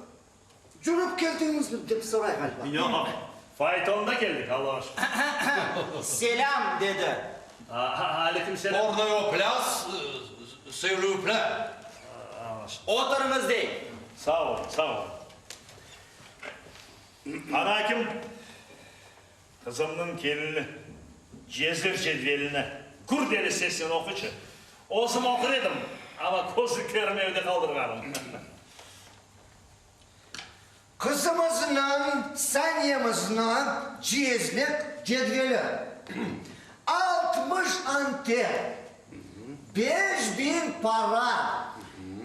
Jurup geldiniz mi deyip soray galiba. Yok, faytonda geldik Allah'a şükür. Selam dedi. Aleyküm selam. Orada o plas, s'il vous plaît. Oturunuz değil. Sağ ol, sağ ol. Anakim, kızımın kelini, cezir cedveline, kurdeli sesini okuçu. Olsun okur edim ama kozu körüm evde kaldırmadım. Kızımızla sanyemizle cihazlık cedveli. 60 ante, 5000 para,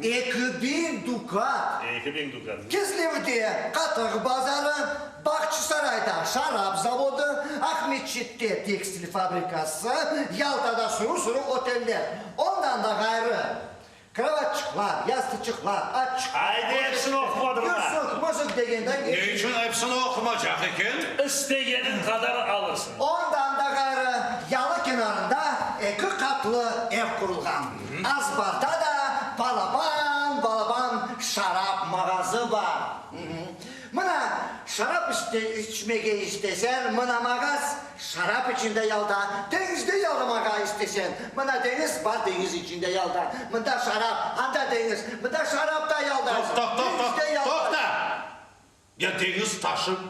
2000 dukat. 2000 dukat. Kizlev'de Katık Bazarı, Bahçısaray'da şarap zavodu, Ahmetçit'te tekstil fabrikası, Yalta'da sürü oteller. Ondan da gayrı kravatçıklar, yastıkçıklar, açık. Haydi hepsini okumadım ha. Yusuf, müzik degenden Ne için hepsini okumayacak iken? İsteyenin kadar alırsın. Ondan da gayrı yalı kenarında 2 katlı ev kurulgan. Azbarda da balaban şarap mağazı var. Mına şarap içmeye istesen, mına mağaz şarap içinde yalda, denizde yalamağa istesen. Mına deniz var deniz içinde yalda. Mında şarap, anda deniz, mında şarap da yalda. Tokta! Ya deniz taşıp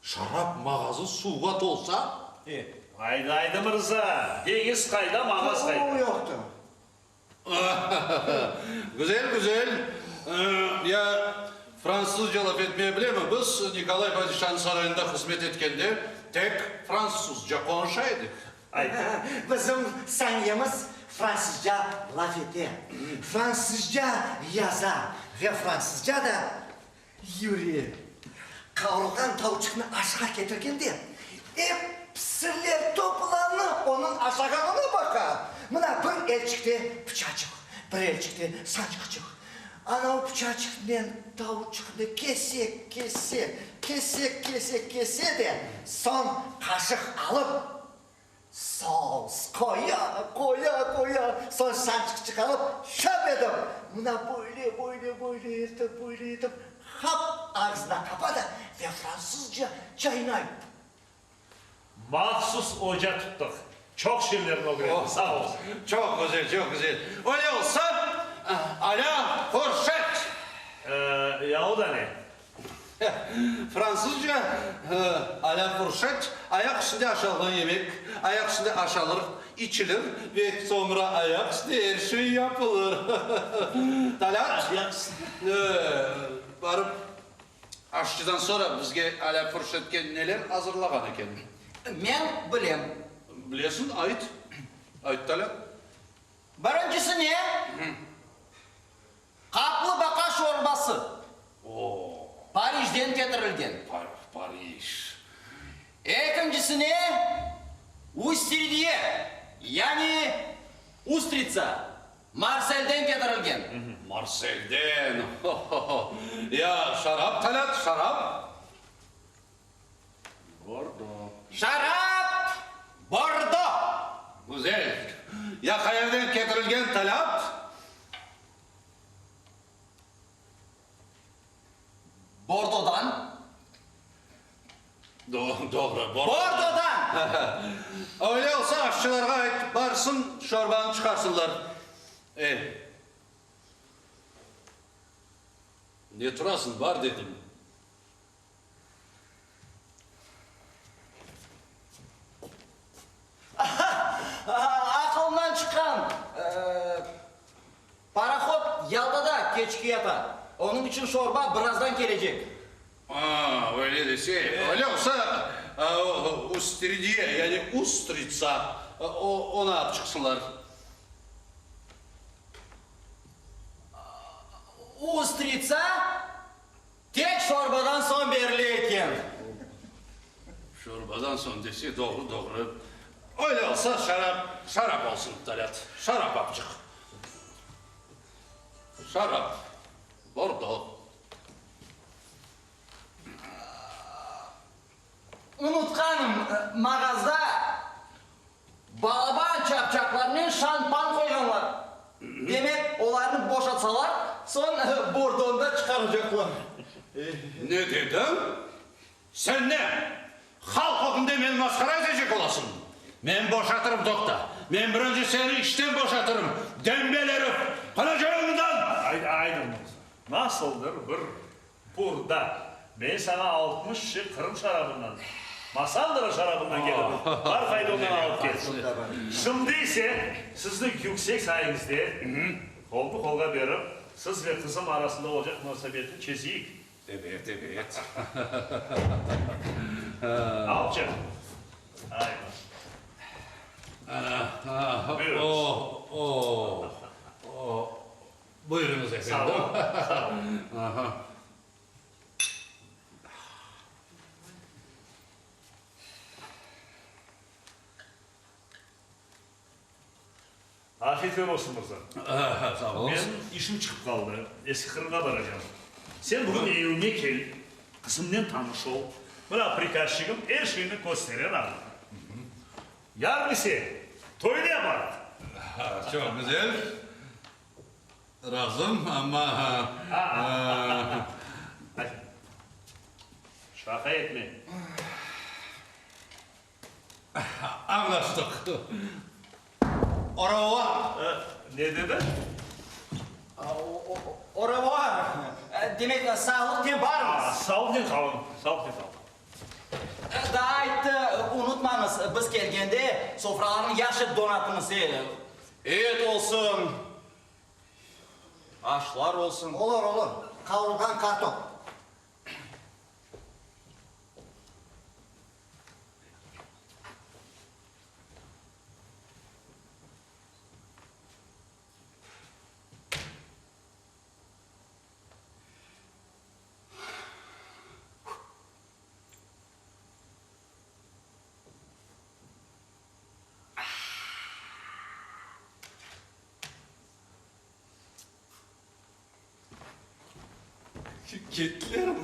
şarap mağazı suğa dolsa? Haydi Mırza, deniz kayda, mağaz kayda. O yoktu. Güzel. Ya Fransızca laf etmeye bilir mi? Biz Nikolay Padişah'ın sarayında hizmet etkende tek Fransızca konuşaydık. Bizim sanyemiz Fransızca laf eder. Fransızca yazar ve Fransızca da yürüyor. Kavrulgan tavukçukunu aşağı getirgende hepsiler toplanıp onun aşağılığına bakar. Buna bir elçikte bıçacık, bir elçikte saçıkçık. Ana o bıçacıkla tavukçukunu kese de son kaşık alıp sos koya son saçıkçık alıp şöp edip buna böyle edip hap ağzına kapadı ve Fransızca çaynayıp. Mahsus oca tuttuk. Çok şirinlerin o grevi, sağ ol. Çok güzel. Öyle olsa, ala fourchette. Ya o da ne? Fransızca ala fourchette, ayak üstünde aşağılan yemek, ayak üstünde aşağılır, içilir ve sonra ayak üstünde her şey yapılır. Talat, varıp aşçıdan sonra bizge ala fourchette'ge neler hazırlagan eken? Men bilem. Bilesin, ayıt. Ayıt Talat. Birincisi ne? Kaplı baka çorbası. Parij'den getirilgen. Parij. İkincisi ne? Устриdiye. Yani устрица. Marsel'den getirilgen. Marsel'den. Ya şarap Talat, şarap. Şarap. Bordo. Güzel. Ya hayalden getirilgen Talat. Bordo'dan. Doğru. Bordo'dan. Öyle olsa aşçılara ait varsın çorbanı çıkarsınlar. Ne turasın var dedim. Aklımdan çıkan parahot Yalda'da keçki yatar. Onun için çorba birazdan gelecek. Öyle de öyle olsa устридие, yani устрица, onu alıp çıksınlar. Устрица tek şorbadan son verilirken. Şorbadan son desi doğru. Öyle olsa şarap olsun Talat. Şarap apçık. Şarap. Bordo. Unutkanım, mağazda balaban çapçaklarının şampan koyuyorlar. Demek onlarını boşaltsalar, son bordonda çıkaracaklar. Ne dedin? Sen ne? Halk okunda beni maskara edecek olasın. Ben boşatırım doktor. Ben bir önce seni işten boşatırım. Dembel herif. Kalacağımdan. Aynen. Nasıldır bir burada? Ben sana 60 şık Kırım şarabından, Masaldıra şarabından geldim. Var fayda ondan alıp gelsin. Şimdi ise sizin yüksek sayenizde kol kolga verip siz ve kızım arasında olacak münasebeti çizeyik. Evet. Alçak. Aynen. Buyurunuz. Buyurunuz efendim. Sağ olun. Aha. Afiyetler olsun Mırza. Sağ ol. Ben işim çıkıp kaldı. Eski Kırım'a varacağım. Sen bugün evime gel. Kızımla tanış ol. Bana prikaşçığım her şeyini gösterir abi. Yarın ise toyunu yapar. Çok güzel. Razım ama... Hadi. Şaka etme. Anlaştık. Orava. Ne dedi? Orava. Demek sağlık diye var mı? Sağlık diye kalın. Daha ayıttı, unutmanız. Biz gelgende sofraların yaşı donatımız. Et olsun. Aşlar olsun. Olur. Kavrulgan karton. Kitlerim.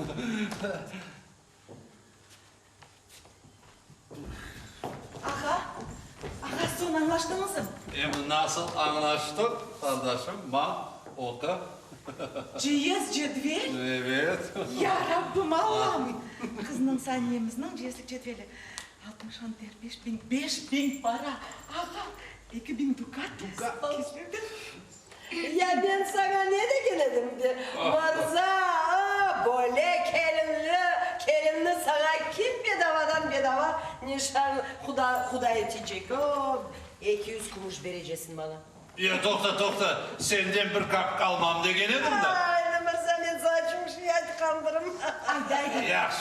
Aga son anlaştınız mı? Nasıl anlaştık kardeşim? Oka. Cihaz cedvel. Evet. Ya Rabbim Allah'ım. Kızının saniyemizin cihazlık cetveli. 60 anter 5000 para. Aga 2000 dukat. Ya ben sana ne de geledim de. Varza böyle kelimli sana kim bedava nişan huda edecek. O 200 kuruş vereceksin bana. Ya doktor senden bir kap kalmam da geledim de. Ay Mırza ben saçmış ya kandırım.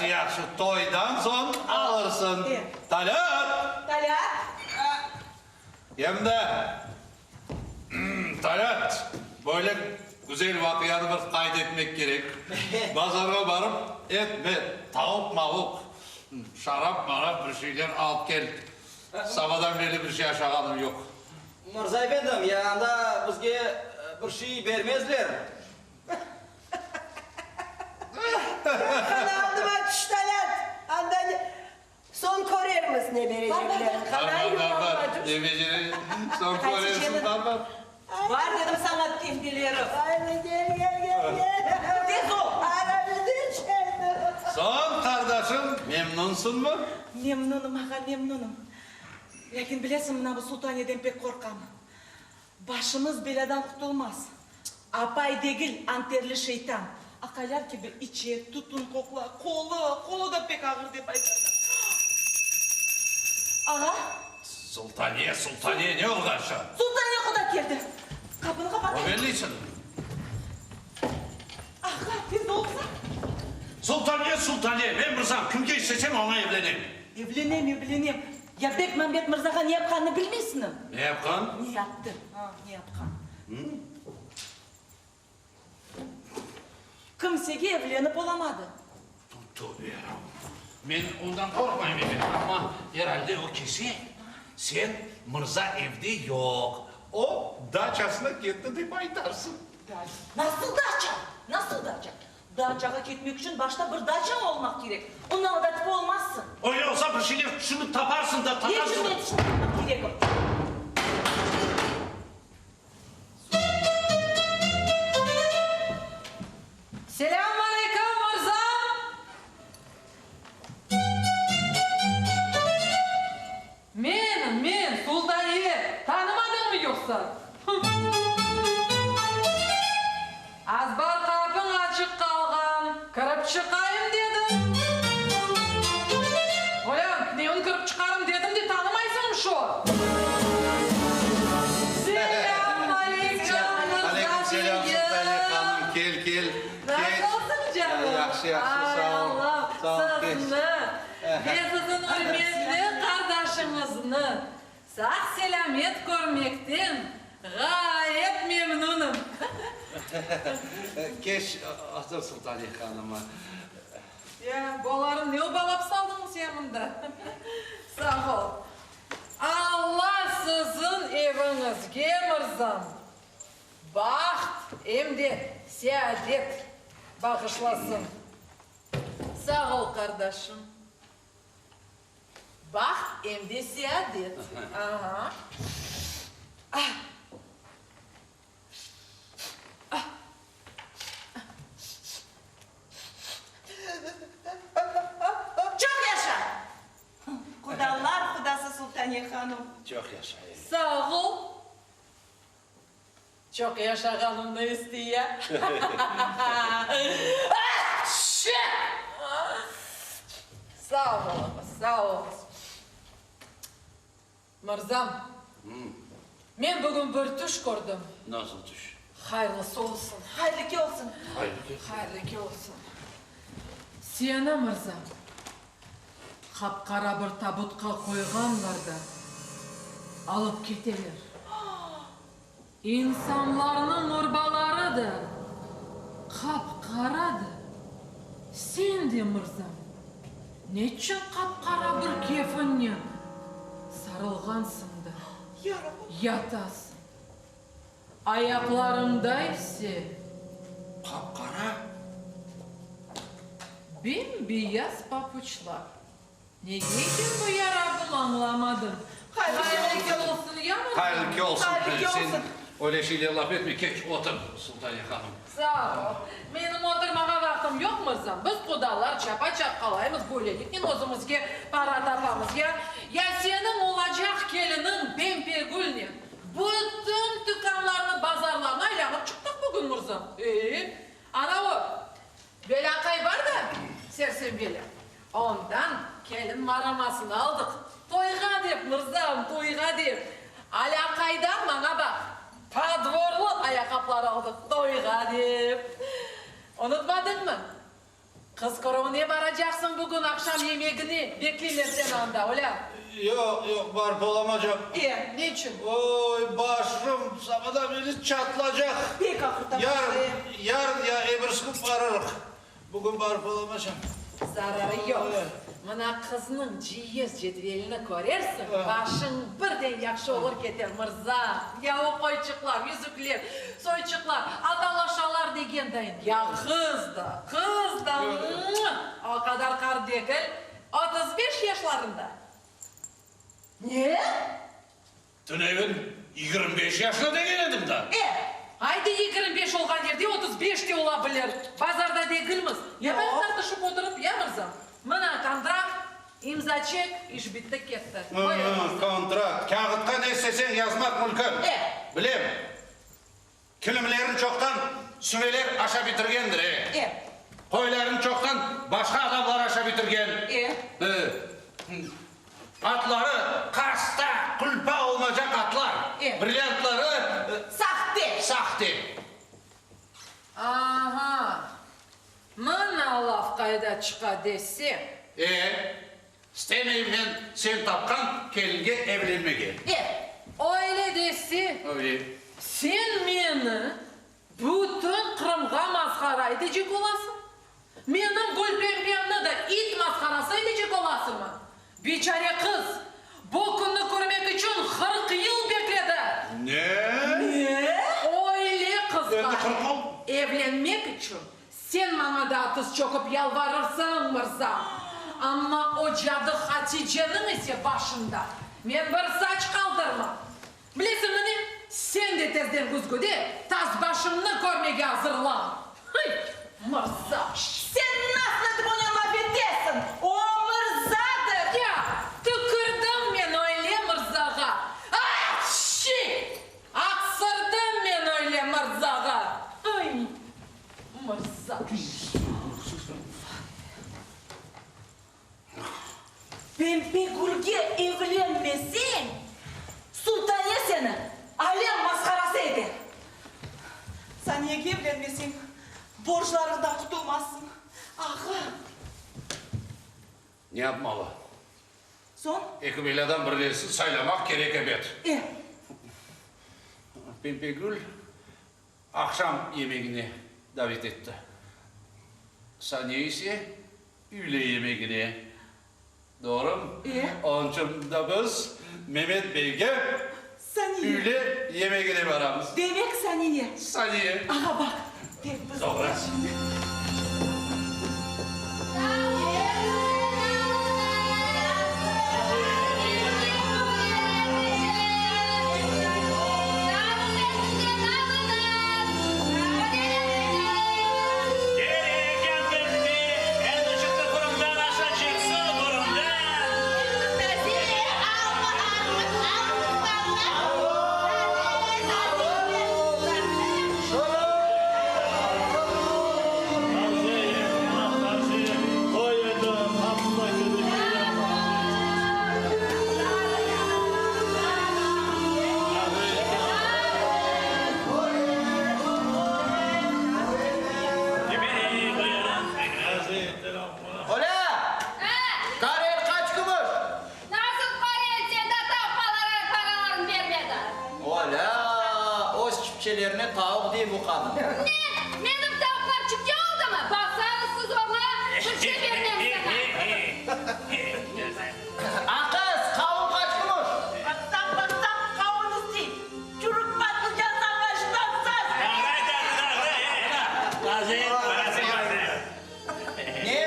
Yaxşı toydan son alırsın. Talat. Hem de Talat böyle güzel vakıyanı bir kaydetmek gerek. Pazara varıp tavuk mavuk, şarap bir şeyler alıp gel. Sabahdan beri bir şey aşağıdım yok. Mırza efendim, yanında bizge bir şey vermezler. Kana aldıma çüştelet. Andan son korerimiz ne verecekler. Kana Var. Devecileri son koresin var. Var dedim sana teftileri. Haydi gel. Tez ol. Son kardeşim, memnunsun mu? Memnunum aga memnunum. Lakin bilesin mına bu sultaniyeden pek korkam. Başımız beladan kurtulmaz. Apay değil anterli şeytan. Akalar gibi içe tutun kokla kolu da pek ağır deyip aytarlar. Aga. Sultaniye ne oldu aşağı? Sultaniye kadar geldi. Kapını kapat. O belliysin. Aga tez olsa. Sultaniye, ben Rıza'm kim geçsem ona evleneyim. Evlenem. Ya Bekmambet Mırzaға ne yapқанын білмейсің? Ne yapkan? Ne yaptı? Ne yapқан? Kimsege evlenip olamadı. Tövbe ya. Men ondan korkmayayım efendim ama herhalde o kesin. Sen Mırza evde yok. O daçasına gitti deyip aytarsın. Nasıl daça? Nasıl daça? Daçaға ketmek için başta bir daça olmak gerek. Ondan aldatıp olmazsın. Öyle olsa bir şeyler şunu taparsın da takarsın. Geçin yapmak gerek. Selamünaleyküm Mırzam. Men Sultaniyet. Tanımadın mı yoksa? Azbar kapın açık kalgan. Kırıp çıkayım dedim. Oğlum ne onu kırıp çıkarım dedim de tanımaysın mı şu? Selamünaleyküm Mırzam. Aleykümselam Sultaniyet Hanım. Gel. Nasılsın canım? Yaxşı, sağ ol. Sağ ol, geç. Ben sizin hürmetli kardeşinizni sağ selamet görmekten gayet memnunum. Geç Azır Sultaniyet Hanım'a. Ya bolarım ne balap saldınız yanımda. Sağ ol. Allah sizin evinizge Mırzam baxt hem de saadet bağışlasın. Sağ ol kardeşim. Baxt hem de saadet. Aha. Çok yaşa. Kudalar kudası Sultaniye Hanım. Çok yaşayın. Sağ ol. Çok yaşaganımı istiyor. Sağ ol, sağ ol. Mırzam, ben bugün bir tuş gördüm. Nasıl düş? Hayırlısı olsun. Hayırlı ki olsun. Hayırlı olsun. Siyana Mırzam, kapkara bir tabutka koyganlar da alıp keteler. İnsanların urbaları da kapkaradı. Sen de Mırzam, neçin kapkara bir kefenle sarılgansın da yatasın. Ayaklarında ise Kapkara. bembeyaz papuçlar. Ne giydin bu yarabım anlamadım. Hayırlı olsun ya Mırzam. Hayırlı olsun. Hayırlı Sen olsun. öyle şeyler laf etme. Geç otur Sultaniyet Hanım. Sağ ol. Benim oturmağa vaktim yok Mırzam. Biz kudalar çapa çapkalayımız böylelikle özümüzge para tapamız ya. Ya senin olacak gelinin Pempegül'le bütün dükkanlarını, bazarlarını aylanıp çıktık bugün Mırzam. Ana o, belakay var da sersembeli. Ondan gelin maramasını aldık. Toyga deyip Mırzam, toyga deyip. Alakaydan bana bak. Padvorlu ayakkabılar aldık, toyga deyip. Unutmadın mı? Kız korumuna varacaksın bugün akşam yemeğini. Bekliler sen anda, öyle. Yok barp olamayacak. Niçin? Oy başım sabada beni çatlayacak. Pek akırtam. Yarın ya emir sıkıp varırık. Bugün barp olamayacak. Zararı yok. Mına kızının ciyiz cedvelini görersin, başın birden yakşı olur keter Mırza. Ya o koyçuklar, yüzükler, soyçuklar, adalaşalar degendeyin. Ya kız da, o kadar kar değil, 35 yaşlarında. Ne? Dün evin 25 yaşına degenedim da. Haydi 25 olgan yerde 35 de olabilir. Pazarda değilmiz. Ya ben tartışıp oturup ya Mırzam. Mına kontrakt, imza çek, iş bitti ketті. Kontrakt. Kağıtka ne istesen yazmak mülküm. Bilem. Kilimlerin çoktan süveler aşa bitirgendir. Koyların çoktan başka adamlar aşa bitirgen. Atları kasta, kulpa olmayacak atlar. Brilyantları sahte. Aha. Mına laf kayda çıka desi. İstemeyimden sen tapkan kelinge evlenmege. Öyle desi. Öyle. Sen beni bütün Kırım'a maskara edecek olasın. Benim Gülpembe'mde de it maskarası edecek olasın mı? Biçare kız bu günü görmek için 40 yıl bekledi. Ne? Öyle kızlar. Evlenmek için sen bana da tız çöküp yalvarırsın Mırza. Ama o cadı Hatice'nin ise başında ben bir saç kaldırmam. Bilirsin mi? Sen de tezden kuzgude taz başımını görmeye hazırlan. Mırza. Sen nasıl buna laf edesin? O Mırzadır. Ya tükürdüm ben öyle Mırzağa. Aksırdım ben öyle Mırzağa. Ay Mırza. Pempegül'ge evlenmesin. Sultaniye seni alem maskarası eder. Saniye'ge evlenmesin. Borçlarından kurtulmazsın. Ağa. Ne yapmalı? Son? İki beladan birleşsin saylamak gerek evet. Pempegül akşam yemeğini davet etti. Saniye ise öğle yemeğine. Doğru mu? Onun için de biz Mehmet Bey'e öğle yemeğine varamız. Demek Saniye. Saniye. Aha bak. Doğru. Çiftçilerine tavuk diye bu kadın. Ne? Benim tavuklar çiftçi oldu mu? Baksanız siz ona bir şey vermem sana. Kız kavun kaç kuruş? Baksam kavun isteyip. Çürük patlıcandan başlatsın. Ne?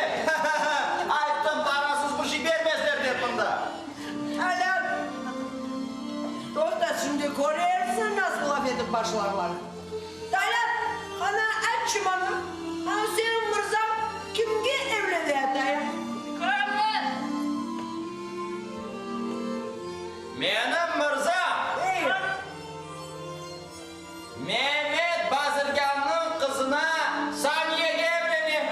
Ayıptım parasız bu şey vermezler de bunda. Alan. Orada şimdi görüyorsun nasıl laf edip başlarlar. Alan, bana açım onu. Ha senin Mırzam kimge evlendi ya? Benim Mırzam. Mehmet Bazırgan'ın kızına Saniye'ye evleniyor.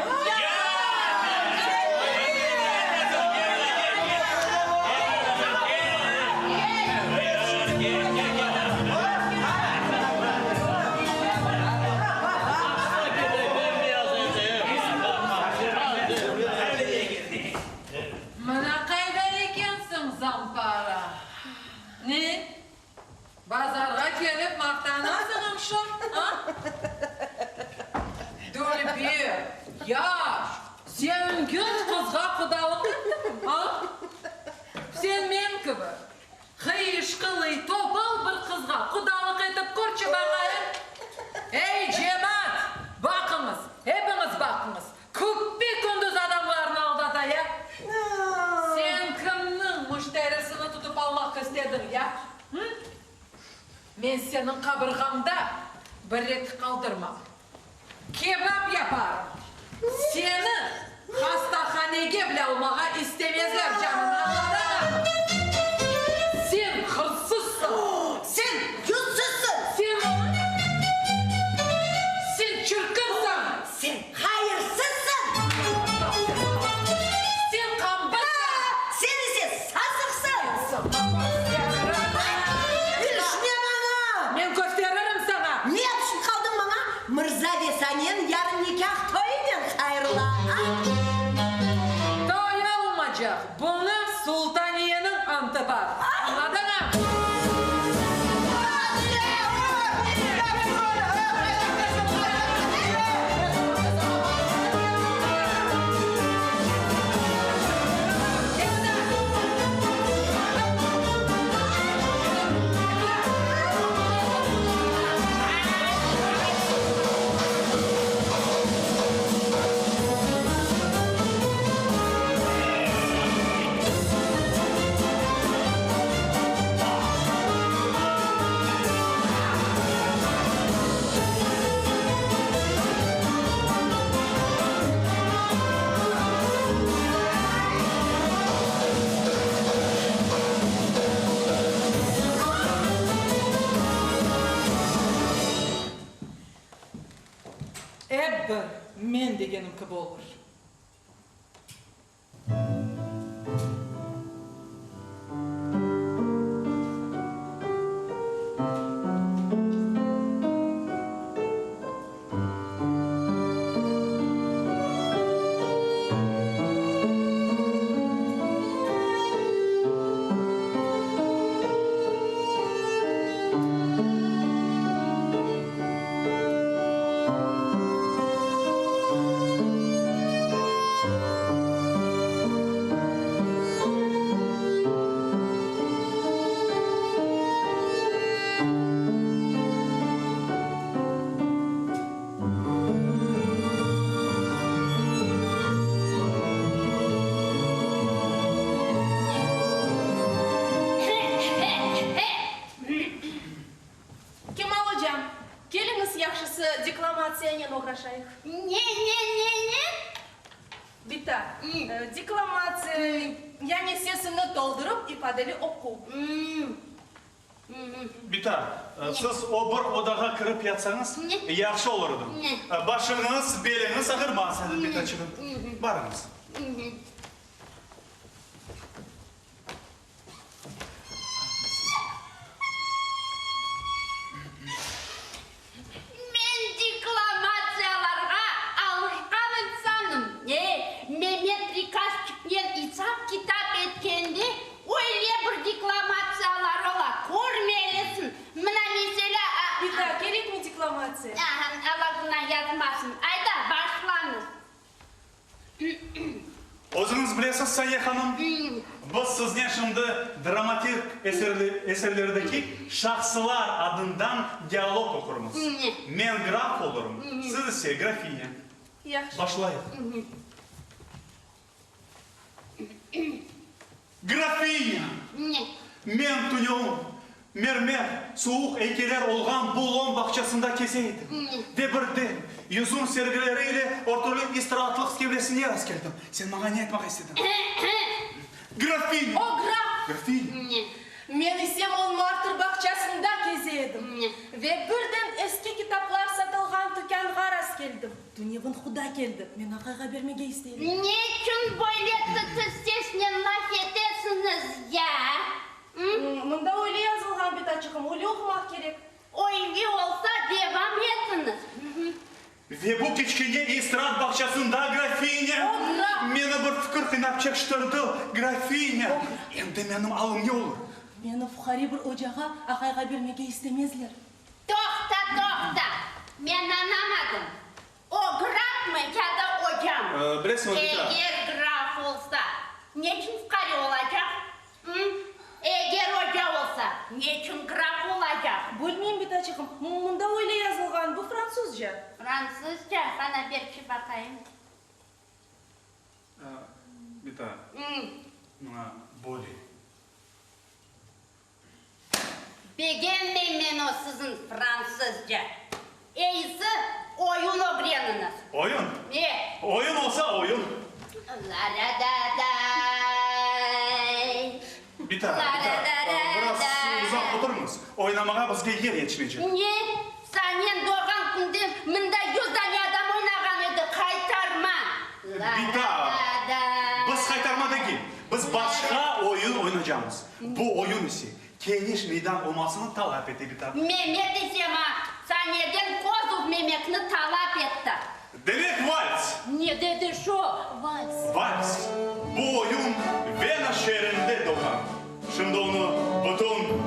Bana kaybederkensin zampara. Ne? Bazarga gelip maqtanasın şu, ha? Dur bir, yaş, sen gün kızga kudalık ettin, ha? Sen men gibi, hıyışkılı topal bir kızga kudalık edip kurçu bakayım. Ey cemaat, bakınız, hepiniz bakınız. Küppi gündüz adamlarını aldatayım. Sen kimnin müşterisini tutup almak istedin ya? Hı? Ben senin kaburgamda bir et kaldırmam. Kebap yaparım. Seni hastahaneye bile almaya istemezler canına. Sen hırsızsın. Sen yüzsüzsün. Sen çırkınsın. Sen hayırsızsın. Sen kambırsın. Sen ise sazıksın. Düşme bana. Ben gösteririm sana. Ne yapışıp kaldın bana? Mırza ve Saniye'nin yarın nikah toyu ben hayırla. Toy olmayacak. Bunu Ebber, men degenim gibi olur. Kemal hocam, geliniz yaxşısı deklamatsiyanen uğraşayıq. Ne? Bitta, deklamatsiya, yani sesini doldurup ifadeli oku. Bita, siz o bir odaga kirip yatsanız yaxşı olurdu. Başınız, beliniz ağırmasın Bitachığım. Barınız. Men deklamatsiyalarga alışkan insanım. Mehmet Rikasçık'nen isap kitap etkende öyle bir deklamatsiyalar ola. Görmelisin. Mına mesela... Bitta, gerek mi deklamatsiya? Allah'ına yazmasın. Ayda başlanır. Özünüz bilesiz Sayya Hanım, biz sizden şimdi dramatik eserlerdeki şahsılar adından diyalog okuruz. Men graf olurum, siz ise grafiye. Yaxşı. Başlayın. Grafiye. Men tünyoğum, mermer, soğuk eykeler olgan bulon bakçasında keseydim. Ve birden yüzün sergileriyle ortalık istirahatlık skevresine rast geldim. Sen bana ne etmek istedin? Grafiye. O graf. Grafiye. Men isem Montmartre bakçasında gezeydim. Ve birden eski kitaplar satılgan dükkanga rast geldim. Dünyanın huda geldi. Men ağayga vermege isteydim. Niçin böyle stesnen laf etesiniz ya? Mında öyle yazılgan Bitachığım, öyle okumak gerek. Öyle olsa devam etiniz. Ve bu kichkine istirahat bakçasında grafiye. Meni bir fikir kıynap çekiştirdi. Grafiye. Endi benim alım ne olur? Meni fuhari bir ocağa ağayga vermege istemezler. Toxta. Men anlamadım. O graf mı ya da hocam? Bilesiniz Bita. Eğer graf olsa, niçin fuhari olacak? Eğer hoca olsa, niçin graf olacak? Bilmeyeyim Bitachığım, mında öyle yazılgan, bu Fransızca. Fransızca, bana bir şey bakayım. Bita. Boli. Beğenmeyim ben o sizin Fransızca. İyisi oyun öğreniniz. Oyun? Ne? Oyun olsa oyun. Bita, biraz uzak oturunuz. Oynamağa bizge yer yetişmeyecek. Ne? Senin doğan günde mında 100 tane adam oynagan edi, kaytarma. Bita, biz kaytarma değil. Biz başka oyun oynayacağız. Bu oyun ise geniş meydan olmasını talep etti Bita. Mehmet isema, saniyeden Kozov Mehmet'ini talep etti. Demek vals. Ne dedi şu? Vals. Vals. Bu oyun Vena şehrinde doğan. Şimdi onu bütün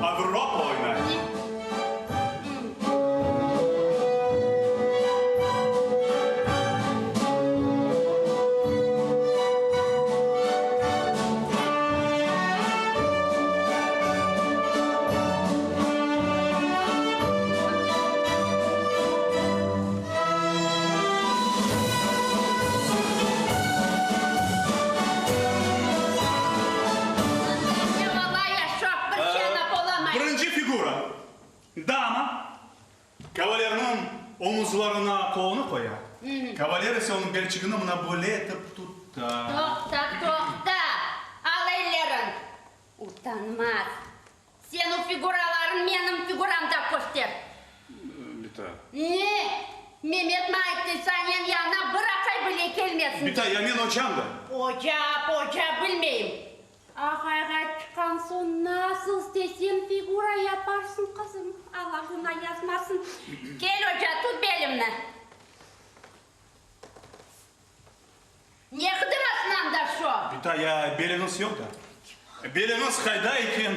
Kavalerinin omuzlarına kolunu koyar. Kavaler ise onun belçigini buna böyle etip tutar. To'xta. Al ellerin. Utanmaz. Senin figuraların benim figuramda ko'rsat. Bita. Ne? Mehmet Mait'ti senin yanına bırakay bile gelmesin. Bita, ya men ocağımda. Oca bilmeyim. Ağayga çıkan son nasıl istesen figura yaparsın kızım. Allah'ına yazmasın. Gel hoca tut belimle. Ne kıdırasın da şu? Bita, ya beliniz yok da. Beliniz kayda iken.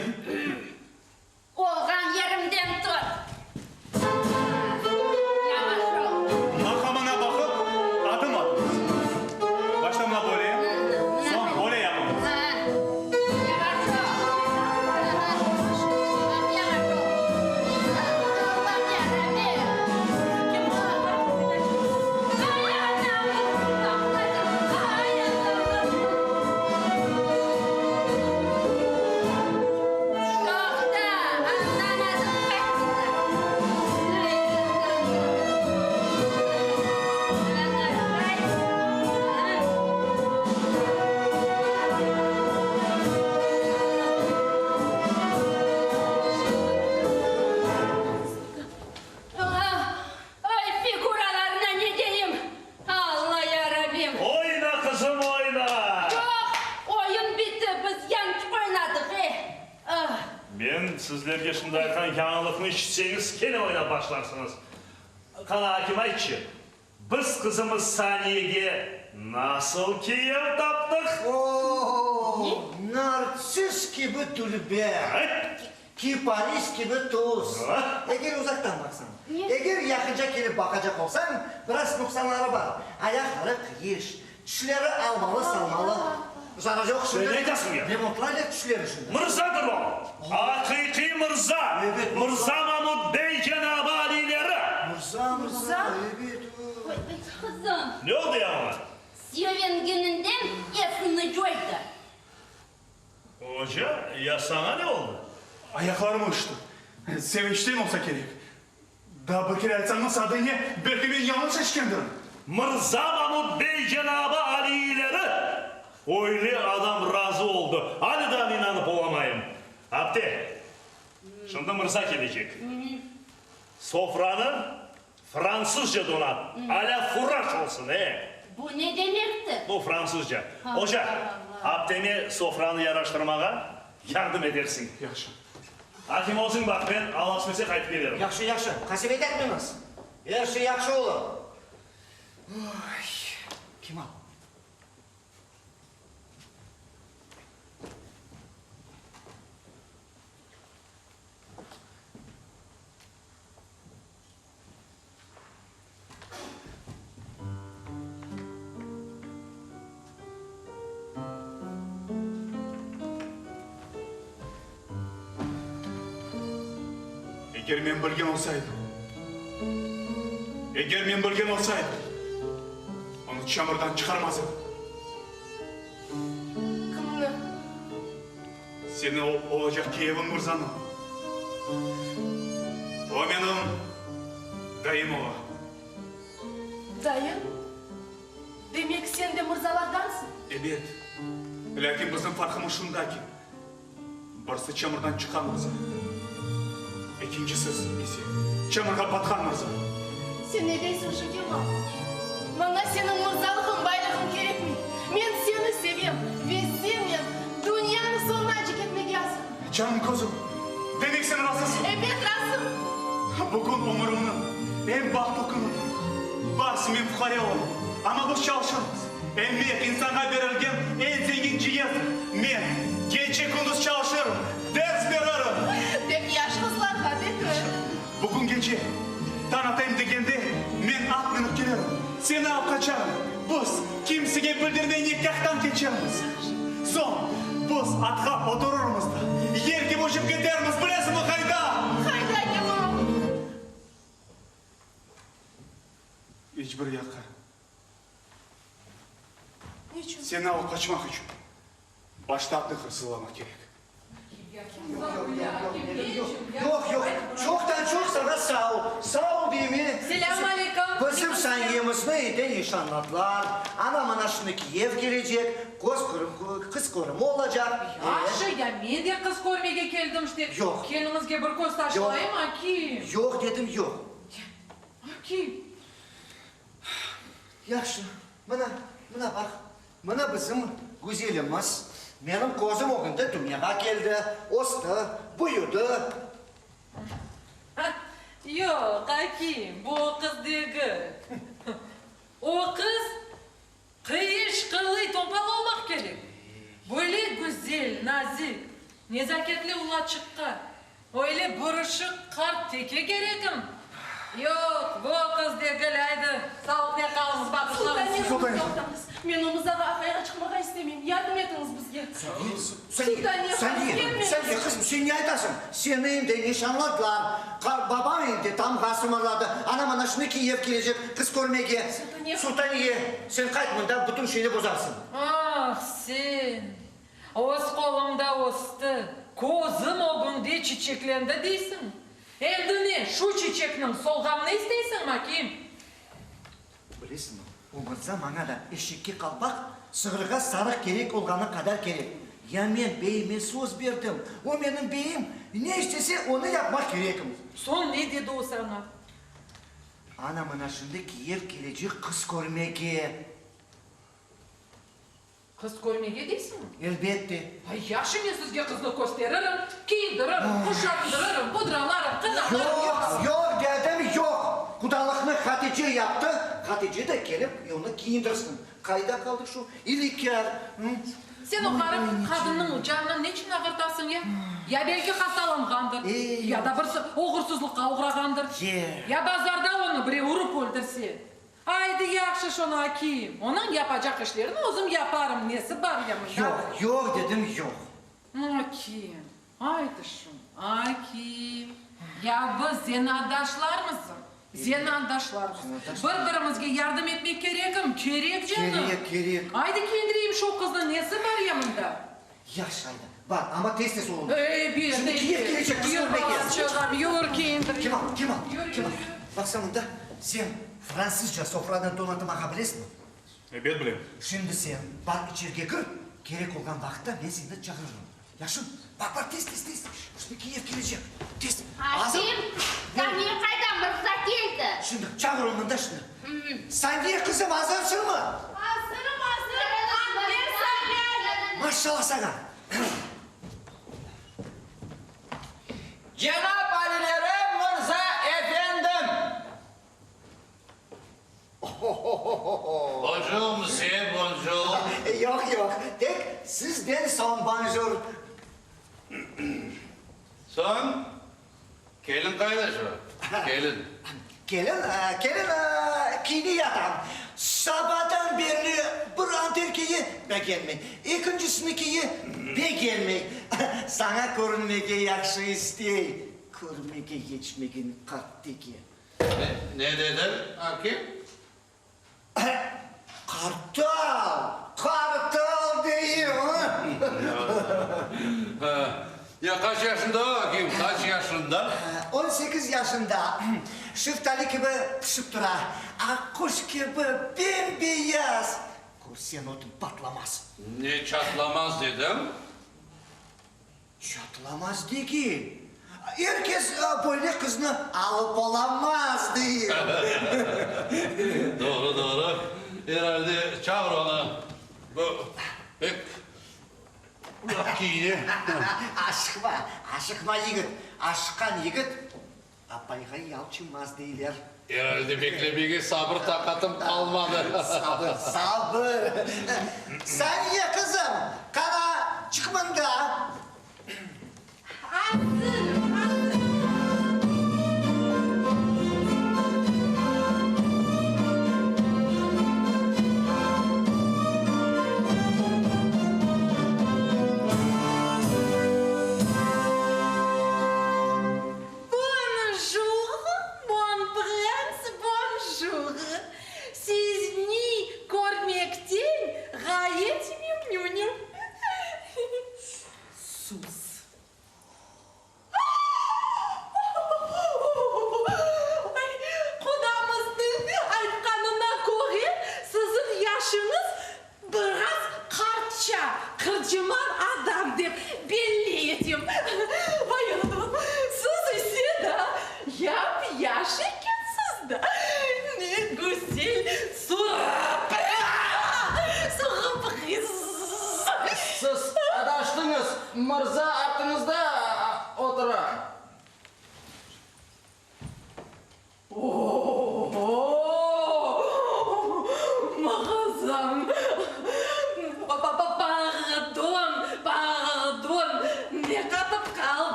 Olgan yerimden tut. Yavaş ol. Makamına bakıp adım atınız. Başta buna böyle yap. Son böyle yapınız. Yavaş ol. Yavaş ol. Allah yarabbim. Kim Ay figuralarına ne diyeyim? Allah yarabbim. Oyna kızım oyna. Yok, oyun bitti. Biz yanlış oynadık. Ah. Men sizlerge şundaykan yanılıkını işitseniz kene oyna başlarsınız. Kana hakim aytçı. Biz kızımız Saniye'ge nasıl kiyim taptık? Oo, narsis gibi dülbe. Kiparis gibi tuz. Eğer uzaktan baksan, eğer yakınca gelip bakacak olsan, biraz noksanları var. Ayakları kıyış, tüşleri almalı salmalı. Sana yok şöyle. Ne diyorsun ya? Remontlarla tüşleri şunlar. Mırzadır o. Hakiki mırza. Evet, Mırza Mahmud Bey Cenab-ı Alileri. Mırza. Evet. Kızım, Ne oldu ya? Seven gününden esini joydu. Hoca, ya sana ne oldu? Ayaklarım uçtu. Sevinçten olsa gerek. Daha bir kere etsen nasıl adın ne? Belki ben yanlış seçkendim. Mırza Mahmud Bey Cenab-ı Alileri. Öyle adam razı oldu. Halidan inanıp olamayım. Abdi, şimdi Mırza gelecek. Sofranı Fransızca donat. Ala furaş olsun Bu ne demekti? Bu Fransızca. Hoca, Abdemi sofranı yaraştırmağa yardım edersin. Yaxşı. Hakim olsun bak, ben alasmese kayıp gelirim. Yaxşı. Kasip etmemiz. Her şey yaxşı olur. Kim al? Eğer men bilgen olsaydım, onu çamurdan çıkarmazdım. Kimni? Seni olacak Kiyev'in Mırza'nı. O benim dayım ola. Dayım? Demek sen de Mırzalardansın. Evet. Lakin bizim farkımız şunda ki, birisi çamurdan çıkan Mırza. İkincisi ise çamurga batkan Mırza. Sen ne deysin şu Kemal? Bana senin mırzalıkın, baylığın gerekmiyor. Ben seni seviyorum ve sen dünyanın sonuna acık etmek yazım. Canım kızım, demek sen razısın. Evet razım. Bugün umurumda en bahtlı günüm. Barsı men fukara olayım. Ama biz çalışırız. Emniyet insana verilgen en zengin cihaz. Men gece gündüz çalışırım. Ders veririm. Tek yaş kızlar hadi kız. Bugün gece tanıtayım degende men at minip gelirim. Seni alıp kaçarım. Biz kimsege bildirmey nikahtan geçerimiz. Son biz atga otururumuz da. Yerge boşup giderimiz, bilesizmi kayda? Hayda Kemal. Hiçbir yakka. Niçin? Seni alıp kaçmak için baştaklı hırsılamak gerek. Yok. Çoktan çok sana sağ ol. Sağ ol Kızanayımızı de nişanladılar. Ana şimdi Kiev gelecek. Kız korumu olacak. Yaxşı ya, men de kız ko'rmaga keldim işte. Yok. Kelinimizga bir ko'z tashlaymi, Akim? Yok dedim yok. Akim. Yaxşı. Mana bak. Mana bizim güzelimiz. Benim kozum o günde dünyaya geldi. Ostu, buyurdu. Yok Akim, bu o kız değil. O kız kıyış kılıy topal olmak gerek. Böyle güzel, nazik, nezaketli ula çıkka. Öyle buruşuk kart teke gerekim. Yok, bu kız değil, haydi. Sağlıkla kalınız, bakışlarınız. Men o mızağa ayağa çıkmağa istemeyim. Yardım etiniz bizge. Sen ye kızım, sen ne aytasın? Seni de nişanladılar. Baban de tam kasımladı. Ana şimdi Kiev gelecek, kız görmeye. Sultaniye, sen kaytmında bütün şeyini bozarsın. Ah sen, oz kolumda ostu. Kozum o günde çiçeklendi deysin. Endi ne, şu çiçeknin solğanını isteysin Akim? Bilirsin mi? O mırza bana da eşekке kalpak, sığırga sarık gerek olğana kadar gerek. Ya men beyime söz verdim. O benim beyim ne istese onu yapmak gerekim. Son ne dedi o sana? Ana şimdi Kiev gelecek kız görmeye. Kız görmeye deysin mi? Elbette. Ay yaxşı men sizge kızını gösteririm, kiyindiririm, kuşandırırım, pudralarım, kınaklarım. Yok dedim yok. Kudalıkını Hatice yaptı. Hatice de gelip onu giyindirsin. Kayda kaldı şu ilikler. Sen o karı kadının canını ne için ağırtasın ya? Ya belki hastalanğandır, ya da bir oğursuzlukka uğrağandır. Ya bazarda onu biri vurup öldürse. Haydi yaxşı şunu Akim. Onun yapacak işlerini özüm yaparım. Nesi var yanında? Yok dedim yok. Akim, haydi şunu. Akim. Ya biz zenadaşlar mısın? Zenadaşlar mısın? Birbirimizge yardım etmek gerekim. Gerek canım. Gerek. Haydi kendireyim şu kızın nesi var yanında? Yaşaydı. Bak ama tez olun. Bir şimdi Kiev gelecek kız görmeye. Yürü kendir. Kim al? Bak sonunda sen Fransızca sofradan donatmak bilirsin mi? Ben bileyim. Şimdi sen bak içeriye gir. Gerek olan vakitte ben seni çağırırım. Yaşın bak tez. Şimdi Kiev gelecek. Tez. Akim, sen niye kaydan Mırza geldi? Şimdi çağır onu da şimdi. Sen niye kızım hazırsın mı? Hazırım. Annem sen Maşallah sana. Cenab Alilerim Mırza efendim. Bonjour monsieur, bonjour. Yok. Tek sizden son bonjour. Son? Gelin kayda şu. Gelin. Gelin kini yatan. Sabahtan beri bir anterkeyi beğenmek. İkincisinikiyi beğenmek. Sana görünmeye yakşı istey. Görmeye geçmekin karttaki. Ne dedin Akim? Kartal değil Ya kaç yaşında o Akim? Kaç yaşında? 18 yaşında. Şıftali gibi pişip durar. Akkuş gibi bembeyaz. Kursiyen odun patlamaz. Ne çatlamaz dedim? Çatlamaz değil. Herkes böyle kızını alıp olamaz değil. Doğru. Herhalde çağır onu. Bu pek bırak giyini. Aşıkma yigit. Aşıkan yigit. Apayga yalçınmaz değiller. Herhalde beklemeye sabır takatım kalmadı. Sabır. Sen ye kızım. Kana çıkmında.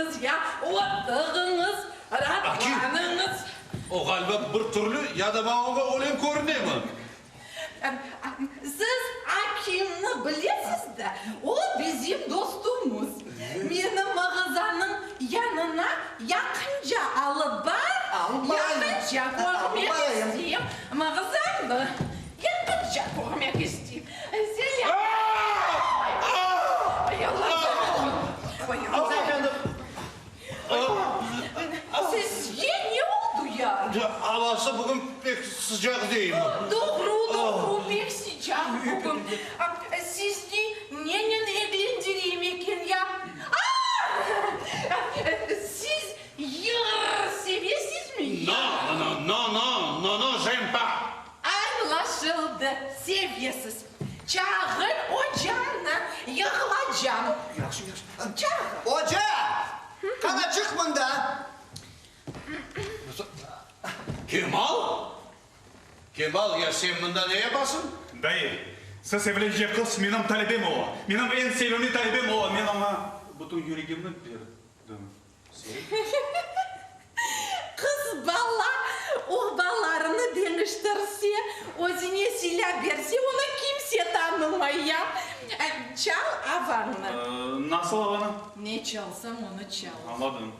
Oturunuz ya, oturunuz, rahatlanınız. O galiba bir türlü ya da bana olayım görünüyor mu? Siz Akim'ni bilesiz de, o bizim dostumuz. Benim mağazanın yanına yakınca alıp var, yakınca görmek isteyeyim. Mağazanı yakınca görmek isteyeyim. Sen Sizce ne oldu ya? Havası bugün pek sıcak değil mi? Doğru, pek sıcak bugün. Sizi neyle evlendireyim iken ya? Siz yar seviyorsunuz mu ya? No, j'aime pas. Anlaşıldı, seviyorsunuz. Çağır ocağına yıkılacağım. Çağır. Hoca! Kana çıkmın da. Kemal ya sen bunda ne yapasın? Dayı, siz evlenecek kız benim talebim o. Benim en sevimli talebim o. Ben ona bütün yüreğimi verdim. Kız bala, o ballarını değiştirse, özüne silah verse onu kimse tanımaya. Çal avanı. Nasıl avanı? Ne çalsam onu çal. Anladım.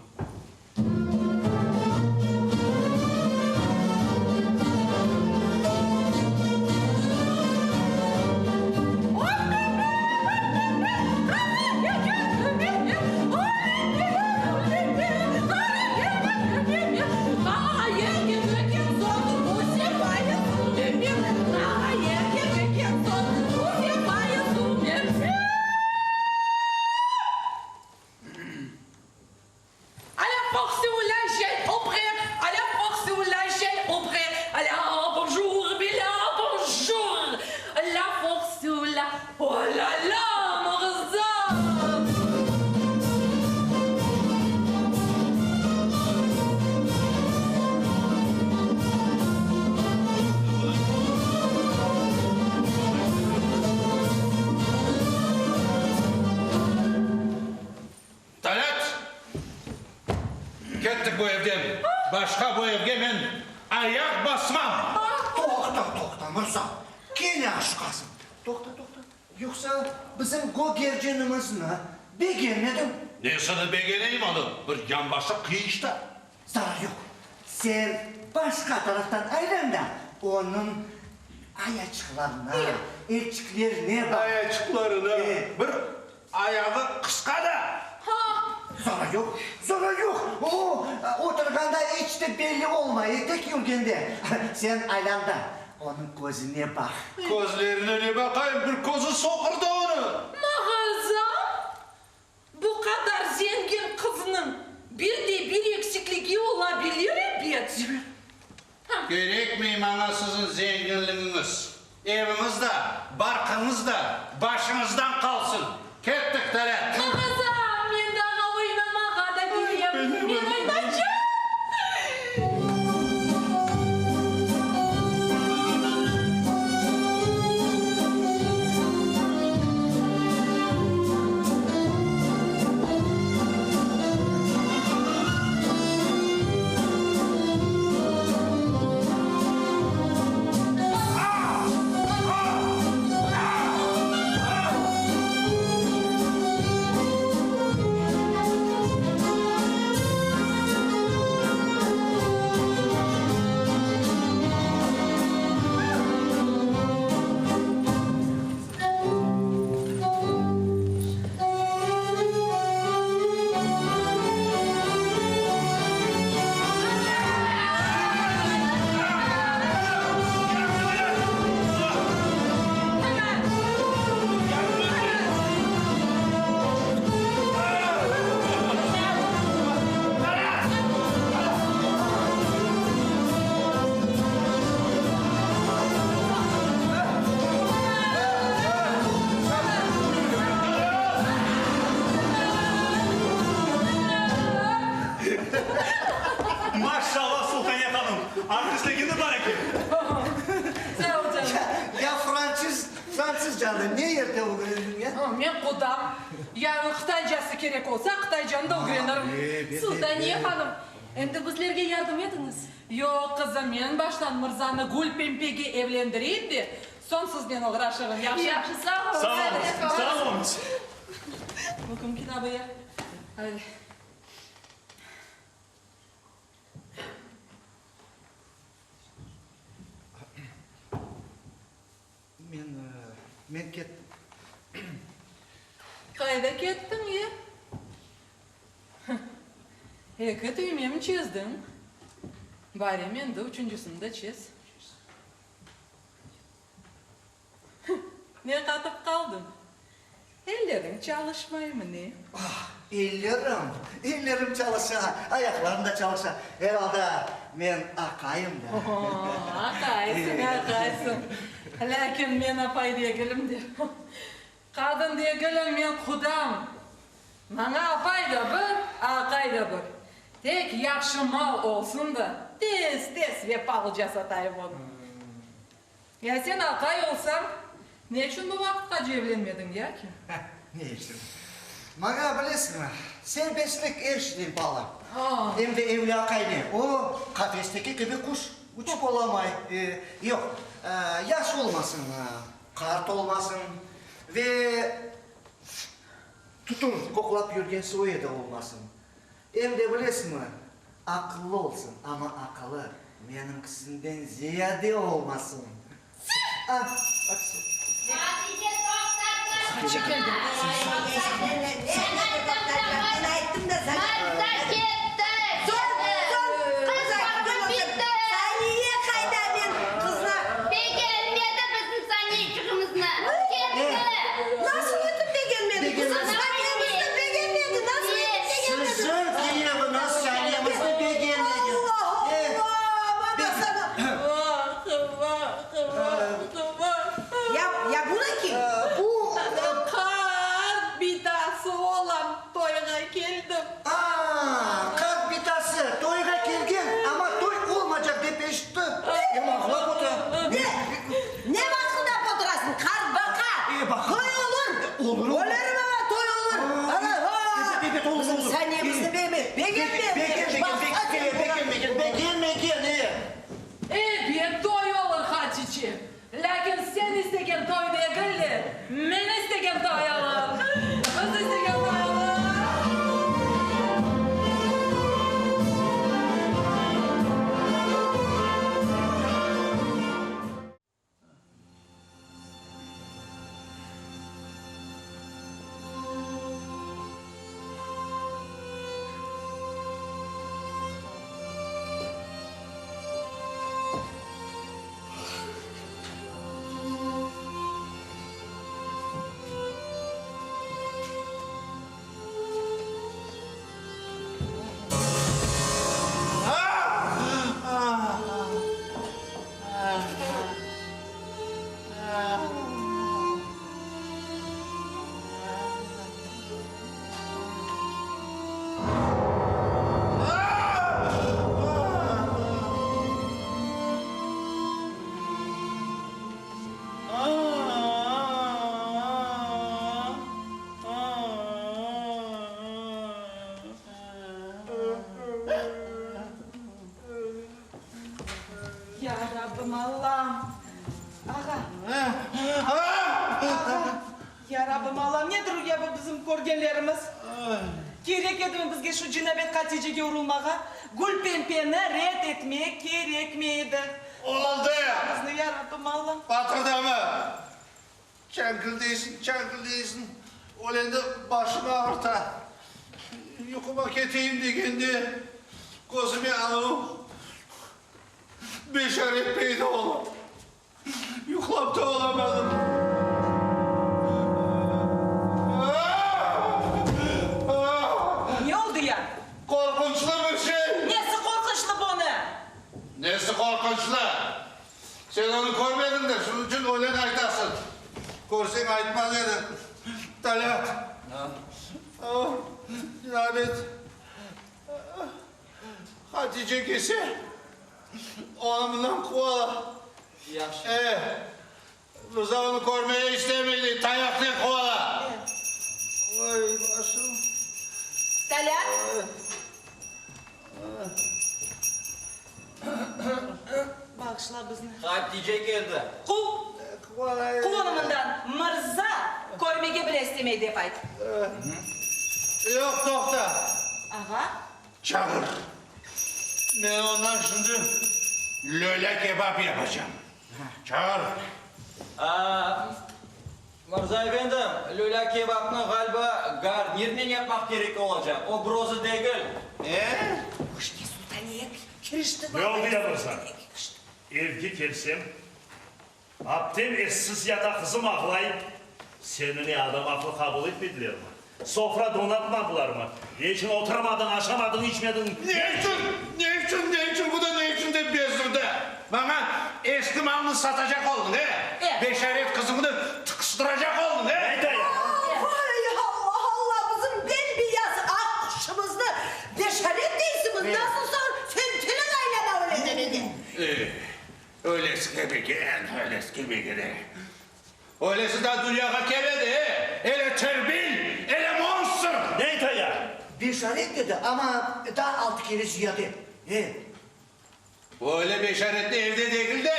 Oh là là, Morzan! Talat! Kettik bu evden. Başka bu evde ben ayak basmam. Toxta, Mırza. Gene aşkasın. Toxta. Yoksa bizim Gogercinimizni beğenmedin. Ne sana beğeneyim oğlum? Bir yan başa kıyışta. Zarar yok. Sen başka taraftan aylan da onun ayaçıklarına, elçiklerine bak. Ayaçıklarına. Bir ayağı kıska da. Zarar yok. Oturganda hiç de belli olmayı tek yürgende. Sen aylanda onun gözüne bak. Gözlerine ne bakayım? Bir gözü sokur da onu. Mağazam, bu kadar zengin kızının bir eksikliği olabilir elbet. Gerekmeyim ana sizin zenginliğiniz. Evimizde, barkınızda, başınızdan kalsın. Kettik Talat. Mağazam, ben daha oynamağa da bileyim. Ben oynayacağım. Maşallah Sultaniyet Hanım. Artistliğinde baraki. Sağ ol canım. Ya Fransızca ne yerde öğrendin ya? Ben kudam Yarın Xitaycası gerek olsa Xitaycanı da öğrenirim. Sultaniye Hanım, endi bizlerge yardım ediniz. Yok kızım, men baştan Mırzаны Gülpempe'ge evlendireyim de, sonsuz ben uğraşırım. Yaxşı, sağ olun. Sağ olun. Bakın kitabı ya. Hadi. Men kettim. Kayda kettin ya? Eki düğmemi çizdin. Bari men de üçüncüsünü de çiz. Ne katıp kaldın? Ellerin çalışmay mı ne? Ellerim çalışa, ayaklarım da çalışa. Herhalde men akayım da. Akaysın. Lakin men apay diye gelim de. Kadın diye gelim men kudam. Bana apay da bir, akay da bir. Tek yaxşı mal olsun da tez ve palıca satayım onu. Ya sen akay olsan, ne için bu vakitkaca evlenmedin ya ki? Ne için? Bana bilirsin mi? Serbestlik eriştiğim bala. Hem de evli akaylı. O kafesteki gibi kuş. Uçup olamay. Yok, yaş olmasın, kart olmasın ve tutun koklap yürgen soyu da olmasın. Hem de bilirsin mi? Akıllı olsun ama akıllı benimkisinden ziyade olmasın. Baksın. Çekildi. Ben ayıttım da sen. Marza gitti. Saniye kayda ben kızlar. Beğenmedi bizim saniyecikimizle. Gitti. Nasıl ötüp beğenmedi? Kızım saniyemizde beğenmedi. Nasıl ötüp beğenmedi? Sizin diyeminiz saniyemizde beğenmedi. Bana sana. Ya bu ne kim? Kart bitası olan toyuna geldim. Kart bitası toyuna gelgen ama toy olmayacak deyip eşitti. Mahla kotu. Ne vakında fotoğrafsın? Kar bakar. Toy olur. Olur. Olur ama toy olur. Evet olur. Saniyemizde beğenmedi. Bir toy olur Hatice. Lakin sen istegen toy diye geldi. Men istegen toy alır. Biz istegen toy alır. Ya Rabbim Allah'ım. Ya Rabbim Allah'ım nedir ya bu bizim görgenlerimiz? Gerek edi mi bizge şu cinabet Hatice'ge urulmağa? Gülpempe'ni red etmek gerek miydi? Oldu. Ya Rabbim Allah'ım. Batırdı mı? Çankıl değilsin. O elinde başımı ağırta. Yukuma keteyim degendi. Gözümü alıp. Beşaret beyde oğlum. Yuklap da olamadım. Ne oldu ya? Korkunçlu bir şey. Nesi korkunçlu bu ne? Nesi korkunçlu? Sen onu görmedin de şunun için öyle aytasın. Görsen aytmaz edin. Talat. Cenabet. Hatice kesi. Oğlumdan kovala. Rıza onu görmeye istemedi. Tayaklı kovala. Oy başım. Talat. Bağışla bizni. Hatice geldi. Kul. Kulonumdan Mırza koymege bile istemeydi hep ayt. Yok doktor. Ağa. Çağır. Ben ondan şimdi löle kebap yapacağım. Çağır. Mirza efendim, lüle kebapını galiba garnirle yapmak gerek olacak. O brozu değil. Hoş ne sultaniyet. Kirişti Ne oldu ya Mirza? Evgi kelsem, aptem eşsiz yata kızım ağlayıp, senin adam aklı kabul etmediler mi? Sofra donatmadılar mı? Ne için oturamadın, aşamadın, içmedin? Ne için bu da ne için de bezdirdi? Bana eski malını satacak oldun he? Beşaret kızımını tıkıştıracak oldun he? Neydi ya? Vay Allah Allah bizim bembeyaz akşımızda beşaret değilsiniz. Nasıl sor? Sen tülün ailene öyle demedin. Öylesi gibi gel, öylesi gibi gel. Öylesi de dünyaya gelmedi he? Ele terbil, ele monster. Neydi ya? Beşaret dedi ama daha 6 kere ziyade. Öyle beşaretli evde değil de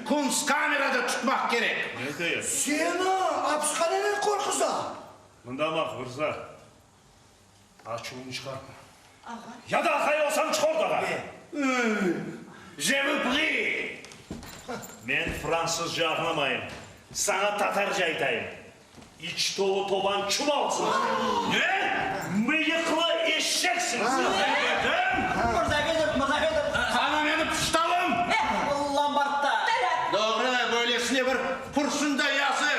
kunstkamerada tutmak gerek. Neydi ya? Sen hapishanenin korkusu. Bundan bak Mirza. Açığını çıkarma. Ya da akay olsan çıkar da. Je vous prie. Ben Fransızca anlamayım. Sana Tatarca aytayım. İç dolu toban çum alsın. Ne? Mıyıklı eşeksiniz. Mirza efendim. Sana beni pıştalım. Lambartta. Doğru, böylesine bir pursunda yazı.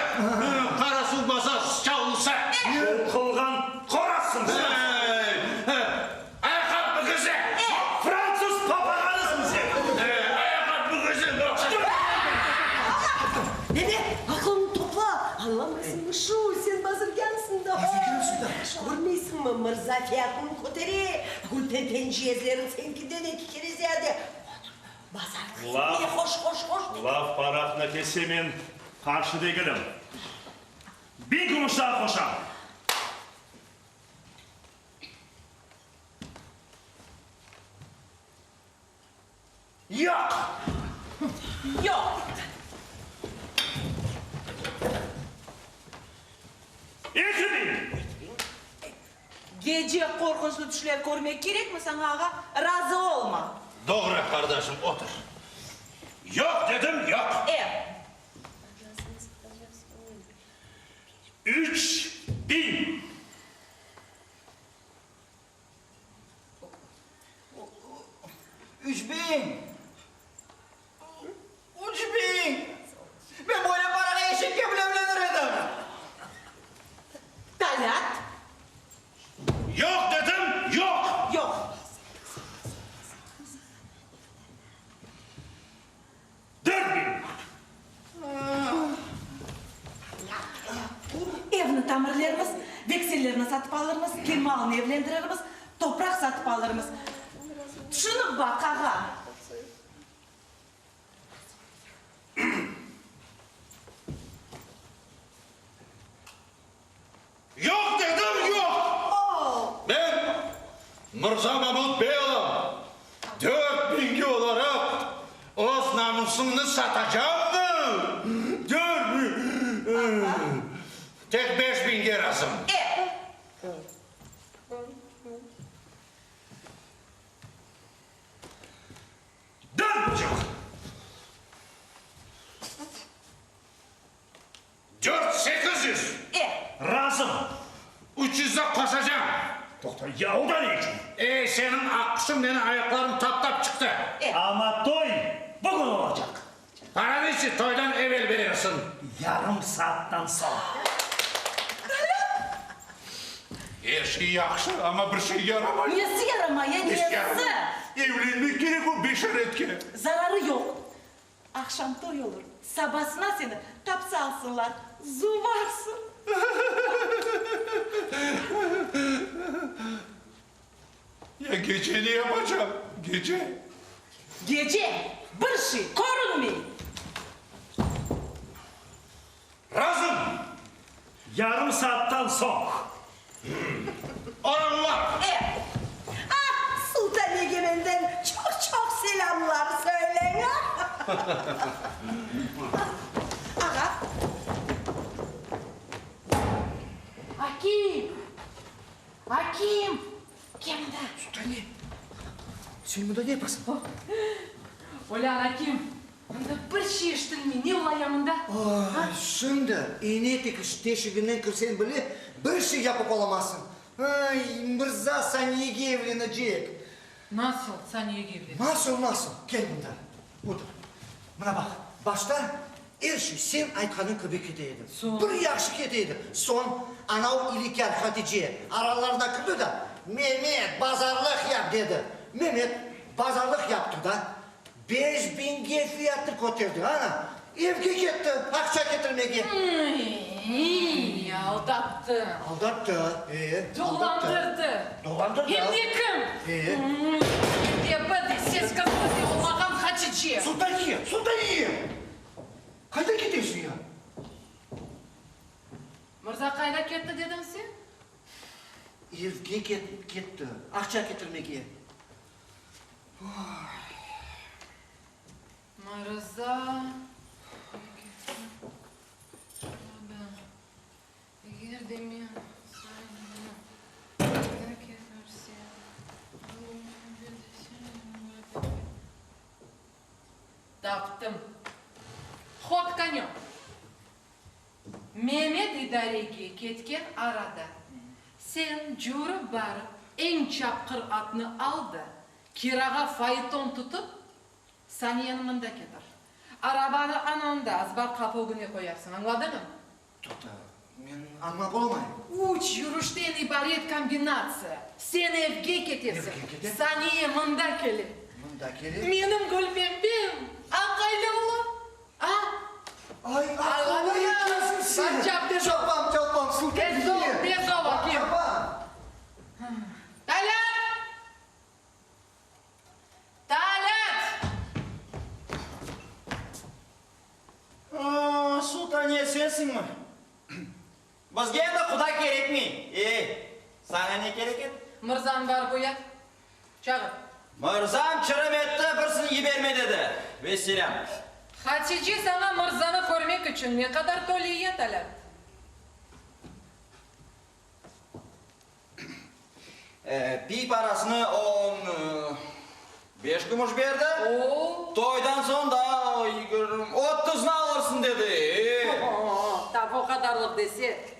Karası basa çavulsa. Kılgan korasın. Ayakkabı mı kızı? Fransız papaganısın sen. Ayakkabı mı kızı? Nene aklını topla. Anlamasın mı şu? Sen bazırgansın da. Görmeysin mi Mırza fiyatının koteri? Gülten tenciyezlerin senkinden 2 kere ziyade. Bazar Laf. kıyım. Hoş. Laf parakna kesemin karşı değilim. Bir gümüş daha koşam. Yok. Yok. 2000. Gece korkunçlu düşler görmek gerek mi sana ağa? Razı olma. Doğru kardeşim, otur. Yok dedim, yok. 3000. 3000. Ben böyle parayla eşekle bile evlenirdim. Talat. Yok dedim, yok. Yok. 4000. Evini tamirlerimiz, veksellerini satıp alırımız, kirmalını evlendiririz, toprak satıp alırımız. Şunu bak ağa. Yok dedim, yok. Ben Mirza Mahmut Bey olan 4000 olarak öz namusunu satacağım mı? 4000. Tek 5000 razım. Dört 800. Razım. 300'e koşacağım. Doktor ya o da ne için? Senin akşam benim ayaklarım tap çıktı. Ama toy bugün olacak. Paranı için toydan evvel veriyorsun. Yarım saatten sonra. Her şey yaxşı ama bir şey yaramay. Nesi yaramay, nesi? Evlenmek gerek o beşaretke. Zararı yok. Akşam toy olur. Sabahsına seni tapsa alsınlar. Zuvarsın. Ya gece ne yapacağım? Gece? Gece bir şey korunmayın. Razım. Yarım saatten sonra. Allah! Sultan Egemen'den çok selamlar söyleyin. Ağa. Hakim! Kimde? Sultanım. Sen burada ne yapasın? Ulan Hakim, bunda bir şey iştilmeyi ne ola yanında? Ay, şimdi iğne tıkış teşiğinden kırsan bile bir şey yapıp olamazsın. Ay, Mırza Saniye'ye evlenecek. Nasıl Saniye'ye evlenecek? Nasıl? Gel bunda. Otur. Buna bak. Başta her şey sen aytkanın gibi keteydi. Bir yaxşı keteydi. Son anav İlker Hatice aralarına kırdı da Mehmet pazarlık yap dedi. Mehmet pazarlık yaptı da 5000'ge fiyatı koterdi ana. Evge gitti, akça getirmeye. Aldattı. Aldattı. Dolandırdı. Dolandırdı. Hem de kim? Yapmadı, ses kazandı, olmağam Hatice. Sultaniye. Kayda gidiyorsun ya? Mırza kayda gitti dedin sen? Evge gitti, akça getirmeye. Mırza... Girdi mi? Taptım. Hot kanyon. Mehmet idareye ketken arada. Sen jurib barıp en çapkır atını al da kiraga fayton tutup Saniye'nin yanımında getir. Arabanı ananda azbar kapı güne koyarsın, anladın mı? Ben anlap olamayım. Uç yürüyüşten ibaret kombinatsiya. Sen evge ketersin. Saniye mında gelir. Mında gelir. Benim gülbembem. Akaylı oğlum. Ay akıllı yetmesin sen. Çapam Sultaniye. Bez ol bakayım. Sultaniye sensin mi? Bizga endi Xudo kerakmi? Sana ne kerak edi? Mirzam var bu yat. Çağır. Mirzam chirim etdi, birsini yiberme dedi. Vesselam. Hatice sana Mirzani ko'rmak uchun ne kadar to'layya talab? Pi parasini 5 kumush berdi. To'ydan so'ng da 30'ni alırsın dedi. Tabi o kadarlık dese.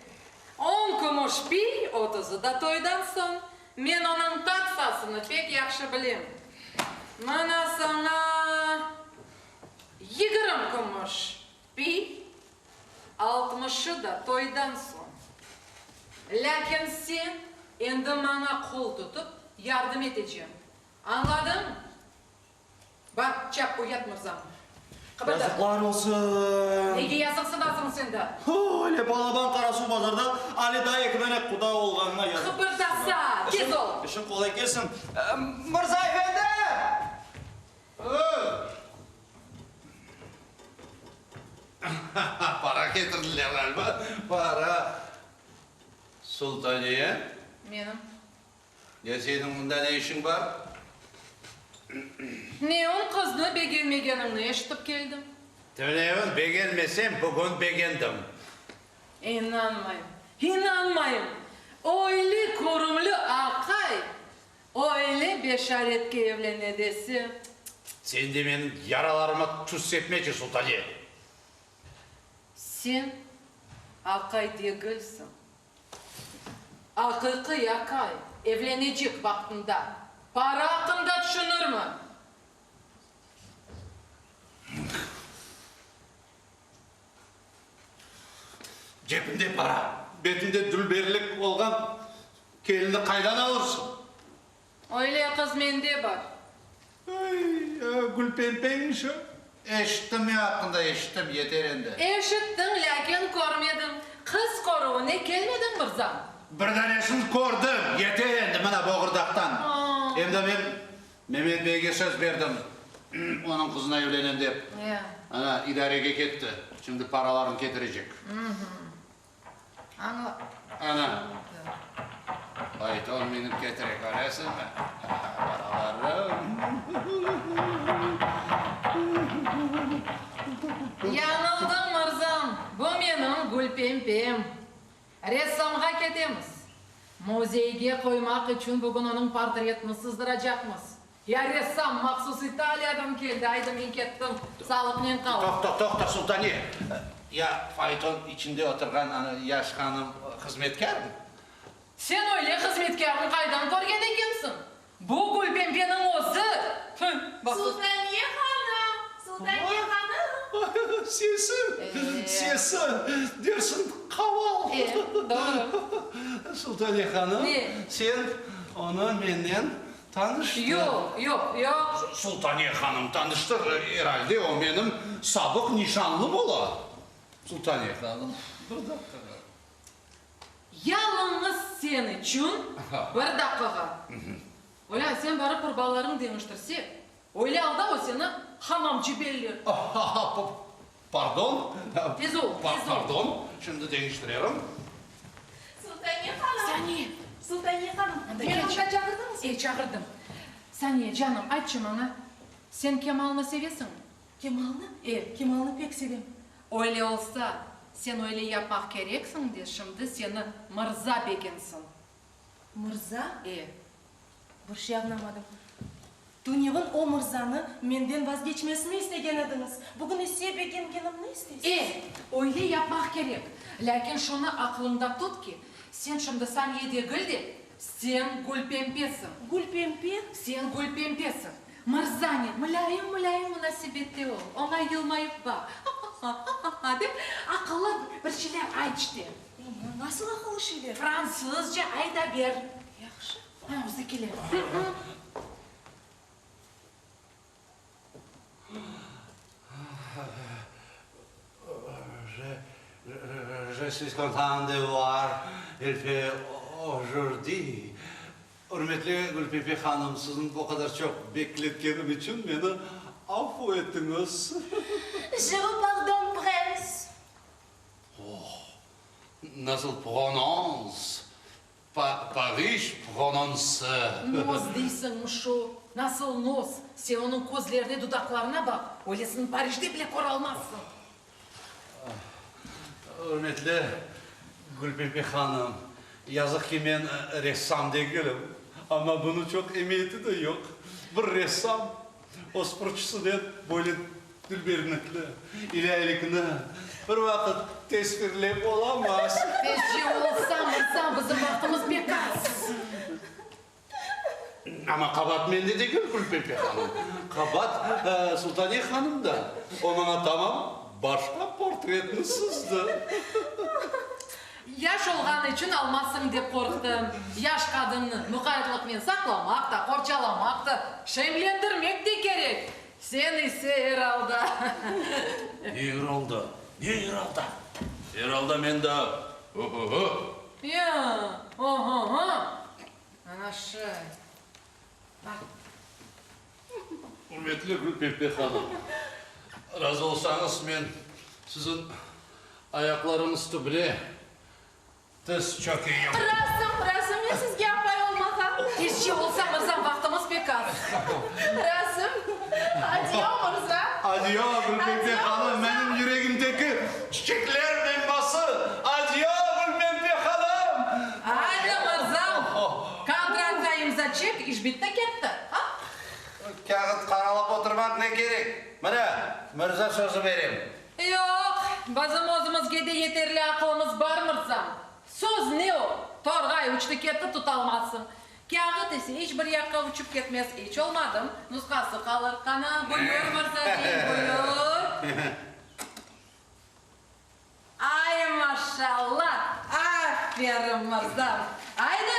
10 kumuş pi, 30'u da to'ydan so'ng. Men onun taksasını pek yaxshi bilim. Mana sana 20 kumuş pi, 60'ı da to'ydan so'ng. Lakin sen endi bana qo'l tutup yardım edeceğim. Anladın mı? Bak çap uyat Mirzam. Yazıklar olsun. Nege yazıksınasın sen de? Öyle balaban Karasu bazarda Ali dayı ekmenek kuda olganına yazık. Kıpırdasa, tez ol. İşin kolay gelsin. Mirza Efendi! Para getirdiler galiba. Para. Sultaniye, Benim. ya senin bunda ne işin var? Neon kızını beğenmegenini eşitip geldim. Tönevin beğenmesem bugün beğendim. İnanmayın. Öyle korumlu akay, öyle beşaretke evlenme desin. Sen de benim yaralarıma tuz sepmeci Sultaniye. Sen akay değilsin. Akıkı yakay, evlenecek vaktinde. Para hakkında düşünür mü? Cebinde para, betinde dülberilik olgan kelini kaydan alırsın. Öyle kız mende var. Gülpempe'ymiş o. Eşittim ya hakkında eşittim yeter endi. Eşittin lakin görmedim. Kız koruğuna gelmedin Mirzam. Bir tanesini gördüm, yeter endi mana boğırdaktan. Hem de ben Mehmet Bey'e söz verdim. Onun kızına evlenen dep. Ana idareye gitti. Şimdi paralarını getirecek. Ana. Ana. Fayton minip getirek arasın mı? Baralarım. Yanıldın Mırzam. Bu benim Gülpempem. Ressamga ketemiz. Muzeyge koymak için bugün onun portretini sızdıracakmız. Ya ressam maksus İtalya'dan geldi. Haydi ben kettim. Sağlıkla kal. Tohta Sultani. Ya fayton içinde oturgan yaş hanım hizmetkar mı? Sen öyle hizmetkarını kaydan görgen ekensin. Bu Gülpempe'nin ozu. Sultaniye hanım. Sultaniye hanım. Sesi dersin kaval. Doğru. Sultaniye hanım, Ne? sen onu benden tanıştın. Yok. Sultaniye hanım tanıştır herhalde o benim sabık nişanlım ola. Sultaniye hanım, bir dakika. Yalnız sen için bir dakika. Öyle sen barıp kurbalarını demiştirse, öyle alda o seni hamamcı belli. Pardon. Tez ol. Pardon, şimdi değiştiriyorum. Sultaniye hanım. Saniye. Sultaniye hanım. Beni burada çağırdınız. Çağırdım. Saniye canım, açım bana. Sen Kemal'ını seviyorsun. Kemal'ını? Kemal'ını pek sevim. Öyle olsa, sen öyle yapmak gereksin de şimdi seni Mırza begensin. Mırza? Bir şey anlamadım. Dünya'nın o Mırza'nı menden vazgeçmesini istegen ediniz. Bugün ise begengenim ne isteysiniz? Öyle yapmak gerek. Lakin şunu aklında tut ki, sen şimdi saniyede gül de, sen Gülpempe'sin. Gülpempe? Sen Gülpempe'sin. Mırzani, mülayim münasebetli ol. Ona yılmayıp bak. De, akıllı bir şeyler ayçtı. Nasıl akıllı şeyler? Fransızca ayda bir. Yaxşı. Özekiler. Je suis content de voir il fait aujourd'hui. Hürmetli Gülpepe Hanım, sizin bu kadar çok bekletkenim için beni affettiniz. Je vous pardonne, prince. Nasıl prononce? Paris prononce. Noz değilsin şu. Nasıl noz? Sen onun közlerine, dudaklarına bak. Öylesini Paris'te bile koralmazsın. Hürmetli Gülpepe Hanım, yazık ki ben ressam değilim. Ama bunun çok emniyeti de yok. Bir ressam, o sporcusu da böyle dülberinlikli, ilerikli, bir vakit tesvirleyip olamaz. Peki olsam bizim vaktimiz bir kaz. Ama kabat mende değil Gülpepe Hanım. Kabat Sultaniye Hanım da. O bana tamam, başka portretini sızdı. Yaş olğan için almazsın dep korktum. Yaş kadını mukayyetlikmen saklamak da, korçalamak da, şemlendirmek de gerek. Sen ise herhalde. Herhalde men de. Ya, ana şey. Bak. Hürmetli Gülpepe Hanım, razı olsanız men sizin ayaklarınız bile tez çok iyi. Rasım ya sizge yapay olmağa. Tezci olsam Mırzam vaktimiz pek az. Rasım. Adiyo Mırza. Adiyo Gülpepe Hanım, benim yüreğimdeki çiçekler elması. Adiyo Gülpepe Hanım. Hadi Mırzam. Kontratta imza çek, iş bitti gitti. Kağıt karalıp oturmak ne gerek? Bana Mırza sözü vereyim. Yok, bizim özümüzge de yeterli akılımız var Mırzam. Söz ne o? Torgay uçtu ketti tutalmazsın. Kağıt ise hiçbir yakka uçup ketmez. Hiç olmadım. Nuskası kalır. Kana buyur Mırza değil, buyur. Ay maşallah. Aferin Mırzam. Haydi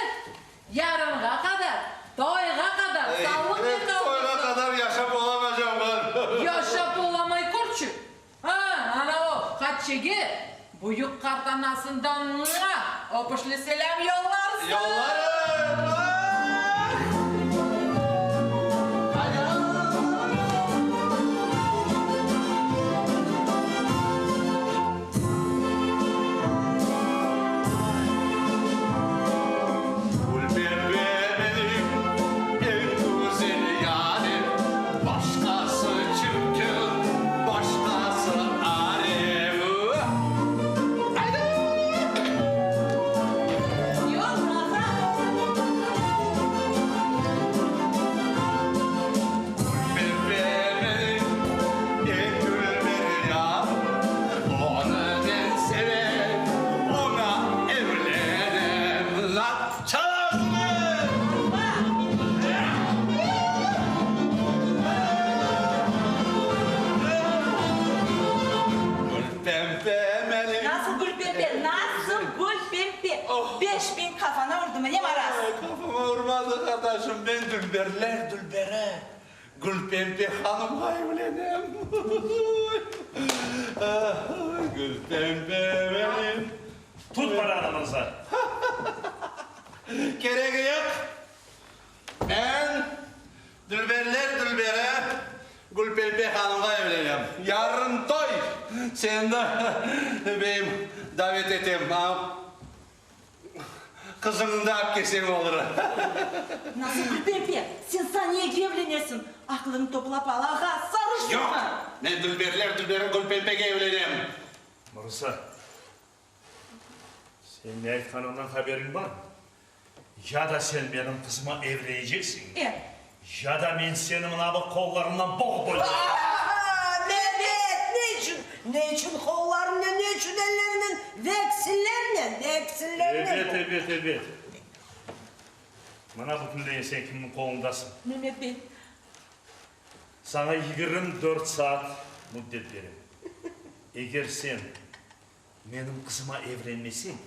yarınga kadar, toyga kadar, sağlık bir Toyga kadar yaşap olamayacağım ben. Yaşap olamayı kurçu. Ana o kaçıgı. Büyük kartanasından öpüşlü selam yollarsın. Yollarım. bin kafana vurdu mu ne maraz? Kafama vurmadı kardeşim, ben Dülberler Dülber'e. Gülpembe Hanım'a evlenem. Gülpembe benim. Tut paranımızı. Gereği yok. Ben Dülberler Dülber'e Gülpembe Hanım'a evlenem. Yarın toy. Sen de benim davet ettim. Kızını da alıp kesem olur. Nasıl Gülpembe? Sen saniyeye evleniyorsun. Aklını toplap al ağa, sarıştın Yok. mı? Ben Dülberler Dülber'e Gülpembe'ye evlenem. Mırsa, senin ne etkanından haberin var mı? Ya da sen benim kızıma evleyeceksin. Ya da ben senin bu kollarından bok boyayacağım. Mehmet, ne için kollarına, ne için ellerinin veksillerine, Evet. Bana bu küldeyin sen kimin kolundasın? Mehmet Bey. Sana 24 saat müddet verim. Eğer sen benim kızıma evlenmesin,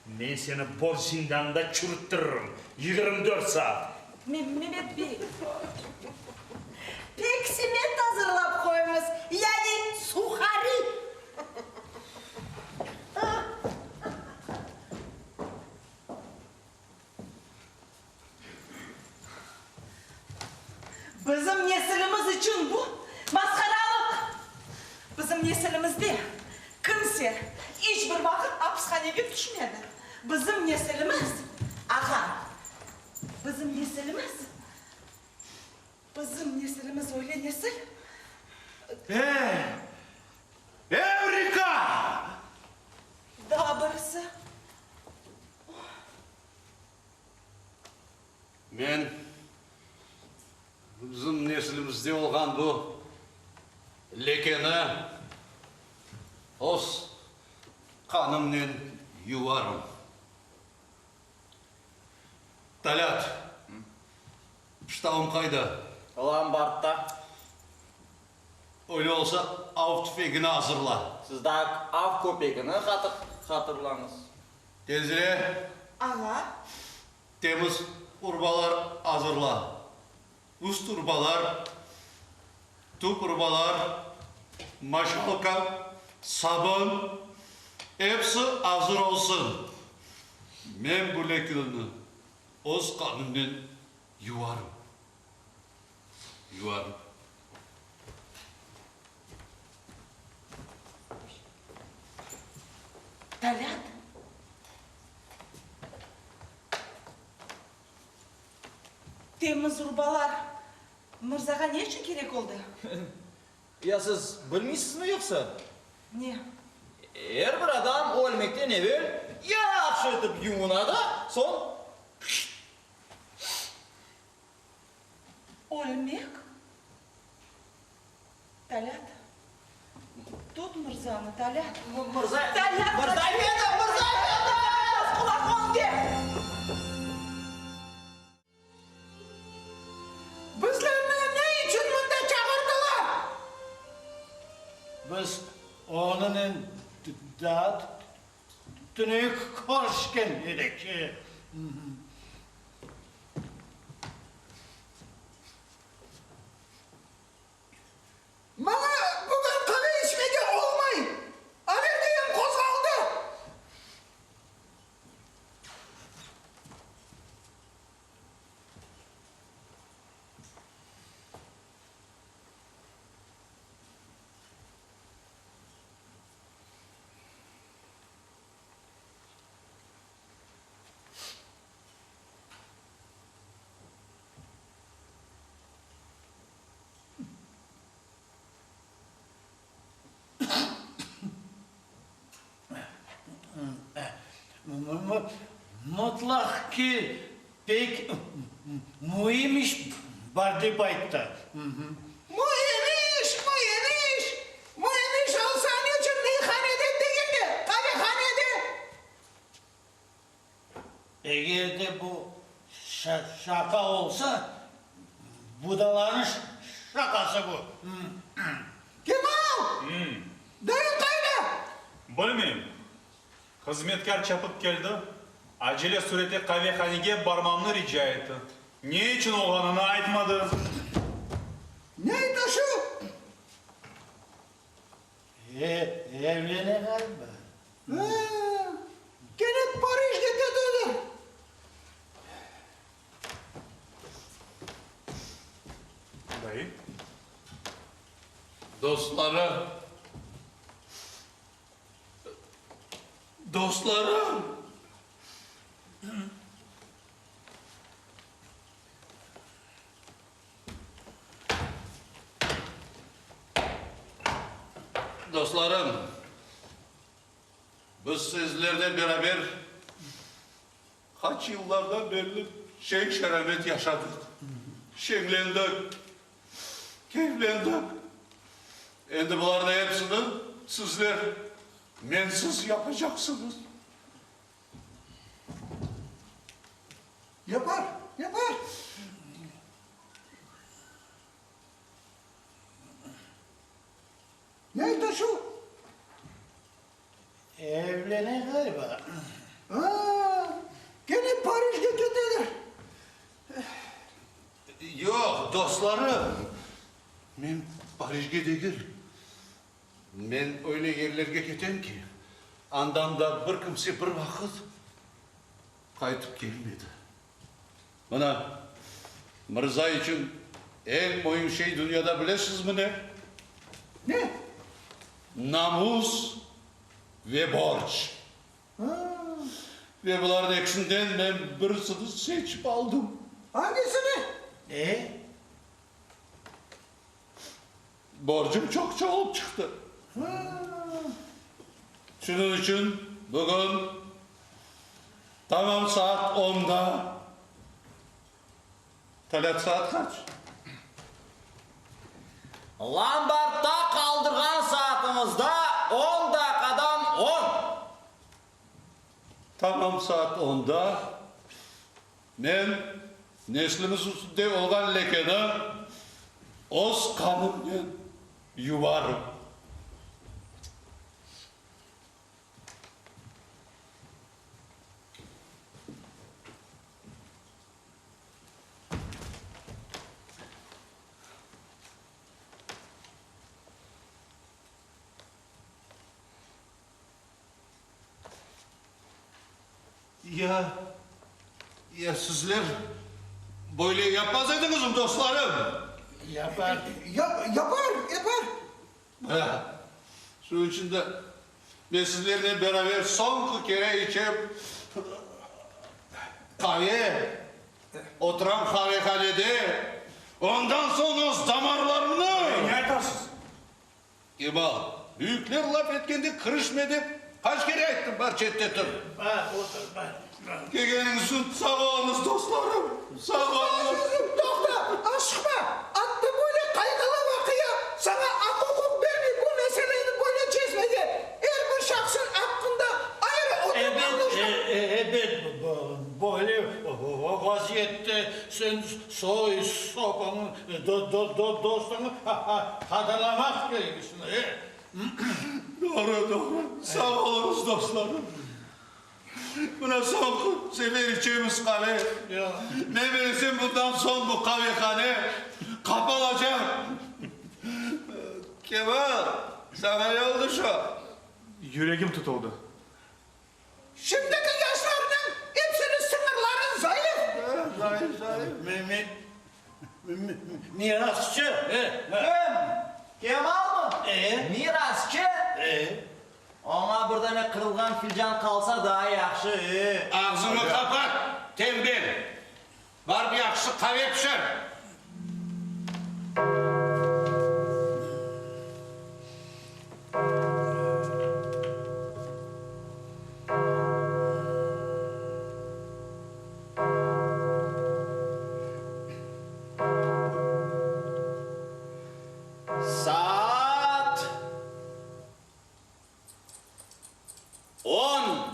ben seni bor zindanda çürüttürürüm. 24 saat. Mehmet Bey. Pek simet hazırlap koymuş. Yani suhari. Bizim neslimiz için bu maskaralık. Bizim neslimizde kimse hiçbir vakit hapishaneye düşmedi. Bizim neslimiz, aha, bizim neslimiz öyle nesil. Evrika! Daha birisi. Ben bizim neslimizde olgan bu lekeni os kanımla yuvarım. Talat, piştağım kayda. Ulan Bart'ta. Öyle olsa av tüfeğini hazırla. Siz daha av köpeğini hatırlanız. Tezire Ağa. temiz urbalar hazırla. Üst urbalar, tüp urbalar, maşalka, sabun, hepsi hazır olsun. Ben bu lekini öz kanımla yuvarım. Talat. Temiz urbalar Mırzaga ne için gerek oldu? Ya siz bilmiyorsunuz mu yoksa? Ne? Her bir adam ölmekten evvel yaxşı etip yumuna da son Ölmek? Talat. Tut Mırza'nı Talat. Mırza Talat. Mırza yedim. Kulak de. Bizlerini ne için bunda çağırdılar? Biz onun da tünük koşken idik. Bana bugün kahve içmeye olmayın. Alerjiyim kozaldı. Mutlak ki pek mühim iş var deyip ayıptı. Mühim iş. Mühim iş olsa ne için meyhanede değil de kahvehanede. Eğer de bu şaka olsa budaların şakası bu. Kemal! Dayın kayda! Bilmeyim. Hizmetkar çapıp geldi. Acele surette kahvehaneye barmamını rica etti. Ne için olganını aytmadı? Neydi şu? Evlene galiba. Gene Paris'te dedi. Dayı. Dostlarım. Dostlarım. Dostlarım. Biz sizlerle beraber kaç yıllardan beri şeremet yaşadık. Şenlendik. Keyiflendik. Endi buların hepsini sizler mensiz yapacaksınız. Yapar. Neydi şu? Evlene galiba. Gene Paris'te dedi. Yok dostlarım. Ben Paris'e değil. Ben öyle yerlerge gidem ki andan da bir kimse bir vakit kaytıp gelmedi. Bana Mirza için en mühim şey dünyada bilesiniz mi ne? Ne? Namus ve borç. Ve bunların ikisinden ben birisini seçip aldım. Hangisini? Borcum çok çoğalıp çıktı. Şunun için bugün tamam saat 10'da. Talat saat kaç? Lambartta kaldırgan saatimizde 10 dakikadan 10. Tamam saat 10'da. Ben neslimiz üstünde olan lekeni oz kanımla yuvarım. Ya sizler böyle yapmasaydınız mı dostlarım? Yapar. Yapar. Ha. Şunun için de ben sizlerle beraber son kere içip kahve oturan kahvehanede ondan sonra damarlarını Ne aytarsınız? İbal, büyükler laf etkende kırışmadı. Kaç kere ettim bahçettetim. Gegenizin sağ olunuz dostlarım. Sağ olunuz. Doktor, aşkma. Attı böyle kaygılı bakıyor. Sana hukuk vermiyor. Bu meseleyi böyle çözmedi. Eğer bu şahsın hakkında ayrı oturmalısın. Evet, böyle vaziyette sen soy sopanın dostunu hadalamak gerekirsin. Doğru. Sağ olunuz dostlarım. Buna son sefer içeceğimiz kahve. Ne bilirsin bundan son bu kahvehane kapalacak. Kemal, sana ne oldu şu? Yüreğim tutuldu. Şimdiki yaşlarının hepsinin sınırları zayıf. Zayıf. Mirasçı. Kemal mı? Mirasçı. Ama burada ne kırılgan filcan kalsa daha yaxşı. Ağzını kapat, tembel. Var bir yakışı kahve pişer. Saat 10.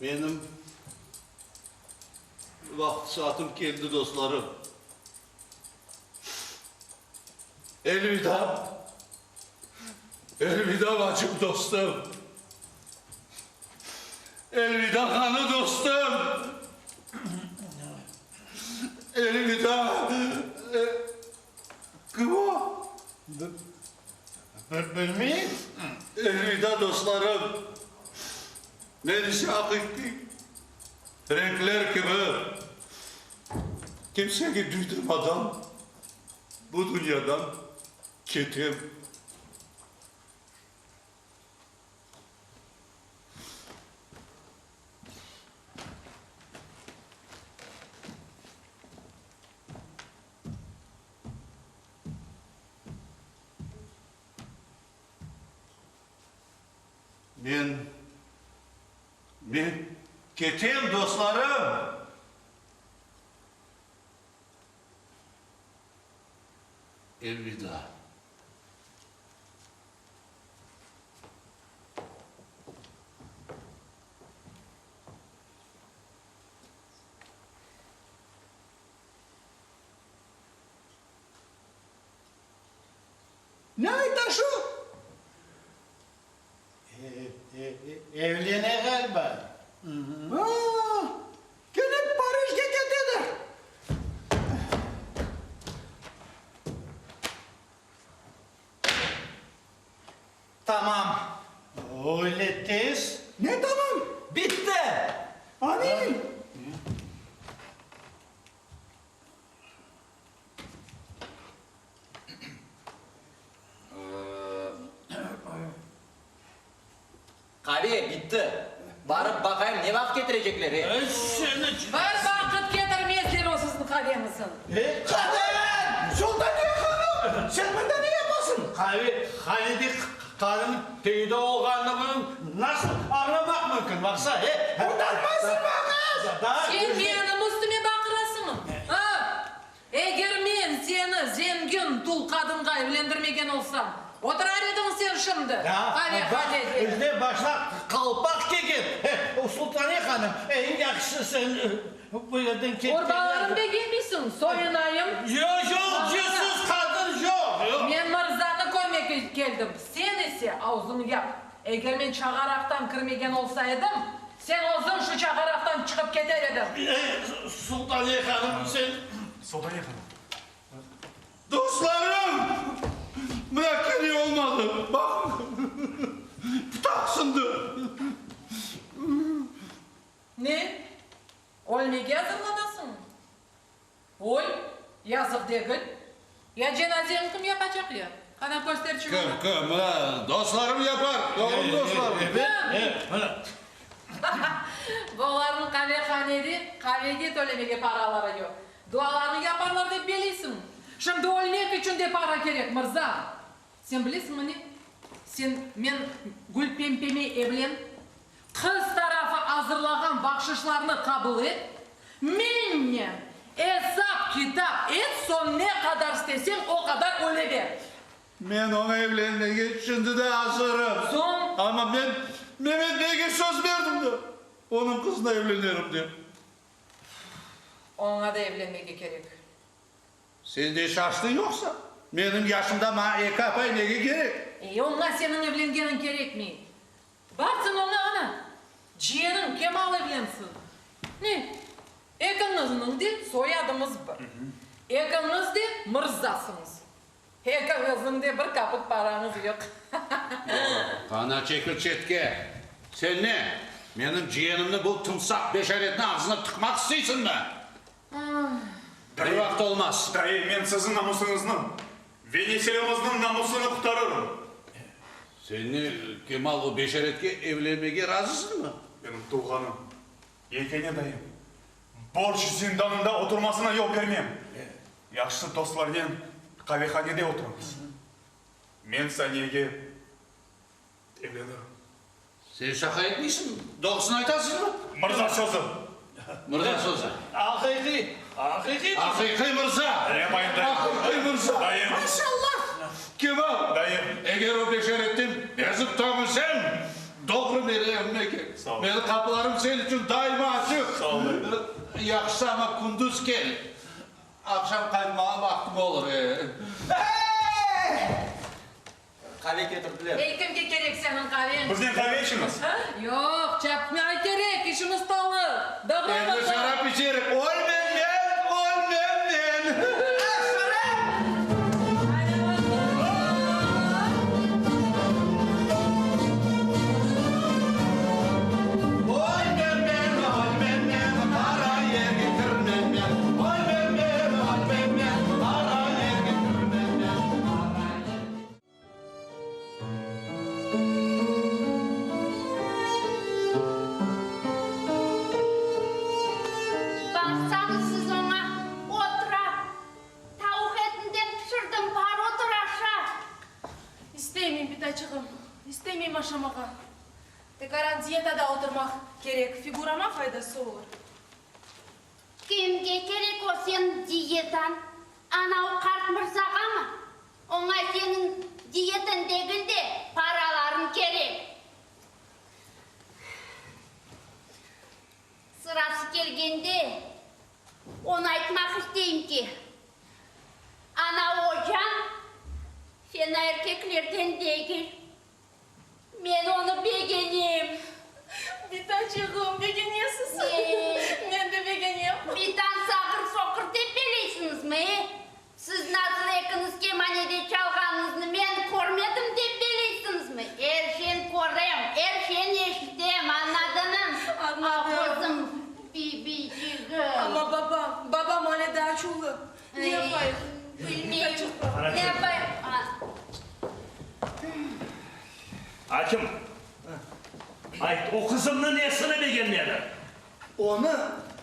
Benim saatim geldi dostlarım. Elvida. Elvida bacım dostum. Elvida kanı dostum. Elvida. Kim o? Bilmeyim. Elvida dostlarım. Ne dişi hakiki. Renkler gibi. Kimseye duydurmadan bu dünyadan gittim. Ben gittim dostlarım. Elvida. Ne ayta şu? Evlene galiba. Gene Paris'e gidiyor. Tamam. Öyle tez. Ne tamam? Bitti. Hani? Kahve bitti. Varıp bakayım ne vakit getirecekler. Bir vakit getirmezler o sizin kahvenizin. Kadın! Sultan Hanım! Sen benden ne yapasın? Halide karın peyda olganlığını nasıl anlamak mümkün? Baksana. Utanmazsın bakız! Sen benim üstüme bakırasın. Ha? Eğer men seni zengin dul kadınga evlendirmegen olsam, oturar edin sen şimdi. Hadi. İşte başla kalpak giyip. Sultaniye Hanım, en yakışı sen bu yerden git. Orbalarım da giymişsin, soyunayım. Yok, yüzsüz kadın yok. Men Mirza'nı görmek geldim. Sen ise ağzını yap. Eğer men çağaraktan kirmegen olsaydım, sen ağzın şu çağaraktan çıkıp gider edim. Sultaniye Hanım, sen... Sultaniye Hanım. Dostlarım! Mürekkeli olmadı. Bak. Taksındı. Ne? Ölmege hazırlanasın. Oy, yazık değil. Ya cenazeni kim yapacak ya? Kana göster şunu. Kim? Dostlarım yapar. Doğru dostlarım. Boğların kahvehanede kahvege tölemege paraları yok. Dualarını yaparlar dep bilirsin. Şimdi ölmek için de para gerek Mirza. Sen bilirsin mi ne? Men Gülpempemi evlen, kız tarafı hazırlagan bakşışlarını kabul et. Menimle hesap kitap et, son ne kadar istesen o kadar öyle ver. Ben ona evlenmeye şimdi de hazırım. Son? Ama ben Mehmet Bey'e söz verdim de. Onun kızına evlenirim diye. Ona da evlenmeye gerek. Sen de şaştın yoksa? Benim yaşımda bana EKP neye gerek? Onunla senin evlengenin gerek mi? Baksın ona ana. Ciğerin Kemal evlensin. Ne? Ekinizin de soyadımız bir. Ekiniz de Mirzasınız. Ekinizin de bir kapık paranız yok. Bana çekil çetke. Sen ne? Benim ciğerimle bu tımsak beşeretini ağzına tıkmak istiyorsun mu? Bir vakit olmaz. Dayı, men sizin namusunuzun, Venesiyalimizin namusunu kurtarırım. Seni Kemal o beşeretke evlenmeye razısın mı? Benim tuğanım, yekene dayım. Borç zindanında oturmasına yol vermem. Yaxşı dostlarla kahvehanede otururuz. Men Saniye'ye evlenirim. Sen şaka etmişsin. Doğrusunu aytasın mı? Mirza sözü. Mirza sözü. Hakiki Mirza. Dayamayın dayım. Hakiki Mirza. Dayım. Maşallah. Kemal. Dayım. Eğer o beşerettin yazıp tanırsan doğru nereye emmek. Benim kapılarım senin için daima açık. Sağ ol dayım. Yaxşı ama kunduz gel. Akşam kaytmağa vaktim olur. Kahve getirdiler. Kimге керек senin kahven? Bizden kahve içiniz. Yok, çapmaya gerek, işimiz dolu. Добро Evde şarap içerim. Ol benden, ol benden. Ol benden, ol benden, para yer getirmem ben. Ol benden, ol benden, para yer getirmem ben. Baksanız siz ona otura. Tavuk etinden pişirdim, var otur aşağı. İsteymeyim Pitacığım, isteymeyim aşamağa. Tekaran diyetada oturmak gerek, figurama faydası olur. Kimge gerek o senin diyetan? Ana o kart mırzağa mı? Ona senin diyetin değil de paraların gerek. Sırası gelgende onu aytmak isteyim ki ana hocam sen erkeklerden değil. Ben onu beğeneyim. Pitacığım, beğeniyorsun. Ben de beğeneyim. Bir tane sakır sokur tepeleysiniz mi? Siz nasıl ekiniz kemanede çalganınızı ben görmedim tepeleysiniz mi? Her şeyini göreyim, her şeyini eşiteyim, anladınız? Anladım. Bibiciğim. Ama babam öyle daha çullu. Ne yapayım? Bilmiyorum. Ne yapayım? Hakim. Ay o kızımın nesini beğenmedi? Onu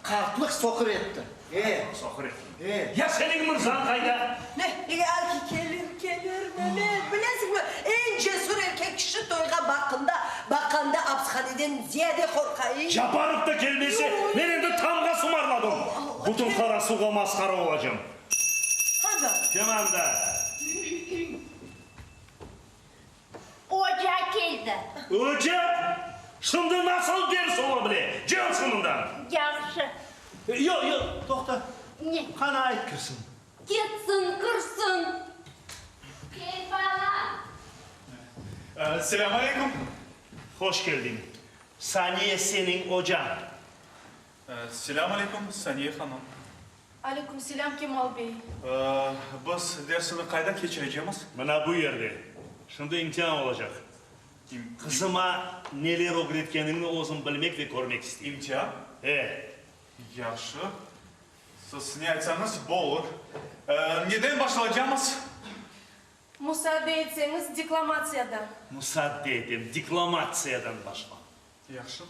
kartlık sokur etti. Sokur etti. Ya senin mırzan kayda? Ne? Erkek gelir Mehmet. Bilesiniz mi? En cesur erkek kişi toyga bakanda hapishaneden ziyade korkayım. Japarıp da gelmesi, ben de tamga sumarladım. Bütün kara suğa maskara olacağım. Hadi. Kemanda. Ocak geldi. Ocak? Şimdi nasıl ders olabilir? Johnson'dan. Yaxşı. Yok, toxta. Ne? Kana ait kırsın. Gitsin, kırsın. Gel bana. Selamünaleyküm. Hoş geldin. Saniye senin ocağın. Selamünaleyküm Saniye Hanım. Aleykümselam Kemal Bey. Biz dersini kayda geçireceğiz. Bana bu yerde. Şimdi imtihan olacak. Kızıma neler öğretkenini olsun bilmek ve görmek istedim. İmtihan? Yaxşı. Siz ne aytsanız bu olur. Neden başlayacağız? Müsaade etseniz deklamatsiyadan. Müsaade edin, deklamatsiyadan başla. Yaxşı.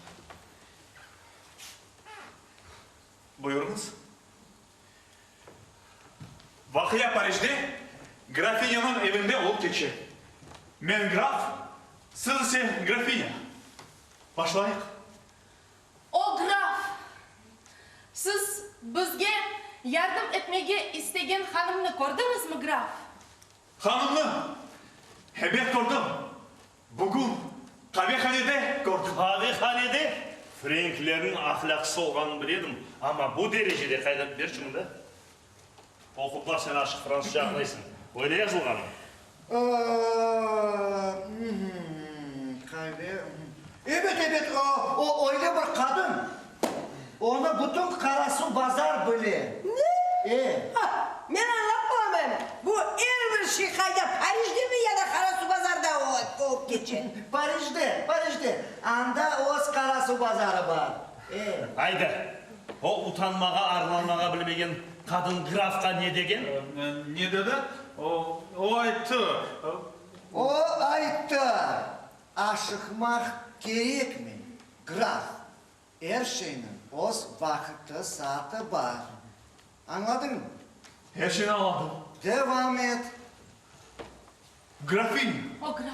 Buyurunuz. Vakıya Paris'te grafinyanın evinde olup geçer. Men graf, siz ise grafinya. Başlayın. O graf. Siz bizge yardım etmege istegen hanımını gördünüz mü graf? Hanımlı, haber gördüm. Bugün kahvehanede gördüm. Kahvehanede Franklerin ahlaksız olganını biliyordum. Ama bu derecede kaydet bir şunu Okuplar sen açık Fransızca anlaysın. Öyle yazılgan. Kahve. Evet, o öyle bir kadın. Onu bütün karası bazar bile. Ne? Ben anlatmam. Bu en bir şey kayda Paris'te mi ya da Karasu Pazar'da olup geçer? Paris'te. Anda o Karasu Pazarı var. Haydi. O utanmağa, arlanmağa bilmegen kadın grafka ne degen? Ne dedi? O ayıttı. O ayıttı. Aşıkmak gerek mi? Graf. Her şeyin öz vakti, saati var. Anladın mı? Her şeyini anladım. Devam et. Grafin. O graf.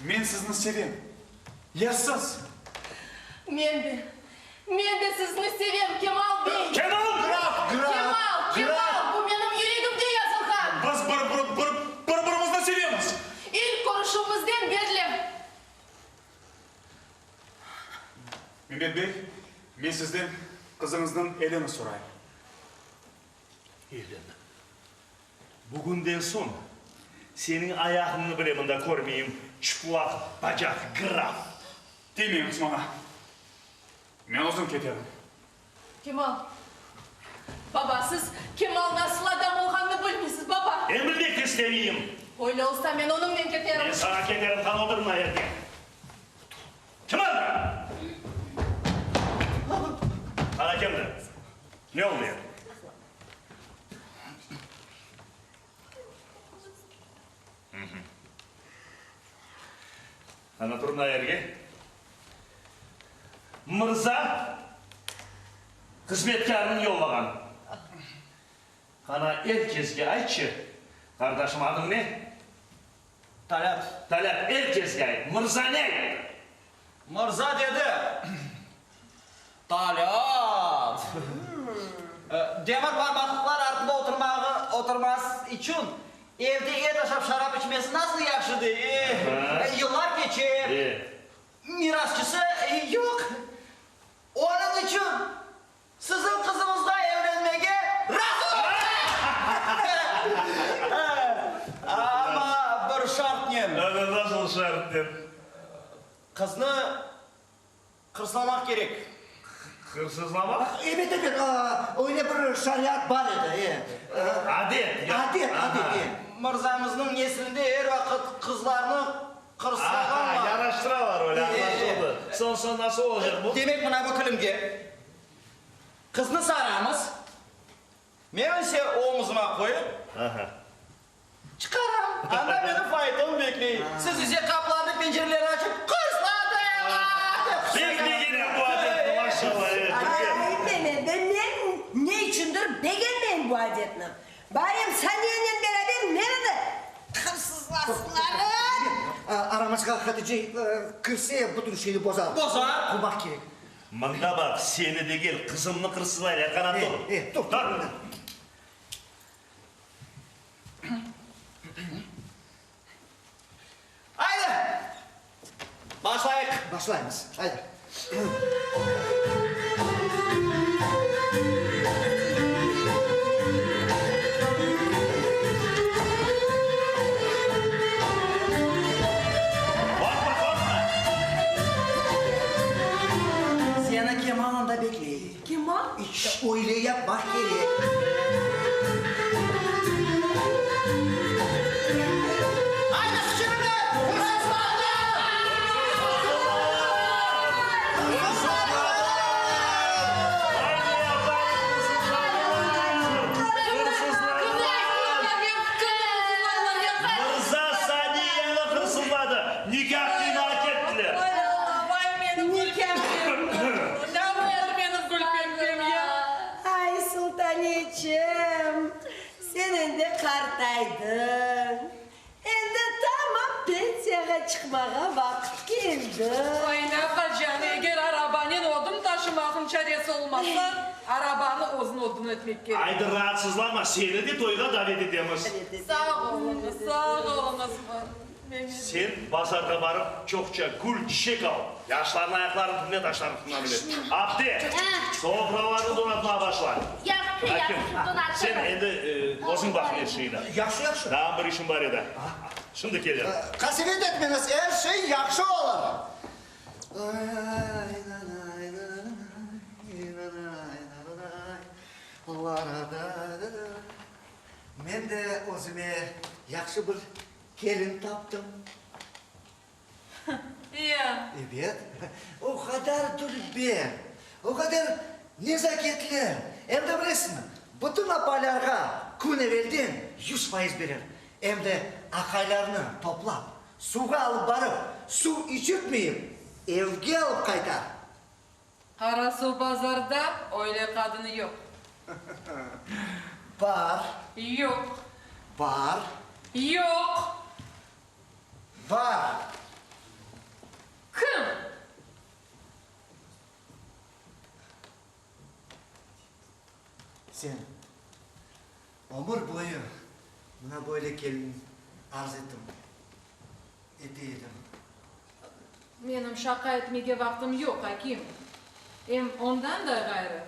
Men sizni sevim. Yazsız. Men de sizni sevim Kemal Bey. Kemal! Graf. Kemal, bu benim yüreğimde yazılgan. Biz birbirimizni sevemiz. İlk görüşümüzden beri. Mehmet Bey, men sizden Kızınızdan elini sorayım. Elini. Bugünden son senin ayağını bile bunda görmeyeyim. Çıplak, bacak, graf. Demeyiniz bana. Ben uzun keterim. Kemal. Baba siz Kemal nasıl adam olganını bilmeysiz baba. Emrinde keslemeyeyim. Öyle olsa ben onunla keterim. Ben sana keterim tanıdırma yerine. Kemal! Ana kimdir? Ne oluyor? Ana turna yerge. Mırza hizmetkarını yollagan. Ana herkesge aytçı. Kardeşim adın ne? Talat. Talat herkesge ayt. Mırza ne? Mırza dedi. Talat. Demir parmaklıklar ardında oturmaz için evde et aşap şarap içmesi nasıl yakışıdı? Yıllar geçir. Mirasçısı yok. Onun için sizin kızımızla evlenmeye razı. Ama bir şart ne? Nasıl şart ne? Kızını kırslamak gerek. Hırsızlamak? Evet, öyle bir şariat var idi. Adet. Adet. Mırzamızın neslinde her vakit kızlarını kırslagan var. Yaraştıra var öyle anlaşıldı. Son nasıl olacak bu? Demek buna bakalım ki kızını sararımız ben ise omuzuma koyup çıkarım. Anda benim faydalı bekleyin. Siz ise kaplarını pencereleri açıp kızladı. Bekleyin bu adet maşallah. Ben ne içindir beğenmeyin bu adetini. Bayım Saniye'nin beraber nerede? Hırsızlasınlar. Aramızda Hatice kırsaya bütün şeyi bozar. Bozar. Kurmak gerek. Manda bak seni de gel kızımını kırsızlayla kanat dur. Dur. Haydi. Başlayınız. Haydi. Seni Kemal'ın da bekleyin. Kemal? İşte öyle yapmak gerek. Haydi sıçırın. Mırza Saniye'ni hırsızladı. Nikah günü hak ettiler. Ay Sultaniyeciğim, senin de kartaydın. Hem de tamam pensiyaya çıkmaya vakit geldi. Ay ne yapacaksın? Eğer arabanın odun taşımakın çaresi olmazsa arabanı ozun odun etmek gerek. Haydi rahatsızlanma seni de toyga davet edemiz. Sağ olunuz. Sen pazarda barıp çokça gül çiçek al. Yaşların ayaklarını tümle taşlarını tümle. Abdi, sofralarını donatmaya başla. Yaxşı, donatırım. Sen endi ozun bak her şeyine. Yaxşı. Daha bir işim var edi. Şimdi gelirim. Kasvet etmeniz her şey yaxşı olur. Men de özüme yaxşı bir kelin taptım. Ya. Evet. O kadar dürübe, o kadar nezaketli. Hem de bilesizmi? Bütün apalarga kun evvelden 100% verir. Hem de akaylarını toplap, suga alıp barıp, su içirtmeyip, evge alıp kaytar. Karasu pazarda öyle kadını yok. Var. Yok. Var. Yok. Var. Kim? Sen ömür boyu buna böyle kelin arz ettim. Edeydim. Benim şaka etmeye vaktim yok hakim. Hem ondan da gayrı.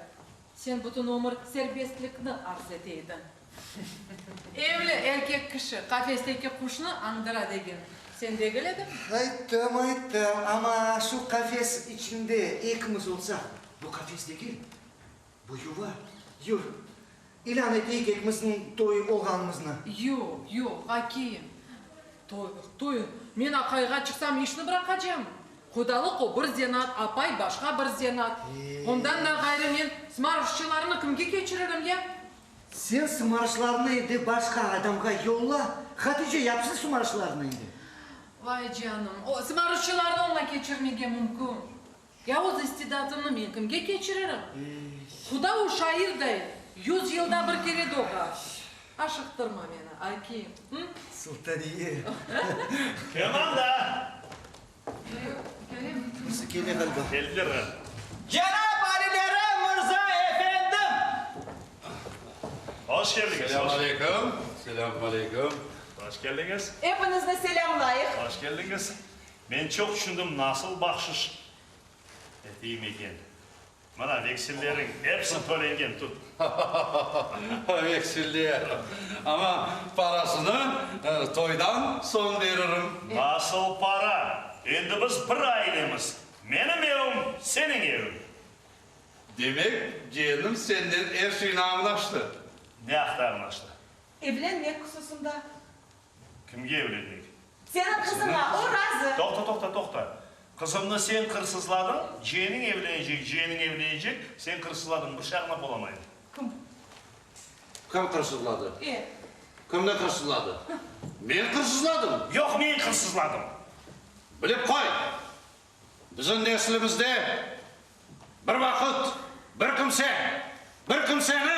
Sen bütün ömür serbestlikni arz eteydin. Evli erkek kişi kafesteki kuşunu andıra degen. Sen de geledin. Ayttım, ama şu kafes içinde ikimiz olsa, bu kafes değil, bu yuva, yur. İlan edeyik ikimizin toyu olganımızını. Yok, akiyim. Toy. Men akayga çıksam işini bırakacağım. Kudalık o bir zenat, apay başka bir zenat. Ondan da gayrı men smarışçılarını kimge geçiririm ya? Sen sımarışlarını indi başka adamga yolla, Hatice yapsın sımarışlarını indi. Vay canım, o smarışçılarını onunla geçirmege mümkün. Yavuz istidatını men kimge geçiririm? Kuda o şair değil, 100 yılda bir kere doğar. Aşıktırma beni, akiyim. Sultaniye. Kemal da. Nasıl gene galiba? Geldiler. Cenab Ali'lere Mırza efendim. Hoş geldiniz. Selamünaleyküm. Selamünaleyküm. Hoş geldiniz. Hepinizle selamlayık. Hoş geldiniz. Ben çok düşündüm nasıl bahşiş edeyim eken. Mana veksellerin hepsi tölengen tut. Veksilliye. Ama parasını toydan son veririm. Nasıl para? Endi biz bir ailemiz. Benim evim, senin evin. Demek yeğenim senden her şeyini anlaştı. Ne aktarmıştı? Evlenmek hususunda. Kimge evlenmek? Senin kızınla o razı. Toxta. Kızımını sen kırsızladın, jeğenin evlenecek, sen kırsızladın, bıçakla bulamayın. Kim kırsızladı? İyi. Kim ne kırsızladı? Ben kırsızladım. Yok, ben kırsızladım. Bilip koy. Bizim neslimizde bir vakit bir kimseni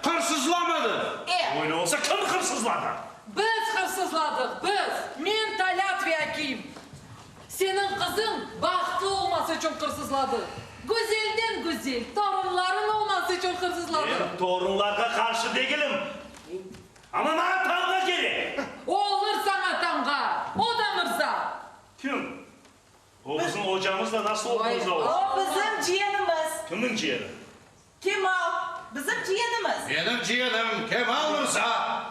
kırsızlamadı. Öyle olsa kim kırsızladı? Biz hırsızladık, biz. Men talat ve akiyim. Senin kızın bahtı olması için hırsızladı. Güzelden güzel, torunların olması için hırsızladı. Ben torunlarga karşı değilim. Ama bana tavga gerek. O olur sana tamga, o da Mırza. Kim? O bizim hocamızla nasıl oldunuz o? O bizim ciğerimiz. Kimin ciğeri? Kemal. Bizim ciğerimiz. Benim ciğerim Kemal Mırza.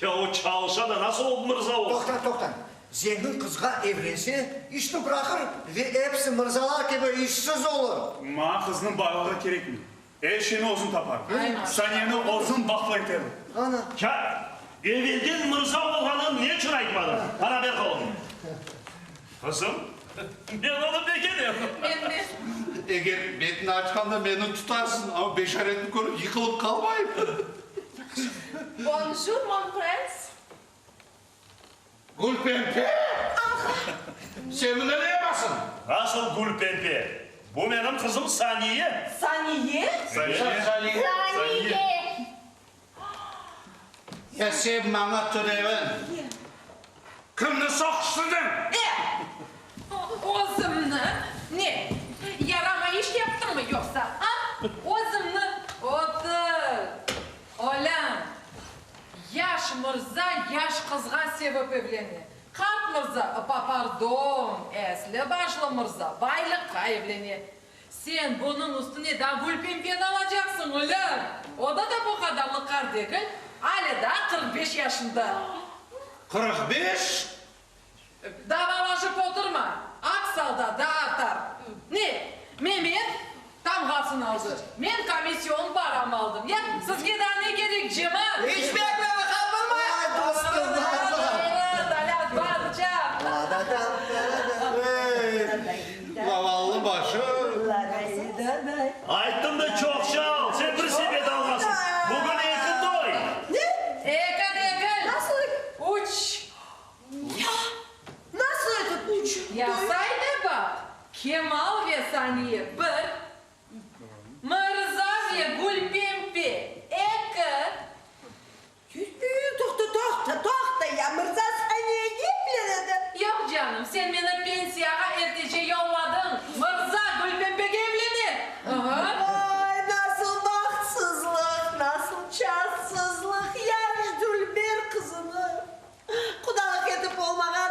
Ya o çalışa da nasıl oldu Mırza o? Toxtan. Zengin kızga evlense, işini bırakır ve hepsi Mırzalar gibi işsiz olur. Ma kızının baylığı gerek mi? Her şeyini uzun tapar. Sen yeni uzun bakla iterim. Ana. Ya evvelden Mırza olganı niye için aytmadın? Bana ver kalın. Kızım, ben onu bekerim. Eğer betini açkanda beni tutarsın ama beşaretini görüp yıkılıp kalmayayım. Bonjour mon prince. Gülpempe! Sen bunu ne yapasın? Nasıl Gülpempe? Bu benim kızım Saniye. Saniye? Saniye. Ya sen bana törevin. Kimle sokuşturdun? Ozımını, ne? Yarama iş yaptın mı yoksa? Ha? Ozımını, otur. Olan, yaş Mırza, yaş kızga sebep evleni. Kart Mırza, pardon, esli başlı Mırza, baylıkka evleni. Sen bunun üstüne da Gülpempe'ni alacaksın ulan. O da bu kadarlık kar değil. Ali da 45 yaşında. 45? Davalaşıp oturma. Aksalda dağıtar. Ne? Mehmet tamgasını aldı. Men komisyon paramı aldım. Ya sizge daha ne gerek Cemal? Hiç bekleme kalma. Ay dostum. Talat barca. Zavallı başı. Ayttım da çok şal. Sen bir sebep almasın. Bugün iki doy. Ekil. Nasıl? Uç. Ya. Nasıl uç? Ya sayda bak. Kemal ve Saniye bir. Mırza ve Gülpempe. Toxta ya Mırza Saniye evlenedi. Yok canım, sen beni pensiyaga ertece yolladın. Mırza Gülpempe'ye evlenir. Ay nasıl bahtsızlık, nasıl şanssızlık. Yaş Dülber kızını. Kudalık edip olmadan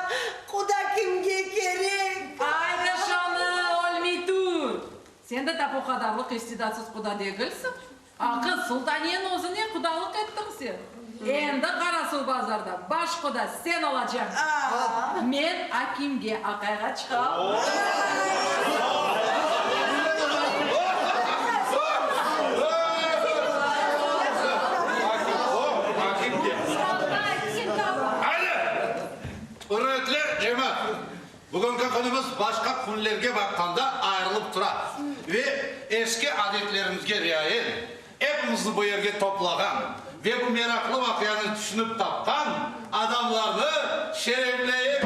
kuda kimge gerek. Ay nişanı olmayı dur. Sen Sen de bu kadarlık istidatsız kuda değilsin. Akıl sultaniyenin özüne kudalık ettin sen. Endi Karasu bazarda baş kuda sen olacaksın. Men Akimge akayga çıkam. Hürmetli cemaat, bugünkü konumuz başka kunlerge bakkanda ayrılıp durar. Ve eski adetlerimizge riayet hepimizi bu yerge toplagan ve bu meraklı vakıyanı düşünüp tapkan adamlarını şerefleyip...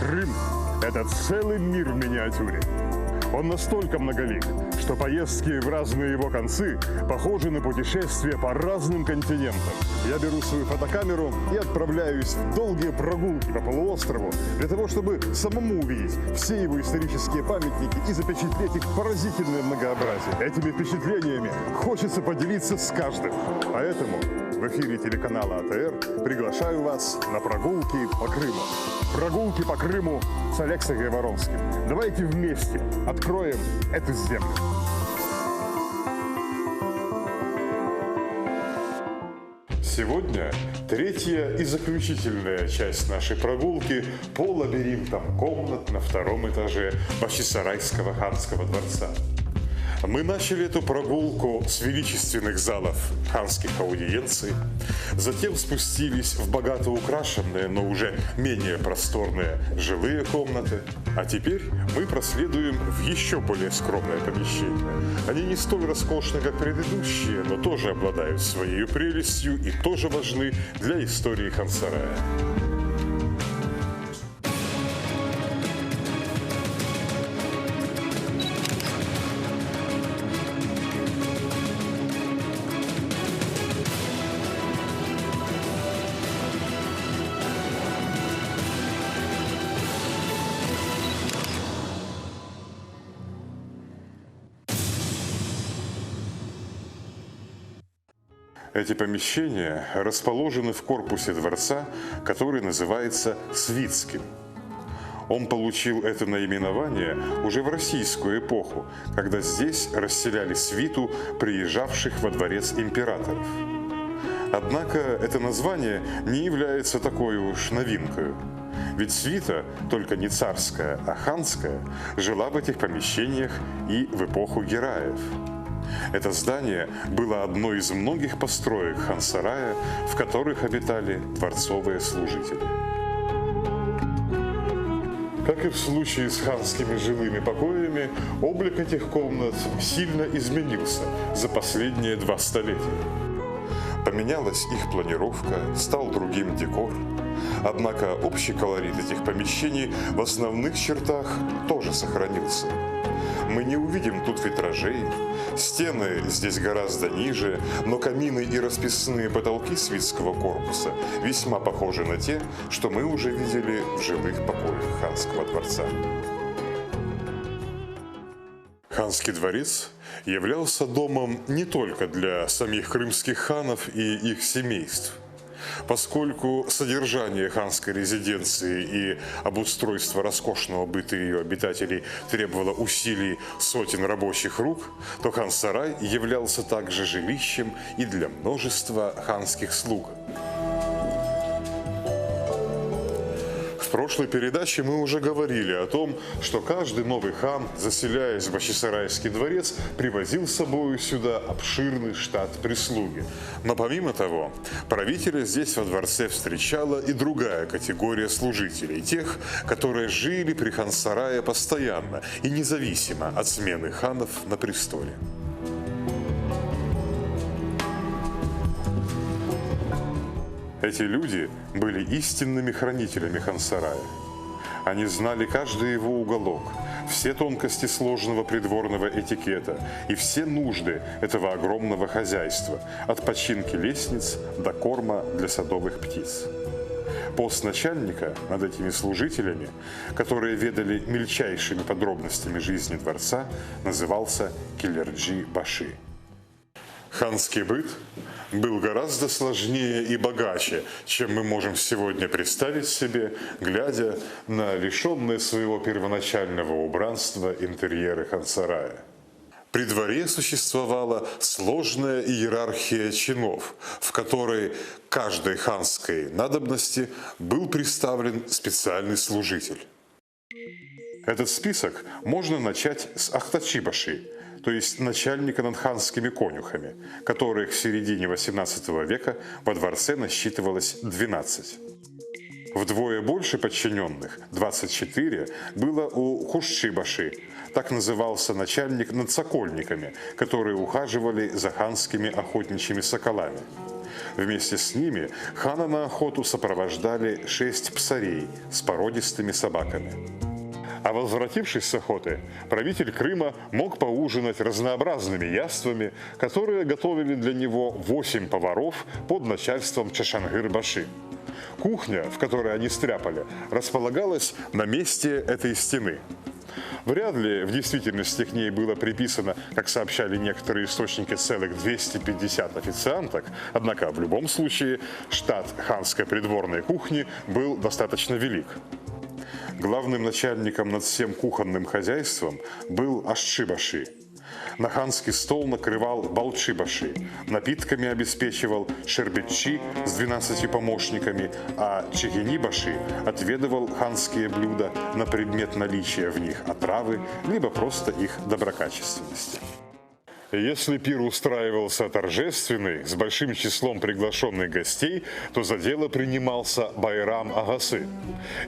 Крым – это целый мир в миниатюре. Он настолько многолик, что поездки в разные его концы похожи на путешествия по разным континентам. Я беру свою фотокамеру и отправляюсь в долгие прогулки по полуострову для того, чтобы самому увидеть все его исторические памятники и запечатлеть их поразительное многообразие. Этими впечатлениями хочется поделиться с каждым. Поэтому в эфире телеканала АТР приглашаю вас на прогулки по Крыму. Прогулки по Крыму с Алексеем Гайворонским. Давайте вместе откроем эту землю. Сегодня третья и заключительная часть нашей прогулки по лабиринтам комнат на втором этаже Бахчисарайского ханского дворца. Мы начали эту прогулку с величественных залов ханских аудиенций, затем спустились в богато украшенные, но уже менее просторные жилые комнаты, а теперь мы проследуем в еще более скромное помещение. Они не столь роскошны, как предыдущие, но тоже обладают своей прелестью и тоже важны для истории Хан-сарая. Эти помещения расположены в корпусе дворца, который называется Свитским. Он получил это наименование уже в российскую эпоху, когда здесь расселяли свиту приезжавших во дворец императоров. Однако это название не является такой уж новинкой. Ведь свита, только не царская, а ханская, жила в этих помещениях и в эпоху гераев. Это здание было одной из многих построек хан-сарая, в которых обитали дворцовые служители. Как и в случае с ханскими жилыми покоями, облик этих комнат сильно изменился за последние 2 столетия. Поменялась их планировка, стал другим декор. Однако общий колорит этих помещений в основных чертах тоже сохранился. Мы не увидим тут витражей, стены здесь гораздо ниже, но камины и расписные потолки свитского корпуса весьма похожи на те, что мы уже видели в жилых покоях ханского дворца. Ханский дворец являлся домом не только для самих крымских ханов и их семейств. Поскольку содержание ханской резиденции и обустройство роскошного быта ее обитателей требовало усилий сотен рабочих рук, то хан-сарай являлся также жилищем и для множества ханских слуг. В прошлой передаче мы уже говорили о том, что каждый новый хан, заселяясь в Бахчисарайский дворец, привозил с собой сюда обширный штат прислуги. Но помимо того, правителя здесь во дворце встречала и другая категория служителей, тех, которые жили при хан-сарае постоянно и независимо от смены ханов на престоле. Эти люди были истинными хранителями хан-сарая. Они знали каждый его уголок, все тонкости сложного придворного этикета и все нужды этого огромного хозяйства, от починки лестниц до корма для садовых птиц. Пост начальника над этими служителями, которые ведали мельчайшими подробностями жизни дворца, назывался Келерджи-баши. Ханский быт был гораздо сложнее и богаче, чем мы можем сегодня представить себе, глядя на лишенные своего первоначального убранства интерьеры хан-сарая. При дворе существовала сложная иерархия чинов, в которой каждой ханской надобности был представлен специальный служитель. Этот список можно начать с Ахтачи-баши, то есть начальника над ханскими конюхами, которых в середине XVIII века во дворце насчитывалось 12. Вдвое больше подчиненных, 24, было у Хушчи-баши, так назывался начальник над сокольниками, которые ухаживали за ханскими охотничьими соколами. Вместе с ними хана на охоту сопровождали 6 псарей с породистыми собаками. А возвратившись с охоты, правитель Крыма мог поужинать разнообразными яствами, которые готовили для него 8 поваров под начальством Чашангир-баши. Кухня, в которой они стряпали, располагалась на месте этой стены. Вряд ли в действительности к ней было приписано, как сообщали некоторые источники, целых 250 официанток, однако в любом случае штат ханской придворной кухни был достаточно велик. Главным начальником над всем кухонным хозяйством был Ашчи-баши. На ханский стол накрывал Балчи-баши, напитками обеспечивал Шербетчи с 12 помощниками, а Чегени-баши отведывал ханские блюда на предмет наличия в них отравы, либо просто их доброкачественности. Если пир устраивался торжественный, с большим числом приглашенных гостей, то за дело принимался Байрам Агасы.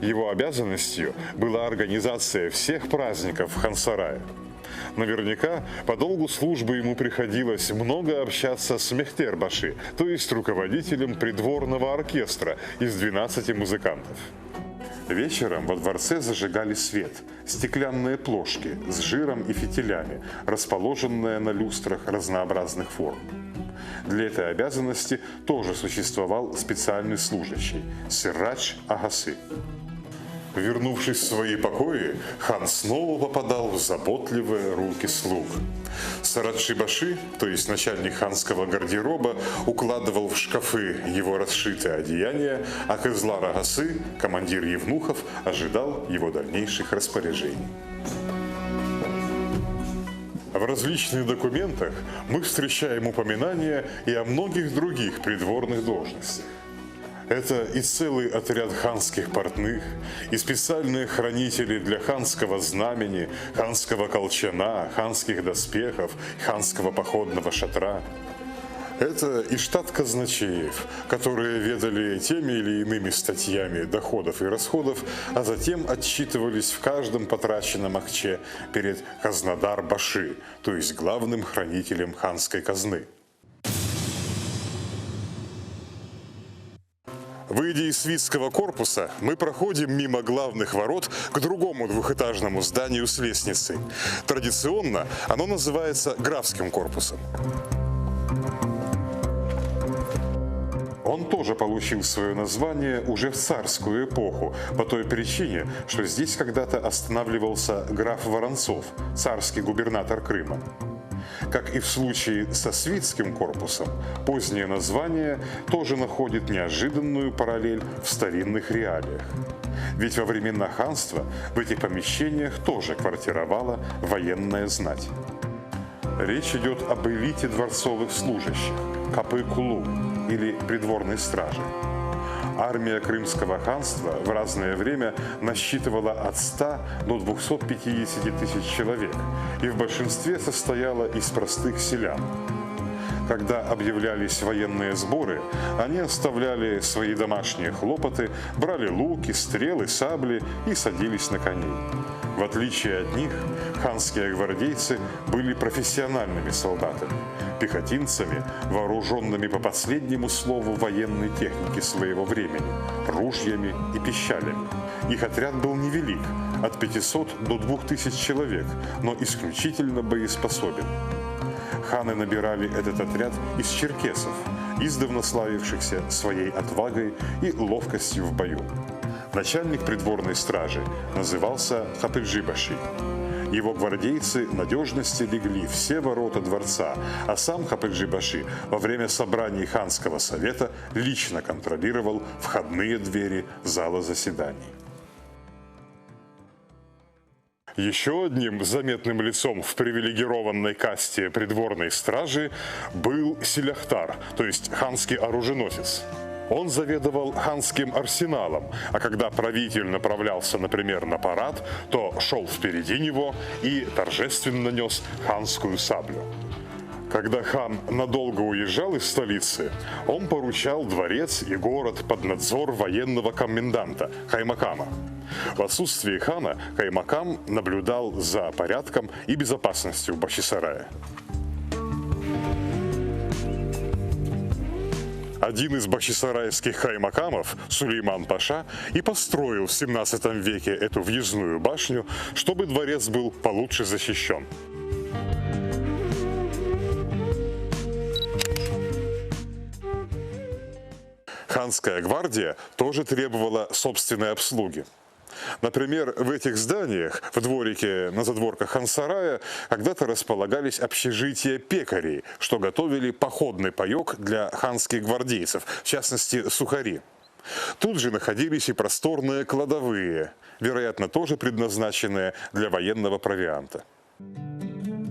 Его обязанностью была организация всех праздников в Хан-сарае. Наверняка по долгу службы ему приходилось много общаться с Мехтер-баши, то есть руководителем придворного оркестра из 12 музыкантов. Вечером во дворце зажигали свет, стеклянные плошки с жиром и фитилями, расположенные на люстрах разнообразных форм. Для этой обязанности тоже существовал специальный служащий – Сиррадж Агасы. Вернувшись в свои покои, хан снова попадал в заботливые руки слуг. Сараджи-баши, то есть начальник ханского гардероба, укладывал в шкафы его расшитые одеяния, а Кызлар Агасы, командир евнухов, ожидал его дальнейших распоряжений. В различных документах мы встречаем упоминания и о многих других придворных должностях. Это и целый отряд ханских портных, и специальные хранители для ханского знамени, ханского колчана, ханских доспехов, ханского походного шатра. Это и штат казначеев, которые ведали теми или иными статьями доходов и расходов, а затем отчитывались в каждом потраченном акче перед Казнадар-баши, то есть главным хранителем ханской казны. Выйдя из свитского корпуса, мы проходим мимо главных ворот к другому двухэтажному зданию с лестницей. Традиционно оно называется графским корпусом. Он тоже получил свое название уже в царскую эпоху, по той причине, что здесь когда-то останавливался граф Воронцов, царский губернатор Крыма. Как и в случае со свитским корпусом, позднее название тоже находит неожиданную параллель в старинных реалиях. Ведь во времена ханства в этих помещениях тоже квартировала военная знать. Речь идет об элите дворцовых служащих – капы-кулу или придворной стражи. Армия Крымского ханства в разное время насчитывала от 100 до 250 тысяч человек и в большинстве состояла из простых селян. Когда объявлялись военные сборы, они оставляли свои домашние хлопоты, брали луки, стрелы, сабли и садились на коней. В отличие от них, ханские гвардейцы были профессиональными солдатами, пехотинцами, вооруженными по последнему слову военной техники своего времени, ружьями и пищалями. Их отряд был невелик, от 500 до 2000 человек, но исключительно боеспособен. Ханы набирали этот отряд из черкесов, издавна славившихся своей отвагой и ловкостью в бою. Начальник придворной стражи назывался Хапылджи-баши. Его гвардейцы надежно стерегли все ворота дворца, а сам Хапылджи-баши во время собраний ханского совета лично контролировал входные двери зала заседаний. Еще одним заметным лицом в привилегированной касте придворной стражи был Силяхтар, то есть ханский оруженосец. Он заведовал ханским арсеналом, а когда правитель направлялся, например, на парад, то шел впереди него и торжественно нес ханскую саблю. Когда хан надолго уезжал из столицы, он поручал дворец и город под надзор военного коменданта Каймакама. В отсутствие хана Каймакам наблюдал за порядком и безопасностью в Бахчисарае. Один из бахчисарайских хаймакамов, Сулейман Паша, и построил в 17 веке эту въездную башню, чтобы дворец был получше защищен. Ханская гвардия тоже требовала собственной обслуги. Например, в этих зданиях, в дворике на задворках хан-сарая, когда-то располагались общежития пекарей, что готовили походный паёк для ханских гвардейцев, в частности, сухари. Тут же находились и просторные кладовые, вероятно, тоже предназначенные для военного провианта.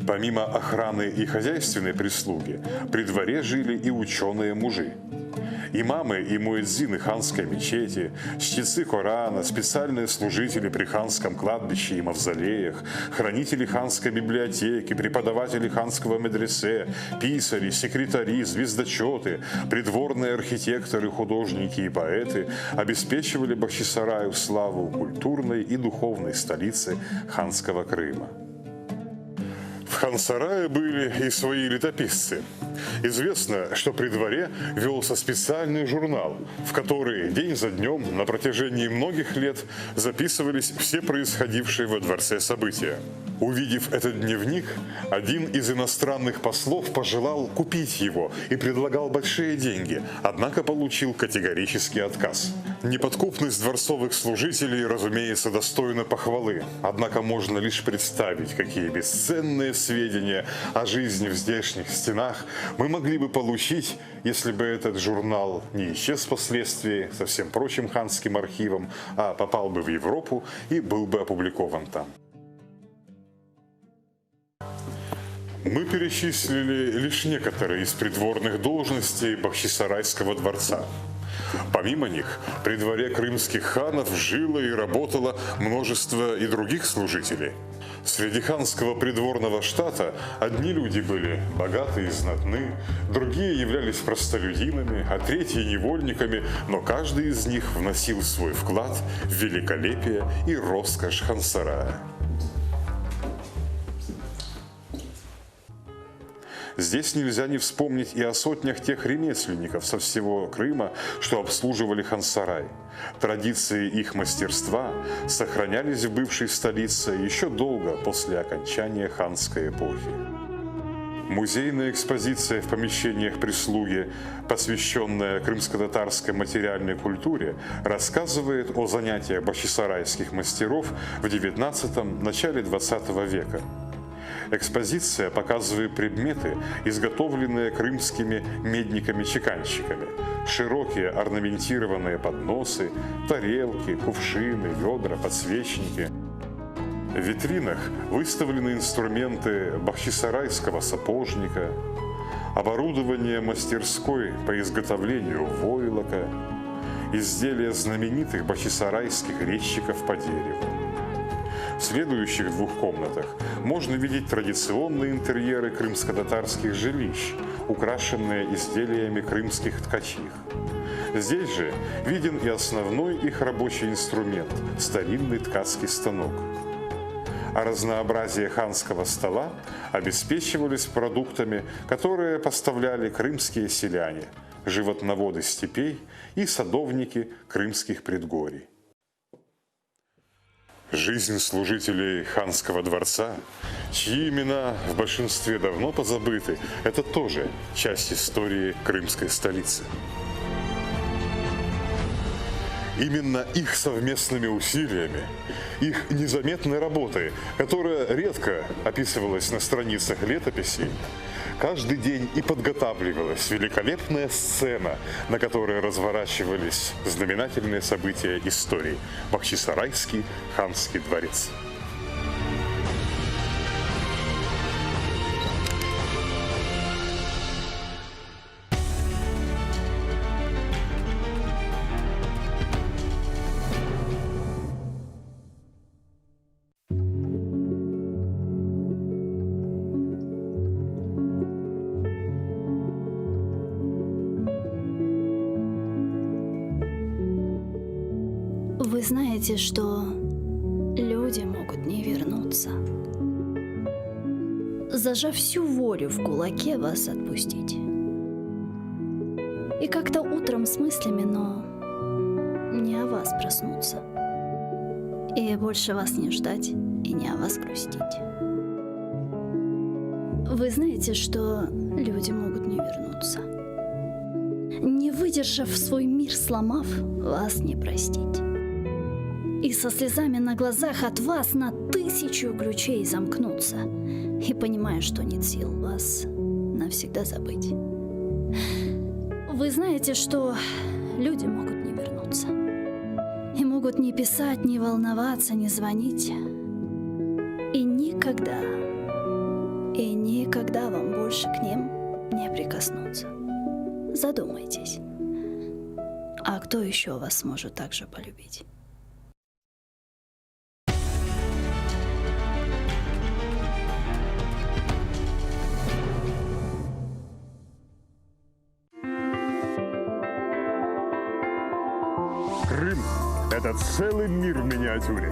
Помимо охраны и хозяйственной прислуги, при дворе жили и ученые-мужи. Имамы и муэдзины ханской мечети, чтецы Корана, специальные служители при ханском кладбище и мавзолеях, хранители ханской библиотеки, преподаватели ханского медресе, писари, секретари, звездочеты, придворные архитекторы, художники и поэты обеспечивали Бахчисараю славу культурной и духовной столицы ханского Крыма. В хан-сарае были и свои летописцы. Известно, что при дворе велся специальный журнал, в который день за днем на протяжении многих лет записывались все происходившие во дворце события. Увидев этот дневник, один из иностранных послов пожелал купить его и предлагал большие деньги, однако получил категорический отказ. Неподкупность дворцовых служителей, разумеется, достойна похвалы, однако можно лишь представить, какие бесценные сведения о жизни в здешних стенах мы могли бы получить, если бы этот журнал не исчез впоследствии со всем прочим ханским архивом, а попал бы в Европу и был бы опубликован там. Мы перечислили лишь некоторые из придворных должностей Бахчисарайского дворца. Помимо них, при дворе крымских ханов жило и работало множество и других служителей. Среди ханского придворного штата одни люди были богаты и знатны, другие являлись простолюдинами, а третьи невольниками, но каждый из них вносил свой вклад в великолепие и роскошь хан-сарая. Здесь нельзя не вспомнить и о сотнях тех ремесленников со всего Крыма, что обслуживали хан-сарай. Традиции их мастерства сохранялись в бывшей столице еще долго после окончания ханской эпохи. Музейная экспозиция в помещениях прислуги, посвященная крымско-татарской материальной культуре, рассказывает о занятиях бахчисарайских мастеров в XIX – начале XX века. Экспозиция показывает предметы, изготовленные крымскими медниками-чеканщиками. Широкие орнаментированные подносы, тарелки, кувшины, ведра, подсвечники. В витринах выставлены инструменты бахчисарайского сапожника, оборудование мастерской по изготовлению войлока, изделия знаменитых бахчисарайских резчиков по дереву. В следующих двух комнатах можно видеть традиционные интерьеры крымско-татарских жилищ, украшенные изделиями крымских ткачих. Здесь же виден и основной их рабочий инструмент – старинный ткацкий станок. А разнообразие ханского стола обеспечивались продуктами, которые поставляли крымские селяне, животноводы степей и садовники крымских предгорий. Жизнь служителей ханского дворца, чьи имена в большинстве давно позабыты, это тоже часть истории крымской столицы. Именно их совместными усилиями, их незаметной работой, которая редко описывалась на страницах летописей, каждый день и подготавливалась великолепная сцена, на которой разворачивались знаменательные события истории – Бахчисарайский ханский дворец. Вы знаете, что люди могут не вернуться. Зажав всю волю в кулаке, вас отпустить. И как-то утром с мыслями, но не о вас проснуться. И больше вас не ждать и не о вас грустить. Вы знаете, что люди могут не вернуться. Не выдержав свой мир, сломав, вас не простить. И со слезами на глазах от вас на 1000 ключей замкнуться. И понимая, что нет сил вас навсегда забыть. Вы знаете, что люди могут не вернуться. И могут не писать, не волноваться, не звонить. И никогда вам больше к ним не прикоснуться. Задумайтесь. А кто еще вас сможет так же полюбить? Крым – это целый мир в миниатюре.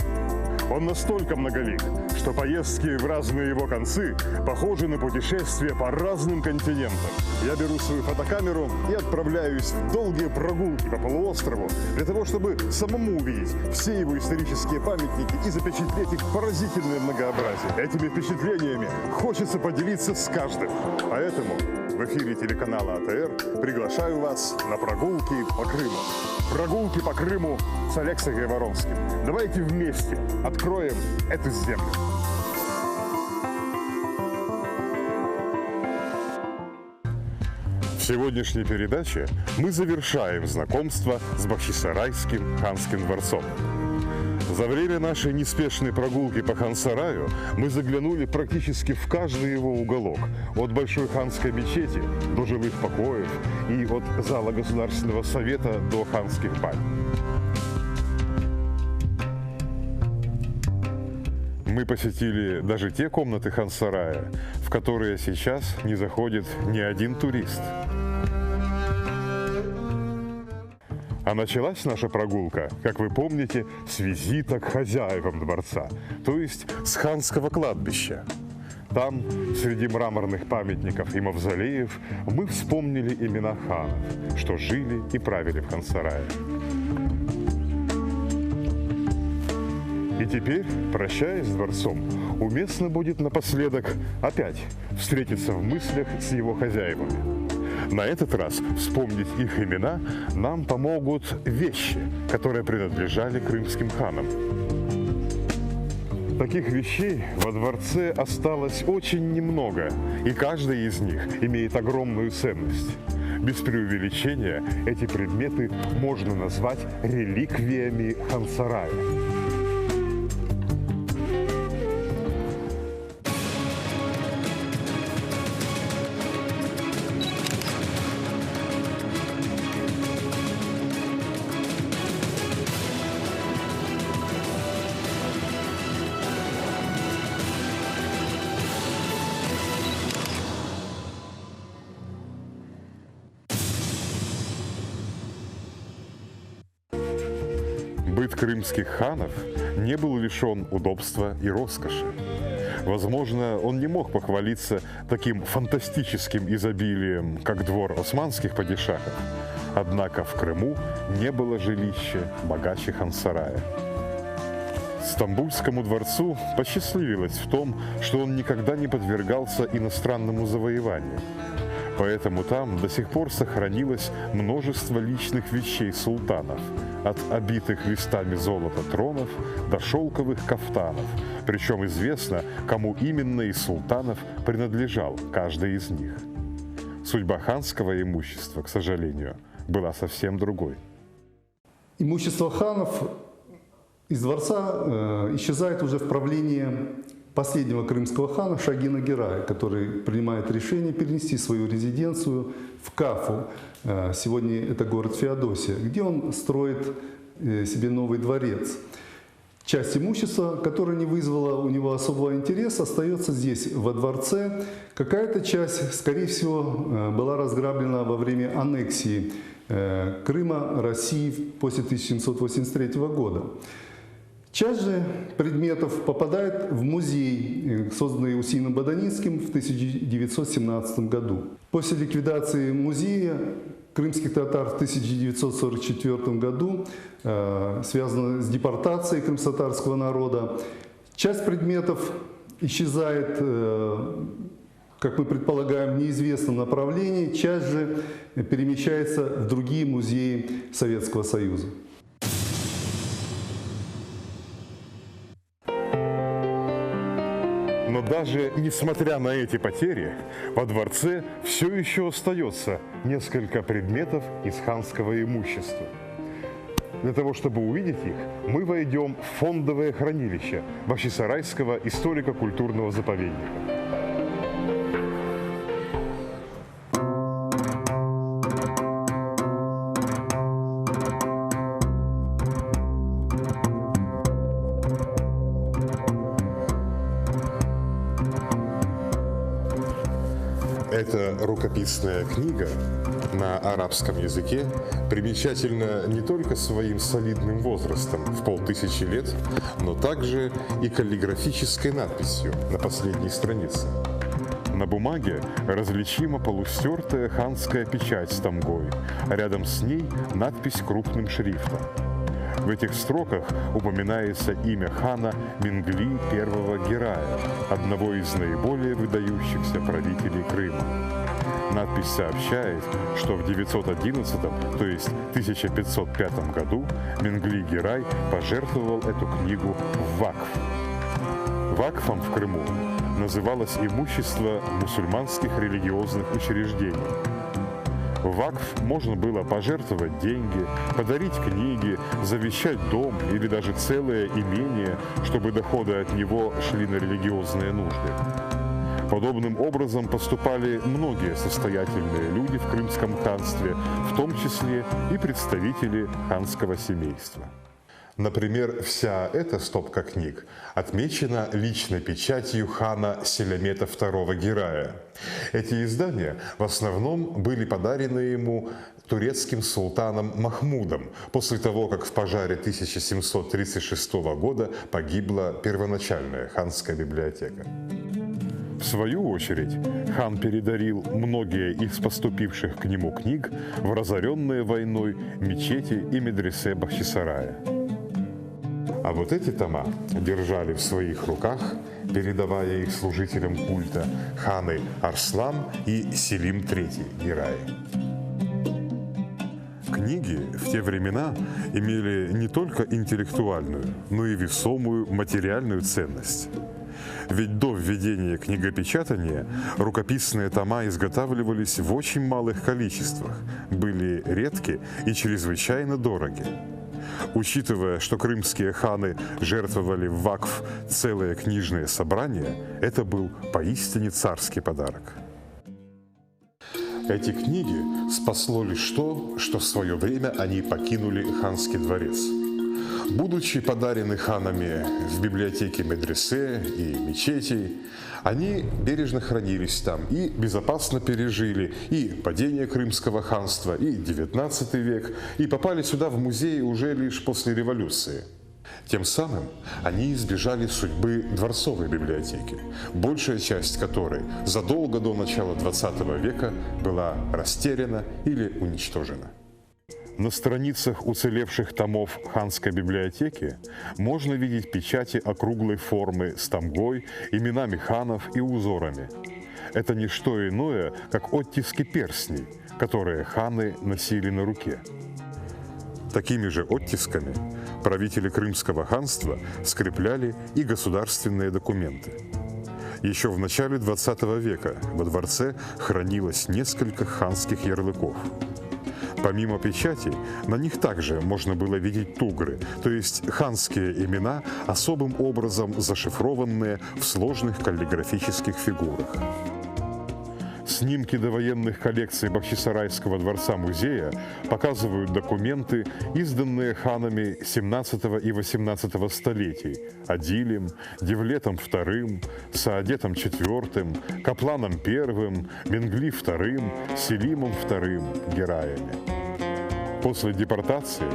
Он настолько многолик, что поездки в разные его концы похожи на путешествия по разным континентам. Я беру свою фотокамеру и отправляюсь в долгие прогулки по полуострову для того, чтобы самому увидеть все его исторические памятники и запечатлеть их поразительное многообразие. Этими впечатлениями хочется поделиться с каждым. Поэтому в эфире телеканала АТР приглашаю вас на прогулки по Крыму. Прогулки по Крыму с Алексеем Гайворонским. Давайте вместе откроем эту землю. В сегодняшней передаче мы завершаем знакомство с Бахчисарайским ханским дворцом. За время нашей неспешной прогулки по Хан-Сараю мы заглянули практически в каждый его уголок. От Большой ханской мечети до жилых покоев и от зала Государственного совета до ханских бань. Мы посетили даже те комнаты Хан-Сарая, в которые сейчас не заходит ни один турист. А началась наша прогулка, как вы помните, с визита к хозяевам дворца, то есть с ханского кладбища. Там, среди мраморных памятников и мавзолеев, мы вспомнили имена ханов, что жили и правили в Хан-Сарае. И теперь, прощаясь с дворцом, уместно будет напоследок опять встретиться в мыслях с его хозяевами. На этот раз вспомнить их имена нам помогут вещи, которые принадлежали крымским ханам. Таких вещей во дворце осталось очень немного, и каждая из них имеет огромную ценность. Без преувеличения эти предметы можно назвать реликвиями Хан-Сарая. Быт крымских ханов не был лишен удобства и роскоши. Возможно, он не мог похвалиться таким фантастическим изобилием, как двор османских падишахов. Однако в Крыму не было жилища богаче Хан-Сарая. Стамбульскому дворцу посчастливилось в том, что он никогда не подвергался иностранному завоеванию. Поэтому там до сих пор сохранилось множество личных вещей султанов, от обитых листами золота тронов до шелковых кафтанов. Причем известно, кому именно из султанов принадлежал каждый из них. Судьба ханского имущества, к сожалению, была совсем другой. Имущество ханов из дворца исчезает уже в правлении последнего крымского хана Шагина Герая, который принимает решение перенести свою резиденцию в Кафу. Сегодня это город Феодосия, где он строит себе новый дворец. Часть имущества, которое не вызвало у него особого интереса, остается здесь, во дворце. Какая-то часть, скорее всего, была разграблена во время аннексии Крыма России после 1783 года. Часть же предметов попадает в музей, созданный Усейном Баданицким в 1917 году. После ликвидации музея крымских татар в 1944 году, связано с депортацией крымско-татарского народа. Часть предметов исчезает, как мы предполагаем, в неизвестном направлении, часть же перемещается в другие музеи Советского Союза. Но даже несмотря на эти потери, во дворце все еще остается несколько предметов из ханского имущества. Для того, чтобы увидеть их, мы войдем в фондовое хранилище Бахчисарайского историко-культурного заповедника. Эта рукописная книга на арабском языке примечательна не только своим солидным возрастом в 5000 лет, но также и каллиграфической надписью на последней странице. На бумаге различима полустертая ханская печать с тамгой, а рядом с ней надпись крупным шрифтом. В этих строках упоминается имя хана Мингли I Герая, одного из наиболее выдающихся правителей Крыма. Надпись сообщает, что в 911, то есть 1505 году, Мингли Герай пожертвовал эту книгу в вакф. Вакфом в Крыму называлось имущество мусульманских религиозных учреждений. В вакф можно было пожертвовать деньги, подарить книги, завещать дом или даже целое имение, чтобы доходы от него шли на религиозные нужды. Подобным образом поступали многие состоятельные люди в Крымском ханстве, в том числе и представители ханского семейства. Например, вся эта стопка книг отмечена личной печатью хана Селямета II Герая. Эти издания в основном были подарены ему турецким султаном Махмудом после того, как в пожаре 1736 года погибла первоначальная ханская библиотека. В свою очередь, хан передарил многие из поступивших к нему книг в разоренные войной мечети и медресе Бахчисарая. А вот эти тома держали в своих руках, передавая их служителям культа, ханы Арслан и Селим III Герай. Книги в те времена имели не только интеллектуальную, но и весомую материальную ценность. Ведь до введения книгопечатания рукописные тома изготавливались в очень малых количествах, были редки и чрезвычайно дороги. Учитывая, что крымские ханы жертвовали в вакф целые книжные собрания, это был поистине царский подарок. Эти книги спасло лишь то, что в свое время они покинули ханский дворец. Будучи подарены ханами в библиотеке медресе и мечетей, они бережно хранились там и безопасно пережили и падение Крымского ханства, и XIX век, и попали сюда в музей уже лишь после революции. Тем самым они избежали судьбы дворцовой библиотеки, большая часть которой задолго до начала XX века была растеряна или уничтожена. На страницах уцелевших томов ханской библиотеки можно видеть печати округлой формы с тамгой, именами ханов и узорами. Это не что иное, как оттиски перстней, которые ханы носили на руке. Такими же оттисками правители Крымского ханства скрепляли и государственные документы. Еще в начале XX века во дворце хранилось несколько ханских ярлыков. Помимо печати, на них также можно было видеть тугры, то есть ханские имена, особым образом зашифрованные в сложных каллиграфических фигурах. Снимки довоенных коллекций Бахчисарайского дворца-музея показывают документы, изданные ханами 17 и 18 столетий – Адилем, Девлетом II, Саадетом IV, Капланом I, Мингли II, Селимом II Гераями. После депортации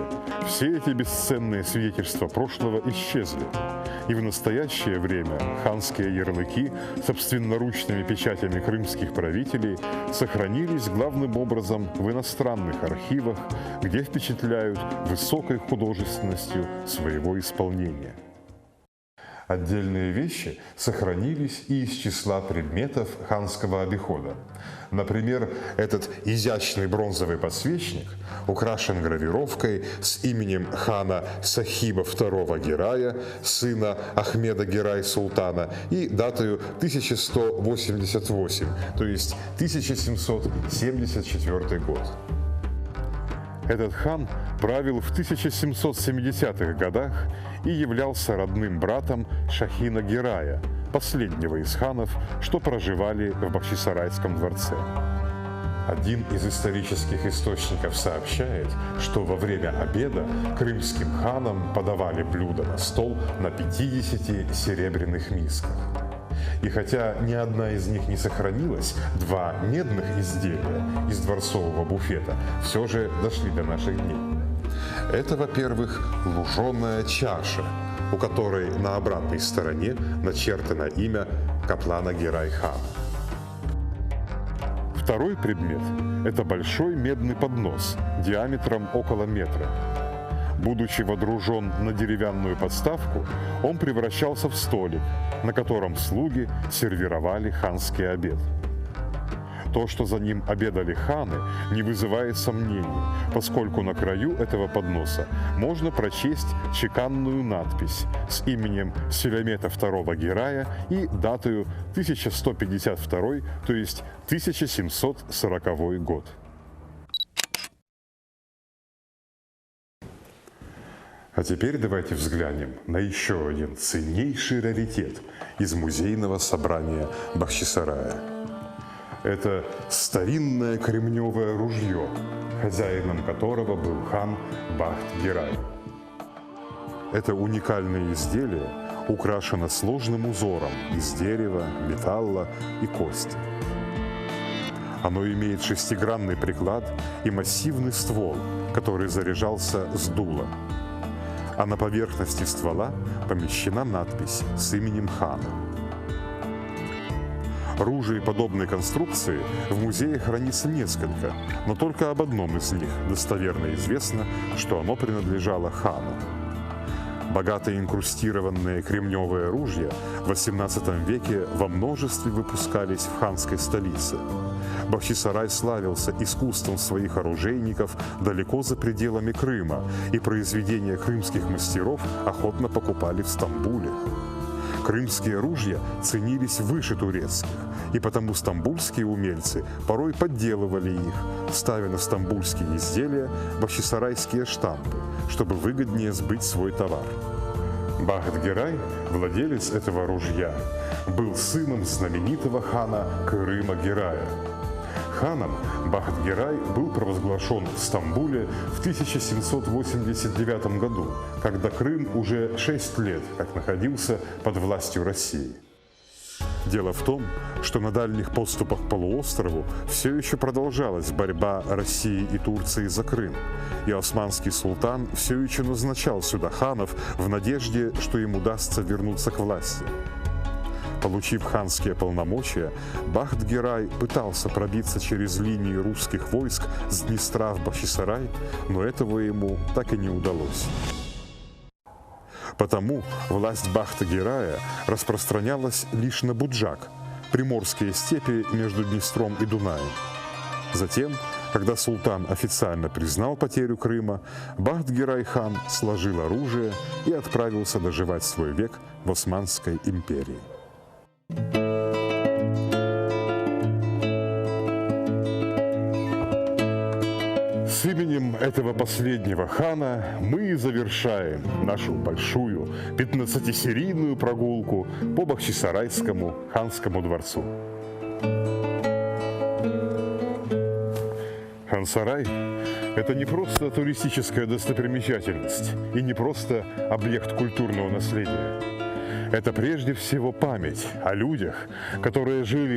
все эти бесценные свидетельства прошлого исчезли, и в настоящее время ханские ярлыки с собственноручными печатями крымских правителей сохранились главным образом в иностранных архивах, где впечатляют высокой художественностью своего исполнения. Отдельные вещи сохранились и из числа предметов ханского обихода. Например, этот изящный бронзовый подсвечник украшен гравировкой с именем хана Сахиба II Герая, сына Ахмеда Герай-Султана, и датою 1188, то есть 1774 год. Этот хан правил в 1770-х годах и являлся родным братом Шахина Герая, последнего из ханов, что проживали в Бахчисарайском дворце. Один из исторических источников сообщает, что во время обеда крымским ханам подавали блюда на стол на 50 серебряных мисках. И хотя ни одна из них не сохранилась, два медных изделия из дворцового буфета все же дошли до наших дней. Это, во-первых, луженая чаша, у которой на обратной стороне начертано имя Каплана Герай-хана. Второй предмет – это большой медный поднос диаметром около метра. Будучи водружен на деревянную подставку, он превращался в столик, на котором слуги сервировали ханский обед. То, что за ним обедали ханы, не вызывает сомнений, поскольку на краю этого подноса можно прочесть чеканную надпись с именем Селямета II Герая и датою 1152, то есть 1740 год. А теперь давайте взглянем на еще один ценнейший раритет из музейного собрания Бахчисарая. Это старинное кремневое ружье, хозяином которого был хан Бахт-Герай. Это уникальное изделие украшено сложным узором из дерева, металла и кости. Оно имеет шестигранный приклад и массивный ствол, который заряжался с дула. А на поверхности ствола помещена надпись с именем хана. Ружей подобной конструкции в музее хранится несколько, но только об одном из них достоверно известно, что оно принадлежало хану. Богато инкрустированные кремневые ружья в XVIII веке во множестве выпускались в ханской столице. Бахчисарай славился искусством своих оружейников далеко за пределами Крыма, и произведения крымских мастеров охотно покупали в Стамбуле. Крымские ружья ценились выше турецких, и потому стамбульские умельцы порой подделывали их, ставя на стамбульские изделия бахчисарайские штампы, чтобы выгоднее сбыть свой товар. Бахт-Герай, владелец этого ружья, был сыном знаменитого хана Кырыма-Герая. Ханом Бахт-Герай был провозглашен в Стамбуле в 1789 году, когда Крым уже 6 лет как находился под властью России. Дело в том, что на дальних подступах к полуострову все еще продолжалась борьба России и Турции за Крым, и османский султан все еще назначал сюда ханов в надежде, что им удастся вернуться к власти. Получив ханские полномочия, Бахт-Герай пытался пробиться через линии русских войск с Днестра в Бахчисарай, но этого ему так и не удалось. Потому власть Бахта-Герая распространялась лишь на Буджак, приморские степи между Днестром и Дунаем. Затем, когда султан официально признал потерю Крыма, Бахт-Герай-хан сложил оружие и отправился доживать свой век в Османской империи. С именем этого последнего хана мы и завершаем нашу большую 15-серийную прогулку по Бахчисарайскому ханскому дворцу. Хан-сарай – это не просто туристическая достопримечательность и не просто объект культурного наследия. Это прежде всего память о людях, которые жили